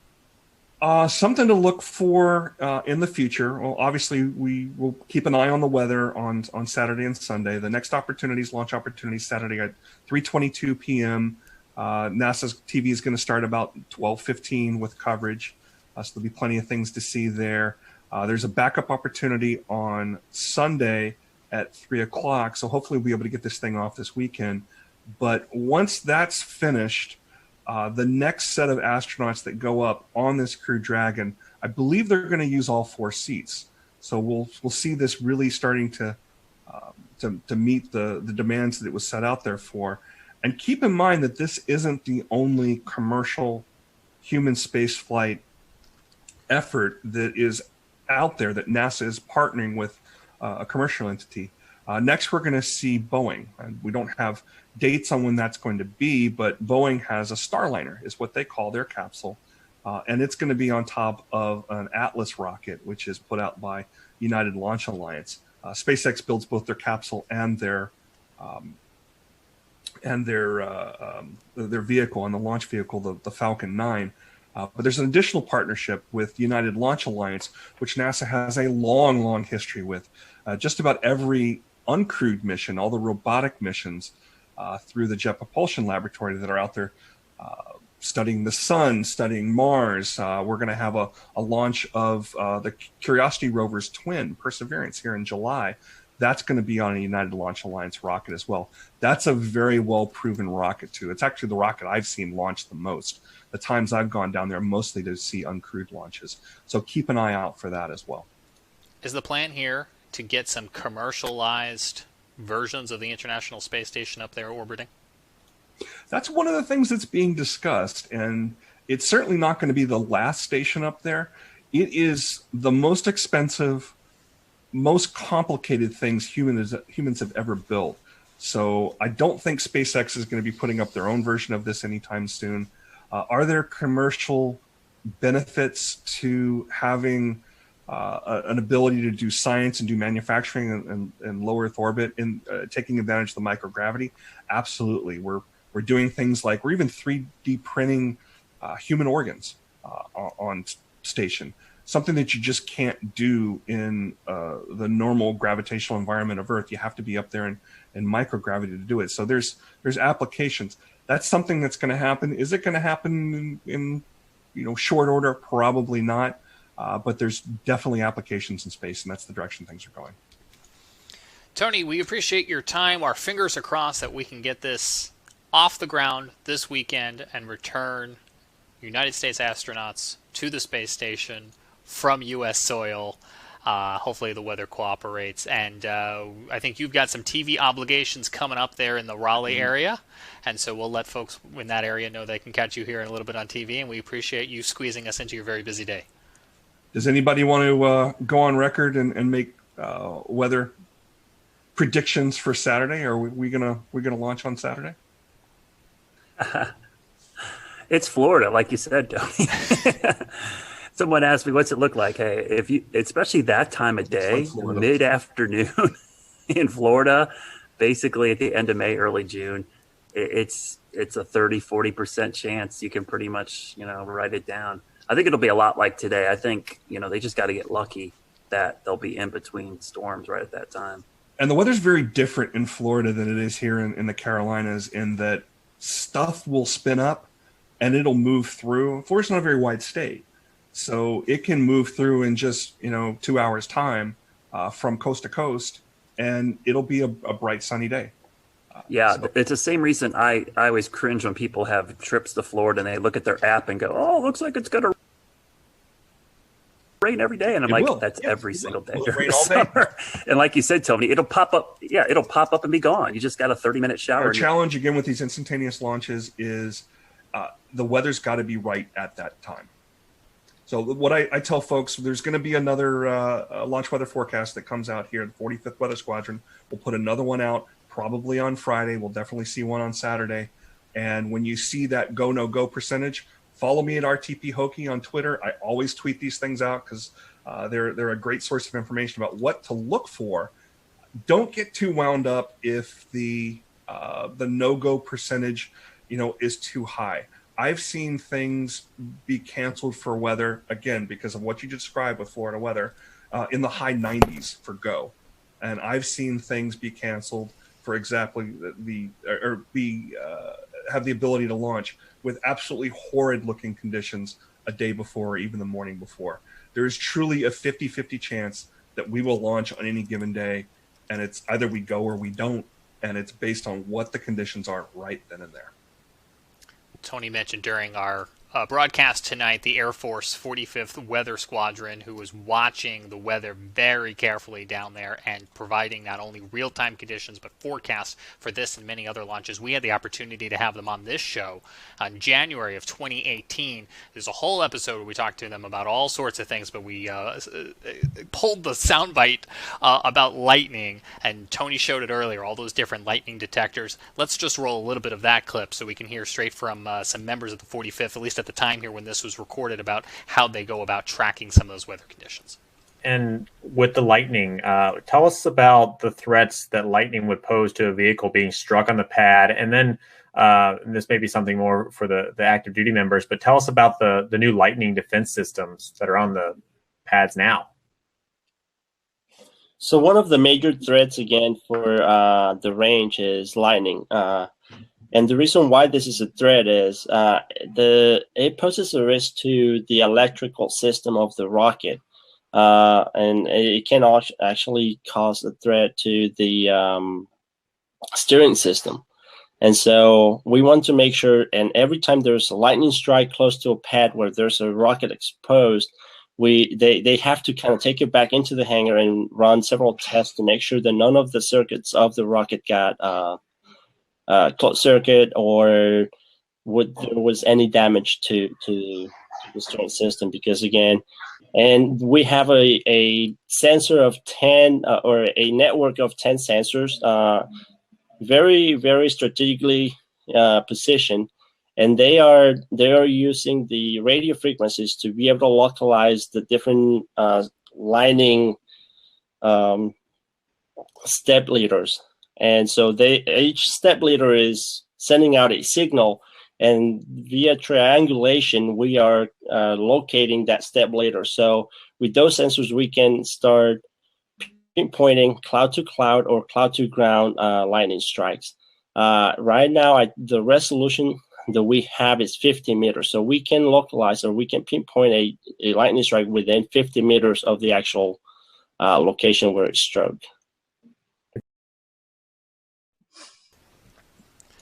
Something to look for in the future. Well, obviously, we will keep an eye on the weather on Saturday and Sunday. The next launch opportunities, Saturday at 3:22 p.m. NASA's TV is going to start about 12:15 with coverage. So there'll be plenty of things to see there. There's a backup opportunity on Sunday at 3 o'clock. So hopefully we'll be able to get this thing off this weekend. But once that's finished, the next set of astronauts that go up on this Crew Dragon, I believe they're going to use all 4 seats. So we'll see this really starting to meet the demands that it was set out there for. And keep in mind that this isn't the only commercial human spaceflight effort that is out there, that NASA is partnering with a commercial entity. Next, we're going to see Boeing. And we don't have dates on when that's going to be, but Boeing has a Starliner, is what they call their capsule. And it's going to be on top of an Atlas rocket, which is put out by United Launch Alliance. SpaceX builds both their capsule and their vehicle, and the launch vehicle, the Falcon 9. But there's an additional partnership with United Launch Alliance, which NASA has a long, long history with. Just about every uncrewed mission, all the robotic missions through the Jet Propulsion Laboratory that are out there studying the sun, studying Mars. We're going to have a launch of the Curiosity rover's twin, Perseverance, here in July. That's going to be on a United Launch Alliance rocket as well. That's a very well-proven rocket, too. It's actually the rocket I've seen launch the most. The times I've gone down there, mostly to see uncrewed launches. So keep an eye out for that as well. Is the plan here to get some commercialized versions of the International Space Station up there orbiting? That's one of the things that's being discussed, and it's certainly not going to be the last station up there. It is the most expensive, most complicated things humans have ever built. So I don't think SpaceX is going to be putting up their own version of this anytime soon. Are there commercial benefits to having an ability to do science and do manufacturing in low Earth orbit and taking advantage of the microgravity? Absolutely. We're doing things like we're even 3D printing human organs on station, something that you just can't do in the normal gravitational environment of Earth. You have to be up there in microgravity to do it. So there's applications. That's something that's going to happen. Is it going to happen in short order? Probably not. But there's definitely applications in space, and that's the direction things are going. Tony, we appreciate your time. Our fingers are crossed that we can get this off the ground this weekend and return United States astronauts to the space station from U.S. soil. Hopefully the weather cooperates. And I think you've got some TV obligations coming up there in the Raleigh area. And so we'll let folks in that area know they can catch you here in a little bit on TV. And we appreciate you squeezing us into your very busy day. Does anybody want to go on record and make weather predictions for Saturday? Are we gonna launch on Saturday? It's Florida, like you said, Tony. Someone asked me, what's it look like? Hey, if you, especially that time of day, mid-afternoon in Florida, basically at the end of May, early June, it's a 30-40% chance you can pretty much, write it down. I think it'll be a lot like today. I think, they just got to get lucky that they'll be in between storms right at that time. And the weather's very different in Florida than it is here in the Carolinas, in that stuff will spin up and it'll move through. Florida's not a very wide state, so it can move through in just 2 hours time from coast to coast, and it'll be a bright sunny day. It's the same reason I always cringe when people have trips to Florida and they look at their app and go, oh, looks like it's gonna rain every day, and I'm that's every single day during the summer. And like you said, Tony, it'll pop up. Yeah, it'll pop up and be gone. You just got a 30-minute shower. Our challenge again with these instantaneous launches is the weather's got to be right at that time. So what I tell folks, there's going to be another launch weather forecast that comes out here. The 45th Weather Squadron will put another one out probably on Friday. We'll definitely see one on Saturday. And when you see that go, no go percentage, follow me at RTP Hokie on Twitter. I always tweet these things out because they're a great source of information about what to look for. Don't get too wound up if the no-go percentage, is too high. I've seen things be canceled for weather, again, because of what you described with Florida weather, in the high 90s for go. And I've seen things be canceled for exactly have the ability to launch with absolutely horrid looking conditions a day before or even the morning before. There is truly a 50-50 chance that we will launch on any given day, and it's either we go or we don't, and it's based on what the conditions are right then and there. Tony mentioned during our broadcast tonight the Air Force 45th Weather Squadron, who was watching the weather very carefully down there and providing not only real-time conditions but forecasts for this and many other launches. We had the opportunity to have them on this show in January of 2018. There's a whole episode where we talked to them about all sorts of things, but we pulled the soundbite about lightning, and Tony showed it earlier, all those different lightning detectors. Let's just roll a little bit of that clip so we can hear straight from some members of the 45th, at least at the time here when this was recorded, about how they go about tracking some of those weather conditions. And with the lightning, tell us about the threats that lightning would pose to a vehicle being struck on the pad. And then this may be something more for the active duty members, but tell us about the new lightning defense systems that are on the pads now. So one of the major threats, again, for the range is lightning. And the reason why this is a threat is it poses a risk to the electrical system of the rocket. And it can actually cause a threat to the steering system. And so we want to make sure, and every time there's a lightning strike close to a pad where there's a rocket exposed, they have to kind of take it back into the hangar and run several tests to make sure that none of the circuits of the rocket got closed circuit or there was any damage to the steering system. Because again, and we have a sensor of 10 or a network of 10 sensors, very, very strategically positioned. And they are using the radio frequencies to be able to localize the different lining step leaders. And so each step leader is sending out a signal, and via triangulation, we are locating that step leader. So with those sensors, we can start pinpointing cloud to cloud or cloud to ground lightning strikes. Right now, the resolution that we have is 50 meters. So we can localize, or we can pinpoint a lightning strike within 50 meters of the actual location where it struck.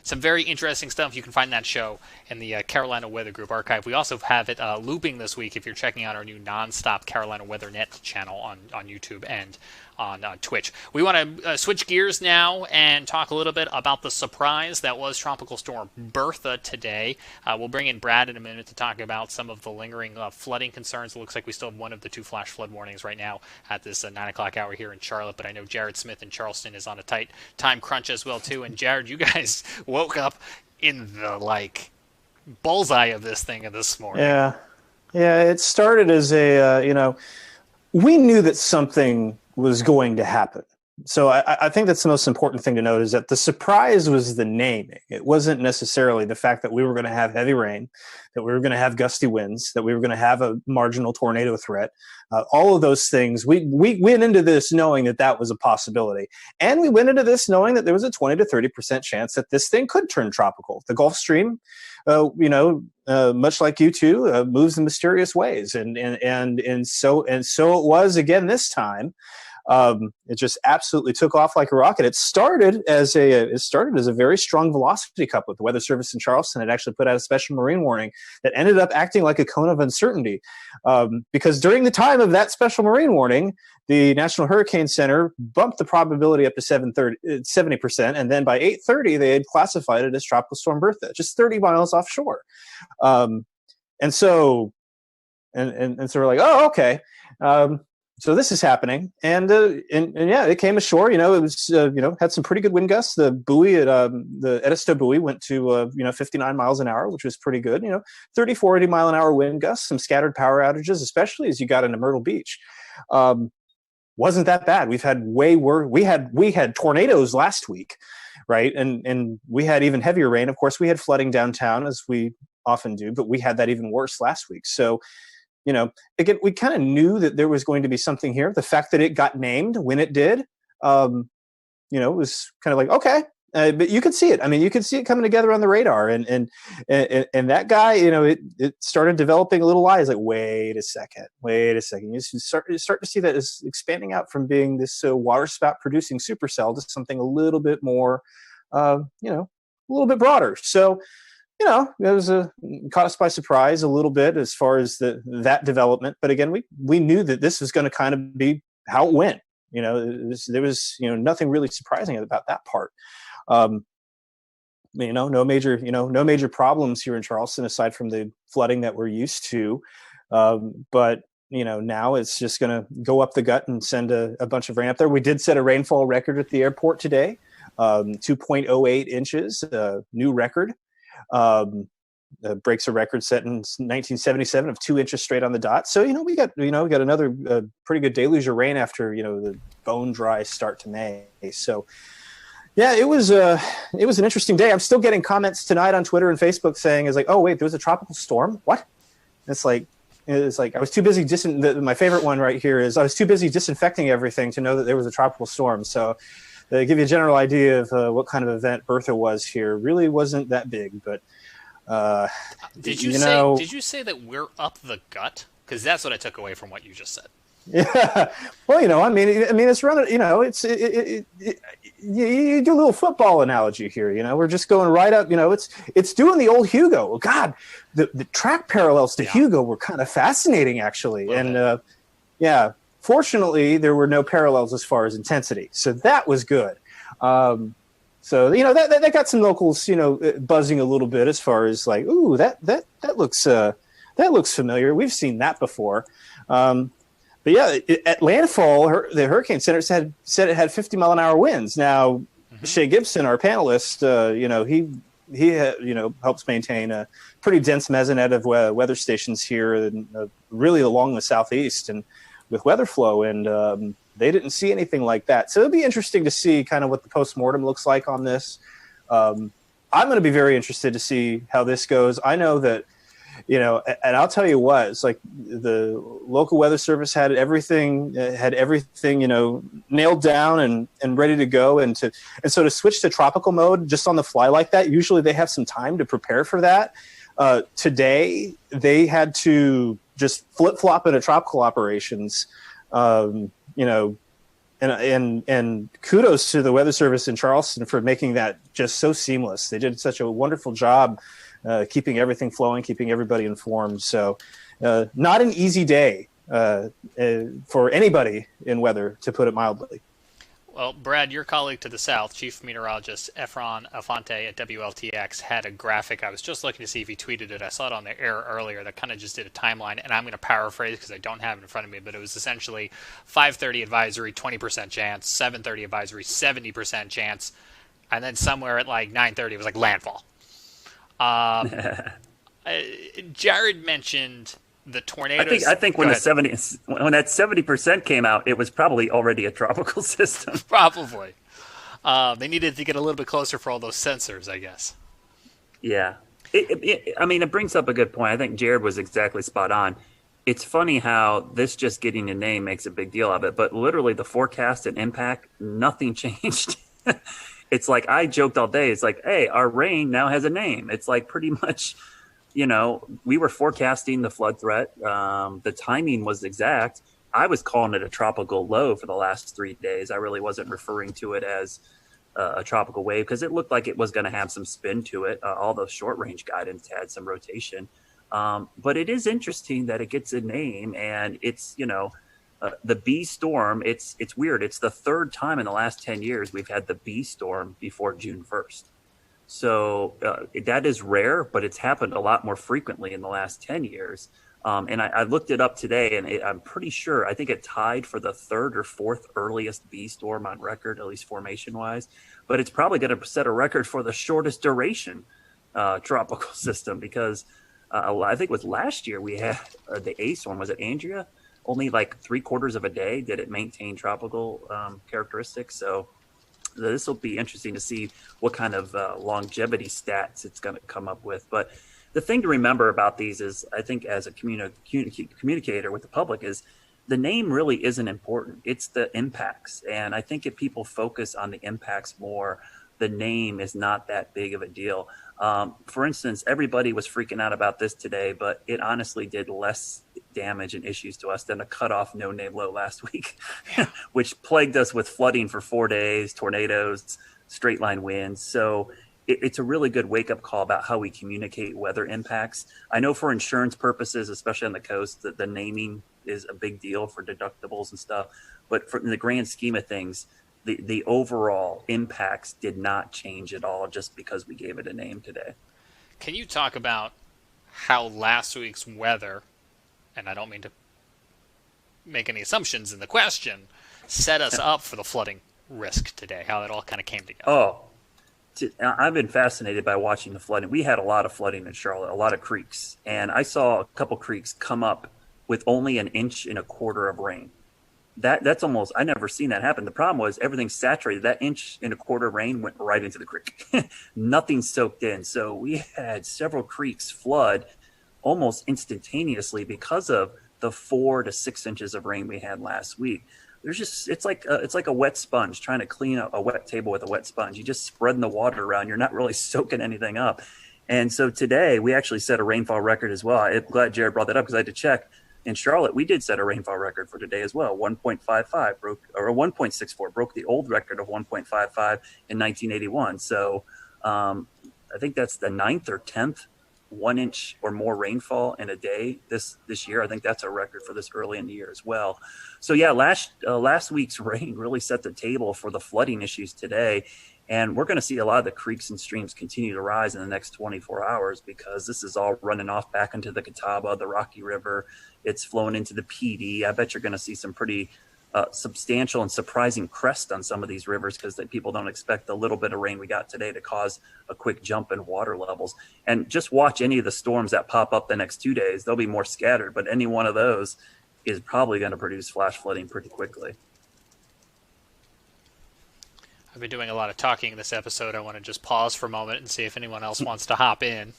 Some very interesting stuff. You can find that show in the Carolina Weather Group archive. We also have it looping this week if you're checking out our new nonstop Carolina Weather Net channel on YouTube and on Twitch. We want to switch gears now and talk a little bit about the surprise that was Tropical Storm Bertha today. We'll bring in Brad in a minute to talk about some of the lingering flooding concerns. It looks like we still have one of the 2 flash flood warnings right now at this 9 o'clock hour here in Charlotte, but I know Jared Smith in Charleston is on a tight time crunch as well too. And Jared, you guys woke up in the bullseye of this thing this morning. Yeah, it started as we knew that something was going to happen. So I think that's the most important thing to note, is that the surprise was the naming. It wasn't necessarily the fact that we were going to have heavy rain, that we were going to have gusty winds, that we were going to have a marginal tornado threat. All of those things, we went into this knowing that was a possibility. And we went into this knowing that there was a 20 to 30% chance that this thing could turn tropical. The Gulf Stream, much like you two, moves in mysterious ways. And so it was again this time. It just absolutely took off like a rocket. It started as a very strong velocity cup with the Weather Service in Charleston. It actually put out a special marine warning that ended up acting like a cone of uncertainty, because during the time of that special marine warning, the National Hurricane Center bumped the probability up to 70%, and then by 8:30 they had classified it as Tropical Storm Bertha, just 30 miles offshore. And so we're like, oh, okay. So this is happening, and yeah, it came ashore. It was had some pretty good wind gusts. The buoy at the Edisto buoy went to 59 miles an hour, which was pretty good. 30, 40 mile an hour wind gusts. Some scattered power outages, especially as you got into Myrtle Beach. Wasn't that bad. We've had way worse. We had tornadoes last week, right? And we had even heavier rain. Of course, we had flooding downtown, as we often do, but we had that even worse last week. So. Again, we kind of knew that there was going to be something here. The fact that it got named when it did, was kind of like, okay, but you could see it. I mean, you could see it coming together on the radar, and that guy, it started developing a little eyes. Like, wait a second. You start to see that it's expanding out from being this water spout producing supercell to something a little bit more, a little bit broader. So. It was caught us by surprise a little bit as far as that development. But again, we knew that this was going to kind of be how it went. There was nothing really surprising about that part. No major problems here in Charleston aside from the flooding that we're used to. But now it's just going to go up the gut and send a bunch of rain up there. We did set a rainfall record at the airport today, 2.08 inches, new record. Breaks a record set in 1977 of 2 inches straight on the dot. So we got another pretty good deluge of rain after the bone dry start to May. So yeah, it was an interesting day. I'm still getting comments tonight on Twitter and Facebook saying, oh wait, there was a tropical storm. What? It's like I was too busy. My favorite one right here is I was too busy disinfecting everything to know that there was a tropical storm. So. To give you a general idea of what kind of event Bertha was here, really wasn't that big, but did you say that we're up the gut? Because that's what I took away from what you just said. Yeah. Well, I mean, it's running. You do a little football analogy here. We're just going right up. It's doing the old Hugo. God, the track parallels to Hugo were kind of fascinating, actually. And yeah, fortunately, there were no parallels as far as intensity, so that was good. So that got some locals, buzzing a little bit as far as like, ooh, that looks familiar. We've seen that before. But yeah, at landfall, the Hurricane Center said it had 50-mile-an-hour winds. Now, Shea Gibson, our panelist, he helps maintain a pretty dense mesonet of weather stations here, and really along the southeast, and with weather flow, and they didn't see anything like that. So it'll be interesting to see kind of what the postmortem looks like on this. I'm going to be very interested to see how this goes. I know that. And I'll tell you what, it's like the local weather service had everything, nailed down and ready to go. And so to switch to tropical mode just on the fly like that, usually they have some time to prepare for that. Today, they had to just flip flop into tropical operations, and kudos to the weather service in Charleston for making that just so seamless. They did such a wonderful job. Keeping everything flowing, keeping everybody informed. So not an easy day for anybody in weather, to put it mildly. Well, Brad, your colleague to the south, Chief Meteorologist Efron Alfante at WLTX, had a graphic. I was just looking to see if he tweeted it. I saw it on the air earlier that kind of just did a timeline, and I'm going to paraphrase because I don't have it in front of me, but it was essentially 5:30 advisory, 20% chance, 7:30 advisory, 70% chance, and then somewhere at like 9:30 it was like landfall. Jared mentioned the tornadoes. I think when that 70% came out, it was probably already a tropical system. Probably. They needed to get a little bit closer for all those sensors, I guess. Yeah. It brings up a good point. I think Jared was exactly spot on. It's funny how this just getting a name makes a big deal of it, but literally the forecast and impact, nothing changed. It's like I joked all day. It's like, hey, our rain now has a name. It's like pretty much, we were forecasting the flood threat. The timing was exact. I was calling it a tropical low for the last 3 days. I really wasn't referring to it as a tropical wave because it looked like it was going to have some spin to it. All the short range guidance had some rotation. But it is interesting that it gets a name, and it's, the B storm, it's weird. It's the third time in the last 10 years we've had the B storm before June 1st. So that is rare, but it's happened a lot more frequently in the last 10 years. And I looked it up today, and I'm pretty sure, I think it tied for the third or fourth earliest B storm on record, at least formation-wise. But it's probably going to set a record for the shortest duration tropical system because I think it was last year we had the A storm. Was it Andrea? Only like 3/4 of a day did it maintain tropical characteristics. So this will be interesting to see what kind of longevity stats it's going to come up with. But the thing to remember about these is, I think as a communicator with the public, is the name really isn't important. It's the impacts. And I think if people focus on the impacts more, the name is not that big of a deal. For instance, everybody was freaking out about this today, but it honestly did less damage and issues to us than a cutoff no-name low last week, which plagued us with flooding for 4 days, tornadoes, straight line winds. So it's a really good wake-up call about how we communicate weather impacts. I know for insurance purposes, especially on the coast, that the naming is a big deal for deductibles and stuff. But in the grand scheme of things, the overall impacts did not change at all just because we gave it a name today. Can you talk about how last week's weather, and I don't mean to make any assumptions in the question, set us up for the flooding risk today, how it all kind of came together? Oh, I've been fascinated by watching the flooding. We had a lot of flooding in Charlotte, a lot of creeks, and I saw a couple creeks come up with only 1.25 inches of rain. That's almost, I never seen that happen. The problem was everything's saturated. That 1.25 inches rain went right into the creek. Nothing soaked in. So we had several creeks flood almost instantaneously because of the 4 to 6 inches of rain we had last week. There's just, it's like a wet sponge, trying to clean a wet table with a wet sponge. You just spreading the water around. You're not really soaking anything up. And so today we actually set a rainfall record as well. I'm glad Jared brought that up because I had to check. in Charlotte, we did set a rainfall record for today as well. 1.55 broke, or 1.64 broke the old record of 1.55 in 1981. So I think that's the 9th or 10th 1 inch or more rainfall in a day this year. I think that's a record for this early in the year as well. So yeah, last week's rain really set the table for the flooding issues today. And we're going to see a lot of the creeks and streams continue to rise in the next 24 hours because this is all running off back into the Catawba, the Rocky River. It's flowing into the PD. I bet you're going to see some pretty substantial and surprising crest on some of these rivers because people don't expect the little bit of rain we got today to cause a quick jump in water levels. And just watch any of the storms that pop up the next 2 days. They'll be more scattered, but any one of those is probably going to produce flash flooding pretty quickly. I've been doing a lot of talking in this episode. I want to just pause for a moment and see if anyone else wants to hop in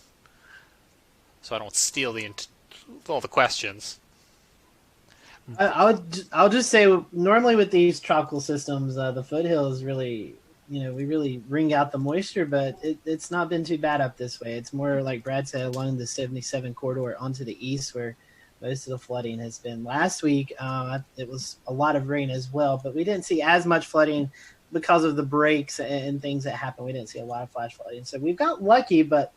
so I don't steal all the questions. I'll just say, normally with these tropical systems, the foothills really, we really wring out the moisture, but it's not been too bad up this way. It's more like Brad said, along the 77 corridor onto the east where most of the flooding has been. Last week, it was a lot of rain as well, but we didn't see as much flooding because of the breaks and things that happened. We didn't see a lot of flash flooding. So we've got lucky, but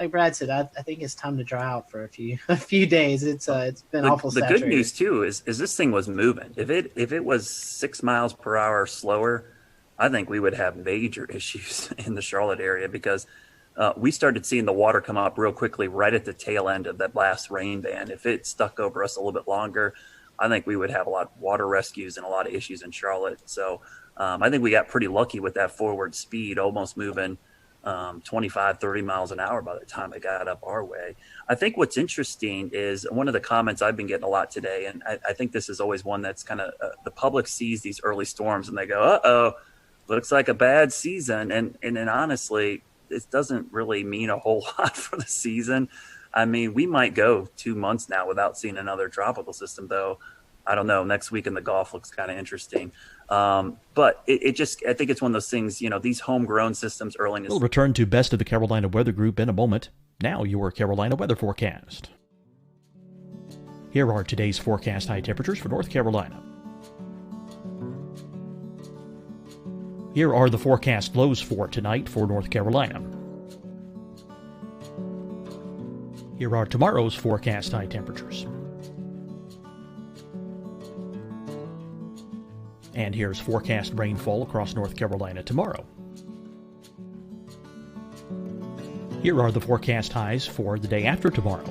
like Brad said, I think it's time to dry out for a few days. It's been awful saturated. The good news too is this thing was moving. If it was 6 miles per hour slower, I think we would have major issues in the Charlotte area because we started seeing the water come up real quickly right at the tail end of that last rain band. If it stuck over us a little bit longer, I think we would have a lot of water rescues and a lot of issues in Charlotte. So I think we got pretty lucky with that forward speed, almost moving 25, 30 miles an hour by the time it got up our way. I think what's interesting is one of the comments I've been getting a lot today, and I think this is always one that's kind of the public sees these early storms and they go, uh-oh, looks like a bad season. And honestly, it doesn't really mean a whole lot for the season. I mean, we might go 2 months now without seeing another tropical system, though. I don't know. Next week in the Gulf looks kind of interesting. But I think it's one of those things, these homegrown systems early in the We'll return to Best of the Carolina Weather Group in a moment. Now your Carolina weather forecast. Here are today's forecast high temperatures for North Carolina. Here are the forecast lows for tonight for North Carolina. Here are tomorrow's forecast high temperatures. And here's forecast rainfall across North Carolina tomorrow. Here are the forecast highs for the day after tomorrow.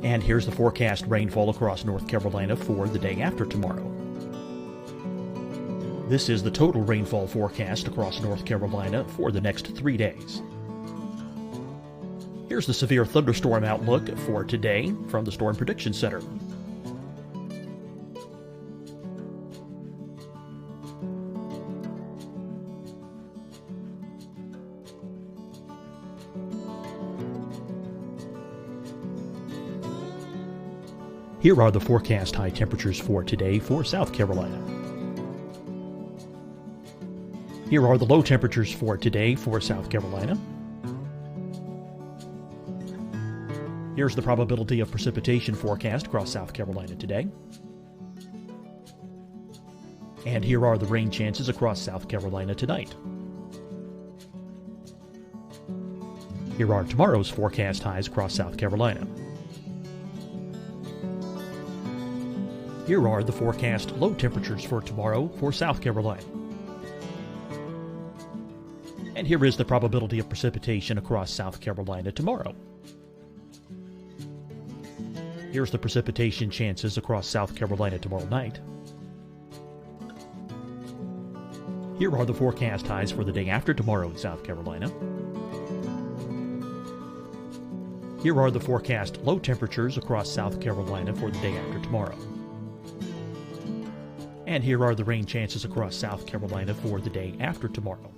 And here's the forecast rainfall across North Carolina for the day after tomorrow. This is the total rainfall forecast across North Carolina for the next 3 days. Here's the severe thunderstorm outlook for today from the Storm Prediction Center. Here are the forecast high temperatures for today for South Carolina. Here are the low temperatures for today for South Carolina. Here's the probability of precipitation forecast across South Carolina today. And here are the rain chances across South Carolina tonight. Here are tomorrow's forecast highs across South Carolina. Here are the forecast low temperatures for tomorrow for South Carolina. And here is the probability of precipitation across South Carolina tomorrow. Here's the precipitation chances across South Carolina tomorrow night. Here are the forecast highs for the day after tomorrow in South Carolina. Here are the forecast low temperatures across South Carolina for the day after tomorrow. And here are the rain chances across South Carolina for the day after tomorrow.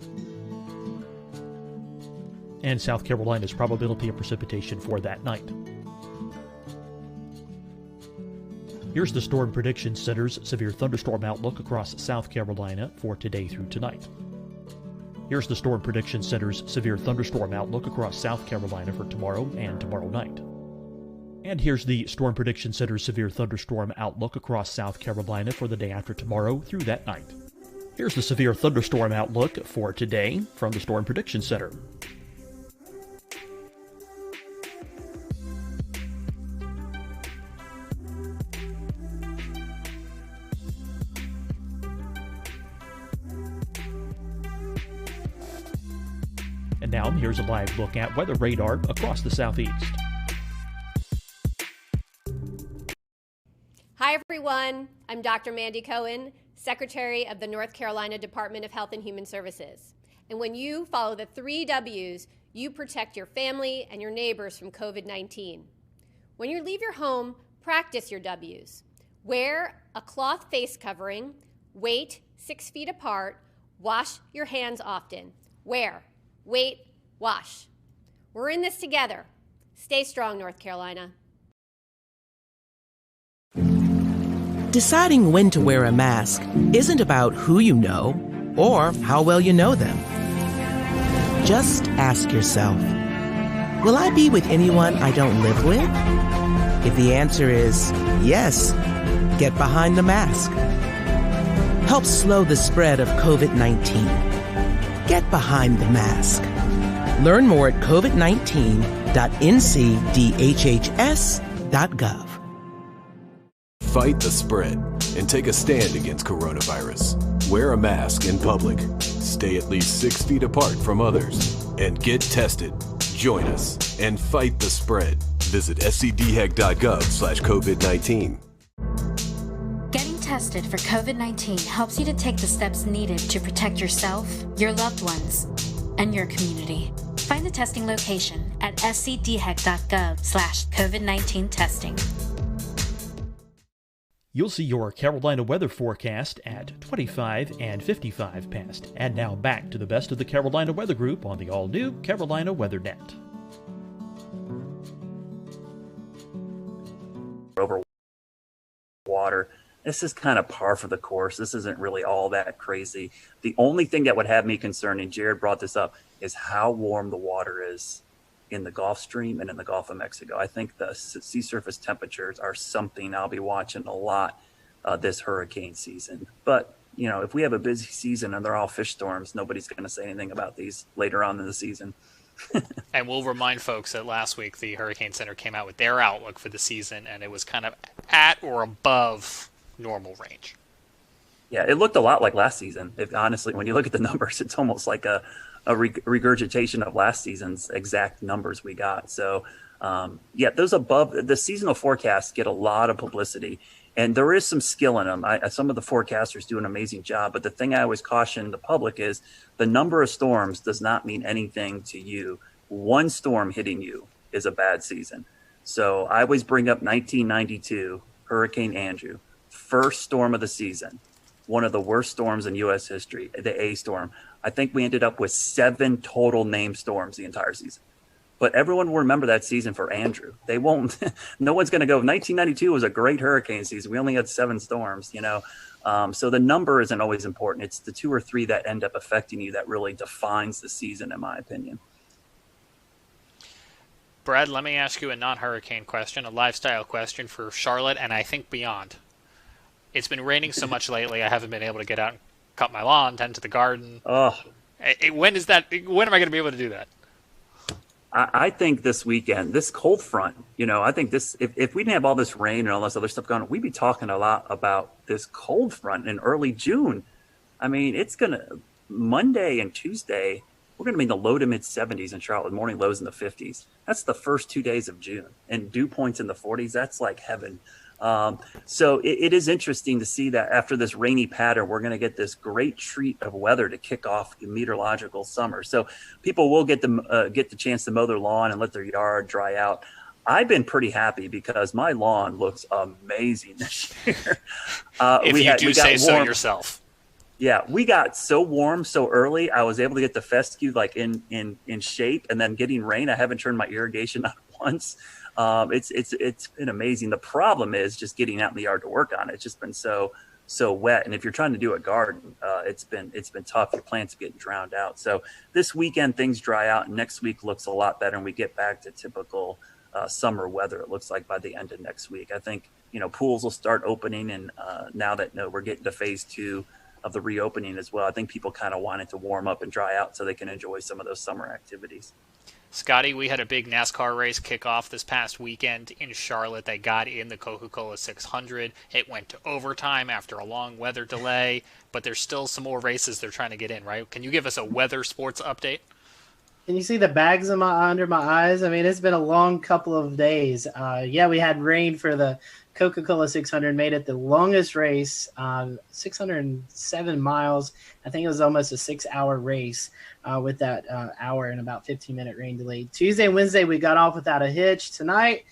And South Carolina's probability of precipitation for that night. Here's the Storm Prediction Center's severe thunderstorm outlook across South Carolina for today through tonight. Here's the Storm Prediction Center's severe thunderstorm outlook across South Carolina for tomorrow and tomorrow night. And here's the Storm Prediction Center's severe thunderstorm outlook across South Carolina for the day after tomorrow through that night. Here's the severe thunderstorm outlook for today from the Storm Prediction Center. And now here's a live look at weather radar across the southeast. Hi, everyone. I'm Dr. Mandy Cohen, Secretary of the North Carolina Department of Health and Human Services. And when you follow the 3 W's, you protect your family and your neighbors from COVID-19. When you leave your home, practice your W's. Wear a cloth face covering, wait 6 feet apart, wash your hands often. Wear, wait, wash. We're in this together. Stay strong, North Carolina. Deciding when to wear a mask isn't about who you know or how well you know them. Just ask yourself, will I be with anyone I don't live with? If the answer is yes, get behind the mask. Help slow the spread of COVID-19. Get behind the mask. Learn more at covid19.ncdhhs.gov. Fight the spread and take a stand against coronavirus. Wear a mask in public. Stay at least 6 feet apart from others. And get tested. Join us and fight the spread. Visit scdhec.gov/COVID-19. Getting tested for COVID-19 helps you to take the steps needed to protect yourself, your loved ones, and your community. Find the testing location at scdhec.gov/COVID-19 testing. You'll see your Carolina weather forecast at 25 and 55 past. And now back to the best of the Carolina Weather Group on the all-new Carolina Weather Net. Over water. This is kind of par for the course. This isn't really all that crazy. The only thing that would have me concerned, and Jared brought this up, is how warm the water is in the Gulf Stream and in the Gulf of Mexico. I think the sea surface temperatures are something I'll be watching a lot this hurricane season. But, you know, if we have a busy season and they're all fish storms, nobody's going to say anything about these later on in the season. And we'll remind folks that last week the Hurricane Center came out with their outlook for the season, and it was kind of at or above normal range. Yeah, it looked a lot like last season. Honestly, when you look at the numbers, it's almost like a regurgitation of last season's exact numbers we got. So, yeah, those above the seasonal forecasts get a lot of publicity, and there is some skill in them. Some of the forecasters do an amazing job, but the thing I always caution the public is the number of storms does not mean anything to you. One storm hitting you is a bad season. So I always bring up 1992, Hurricane Andrew, first storm of the season, one of the worst storms in U.S. history, the A storm. I think we ended up with 7 total named storms the entire season. But everyone will remember that season for Andrew. They won't. No one's going to go, 1992 was a great hurricane season. We only had 7 storms, you know. So the number isn't always important. It's the 2 or 3 that end up affecting you that really defines the season, in my opinion. Brad, let me ask you a non-hurricane question, a lifestyle question for Charlotte and I think beyond. It's been raining so much lately, I haven't been able to get out and cut my lawn, tend to the garden. Oh, when am I going to be able to do that? I think this weekend, this cold front, you know, I think this, if we didn't have all this rain and all this other stuff going on, we'd be talking a lot about this cold front in early June. I mean, it's going to, Monday and Tuesday, we're going to be in the low to mid 70s in Charlotte, morning lows in the 50s. That's the first 2 days of June. And dew points in the 40s, that's like heaven. So it is interesting to see that after this rainy pattern, we're going to get this great treat of weather to kick off the meteorological summer. So people will get the chance to mow their lawn and let their yard dry out. I've been pretty happy because my lawn looks amazing this year. If you do say so yourself. Yeah, we got so warm so early. I was able to get the fescue like in shape, and then getting rain. I haven't turned my irrigation on once. It's been amazing. The problem is just getting out in the yard to work on it. It's just been so wet, and if you're trying to do a garden, it's been tough. Your plants are getting drowned out. So this weekend things dry out, and next week looks a lot better, and we get back to typical summer weather. It looks like by the end of next week. I think pools will start opening, and now that we're getting to phase 2 of the reopening as well, I think people kind of want it to warm up and dry out so they can enjoy some of those summer activities. Scotty, we had a big NASCAR race kickoff this past weekend in Charlotte. They got in the Coca-Cola 600. It went to overtime after a long weather delay, but there's still some more races they're trying to get in, right? Can you give us a weather sports update? Can you see the bags under my eyes? I mean, it's been a long couple of days. We had rain for the Coca-Cola 600, made it the longest race, 607 miles. I think it was almost a 6-hour race with that hour and about 15-minute rain delay. Tuesday and Wednesday, we got off without a hitch. Tonight,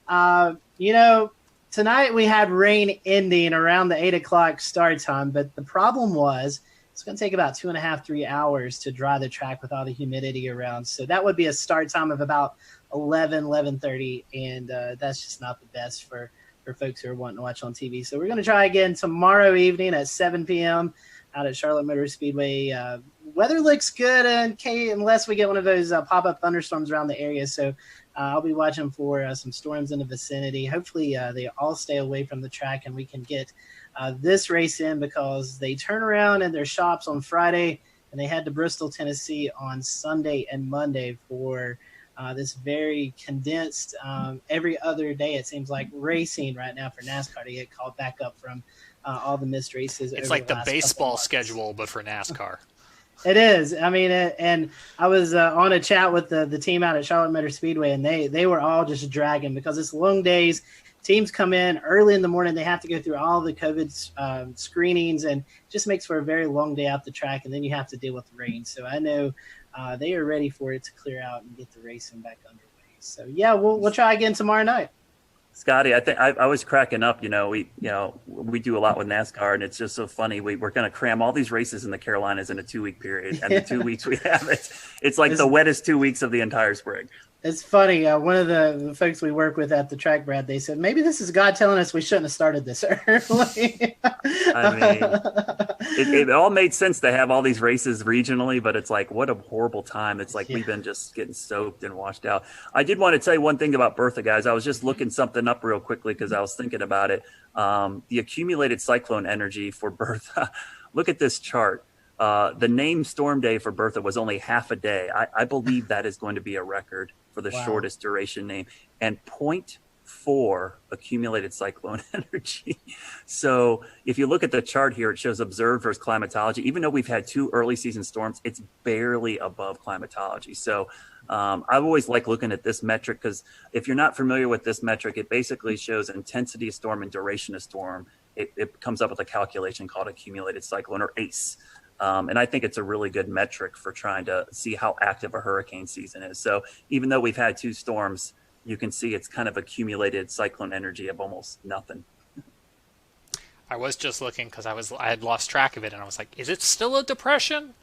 tonight we had rain ending around the 8 o'clock start time, but the problem was it's going to take about 2.5, 3 hours to dry the track with all the humidity around. So that would be a start time of about 11:30, and that's just not the best for folks who are wanting to watch on TV. So we're going to try again tomorrow evening at 7 p.m. out at Charlotte Motor Speedway. Weather looks good unless we get one of those pop-up thunderstorms around the area. So I'll be watching for some storms in the vicinity. Hopefully they all stay away from the track and we can get this race in, because they turn around in their shops on Friday and they head to Bristol, Tennessee on Sunday and Monday for this very condensed every other day, it seems like, racing right now for NASCAR to get called back up from all the missed races. It's like the baseball schedule, but for NASCAR. It is. I mean, and I was on a chat with the team out at Charlotte Motor Speedway, and they were all just dragging because it's long days. Teams come in early in the morning. They have to go through all the COVID screenings, and it just makes for a very long day out the track, and then you have to deal with the rain. So I know they are ready for it to clear out and get the racing back underway. So, yeah, we'll try again tomorrow night. Scotty, I think I was cracking up. We do a lot with NASCAR, and it's just so funny. We're going to cram all these races in the Carolinas in a 2-week period, and the 2 weeks we have it's like the wettest 2 weeks of the entire spring. It's funny. One of the folks we work with at the track, Brad, they said, maybe this is God telling us we shouldn't have started this early. I mean, it all made sense to have all these races regionally, but it's like, what a horrible time. It's like we've been just getting soaked and washed out. I did want to tell you one thing about Bertha, guys. I was just looking something up real quickly because I was thinking about it. The accumulated cyclone energy for Bertha. Look at this chart. The name Storm Day for Bertha was only half a day. I believe that is going to be a record for the shortest duration name, and 0.4 accumulated cyclone energy. So if you look at the chart here, it shows observed versus climatology. Even though we've had 2 early season storms, it's barely above climatology. So I've always liked looking at this metric, because if you're not familiar with this metric, it basically shows intensity of storm and duration of storm. It comes up with a calculation called accumulated cyclone, or ACE. And I think it's a really good metric for trying to see how active a hurricane season is. So even though we've had 2 storms, you can see it's kind of accumulated cyclone energy of almost nothing. I was just looking because I had lost track of it, and I was like, is it still a depression?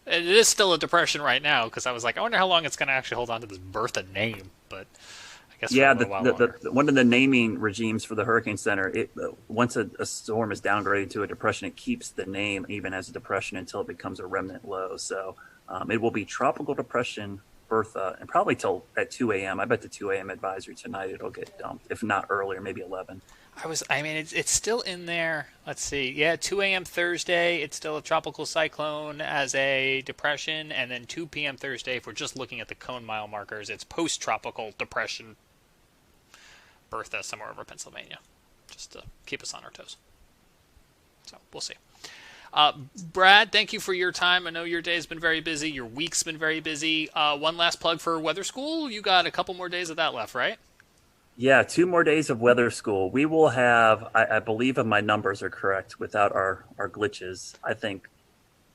It is still a depression right now, because I was like, I wonder how long it's going to actually hold on to this Bertha name. But I guess one of the naming regimes for the Hurricane Center, once a storm is downgraded to a depression, it keeps the name even as a depression until it becomes a remnant low. So it will be Tropical Depression Bertha, and probably till at 2 a.m. I bet the 2 a.m. advisory tonight it'll get dumped, if not earlier, maybe 11. It's still in there. Let's see. Yeah, 2 a.m. Thursday, it's still a tropical cyclone as a depression, and then 2 p.m. Thursday, if we're just looking at the cone mile markers, it's post-tropical depression Bertha somewhere over Pennsylvania, just to keep us on our toes. So we'll see. Brad, thank you for your time. I know your day's been very busy. Your week's been very busy. One last plug for Weather School. You got a couple more days of that left, right? Yeah, 2 more days of Weather School. We will have, I believe if my numbers are correct, without our glitches, I think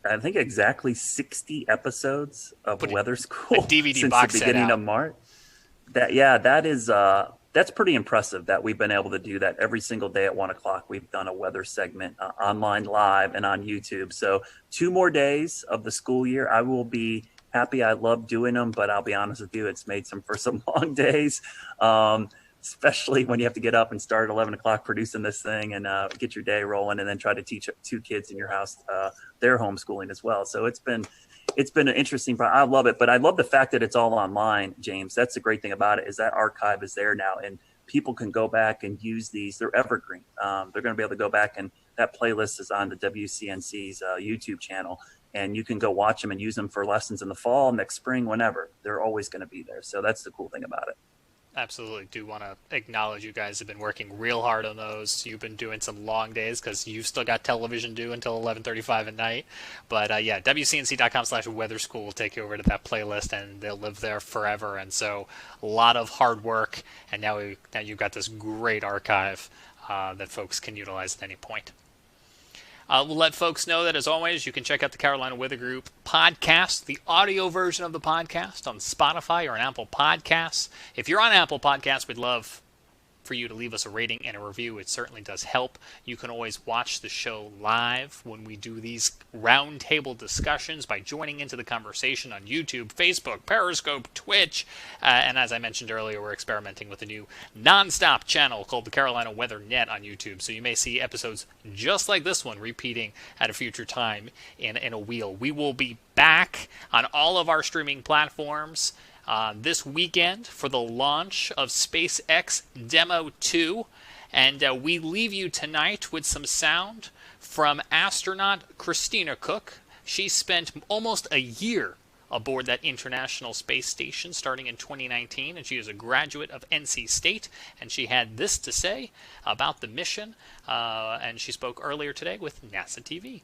exactly 60 episodes of Weather School a DVD since box the beginning of March. That's pretty impressive that we've been able to do that every single day at 1 o'clock. We've done a weather segment online live and on YouTube. So 2 more days of the school year. I will be happy. I love doing them, but I'll be honest with you, it's made for some long days, especially when you have to get up and start at 11 o'clock producing this thing and get your day rolling, and then try to teach 2 kids in your house their homeschooling as well. So it's been an interesting. I love it, but I love the fact that it's all online, James. That's the great thing about it, is that archive is there now, and people can go back and use these. They're evergreen. They're going to be able to go back, and that playlist is on the WCNC's YouTube channel, and you can go watch them and use them for lessons in the fall, next spring, whenever. They're always going to be there. So that's the cool thing about it. Absolutely. Do want to acknowledge you guys have been working real hard on those. You've been doing some long days because you've still got television due until 11:35 at night. But yeah, WCNC.com/weatherschool will take you over to that playlist, and they'll live there forever. And so a lot of hard work, and now you've got this great archive that folks can utilize at any point. We'll let folks know that, as always, you can check out the Carolina Weather Group podcast, the audio version of the podcast, on Spotify or on Apple Podcasts. If you're on Apple Podcasts, we'd love for you to leave us a rating and a review. It certainly does help. You can always watch the show live when we do these roundtable discussions by joining into the conversation on YouTube, Facebook, Periscope, Twitch, and as I mentioned earlier, we're experimenting with a new nonstop channel called the Carolina Weather Net on YouTube, so you may see episodes just like this one repeating at a future time in a wheel. We will be back on all of our streaming platforms this weekend for the launch of SpaceX Demo 2, and we leave you tonight with some sound from astronaut Christina Cook. She spent almost a year aboard that International Space Station starting in 2019, and she is a graduate of NC State, and she had this to say about the mission, and she spoke earlier today with NASA TV.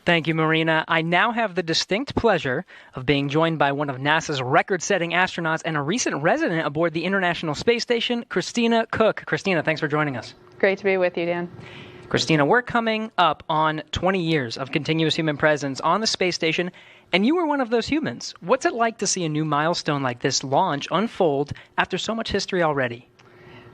Thank you, Marina. I now have the distinct pleasure of being joined by one of NASA's record-setting astronauts and a recent resident aboard the International Space Station, Christina Cook. Christina, thanks for joining us. Great to be with you, Dan. Christina, we're coming up on 20 years of continuous human presence on the space station, and you were one of those humans. What's it like to see a new milestone like this launch unfold after so much history already?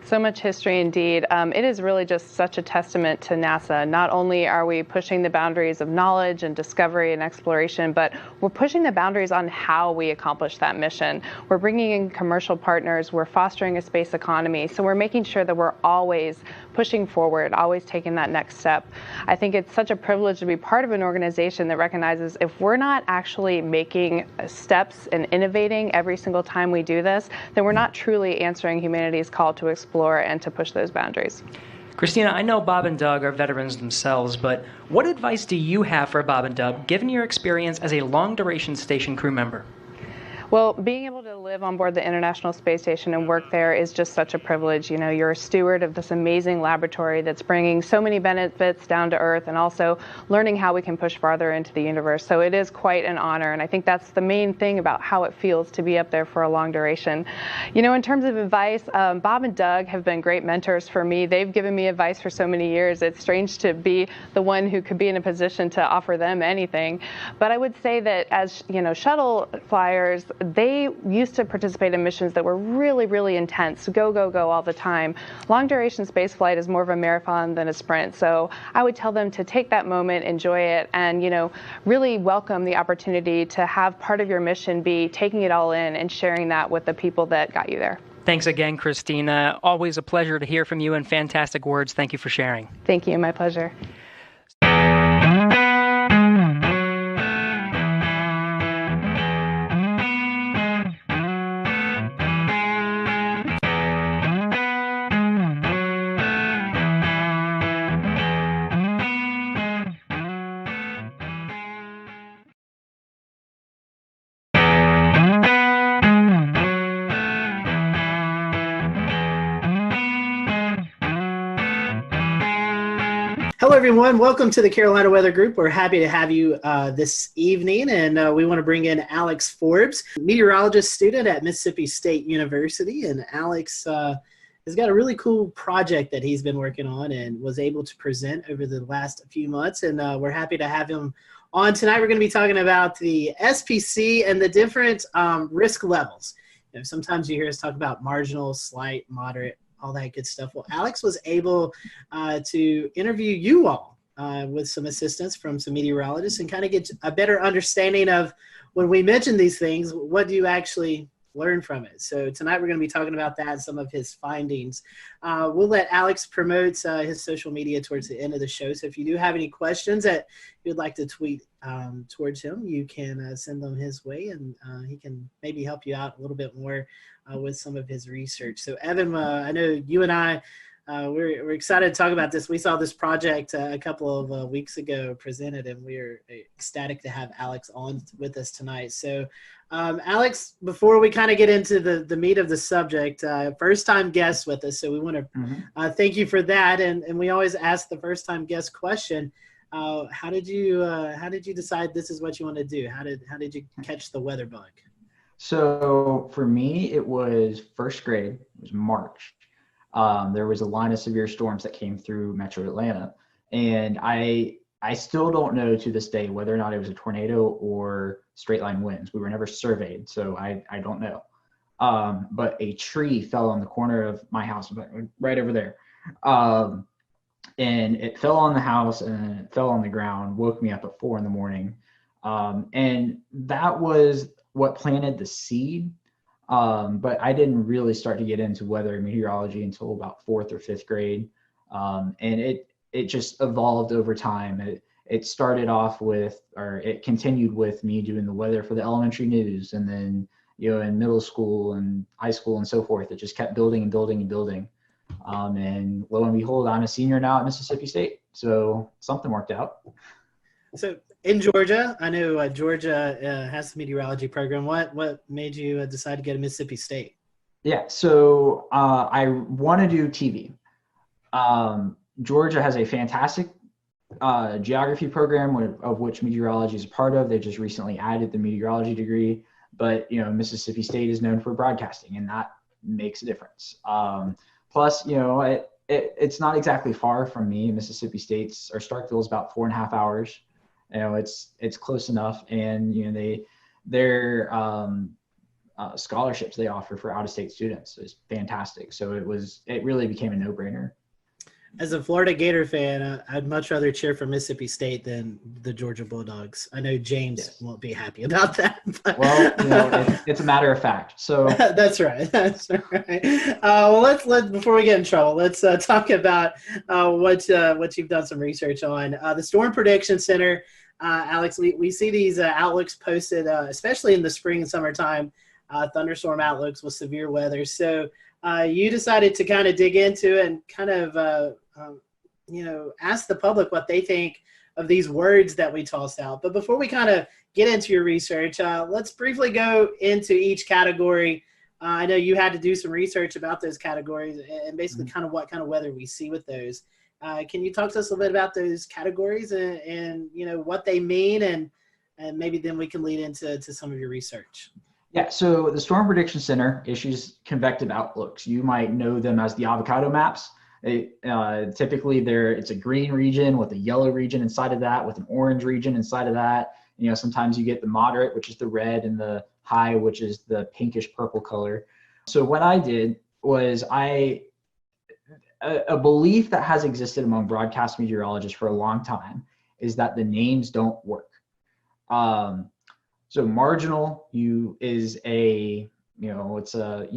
So much history indeed. It is really just such a testament to NASA. Not only are we pushing the boundaries of knowledge and discovery and exploration, but we're pushing the boundaries on how we accomplish that mission. We're bringing in commercial partners. We're fostering a space economy. So we're making sure that we're always pushing forward, always taking that next step. I think it's such a privilege to be part of an organization that recognizes if we're not actually making steps and innovating every single time we do this, then we're not truly answering humanity's call to explore and to push those boundaries. Christina, I know Bob and Doug are veterans themselves, but what advice do you have for Bob and Doug, given your experience as a long-duration station crew member? Well, being able to live on board the International Space Station and work there is just such a privilege. You know, you're a steward of this amazing laboratory that's bringing so many benefits down to Earth and also learning how we can push farther into the universe. So it is quite an honor, and I think that's the main thing about how it feels to be up there for a long duration. You know, in terms of advice, Bob and Doug have been great mentors for me. They've given me advice for so many years. It's strange to be the one who could be in a position to offer them anything. But I would say that as, you know, shuttle flyers, they used to participate in missions that were really, really intense, go, go, go all the time. Long duration space flight is more of a marathon than a sprint. So I would tell them to take that moment, enjoy it, and, you know, really welcome the opportunity to have part of your mission be taking it all in and sharing that with the people that got you there. Thanks again, Christina. Always a pleasure to hear from you, and fantastic words. Thank you for sharing. Thank you. My pleasure. Hello, everyone. Welcome to the Carolina Weather Group. We're happy to have you this evening, and we want to bring in Alex Forbes, meteorologist student at Mississippi State University. And Alex has got a really cool project that he's been working on and was able to present over the last few months, and we're happy to have him on tonight. We're going to be talking about the SPC and the different risk levels. You know, sometimes you hear us talk about marginal, slight, moderate, all that good stuff. Well, Alex was able to interview you all with some assistance from some meteorologists and kind of get a better understanding of when we mention these things, what do you actually learn from it? So tonight we're going to be talking about that and some of his findings. We'll let Alex promote his social media towards the end of the show. So if you do have any questions that you'd like to tweet towards him, you can send them his way, and he can maybe help you out a little bit more with some of his research. So Evan, I know you and I, we're excited to talk about this. We saw this project a couple of weeks ago presented, and we're ecstatic to have Alex on with us tonight. So Alex, before we kind of get into the meat of the subject, first time guest with us, so we want to thank you for that. And we always ask the first time guest question. How did you decide this is what you want to do? How did you catch the weather bug? So for me, it was first grade. It was March. There was a line of severe storms that came through Metro Atlanta, and I still don't know to this day whether or not it was a tornado or straight line winds. We were never surveyed, so I don't know. But a tree fell on the corner of my house, right over there. And it fell on the house and it fell on the ground, woke me up at 4 a.m. And that was what planted the seed. But I didn't really start to get into weather and meteorology until about 4th or 5th grade. And it just evolved over time. It started off with, or it continued with me doing the weather for the elementary news. And then, in middle school and high school and so forth, it just kept building and building and building. And lo and behold, I'm a senior now at Mississippi State. So something worked out. So in Georgia, I know Georgia has a meteorology program. What made you decide to go to Mississippi State? Yeah, so I want to do TV. Georgia has a fantastic geography program of which meteorology is a part of. They just recently added the meteorology degree, but Mississippi State is known for broadcasting, and that makes a difference. Plus, it's not exactly far from me. Mississippi State's, or Starkville, is about 4.5 hours. It's close enough, and their scholarships they offer for out-of-state students is fantastic. So it really became a no-brainer. As a Florida Gator fan, I'd much rather cheer for Mississippi State than the Georgia Bulldogs. I know James won't be happy about that. But. Well, it's a matter of fact. So that's right. That's right. Well, let's before we get in trouble, let's talk about what you've done some research on. The Storm Prediction Center, Alex. We see these outlooks posted, especially in the spring and summertime, thunderstorm outlooks with severe weather. So you decided to kind of dig into it and kind of ask the public what they think of these words that we tossed out. But before we kind of get into your research, let's briefly go into each category. I know you had to do some research about those categories and basically kind of what kind of weather we see with those. Can you talk to us a little bit about those categories and what they mean, and maybe then we can lead into some of your research. Yeah, so the Storm Prediction Center issues convective outlooks. You might know them as the avocado maps. Typically, it's a green region with a yellow region inside of that, with an orange region inside of that. Sometimes you get the moderate, which is the red, and the high, which is the pinkish purple color. So what I did was a belief that has existed among broadcast meteorologists for a long time is that the names don't work. So marginal is you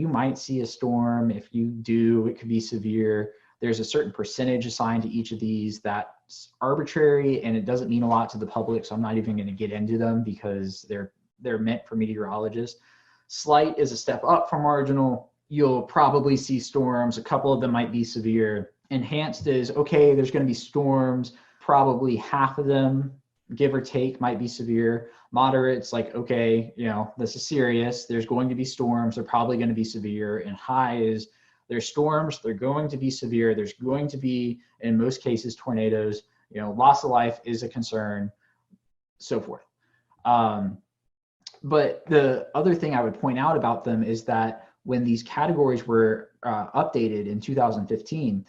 might see a storm. If you do, it could be severe. There's a certain percentage assigned to each of these that's arbitrary, and it doesn't mean a lot to the public. So I'm not even going to get into them because they're meant for meteorologists. Slight is a step up from marginal. You'll probably see storms. A couple of them might be severe. Enhanced is, okay, there's going to be storms. Probably half of them, give or take, might be severe. Moderate's like, okay, this is serious. There's going to be storms. They're probably going to be severe. And high is, there's storms. They're going to be severe. There's going to be, in most cases, tornadoes. Loss of life is a concern, so forth. But the other thing I would point out about them is that when these categories were updated in 2015,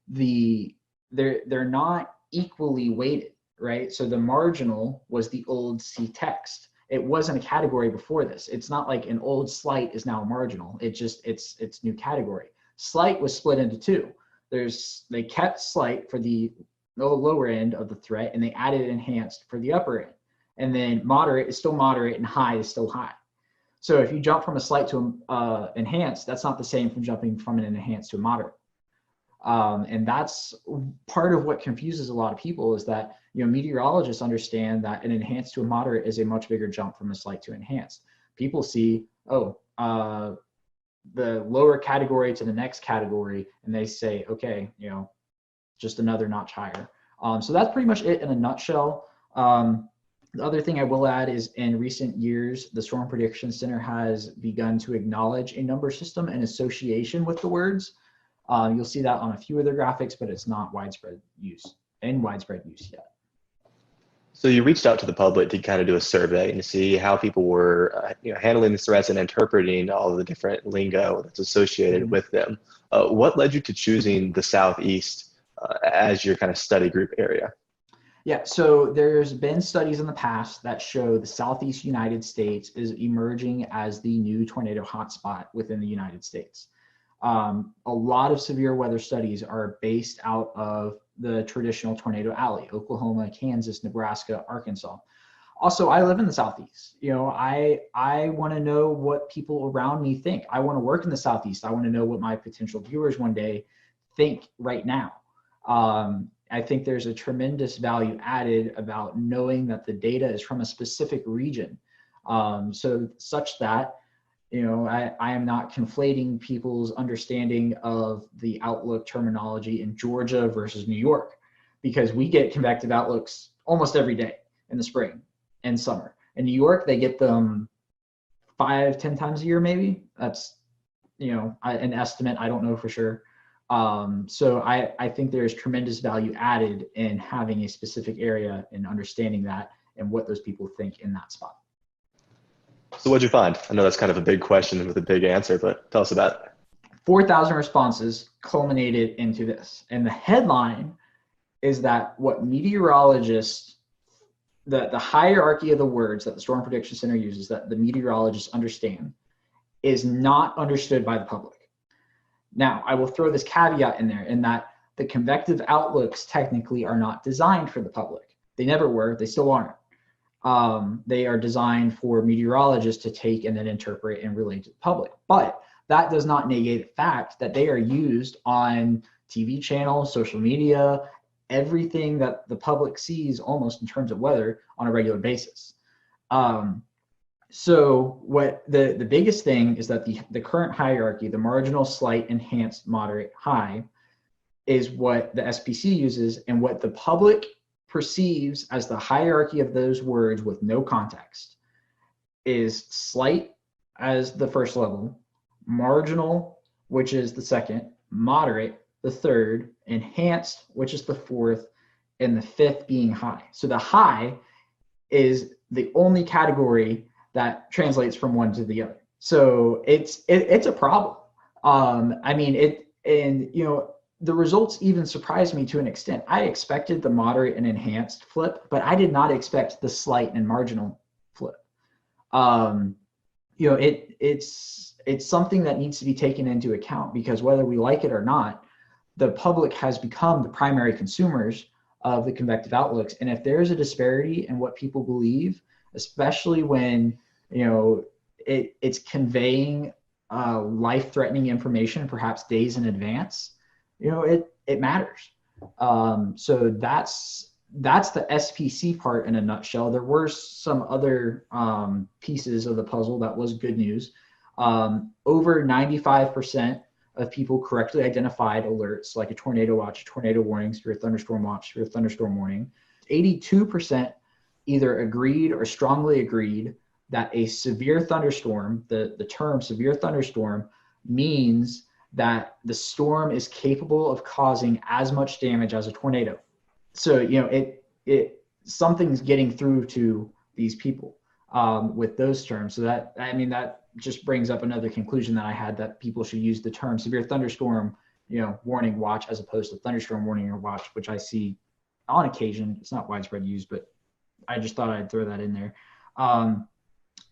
they're not equally weighted. Right. So the marginal was the old C text. It wasn't a category before this. It's not like an old slight is now marginal. It's new category. Slight was split into two. They kept slight for the the lower end of the threat, and they added enhanced for the upper end. And then moderate is still moderate and high is still high. So if you jump from a slight to enhanced, that's not the same from jumping from an enhanced to a moderate. And that's part of what confuses a lot of people, is that, meteorologists understand that an enhanced to a moderate is a much bigger jump from a slight to enhanced. People see, the lower category to the next category, and they say, okay, just another notch higher. So that's pretty much it in a nutshell. The other thing I will add is, in recent years, the Storm Prediction Center has begun to acknowledge a number system in association with the words. You'll see that on a few of their graphics, but it's not widespread use yet. So you reached out to the public to kind of do a survey and to see how people were handling the threats and interpreting all of the different lingo that's associated with them. What led you to choosing the Southeast as your kind of study group area? Yeah, so there's been studies in the past that show the Southeast United States is emerging as the new tornado hotspot within the United States. A lot of severe weather studies are based out of the traditional tornado alley: Oklahoma, Kansas, Nebraska, Arkansas. Also, I live in the Southeast. I want to know what people around me think. I want to work in the Southeast. I want to know what my potential viewers one day think right now. I think there's a tremendous value added about knowing that the data is from a specific region, so such that I am not conflating people's understanding of the outlook terminology in Georgia versus New York, because we get convective outlooks almost every day in the spring and summer. In New York, they get them 5-10 times a year, maybe. That's an estimate. I don't know for sure. So I think there's tremendous value added in having a specific area and understanding that and what those people think in that spot. So what'd you find? I know that's kind of a big question with a big answer, but tell us about it. 4,000 responses culminated into this. And the headline is that what meteorologists, the hierarchy of the words that the Storm Prediction Center uses, that the meteorologists understand, is not understood by the public. Now, I will throw this caveat in there, in that the convective outlooks technically are not designed for the public. They never were, they still aren't. They are designed for meteorologists to take and then interpret and relate to the public. But that does not negate the fact that they are used on TV channels, social media, everything that the public sees almost in terms of weather on a regular basis. So what the biggest thing is that the current hierarchy, the marginal, slight, enhanced, moderate, high, is what the SPC uses, and what the public perceives as the hierarchy of those words with no context is slight as the first level, marginal, which is the second, moderate, the third, enhanced, which is the fourth, and the fifth being high. So the high is the only category that translates from one to the other. So it's a problem. The results even surprised me to an extent. I expected the moderate and enhanced flip, but I did not expect the slight and marginal flip. It's something that needs to be taken into account, because whether we like it or not, the public has become the primary consumers of the convective outlooks. And if there's a disparity in what people believe, especially when it's conveying life-threatening information, perhaps days in advance, it matters. So that's the SPC part in a nutshell. There were some other pieces of the puzzle that was good news. Over 95% of people correctly identified alerts like a tornado watch, tornado warning, severe thunderstorm watch, severe thunderstorm warning. 82% either agreed or strongly agreed that a severe thunderstorm, the term severe thunderstorm, means that the storm is capable of causing as much damage as a tornado. So, something's getting through to these people with those terms. So that just brings up another conclusion that I had, that people should use the term severe thunderstorm, warning watch, as opposed to thunderstorm warning or watch, which I see on occasion. It's not widespread use, but I just thought I'd throw that in there.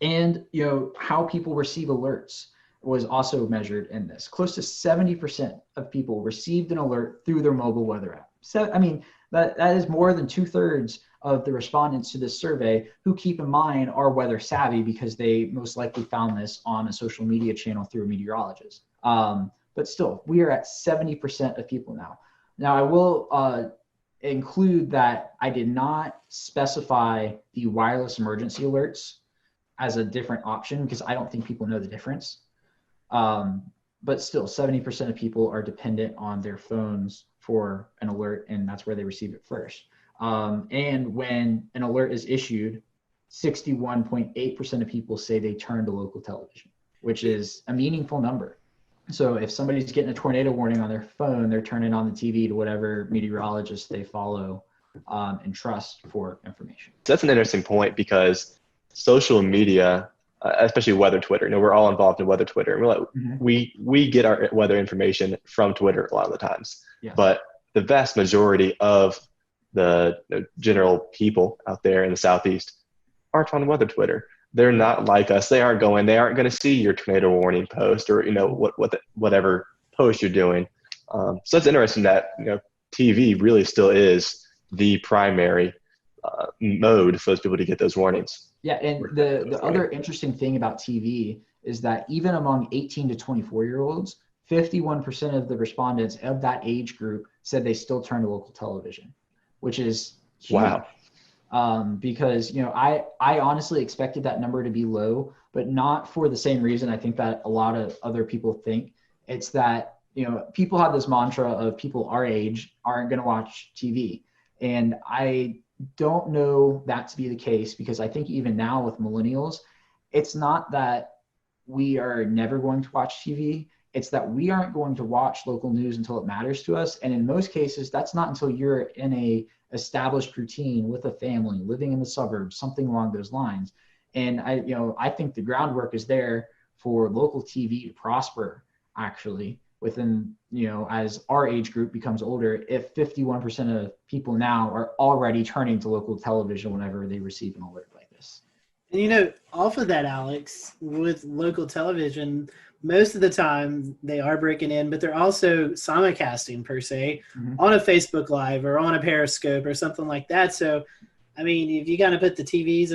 And how people receive alerts. was also measured in this. Close to 70% of people received an alert through their mobile weather app. So, I mean, that is more than 2/3 of the respondents to this survey who, keep in mind, are weather savvy because they most likely found this on a social media channel through a meteorologist. But still, we are at 70% of people now. Now, I will include that I did not specify the wireless emergency alerts as a different option because I don't think people know the difference. But still, 70% of people are dependent on their phones for an alert, and that's where they receive it first. And when an alert is issued, 61.8% of people say they turn to local television, which is a meaningful number. So if somebody's getting a tornado warning on their phone, they're turning on the TV to whatever meteorologist they follow and trust for information. That's an interesting point because social media, especially weather Twitter, we're all involved in weather Twitter. We're like, we get our weather information from Twitter a lot of the times. Yes. But the vast majority of the general people out there in the Southeast aren't on weather Twitter. They're not like us. They aren't going to see your tornado warning post or, whatever post you're doing. So it's interesting that, TV really still is the primary mode for those people to get those warnings. Yeah. And the other interesting thing about TV is that even among 18 to 24-year-olds, 51% of the respondents of that age group said they still turn to local television, which is huge. Wow. Because, I honestly expected that number to be low, but not for the same reason I think that a lot of other people think. It's that, people have this mantra of people our age aren't going to watch TV. And I don't know that to be the case because I think even now with millennials, it's not that we are never going to watch TV. It's that we aren't going to watch local news until it matters to us. And in most cases, that's not until you're in a established routine with a family, living in the suburbs, something along those lines. And I think the groundwork is there for local TV to prosper, actually, within, as our age group becomes older, if 51% of people now are already turning to local television whenever they receive an alert like this. And off of that, Alex, with local television, most of the time they are breaking in, but they're also simulcasting per se on a Facebook Live or on a Periscope or something like that. So, I mean, if you got to put the TVs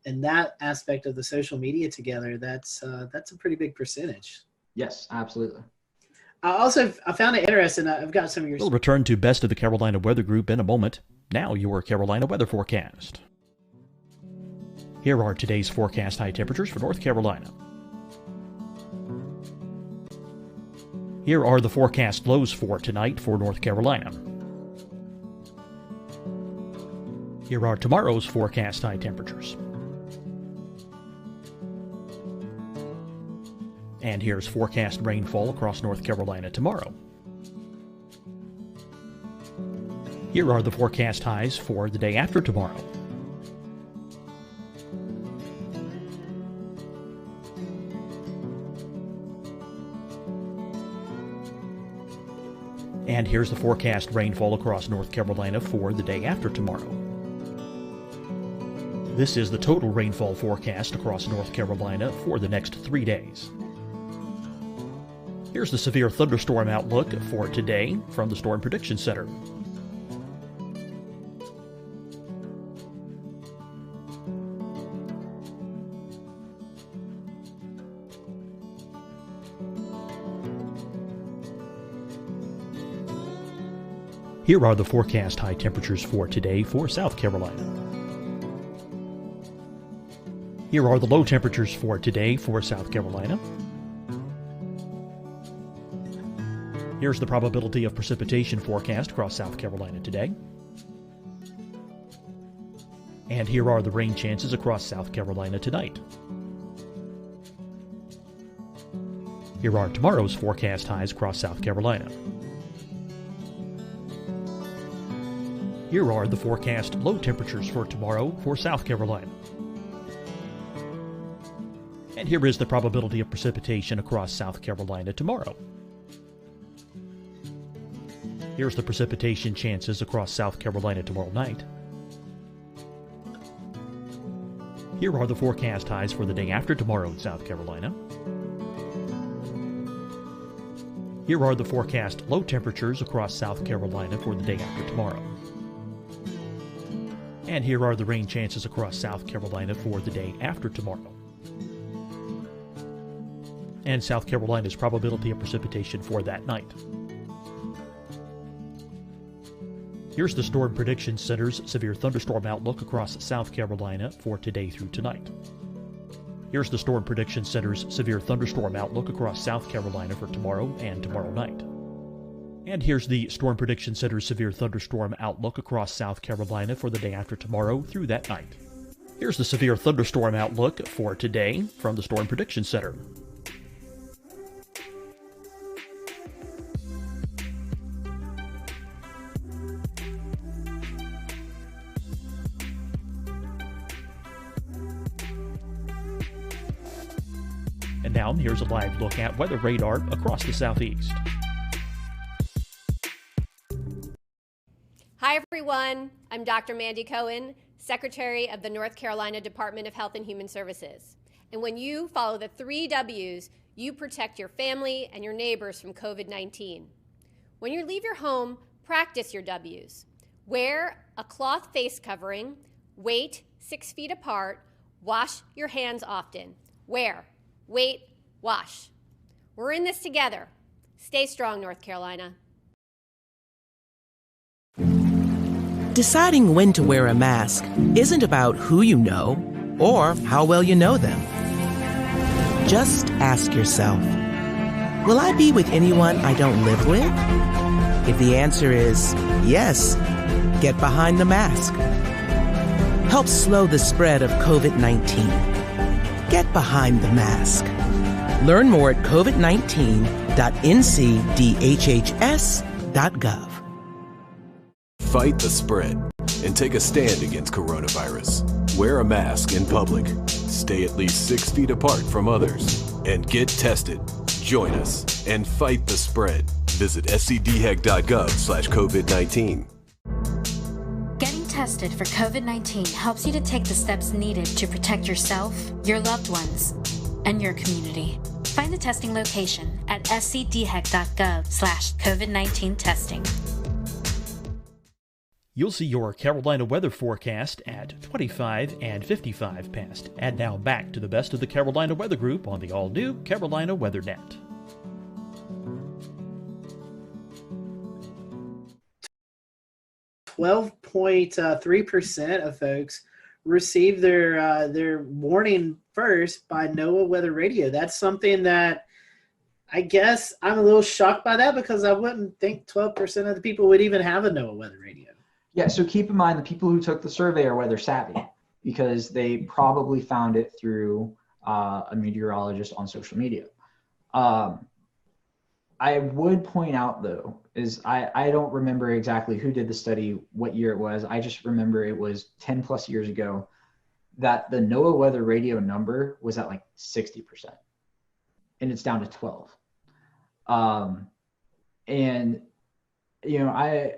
in that aspect of the social media together, that's a pretty big percentage. Yes, absolutely. I found it interesting. I've got some of your. We'll return to Best of the Carolina Weather Group in a moment. Now your Carolina weather forecast. Here are today's forecast high temperatures for North Carolina. Here are the forecast lows for tonight for North Carolina. Here are tomorrow's forecast high temperatures. And here's forecast rainfall across North Carolina tomorrow. Here are the forecast highs for the day after tomorrow. And here's the forecast rainfall across North Carolina for the day after tomorrow. This is the total rainfall forecast across North Carolina for the next 3 days. Here's the severe thunderstorm outlook for today from the Storm Prediction Center. Here are the forecast high temperatures for today for South Carolina. Here are the low temperatures for today for South Carolina. Here's the probability of precipitation forecast across South Carolina today. And here are the rain chances across South Carolina tonight. Here are tomorrow's forecast highs across South Carolina. Here are the forecast low temperatures for tomorrow for South Carolina. And here is the probability of precipitation across South Carolina tomorrow. Here's the precipitation chances across South Carolina tomorrow night. Here are the forecast highs for the day after tomorrow in South Carolina. Here are the forecast low temperatures across South Carolina for the day after tomorrow. And here are the rain chances across South Carolina for the day after tomorrow. And South Carolina's probability of precipitation for that night. Here's the Storm Prediction Center's severe thunderstorm outlook across South Carolina for today through tonight. Here's the Storm Prediction Center's severe thunderstorm outlook across South Carolina for tomorrow and tomorrow night. And here's the Storm Prediction Center's severe thunderstorm outlook across South Carolina for the day after tomorrow through that night. Here's the severe thunderstorm outlook for today from the Storm Prediction Center. And now here's a live look at weather radar across the southeast. Hi, everyone. I'm Dr. Mandy Cohen, Secretary of the North Carolina Department of Health and Human Services. And when you follow the 3 W's, you protect your family and your neighbors from COVID-19. When you leave your home, practice your W's. Wear a cloth face covering, wait 6 feet apart, wash your hands often. Wear, wait, wash. We're in this together. Stay strong, North Carolina. Deciding when to wear a mask isn't about who you know or how well you know them. Just ask yourself, will I be with anyone I don't live with? If the answer is yes, get behind the mask. Help slow the spread of COVID-19. Get behind the mask. Learn more at covid19.ncdhhs.gov. Fight the spread and take a stand against coronavirus. Wear a mask in public. Stay at least 6 feet apart from others. And get tested. Join us and fight the spread. Visit scdhec.gov/COVID-19. Getting tested for COVID-19 helps you to take the steps needed to protect yourself, your loved ones, and your community. Find the testing location at scdhec.gov/COVID-19 testing. You'll see your Carolina weather forecast at 25 and 55 past. And now back to the best of the Carolina Weather Group on the all-new Carolina WeatherNet. .3% of folks receive their warning first by NOAA Weather Radio. That's something that I guess I'm a little shocked by that, because I wouldn't think 12% of the people would even have a NOAA Weather Radio. Yeah, so keep in mind the people who took the survey are weather savvy, because they probably found it through a meteorologist on social media. I would point out, though, is I don't remember exactly who did the study, what year it was. I just remember it was 10 plus years ago that the NOAA Weather Radio number was at like 60%, and it's down to 12. And, you know, I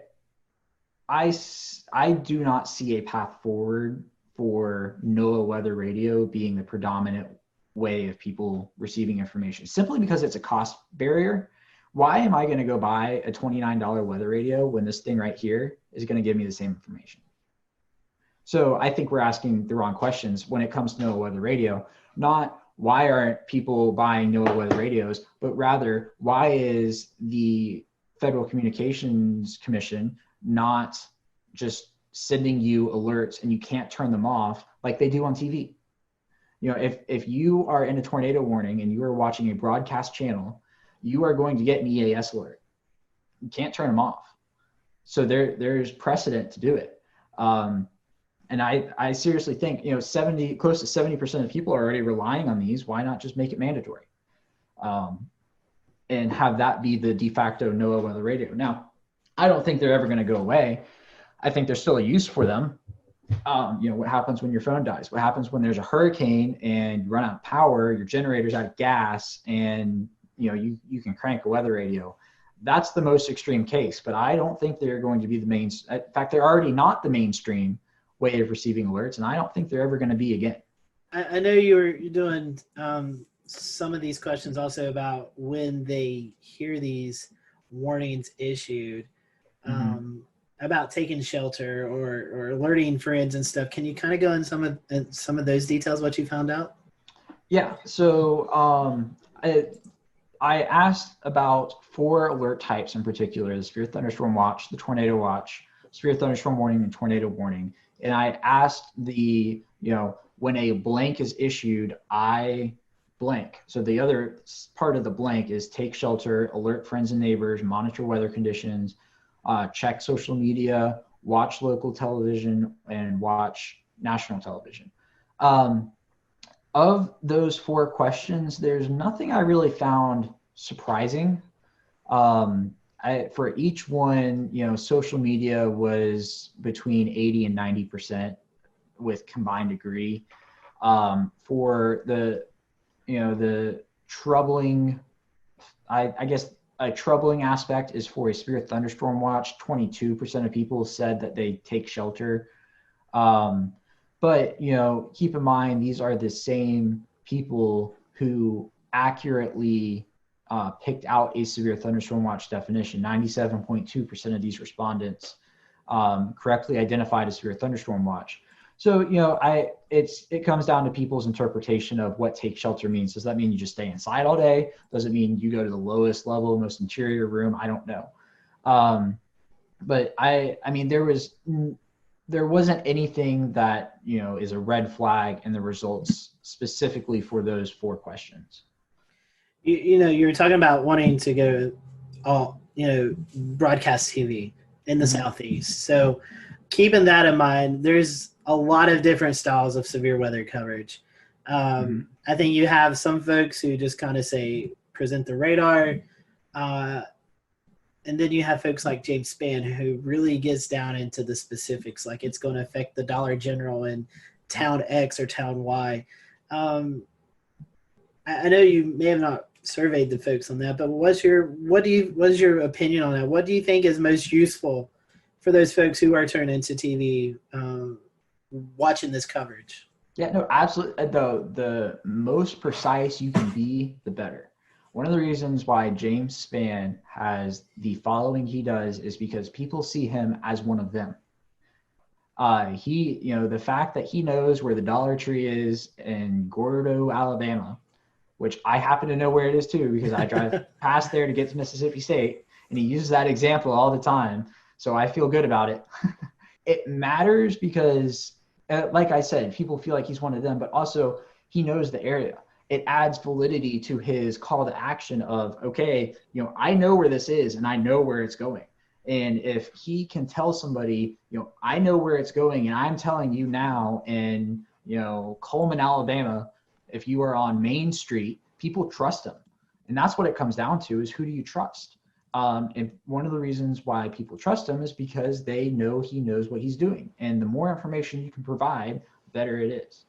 do not see a path forward for NOAA Weather Radio being the predominant way of people receiving information, simply because it's a cost barrier. Why am I going to go buy a $29 weather radio when this thing right here is going to give me the same information? So I think we're asking the wrong questions when it comes to NOAA Weather Radio. Not why aren't people buying NOAA Weather radios, but rather why is the Federal Communications Commission not just sending you alerts and you can't turn them off like they do on TV? You know, if you are in a tornado warning and you are watching a broadcast channel, you are going to get an EAS alert. You can't turn them off. So there's precedent to do it. And I seriously think, you know, close to 70% of people are already relying on these. Why not just make it mandatory? And have that be the de facto NOAA Weather Radio. Now, I don't think they're ever going to go away. I think there's still a use for them. You know, what happens when your phone dies? What happens when there's a hurricane and you run out of power, your generator's out of gas, and you know, you can crank a weather radio. That's the most extreme case, but I don't think they're going to be the main. In fact, they're already not the mainstream way of receiving alerts, and I don't think they're ever going to be again. I know you're doing some of these questions also about when they hear these warnings issued, about taking shelter or alerting friends and stuff. Can you kind of go in some of those details, what you found out? Yeah. So I asked about 4 alert types in particular: the severe thunderstorm watch, the tornado watch, severe thunderstorm warning, and tornado warning. And I asked when a blank is issued, I blank. So the other part of the blank is take shelter, alert friends and neighbors, monitor weather conditions, check social media, watch local television, and watch national television. Of those 4 questions, there's nothing I really found surprising. For each one, social media was between 80 and 90% with combined degree. For the troubling, I guess a troubling aspect is for a severe thunderstorm watch. 22% of people said that they take shelter. But keep in mind, these are the same people who accurately picked out a severe thunderstorm watch definition. 97.2% of these respondents correctly identified a severe thunderstorm watch. So, it comes down to people's interpretation of what take shelter means. Does that mean you just stay inside all day? Does it mean you go to the lowest level, most interior room? I don't know. But there wasn't anything that, is a red flag in the results specifically for those 4 questions. You were talking about wanting to go broadcast TV in the Southeast. So keeping that in mind, there's a lot of different styles of severe weather coverage. I think you have some folks who just kind of say, present the radar. And then you have folks like James Spann who really gets down into the specifics, like it's going to affect the Dollar General in town X or town Y. I know you may have not surveyed the folks on that, but what is your opinion on that? What do you think is most useful for those folks who are turning into TV watching this coverage? Yeah, no, absolutely. The most precise you can be, the better. One of the reasons why James Spann has the following he does is because people see him as one of them. The fact that he knows where the Dollar Tree is in Gordo, Alabama, which I happen to know where it is too, because I drive past there to get to Mississippi State, and he uses that example all the time. So I feel good about it. It matters because, like I said, people feel like he's one of them, but also he knows the area. It adds validity to his call to action of, okay, I know where this is and I know where it's going. And if he can tell somebody, I know where it's going and I'm telling you now in, Coleman, Alabama, if you are on Main Street, people trust him. And that's what it comes down to, is who do you trust? And one of the reasons why people trust him is because they know he knows what he's doing. And the more information you can provide, the better it is.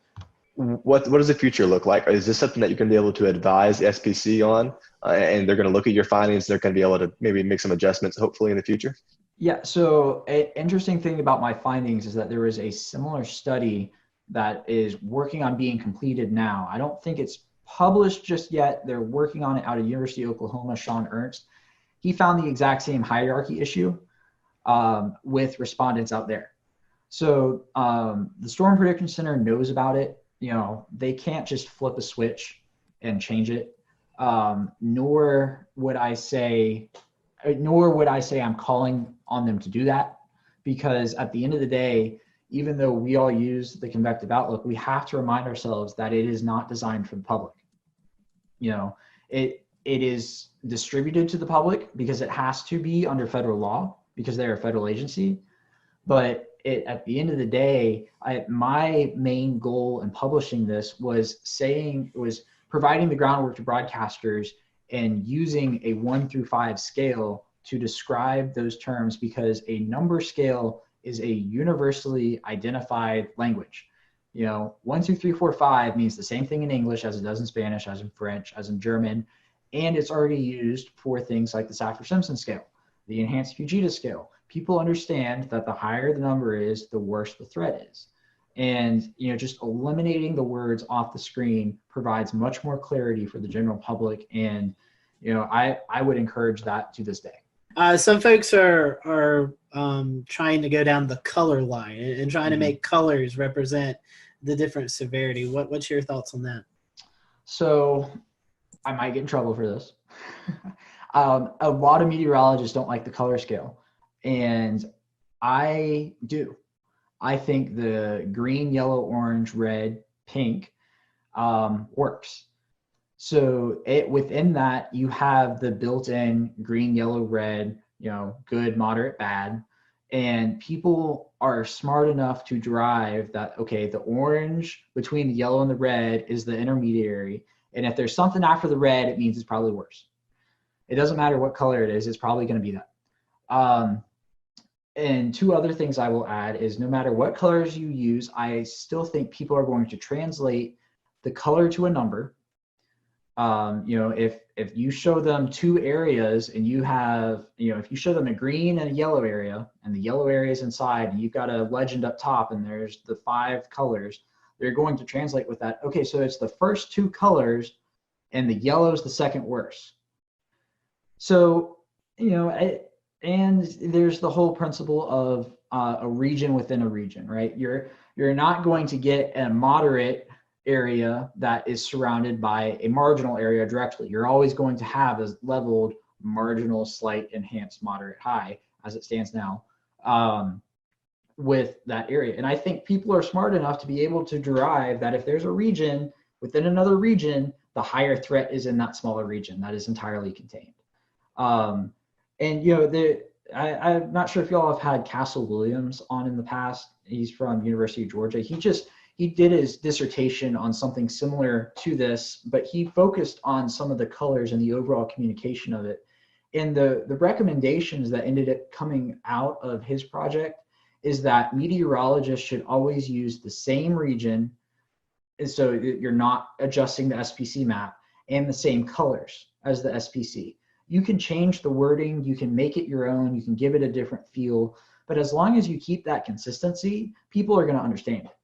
What does the future look like? Is this something that you can be able to advise the SPC on, and they're going to look at your findings? They're going to be able to maybe make some adjustments, hopefully, in the future? Yeah. So an interesting thing about my findings is that there is a similar study that is working on being completed now. I don't think it's published just yet. They're working on it out of University of Oklahoma, Sean Ernst. He found the exact same hierarchy issue with respondents out there. So the Storm Prediction Center knows about it. They can't just flip a switch and change it. Nor would I say I'm calling on them to do that, because at the end of the day, even though we all use the convective outlook, we have to remind ourselves that it is not designed for the public. It is distributed to the public because it has to be under federal law, because they're a federal agency. But at the end of the day, my main goal in publishing this was providing the groundwork to broadcasters and using a 1 through 5 scale to describe those terms, because a number scale is a universally identified language. 1, 2, 3, 4, 5 means the same thing in English as it does in Spanish, as in French, as in German, and it's already used for things like the Saffir-Simpson scale, the enhanced Fujita scale. People understand that the higher the number is, the worse the threat is. And, just eliminating the words off the screen provides much more clarity for the general public. And, I would encourage that to this day. Some folks are trying to go down the color line and trying to make colors represent the different severity. What's your thoughts on that? So I might get in trouble for this. A lot of meteorologists don't like the color scale, and I do. I think the green, yellow, orange, red, pink works. So within that, you have the built-in green, yellow, red, good, moderate, bad. And people are smart enough to derive that, okay, the orange between the yellow and the red is the intermediary. And if there's something after the red, it means it's probably worse. It doesn't matter what color it is, it's probably going to be that. And two other things I will add is no matter what colors you use, I still think people are going to translate the color to a number. If you show them two areas and you have, if you show them a green and a yellow area and the yellow area is inside and you've got a legend up top and there's the 5 colors, they're going to translate with that. Okay, so it's the first 2 colors and the yellow is the second worst. So, and there's the whole principle of a region within a region, right? You're not going to get a moderate area that is surrounded by a marginal area directly. You're always going to have a leveled marginal, slight, enhanced, moderate, high as it stands now with that area. And I think people are smart enough to be able to derive that if there's a region within another region, the higher threat is in that smaller region that is entirely contained. I'm not sure if y'all have had Castle Williams on in the past. He's from University of Georgia. He did his dissertation on something similar to this, but he focused on some of the colors and the overall communication of it. And the recommendations that ended up coming out of his project is that meteorologists should always use the same region, and so you're not adjusting the SPC map, and the same colors as the SPC. You can change the wording, you can make it your own, you can give it a different feel, but as long as you keep that consistency, people are going to understand it.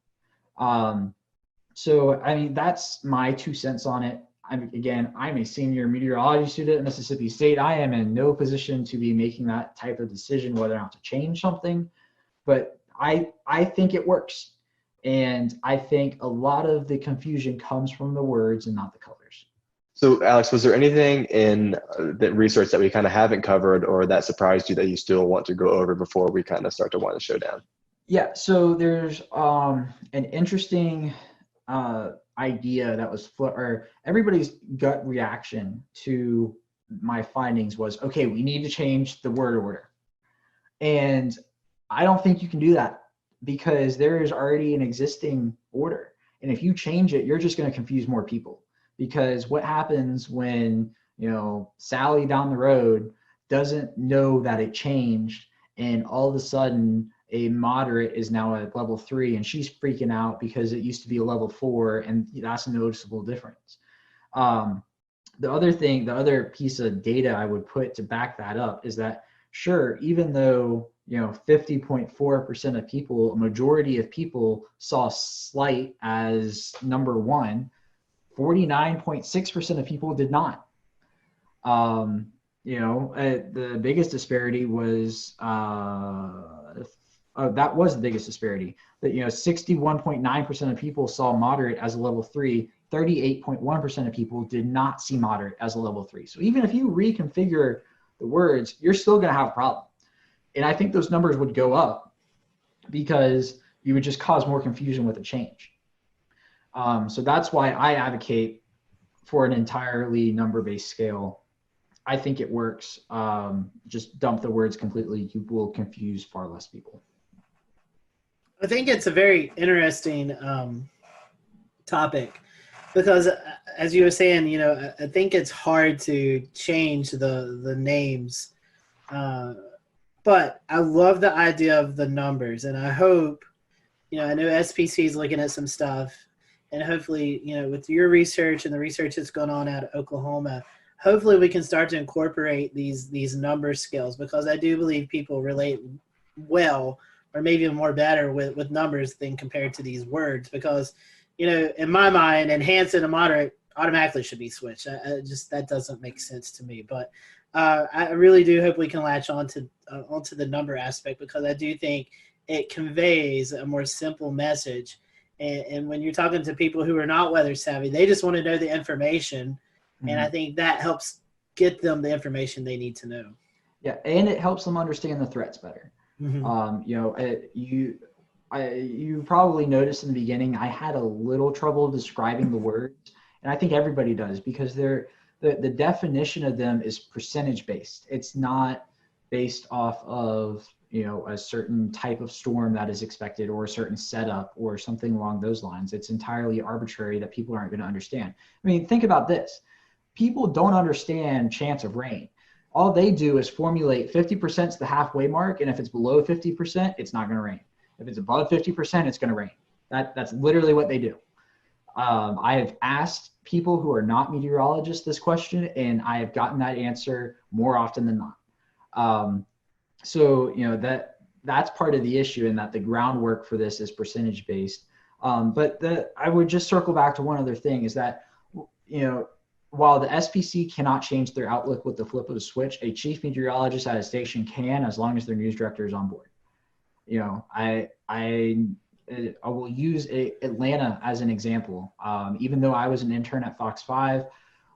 So, I mean, that's my 2 cents on it. I'm a senior meteorology student at Mississippi State. I am in no position to be making that type of decision whether or not to change something, but I think it works. And I think a lot of the confusion comes from the words and not the colors. So, Alex, was there anything in the research that we kind of haven't covered or that surprised you that you still want to go over before we kind of start to wind the show down? Yeah, so there's an interesting idea that was or everybody's gut reaction to my findings was, okay, we need to change the word order. And I don't think you can do that because there is already an existing order. And if you change it, you're just going to confuse more people. Because what happens when, Sally down the road doesn't know that it changed and all of a sudden a moderate is now at level 3 and she's freaking out because it used to be a level 4 and that's a noticeable difference. The other piece of data I would put to back that up is that sure, even though 50.4% of people, a majority of people saw slight as number 1, 49.6% of people did not. The biggest disparity was that was the biggest disparity. That 61.9% of people saw moderate as a level 3. 38.1% of people did not see moderate as a level 3. So even if you reconfigure the words, you're still going to have a problem. And I think those numbers would go up because you would just cause more confusion with a change. So that's why I advocate for an entirely number-based scale. I think it works. Just dump the words completely. You will confuse far less people. I think it's a very interesting topic because, as you were saying, I think it's hard to change the names. But I love the idea of the numbers, and I hope, I know SPC is looking at some stuff. And hopefully, with your research and the research that's going on out of Oklahoma, hopefully we can start to incorporate these number scales because I do believe people relate well or maybe even more better with numbers than compared to these words, because, in my mind, enhanced and moderate automatically should be switched. Just that doesn't make sense to me. But I really do hope we can latch onto the number aspect, because I do think it conveys a more simple message. And when you're talking to people who are not weather savvy, they just want to know the information. Mm-hmm. And I think that helps get them the information they need to know. Yeah, and it helps them understand the threats better. Mm-hmm. You probably noticed in the beginning, I had a little trouble describing the words, and I think everybody does, because the definition of them is percentage based. It's not based off of a certain type of storm that is expected, or a certain setup, or something along those lines. It's entirely arbitrary that people aren't going to understand. I mean, think about this. People don't understand chance of rain. All they do is formulate 50% is the halfway mark, and if it's below 50%, it's not going to rain. If it's above 50%, it's going to rain. That's literally what they do. I have asked people who are not meteorologists this question, and I have gotten that answer more often than not. So that's part of the issue, in that the groundwork for this is percentage based. But I would just circle back to one other thing, is that while the SPC cannot change their outlook with the flip of a switch, a chief meteorologist at a station can, as long as their news director is on board. I will use Atlanta as an example. Even though I was an intern at Fox 5,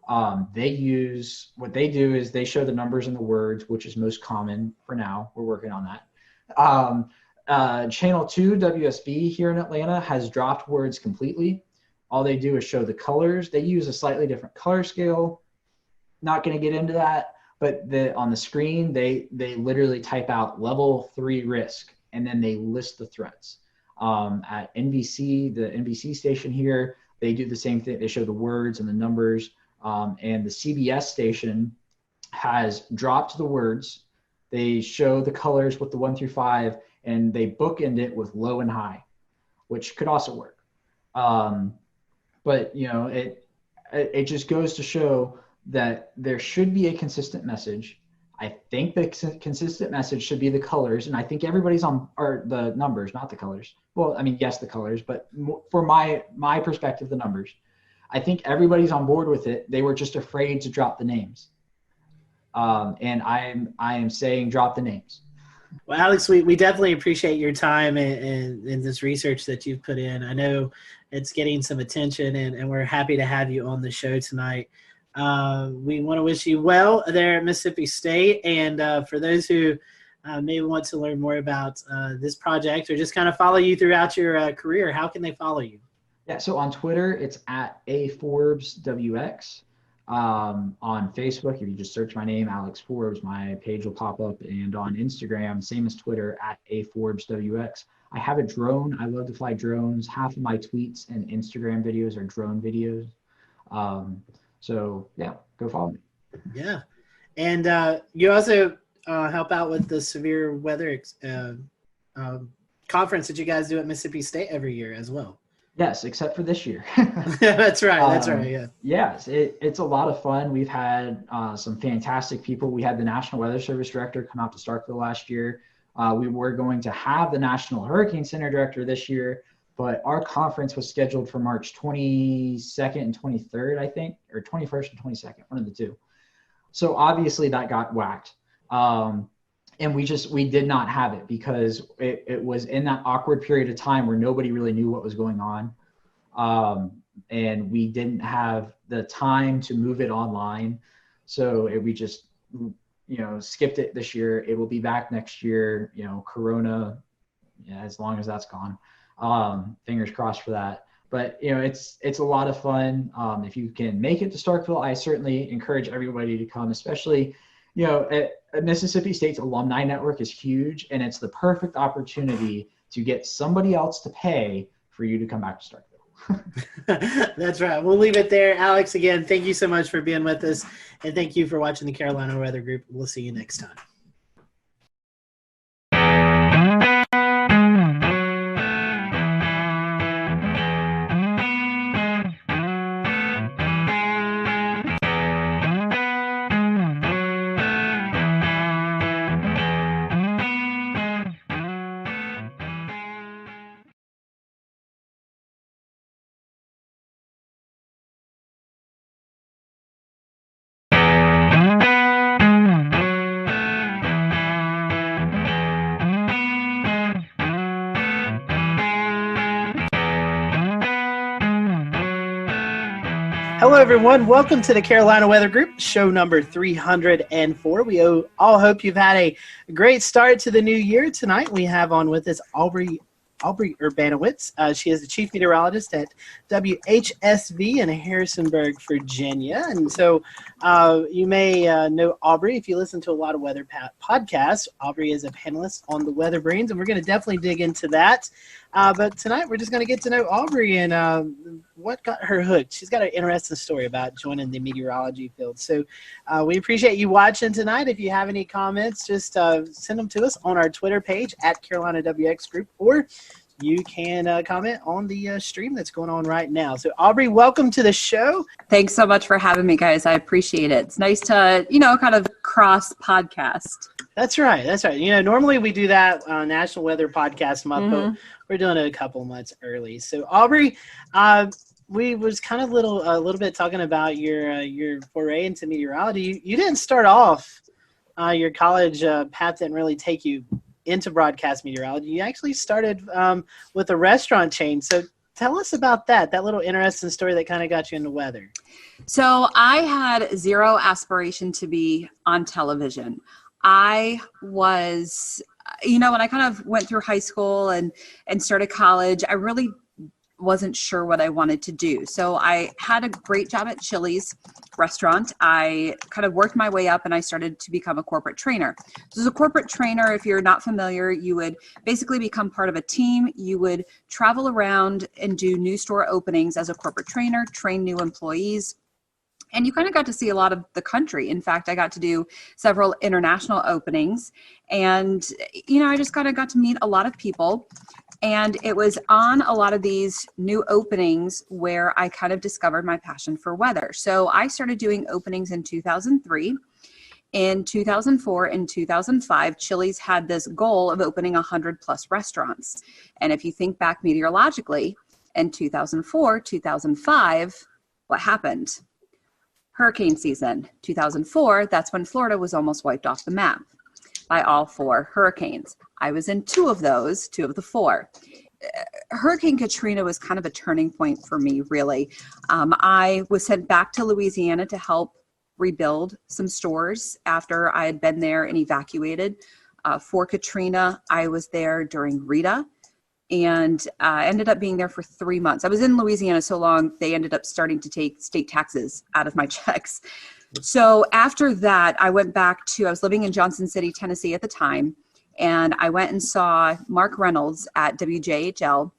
what they do is they show the numbers and the words, which is most common for now. We're working on that. Channel 2 WSB here in Atlanta has dropped words completely. All they do is show the colors. They use a slightly different color scale. Not going to get into that, but on the screen, they literally type out level 3 risk, and then they list the threats. At NBC, the NBC station here, they do the same thing. They show the words and the numbers. And the CBS station has dropped the words. They show the colors with the 1 through 5, and they bookend it with low and high, which could also work. But it just goes to show that there should be a consistent message. I think the consistent message should be the colors, and I think everybody's or the numbers, not the colors. Well, I mean, yes, the colors, but for my perspective, the numbers. I think everybody's on board with it. They were just afraid to drop the names. And I am saying drop the names. Well, Alex, we definitely appreciate your time and this research that you've put in. I know it's getting some attention, and we're happy to have you on the show tonight. We want to wish you well there at Mississippi State. And for those who may want to learn more about this project, or just kind of follow you throughout your career, how can they follow you? Yeah, so on Twitter, it's at @AForbesWX. On Facebook, if you just search my name, Alex Forbes, my page will pop up. And on Instagram, same as Twitter, @AForbesWX. I have a drone. I love to fly drones. Half of my tweets and Instagram videos are drone videos. So yeah, go follow me. Yeah. And you also help out with the severe weather conference that you guys do at Mississippi State every year as well. Yes, except for this year. Yeah, that's right. That's right. Yeah. Yes, it's a lot of fun. We've had some fantastic people. We had the National Weather Service director come out to Starkville last year. We were going to have the National Hurricane Center director this year, but our conference was scheduled for March 22nd and 23rd, I think, or 21st and 22nd, one of the two. So obviously that got whacked. And we did not have it because it was in that awkward period of time where nobody really knew what was going on. And we didn't have the time to move it online. So we just, skipped it this year. It will be back next year, Corona, as long as that's gone. Fingers crossed for that. But, it's a lot of fun. If you can make it to Starkville, I certainly encourage everybody to come, especially, Mississippi State's alumni network is huge, and it's the perfect opportunity to get somebody else to pay for you to come back to Starkville. That's right. We'll leave it there. Alex, again, thank you so much for being with us, and thank you for watching the Carolina Weather Group. We'll see you next time. Hello, everyone. Welcome to the Carolina Weather Group, show number 304. We all hope you've had a great start to the new year. Tonight, we have on with us Aubrey Urbanowitz. She is the chief meteorologist at WHSV in Harrisonburg, Virginia. And so you may know Aubrey if you listen to a lot of weather podcasts. Aubrey is a panelist on the Weather Brains, and we're going to definitely dig into that. But tonight, we're just going to get to know Aubrey and what got her hooked. She's got an interesting story about joining the meteorology field. So we appreciate you watching tonight. If you have any comments, just send them to us on our Twitter page at Carolina WX Group, or you can comment on the stream that's going on right now. So Aubrey, welcome to the show. Thanks so much for having me, guys. I appreciate it. It's nice to, kind of cross podcast. That's right. That's right. Normally we do that National Weather Podcast month, but we're doing it a couple months early. So Aubrey, we was kind of a little bit talking about your foray into meteorology. You didn't start off your college path didn't really take you into broadcast meteorology. You actually started with a restaurant chain. So tell us about that little interesting story that kind of got you into weather. So I had zero aspiration to be on television. I was, when I kind of went through high school and started college, I really wasn't sure what I wanted to do. So I had a great job at Chili's restaurant. I kind of worked my way up and I started to become a corporate trainer. So as a corporate trainer, if you're not familiar, you would basically become part of a team. You would travel around and do new store openings as a corporate trainer, train new employees. And you kind of got to see a lot of the country. In fact, I got to do several international openings. And, I just kind of got to meet a lot of people. And it was on a lot of these new openings where I kind of discovered my passion for weather. So I started doing openings in 2003. In 2004 and 2005, Chili's had this goal of opening 100 plus restaurants. And if you think back meteorologically, in 2004, 2005, what happened? Hurricane season. 2004, that's when Florida was almost wiped off the map by all 4 hurricanes. I was in 2 of the 4. Hurricane Katrina was kind of a turning point for me, really. I was sent back to Louisiana to help rebuild some stores after I had been there and evacuated. For Katrina, I was there during Rita, and I ended up being there for 3 months. I was in Louisiana so long, they ended up starting to take state taxes out of my checks. So after that, I went back I was living in Johnson City, Tennessee at the time, and I went and saw Mark Reynolds at WJHL,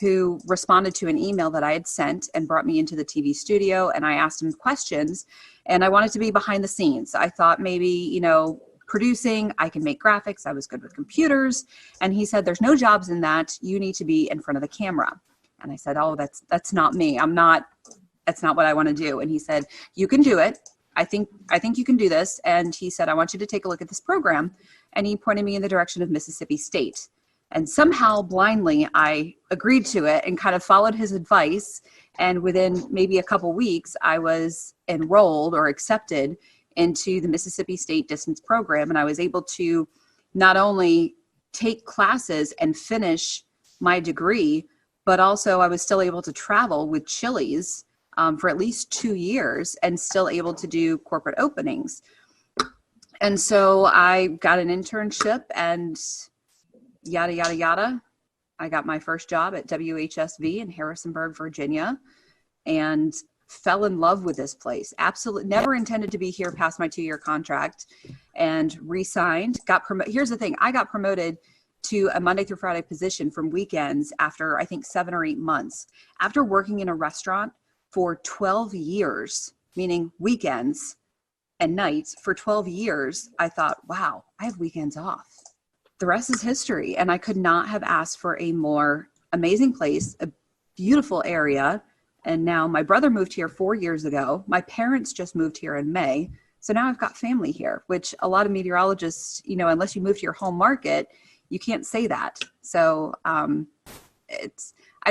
who responded to an email that I had sent and brought me into the TV studio, and I asked him questions, and I wanted to be behind the scenes. I thought maybe, producing, I can make graphics, I was good with computers, and he said, there's no jobs in that, you need to be in front of the camera. And I said, oh, that's not me, that's not what I want to do. And he said, you can do it. I think you can do this. And he said, I want you to take a look at this program. And he pointed me in the direction of Mississippi State. And somehow blindly, I agreed to it and kind of followed his advice. And within maybe a couple weeks, I was enrolled or accepted into the Mississippi State distance program. And I was able to not only take classes and finish my degree, but also I was still able to travel with Chili's for at least 2 years and still able to do corporate openings. And so I got an internship and yada, yada, yada. I got my first job at WHSV in Harrisonburg, Virginia, and fell in love with this place. Absolutely never intended to be here past my 2-year contract, and re-signed, got promoted. Here's the thing. I got promoted to a Monday through Friday position from weekends after I think 7 or 8 months. After working in a restaurant for 12 years, meaning weekends and nights for 12 years, I thought, wow, I have weekends off. The rest is history. And I could not have asked for a more amazing place, a beautiful area. And now my brother moved here 4 years ago. My parents just moved here in May. So now I've got family here, which a lot of meteorologists, unless you move to your home market, you can't say that. So I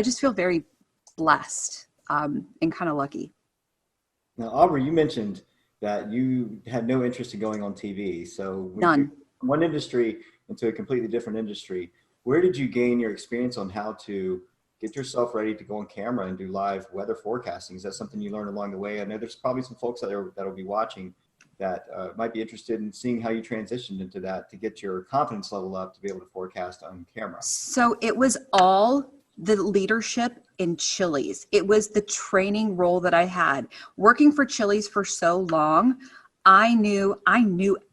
just feel very blessed and kind of lucky. Now, Aubrey, you mentioned that you had no interest in going on TV. So none. From one industry into a completely different industry, where did you gain your experience on how to get yourself ready to go on camera and do live weather forecasting. Is that something you learned along the way? I know there's probably some folks that'll be watching that might be interested in seeing how you transitioned into that to get your confidence level up to be able to forecast on camera. So it was all the leadership in Chili's. It was the training role that I had. Working for Chili's for so long, I knew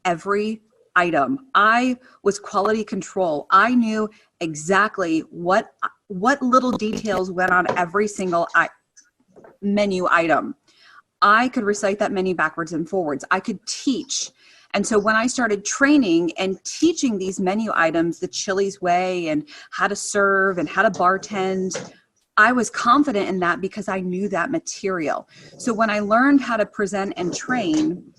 every item. I was quality control. I knew exactly what little details went on every single menu item. I could recite that menu backwards and forwards. I could teach. And so when I started training and teaching these menu items the Chili's way and how to serve and how to bartend, I was confident in that because I knew that material. So when I learned how to present and train,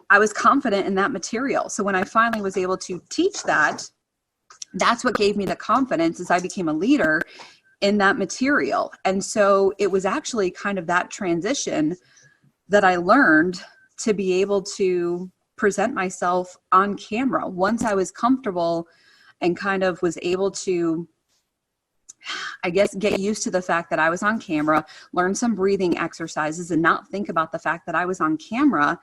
I was confident in that material. So when I finally was able to teach that, that's what gave me the confidence as I became a leader in that material. And so it was actually kind of that transition that I learned to be able to present myself on camera. Once I was comfortable and kind of was able to, I guess, get used to the fact that I was on camera, learn some breathing exercises and not think about the fact that I was on camera,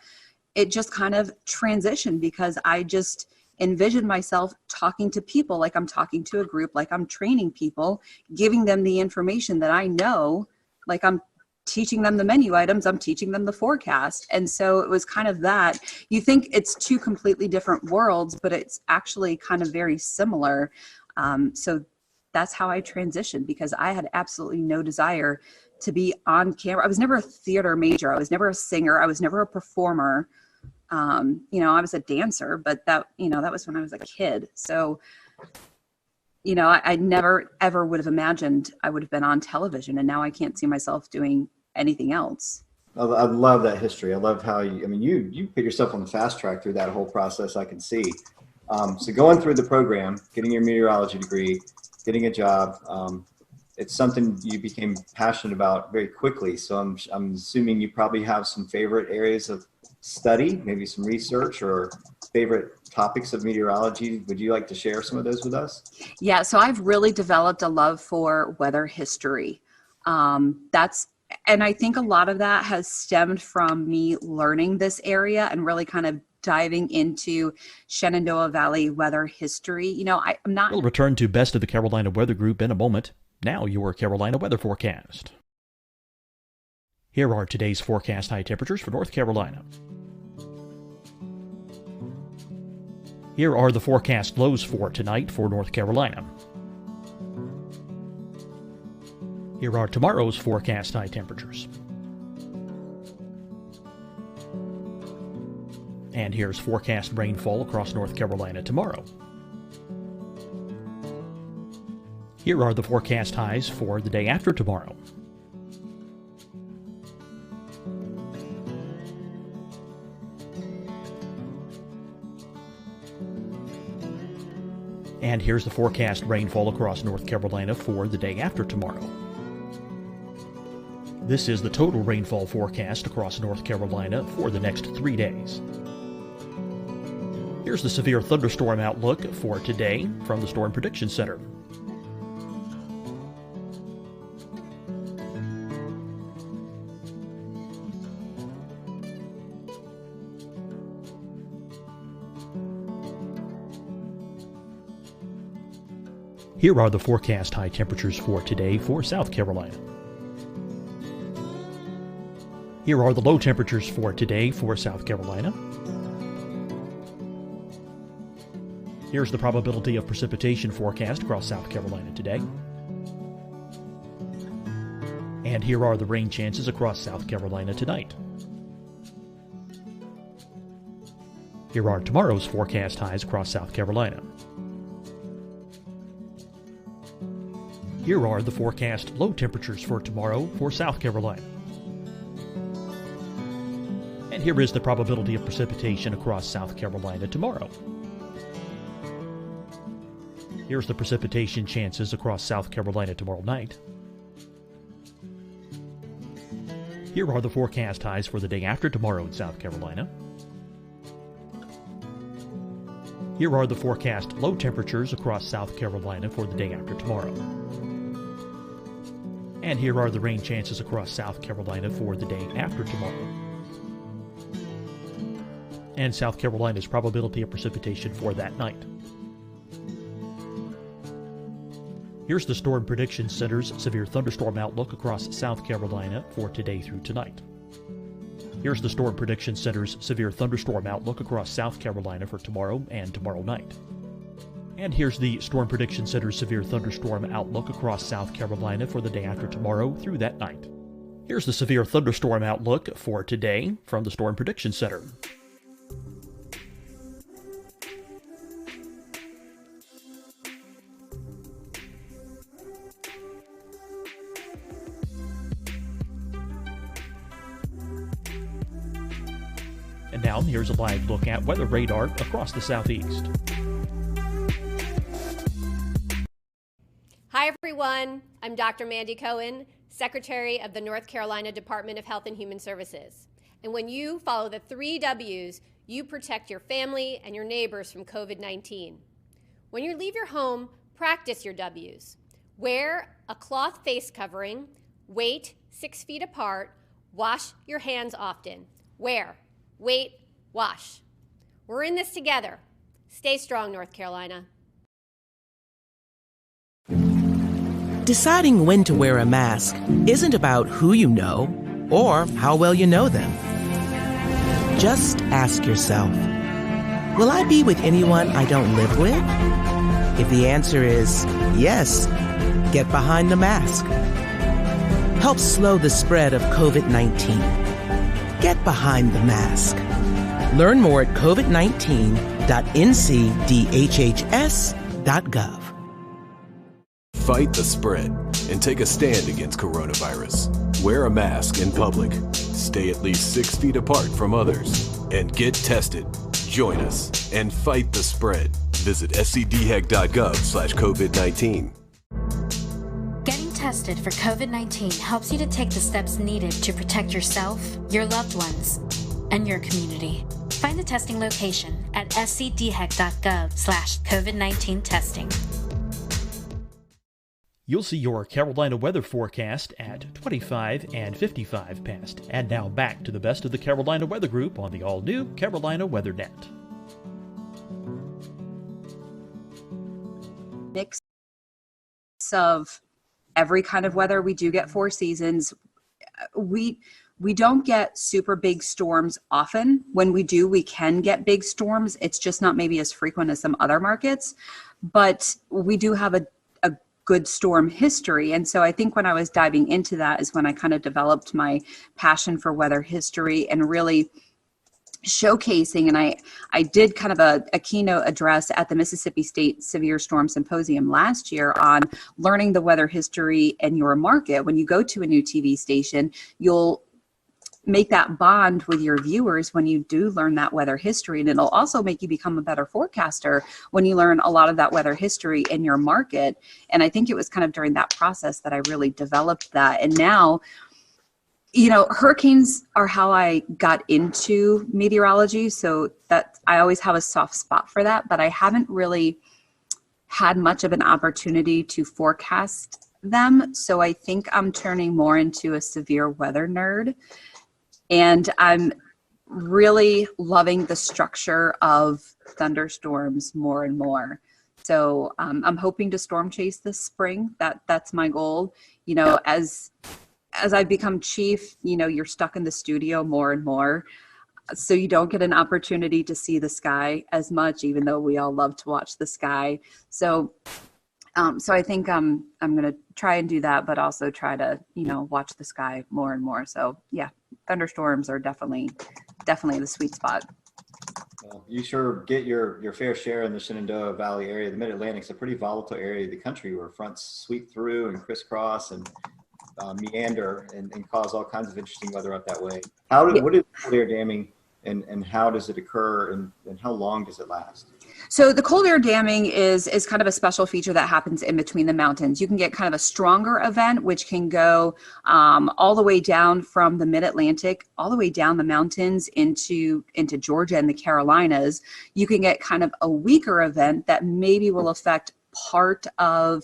it just kind of transitioned because I just envisioned myself talking to people like I'm talking to a group, like I'm training people, giving them the information that I know, like I'm teaching them the menu items, I'm teaching them the forecast. And so it was kind of that. You think it's two completely different worlds, but it's actually kind of very similar. So that's how I transitioned, because I had absolutely no desire to be on camera. I was never a theater major. I was never a singer. I was never a performer. I was a dancer, but that was when I was a kid. So, I never ever would have imagined I would have been on television, and now I can't see myself doing anything else. I love that history. I love how you put yourself on the fast track through that whole process. I can see. So going through the program, getting your meteorology degree, getting a job, it's something you became passionate about very quickly. So I'm assuming you probably have some favorite areas of study, maybe some research or favorite topics of meteorology. Would you like to share some of those with us? Yeah, so I've really developed a love for weather history. And I think a lot of that has stemmed from me learning this area and really kind of diving into Shenandoah Valley weather history. I'm not. We'll return to Best of the Carolina Weather Group in a moment. Now your Carolina weather forecast. Here are today's forecast high temperatures for North Carolina. Here are the forecast lows for tonight for North Carolina. Here are tomorrow's forecast high temperatures. And here's forecast rainfall across North Carolina tomorrow. Here are the forecast highs for the day after tomorrow. And here's the forecast rainfall across North Carolina for the day after tomorrow. This is the total rainfall forecast across North Carolina for the next 3 days. Here's the severe thunderstorm outlook for today from the Storm Prediction Center. Here are the forecast high temperatures for today for South Carolina. Here are the low temperatures for today for South Carolina. Here's the probability of precipitation forecast across South Carolina today. And here are the rain chances across South Carolina tonight. Here are tomorrow's forecast highs across South Carolina. Here are the forecast low temperatures for tomorrow for South Carolina. And here is the probability of precipitation across South Carolina tomorrow. Here's the precipitation chances across South Carolina tomorrow night. Here are the forecast highs for the day after tomorrow in South Carolina. Here are the forecast low temperatures across South Carolina for the day after tomorrow. And here are the rain chances across South Carolina for the day after tomorrow. And South Carolina's probability of precipitation for that night. Here's the Storm Prediction Center's severe thunderstorm outlook across South Carolina for today through tonight. Here's the Storm Prediction Center's severe thunderstorm outlook across South Carolina for tomorrow and tomorrow night. And here's the Storm Prediction Center's severe thunderstorm outlook across South Carolina for the day after tomorrow through that night. Here's the severe thunderstorm outlook for today from the Storm Prediction Center. And now here's a live look at weather radar across the southeast. Hi, everyone. I'm Dr. Mandy Cohen, Secretary of the North Carolina Department of Health and Human Services. And when you follow the 3 W's, you protect your family and your neighbors from COVID-19. When you leave your home, practice your W's. Wear a cloth face covering, wait 6 feet apart, wash your hands often. Wear, wait, wash. We're in this together. Stay strong, North Carolina. Deciding when to wear a mask isn't about who you know or how well you know them. Just ask yourself, will I be with anyone I don't live with? If the answer is yes, get behind the mask. Help slow the spread of COVID-19. Get behind the mask. Learn more at covid19.ncdhhs.gov. Fight the spread and take a stand against coronavirus. Wear a mask in public. Stay at least 6 feet apart from others. And get tested. Join us and fight the spread. Visit scdhec.gov/COVID-19. Getting tested for COVID-19 helps you to take the steps needed to protect yourself, your loved ones, and your community. Find the testing location at scdhec.gov/COVID-19 testing. You'll see your Carolina weather forecast at 25 and 55 past. And now back to the best of the Carolina Weather Group on the all-new Carolina Weather Net. Mix of every kind of weather. We do get 4 seasons. We don't get super big storms often. When we do, we can get big storms. It's just not maybe as frequent as some other markets, but we do have a good storm history. And so I think when I was diving into that is when I kind of developed my passion for weather history and really showcasing. And I did kind of a keynote address at the Mississippi State Severe Storm Symposium last year on learning the weather history in your market. When you go to a new TV station, you'll make that bond with your viewers when you do learn that weather history. And it'll also make you become a better forecaster when you learn a lot of that weather history in your market. And I think it was kind of during that process that I really developed that. And now, you know, hurricanes are how I got into meteorology. So that I always have a soft spot for that, but I haven't really had much of an opportunity to forecast them. So I think I'm turning more into a severe weather nerd. And I'm really loving the structure of thunderstorms more and more. So I'm hoping to storm chase this spring. That's my goal. You know, as I become chief, you know, you're stuck in the studio more and more. So you don't get an opportunity to see the sky as much, even though we all love to watch the sky. So I think I'm going to try and do that, but also try to, you know, watch the sky more and more. So yeah, thunderstorms are definitely the sweet spot. Well, you sure get your fair share in the Shenandoah Valley area. The Mid-Atlantic's a pretty volatile area of the country where fronts sweep through and crisscross and meander and cause all kinds of interesting weather up that way. What is cold air damming and how does it occur and how long does it last? So the cold air damming is kind of a special feature that happens in between the mountains. You can get kind of a stronger event, which can go all the way down from the mid-Atlantic, all the way down the mountains into Georgia and the Carolinas. You can get kind of a weaker event that maybe will affect part of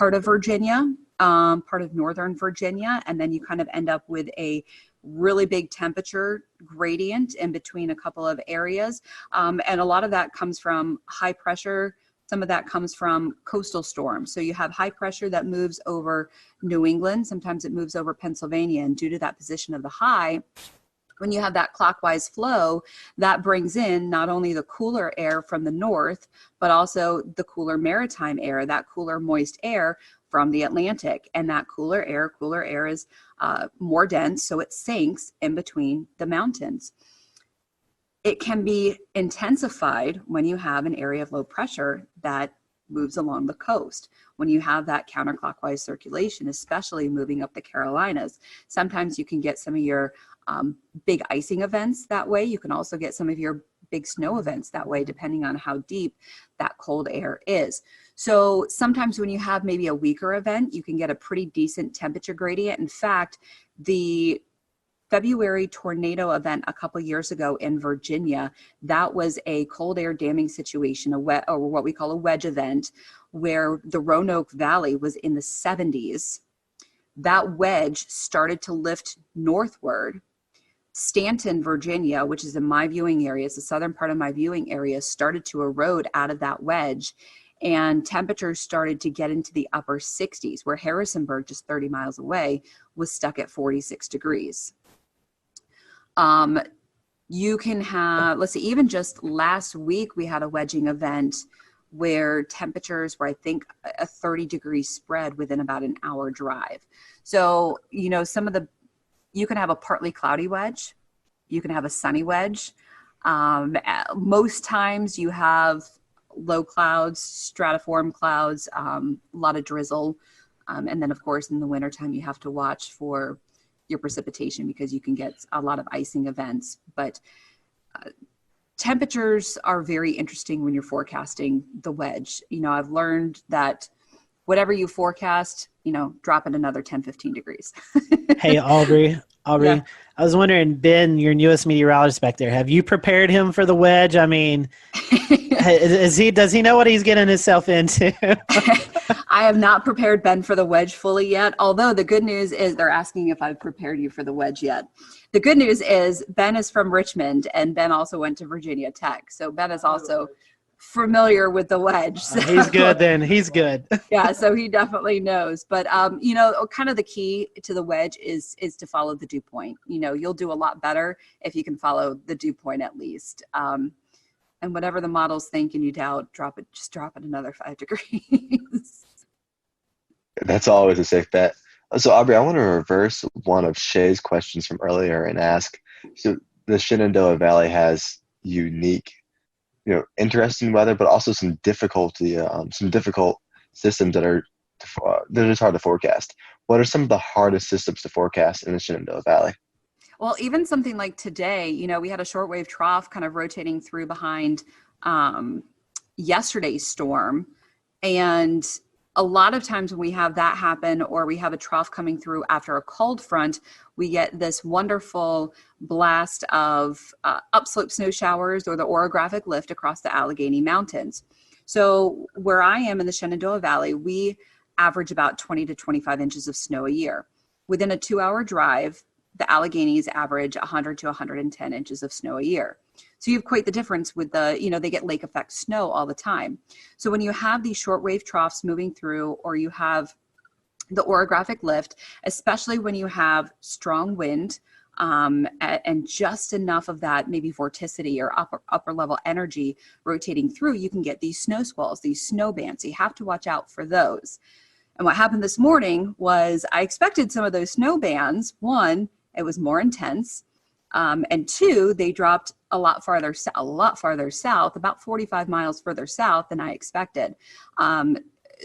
Virginia part of northern Virginia, and then you kind of end up with a really big temperature gradient in between a couple of areas. And a lot of that comes from high pressure. Some of that comes from coastal storms. So you have high pressure that moves over New England. Sometimes it moves over Pennsylvania. And due to that position of the high, when you have that clockwise flow, that brings in not only the cooler air from the north, but also the cooler maritime air, that cooler moist air from the Atlantic. And that cooler air is more dense, so it sinks in between the mountains. It can be intensified when you have an area of low pressure that moves along the coast. When you have that counterclockwise circulation, especially moving up the Carolinas, sometimes you can get some of your big icing events that way. You can also get some of your big snow events that way, depending on how deep that cold air is. So sometimes when you have maybe a weaker event, you can get a pretty decent temperature gradient. In fact, the February tornado event a couple years ago in Virginia, that was a cold air damming situation, or what we call a wedge event, where the Roanoke Valley was in the 70s. That wedge started to lift northward. Stanton, Virginia, which is in my viewing area, it's the southern part of my viewing area, started to erode out of that wedge. And temperatures started to get into the upper 60s, where Harrisonburg, just 30 miles away, was stuck at 46 degrees. You can have, let's see, even just last week, we had a wedging event where temperatures were, I think, a 30-degree spread within about an hour drive. So, you know, you can have a partly cloudy wedge. You can have a sunny wedge. Most times you have low clouds, stratiform clouds, a lot of drizzle. And then, of course, in the wintertime, you have to watch for your precipitation because you can get a lot of icing events. But temperatures are very interesting when you're forecasting the wedge. You know, I've learned that whatever you forecast, you know, drop it another 10, 15 degrees. Hey, Aubrey, Yeah. I was wondering, Ben, your newest meteorologist back there, have you prepared him for the wedge? I mean, does he know what he's getting himself into? I have not prepared Ben for the wedge fully yet, although the good news is they're asking if I've prepared you for the wedge yet. The good news is Ben is from Richmond, and Ben also went to Virginia Tech. So Ben is also familiar with the wedge. So. He's good then. He's good. Yeah, so he definitely knows. But, you know, kind of the key to the wedge is to follow the dew point. You know, you'll do a lot better if you can follow the dew point at least. And whatever the models think and you doubt, just drop it another 5 degrees. That's always a safe bet. So, Aubrey, I want to reverse one of Shay's questions from earlier and ask, so the Shenandoah Valley has unique, you know, interesting weather, but also some difficult systems that are just hard to forecast. What are some of the hardest systems to forecast in the Shenandoah Valley? Well, even something like today, you know, we had a shortwave trough kind of rotating through behind yesterday's storm. And a lot of times when we have that happen, or we have a trough coming through after a cold front, we get this wonderful blast of upslope snow showers or the orographic lift across the Allegheny Mountains. So where I am in the Shenandoah Valley, we average about 20 to 25 inches of snow a year. Within a 2-hour drive, the Alleghenies average 100 to 110 inches of snow a year. So you have quite the difference with they get lake effect snow all the time. So when you have these shortwave troughs moving through, or you have the orographic lift, especially when you have strong wind and just enough of that maybe vorticity or upper level energy rotating through, you can get these snow squalls, these snow bands. So you have to watch out for those. And what happened this morning was I expected some of those snow bands. One, it was more intense. And two, they dropped a lot farther south, about 45 miles further south than I expected.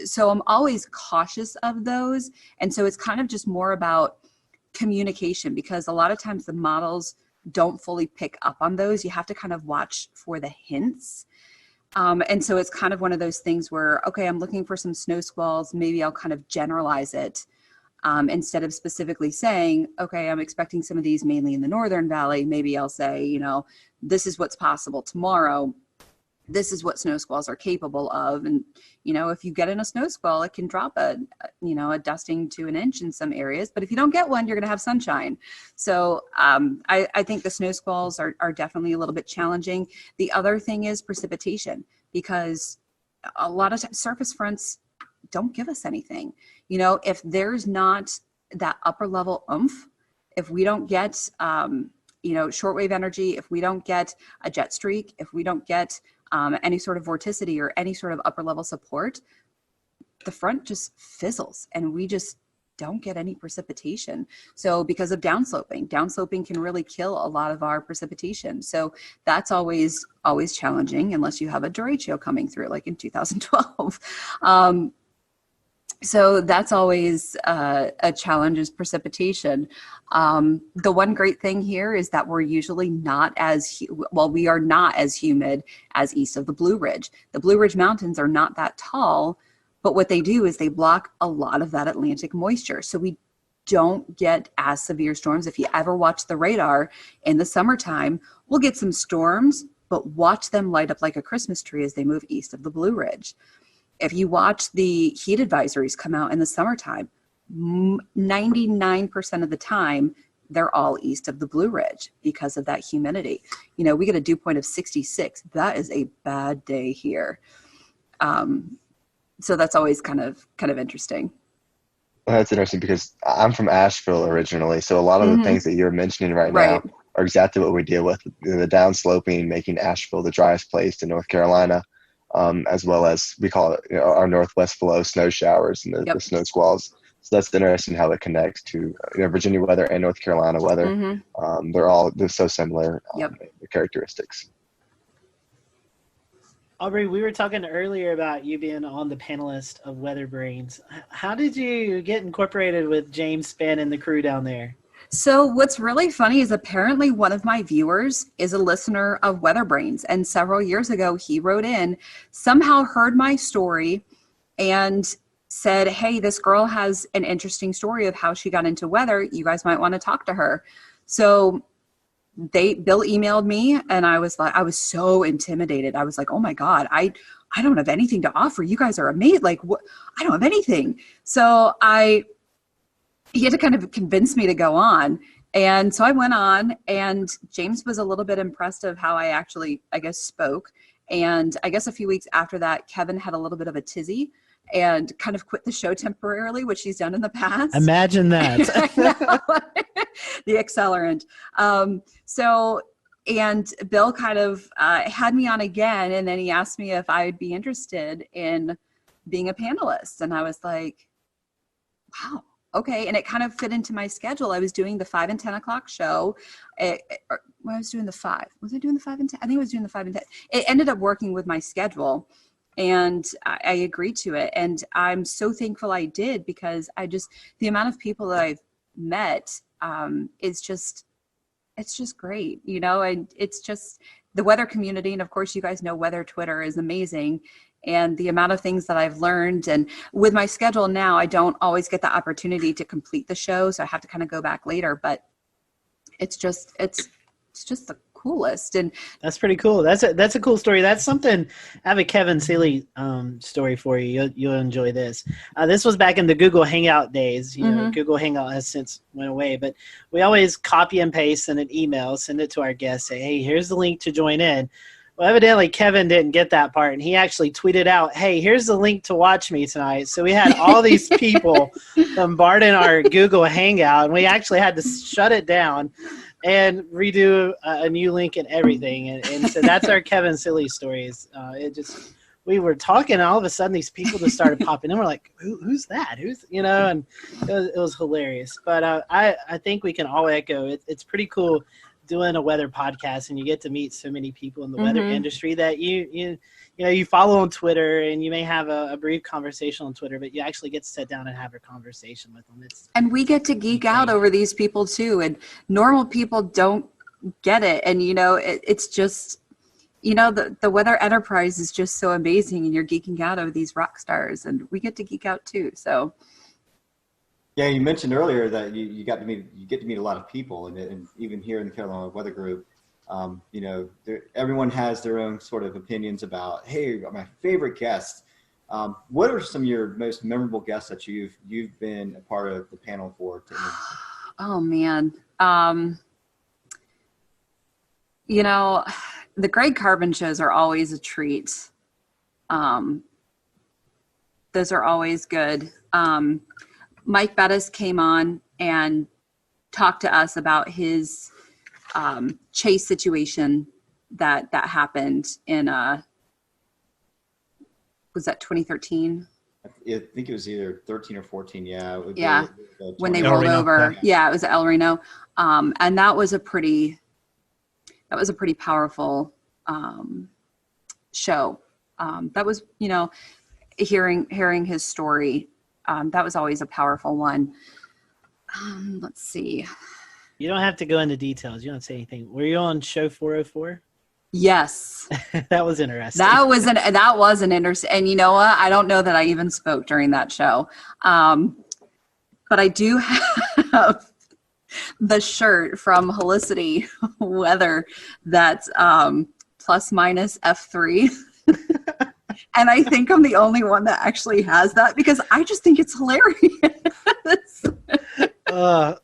So I'm always cautious of those. And so it's kind of just more about communication, because a lot of times the models don't fully pick up on those. You have to kind of watch for the hints. And so it's kind of one of those things where, okay, I'm looking for some snow squalls. Maybe I'll kind of generalize it instead of specifically saying, okay, I'm expecting some of these mainly in the Northern Valley. Maybe I'll say, you know, this is what's possible tomorrow. this is what snow squalls are capable of. And, if you get in a snow squall, it can drop a dusting to an inch in some areas. But if you don't get one, you're going to have sunshine. So I think the snow squalls are definitely a little bit challenging. The other thing is precipitation, because a lot of surface fronts don't give us anything. If there's not that upper level oomph, if we don't get, shortwave energy, if we don't get a jet streak, if we don't get any sort of vorticity or any sort of upper level support, the front just fizzles and we just don't get any precipitation. So because of downsloping can really kill a lot of our precipitation. So that's always challenging unless you have a derecho coming through like in 2012. So that's always a challenge, is precipitation. The one great thing here is that we're usually we are not as humid as east of the Blue Ridge. The Blue Ridge Mountains are not that tall, but what they do is they block a lot of that Atlantic moisture. So we don't get as severe storms. If you ever watch the radar in the summertime, we'll get some storms, but watch them light up like a Christmas tree as they move east of the Blue Ridge. If you watch the heat advisories come out in the summertime, 99% of the time, they're all east of the Blue Ridge because of that humidity. We get a dew point of 66. That is a bad day here. So that's always kind of interesting. Well, that's interesting because I'm from Asheville originally. So a lot of the things that you're mentioning right now are exactly what we deal with. The downsloping, making Asheville the driest place in North Carolina. As well as we call it our northwest flow snow showers and the snow squalls. So that's interesting how it connects to Virginia weather and North Carolina weather. They're so similar characteristics. Aubrey, we were talking earlier about you being on the panelist of Weather Brains. How did you get incorporated with James Spann and the crew down there? So what's really funny is apparently one of my viewers is a listener of Weather Brains, and several years ago he wrote in, somehow heard my story and said, hey, this girl has an interesting story of how she got into weather. You guys might want to talk to her. So Bill emailed me, and I was so intimidated. I was like, oh my God, I don't have anything to offer. You guys are amazing. Like, what? I don't have anything. So he had to kind of convince me to go on. And so I went on, and James was a little bit impressed of how I actually, I guess, spoke. And I guess a few weeks after that, Kevin had a little bit of a tizzy and kind of quit the show temporarily, which he's done in the past. Imagine that. The accelerant. And Bill kind of had me on again, and then he asked me if I would be interested in being a panelist. And I was like, wow. Okay, and it kind of fit into my schedule. I was doing the 5 and 10 o'clock show. I was doing the 5. Was I doing the 5 and 10? I think I was doing the 5 and 10. It ended up working with my schedule, and I agreed to it. And I'm so thankful I did, because the amount of people that I've met is just, it's just great, and it's just the weather community. And of course, you guys know Weather Twitter is amazing. And the amount of things that I've learned, and with my schedule now, I don't always get the opportunity to complete the show. So I have to kind of go back later, but it's just the coolest. And that's pretty cool. That's a cool story. That's something. I have a Kevin Seeley story for you. You'll enjoy this. This was back in the Google Hangout days. Google Hangout has since went away, but we always copy and paste in an email, send it to our guests, say, hey, here's the link to join in. Well, evidently Kevin didn't get that part, and he actually tweeted out, hey, here's the link to watch me tonight. So we had all these people bombarding our Google Hangout, and we actually had to shut it down and redo a new link and everything. And so that's our Kevin Silly stories. We were talking, and all of a sudden these people just started popping in. We're like, who's that? And it was hilarious. But I think we can all echo, it's pretty cool doing a weather podcast, and you get to meet so many people in the weather industry that you follow on Twitter, and you may have a brief conversation on Twitter, but you actually get to sit down and have a conversation with them. And we get to geek out over these people too, and normal people don't get it. And it's just the weather enterprise is just so amazing, and you're geeking out over these rock stars, and we get to geek out too. So yeah, you mentioned earlier that you get to meet a lot of people, and even here in the Carolina Weather Group, Everyone has their own sort of opinions about, hey, my favorite guests. What are some of your most memorable guests that you've been a part of the panel for? Oh man. The Greg Carbon shows are always a treat. Those are always good. Mike Bettis came on and talked to us about his chase situation that happened in was that 2013? I think it was either 13 or 14. Yeah. Yeah. When they rolled over. Yeah, it was El Reno. And that was a pretty powerful show. That was, hearing his story. That was always a powerful one. Let's see. You don't have to go into details. You don't say anything. Were you on show 404? Yes. That was interesting. That was an interesting, and you know what? I don't know that I even spoke during that show. But I do have the shirt from Helicity Weather that's plus minus F3. And I think I'm the only one that actually has that because I just think it's hilarious.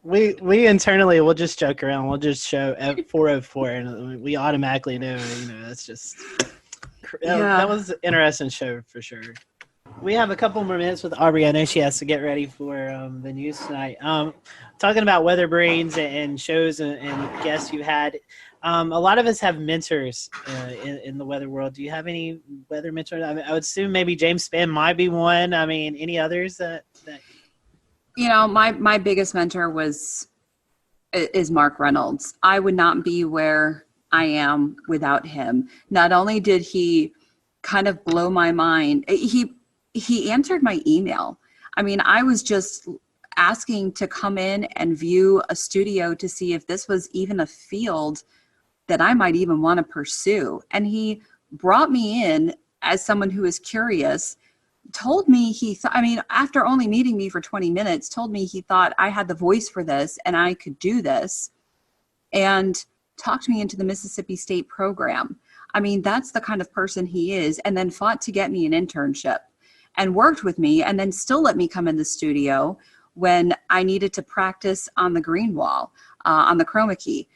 We internally will just joke around. We'll just show at 404, and we automatically know. That's just that was an interesting show for sure. We have a couple more minutes with Aubrey. I know she has to get ready for the news tonight. Talking about weather brains and shows and guests you had. A lot of us have mentors in the weather world. Do you have any weather mentors? I would assume maybe James Spann might be one. Any others that my biggest mentor is Mark Reynolds. I would not be where I am without him. Not only did he kind of blow my mind, he answered my email. I was just asking to come in and view a studio to see if this was even a field that I might even want to pursue. And he brought me in as someone who is curious, told me after only meeting me for 20 minutes, told me he thought I had the voice for this and I could do this, and talked me into the Mississippi State program. That's the kind of person he is, and then fought to get me an internship and worked with me, and then still let me come in the studio when I needed to practice on the green wall, on the chroma key.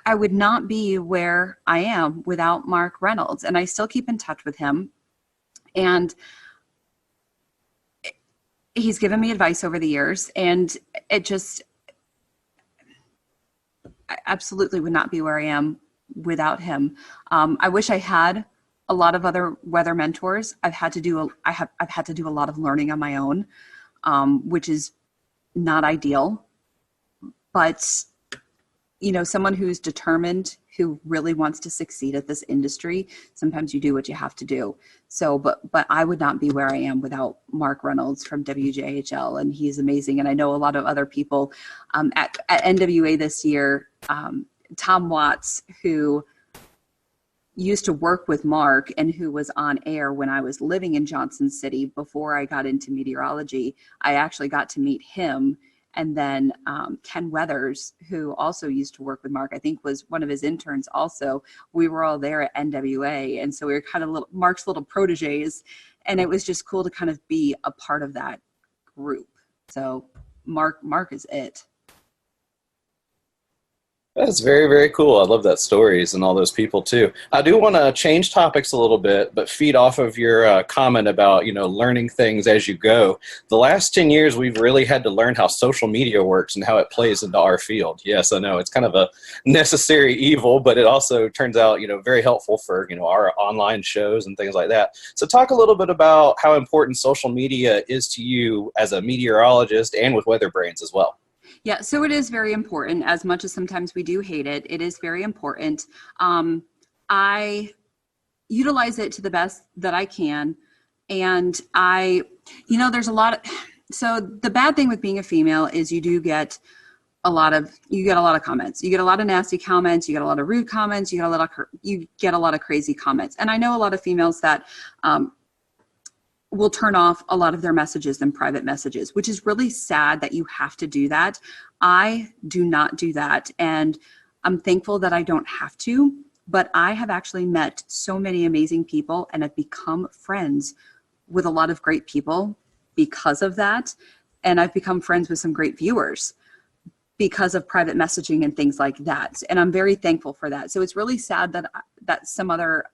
I would not be where I am without Mark Reynolds, and I still keep in touch with him. And he's given me advice over the years, and I absolutely would not be where I am without him. I wish I had a lot of other weather mentors. I've had to do a lot of learning on my own, which is not ideal, but someone who's determined, who really wants to succeed at this industry, sometimes you do what you have to do. So, but I would not be where I am without Mark Reynolds from WJHL, and he's amazing. And I know a lot of other people at NWA this year, Tom Watts, who used to work with Mark and who was on air when I was living in Johnson City before I got into meteorology. I actually got to meet him. And then Ken Weathers, who also used to work with Mark, I think was one of his interns also. We were all there at NWA. And so we were kind of Mark's little proteges. And it was just cool to kind of be a part of that group. So Mark is it. That's very, very cool. I love that stories and all those people too. I do want to change topics a little bit, but feed off of your comment about, learning things as you go. The last 10 years, we've really had to learn how social media works and how it plays into our field. Yes, I know it's kind of a necessary evil, but it also turns out, very helpful for, our online shows and things like that. So talk a little bit about how important social media is to you as a meteorologist and with Weather Brains as well. Yeah, so it is very important. As much as sometimes we do hate it, it is very important. I utilize it to the best that I can. And there's a lot of, so the bad thing with being a female is you get a lot of comments. You get a lot of nasty comments. You get a lot of rude comments. You get a lot of crazy comments. And I know a lot of females that will turn off a lot of their messages and private messages, which is really sad that you have to do that. I do not do that. And I'm thankful that I don't have to, but I have actually met so many amazing people and have become friends with a lot of great people because of that. And I've become friends with some great viewers because of private messaging and things like that. And I'm very thankful for that. So it's really sad that some other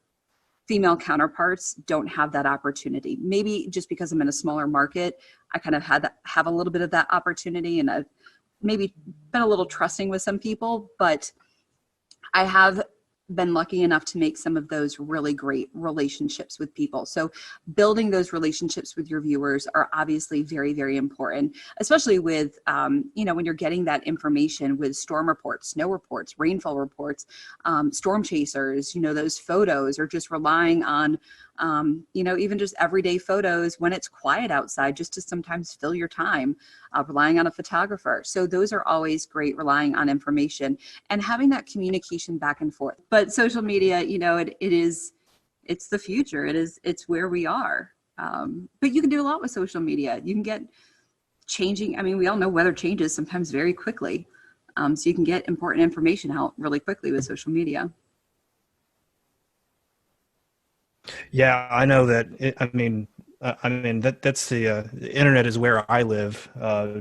female counterparts don't have that opportunity. Maybe just because I'm in a smaller market, I kind of have a little bit of that opportunity, and I've maybe been a little trusting with some people, but I have been lucky enough to make some of those really great relationships with people. So building those relationships with your viewers are obviously very, very important, especially with, when you're getting that information with storm reports, snow reports, rainfall reports, storm chasers, those photos, or just relying on, even just everyday photos when it's quiet outside, just to sometimes fill your time, relying on a photographer. So those are always great, relying on information and having that communication back and forth. But social media, it's the future. It's where we are. But you can do a lot with social media. You can get changing. I mean, we all know weather changes sometimes very quickly. So you can get important information out really quickly with social media. Yeah, I know that. That's the internet is where I live,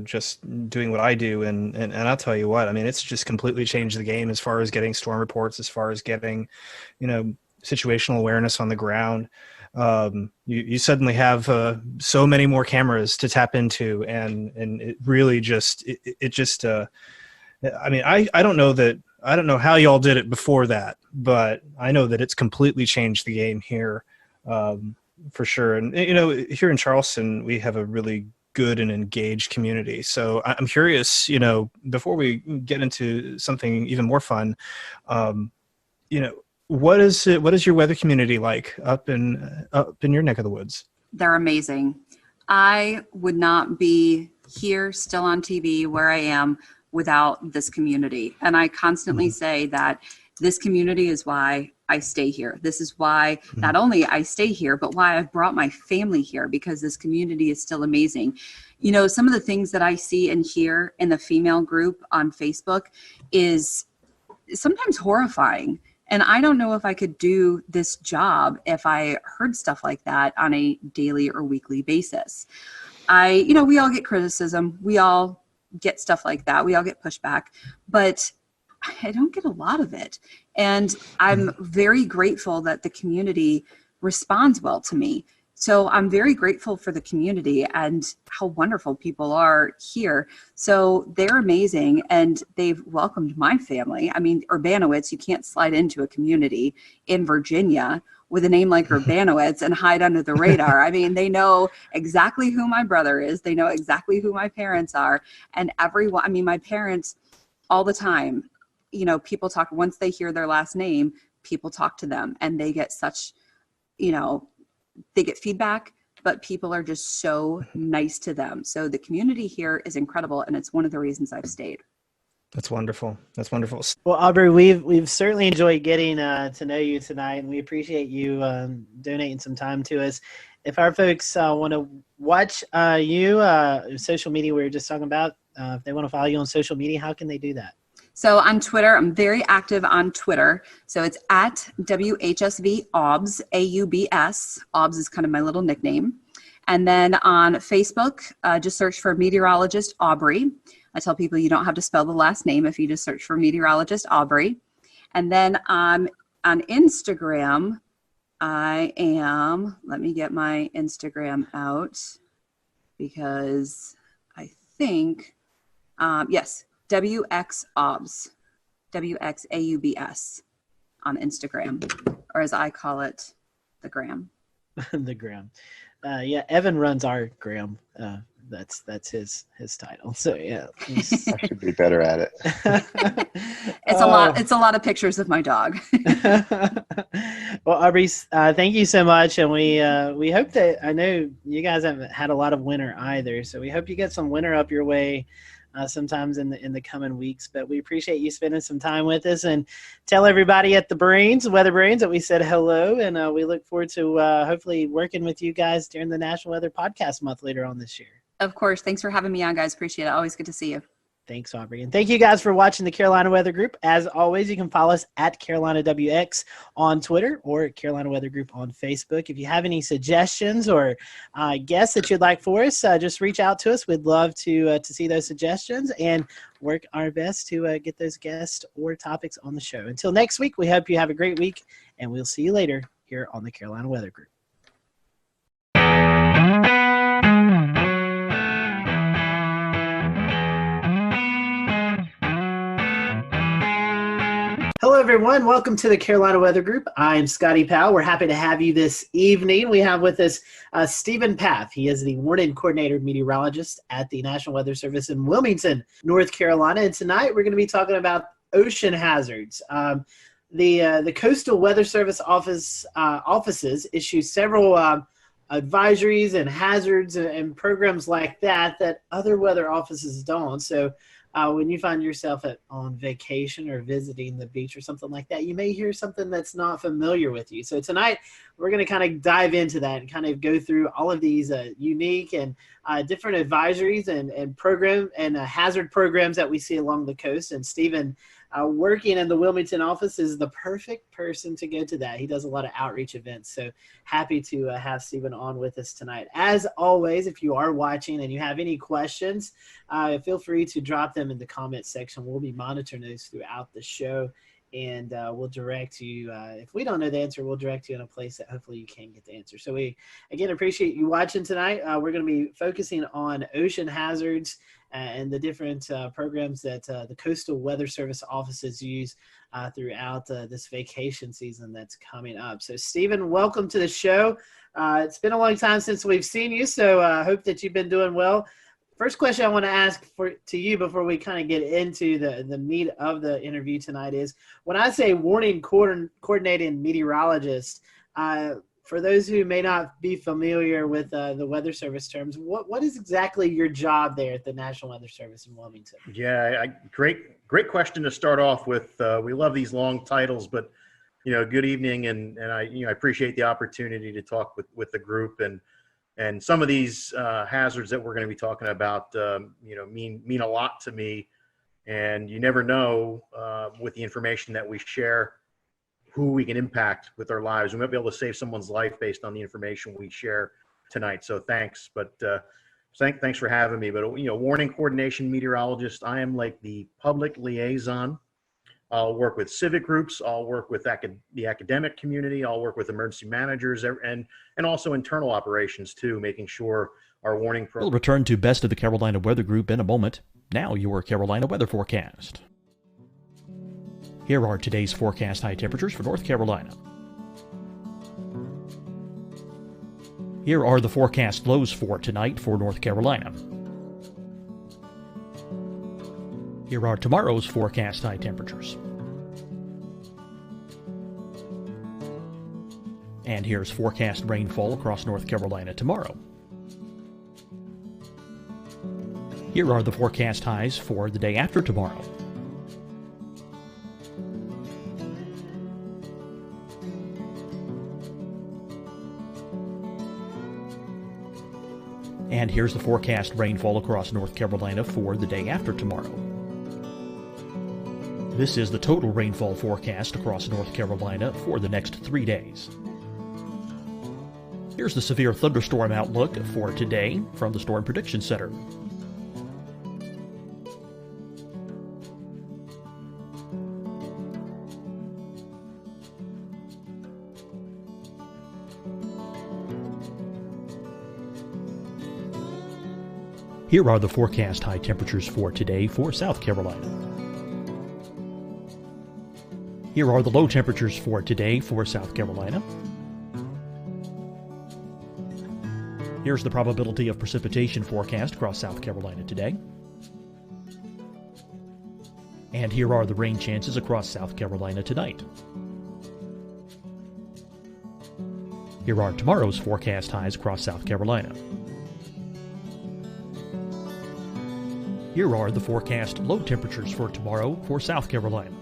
just doing what I do. And I'll tell you what, it's just completely changed the game as far as getting storm reports, as far as getting, situational awareness on the ground. You suddenly have so many more cameras to tap into, and it really just, I don't know how y'all did it before that, but I know that it's completely changed the game here. For sure. And, here in Charleston, we have a really good and engaged community. So I'm curious, before we get into something even more fun, what is your weather community like up in your neck of the woods? They're amazing. I would not be here still on TV where I am without this community. And I constantly say that this community is why I stay here. This is why not only I stay here, but why I've brought my family here, because this community is still amazing. Some of the things that I see and hear in the female group on Facebook is sometimes horrifying. And I don't know if I could do this job if I heard stuff like that on a daily or weekly basis. We all get criticism. We all get stuff like that. We all get pushback, but I don't get a lot of it. And I'm very grateful that the community responds well to me. So I'm very grateful for the community and how wonderful people are here. So they're amazing, and they've welcomed my family. Urbanowitz, you can't slide into a community in Virginia with a name like Urbanowitz and hide under the radar. They know exactly who my brother is. They know exactly who my parents are. And everyone, my parents all the time, people talk, once they hear their last name, people talk to them, and they get such, they get feedback, but people are just so nice to them. So the community here is incredible, and it's one of the reasons I've stayed. That's wonderful. That's wonderful. Well, Aubrey, we've certainly enjoyed getting to know you tonight, and we appreciate you donating some time to us. If our folks want to watch social media we were just talking about, if they want to follow you on social media, how can they do that? So on Twitter, I'm very active on Twitter. So it's at WHSV OBS, AUBS. OBS is kind of my little nickname. And then on Facebook, just search for meteorologist Aubrey. I tell people you don't have to spell the last name if you just search for meteorologist Aubrey. And then on Instagram, let me get my Instagram out, because I think, yes, WXAUBS, WXAUBS on Instagram, or as I call it, the gram. The gram. Evan runs our gram. That's his title. So yeah, I should be better at it. It's a lot of pictures of my dog. Well, Aubrey, thank you so much, and we hope that, I know you guys haven't had a lot of winter either, so we hope you get some winter up your way sometimes in the coming weeks. But we appreciate you spending some time with us, and tell everybody at the Weather Brains, that we said hello, and we look forward to hopefully working with you guys during the National Weather Podcast Month later on this year. Of course. Thanks for having me on, guys. Appreciate it. Always good to see you. Thanks, Aubrey. And thank you guys for watching the Carolina Weather Group. As always, you can follow us at Carolina WX on Twitter or Carolina Weather Group on Facebook. If you have any suggestions or guests that you'd like for us, just reach out to us. We'd love to see those suggestions and work our best to get those guests or topics on the show. Until next week, we hope you have a great week, and we'll see you later here on the Carolina Weather Group. Hello, everyone. Welcome to the Carolina Weather Group. I'm Scotty Powell. We're happy to have you this evening. We have with us Stephen Paff. He is the warning coordinator meteorologist at the National Weather Service in Wilmington, North Carolina. And tonight we're going to be talking about ocean hazards. The Coastal Weather Service offices issue several advisories and hazards and programs like that other weather offices don't. So when you find yourself on vacation or visiting the beach or something like that, you may hear something that's not familiar with you. So tonight we're going to kind of dive into that and kind of go through all of these unique and different advisories and program and hazard programs that we see along the coast. And Stephen, working in the Wilmington office, is the perfect person to go to that. He does a lot of outreach events. So happy to have Stephen on with us tonight. As always, if you are watching and you have any questions, feel free to drop them in the comment section. We'll be monitoring those throughout the show, and we'll direct you. If we don't know the answer, we'll direct you in a place that hopefully you can get the answer. So we, again, appreciate you watching tonight. We're going to be focusing on ocean hazards and the different programs that the Coastal Weather Service offices use throughout this vacation season that's coming up. So, Stephen, welcome to the show. It's been a long time since we've seen you, so I hope that you've been doing well. First question I want to ask to you before we kind of get into the meat of the interview tonight is, when I say warning coordinating meteorologist, for those who may not be familiar with the Weather Service terms, what is exactly your job there at the National Weather Service in Wilmington? Yeah, great question to start off with. We love these long titles, but good evening, and I appreciate the opportunity to talk with the group, and some of these hazards that we're going to be talking about, mean a lot to me, and you never know with the information that we share who we can impact with our lives. We might be able to save someone's life based on the information we share tonight. So thanks, but thanks for having me. But warning coordination meteorologist, I am like the public liaison. I'll work with civic groups. I'll work with the academic community. I'll work with emergency managers and also internal operations too, making sure our warning. We'll return to Best of the Carolina Weather Group in a moment. Now your Carolina weather forecast. Here are today's forecast high temperatures for North Carolina. Here are the forecast lows for tonight for North Carolina. Here are tomorrow's forecast high temperatures. And here's forecast rainfall across North Carolina tomorrow. Here are the forecast highs for the day after tomorrow. And here's the forecast rainfall across North Carolina for the day after tomorrow. This is the total rainfall forecast across North Carolina for the next 3 days. Here's the severe thunderstorm outlook for today from the Storm Prediction Center. Here are the forecast high temperatures for today for South Carolina. Here are the low temperatures for today for South Carolina. Here's the probability of precipitation forecast across South Carolina today. And here are the rain chances across South Carolina tonight. Here are tomorrow's forecast highs across South Carolina. Here are the forecast low temperatures for tomorrow for South Carolina.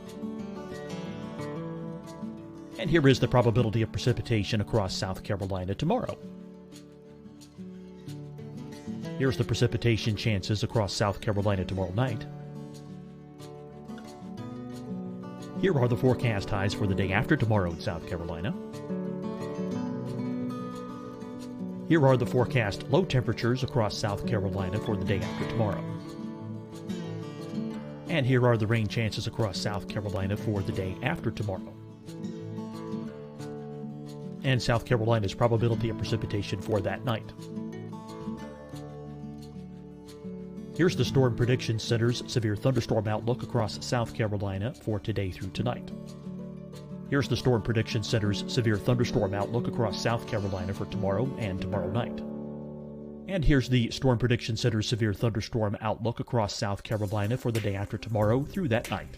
And here is the probability of precipitation across South Carolina tomorrow. Here's the precipitation chances across South Carolina tomorrow night. Here are the forecast highs for the day after tomorrow in South Carolina. Here are the forecast low temperatures across South Carolina for the day after tomorrow. And here are the rain chances across South Carolina for the day after tomorrow. And South Carolina's probability of precipitation for that night. Here's the Storm Prediction Center's severe thunderstorm outlook across South Carolina for today through tonight. Here's the Storm Prediction Center's severe thunderstorm outlook across South Carolina for tomorrow and tomorrow night. And here's the Storm Prediction Center's severe thunderstorm outlook across South Carolina for the day after tomorrow through that night.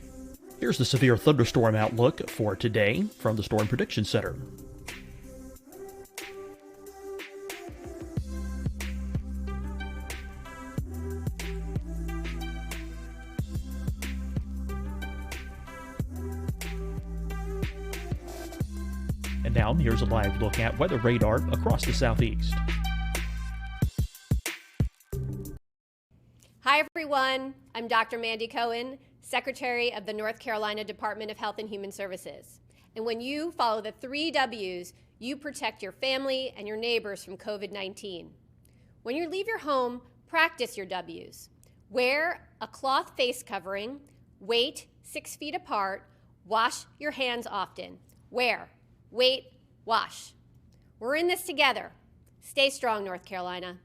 Here's the severe thunderstorm outlook for today from the Storm Prediction Center. And now, here's a live look at weather radar across the southeast. Hi, everyone. I'm Dr. Mandy Cohen, Secretary of the North Carolina Department of Health and Human Services. And when you follow the 3 W's, you protect your family and your neighbors from COVID-19. When you leave your home, practice your W's. Wear a cloth face covering, wait 6 feet apart, wash your hands often. Wear, wait, wash. We're in this together. Stay strong, North Carolina.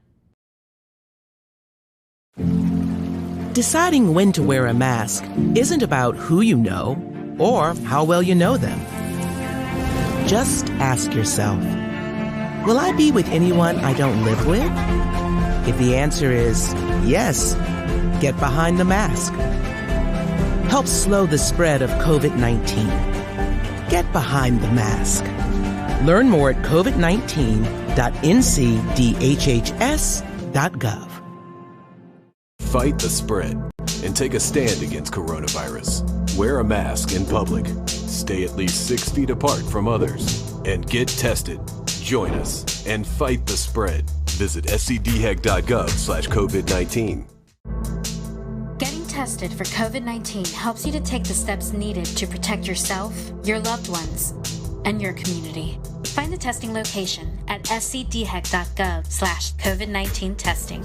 Deciding when to wear a mask isn't about who you know or how well you know them. Just ask yourself, will I be with anyone I don't live with? If the answer is yes, get behind the mask. Help slow the spread of COVID-19. Get behind the mask. Learn more at covid19.ncdhhs.gov. Fight the spread and take a stand against coronavirus. Wear a mask in public. Stay at least 6 feet apart from others. And get tested. Join us and fight the spread. Visit scdhec.gov/COVID-19. Getting tested for COVID-19 helps you to take the steps needed to protect yourself, your loved ones, and your community. Find the testing location at scdhec.gov/COVID-19 testing.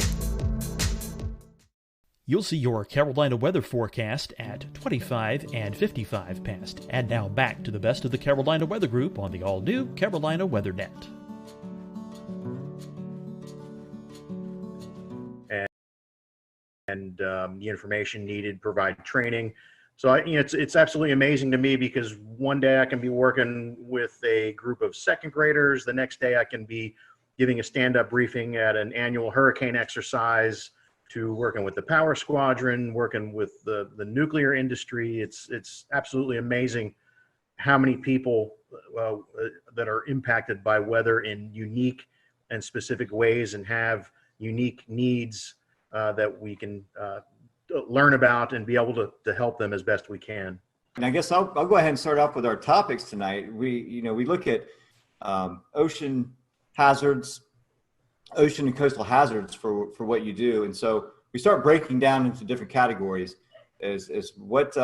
You'll see your Carolina weather forecast at 25 and 55 past. And now back to the best of the Carolina Weather Group on the all-new Carolina Weather Net. And the information needed, provide training. So it's absolutely amazing to me because one day I can be working with a group of second graders. The next day I can be giving a stand-up briefing at an annual hurricane exercise, to working with the power squadron, working with the nuclear industry. It's absolutely amazing how many people that are impacted by weather in unique and specific ways and have unique needs that we can learn about and be able to help them as best we can. And I guess I'll go ahead and start off with our topics tonight. We look at ocean hazards, ocean and coastal hazards for what you do. And so we start breaking down into different categories as what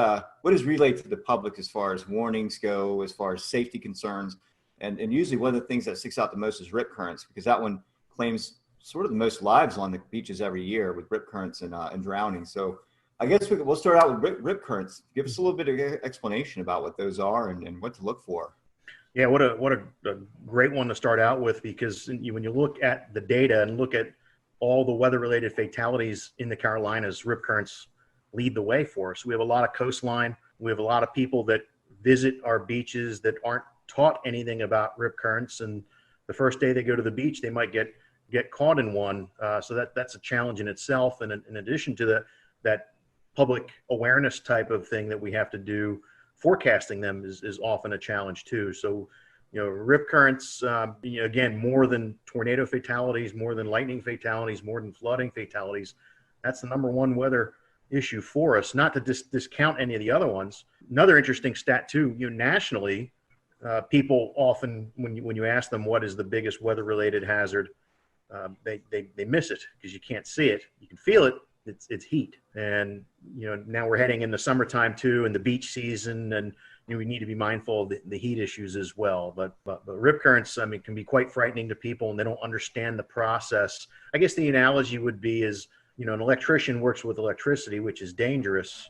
is relayed to the public as far as warnings go, as far as safety concerns. And usually one of the things that sticks out the most is rip currents, because that one claims sort of the most lives on the beaches every year with rip currents and drowning. So I guess we'll start out with rip currents. Give us a little bit of explanation about what those are and what to look for. Yeah, what a great one to start out with, because when you look at the data and look at all the weather-related fatalities in the Carolinas, rip currents lead the way for us. We have a lot of coastline. We have a lot of people that visit our beaches that aren't taught anything about rip currents, and the first day they go to the beach, they might get caught in one. So that's a challenge in itself. And in addition to that public awareness type of thing that we have to do, forecasting them is often a challenge too. So, rip currents, again, more than tornado fatalities, more than lightning fatalities, more than flooding fatalities. That's the number one weather issue for us, not to discount any of the other ones. Another interesting stat too, nationally, people often, when you ask them what is the biggest weather related hazard, they miss it because you can't see it. You can feel it. It's heat. And, now we're heading into summertime too, and the beach season, and, we need to be mindful of the heat issues as well. But rip currents, I mean, can be quite frightening to people, and they don't understand the process. I guess the analogy would be is, an electrician works with electricity, which is dangerous,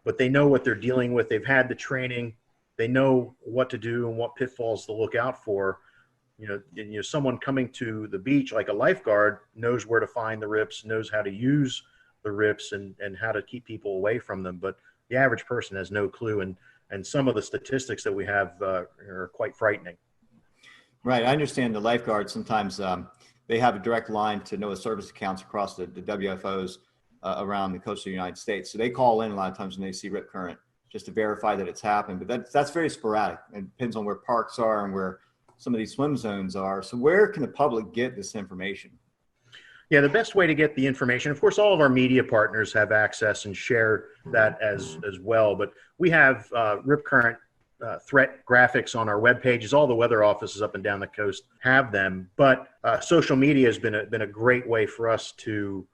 but they know what they're dealing with. They've had the training. They know what to do and what pitfalls to look out for. Someone coming to the beach, like a lifeguard, knows where to find the rips, knows how to use the rips and how to keep people away from them. But the average person has no clue. And some of the statistics that we have are quite frightening. Right. I understand the lifeguards sometimes they have a direct line to NOAA service accounts across the WFOs around the coast of the United States. So they call in a lot of times when they see rip current just to verify that it's happened. But that's very sporadic. It depends on where parks are and where some of these swim zones are. So where can the public get this information? Yeah, the best way to get the information, of course, all of our media partners have access and share that as well. But we have rip current threat graphics on our web pages. All the weather offices up and down the coast have them. But social media has been a great way for us to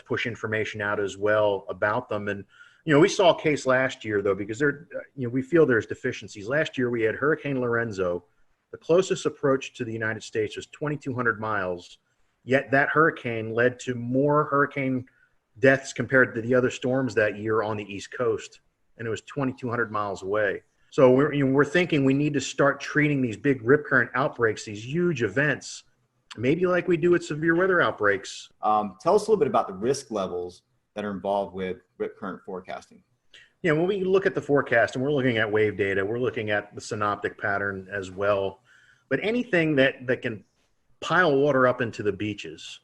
push information out as well about them. And we saw a case last year though, because we feel there's deficiencies. Last year we had Hurricane Lorenzo. The closest approach to the United States was 2,200 miles. Yet that hurricane led to more hurricane deaths compared to the other storms that year on the East Coast, and it was 2,200 miles away. So we're thinking we need to start treating these big rip current outbreaks, these huge events, maybe like we do with severe weather outbreaks. Tell us a little bit about the risk levels that are involved with rip current forecasting. Yeah, when we look at the forecast and we're looking at wave data, we're looking at the synoptic pattern as well. But anything that can pile water up into the beaches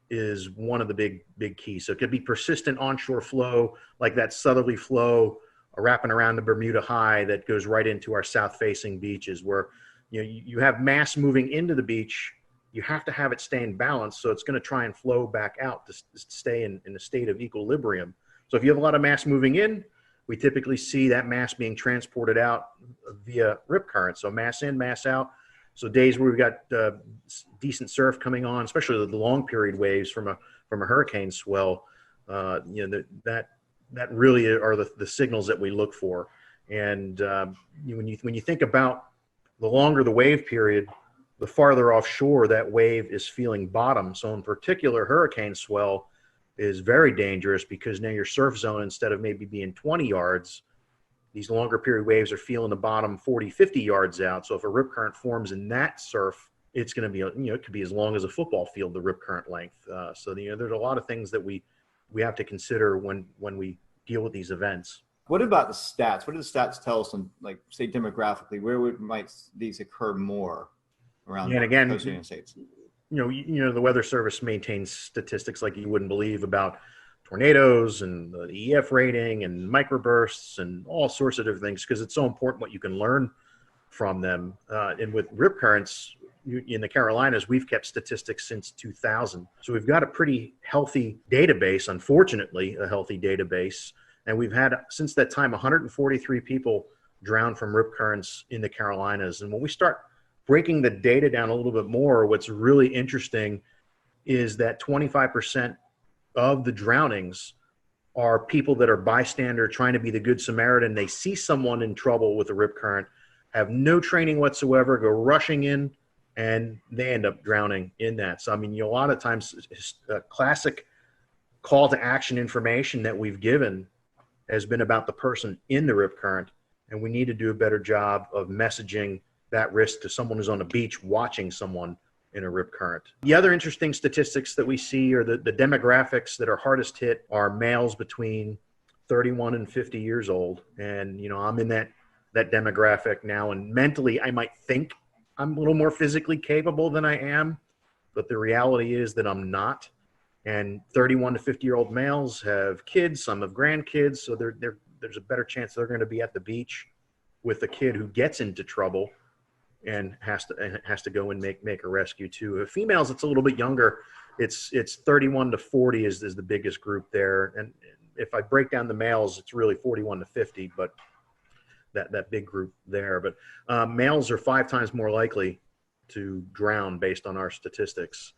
is one of the big keys. So it could be persistent onshore flow, like that southerly flow wrapping around the Bermuda High that goes right into our south-facing beaches, where you have mass moving into the beach. You have to have it stay in balance, so it's going to try and flow back out to stay in a state of equilibrium. So if you have a lot of mass moving in, we typically see that mass being transported out via rip current. So mass in, mass out. So days where we've got decent surf coming on, especially the long period waves from a hurricane swell, that really are the signals that we look for. And when you think about the longer the wave period, the farther offshore that wave is feeling bottom. So in particular, hurricane swell is very dangerous because now your surf zone, instead of maybe being 20 yards, these longer period waves are feeling the bottom 40, 50 yards out. So if a rip current forms in that surf, it's going to be, it could be as long as a football field, the rip current length. So there's a lot of things that we have to consider when we deal with these events. What about the stats? What do the stats tell us on, like, say, demographically, where might these occur more around and again, the coast of the United States? The Weather Service maintains statistics like you wouldn't believe about tornadoes and the EF rating and microbursts and all sorts of different things, because it's so important what you can learn from them. And with rip currents in the Carolinas, we've kept statistics since 2000. So we've got a pretty healthy database, unfortunately, a healthy database. And we've had, since that time, 143 people drown from rip currents in the Carolinas. And when we start breaking the data down a little bit more, what's really interesting is that 25% of the drownings are people that are bystander trying to be the good Samaritan. They see someone in trouble with a rip current, have no training whatsoever, go rushing in, and they end up drowning in that. So, I mean, a lot of times, classic call to action information that we've given has been about the person in the rip current, and we need to do a better job of messaging that risk to someone who's on a beach watching someone in a rip current. The other interesting statistics that we see are the demographics that are hardest hit are males between 31 and 50 years old. And, I'm in that demographic now, and mentally I might think I'm a little more physically capable than I am, but the reality is that I'm not. And 31 to 50-year-old males have kids, some have grandkids, so there's a better chance they're going to be at the beach with a kid who gets into trouble and has to go and make a rescue too. Females, it's a little bit younger. It's 31 to 40 is the biggest group there. And if I break down the males, it's really 41 to 50, but that big group there. But males are 5 times more likely to drown based on our statistics.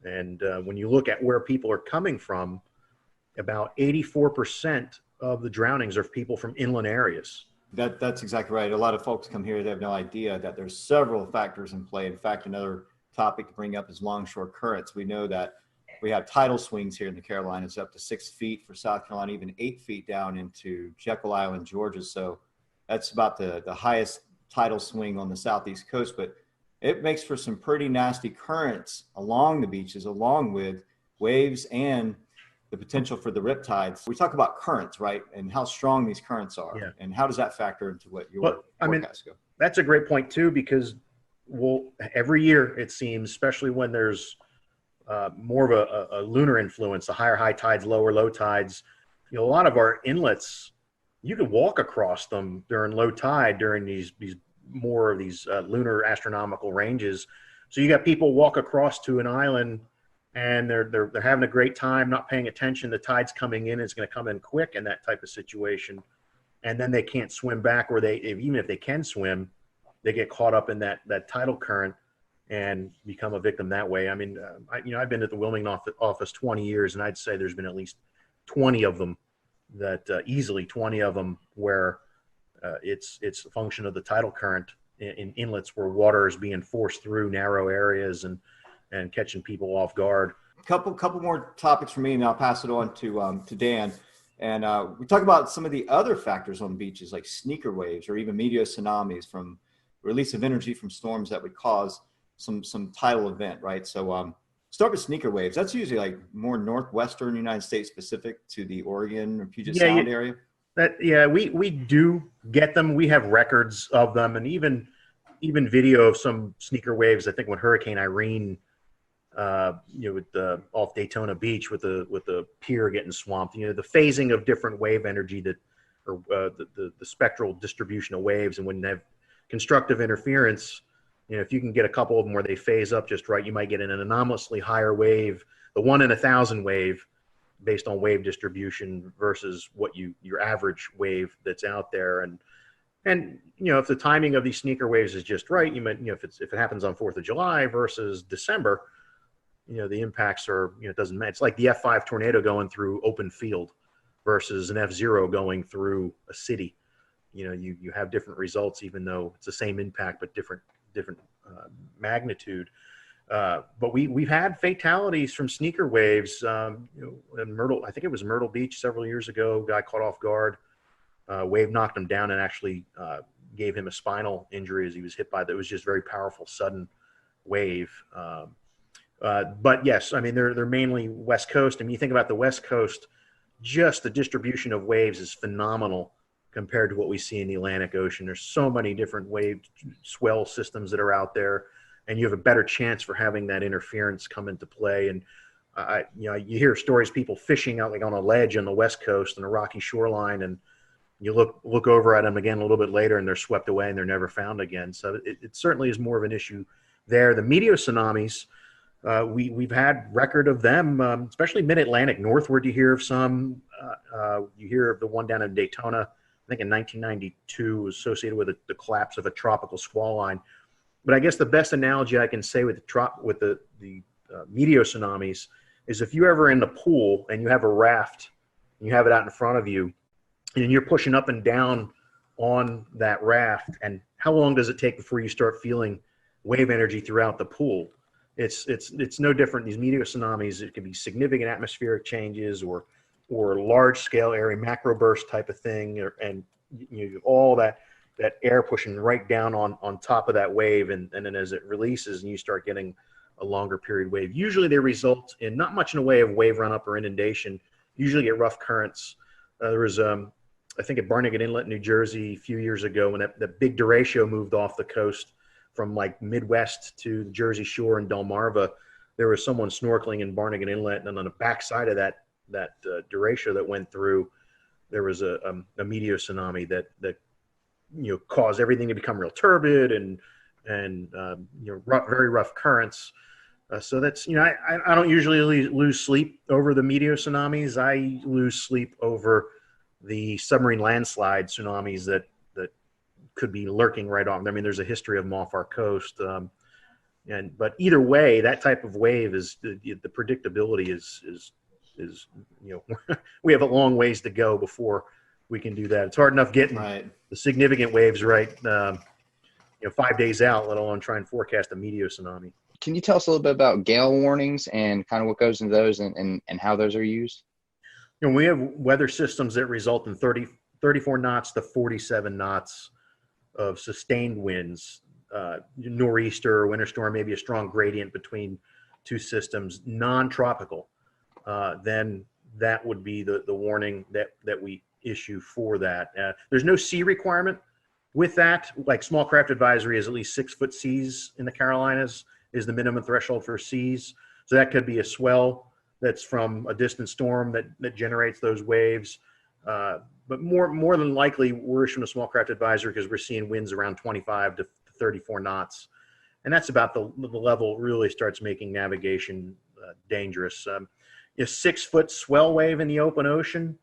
And when you look at where people are coming from, about 84% of the drownings are people from inland areas. That's exactly right. A lot of folks come here, they have no idea that there's several factors in play. In fact, another topic to bring up is longshore currents. We know that we have tidal swings here in the Carolinas up to 6 feet for South Carolina, even 8 feet down into Jekyll Island, Georgia. So that's about the highest tidal swing on the southeast coast, but it makes for some pretty nasty currents along the beaches, along with waves and the potential for the riptides. We talk about currents, right? And how strong these currents are. Yeah. And how does that factor into what your forecasts go? That's a great point too, because every year it seems, especially when there's more of a lunar influence, the higher high tides, lower low tides, a lot of our inlets, you can walk across them during low tide during these more of these lunar astronomical ranges. So you got people walk across to an island and they're having a great time, not paying attention. The tide's coming in, it's going to come in quick in that type of situation. And then they can't swim back, or even if they can swim, they get caught up in that tidal current and become a victim that way. I mean, I've been at the Wilmington office 20 years, and I'd say there's been at least 20 of them easily 20 of them where it's a function of the tidal current in inlets where water is being forced through narrow areas and catching people off guard. Couple more topics for me, and I'll pass it on to Dan. And we talk about some of the other factors on beaches, like sneaker waves or even meteor tsunamis from release of energy from storms that would cause some tidal event, right? So start with sneaker waves. That's usually like more northwestern United States specific to the Oregon or Puget Sound area. We do get them. We have records of them, and even video of some sneaker waves. I think when Hurricane Irene, with off Daytona Beach with the pier getting swamped. The phasing of different wave energy or the spectral distribution of waves, and when they have constructive interference, if you can get a couple of them where they phase up just right, you might get an anomalously higher wave, the 1 in 1,000 wave, based on wave distribution versus what your average wave that's out there. And if the timing of these sneaker waves is just right, you might, if it happens on 4th of July versus December, the impacts are, it doesn't matter. It's like the F5 tornado going through open field versus an F0 going through a city. You have different results, even though it's the same impact, but different magnitude. But we've had fatalities from sneaker waves. In Myrtle, I think it was Myrtle Beach several years ago, guy caught off guard. Wave knocked him down and actually gave him a spinal injury as he was hit by that. It was just very powerful, sudden wave. But yes, I mean, they're mainly West Coast. I mean, you think about the West Coast, just the distribution of waves is phenomenal compared to what we see in the Atlantic Ocean. There's so many different wave swell systems that are out there, and you have a better chance for having that interference come into play. And you hear stories, people fishing out like on a ledge on the West Coast on a rocky shoreline, and you look over at them again a little bit later, and they're swept away and they're never found again. So it certainly is more of an issue there. The meteor tsunamis, we've had record of them, especially mid-Atlantic. Northward, you hear of some. You hear of the one down in Daytona, I think in 1992, associated with the collapse of a tropical squall line. But I guess the best analogy I can say with the meteor tsunamis is if you're ever in the pool and you have a raft and you have it out in front of you and you're pushing up and down on that raft, and how long does it take before you start feeling wave energy throughout the pool? It's no different. These meteor tsunamis, it can be significant atmospheric changes or large scale area macro burst type of thing, and all that air pushing right down on top of that wave, and then as it releases and you start getting a longer period wave. Usually they result in not much in the way of wave run up or inundation. Usually get rough currents. There was I think at Barnegat Inlet, New Jersey, a few years ago when that big derecho moved off the coast from like Midwest to the Jersey Shore and Delmarva. There was someone snorkeling in Barnegat Inlet, and on the backside of that derecho that went through, there was a meteor tsunami that caused everything to become real turbid and very rough currents. So that's, I don't usually lose sleep over the meteor tsunamis. I lose sleep over the submarine landslide tsunamis that could be lurking right on. I mean, there's a history of them off our coast. But either way, that type of wave is the predictability is we have a long ways to go before we can do that. It's hard enough getting the significant waves right, 5 days out, let alone try and forecast a meteor tsunami. Can you tell us a little bit about gale warnings and kind of what goes into those and how those are used? We have weather systems that result in 34 knots to 47 knots of sustained winds, nor'easter or winter storm, maybe a strong gradient between two systems, non-tropical. Then that would be the warning that we issue for that. There's no sea requirement with that. Like small craft advisory is at least 6 foot seas in the Carolinas is the minimum threshold for seas. So that could be a swell that's from a distant storm that generates those waves. But more than likely, we're issuing a small craft advisory because we're seeing winds around 25 to 34 knots. And that's about the level really starts making navigation dangerous. A 6 foot swell wave in the open ocean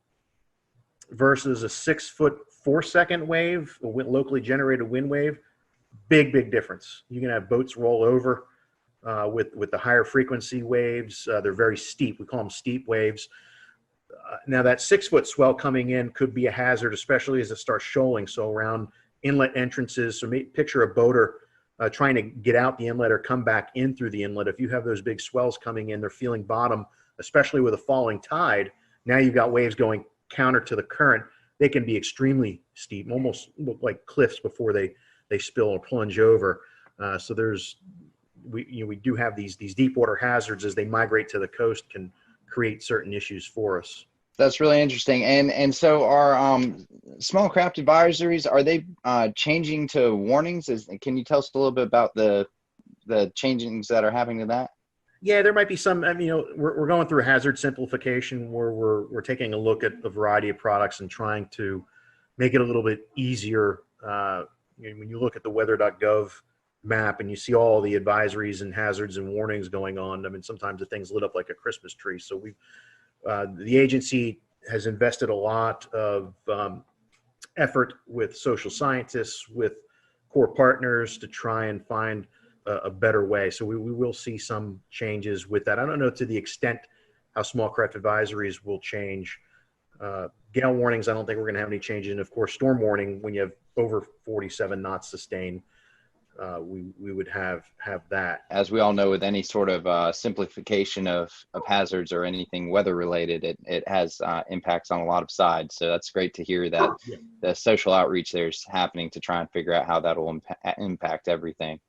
versus a 6 foot 4 second wave, a locally generated wind wave, big difference. You can have boats roll over with the higher frequency waves. They're very steep. We call them steep waves. Now that 6 foot swell coming in could be a hazard, especially as it starts shoaling. So around inlet entrances, so picture a boater trying to get out the inlet or come back in through the inlet. If you have those big swells coming in, they're feeling bottom, especially with a falling tide. Now you've got waves going counter to the current. They can be extremely steep, almost look like cliffs before they spill or plunge over. So we do have these deep water hazards as they migrate to the coast can create certain issues for us. That's really interesting. And so our small craft advisories, are they changing to warnings? Can you tell us a little bit about the changings that are happening to that? Yeah, there might be some. We're going through hazard simplification where we're taking a look at a variety of products and trying to make it a little bit easier. When you look at the weather.gov map and you see all the advisories and hazards and warnings going on, sometimes the thing's lit up like a Christmas tree. So the agency has invested a lot of effort with social scientists, with core partners to try and find a better way. So we will see some changes with that. I don't know to the extent how small craft advisories will change. Gale warnings, I don't think we're going to have any changes. And of course, storm warning, when you have over 47 knots sustained, we would have that. As we all know, with any sort of simplification of hazards or anything weather related, it has impacts on a lot of sides. So that's great to hear that the social outreach there's happening to try and figure out how that will impact everything.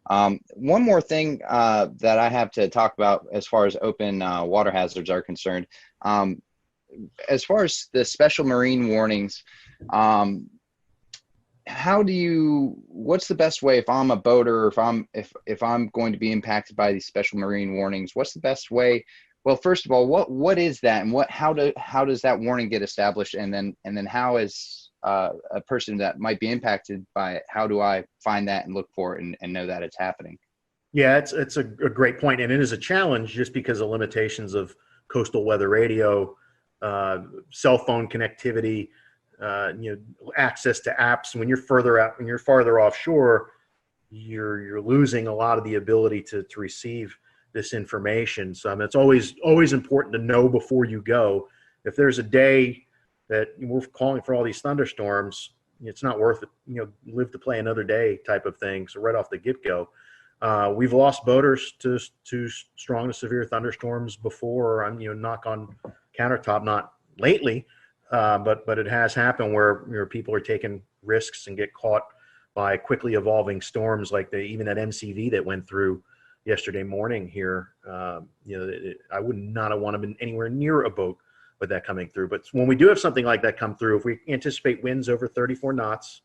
One more thing that I have to talk about as far as open water hazards are concerned, as far as the special marine warnings, what's the best way if I'm a boater, if I'm going to be impacted by these special marine warnings, what's the best way? Well, first of all, what is that, and how does that warning get established, and then how is a person that might be impacted by it, how do I find that and look for it and know that it's happening? Yeah, it's a great point, and it is a challenge just because of limitations of coastal weather radio, cell phone connectivity, access to apps. When you're further out, when you're farther offshore, you're losing a lot of the ability to receive this information. So it's always important to know before you go. If there's a day that we're calling for all these thunderstorms, it's not worth it. Live to play another day type of thing. So right off the get-go, we've lost boaters to strong to severe thunderstorms before. I'm knock on countertop, not lately. But it has happened where people are taking risks and get caught by quickly evolving storms like even that MCV that went through yesterday morning here. I would not have wanted to be anywhere near a boat with that coming through. But when we do have something like that come through, if we anticipate winds over 34 knots,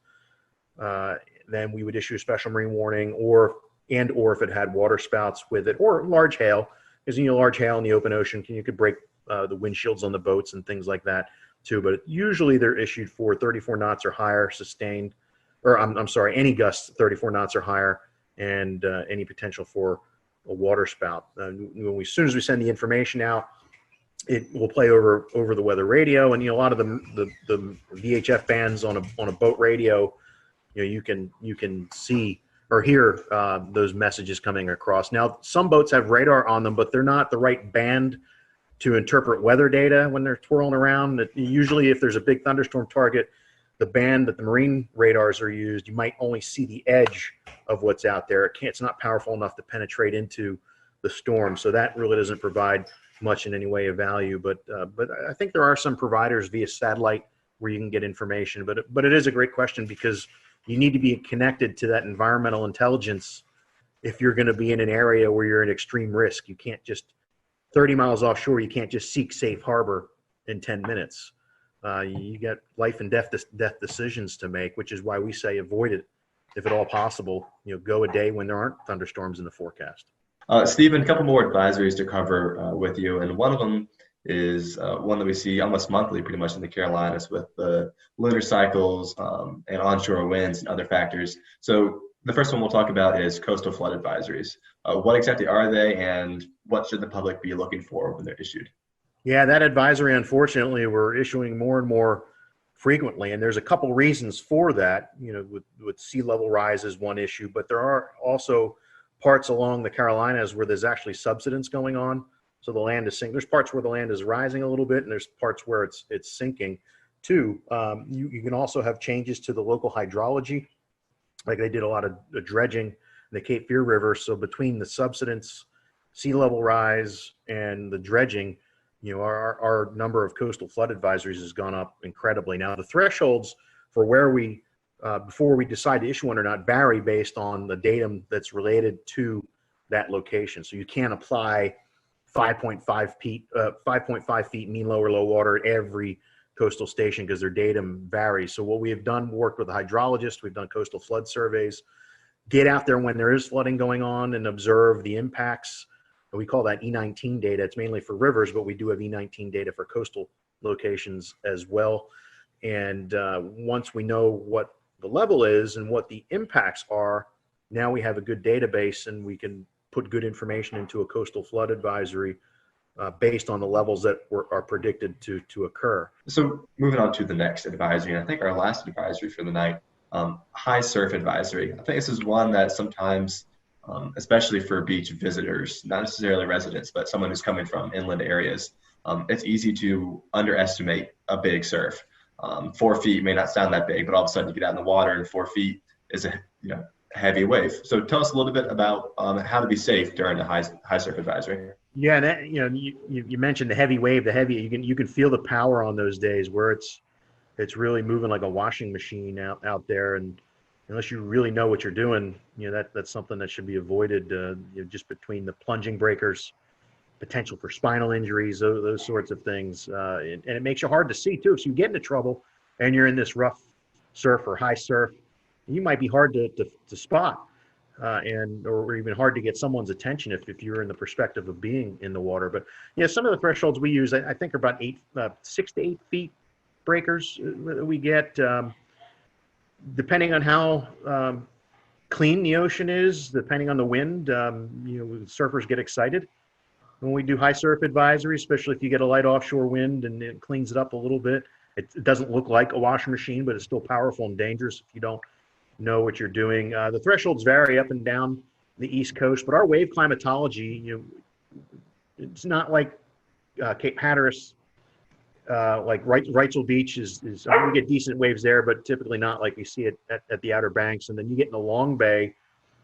then we would issue a special marine warning, or if it had water spouts with it, or large hail, because large hail in the open ocean you could break the windshields on the boats and things like that too. But usually they're issued for 34 knots or higher sustained, or I'm sorry, any gusts 34 knots or higher, and any potential for a water spout. As soon as we send the information out, it will play over the weather radio, and a lot of the VHF bands on a boat radio, you can see or hear those messages coming across. Now, some boats have radar on them, but they're not the right band to interpret weather data when they're twirling around. Usually if there's a big thunderstorm target, the band that the marine radars are used, you might only see the edge of what's out there. It's not powerful enough to penetrate into the storm. So that really doesn't provide much in any way of value. But I think there are some providers via satellite where you can get information. But it is a great question, because you need to be connected to that environmental intelligence if you're going to be in an area where you're in extreme risk. You can't just 30 miles offshore, you can't just seek safe harbor in 10 minutes. You got life and death decisions to make, which is why we say avoid it if at all possible. Go a day when there aren't thunderstorms in the forecast. Stephen, a couple more advisories to cover with you, and one of them is one that we see almost monthly pretty much in the Carolinas with the lunar cycles and onshore winds and other factors. So the first one we'll talk about is coastal flood advisories. What exactly are they, and what should the public be looking for when they're issued? Yeah, that advisory, unfortunately, we're issuing more and more frequently, and there's a couple reasons for that. With sea level rise is one issue, but there are also parts along the Carolinas where there's actually subsidence going on. So the land is sinking. There's parts where the land is rising a little bit, and there's parts where it's sinking too. You can also have changes to the local hydrology. Like they did a lot of dredging in the Cape Fear River. So between the subsidence, sea level rise, and the dredging, our number of coastal flood advisories has gone up incredibly. Now, the thresholds for where we, before we decide to issue one or not, vary based on the datum that's related to that location. So you can't apply 5.5 feet mean low or low water at every coastal station because their datum varies. So what we have done, worked with a hydrologist, we've done coastal flood surveys, get out there when there is flooding going on and observe the impacts. We call that E19 data. It's mainly for rivers, but we do have E19 data for coastal locations as well. And once we know what the level is and what the impacts are, now we have a good database and we can put good information into a coastal flood advisory based on the levels that are predicted to occur. So moving on to the next advisory, and I think our last advisory for the night, high surf advisory. I think this is one that sometimes, especially for beach visitors, not necessarily residents, but someone who's coming from inland areas, it's easy to underestimate a big surf. 4 feet may not sound that big, but all of a sudden you get out in the water and 4 feet is a heavy wave. So tell us a little bit about how to be safe during a high surf advisory. Yeah, that, you mentioned the heavy wave, you can feel the power on those days where it's really moving like a washing machine out there, and unless you really know what you're doing, that's something that should be avoided. Just between the plunging breakers, potential for spinal injuries, those sorts of things, and it makes you hard to see too. So you get into trouble, and you're in this rough surf or high surf, you might be hard to spot, or even hard to get someone's attention if you're in the perspective of being in the water. But some of the thresholds we use, I think, are about 6 to 8 feet breakers we get, depending on how clean the ocean is, depending on the wind. Surfers get excited when we do high surf advisory, especially if you get a light offshore wind and it cleans it up a little bit. It doesn't look like a washing machine, but it's still powerful and dangerous if you don't know what you're doing. The thresholds vary up and down the East Coast, but our wave climatology, it's not like Cape Hatteras, like Wrightsville Beach is we get decent waves there, but typically not like you see it at the Outer Banks. And then you get in the Long Bay,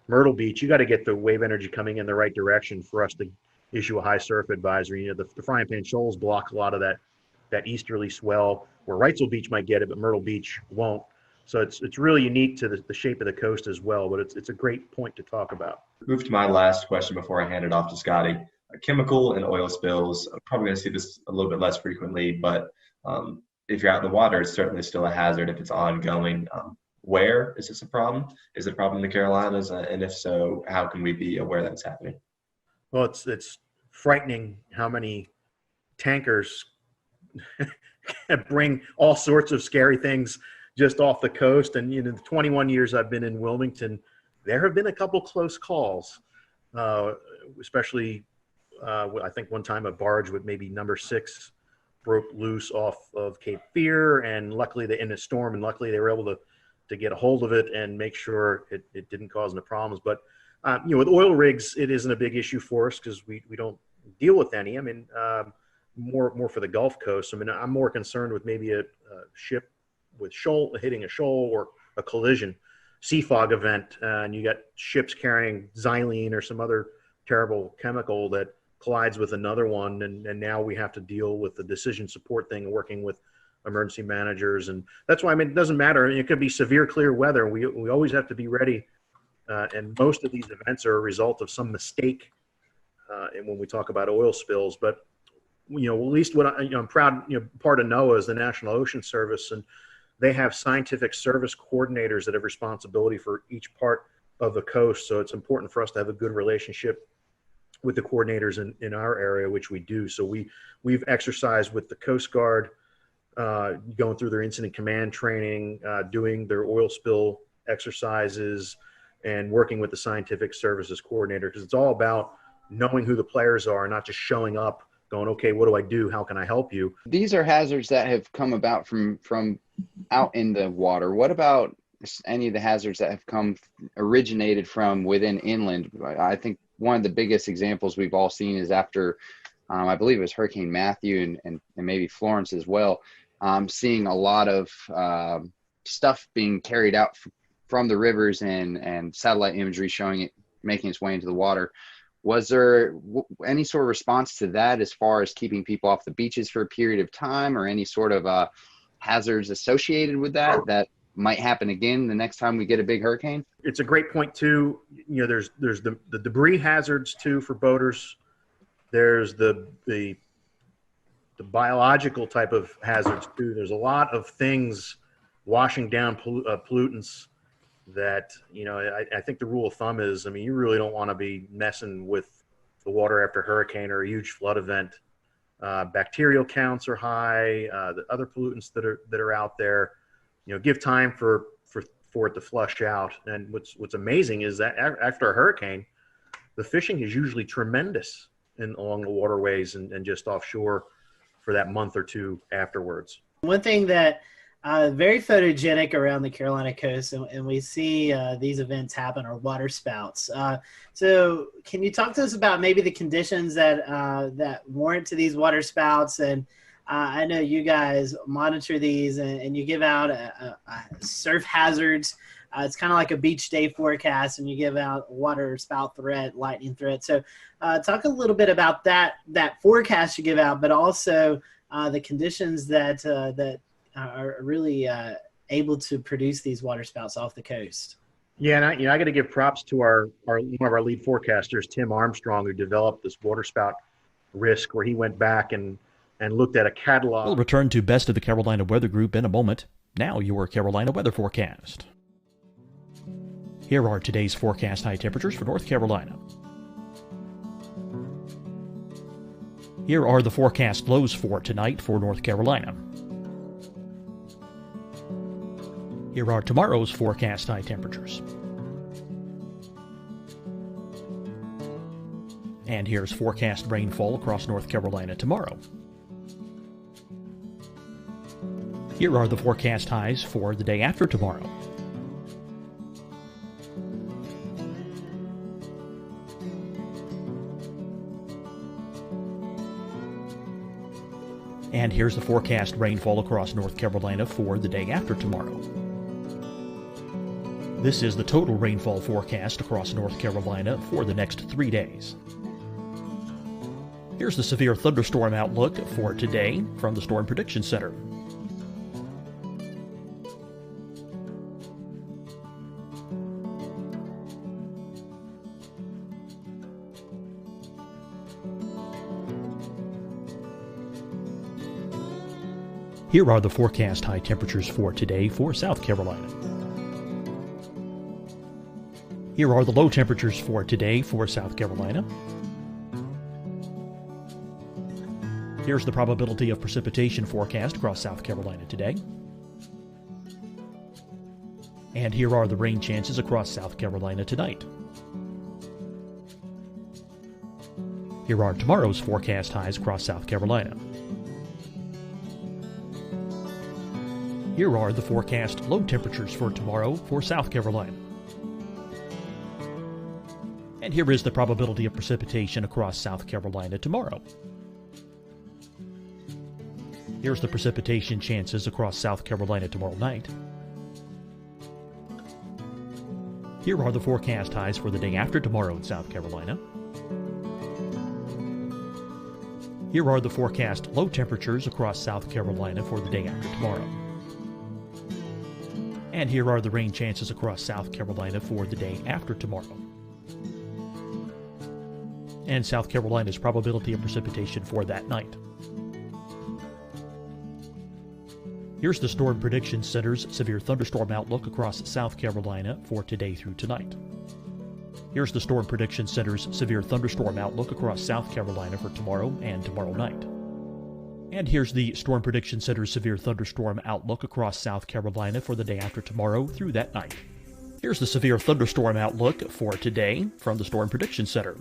Myrtle Beach, you got to get the wave energy coming in the right direction for us to issue a high surf advisory. The Frying Pan Shoals block a lot of that easterly swell, where Wrightsville Beach might get it, but Myrtle Beach won't. So it's really unique to the shape of the coast as well, but it's a great point to talk about. Move to my last question before I hand it off to Scotty. Chemical and oil spills, I'm probably going to see this a little bit less frequently, but if you're out in the water, it's certainly still a hazard if it's ongoing. Where is this a problem? Is it a problem in the Carolinas? And if so, how can we be aware that it's happening? Well, it's frightening how many tankers bring all sorts of scary things just off the coast. And the 21 years I've been in Wilmington, there have been a couple close calls, especially I think one time a barge with maybe number 6 broke loose off of Cape Fear, and luckily in a storm, and luckily they were able to get a hold of it and make sure it didn't cause any problems. But with oil rigs, it isn't a big issue for us because we don't deal with any. I mean, more for the Gulf Coast. I mean, I'm more concerned with maybe a ship with hitting a shoal or a collision, sea fog event, and you got ships carrying xylene or some other terrible chemical that collides with another one, and now we have to deal with the decision support thing, working with emergency managers. And that's why, I mean, it doesn't matter. It could be severe clear weather. We always have to be ready. And most of these events are a result of some mistake. And when we talk about oil spills, but at least what I'm proud, part of NOAA is the National Ocean Service, and they have scientific service coordinators that have responsibility for each part of the coast. So it's important for us to have a good relationship with the coordinators in our area, which we do. So we've exercised with the Coast Guard, going through their incident command training, doing their oil spill exercises, and working with the scientific services coordinator, because it's all about knowing who the players are, not just showing up going, okay, what do I do? How can I help you? These are hazards that have come about from out in the water. What about any of the hazards that have originated from within inland? I think one of the biggest examples we've all seen is after, I believe it was Hurricane Matthew and maybe Florence as well, seeing a lot of stuff being carried out from the rivers and satellite imagery showing it making its way into the water. Was there any sort of response to that as far as keeping people off the beaches for a period of time, or any sort of hazards associated with that might happen again the next time we get a big hurricane? It's a great point too. There's the debris hazards too for boaters. There's the biological type of hazards too. There's a lot of things washing down pollutants that, I think the rule of thumb is, I mean, you really don't want to be messing with the water after a hurricane or a huge flood event. Bacterial counts are high, the other pollutants that are out there, give time for it to flush out. And what's amazing is that after a hurricane, the fishing is usually tremendous along the waterways and just offshore for that month or two afterwards. One thing that very photogenic around the Carolina coast, and we see these events happen, are water spouts. So can you talk to us about maybe the conditions that warrant to these water spouts? And I know you guys monitor these and you give out surf hazards. It's kind of like a beach day forecast, and you give out water spout threat, lightning threat. So talk a little bit about that forecast you give out, but also the conditions that are really able to produce these water spouts off the coast. Yeah, and I got to give props to one of our lead forecasters, Tim Armstrong, who developed this water spout risk, where he went back and looked at a catalog. We'll return to Best of the Carolina Weather Group in a moment. Now your Carolina weather forecast. Here are today's forecast high temperatures for North Carolina. Here are the forecast lows for tonight for North Carolina. Here are tomorrow's forecast high temperatures. And here's forecast rainfall across North Carolina tomorrow. Here are the forecast highs for the day after tomorrow. And here's the forecast rainfall across North Carolina for the day after tomorrow. This is the total rainfall forecast across North Carolina for the next 3 days. Here's the severe thunderstorm outlook for today from the Storm Prediction Center. Here are the forecast high temperatures for today for South Carolina. Here are the low temperatures for today for South Carolina. Here's the probability of precipitation forecast across South Carolina today. And here are the rain chances across South Carolina tonight. Here are tomorrow's forecast highs across South Carolina. Here are the forecast low temperatures for tomorrow for South Carolina. And here is the probability of precipitation across South Carolina tomorrow. Here's the precipitation chances across South Carolina tomorrow night. Here are the forecast highs for the day after tomorrow in South Carolina. Here are the forecast low temperatures across South Carolina for the day after tomorrow. And here are the rain chances across South Carolina for the day after tomorrow. And South Carolina's probability of precipitation for that night. Here's the Storm Prediction Center's severe thunderstorm outlook across South Carolina for today through tonight. Here's the Storm Prediction Center's severe thunderstorm outlook across South Carolina for tomorrow and tomorrow night. And here's the Storm Prediction Center's severe thunderstorm outlook across South Carolina for the day after tomorrow through that night. Here's the severe thunderstorm outlook for today from the Storm Prediction Center.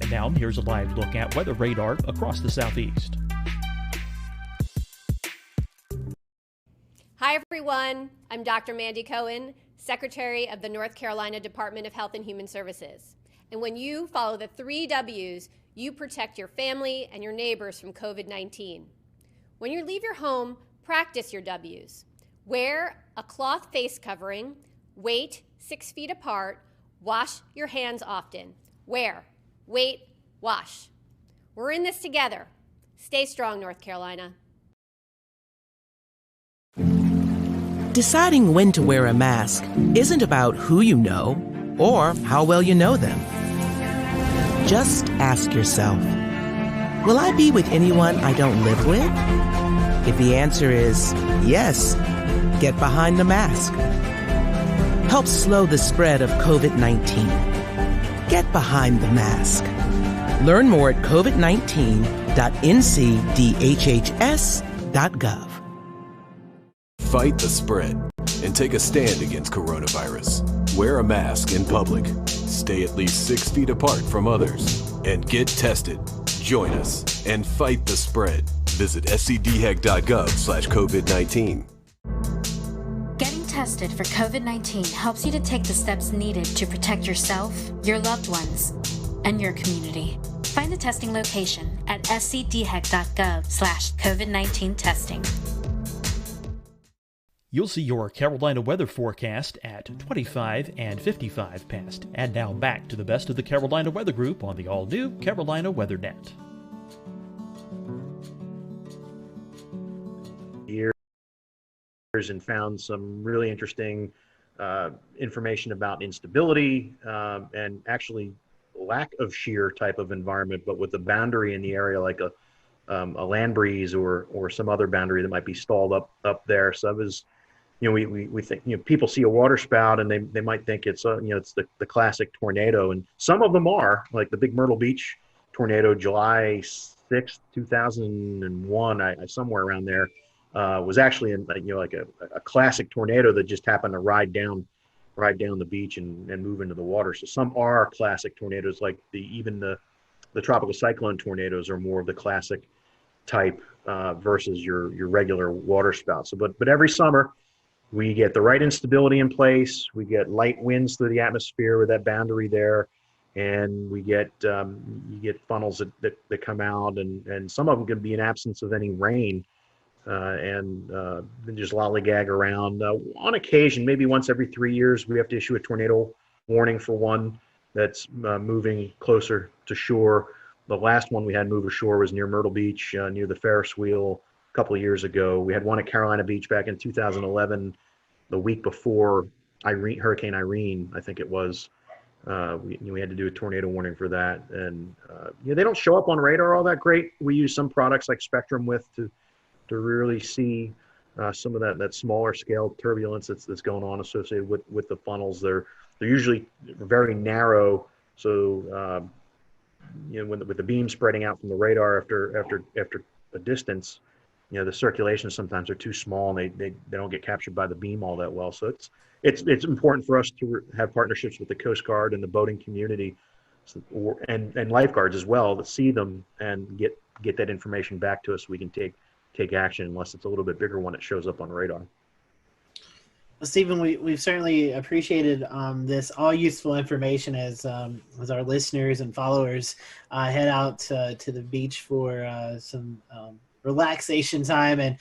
And now here's a live look at weather radar across the southeast. Hi, everyone. I'm Dr. Mandy Cohen, Secretary of the North Carolina Department of Health and Human Services. And when you follow the 3 W's, you protect your family and your neighbors from COVID-19. When you leave your home, practice your W's. Wear a cloth face covering, wait 6 feet apart, wash your hands often. Wear, wait, wash. We're in this together. Stay strong, North Carolina. Deciding when to wear a mask isn't about who you know or how well you know them. Just ask yourself, will I be with anyone I don't live with? If the answer is yes, get behind the mask. Help slow the spread of COVID-19. Get behind the mask. Learn more at covid19.ncdhhs.gov. Fight the spread and take a stand against coronavirus. Wear a mask in public. Stay at least 6 feet apart from others. And get tested. Join us and fight the spread. Visit scdhec.gov/COVID-19. Getting tested for COVID-19 helps you to take the steps needed to protect yourself, your loved ones, and your community. Find the testing location at scdhec.gov/COVID-19 testing. You'll see your Carolina weather forecast at 25 and 55 past. And now back to the best of the Carolina Weather Group on the all-new Carolina WeatherNet. Years and found some really interesting information about instability and actually lack of shear type of environment, but with the boundary in the area like a land breeze or some other boundary that might be stalled up there. So it was, we think, people see a water spout and they might think it's it's the classic tornado, and some of them are, like the big Myrtle Beach tornado, July 6th, 2001, somewhere around there, was actually like a classic tornado that just happened to ride down the beach and move into the water. So some are classic tornadoes, like even the tropical cyclone tornadoes are more of the classic type versus your regular water spout. So, but every summer we get the right instability in place. We get light winds through the atmosphere with that boundary there, and we get you get funnels that come out, and some of them can be in absence of any rain, and then just lollygag around. On occasion, maybe once every 3 years, we have to issue a tornado warning for one that's moving closer to shore. The last one we had move ashore was near Myrtle Beach, near the Ferris wheel a couple of years ago. We had one at Carolina Beach back in 2011, the week before Hurricane Irene, I think it was. We had to do a tornado warning for that. And they don't show up on radar all that great. We use some products like Spectrum to really see some of that smaller scale turbulence that's going on associated with the funnels. They're usually very narrow, so with the beam spreading out from the radar after a distance, the circulations sometimes are too small and they don't get captured by the beam all that well. So it's important for us to have partnerships with the Coast Guard and the boating community, and lifeguards as well, to see them and get that information back to us so we can take take action unless it's a little bit bigger one that shows up on radar. Well, Stephen, we've certainly appreciated this all useful information as our listeners and followers head out to the beach for some relaxation time, and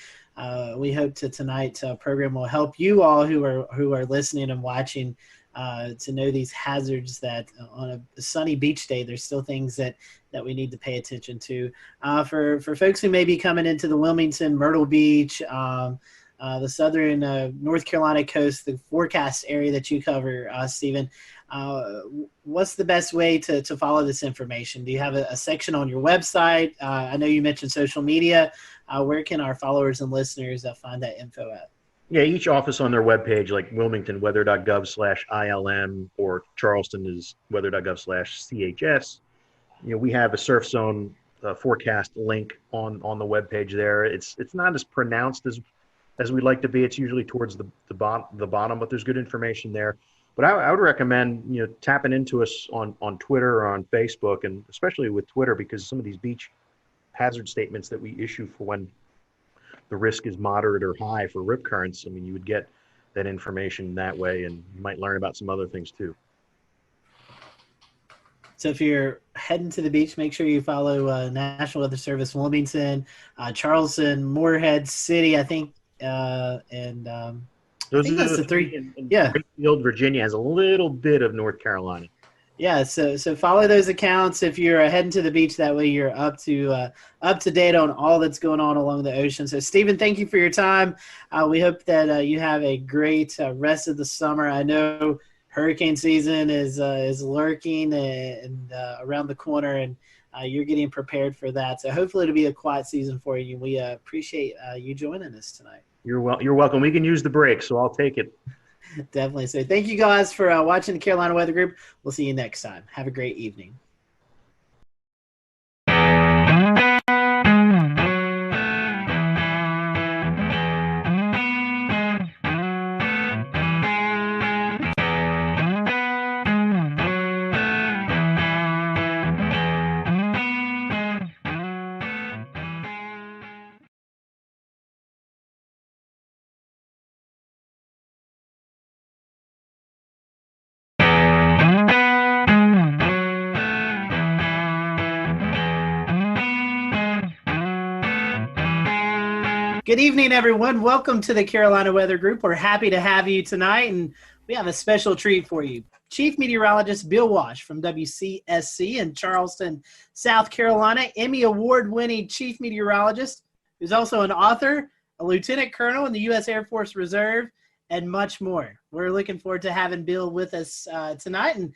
we hope tonight's program will help you all who are listening and watching to know these hazards, that on a sunny beach day there's still things that we need to pay attention to. For folks who may be coming into the Wilmington, Myrtle Beach, the southern North Carolina coast, the forecast area that you cover, Stephen, what's the best way to follow this information? Do you have a section on your website? I know you mentioned social media. Where can our followers and listeners find that info at? Yeah, each office on their webpage, like Wilmington, weather.gov/ILM, or Charleston is weather.gov/CHS. We have a surf zone forecast link on the webpage there. It's not as pronounced as we'd like to be. It's usually towards the bottom, but there's good information there. But I would recommend tapping into us on Twitter or on Facebook, and especially with Twitter, because some of these beach hazard statements that we issue for when the risk is moderate or high for rip currents, I mean, you would get that information that way, and you might learn about some other things too. So if you're heading to the beach, make sure you follow National Weather Service Wilmington, Charleston, Morehead City, I think, and those I think are that's the three. Yeah, Greenfield, Virginia has a little bit of North Carolina. Yeah, so follow those accounts if you're heading to the beach. That way you're up to date on all that's going on along the ocean. So Stephen, thank you for your time. We hope that you have a great rest of the summer. I know hurricane season is lurking and around the corner, and you're getting prepared for that. So hopefully it'll be a quiet season for you. We appreciate you joining us tonight. You're welcome. We can use the break, so I'll take it. Definitely. So thank you guys for watching the Carolina Weather Group. We'll see you next time. Have a great evening. Good evening, everyone. Welcome to the Carolina Weather Group. We're happy to have you tonight, and we have a special treat for you. Chief Meteorologist Bill Wash from WCSC in Charleston, South Carolina, Emmy Award-winning Chief Meteorologist, who's also an author, a Lieutenant Colonel in the U.S. Air Force Reserve, and much more. We're looking forward to having Bill with us tonight, and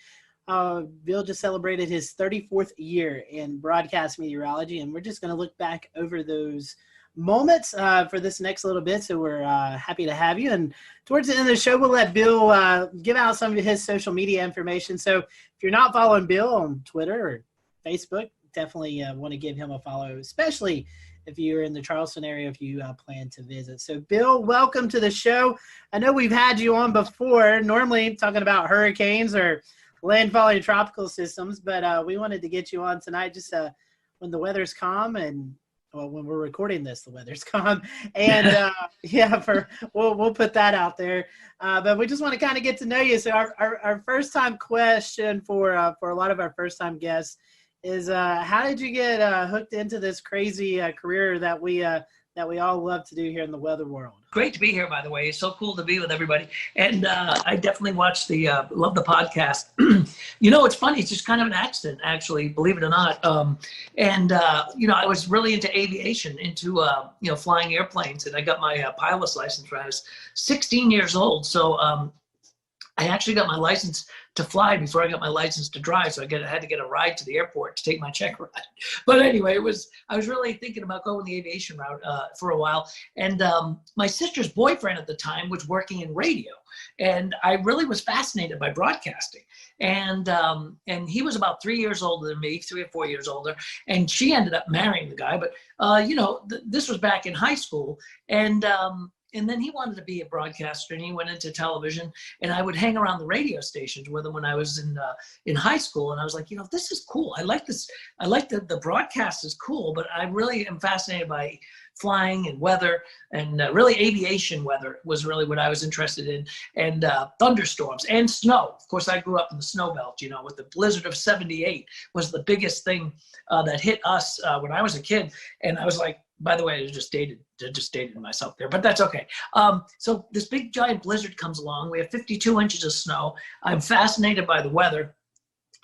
Bill just celebrated his 34th year in broadcast meteorology, and we're just going to look back over those moments for this next little bit. So we're happy to have you. And towards the end of the show, we'll let Bill give out some of his social media information. So if you're not following Bill on Twitter or Facebook, definitely want to give him a follow, especially if you're in the Charleston area, if you plan to visit. So Bill, welcome to the show. I know we've had you on before, normally talking about hurricanes or landfalling tropical systems, but we wanted to get you on tonight just when the weather's calm, and well, when we're recording this, the weather's calm, and we'll put that out there. But we just want to kind of get to know you. So our first time question for a lot of our first time guests is, how did you get hooked into this crazy career that we all love to do here in the weather world? Great to be here, by the way. It's so cool to be with everybody. And I definitely watch love the podcast. It's funny. It's just kind of an accident, actually, believe it or not. I was really into aviation, into, flying airplanes. And I got my pilot's license when I was 16 years old. So I actually got my license to fly before I got my license to drive. So I had to get a ride to the airport to take my check ride. But anyway, I was really thinking about going the aviation route for a while. And my sister's boyfriend at the time was working in radio. And I really was fascinated by broadcasting. And he was about 3 years older than me, 3 or 4 years older. And she ended up marrying the guy. But, this was back in high school. And and then he wanted to be a broadcaster, and he went into television. And I would hang around the radio stations with him when I was in high school. And I was like, this is cool. I like this. I like the broadcast is cool, but I really am fascinated by flying and weather, and really aviation weather was really what I was interested in, and thunderstorms and snow. Of course, I grew up in the snow belt, with the blizzard of '78 was the biggest thing that hit us when I was a kid. And I was like, by the way, I just dated myself there, but that's okay. So this big giant blizzard comes along. We have 52 inches of snow. I'm fascinated by the weather.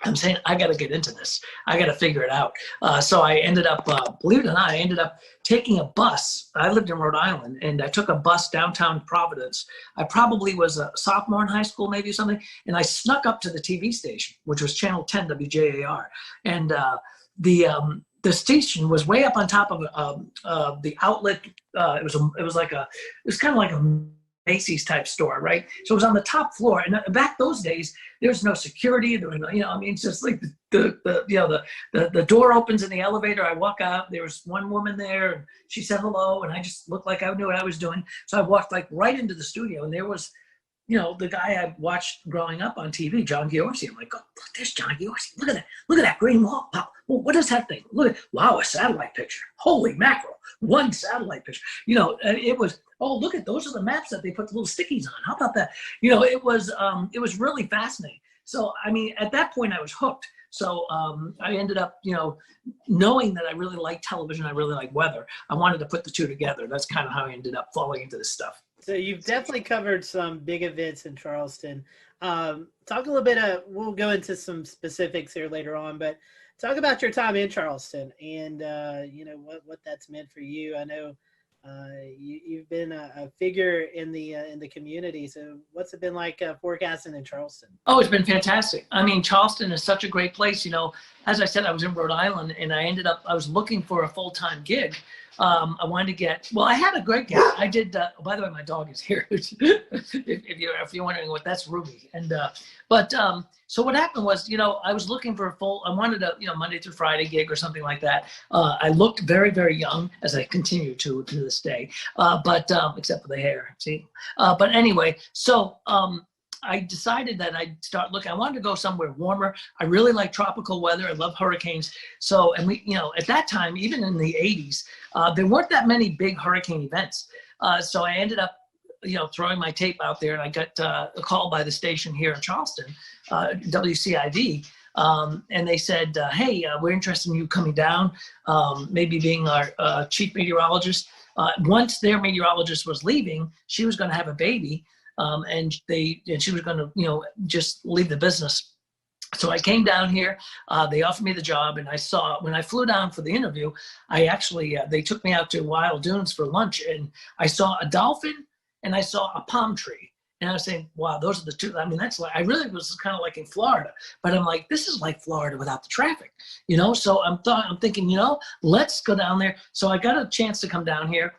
I'm saying, I got to get into this. I got to figure it out. So I ended up, believe it or not, I ended up taking a bus. I lived in Rhode Island, and I took a bus downtown Providence. I probably was a sophomore in high school, maybe something. And I snuck up to the TV station, which was Channel 10 WJAR. And the station was way up on top of the outlet. It was kind of like a Macy's type store, right? So it was on the top floor, and back those days, there's no security. There was no, it's just like the door opens in the elevator. I walk out. There was one woman there, and she said hello, and I just looked like I knew what I was doing. So I walked like right into the studio, and there was, the guy I watched growing up on TV, John Giorgi. I'm like, oh, look, there's John Giorgi. Look at that green wall. Wow. Well, what is that thing? Look, wow, a satellite picture. Holy mackerel. One satellite picture. It was, oh, look at, those are the maps that they put the little stickies on. How about that? It was really fascinating. So, at that point I was hooked. So I ended up, knowing that I really like television, I really like weather. I wanted to put the two together. That's kind of how I ended up falling into this stuff. So you've definitely covered some big events in Charleston. Talk a little bit we'll go into some specifics here later on, but talk about your time in Charleston and, what that's meant for you. I know you've been a figure in the community. So what's it been like forecasting in Charleston? Oh, it's been fantastic. Charleston is such a great place. As I said, I was in Rhode Island, and I was looking for a full-time gig. I wanted to I had a great gig. I did, by the way, my dog is here. if you're wondering what, that's Ruby. And, so what happened was, I was looking for I wanted a, Monday through Friday gig or something like that. I looked very, very young, as I continue to this day, except for the hair, see? But anyway, so, I decided that I'd start looking. I wanted to go somewhere warmer. I really like tropical weather. I love hurricanes. So, and we, at that time, even in the 80s, there weren't that many big hurricane events. So I ended up, throwing my tape out there, and I got a call by the station here in Charleston, WCIV. And they said, hey, we're interested in you coming down, maybe being our chief meteorologist. Once their meteorologist was leaving, she was going to have a baby. And she was going to, just leave the business. So I came down here, they offered me the job, and when I flew down for the interview, I actually, they took me out to Wild Dunes for lunch, and I saw a dolphin and I saw a palm tree. And I was saying, wow, those are the two. That's like, I really was kind of like in Florida, but I'm like, this is like Florida without the traffic, So I'm thinking, let's go down there. So I got a chance to come down here.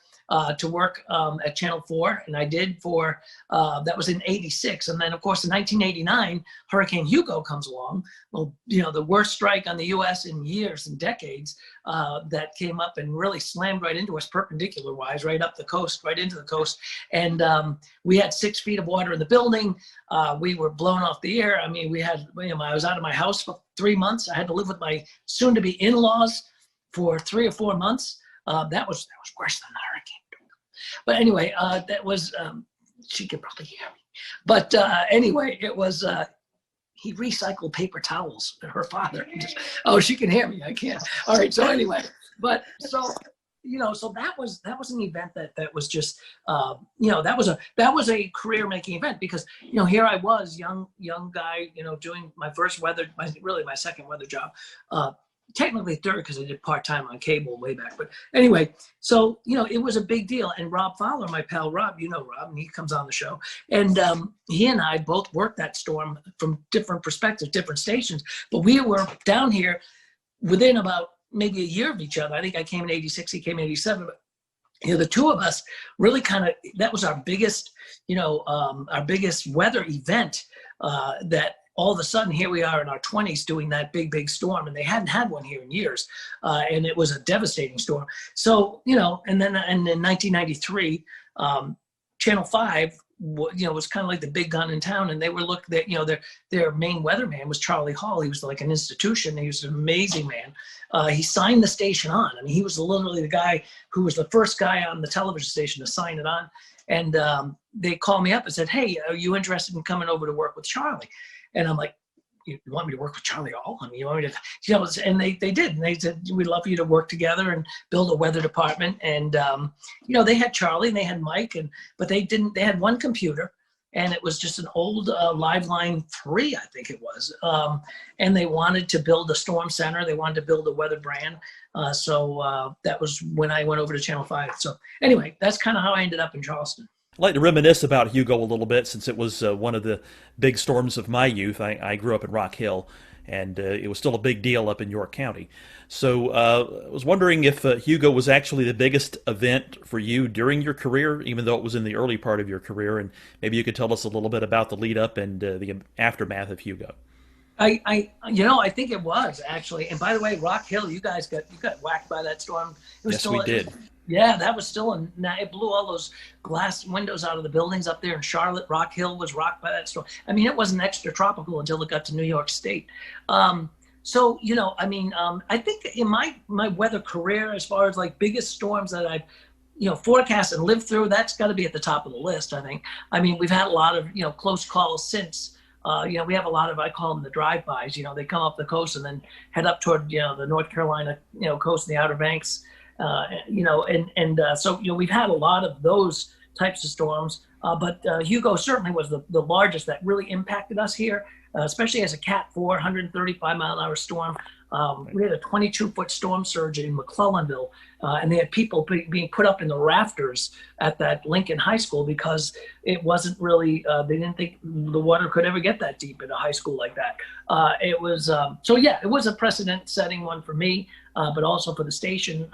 To work at Channel 4, and I did for, that was in '86. And then, of course, in 1989, Hurricane Hugo comes along. Well, the worst strike on the U.S. in years and decades that came up and really slammed right into us perpendicular-wise, right up the coast, right into the coast. And we had 6 feet of water in the building. We were blown off the air. I was out of my house for 3 months. I had to live with my soon-to-be in-laws for 3 or 4 months. That was worse than the hurricane. But anyway, that was, she could probably hear me. But anyway, it was, he recycled paper towels, her father. She can hear me, I can't. All right, so anyway, but so, so that was an event that was just, that was a career-making event, because, here I was, young guy, doing my first weather, my second weather job. Technically third, because I did part-time on cable way back. But anyway, so, it was a big deal. And Rob Fowler, my pal Rob, Rob, and he comes on the show. And he and I both worked that storm from different perspectives, different stations. But we were down here within about maybe a year of each other. I think I came in '86, he came in '87. But, the two of us really that was our biggest, our biggest weather event that all of a sudden, here we are in our 20s doing that big, big storm, and they hadn't had one here in years, and it was a devastating storm. So, and then in 1993, Channel 5, was kind of like the big gun in town, and they were their main weatherman was Charlie Hall. He was like an institution. He was an amazing man. He signed the station on. I mean, he was literally the guy who was the first guy on the television station to sign it on. And they called me up and said, "Hey, are you interested in coming over to work with Charlie?" And I'm like, "You want me to work with Charlie Hall? I mean, you want me to," and they did. And they said, "We'd love for you to work together and build a weather department." And, they had Charlie and they had Mike, but they had one computer, and it was just an old Liveline 3, I think it was. And they wanted to build a storm center. They wanted to build a weather brand. So that was when I went over to Channel 5. So anyway, that's kind of how I ended up in Charleston. I'd like to reminisce about Hugo a little bit, since it was one of the big storms of my youth. I grew up in Rock Hill, and it was still a big deal up in York County. So I was wondering if Hugo was actually the biggest event for you during your career, even though it was in the early part of your career, and maybe you could tell us a little bit about the lead up and the aftermath of Hugo. I think it was actually. And by the way, Rock Hill, you got whacked by that storm. It was Yes, we did. Yeah, that was still it blew all those glass windows out of the buildings up there in Charlotte. Rock Hill was rocked by that storm. I mean, it wasn't extra tropical until it got to New York State. I think in my weather career, as far as like biggest storms that I've forecast and lived through, that's got to be at the top of the list, I think. I mean, we've had a lot of close calls since. We have a lot of, I call them the drive-bys. They come up the coast and then head up toward the North Carolina coast and the Outer Banks. So we've had a lot of those types of storms, but Hugo certainly was the largest that really impacted us here, especially as a Cat 4, 135-mile-an-hour storm. We had a 22-foot storm surge in McClellanville, and they had people being put up in the rafters at that Lincoln High School because it wasn't really, they didn't think the water could ever get that deep in a high school like that. It was a precedent-setting one for me, but also for the station,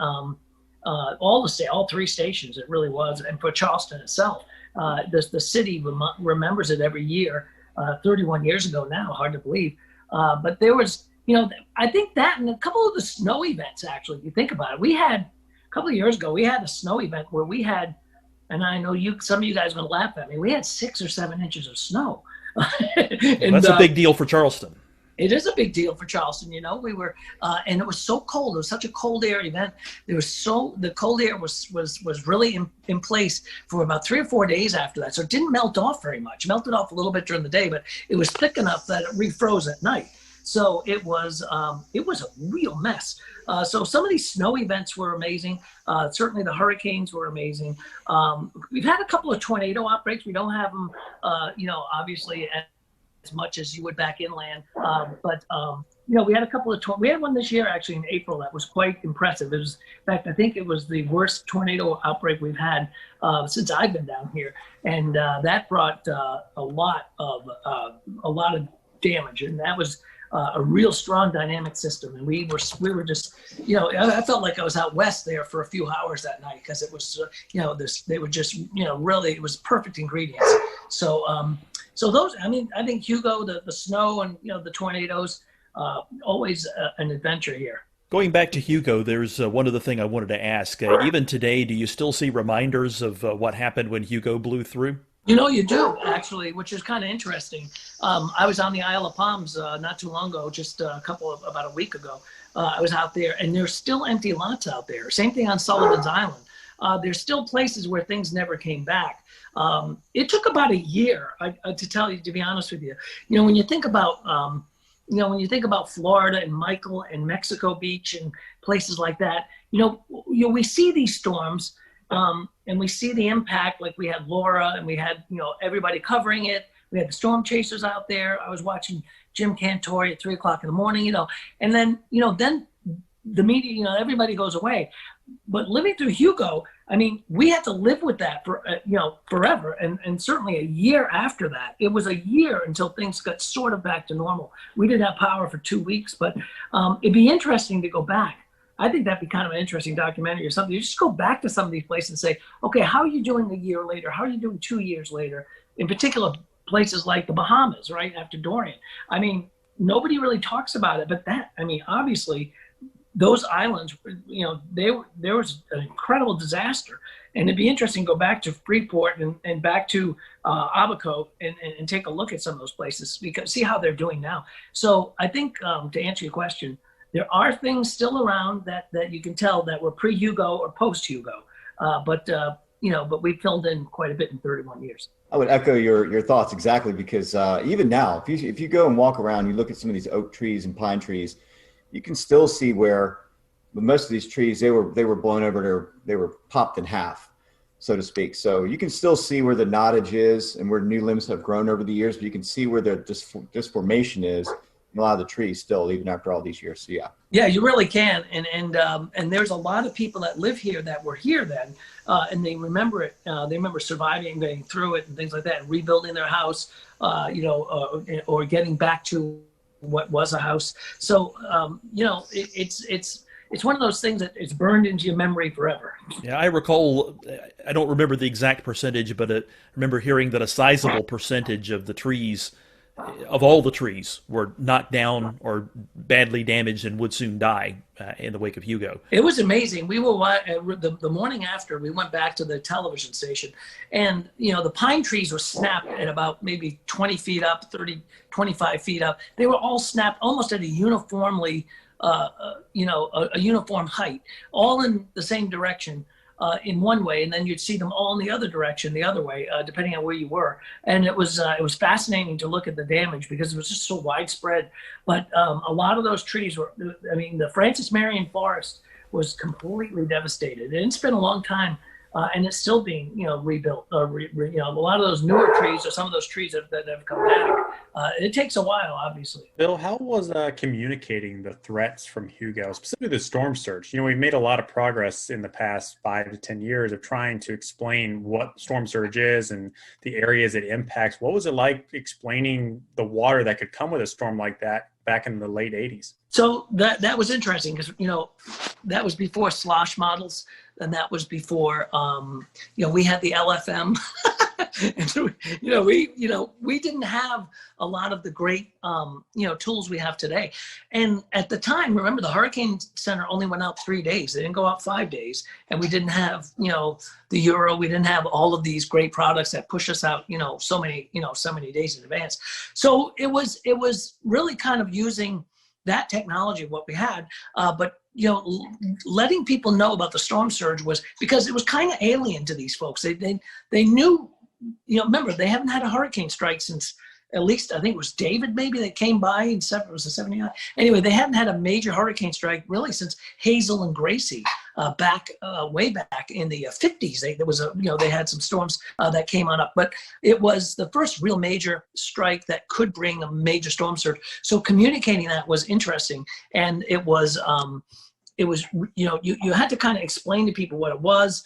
all three stations, it really was, and for Charleston itself. The city remembers it every year, 31 years ago now, hard to believe. But there was, I think that and a couple of the snow events, actually, if you think about it. A couple of years ago, we had a snow event where we had, and I know some of you guys are going to laugh at me, we had 6 or 7 inches of snow. And, that's a big deal for Charleston. It is a big deal for Charleston. We were, and it was so cold. It was such a cold air event. The cold air was really in place for about 3 or 4 days after that. So it didn't melt off very much. It melted off a little bit during the day, but it was thick enough that it refroze at night. So it was a real mess. So some of these snow events were amazing. Certainly the hurricanes were amazing. We've had a couple of tornado outbreaks. We don't have them, obviously as much as you would back inland. But we had a couple of, we had one this year actually in April that was quite impressive. It was, in fact, I think it was the worst tornado outbreak we've had since I've been down here. And that brought a lot of damage. And that was a real strong dynamic system. And we were just, I felt like I was out west there for a few hours that night because it was, they were just, really, it was perfect ingredients. So those, I think Hugo, the snow and, the tornadoes, always an adventure here. Going back to Hugo, there's one other thing I wanted to ask. Even today, do you still see reminders of what happened when Hugo blew through? You do, actually, which is kind of interesting. I was on the Isle of Palms not too long ago, just about a week ago. I was out there, and there's still empty lots out there. Same thing on Sullivan's Island. There's still places where things never came back. It took about a year, to be honest with you. When you think about, Florida and Michael and Mexico Beach and places like that, we see these storms. And we see the impact, like we had Laura and we had, everybody covering it. We had the storm chasers out there. I was watching Jim Cantori at 3:00 in the morning, and then, then the media, everybody goes away. But living through Hugo, we had to live with that for, forever. And certainly a year after that, it was a year until things got sort of back to normal. We didn't have power for 2 weeks, but it'd be interesting to go back. I think that'd be kind of an interesting documentary or something. You just go back to some of these places and say, okay, how are you doing a year later? How are you doing 2 years later? In particular, places like the Bahamas, right after Dorian. Nobody really talks about it, but obviously those islands, there was an incredible disaster. And it'd be interesting to go back to Freeport and back to Abaco and take a look at some of those places, because see how they're doing now. So I think to answer your question, there are things still around that you can tell that were pre-Hugo or post-Hugo, but we filled in quite a bit in 31 years. I would echo your thoughts exactly, because even now, if you go and walk around, you look at some of these oak trees and pine trees, you can still see where most of these trees, they were blown over, they were popped in half, so to speak. So you can still see where the knottage is and where new limbs have grown over the years, but you can see where the disformation is in a lot of the trees still, even after all these years. So yeah. Yeah, you really can, and there's a lot of people that live here that were here then, and they remember it. They remember surviving, getting through it, and things like that, and rebuilding their house, or getting back to what was a house. So it's one of those things that it's burned into your memory forever. Yeah, I recall. I don't remember the exact percentage, but I remember hearing that a sizable percentage of the trees, of all the trees, were knocked down or badly damaged and would soon die in the wake of Hugo. It was amazing. We were the morning after, we went back to the television station, and the pine trees were snapped at about maybe 20 feet up, 30, 25 feet up. They were all snapped almost at a uniformly, a uniform height, all in the same direction. In one way, and then you'd see them all in the other direction, the other way, depending on where you were. And it was fascinating to look at the damage, because it was just so widespread. But a lot of those trees were, the Francis Marion Forest was completely devastated. And it's been a long time, and it's still being, rebuilt. A lot of those newer trees, or some of those trees that have come back, it takes a while, obviously. Bill, how was communicating the threats from Hugo, specifically the storm surge? We've made a lot of progress in the past 5 to 10 years of trying to explain what storm surge is and the areas it impacts. What was it like explaining the water that could come with a storm like that back in the late 80s? So that was interesting, because that was before slosh models, and that was before we had the LFM. And we didn't have a lot of the great tools we have today. And at the time, remember, the Hurricane Center only went out 3 days. They didn't go out 5 days, and we didn't have the Euro. We didn't have all of these great products that push us out so many days in advance. So it was really kind of using that technology, what we had, but letting people know about the storm surge was because it was kind of alien to these folks. They knew, remember, they haven't had a hurricane strike since, at least I think it was David maybe that came by in it was a 79. Anyway, they hadn't had a major hurricane strike really since Hazel and Gracie, way back in the 50s. They had some storms that came on up, but it was the first real major strike that could bring a major storm surge. So communicating that was interesting, and it was you had to kind of explain to people what it was,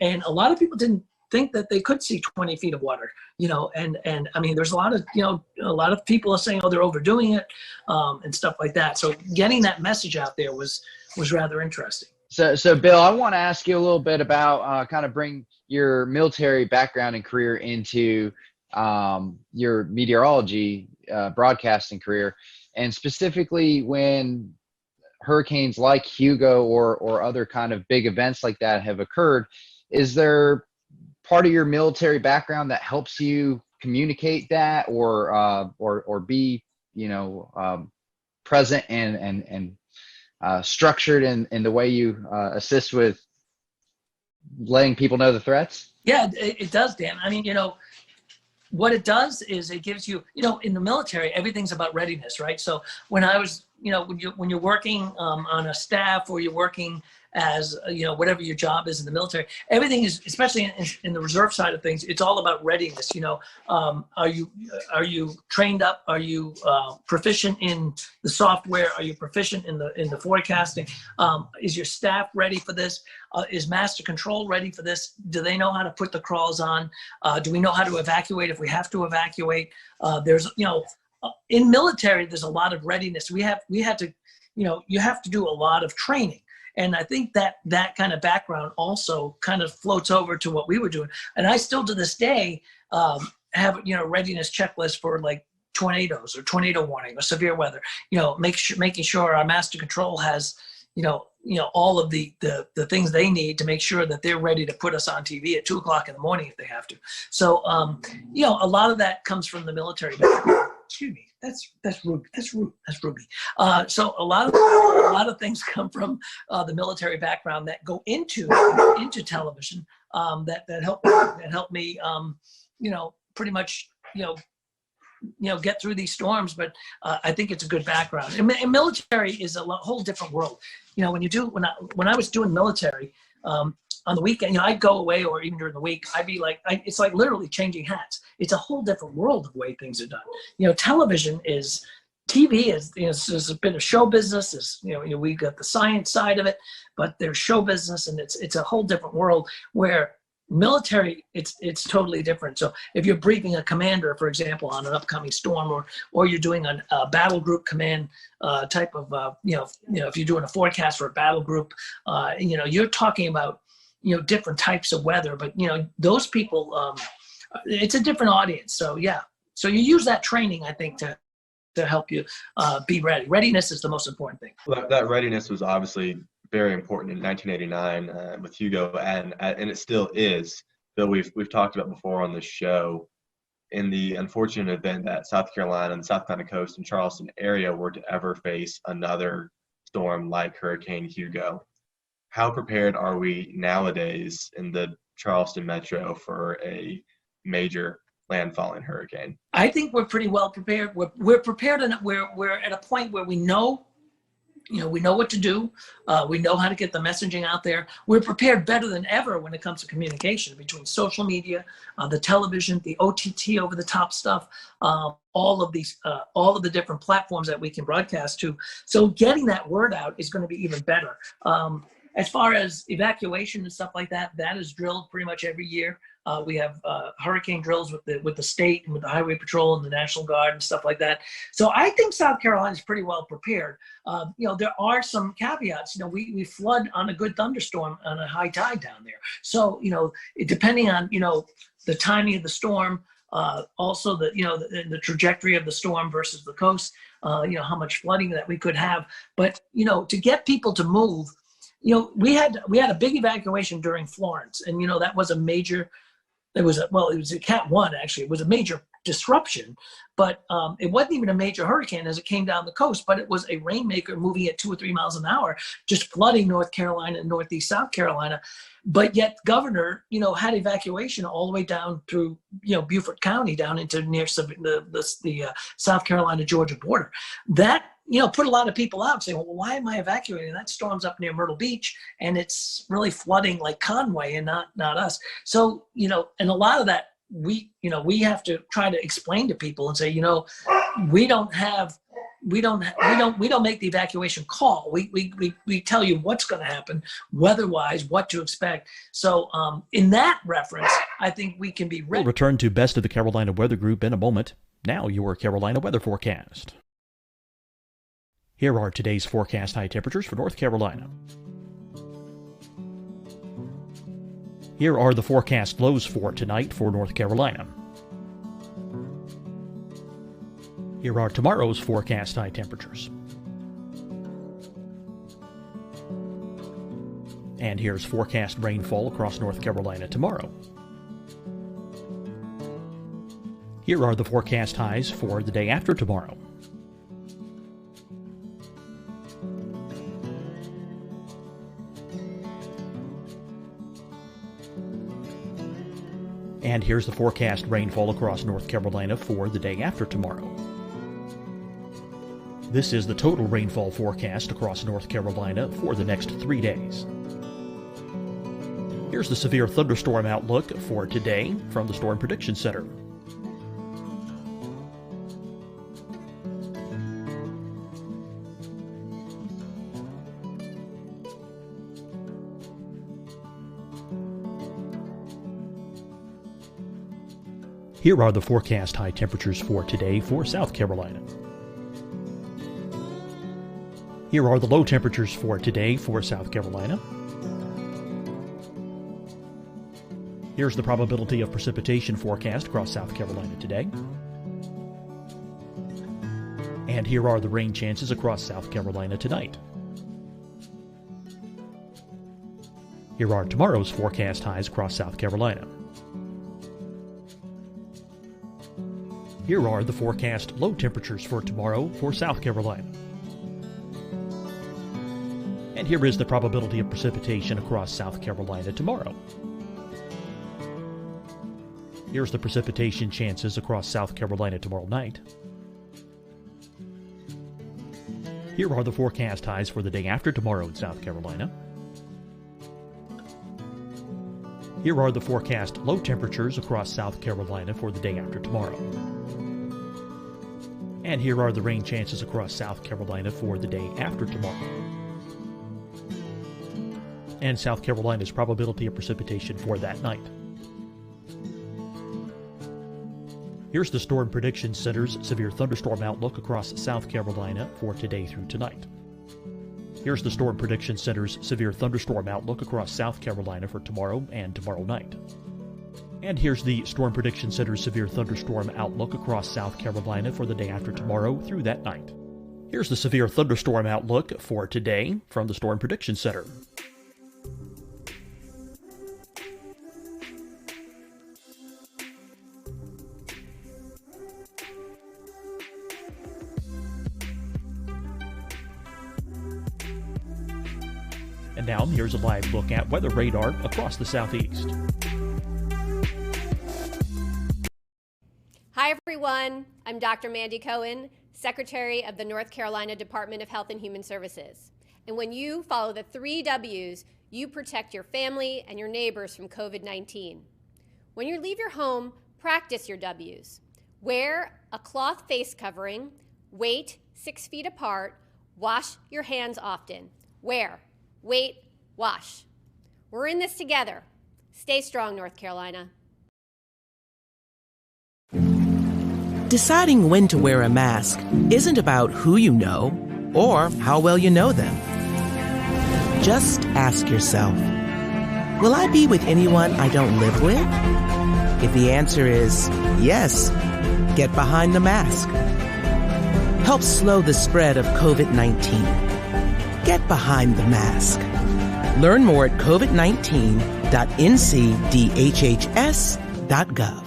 and a lot of people didn't think that they could see 20 feet of water, and I mean, there's a lot of people are saying, oh, they're overdoing it, and stuff like that. So getting that message out there was rather interesting. So Bill, I want to ask you a little bit about kind of bring your military background and career into your meteorology broadcasting career, and specifically when hurricanes like Hugo or other kind of big events like that have occurred. Is there part of your military background that helps you communicate that, or be present and structured in the way you assist with letting people know the threats? Yeah, it does, Dan. I mean, what it does is it gives you, in the military, everything's about readiness, right? So when I was, when you're working on a staff, or you're working as, whatever your job is in the military, everything is, especially in the reserve side of things, it's all about readiness. Are you trained up? Are you proficient in the software? Are you proficient in the forecasting? Is your staff ready for this? Is master control ready for this? Do they know how to put the crawls on? Do we know how to evacuate if we have to evacuate? There's, in military, there's a lot of readiness. We had to, you have to do a lot of training. And I think that kind of background also kind of floats over to what we were doing. And I still to this day have, readiness checklist for like tornadoes or tornado warning or severe weather, making sure our master control has, all of the things they need to make sure that they're ready to put us on TV at 2:00 in the morning if they have to. So, a lot of that comes from the military background. Excuse me, that's Ruby. That's Ruby. So a lot of things come from the military background that go into television that help me, pretty much, get through these storms. But I think it's a good background. And military is a whole different world. When I was doing military, on the weekend, I'd go away, or even during the week, I'd be like, it's like literally changing hats. It's a whole different world of the way things are done. TV has been a show business. We got the science side of it, but there's show business, and it's a whole different world where military, it's totally different. So if you're briefing a commander, for example, on an upcoming storm, or you're doing a battle group command type of, if you're doing a forecast for a battle group, you're talking about, different types of weather, but those people, it's a different audience. So yeah, so you use that training, I think, to help you be ready. Readiness is the most important thing. Well, that readiness was obviously very important in 1989 with Hugo, and it still is. Bill, we've talked about before on this show, in the unfortunate event that South Carolina and the South Carolina coast and Charleston area were to ever face another storm like Hurricane Hugo. How prepared are we nowadays in the Charleston metro for a major landfalling hurricane? I think we're pretty well prepared. We're prepared, and we're at a point where we know what to do. We know how to get the messaging out there. We're prepared better than ever when it comes to communication between social media, the television, the OTT over the top stuff, all of the different platforms that we can broadcast to. So getting that word out is going to be even better. As far as evacuation and stuff like that, that is drilled pretty much every year. We have hurricane drills with the state and with the Highway Patrol and the National Guard and stuff like that. So I think South Carolina is pretty well prepared. There are some caveats. We flood on a good thunderstorm on a high tide down there. So depending on the timing of the storm, also the trajectory of the storm versus the coast, how much flooding that we could have. But to get people to move. We had a big evacuation during Florence, and that was a major. It was a Cat 1 actually. It was a major disruption, but it wasn't even a major hurricane as it came down the coast. But it was a rainmaker moving at 2 or 3 miles an hour, just flooding North Carolina and northeast South Carolina. But yet, governor, had evacuation all the way down through Beaufort County down into near the South Carolina Georgia border. That put a lot of people out saying, well, why am I evacuating? That storm's up near Myrtle Beach, and it's really flooding like Conway and not us. So, and a lot of that we have to try to explain to people and say, we don't make the evacuation call. We tell you what's going to happen, weather-wise, what to expect. So in that reference, I think we can be ready. We'll return to Best of the Carolina Weather Group in a moment. Now your Carolina weather forecast. Here are today's forecast high temperatures for North Carolina. Here are the forecast lows for tonight for North Carolina. Here are tomorrow's forecast high temperatures. And here's forecast rainfall across North Carolina tomorrow. Here are the forecast highs for the day after tomorrow. And here's the forecast rainfall across North Carolina for the day after tomorrow. This is the total rainfall forecast across North Carolina for the next 3 days. Here's the severe thunderstorm outlook for today from the Storm Prediction Center. Here are the forecast high temperatures for today for South Carolina. Here are the low temperatures for today for South Carolina. Here's the probability of precipitation forecast across South Carolina today. And here are the rain chances across South Carolina tonight. Here are tomorrow's forecast highs across South Carolina. Here are the forecast low temperatures for tomorrow for South Carolina. And here is the probability of precipitation across South Carolina tomorrow. Here's the precipitation chances across South Carolina tomorrow night. Here are the forecast highs for the day after tomorrow in South Carolina. Here are the forecast low temperatures across South Carolina for the day after tomorrow. And here are the rain chances across South Carolina for the day after tomorrow. And South Carolina's probability of precipitation for that night. Here's the Storm Prediction Center's severe thunderstorm outlook across South Carolina for today through tonight. Here's the Storm Prediction Center's severe thunderstorm outlook across South Carolina for tomorrow and tomorrow night. And here's the Storm Prediction Center's severe thunderstorm outlook across South Carolina for the day after tomorrow through that night. Here's the severe thunderstorm outlook for today from the Storm Prediction Center. And now here's a live look at weather radar across the southeast. Hi, everyone. I'm Dr. Mandy Cohen, Secretary of the North Carolina Department of Health and Human Services. And when you follow the 3 W's, you protect your family and your neighbors from COVID-19. When you leave your home, practice your W's. Wear a cloth face covering, wait 6 feet apart, wash your hands often. Wear, wait, wash. We're in this together. Stay strong, North Carolina. Deciding when to wear a mask isn't about who you know or how well you know them. Just ask yourself, will I be with anyone I don't live with? If the answer is yes, get behind the mask. Help slow the spread of COVID-19. Get behind the mask. Learn more at covid19.ncdhhs.gov.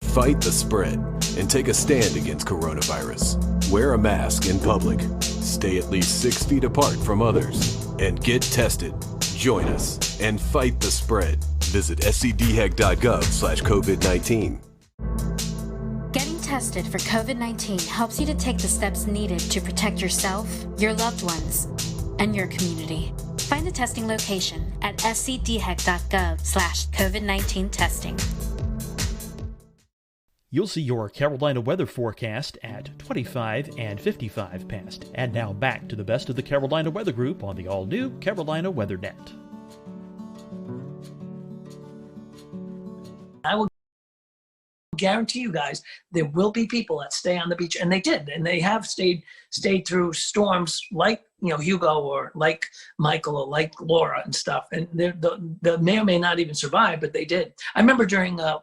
Fight the spread and take a stand against coronavirus. Wear a mask in public. Stay at least 6 feet apart from others. And get tested. Join us and fight the spread. Visit scdhec.gov/COVID-19. Getting tested for COVID-19 helps you to take the steps needed to protect yourself, your loved ones, and your community. Find the testing location at scdhec.gov/COVID-19 testing. You'll see your Carolina weather forecast at 25 and 55 past. And now back to the best of the Carolina Weather Group on the all-new Carolina Weather Net. I will guarantee you guys there will be people that stay on the beach, and they did, and they have stayed through storms like Hugo or like Michael or like Laura and stuff, and they may or may not even survive, but they did. I remember during when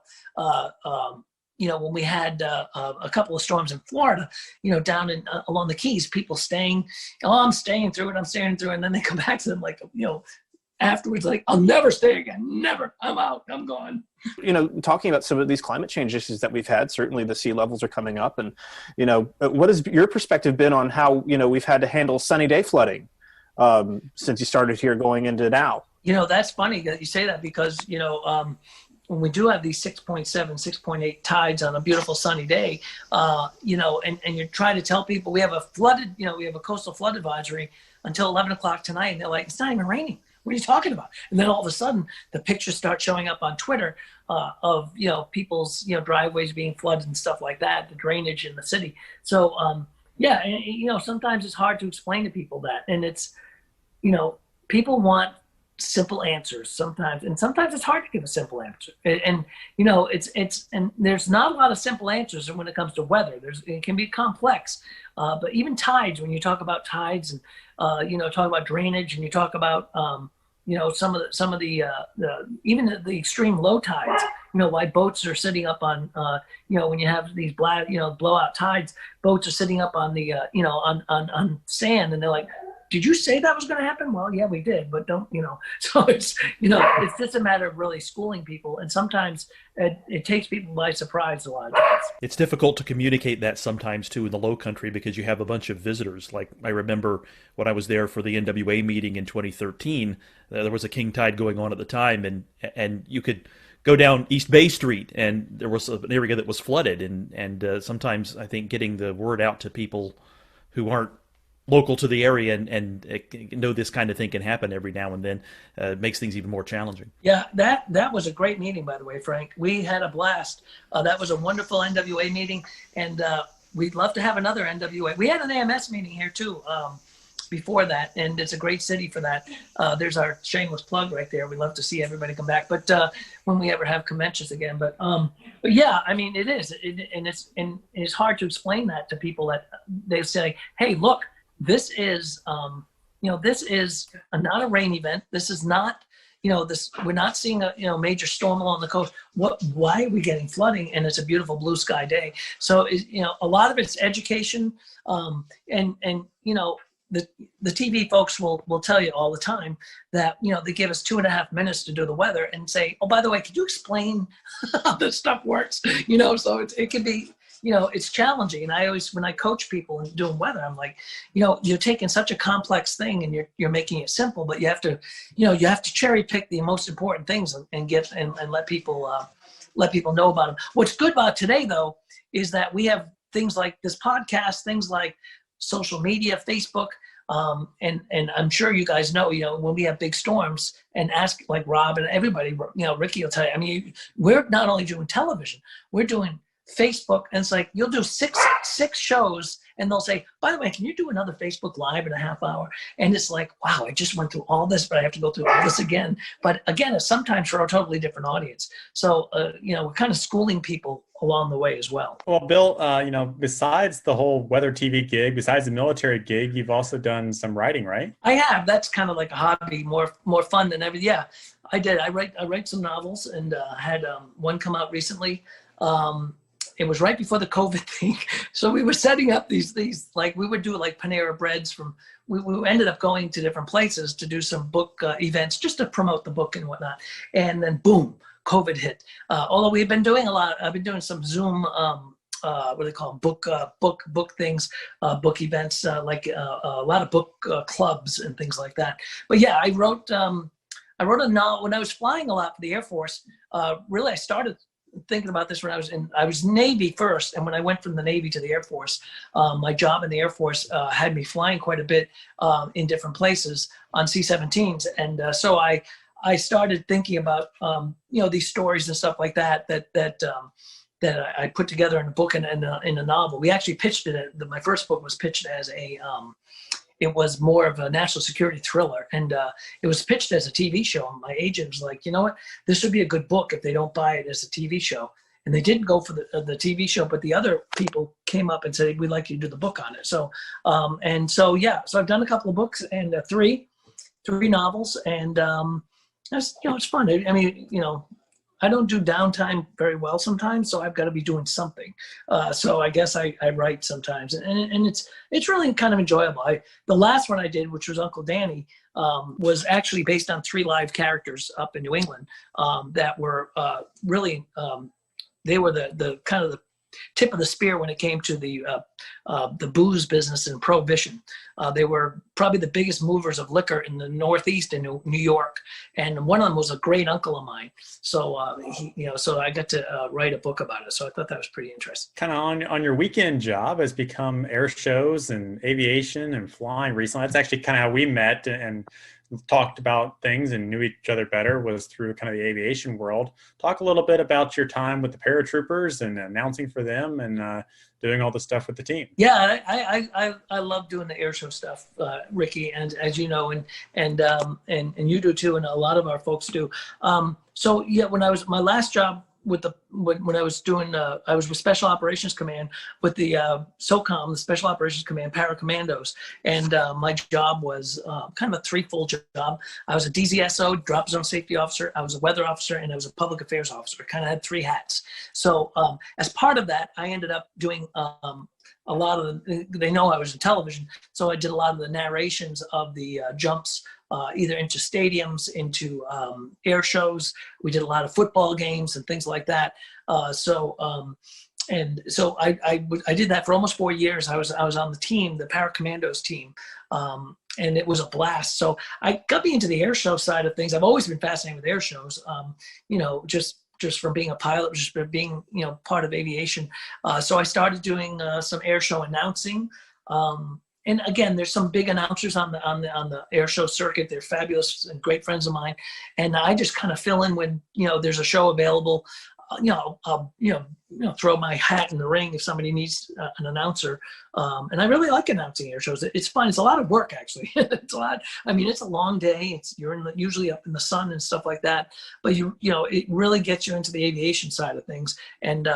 we had a couple of storms in Florida, down in along the Keys, people staying, I'm staying through it, and then they come back to them like, afterwards, like, I'll never stay again, never, I'm out, I'm gone. Talking about some of these climate change issues that we've had, certainly the sea levels are coming up, and, what has your perspective been on how, we've had to handle sunny day flooding since you started here going into now? That's funny that you say that because, when we do have these 6.7, 6.8 tides on a beautiful sunny day, and you try to tell people we have a coastal flood advisory until 11 o'clock tonight, and they're like, it's not even raining. What are you talking about? And then all of a sudden, the pictures start showing up on Twitter of people's driveways being flooded and stuff like that, the drainage in the city. So sometimes it's hard to explain to people that, and it's people want simple answers sometimes, and sometimes it's hard to give a simple answer. And there's not a lot of simple answers when it comes to weather. It can be complex, but even tides. When you talk about tides and talk about drainage, and you talk about some of the even the extreme low tides. Why boats are sitting up on when you have these blowout tides, boats are sitting up on the on sand, and they're like, did you say that was going to happen? Well, yeah, we did, but don't, so it's, it's just a matter of really schooling people. And sometimes it takes people by surprise a lot of times. It's difficult to communicate that sometimes too in the low country because you have a bunch of visitors. Like I remember when I was there for the NWA meeting in 2013, there was a king tide going on at the time, and you could go down East Bay Street and there was an area that was flooded, and sometimes I think getting the word out to people who aren't local to the area and know this kind of thing can happen every now and then makes things even more challenging. Yeah, that was a great meeting, by the way, Frank. We had a blast. That was a wonderful NWA meeting, and we'd love to have another NWA. We had an AMS meeting here too before that, and it's a great city for that. There's our shameless plug right there. We love to see everybody come back, but when we ever have conventions again. But yeah, I mean, it is, and it's hard to explain that to people that they say, hey, look, this is, this is not a rain event. This is not, we're not seeing a, major storm along the coast. Why are we getting flooding? And it's a beautiful blue sky day. So, a lot of it's education. The TV folks will tell you all the time that, they give us 2.5 minutes to do the weather and say, oh, by the way, could you explain how this stuff works? So it can be, it's challenging. And I always, when I coach people and doing weather, I'm like, you're taking such a complex thing and you're making it simple, but you have to cherry pick the most important things and let people know about them. What's good about today though, is that we have things like this podcast, things like social media, Facebook, and I'm sure you guys know, when we have big storms, and ask like Rob and everybody, Ricky will tell you, I mean, we're not only doing television, we're doing Facebook, and it's like you'll do six shows and they'll say, by the way, can you do another Facebook Live in a half hour? And it's like, wow, I just went through all this, but I have to go through all this again. But again, it's sometimes for a totally different audience. So we're kind of schooling people along the way as well. Well, Bill, besides the whole weather TV gig, besides the military gig, you've also done some writing, right? I have. That's kind of like a hobby, more fun than everything. Yeah, I did. I write some novels, and had one come out recently. It was right before the COVID thing. So we were setting up these like we would do like Panera Breads we ended up going to different places to do some book events just to promote the book and whatnot. And then boom, COVID hit. Although we've been doing a lot, I've been doing some Zoom, what do they call them? Book things, book events, like a lot of book clubs and things like that. But yeah, I wrote a novel when I was flying a lot for the Air Force. Really, I started thinking about this when I was Navy first, and when I went from the Navy to the Air Force, my job in the Air Force had me flying quite a bit in different places on C-17s, and so I started thinking about these stories and stuff like that I put together in a book and in a novel. We actually pitched it. My first book was pitched as it was more of a national security thriller, and it was pitched as a TV show. And my agent was like, you know what, this would be a good book if they don't buy it as a TV show. And they didn't go for the TV show, but the other people came up and said, we'd like you to do the book on it. So, so I've done a couple of books and three novels, and that's, it's fun. I mean, I don't do downtime very well sometimes, so I've got to be doing something. So I guess I write sometimes, and it's really kind of enjoyable. The last one I did, which was Uncle Danny, was actually based on 3 live characters up in New England that were really, they were the kind of the tip of the spear when it came to the booze business and prohibition. They were probably the biggest movers of liquor in the Northeast in New York, and one of them was a great uncle of mine. So so I got to write a book about it. So I thought that was pretty interesting. Kind of on your weekend job has become air shows and aviation and flying recently. That's actually kind of how we met and talked about things and knew each other better, was through kind of the aviation world. Talk a little bit about your time with the paratroopers and announcing for them and doing all the stuff with the team. Yeah, I love doing the air show stuff, Ricky, and as you know, and you do too, and a lot of our folks do. So yeah, when I was my last job with when I was doing I was with Special Operations Command with the SOCOM, the Special Operations Command Paracommandos, and my job was kind of a threefold job. I was a DZSO, Drop Zone Safety Officer, I was a weather officer, and I was a public affairs officer. I kind of had 3 hats. So as part of that, I ended up doing a lot of they know I was in television, so I did a lot of the narrations of the jumps, either into stadiums, into air shows. We did a lot of football games and things like that. And so I did that for almost 4 years. I was on the team, the Paracommandos team, and it was a blast. So I got me into the air show side of things. I've always been fascinated with air shows, just from being a pilot, just from being part of aviation. So I started doing some air show announcing. And again, there's some big announcers on the air show circuit. They're fabulous and great friends of mine, and I just kind of fill in when there's a show available. I'll throw my hat in the ring if somebody needs an announcer. And I really like announcing air shows. It's fun. It's a lot of work, actually. It's a lot. I mean, it's a long day. You're usually up in the sun and stuff like that. But it really gets you into the aviation side of things, and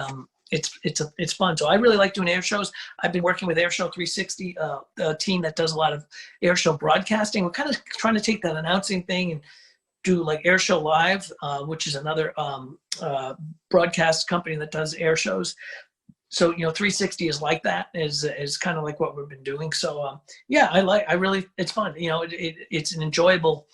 it's fun. So I really like doing air shows. I've been working with Airshow 360, a team that does a lot of air show broadcasting. We're kind of trying to take that announcing thing and do like Airshow Live, which is another broadcast company that does air shows. So 360 is like that, is kind of like what we've been doing. So it's fun. It's an enjoyable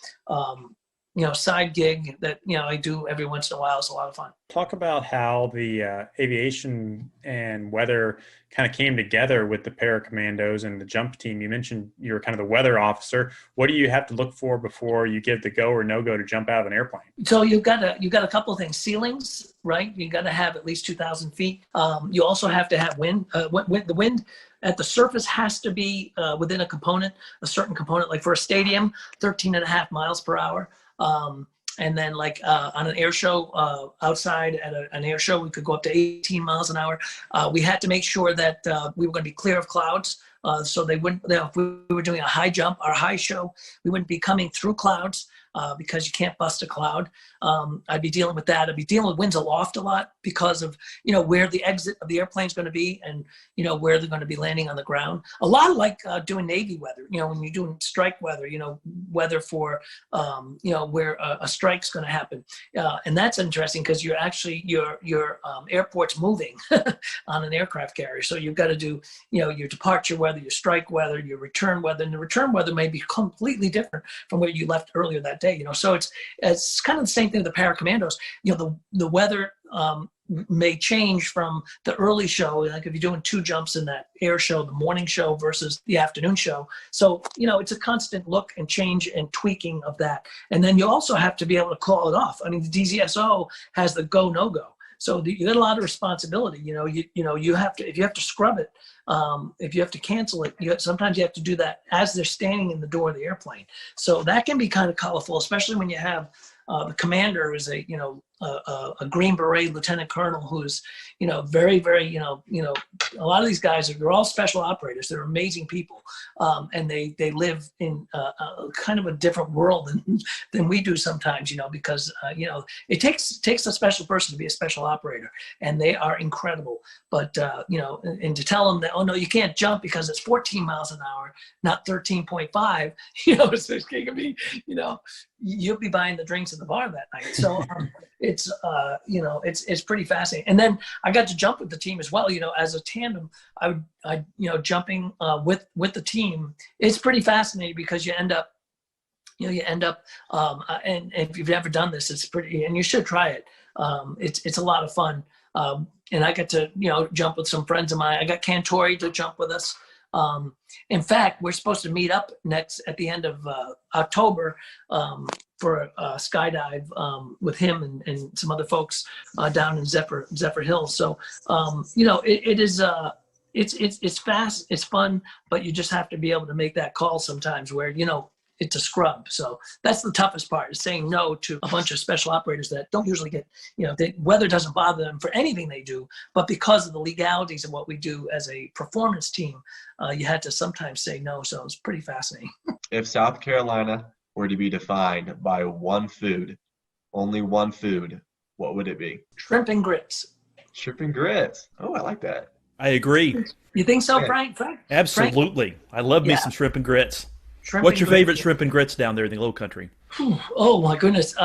side gig that I do every once in a while. It's a lot of fun. Talk about how the aviation and weather kind of came together with the Paracommandos and the jump team. You mentioned you were kind of the weather officer. What do you have to look for before you give the go or no go to jump out of an airplane? So you've got a couple of things. Ceilings, right? You got to have at least 2,000 feet. You also have to have wind. The wind at the surface has to be within a certain component. Like for a stadium, 13.5 miles per hour. And then like on an air show outside at an air show, we could go up to 18 miles an hour. We had to make sure that we were going to be clear of clouds. So they wouldn't, if we were doing a high jump or a high show, we wouldn't be coming through clouds because you can't bust a cloud. I'd be dealing with that. I'd be dealing with winds aloft a lot because of, where the exit of the airplane is going to be and, where they're going to be landing on the ground. A lot like doing Navy weather, when you're doing strike weather, weather for, where a strike's going to happen. And that's interesting because you're actually, your airport's moving on an aircraft carrier. So you've got to do, your departure weather, your strike weather, your return weather, and the return weather may be completely different from where you left earlier that day, so it's kind of the same thing with the Paracommandos. The weather may change from the early show, like if you're doing 2 jumps in that air show, the morning show versus the afternoon show. So, it's a constant look and change and tweaking of that. And then you also have to be able to call it off. I mean, the DZSO has the go, no go. So you got a lot of responsibility. You have to, if you have to scrub it, if you have to cancel it, sometimes you have to do that as they're standing in the door of the airplane. So that can be kind of colorful, especially when you have the commander is a Green Beret lieutenant colonel who's, very, very, a lot of these guys they're all special operators. They're amazing people. And they live in kind of a different world than we do sometimes, because, it takes a special person to be a special operator, and they are incredible. But, and to tell them that, oh no, you can't jump because it's 14 miles an hour, not 13.5, it can be, you'll be buying the drinks at the bar that night. So it's pretty fascinating. And then I got to jump with the team as well. As a tandem, I jumping with the team. It's pretty fascinating because you end up, and if you've never done this, it's pretty, and you should try it. It's a lot of fun. And I got to, jump with some friends of mine. I got Cantori to jump with us. In fact, we're supposed to meet up next at the end of October for a skydive with him and some other folks down in Zephyr Hills. So it is it's fast, it's fun, but you just have to be able to make that call sometimes where it's a scrub. So that's the toughest part, is saying no to a bunch of special operators that don't usually get, the weather doesn't bother them for anything they do, but because of the legalities of what we do as a performance team, you had to sometimes say no. So it's pretty fascinating. If South Carolina were to be defined by one food, only one food, what would it be? Shrimp and grits. Shrimp and grits. Oh, I like that. I agree. You think so, Frank? Absolutely. I love me some shrimp and grits. What's your favorite shrimp and grits down there in the Low Country? Oh my goodness!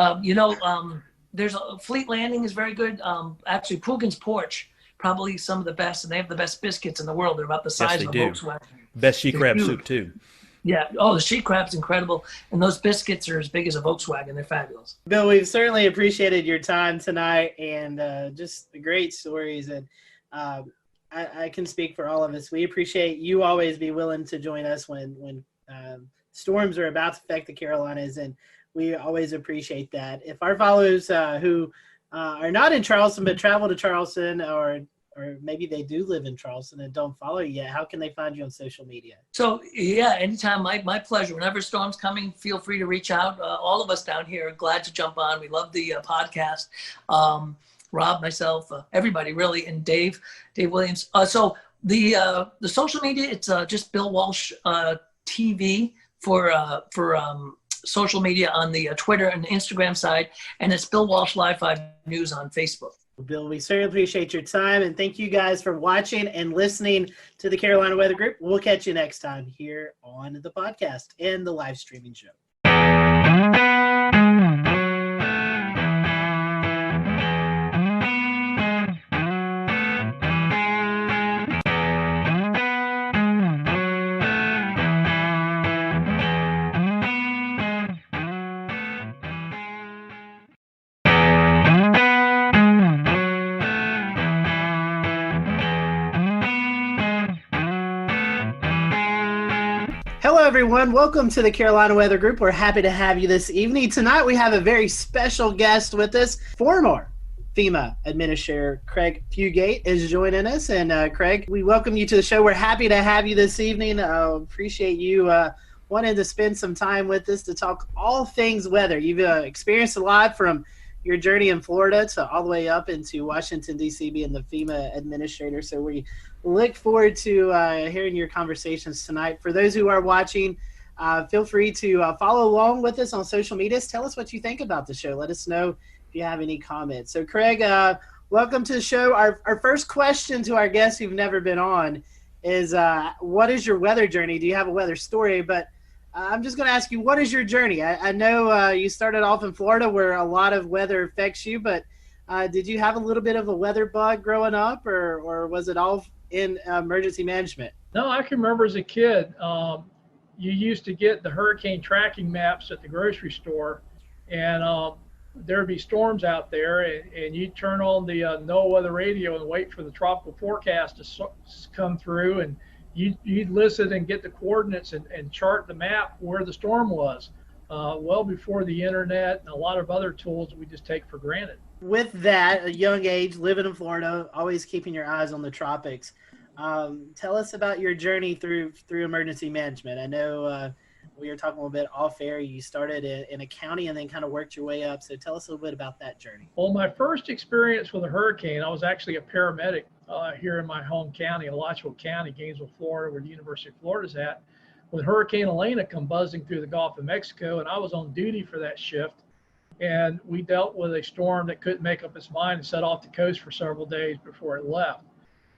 There's a Fleet Landing is very good. Actually, Poogan's Porch probably some of the best, and they have the best biscuits in the world. They're about the size of a Volkswagen. Best she They're crab huge. soup too. Yeah. Oh, the sheet crab's incredible, and those biscuits are as big as a Volkswagen. They're fabulous. Bill, we've certainly appreciated your time tonight and just the great stories. And I can speak for all of us. We appreciate you always be willing to join us when storms are about to affect the Carolinas, and we always appreciate that. If our followers who are not in Charleston but travel to Charleston, or maybe they do live in Charleston and don't follow you yet, how can they find you on social media? So, yeah, anytime, my pleasure. Whenever a storm's coming, feel free to reach out. All of us down here are glad to jump on. We love the podcast. Rob, myself, everybody really, and Dave Williams. So the social media, it's just Bill Walsh TV for social media on the Twitter and Instagram side, and it's Bill Walsh Live 5 News on Facebook. Bill, we certainly appreciate your time, and thank you guys for watching and listening to the Carolina Weather Group. We'll catch you next time here on the podcast and the live streaming show. Hello, everyone. Welcome to the Carolina Weather Group. We're happy to have you this evening. Tonight, we have a very special guest with us. Former FEMA Administrator Craig Fugate is joining us. And Craig, we welcome you to the show. We're happy to have you this evening. Appreciate you wanting to spend some time with us to talk all things weather. You've experienced a lot from your journey in Florida to all the way up into Washington, D.C., being the FEMA Administrator. So we look forward to hearing your conversations tonight. For those who are watching, feel free to follow along with us on social media. Tell us what you think about the show. Let us know if you have any comments. So, Craig, welcome to the show. Our first question to our guests who've never been on is, what is your weather journey? Do you have a weather story? But I'm just going to ask you, what is your journey? I know you started off in Florida where a lot of weather affects you, but did you have a little bit of a weather bug growing up, or was it all in emergency management? No, I can remember as a kid, you used to get the hurricane tracking maps at the grocery store, and there'd be storms out there, and you'd turn on the NOAA weather radio and wait for the tropical forecast to come through, and you'd listen and get the coordinates and chart the map where the storm was, well before the internet and a lot of other tools we just take for granted. With that, a young age, living in Florida, always keeping your eyes on the tropics. Tell us about your journey through emergency management. I know we were talking a little bit off air. You started in a county and then kind of worked your way up. So tell us a little bit about that journey. Well, my first experience with a hurricane, I was actually a paramedic here in my home county, Alachua County, Gainesville, Florida, where the University of Florida is at, when Hurricane Elena come buzzing through the Gulf of Mexico, and I was on duty for that shift. And we dealt with a storm that couldn't make up its mind and set off the coast for several days before it left.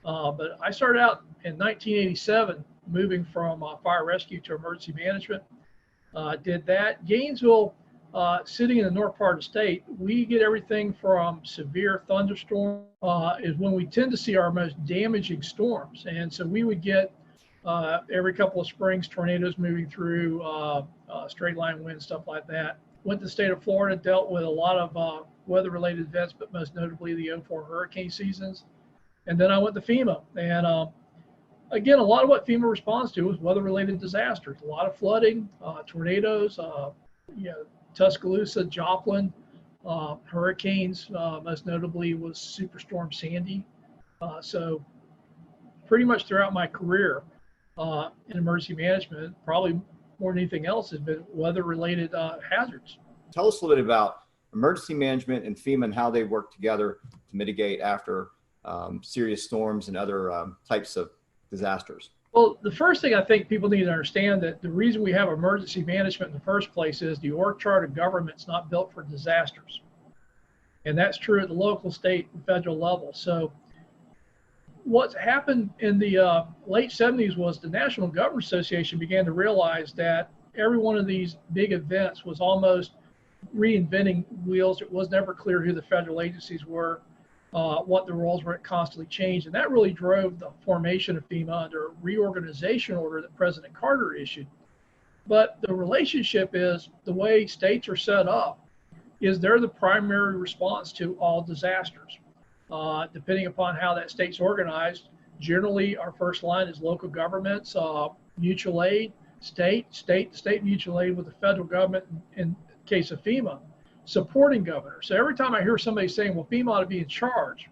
But I started out in 1987, moving from fire rescue to emergency management. Did that. Gainesville, sitting in the north part of the state, we get everything from severe thunderstorm is when we tend to see our most damaging storms. And so we would get every couple of springs, tornadoes moving through, straight line winds, stuff like that. Went to the state of Florida, dealt with a lot of weather-related events, but most notably the 04 hurricane seasons. And then I went to FEMA. And again, a lot of what FEMA responds to is weather-related disasters. A lot of flooding, tornadoes, Tuscaloosa, Joplin, hurricanes, most notably was Superstorm Sandy. So pretty much throughout my career in emergency management, probably more than anything else, has been weather-related hazards. Tell us a little bit about emergency management and FEMA and how they work together to mitigate after serious storms and other types of disasters. Well, the first thing I think people need to understand that the reason we have emergency management in the first place is the org chart of government's not built for disasters. And that's true at the local, state, and federal level. So what happened in the late 70s was the National Government Association began to realize that every one of these big events was almost reinventing wheels. It was never clear who the federal agencies were. what the roles were constantly changed. And that really drove the formation of FEMA under a reorganization order that President Carter issued. But the relationship is the way states are set up is they're the primary response to all disasters. Depending upon how that state's organized, generally our first line is local governments, mutual aid, state mutual aid with the federal government in case of FEMA, supporting governors. So every time I hear somebody saying, well, FEMA ought to be in charge,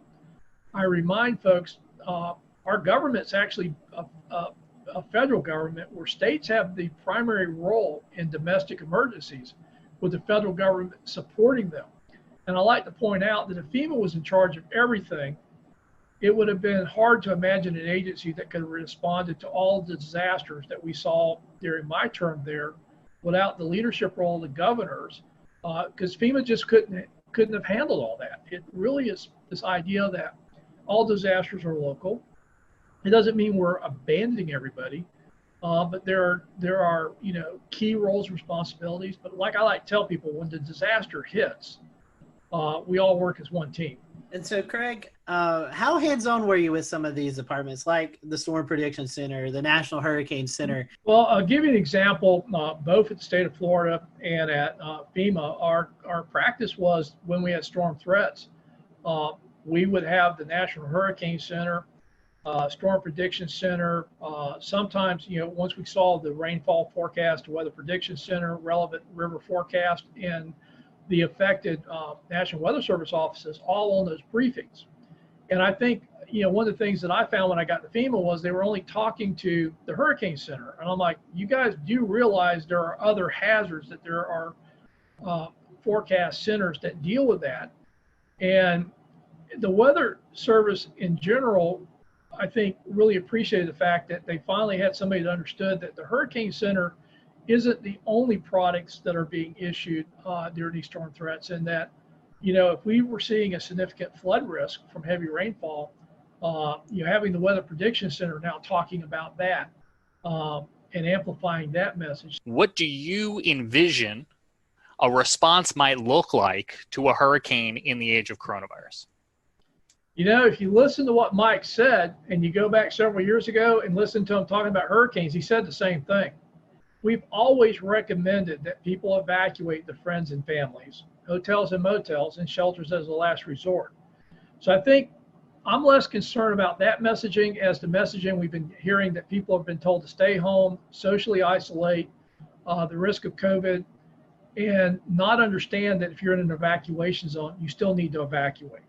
I remind folks, our government's actually a federal government where states have the primary role in domestic emergencies with the federal government supporting them. And I like to point out that if FEMA was in charge of everything, it would have been hard to imagine an agency that could have responded to all the disasters that we saw during my term there without the leadership role of the governors, because FEMA just couldn't have handled all that. It really is this idea that all disasters are local. It doesn't mean we're abandoning everybody, but there are key roles and responsibilities. But like I like to tell people, when the disaster hits, we all work as one team. And so, Craig, how hands-on were you with some of these departments, like the Storm Prediction Center, the National Hurricane Center? Well, I'll give you an example. Both at the state of Florida and at FEMA, our practice was when we had storm threats, we would have the National Hurricane Center, Storm Prediction Center. Sometimes, once we saw the rainfall forecast, Weather Prediction Center, relevant river forecast, and the affected National Weather Service offices all on those briefings. And I think, one of the things that I found when I got to FEMA was they were only talking to the Hurricane Center. And I'm like, you guys do realize there are other hazards, that there are forecast centers that deal with that. And the Weather Service in general, I think, really appreciated the fact that they finally had somebody that understood that the Hurricane Center isn't the only products that are being issued during these storm threats, and that, if we were seeing a significant flood risk from heavy rainfall, having the Weather Prediction Center now talking about that and amplifying that message. What do you envision a response might look like to a hurricane in the age of coronavirus? If you listen to what Mike said, and you go back several years ago and listen to him talking about hurricanes, he said the same thing. We've always recommended that people evacuate their friends and families, hotels and motels, and shelters as a last resort. So I think I'm less concerned about that messaging as the messaging we've been hearing, that people have been told to stay home, socially isolate, the risk of COVID, and not understand that if you're in an evacuation zone, you still need to evacuate.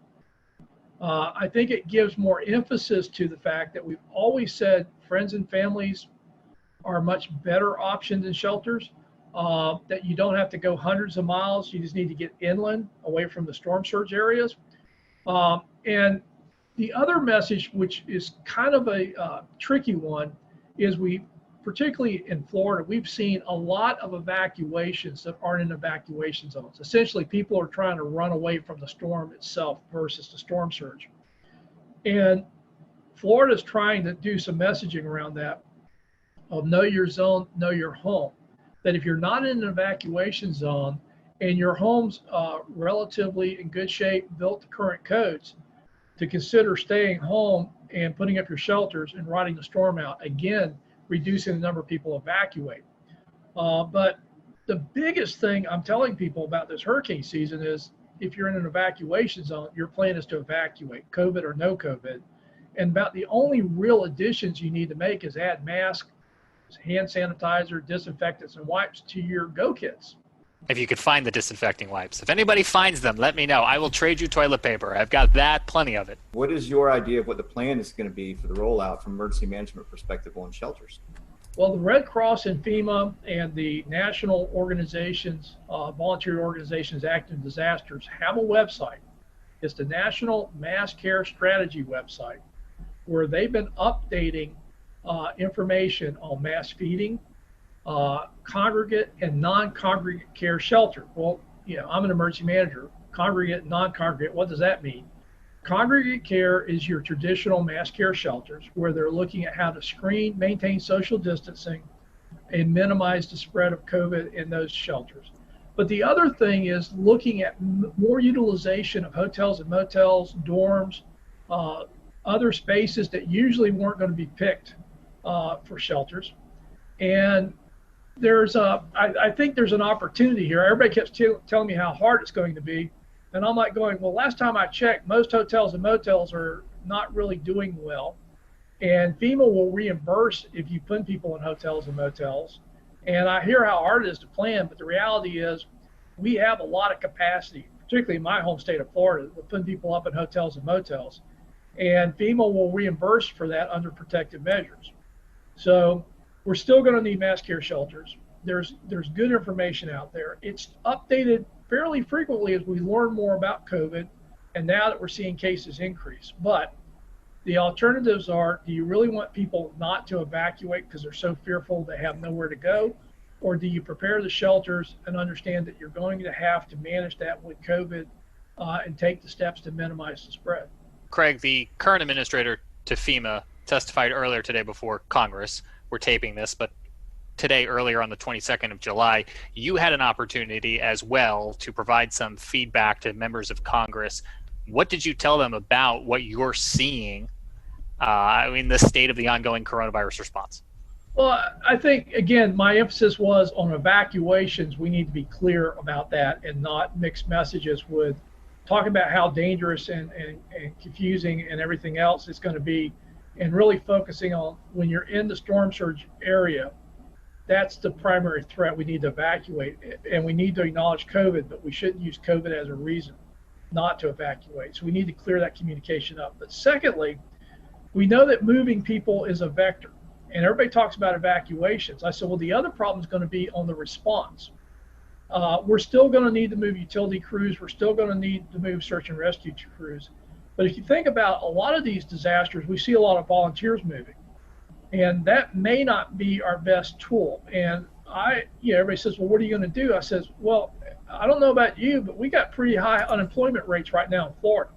I think it gives more emphasis to the fact that we've always said friends and families are a much better option than shelters, that you don't have to go hundreds of miles. You just need to get inland away from the storm surge areas. And the other message, which is kind of a tricky one, is particularly in Florida, we've seen a lot of evacuations that aren't in evacuation zones. Essentially, people are trying to run away from the storm itself versus the storm surge. And Florida's trying to do some messaging around that, of know your zone, know your home. That if you're not in an evacuation zone and your home's relatively in good shape, built to current codes, to consider staying home and putting up your shelters and riding the storm out, again, reducing the number of people evacuate. But the biggest thing I'm telling people about this hurricane season is, if you're in an evacuation zone, your plan is to evacuate, COVID or no COVID. And about the only real additions you need to make is add masks, hand sanitizer, disinfectants, and wipes to your go kits. If you could find the disinfecting wipes. If anybody finds them, let me know. I will trade you toilet paper. I've got plenty of it. What is your idea of what the plan is going to be for the rollout from emergency management perspective on shelters? Well, the Red Cross and FEMA and the national organizations, voluntary organizations active in disasters, have a website. It's the National Mass Care Strategy website, where they've been updating information on mass feeding, congregate and non-congregate care shelter. Well, I'm an emergency manager. Congregate, non-congregate, what does that mean? Congregate care is your traditional mass care shelters, where they're looking at how to screen, maintain social distancing, and minimize the spread of COVID in those shelters. But the other thing is looking at more utilization of hotels and motels, dorms, other spaces that usually weren't going to be picked for shelters. And I think there's an opportunity here. Everybody keeps telling me how hard it's going to be. And I'm like going, well, last time I checked, most hotels and motels are not really doing well. And FEMA will reimburse if you put people in hotels and motels. And I hear how hard it is to plan, but the reality is we have a lot of capacity, particularly in my home state of Florida, with putting people up in hotels and motels. And FEMA will reimburse for that under protective measures. So we're still going to need mass care shelters. There's good information out there. It's updated fairly frequently as we learn more about COVID, and now that we're seeing cases increase. But the alternatives are, do you really want people not to evacuate because they're so fearful they have nowhere to go? Or do you prepare the shelters and understand that you're going to have to manage that with COVID and take the steps to minimize the spread? Craig, the current administrator to FEMA testified earlier today before Congress. We're taping this, but today, earlier on the 22nd of July, you had an opportunity as well to provide some feedback to members of Congress. What did you tell them about what you're seeing in the state of the ongoing coronavirus response? Well, I think, again, my emphasis was on evacuations. We need to be clear about that and not mix messages with talking about how dangerous and confusing and everything else it's going to be, and really focusing on when you're in the storm surge area, that's the primary threat. We need to evacuate, and we need to acknowledge COVID, but we shouldn't use COVID as a reason not to evacuate. So we need to clear that communication up. But secondly, we know that moving people is a vector, and everybody talks about evacuations. I said, well, the other problem is going to be on the response. We're still going to need to move utility crews. We're still going to need to move search and rescue crews. But if you think about a lot of these disasters, we see a lot of volunteers moving, and that may not be our best tool. And everybody says, well, what are you going to do? I says, well, I don't know about you, but we got pretty high unemployment rates right now in Florida.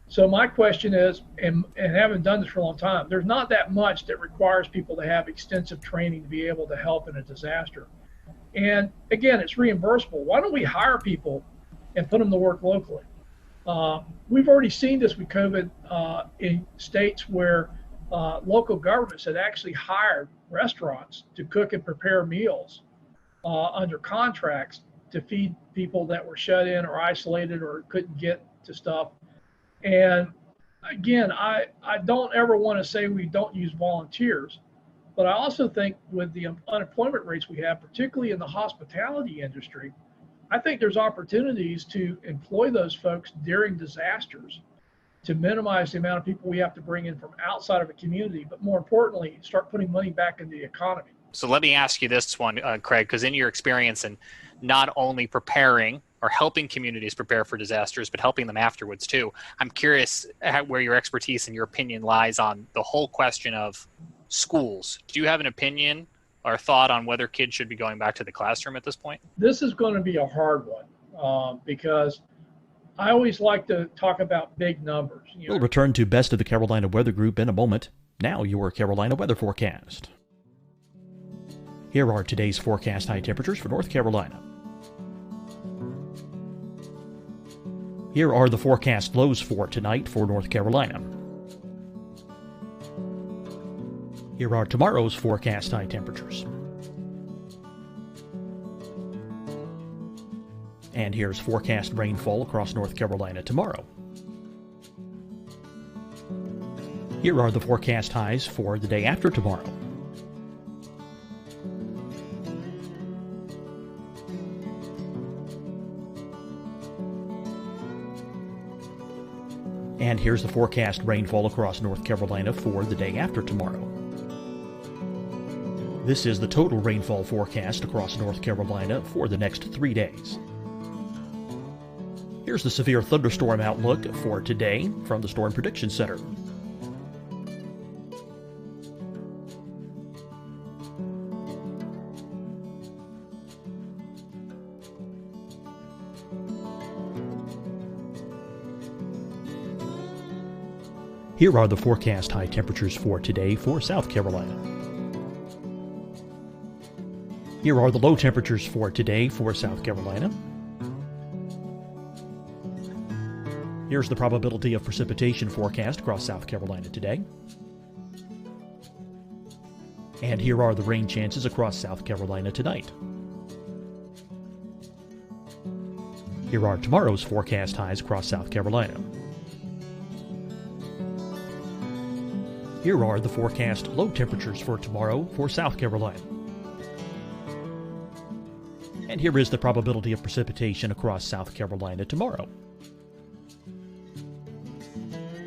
So my question is, and having done this for a long time, there's not that much that requires people to have extensive training to be able to help in a disaster. And again, it's reimbursable. Why don't we hire people and put them to work locally? We've already seen this with COVID in states where local governments had actually hired restaurants to cook and prepare meals under contracts to feed people that were shut in or isolated or couldn't get to stuff. And again, I don't ever want to say we don't use volunteers, but I also think with the unemployment rates we have, particularly in the hospitality industry, I think there's opportunities to employ those folks during disasters to minimize the amount of people we have to bring in from outside of a community, but more importantly, start putting money back into the economy. So let me ask you this one, Craig, because in your experience in not only preparing or helping communities prepare for disasters, but helping them afterwards too, I'm curious where your expertise and your opinion lies on the whole question of schools. Do you have an opinion or thought on whether kids should be going back to the classroom at this point? This is going to be a hard one because I always like to talk about big numbers. We'll return to Best of the Carolina Weather Group in a moment. Now your Carolina weather forecast. Here are today's forecast high temperatures for North Carolina. Here are the forecast lows for tonight for North Carolina. Here are tomorrow's forecast high temperatures. And here's forecast rainfall across North Carolina tomorrow. Here are the forecast highs for the day after tomorrow. And here's the forecast rainfall across North Carolina for the day after tomorrow. This is the total rainfall forecast across North Carolina for the next 3 days. Here's the severe thunderstorm outlook for today from the Storm Prediction Center. Here are the forecast high temperatures for today for South Carolina. Here are the low temperatures for today for South Carolina. Here's the probability of precipitation forecast across South Carolina today. And here are the rain chances across South Carolina tonight. Here are tomorrow's forecast highs across South Carolina. Here are the forecast low temperatures for tomorrow for South Carolina. And here is the probability of precipitation across South Carolina tomorrow.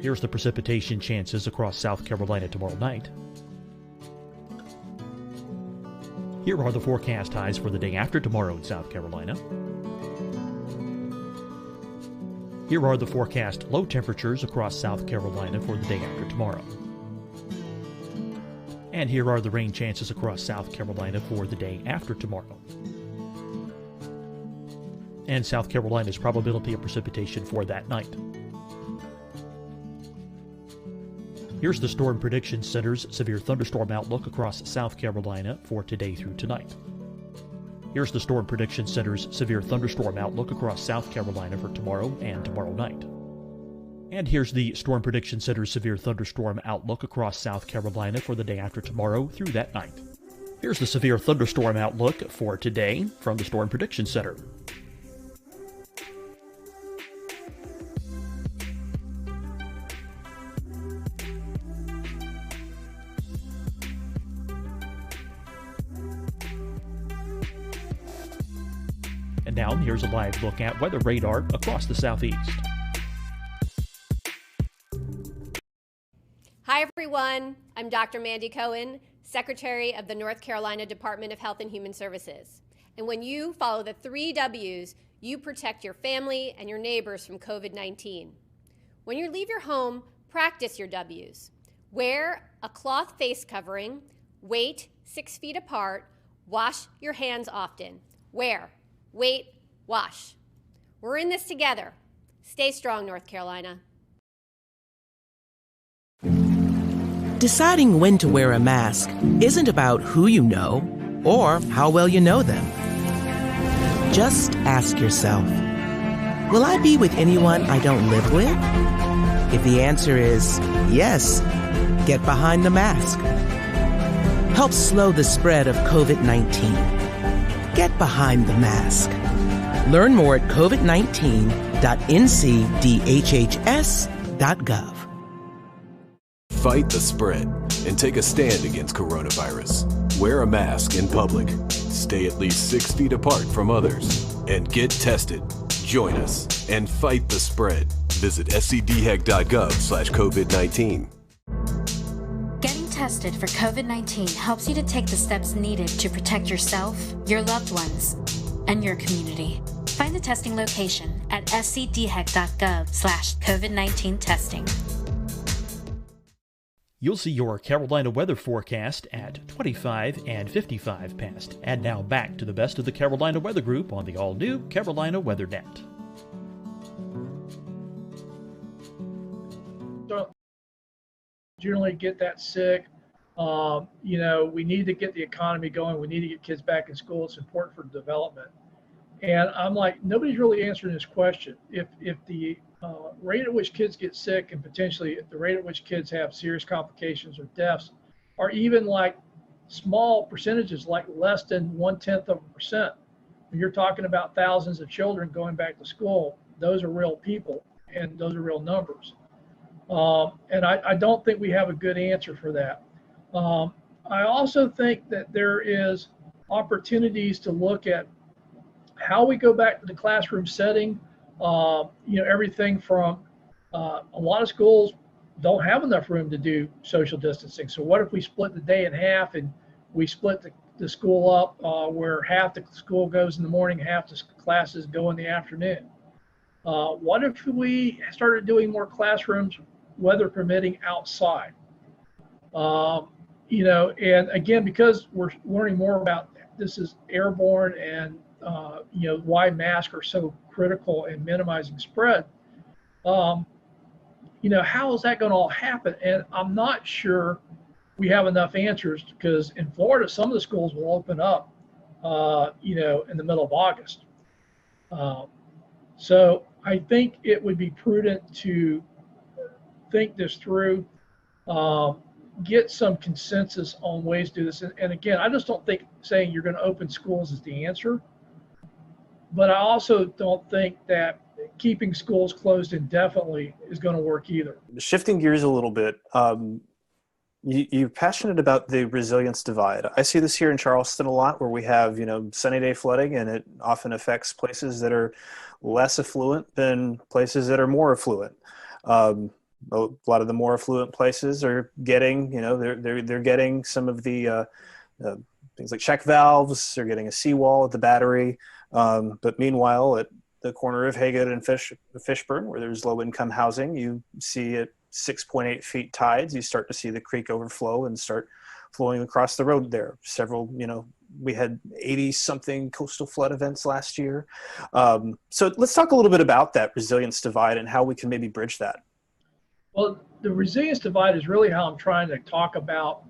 Here's the precipitation chances across South Carolina tomorrow night. Here are the forecast highs for the day after tomorrow in South Carolina. Here are the forecast low temperatures across South Carolina for the day after tomorrow. And here are the rain chances across South Carolina for the day after tomorrow. And South Carolina's probability of precipitation for that night. Here's the Storm Prediction Center's severe thunderstorm outlook across South Carolina for today through tonight. Here's the Storm Prediction Center's severe thunderstorm outlook across South Carolina for tomorrow and tomorrow night. And here's the Storm Prediction Center's severe thunderstorm outlook across South Carolina for the day after tomorrow through that night. Here's the severe thunderstorm outlook for today from the Storm Prediction Center. And now here's a live look at weather radar across the southeast. Hi, everyone. I'm Dr. Mandy Cohen, Secretary of the North Carolina Department of Health and Human Services. And when you follow the 3 W's, you protect your family and your neighbors from COVID-19. When you leave your home, practice your W's. Wear a cloth face covering, wait 6 feet apart, wash your hands often. Wear, wait, wash. We're in this together. Stay strong, North Carolina. Deciding when to wear a mask isn't about who you know or how well you know them. Just ask yourself, will I be with anyone I don't live with? If the answer is yes, get behind the mask. Help slow the spread of COVID-19. Get behind the mask. Learn more at covid19.ncdhhs.gov. Fight the spread and take a stand against coronavirus. Wear a mask in public. Stay at least 6 feet apart from others. And get tested. Join us and fight the spread. Visit scdhec.gov/COVID-19. Getting tested for COVID-19 helps you to take the steps needed to protect yourself, your loved ones, and your community. Find the testing location at scdhec.gov/COVID-19 testing. You'll see your Carolina weather forecast at 25 and 55 past. And now back to the best of the Carolina Weather Group on the all-new Carolina Weather Net. Don't generally get that sick. We need to get the economy going. We need to get kids back in school. It's important for development. And I'm like, nobody's really answering this question. If the rate at which kids get sick and potentially the rate at which kids have serious complications or deaths are even like small percentages, like less than 0.1%. When you're talking about thousands of children going back to school, those are real people and those are real numbers. And I don't think we have a good answer for that. I also think that there is opportunities to look at how we go back to the classroom setting. Everything from a lot of schools don't have enough room to do social distancing. So what if we split the day in half and we split the school up where half the school goes in the morning, half the classes go in the afternoon? What if we started doing more classrooms, weather permitting, outside? And again, because we're learning more about this is airborne and why masks are so critical in minimizing spread. How is that going to all happen? And I'm not sure we have enough answers, because in Florida, some of the schools will open up in the middle of August. So I think it would be prudent to think this through, get some consensus on ways to do this. And again, I just don't think saying you're going to open schools is the answer. But I also don't think that keeping schools closed indefinitely is going to work either. Shifting gears a little bit, you're passionate about the resilience divide. I see this here in Charleston a lot, where we have, sunny day flooding, and it often affects places that are less affluent than places that are more affluent. A lot of the more affluent places are getting, they're getting some of the things like check valves. They're getting a seawall at the battery. But meanwhile, at the corner of Haggard and Fishburne, where there's low-income housing, you see at 6.8 feet tides, you start to see the creek overflow and start flowing across the road there. Several, we had 80-something coastal flood events last year. So let's talk a little bit about that resilience divide and how we can maybe bridge that. Well, the resilience divide is really how I'm trying to talk about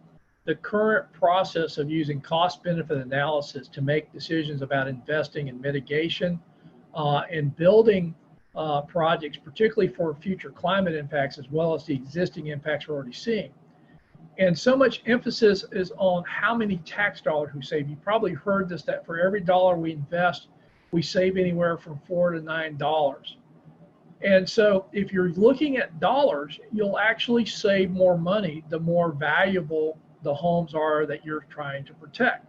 the current process of using cost-benefit analysis to make decisions about investing in mitigation and building projects, particularly for future climate impacts, as well as the existing impacts we're already seeing. And so much emphasis is on how many tax dollars we save. You probably heard this, that for every dollar we invest, we save anywhere from $4 to $9. And so if you're looking at dollars, you'll actually save more money the more valuable the homes are that you're trying to protect.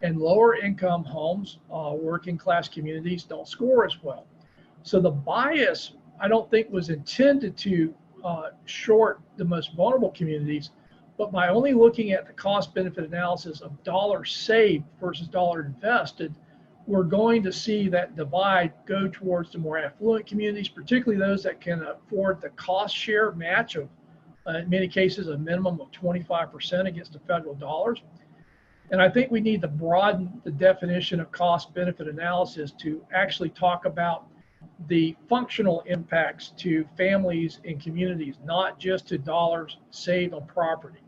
And lower income homes, working class communities don't score as well. So the bias, I don't think, was intended to short the most vulnerable communities, but by only looking at the cost benefit analysis of dollars saved versus dollar invested, we're going to see that divide go towards the more affluent communities, particularly those that can afford the cost share match of, in many cases, a minimum of 25% against the federal dollars. And I think we need to broaden the definition of cost benefit analysis to actually talk about the functional impacts to families and communities, not just to dollars saved on property.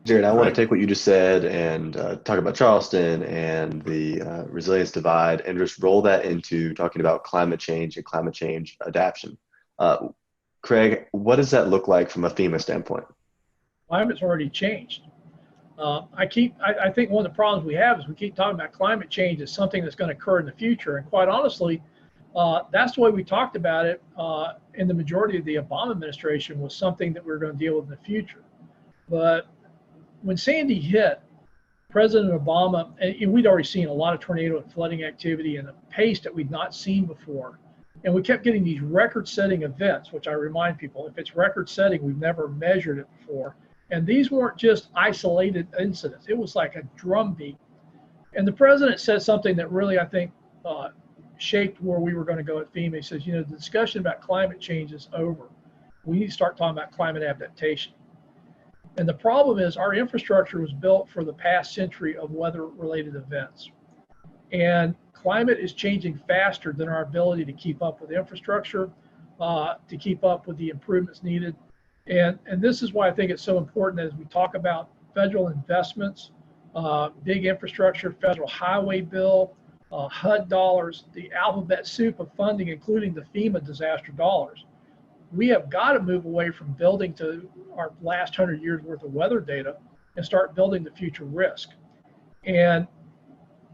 Jared, I want to take what you just said and talk about Charleston and the resilience divide and just roll that into talking about climate change and climate change adaptation. Craig, what does that look like from a FEMA standpoint? Climate's already changed. I think one of the problems we have is we keep talking about climate change as something that's going to occur in the future. And quite honestly, that's the way we talked about it in the majority of the Obama administration, was something that we were going to deal with in the future. But when Sandy hit, President Obama, and we'd already seen a lot of tornado and flooding activity and a pace that we'd not seen before. And we kept getting these record-setting events, which I remind people, if it's record-setting, we've never measured it before. And these weren't just isolated incidents. It was like a drumbeat. And the president said something that really, I think, shaped where we were going to go at FEMA. He says, the discussion about climate change is over. We need to start talking about climate adaptation. And the problem is our infrastructure was built for the past century of weather-related events. And climate is changing faster than our ability to keep up with infrastructure, to keep up with the improvements needed. And this is why I think it's so important as we talk about federal investments, big infrastructure, federal highway bill, HUD dollars, the alphabet soup of funding, including the FEMA disaster dollars. We have got to move away from building to our last 100 years worth of weather data and start building the future risk. And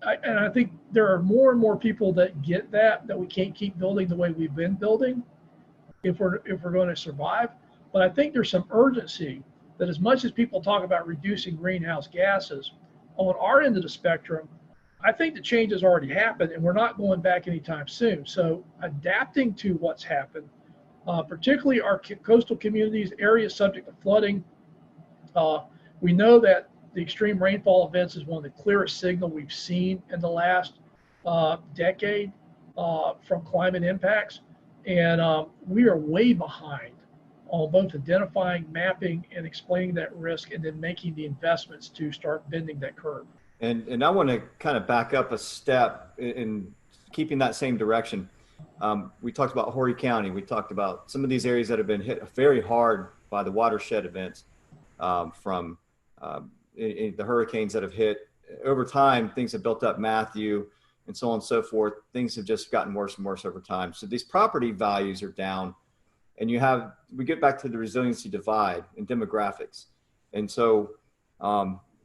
I think there are more and more people that get that we can't keep building the way we've been building if we're going to survive. But I think there's some urgency that, as much as people talk about reducing greenhouse gases, on our end of the spectrum, I think the change has already happened and we're not going back anytime soon. So adapting to what's happened, particularly our coastal communities, areas subject to flooding. We know that the extreme rainfall events is one of the clearest signals we've seen in the last decade from climate impacts. And we are way behind on both identifying, mapping, and explaining that risk, and then making the investments to start bending that curve. And I want to kind of back up a step in keeping that same direction. We talked about Horry County. We talked about some of these areas that have been hit very hard by the watershed events from the hurricanes that have hit over time, things have built up, Matthew, and so on and so forth. Things have just gotten worse and worse over time. So these property values are down, and we get back to the resiliency divide and demographics. And so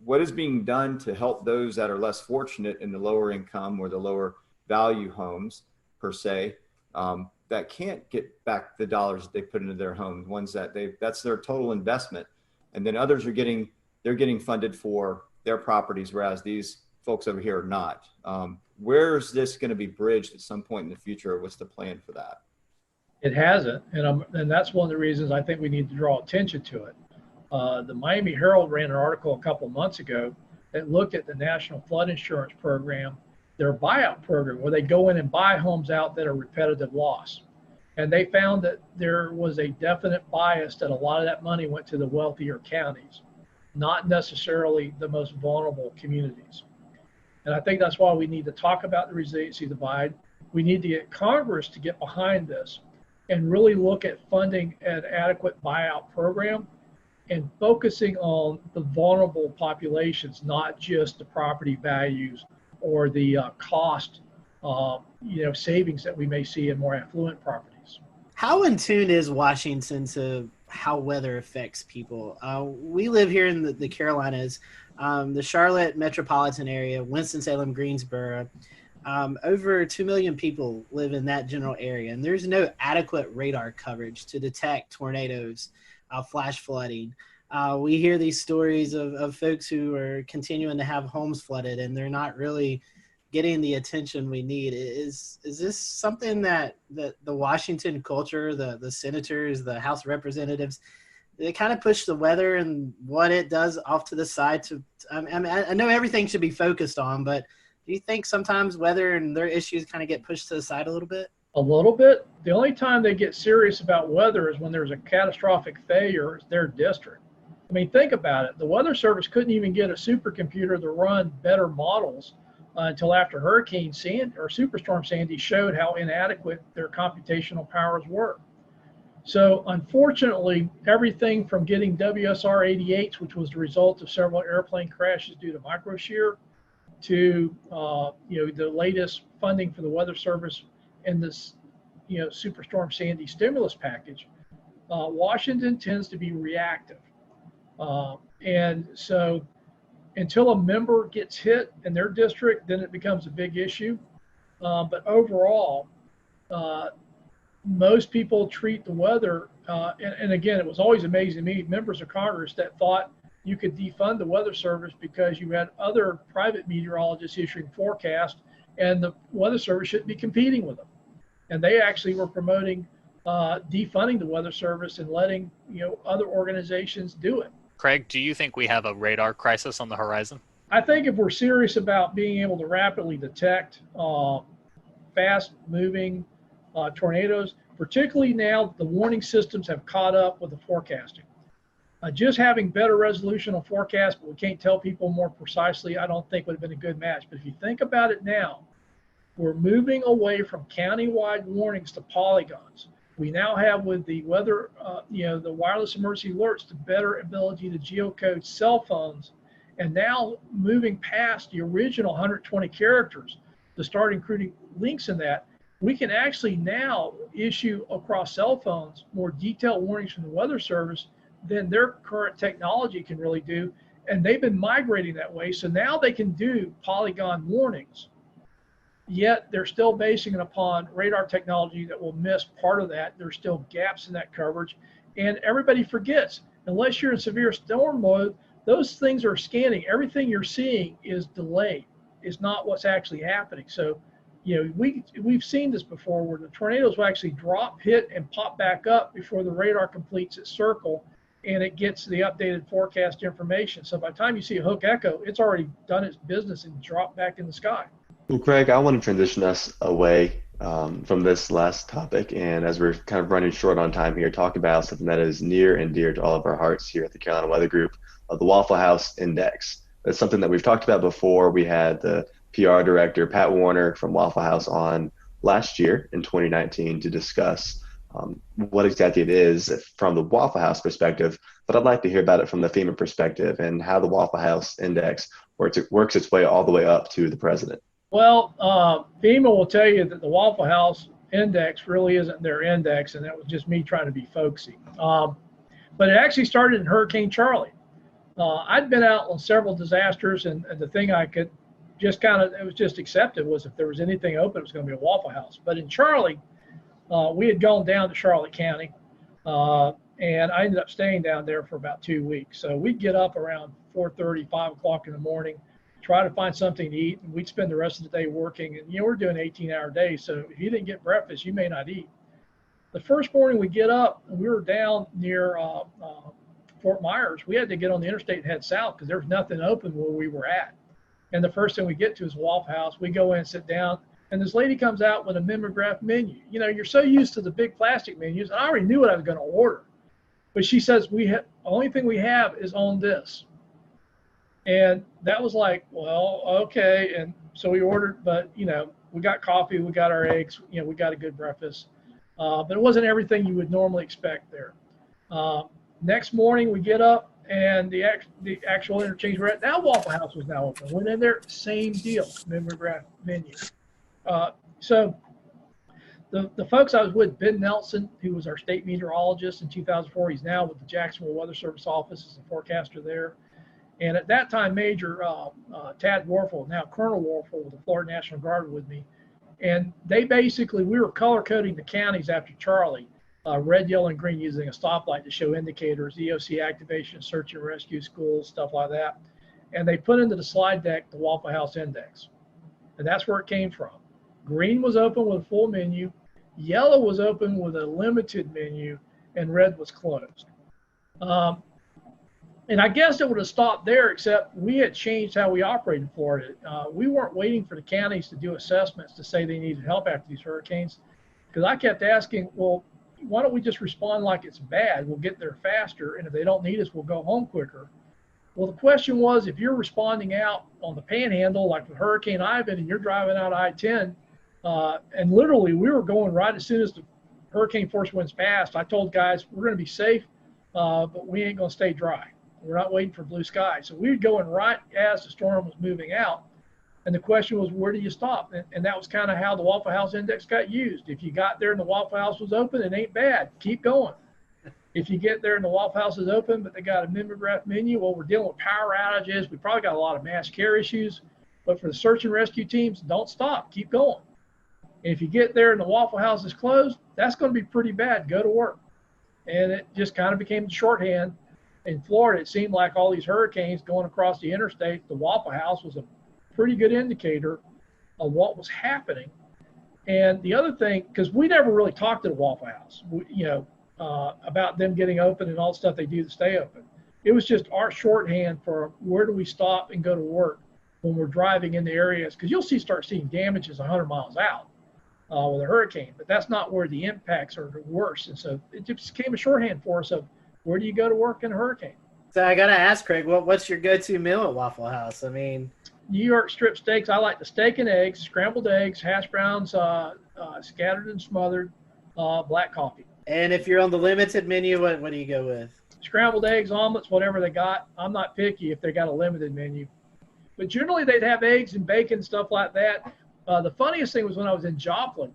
what is being done to help those that are less fortunate in the lower income or the lower value homes per se, that can't get back the dollars that they put into their home, ones that that's their total investment. And then others are getting funded for their properties, whereas these folks over here are not. Where is this going to be bridged at some point in the future? What's the plan for that? It hasn't, and that's one of the reasons I think we need to draw attention to it. The Miami Herald ran an article a couple of months ago that looked at the National Flood Insurance Program, their buyout program, where they go in and buy homes out that are repetitive loss. And they found that there was a definite bias that a lot of that money went to the wealthier counties, not necessarily the most vulnerable communities. And I think that's why we need to talk about the resiliency divide. We need to get Congress to get behind this and really look at funding an adequate buyout program and focusing on the vulnerable populations, not just the property values or the cost savings that we may see in more affluent properties. How in tune is Washington to how weather affects people? We live here in the Carolinas, the Charlotte metropolitan area, Winston-Salem, Greensboro. Over 2 million people live in that general area, and there's no adequate radar coverage to detect tornadoes, flash flooding. We hear these stories of folks who are continuing to have homes flooded, and they're not really getting the attention we need. Is this something that the Washington culture, the senators, the House representatives, they kind of push the weather and what it does off to the side? I know everything should be focused on, but do you think sometimes weather and their issues kind of get pushed to the side a little bit? A little bit. The only time they get serious about weather is when there's a catastrophic failure in their district. I mean, think about it. The Weather Service couldn't even get a supercomputer to run better models until after Hurricane Sandy or Superstorm Sandy showed how inadequate their computational powers were. So unfortunately, everything from getting WSR 88s, which was the result of several airplane crashes due to microshear, to the latest funding for the Weather Service in this Superstorm Sandy stimulus package, Washington tends to be reactive. And so until a member gets hit in their district, then it becomes a big issue. But overall, most people treat the weather, and again, it was always amazing to me, members of Congress that thought you could defund the Weather Service because you had other private meteorologists issuing forecasts, and the Weather Service shouldn't be competing with them. And they actually were promoting defunding the Weather Service and letting other organizations do it. Craig, do you think we have a radar crisis on the horizon? I think if we're serious about being able to rapidly detect fast-moving tornadoes, particularly now the warning systems have caught up with the forecasting. Just having better resolution on forecast, but we can't tell people more precisely, I don't think would have been a good match. But if you think about it now, we're moving away from county-wide warnings to polygons. We now have, with the weather, the wireless emergency alerts, the better ability to geocode cell phones, and now moving past the original 120 characters to start including links in that, we can actually now issue across cell phones more detailed warnings from the Weather Service than their current technology can really do. And they've been migrating that way. So now they can do polygon warnings, yet they're still basing it upon radar technology that will miss part of that. There's still gaps in that coverage. And everybody forgets, unless you're in severe storm mode, those things are scanning. Everything you're seeing is delayed. It's not what's actually happening. So, we've seen this before where the tornadoes will actually drop, hit, and pop back up before the radar completes its circle and it gets the updated forecast information. So by the time you see a hook echo, it's already done its business and dropped back in the sky. Well, Craig, I want to transition us away from this last topic, and as we're kind of running short on time here, talk about something that is near and dear to all of our hearts here at the Carolina Weather Group, the Waffle House Index. That's something that we've talked about before. We had the PR director, Pat Warner from Waffle House, on last year in 2019 to discuss what exactly it is from the Waffle House perspective, but I'd like to hear about it from the FEMA perspective and how the Waffle House Index works its way all the way up to the president. Well, FEMA will tell you that the Waffle House Index really isn't their index, and that was just me trying to be folksy. But it actually started in Hurricane Charlie. I'd been out on several disasters, and the thing I could just it was just accepted was if there was anything open, it was going to be a Waffle House. But in Charlie, we had gone down to Charlotte County, and I ended up staying down there for about 2 weeks. So we'd get up around 4:30, 5 o'clock in the morning, try to find something to eat, and we'd spend the rest of the day working. And, we're doing 18-hour days, so if you didn't get breakfast, you may not eat. The first morning we get up, and we were down near Fort Myers. We had to get on the interstate and head south because there was nothing open where we were at. And the first thing we get to is Waffle House. We go in and sit down, and this lady comes out with a mimeograph menu. You're so used to the big plastic menus, and I already knew what I was going to order. But she says, the only thing we have is on this. And that was like, well, okay. And so we ordered, but, we got coffee, we got our eggs, we got a good breakfast. But it wasn't everything you would normally expect there. Next morning, we get up, and the actual interchange we're at, now Waffle House was now open. Went in there, same deal, mimeograph menu. So the folks I was with, Ben Nelson, who was our state meteorologist in 2004, he's now with the Jacksonville Weather Service office as a forecaster there. And at that time, Major Tad Warfel, now Colonel Warfel with the Florida National Guard, with me. And we were color coding the counties after Charlie, red, yellow, and green, using a stoplight to show indicators, EOC activation, search and rescue, schools, stuff like that. And they put into the slide deck the Waffle House Index. And that's where it came from. Green was open with a full menu, yellow was open with a limited menu, and red was closed. And I guess it would have stopped there, except we had changed how we operated in Florida. We weren't waiting for the counties to do assessments to say they needed help after these hurricanes, because I kept asking, well, why don't we just respond like it's bad? We'll get there faster, and if they don't need us, we'll go home quicker. Well, the question was, if you're responding out on the Panhandle, like with Hurricane Ivan, and you're driving out I-10, and literally we were going right as soon as the hurricane force winds passed, I told guys, we're going to be safe, but we ain't going to stay dry. We're not waiting for blue skies. So we were going right as the storm was moving out. And the question was, where do you stop? And that was kind of how the Waffle House Index got used. If you got there and the Waffle House was open, it ain't bad. Keep going. If you get there and the Waffle House is open, but they got a mimeograph menu, well, we're dealing with power outages. We probably got a lot of mass care issues. But for the search and rescue teams, don't stop. Keep going. And if you get there and the Waffle House is closed, that's going to be pretty bad. Go to work. And it just kind of became the shorthand. In Florida, it seemed like all these hurricanes going across the interstate, the Waffle House was a pretty good indicator of what was happening. And the other thing, because we never really talked to the Waffle House, about them getting open and all the stuff they do to stay open. It was just our shorthand for where do we stop and go to work when we're driving in the areas, because you'll start seeing damages 100 miles out with a hurricane, but that's not where the impacts are the worst. And so it just became a shorthand for us of where do you go to work in a hurricane. So I got to ask, Craig, what's your go-to meal at Waffle House? I mean, New York strip steaks. I like the steak and eggs, scrambled eggs, hash browns, scattered and smothered, black coffee. And if you're on the limited menu, what do you go with? Scrambled eggs, omelets, whatever they got. I'm not picky if they got a limited menu. But generally they'd have eggs and bacon, stuff like that. The funniest thing was when I was in Joplin.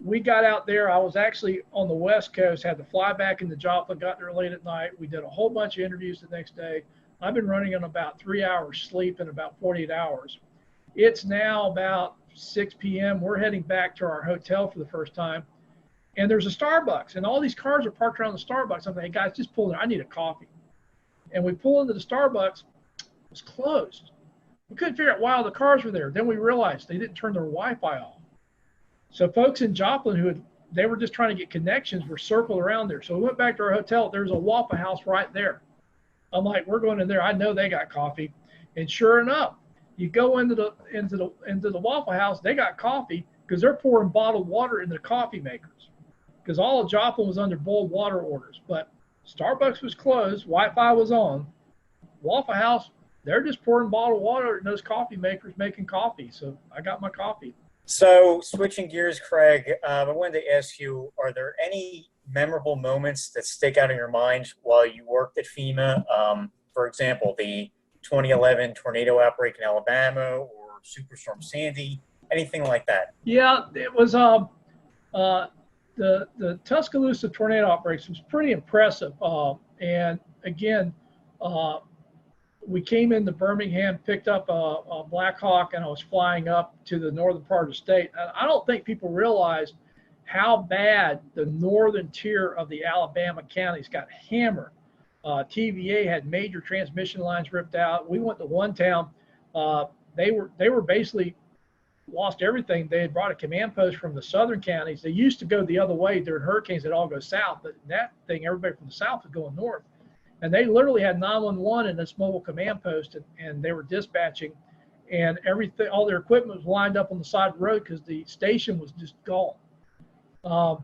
We got out there. I was actually on the West Coast, had to fly back into Joplin, got there late at night. We did a whole bunch of interviews the next day. I've been running on about 3 hours sleep in about 48 hours. It's now about 6 p.m. We're heading back to our hotel for the first time. And there's a Starbucks, and all these cars are parked around the Starbucks. I'm like, hey, guys, just pull in. I need a coffee. And we pull into the Starbucks. It was closed. We couldn't figure out why all the cars were there. Then we realized they didn't turn their Wi-Fi off. So folks in Joplin they were just trying to get connections were circled around there. So we went back to our hotel. There was a Waffle House right there. I'm like, we're going in there. I know they got coffee. And sure enough, you go into the Waffle House, they got coffee because they're pouring bottled water into the coffee makers. Because all of Joplin was under boiled water orders. But Starbucks was closed, Wi-Fi was on. Waffle House, they're just pouring bottled water in those coffee makers making coffee. So I got my coffee. So switching gears, Craig, I wanted to ask you, are there any memorable moments that stick out in your mind while you worked at FEMA? For example, the 2011 tornado outbreak in Alabama or Superstorm Sandy, anything like that? Yeah, it was the Tuscaloosa tornado outbreaks was pretty impressive. And again, we came into Birmingham, picked up a Black Hawk, and I was flying up to the northern part of the state. And I don't think people realize how bad the northern tier of the Alabama counties got hammered. TVA had major transmission lines ripped out. We went to one town. They were basically lost everything. They had brought a command post from the southern counties. They used to go the other way during hurricanes. They'd all go south, but that thing, everybody from the south was going north. And they literally had 911 in this mobile command post, and they were dispatching, and everything, all their equipment was lined up on the side of the road because the station was just gone. And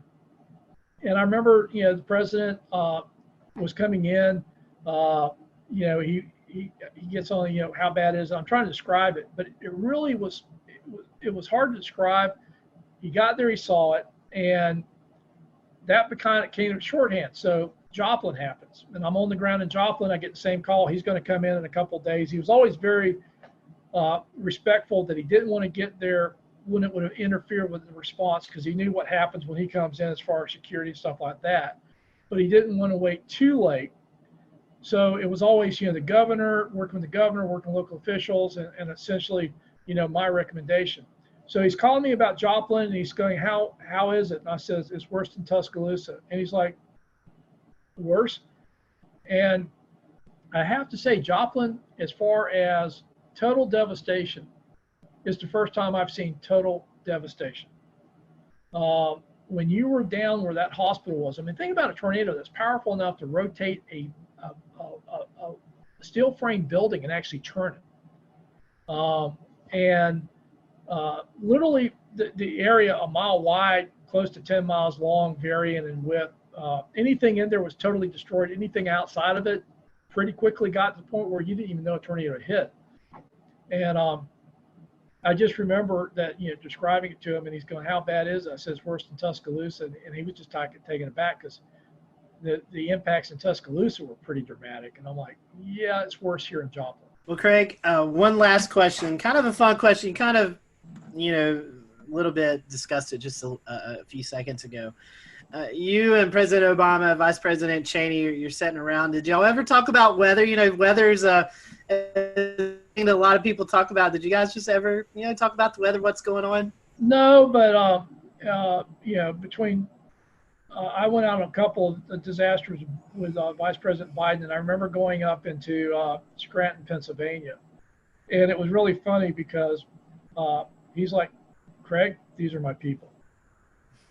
I remember, the president was coming in. He gets on, how bad it is. I'm trying to describe it, but it really was. It was hard to describe. He got there, he saw it, and that became shorthand. So Joplin happens, and I'm on the ground in Joplin. I get the same call. He's going to come in a couple of days. He was always very respectful that he didn't want to get there when it would have interfered with the response, because he knew what happens when he comes in as far as security and stuff like that. But he didn't want to wait too late. So it was always, the governor, working with local officials, and essentially, my recommendation. So he's calling me about Joplin, and he's going, how is it? And I said, it's worse than Tuscaloosa. And he's like, worse? And I have to say, Joplin, as far as total devastation, is the first time I've seen total devastation. When you were down where that hospital was, think about a tornado that's powerful enough to rotate a steel frame building and actually turn it. Literally the area a mile wide, close to 10 miles long, varying in width. Anything in there was totally destroyed. Anything outside of it pretty quickly got to the point where you didn't even know a tornado had hit. And I just remember that, describing it to him, and he's going, how bad is it? I said, it's worse than Tuscaloosa. And he was just taken aback, because the impacts in Tuscaloosa were pretty dramatic. And I'm like, yeah, it's worse here in Joplin. Well, Craig, one last question, kind of a fun question. You kind of, a little bit discussed it just a few seconds ago. You and President Obama, Vice President Cheney, you're sitting around. Did y'all ever talk about weather? Weather's a thing that a lot of people talk about. Did you guys just ever, talk about the weather, what's going on? No, but, between I went out on a couple of disasters with Vice President Biden, and I remember going up into Scranton, Pennsylvania. And it was really funny because he's like, Craig, these are my people.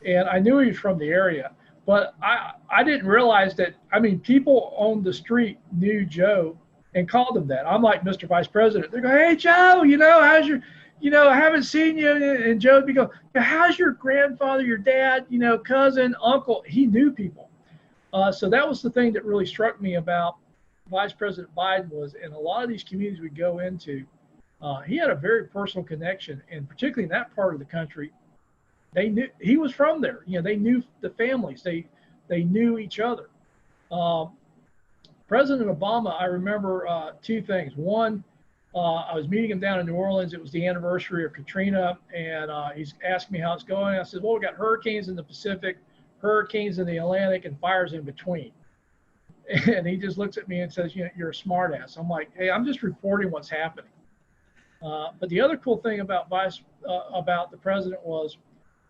And I knew he was from the area, but I didn't realize that, people on the street knew Joe and called him that. I'm like, Mr. Vice President. They go, hey, Joe, how's your, I haven't seen you. And Joe would be going, how's your grandfather, your dad, cousin, uncle? He knew people. So that was the thing that really struck me about Vice President Biden was, in a lot of these communities we go into, he had a very personal connection, and particularly in that part of the country, they knew he was from there. They knew the families. They knew each other. President Obama, I remember two things. One, I was meeting him down in New Orleans. It was the anniversary of Katrina, and he's asked me how it's going. I said, well, we got hurricanes in the Pacific, hurricanes in the Atlantic, and fires in between. And he just looks at me and says, you're a smart ass. I'm like, hey, I'm just reporting what's happening. But the other cool thing about the president was,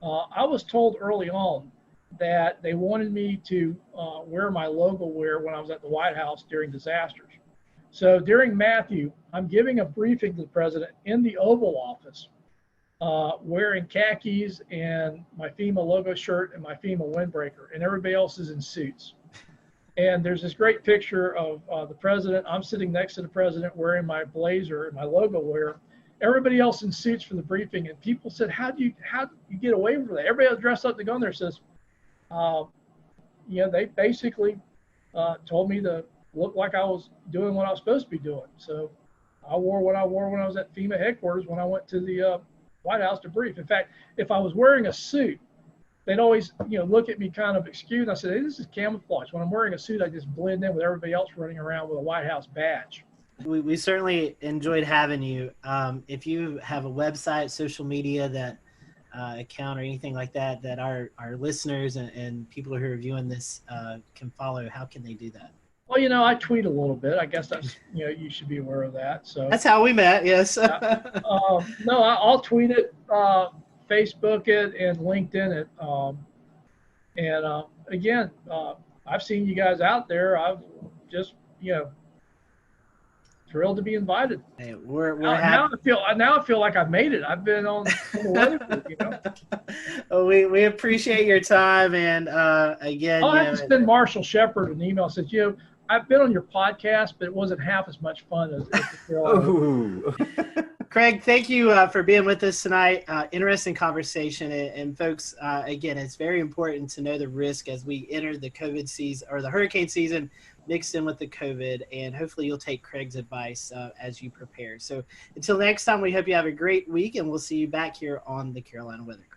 I was told early on that they wanted me to wear my logo wear when I was at the White House during disasters. So during Matthew, I'm giving a briefing to the president in the Oval Office, wearing khakis and my FEMA logo shirt and my FEMA windbreaker, and everybody else is in suits. And there's this great picture of the president. I'm sitting next to the president wearing my blazer and my logo wear. Everybody else in suits for the briefing, and people said, how do you get away from that? Everybody else dressed up to go in there says, they basically told me to look like I was doing what I was supposed to be doing. So I wore what I wore when I was at FEMA headquarters when I went to the White House to brief. In fact, if I was wearing a suit, they'd always, look at me kind of excused. I said, hey, this is camouflage. When I'm wearing a suit, I just blend in with everybody else running around with a White House badge. We certainly enjoyed having you. If you have a website, social media that account or anything like that, that our listeners and people who are viewing this can follow, how can they do that? Well, I tweet a little bit. I guess that's, you should be aware of that. So that's how we met. Yes. No, I'll tweet it, Facebook it, and LinkedIn it. Again, I've seen you guys out there. I've just, thrilled to be invited. Hey, we're now I feel like I've made it. I've been on the weather group, Well, we appreciate your time, and again, I just sent Marshall Shepard an email. Says, I've been on your podcast, but it wasn't half as much fun as the Carolina. Craig, thank you for being with us tonight. Interesting conversation, and folks, again, it's very important to know the risk as we enter the COVID season or the hurricane season mixed in with the COVID, and hopefully you'll take Craig's advice as you prepare. So until next time, we hope you have a great week, and we'll see you back here on the Carolina Weather Group.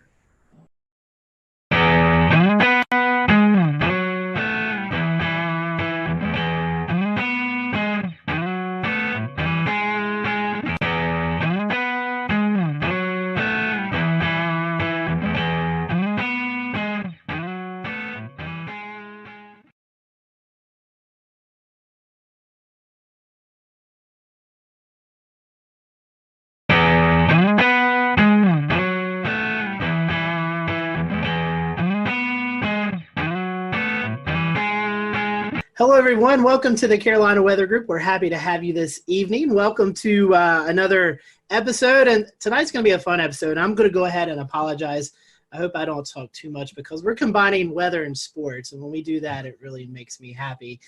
Hello, everyone. Welcome to the Carolina Weather Group. We're happy to have you this evening. Welcome to another episode, and tonight's going to be a fun episode. I'm going to go ahead and apologize. I hope I don't talk too much because we're combining weather and sports, and when we do that, it really makes me happy.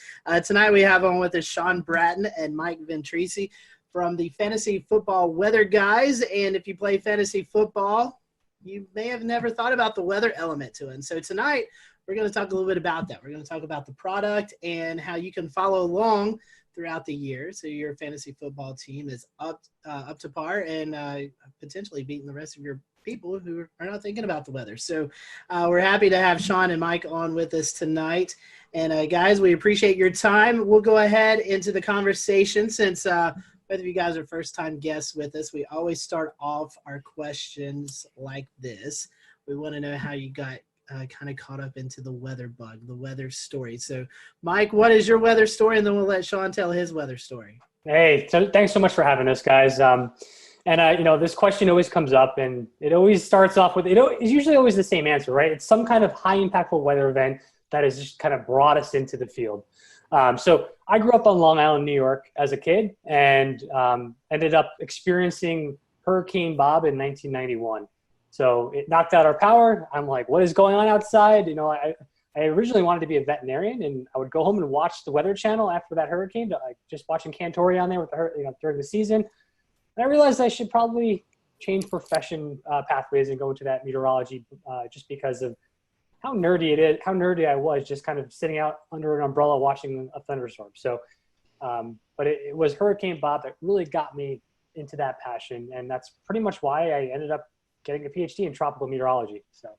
Tonight we have on with us Sean Bratton and Mike Ventrisi from the Fantasy Football Weather Guys, and if you play fantasy football, you may have never thought about the weather element to it. And so tonight, we're going to talk a little bit about that. We're going to talk about the product and how you can follow along throughout the year, so your fantasy football team is up to par and potentially beating the rest of your people who are not thinking about the weather. So we're happy to have Sean and Mike on with us tonight. And guys, we appreciate your time. We'll go ahead into the conversation since both of you guys are first-time guests with us. We always start off our questions like this. We want to know how you got kind of caught up into the weather bug, the weather story. So, Mike, what is your weather story? And then we'll let Sean tell his weather story. Hey, so thanks so much for having us, guys. This question always comes up, and it always starts off with, it's usually always the same answer, right? It's some kind of high impactful weather event that has just kind of brought us into the field. So I grew up on Long Island, New York as a kid, and ended up experiencing Hurricane Bob in 1991. So it knocked out our power. I'm like, what is going on outside? I originally wanted to be a veterinarian, and I would go home and watch the Weather Channel after that hurricane, just watching Cantori on there with during the season. And I realized I should probably change profession pathways and go into that meteorology just because of how nerdy I was just kind of sitting out under an umbrella watching a thunderstorm. So, but it was Hurricane Bob that really got me into that passion. And that's pretty much why I ended up getting a PhD in tropical meteorology. So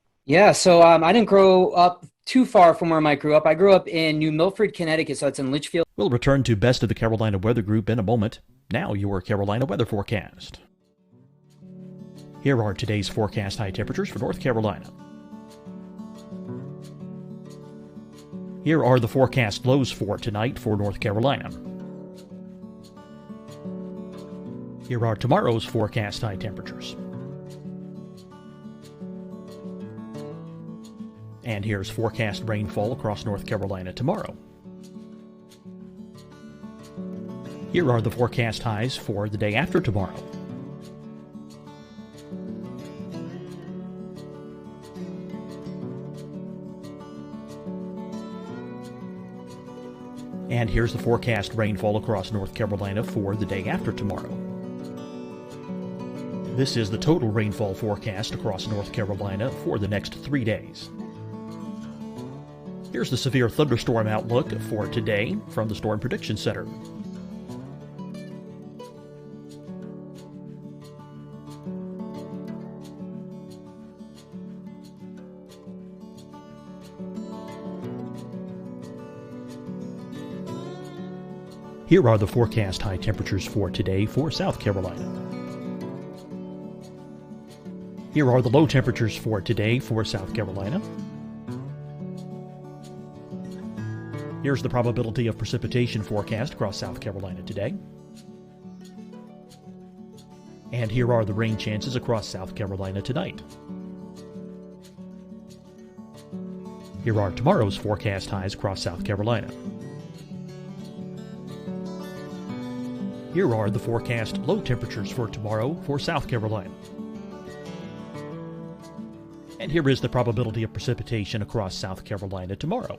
I didn't grow up too far from where Mike grew up. I grew up in New Milford, Connecticut, so it's in Litchfield. We'll return to Best of the Carolina Weather Group in a moment. Now your Carolina weather forecast. Here are today's forecast high temperatures for North Carolina. Here are the forecast lows for tonight for North Carolina. Here are tomorrow's forecast high temperatures. And here's forecast rainfall across North Carolina tomorrow. Here are the forecast highs for the day after tomorrow. And here's the forecast rainfall across North Carolina for the day after tomorrow. This is the total rainfall forecast across North Carolina for the next 3 days. Here's the severe thunderstorm outlook for today from the Storm Prediction Center. Here are the forecast high temperatures for today for South Carolina. Here are the low temperatures for today for South Carolina. Here's the probability of precipitation forecast across South Carolina today. And here are the rain chances across South Carolina tonight. Here are tomorrow's forecast highs across South Carolina. Here are the forecast low temperatures for tomorrow for South Carolina. And here is the probability of precipitation across South Carolina tomorrow.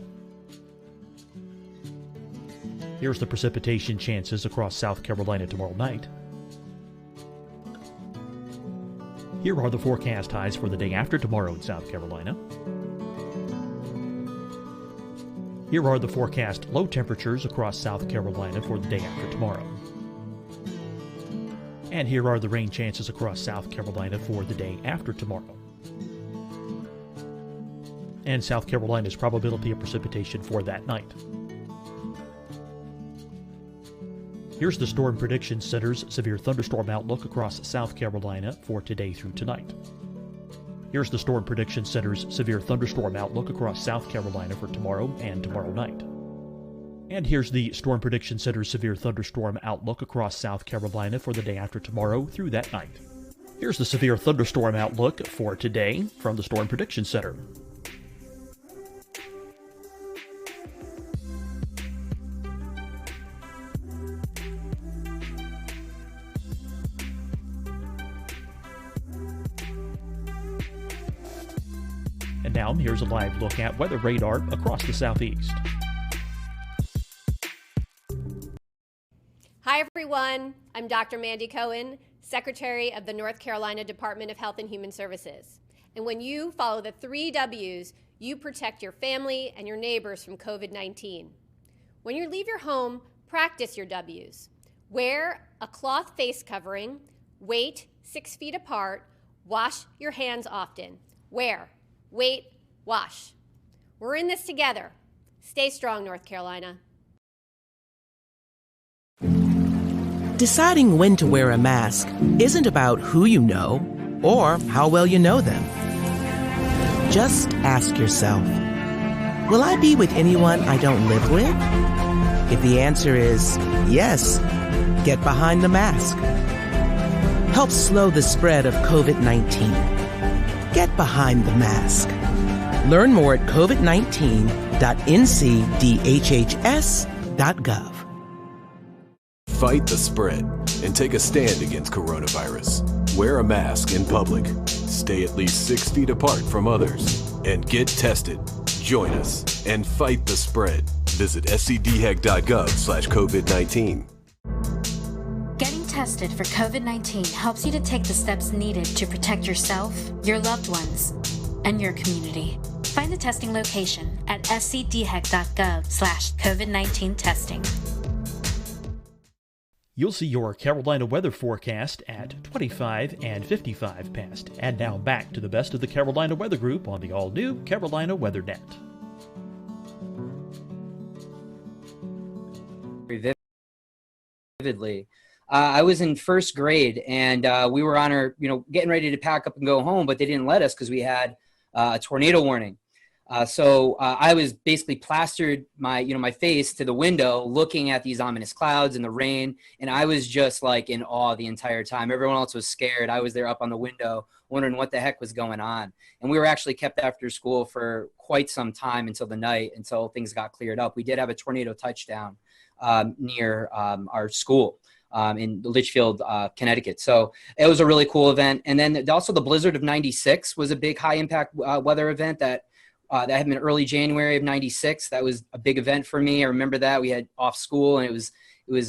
Here's the precipitation chances across South Carolina tomorrow night. Here are the forecast highs for the day after tomorrow in South Carolina. Here are the forecast low temperatures across South Carolina for the day after tomorrow. And here are the rain chances across South Carolina for the day after tomorrow. And South Carolina's probability of precipitation for that night. Here's the Storm Prediction Center's severe thunderstorm outlook across South Carolina for today through tonight. Here's the Storm Prediction Center's severe thunderstorm outlook across South Carolina for tomorrow and tomorrow night. And here's the Storm Prediction Center's severe thunderstorm outlook across South Carolina for the day after tomorrow through that night. Here's the severe thunderstorm outlook for today from the Storm Prediction Center. And now here's a live look at weather radar across the southeast. Hi, everyone. I'm Dr. Mandy Cohen, Secretary of the North Carolina Department of Health and Human Services. And when you follow the 3 W's, you protect your family and your neighbors from COVID-19. When you leave your home, practice your W's. Wear a cloth face covering, wait 6 feet apart, wash your hands often. Wear, wait, wash. We're in this together. Stay strong, North Carolina. Deciding when to wear a mask isn't about who you know or how well you know them. Just ask yourself, will I be with anyone I don't live with? If the answer is yes, get behind the mask. Help slow the spread of COVID-19. Get behind the mask. Learn more at covid19.ncdhhs.gov. Fight the spread and take a stand against coronavirus. Wear a mask in public. Stay at least 6 feet apart from others. And get tested. Join us and fight the spread. Visit scdhec.gov/COVID-19. Getting tested for COVID-19 helps you to take the steps needed to protect yourself, your loved ones, and your community. Find the testing location at scdhec.gov/COVID-19 testing. You'll see your Carolina weather forecast at 25 and 55 past. And now back to the best of the Carolina Weather Group on the all-new Carolina Weather Net. Vividly. I was in first grade, and we were on our, getting ready to pack up and go home, but they didn't let us because we had a tornado warning. So I was basically plastered my face to the window, looking at these ominous clouds and the rain, and I was just like in awe the entire time. Everyone else was scared. I was there up on the window, wondering what the heck was going on. And we were actually kept after school for quite some time until the night, until things got cleared up. We did have a tornado touchdown near our school in Litchfield, Connecticut. So it was a really cool event. And then also the blizzard of '96 was a big high impact weather event that happened in early January of '96. That was a big event for me. I remember that we had off school, and we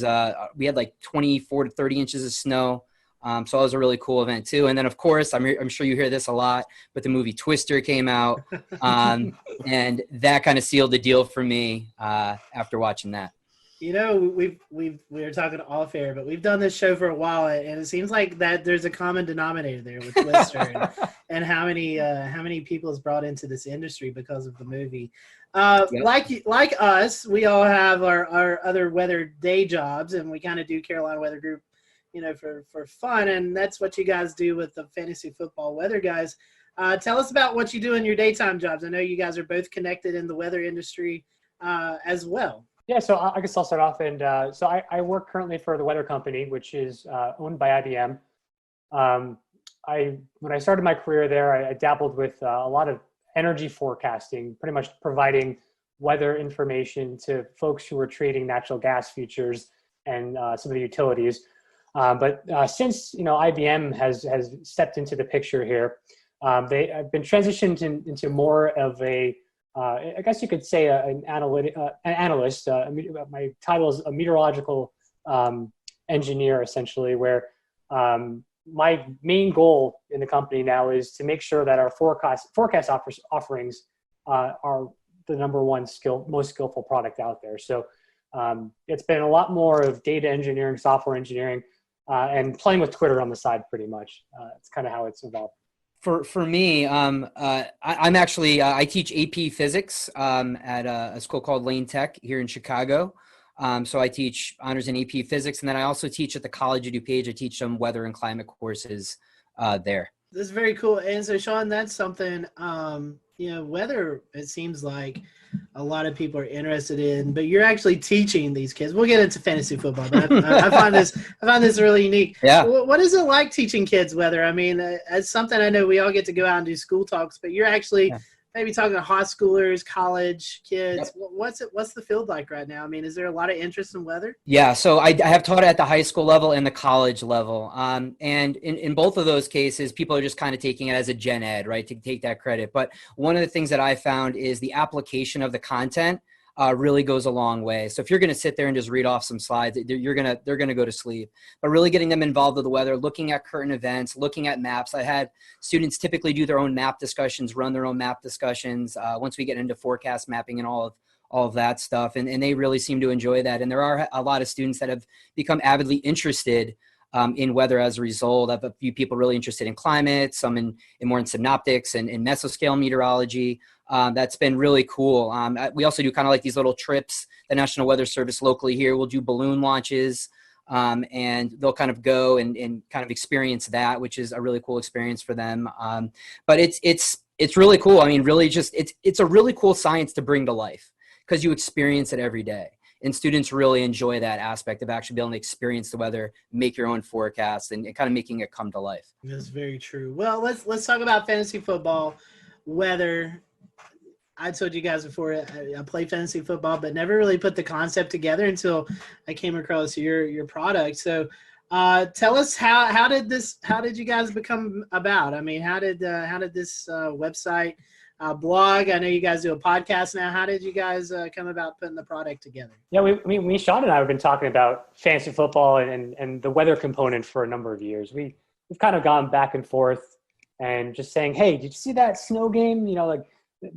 had like 24 to 30 inches of snow. So it was a really cool event too. And then of course, I'm sure you hear this a lot, but the movie Twister came out, and that kind of sealed the deal for me after watching that. You know, we were talking off air, but we've done this show for a while, and it seems like that there's a common denominator there with Twister and how many people is brought into this industry because of the movie. Like us, we all have our other weather day jobs, and we kind of do Carolina Weather Group, you know, for fun, and that's what you guys do with the fantasy football weather guys. Tell us about what you do in your daytime jobs. I know you guys are both connected in the weather industry as well. Yeah, so I guess I'll start off. And so I work currently for the weather company, which is owned by IBM. When I started my career there, I dabbled with a lot of energy forecasting, pretty much providing weather information to folks who were trading natural gas futures and some of the utilities. But since IBM has stepped into the picture here, I've been transitioned into more of a I guess you could say an analyst. My title is a meteorological engineer, essentially, where my main goal in the company now is to make sure that our forecast offerings are the number one most skillful product out there. So it's been a lot more of data engineering, software engineering, and playing with Twitter on the side, pretty much. It's kind of how it's evolved. For me, I'm actually I teach AP Physics at a school called Lane Tech here in Chicago. So I teach honors in AP Physics, and then I also teach at the College of DuPage. I teach some weather and climate courses there. That's very cool. And so, Sean, that's something weather. It seems like a lot of people are interested in, but you're actually teaching these kids. We'll get into fantasy football, but I find this really unique. Yeah. What is it like teaching kids weather? I mean, it's something I know we all get to go out and do school talks, but you're actually maybe talking to high schoolers, college kids. Yep. What's the field like right now? I mean, is there a lot of interest in weather? Yeah, so I have taught at the high school level and the college level. And in both of those cases, people are just kind of taking it as a gen ed, right, to take that credit. But one of the things that I found is the application of the content really goes a long way. So if you're going to sit there and just read off some slides, they're going to go to sleep. But really getting them involved with the weather, looking at current events, looking at maps. I had students typically do their own map discussions, run their own map discussions once we get into forecast mapping and all of that stuff. And they really seem to enjoy that. And there are a lot of students that have become avidly interested in weather as a result. I have a few people really interested in climate, some in more in synoptics and in mesoscale meteorology. That's been really cool. We also do kind of like these little trips. The National Weather Service locally here will do balloon launches, and they'll kind of go and kind of experience that, which is a really cool experience for them. But it's really cool. I mean, really just it's a really cool science to bring to life because you experience it every day. And students really enjoy that aspect of actually being able to experience the weather, make your own forecasts, and kind of making it come to life. That's very true. Well, let's talk about fantasy football, weather. I told you guys before I play fantasy football, but never really put the concept together until I came across your product. So, tell us how did you guys become about? I mean, how did this website? Blog. I know you guys do a podcast now. How did you guys come about putting the product together? Yeah, we Sean and I have been talking about fantasy football and the weather component for a number of years. We've kind of gone back and forth and just saying, hey, did you see that snow game? You know, like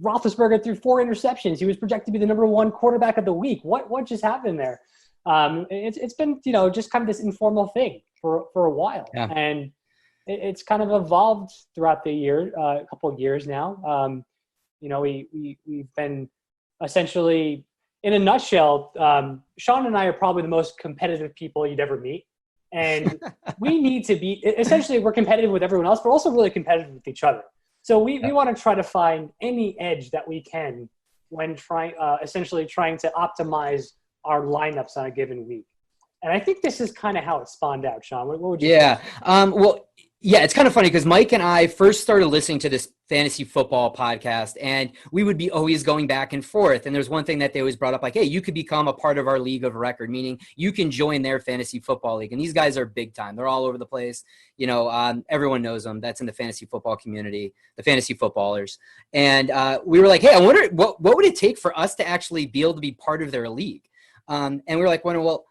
Roethlisberger threw 4 interceptions. He was projected to be the number 1 quarterback of the week. What just happened there? It's been just kind of this informal thing for a while, and it's kind of evolved throughout the year, a couple of years now. We've been essentially, in a nutshell, Sean and I are probably the most competitive people you'd ever meet. And we need to be, essentially we're competitive with everyone else, but also really competitive with each other. So we want to try to find any edge that we can when essentially trying to optimize our lineups on a given week. And I think this is kind of how it spawned out, Sean. What would you say? Yeah, it's kind of funny because Mike and I first started listening to this fantasy football podcast, and we would be always going back and forth. And there's one thing that they always brought up, like, hey, you could become a part of our league of record, meaning you can join their fantasy football league. And these guys are big time. They're all over the place. Everyone knows them. That's in the fantasy football community, the fantasy footballers. And we were like, hey, I wonder what would it take for us to actually be able to be part of their league? And we were like, well,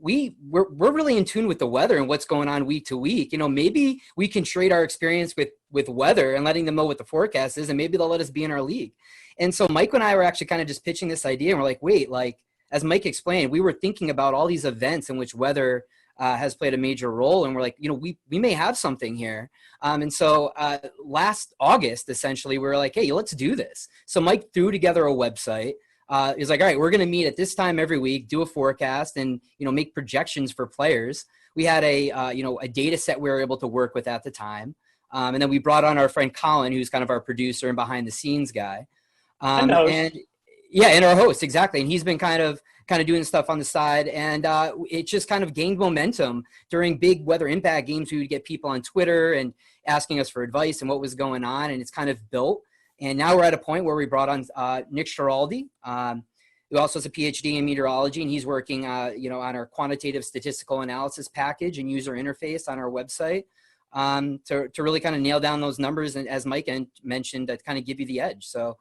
we're really in tune with the weather and what's going on week to week. Maybe we can trade our experience with weather and letting them know what the forecast is, and maybe they'll let us be in our league. And so Mike and I were actually kind of just pitching this idea, and we're like, wait, as Mike explained, we were thinking about all these events in which weather has played a major role. And we're like, we may have something here. And so last August, essentially, we were like, hey, let's do this. So Mike threw together a website. He's like, all right, we're going to meet at this time every week, do a forecast, and make projections for players. We had a data set we were able to work with at the time, and then we brought on our friend Colin, who's kind of our producer and behind the scenes guy, and our host, exactly. And he's been kind of doing stuff on the side, and it just kind of gained momentum during big weather impact games. We would get people on Twitter and asking us for advice and what was going on, and it's kind of built. And now we're at a point where we brought on Nick Schiraldi, who also has a PhD in meteorology, and he's working, on our quantitative statistical analysis package and user interface on our website to really kind of nail down those numbers, and as Mike mentioned, to kind of give you the edge. So,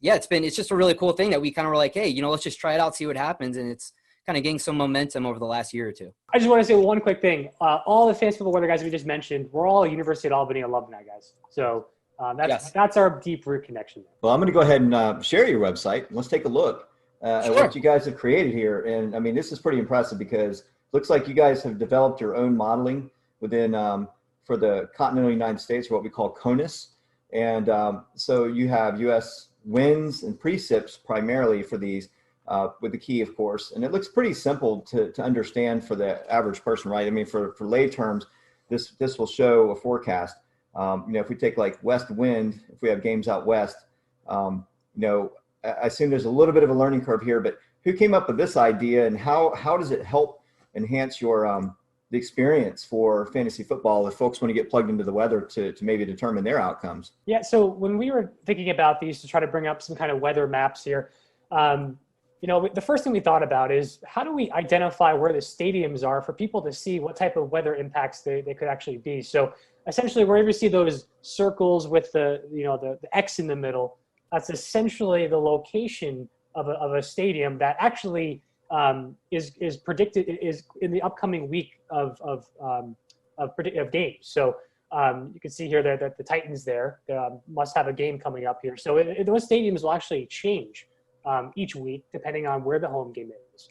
it's just a really cool thing that we kind of were like, hey, let's just try it out, see what happens, and it's kind of gained some momentum over the last year or two. I just want to say one quick thing. All the fantasy football weather guys we just mentioned, we're all University of Albany alumni guys. So. That's our deep root connection. Well, I'm going to go ahead and share your website. Let's take a look at what you guys have created here. And I mean, this is pretty impressive because it looks like you guys have developed your own modeling within for the continental United States, or what we call CONUS. And so you have U.S. winds and precipits primarily for these, with the key, of course. And it looks pretty simple to understand for the average person, right? I mean, for lay terms, this will show a forecast. If we take like west wind, if we have games out west, I assume there's a little bit of a learning curve here, but who came up with this idea, and how does it help enhance your the experience for fantasy football if folks want to get plugged into the weather to maybe determine their outcomes? Yeah, so when we were thinking about these to try to bring up some kind of weather maps here, the first thing we thought about is how do we identify where the stadiums are for people to see what type of weather impacts they could actually be. So essentially, wherever you see those circles with the X in the middle, that's essentially the location of a stadium that actually is predicted is in the upcoming week of games. So you can see here that the Titans there must have a game coming up here. So those stadiums will actually change each week depending on where the home game is.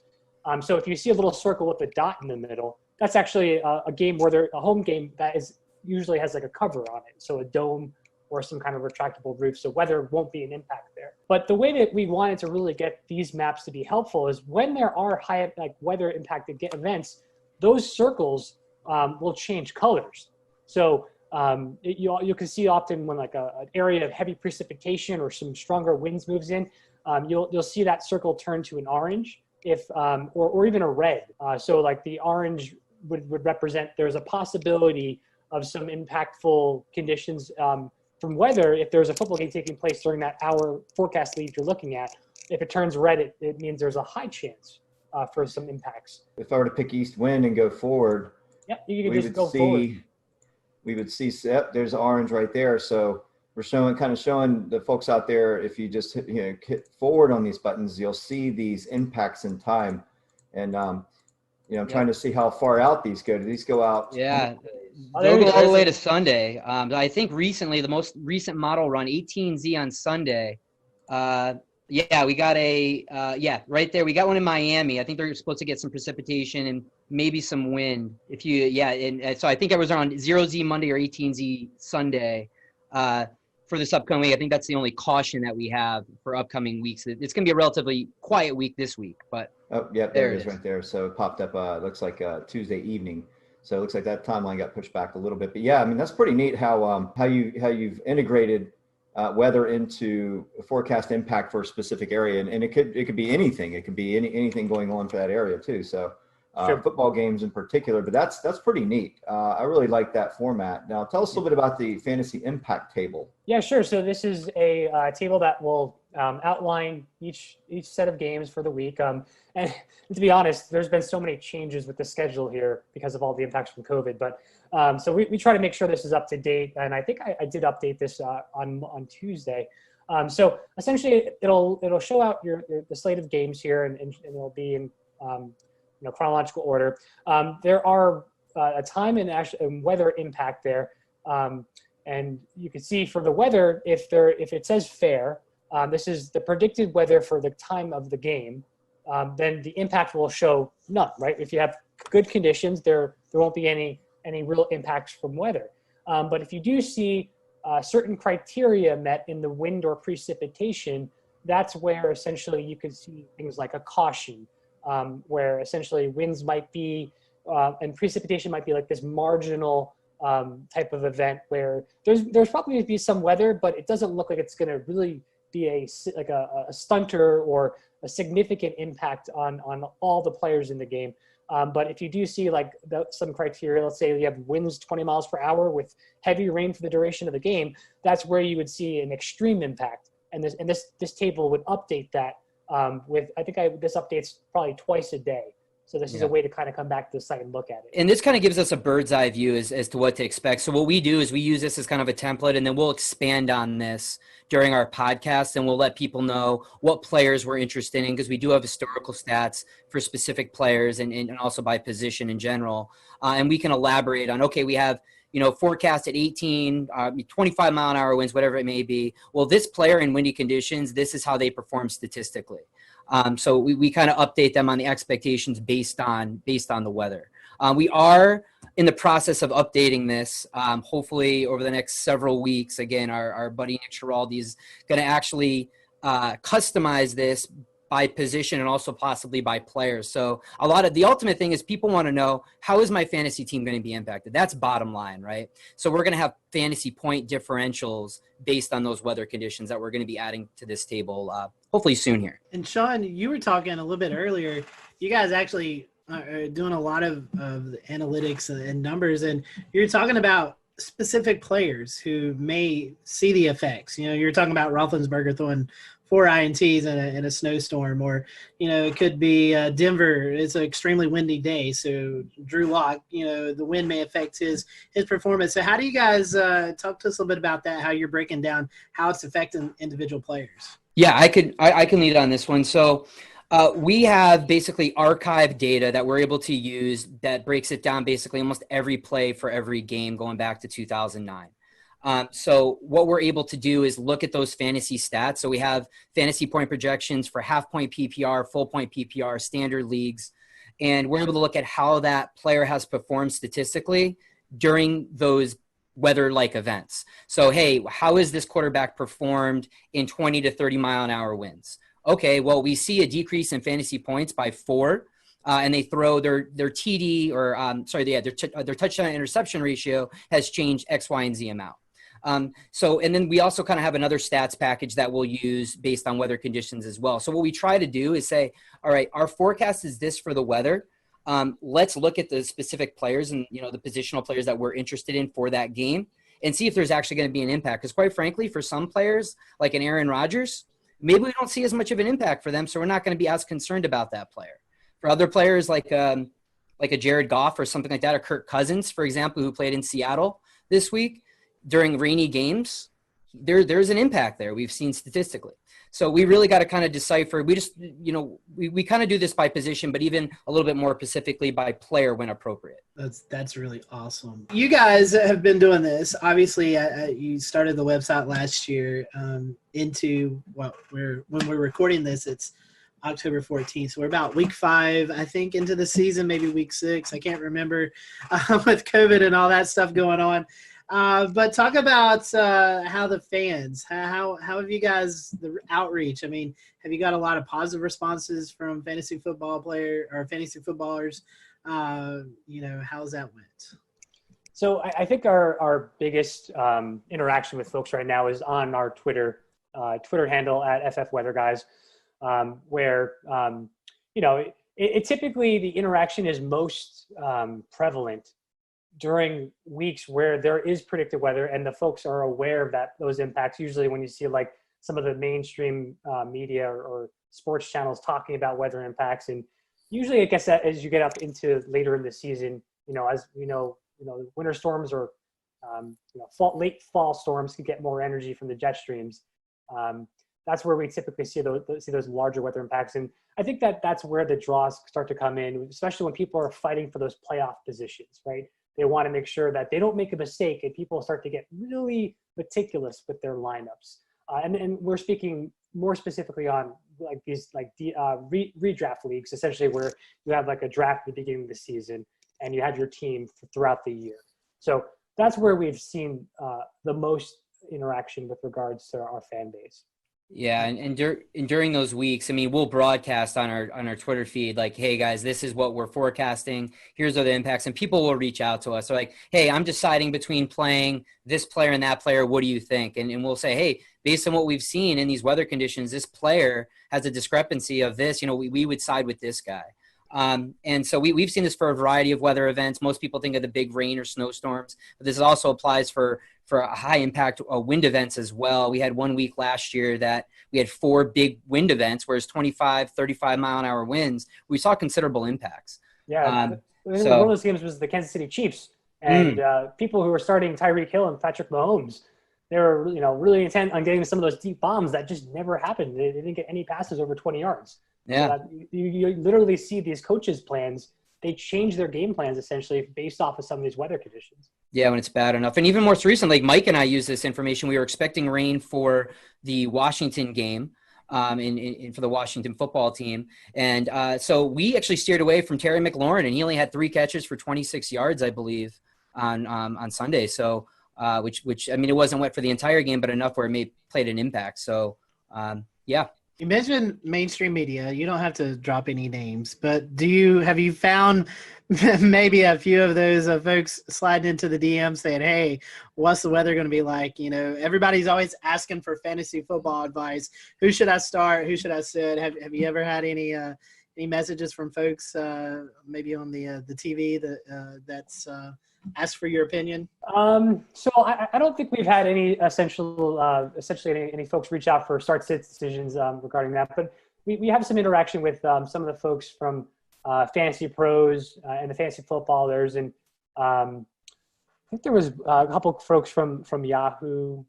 So if you see a little circle with a dot in the middle, that's actually a game where a home game that usually has like a cover on it, so a dome or some kind of retractable roof, so weather won't be an impact there. But the way that we wanted to really get these maps to be helpful is when there are high weather impacted events, those circles will change colors. So you can see often when an area of heavy precipitation or some stronger winds moves in, you'll see that circle turn to an orange or even a red. So like the orange would represent there's a possibility of some impactful conditions from weather if there's a football game taking place during that hour forecast lead you're looking at. If it turns red, it means there's a high chance for some impacts. If I were to pick east wind and go forward, you can just go forward. We would see, there's orange right there. So we're showing the folks out there, if you just hit forward on these buttons, you'll see these impacts in time. And I'm trying to see how far out these go. Do these go out? Yeah, they'll go all the way to Sunday. I think recently, the most recent model run, 18Z on Sunday. We got right there. We got one in Miami. I think they're supposed to get some precipitation and maybe some wind. So I think I was on 0Z Monday or 18Z Sunday for this upcoming week. I think that's the only caution that we have for upcoming weeks. It's going to be a relatively quiet week this week, but there it is right there. So it popped up. Looks like Tuesday evening. So it looks like that timeline got pushed back a little bit. But yeah, I mean that's pretty neat how you've integrated weather into a forecast impact for a specific area, and it could be anything. It could be anything going on for that area too. So football games in particular, but that's pretty neat. I really like that format. Now tell us a little bit about the fantasy impact table. Yeah, sure. So this is a table that will outline each set of games for the week. And to be honest, there's been so many changes with the schedule here because of all the impacts from COVID. But so we try to make sure this is up to date. And I think I did update this on Tuesday. So essentially, it'll show out the slate of games here, and it'll be in chronological order. There are a time and weather impact there. And you can see for the weather, if it says fair, this is the predicted weather for the time of the game. then the impact will show none, right? If you have good conditions, there won't be any real impacts from weather. But if you do see certain criteria met in the wind or precipitation, that's where essentially you could see things like a caution, where essentially winds might be and precipitation might be like this marginal type of event where there's probably going to be some weather, but it doesn't look like it's going to really be a stunter or a significant impact on all the players in the game. But if you do see like some criteria, let's say you have winds 20 miles per hour with heavy rain for the duration of the game, that's where you would see an extreme impact. And this table would update that this updates probably twice a day. So this is a way to kind of come back to the site and look at it. And this kind of gives us a bird's eye view as to what to expect. So what we do is we use this as kind of a template, and then we'll expand on this during our podcast, and we'll let people know what players we're interested in, because we do have historical stats for specific players and also by position in general. And we can elaborate on, okay, we have, forecast at 18, 25 mile an hour winds, whatever it may be. Well, this player in windy conditions, this is how they perform statistically. So we kind of update them on the expectations based on the weather. We are in the process of updating this. Hopefully over the next several weeks. Again, our buddy Nick Schiraldi is going to actually customize this by position and also possibly by players. So the ultimate thing is people want to know, how is my fantasy team going to be impacted? That's bottom line, right? So we're going to have fantasy point differentials based on those weather conditions that we're going to be adding to this table hopefully soon here. And Sean, you were talking a little bit earlier, you guys actually are doing a lot of the analytics and numbers, and you're talking about specific players who may see the effects. You're talking about Roethlisberger throwing 4 INTs in a snowstorm, or it could be Denver. It's an extremely windy day, so Drew Lock, the wind may affect his performance. So how do you guys talk to us a little bit about that? How you're breaking down how it's affecting individual players? Yeah, I can lead on this one. So we have basically archive data that we're able to use that breaks it down basically almost every play for every game going back to 2009. So what we're able to do is look at those fantasy stats. So we have fantasy point projections for half point PPR, full point PPR, standard leagues, and we're able to look at how that player has performed statistically during those weather-like events. So, hey, how is this quarterback performed in 20 to 30 mile an hour winds? Okay, well, we see a decrease in fantasy points by 4. And they throw their TD or their touchdown interception ratio has changed X, Y, and Z amount. And then we also kind of have another stats package that we'll use based on weather conditions as well. So what we try to do is say, all right, our forecast is this for the weather. Let's look at the specific players and, the positional players that we're interested in for that game and see if there's actually going to be an impact. Because quite frankly, for some players like an Aaron Rodgers, maybe we don't see as much of an impact for them. So we're not going to be as concerned about that player. For other players like a Jared Goff or something like that, or Kirk Cousins, for example, who played in Seattle this week during rainy games, there's an impact there we've seen statistically. So we really got to kind of decipher. We just, we kind of do this by position, but even a little bit more specifically by player when appropriate. That's really awesome. You guys have been doing this. Obviously, you started the website last year when we're recording this, it's October 14th. So we're about week 5, I think, into the season, maybe week 6. I can't remember with COVID and all that stuff going on. But talk about how the fans, how have you guys, the outreach? I mean, have you got a lot of positive responses from fantasy footballers? How's that went? So I think our biggest interaction with folks right now is on our Twitter handle at FF Weather Guys, where it typically the interaction is most prevalent during weeks where there is predicted weather and the folks are aware of those impacts. Usually when you see like some of the mainstream media or sports channels talking about weather impacts, and usually I guess that as you get up into later in the season, as we know, winter storms or late fall storms can get more energy from the jet streams. That's where we typically see those larger weather impacts. And I think that's where the draws start to come in, especially when people are fighting for those playoff positions, right? They want to make sure that they don't make a mistake, and people start to get really meticulous with their lineups. And we're speaking more specifically on like these like redraft leagues, essentially, where you have like a draft at the beginning of the season and you have your team throughout the year. So that's where we've seen the most interaction with regards to our fan base. Yeah, and during those weeks, I mean, we'll broadcast on our Twitter feed like, hey guys, this is what we're forecasting. Here's other impacts, and people will reach out to us. So like, hey, I'm deciding between playing this player and that player. What do you think? And we'll say, hey, based on what we've seen in these weather conditions, this player has a discrepancy of this. You know, we would side with this guy. And so we've seen this for a variety of weather events. Most people think of the big rain or snowstorms, but this also applies for high impact wind events as well. We had 1 week last year that we had 4 big wind events, whereas 25, 35 mile an hour winds, we saw considerable impacts. Yeah. One of those games was the Kansas City Chiefs, and people who were starting Tyreek Hill and Patrick Mahomes, they were, really intent on getting some of those deep bombs that just never happened. They didn't get any passes over 20 yards. Yeah. So you literally see these coaches' plans. They change their game plans essentially based off of some of these weather conditions. Yeah, when it's bad enough. And even more recently, like Mike and I used this information. We were expecting rain for the Washington game for the Washington football team. And so we actually steered away from Terry McLaurin, and he only had 3 catches for 26 yards, I believe, on Sunday. So which I mean, it wasn't wet for the entire game, but enough where it played an impact. So, yeah. You mentioned mainstream media. You don't have to drop any names, but have you found maybe a few of those folks sliding into the DM saying, hey, what's the weather going to be like? Everybody's always asking for fantasy football advice. Who should I start? Who should I sit? Have you ever had any messages from folks maybe on the TV that's asked for your opinion? So I don't think we've had any essentially any folks reach out for start-sit decisions regarding that, but we have some interaction with some of the folks from Fantasy Pros and the Fantasy Footballers, and I think there was a couple of folks from Yahoo.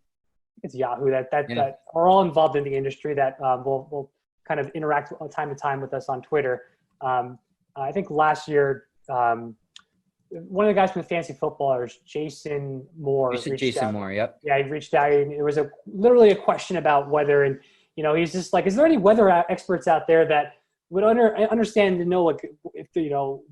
It's Yahoo that are all involved in the industry that will kind of interact time to time with us on Twitter. I think last year, one of the guys from the Fantasy Footballers, Jason Moore. Jason Moore, yep. Yeah, he reached out, and it was literally a question about weather, and he's just like, is there any weather experts out there that would understand to know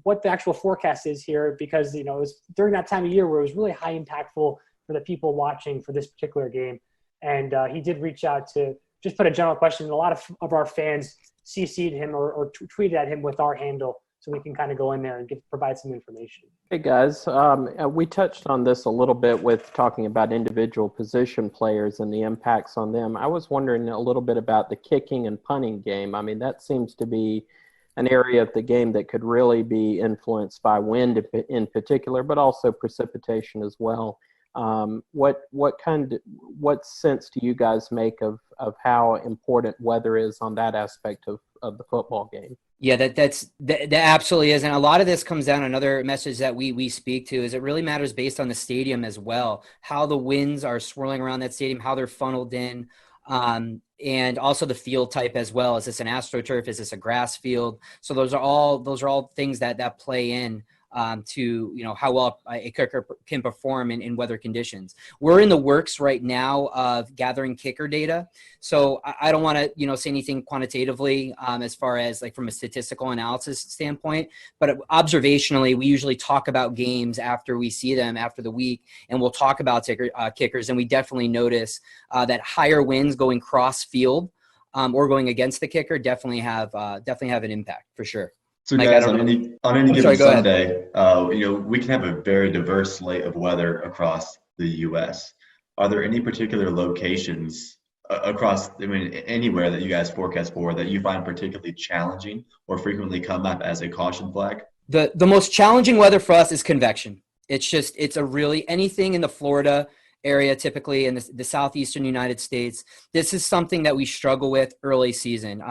what the actual forecast is here? Because it was during that time of year where it was really high impactful for the people watching for this particular game, and he did reach out to just put a general question. A lot of our fans CC'd him or tweeted at him with our handle, so we can kind of go in there and provide some information. Hey guys, we touched on this a little bit with talking about individual position players and the impacts on them. I was wondering a little bit about the kicking and punting game. I mean, that seems to be an area of the game that could really be influenced by wind in particular, but also precipitation as well. What sense do you guys make of how important weather is on that aspect of the football game? Yeah, that absolutely is. And a lot of this comes down, another message that we speak to is it really matters based on the stadium as well, how the winds are swirling around that stadium, how they're funneled in, and also the field type as well. Is this an AstroTurf? Is this a grass field? So those are all things that play in to how well a kicker can perform in weather conditions. We're in the works right now of gathering kicker data, so I don't want to say anything quantitatively as far as like from a statistical analysis standpoint, but observationally we usually talk about games after we see them after the week, and we'll talk about kickers, and we definitely notice that higher winds going cross field or going against the kicker definitely have an impact for sure. So Mike, guys, on any given sorry, Sunday, we can have a very diverse slate of weather across the U.S. Are there any particular locations across, anywhere that you guys forecast for that you find particularly challenging or frequently come up as a caution flag? The most challenging weather for us is convection. It's a really anything in the Florida area, typically in the southeastern United States. This is something that we struggle with early season,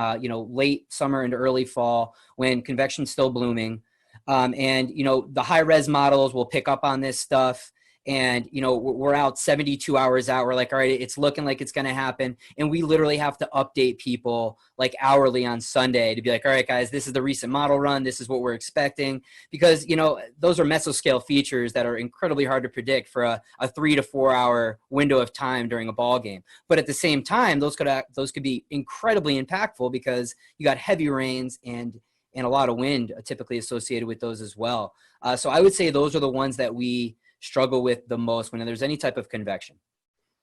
late summer into early fall when convection's still blooming. And the high res models will pick up on this stuff and we're out 72 hours out. We're like, all right, it's looking like it's going to happen, and we literally have to update people like hourly on Sunday to be like, all right, guys, this is the recent model run, this is what we're expecting, because those are mesoscale features that are incredibly hard to predict for a 3 to 4 hour window of time during a ball game. But at the same time, those could be incredibly impactful because you got heavy rains and a lot of wind typically associated with those as well. So I would say those are the ones that we struggle with the most when there's any type of convection.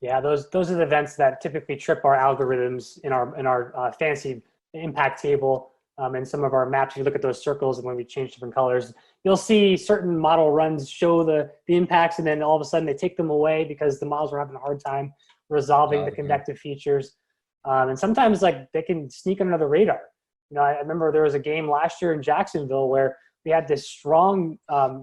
Yeah, those are the events that typically trip our algorithms in our fancy impact table, and some of our maps. You look at those circles, and when we change different colors, you'll see certain model runs show the impacts, and then all of a sudden they take them away because the models are having a hard time resolving the convective features. And sometimes they can sneak under the radar. I remember there was a game last year in Jacksonville where we had this strong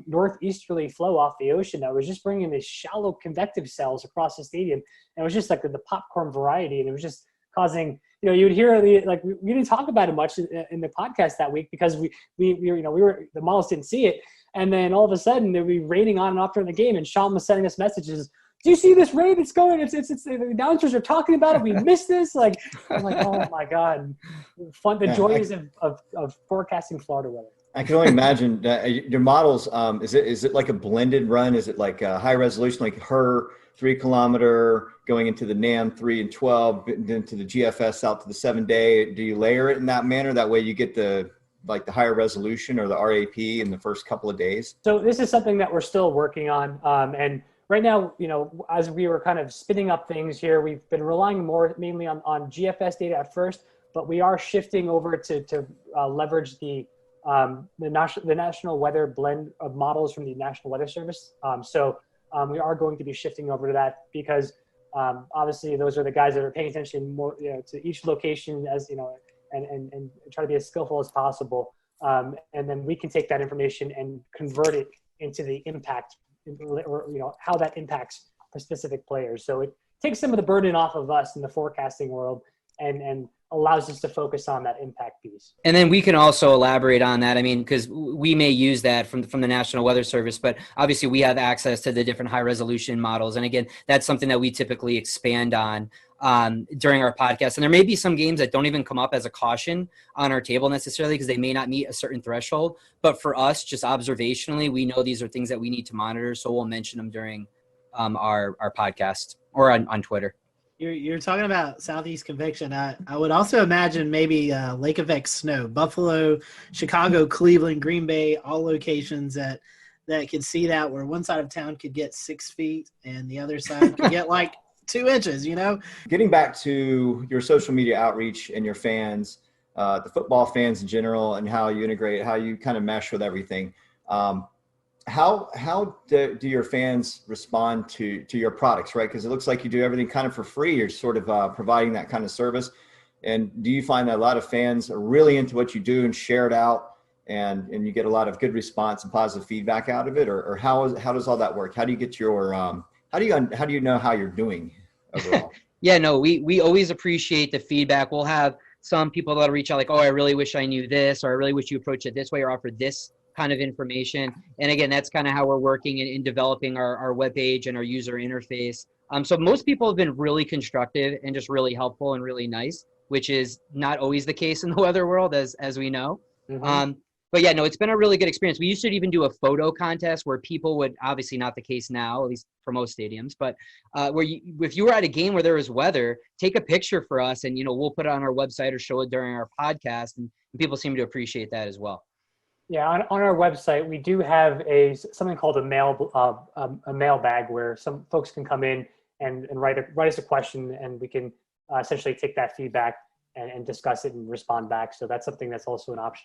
northeasterly flow off the ocean that was just bringing these shallow convective cells across the stadium. And it was just like the popcorn variety. And it was just causing, you would hear we didn't talk about it much in the podcast that week because the models didn't see it. And then all of a sudden they'd be raining on and off during the game. And Sean was sending us messages. Do you see this rain? It's going. It's the announcers are talking about it. We missed this. I'm like, oh my God. The joys of forecasting Florida weather. I can only imagine your models. Is it like a blended run? Is it like a high resolution, like her 3 kilometer going into the NAM 3 and 12, then to the GFS out to the 7-day? Do you layer it in that manner? That way you get the higher resolution or the RAP in the first couple of days? So this is something that we're still working on. And right now, as we were kind of spinning up things here, we've been relying mainly on GFS data at first, but we are shifting over to leverage the national weather blend of models from the National Weather Service. So we are going to be shifting over to that because obviously those are the guys that are paying attention more to each location and try to be as skillful as possible. And then we can take that information and convert it into the impact or how that impacts specific players. So it takes some of the burden off of us in the forecasting world and allows us to focus on that impact piece. And then we can also elaborate on that. I mean, because we may use that from the National Weather Service, but obviously we have access to the different high resolution models. And again, that's something that we typically expand on during our podcast. And there may be some games that don't even come up as a caution on our table necessarily because they may not meet a certain threshold. But for us, just observationally, we know these are things that we need to monitor. So we'll mention them during our podcast or on Twitter. You're talking about Southeast convection. I would also imagine maybe lake effect snow, Buffalo, Chicago, Cleveland, Green Bay, all locations that could see that, where one side of town could get 6 feet and the other side could get like 2 inches, Getting back to your social media outreach and your fans, the football fans in general, and how you integrate, how you kind of mesh with everything. How do your fans respond to your products, right? Because it looks like you do everything kind of for free. You're sort of providing that kind of service. And do you find that a lot of fans are really into what you do and share it out, and you get a lot of good response and positive feedback out of it? Or how does all that work? How do you get your how do you know how you're doing overall? Yeah, no, we always appreciate the feedback. We'll have some people that'll reach out like, oh, I really wish I knew this, or I really wish you approached it this way or offered this kind of information. And again, that's kind of how we're working in developing our webpage and our user interface. So most people have been really constructive and just really helpful and really nice, which is not always the case in the weather world, as we know. Mm-hmm. But yeah, no, it's been a really good experience. We used to even do a photo contest where people would, obviously not the case now, at least for most stadiums, but if you were at a game where there was weather, take a picture for us and, we'll put it on our website or show it during our podcast. And people seem to appreciate that as well. Yeah, on our website, we do have something called a mail bag where some folks can come in and write us a question, and we can essentially take that feedback and discuss it and respond back. So that's something that's also an option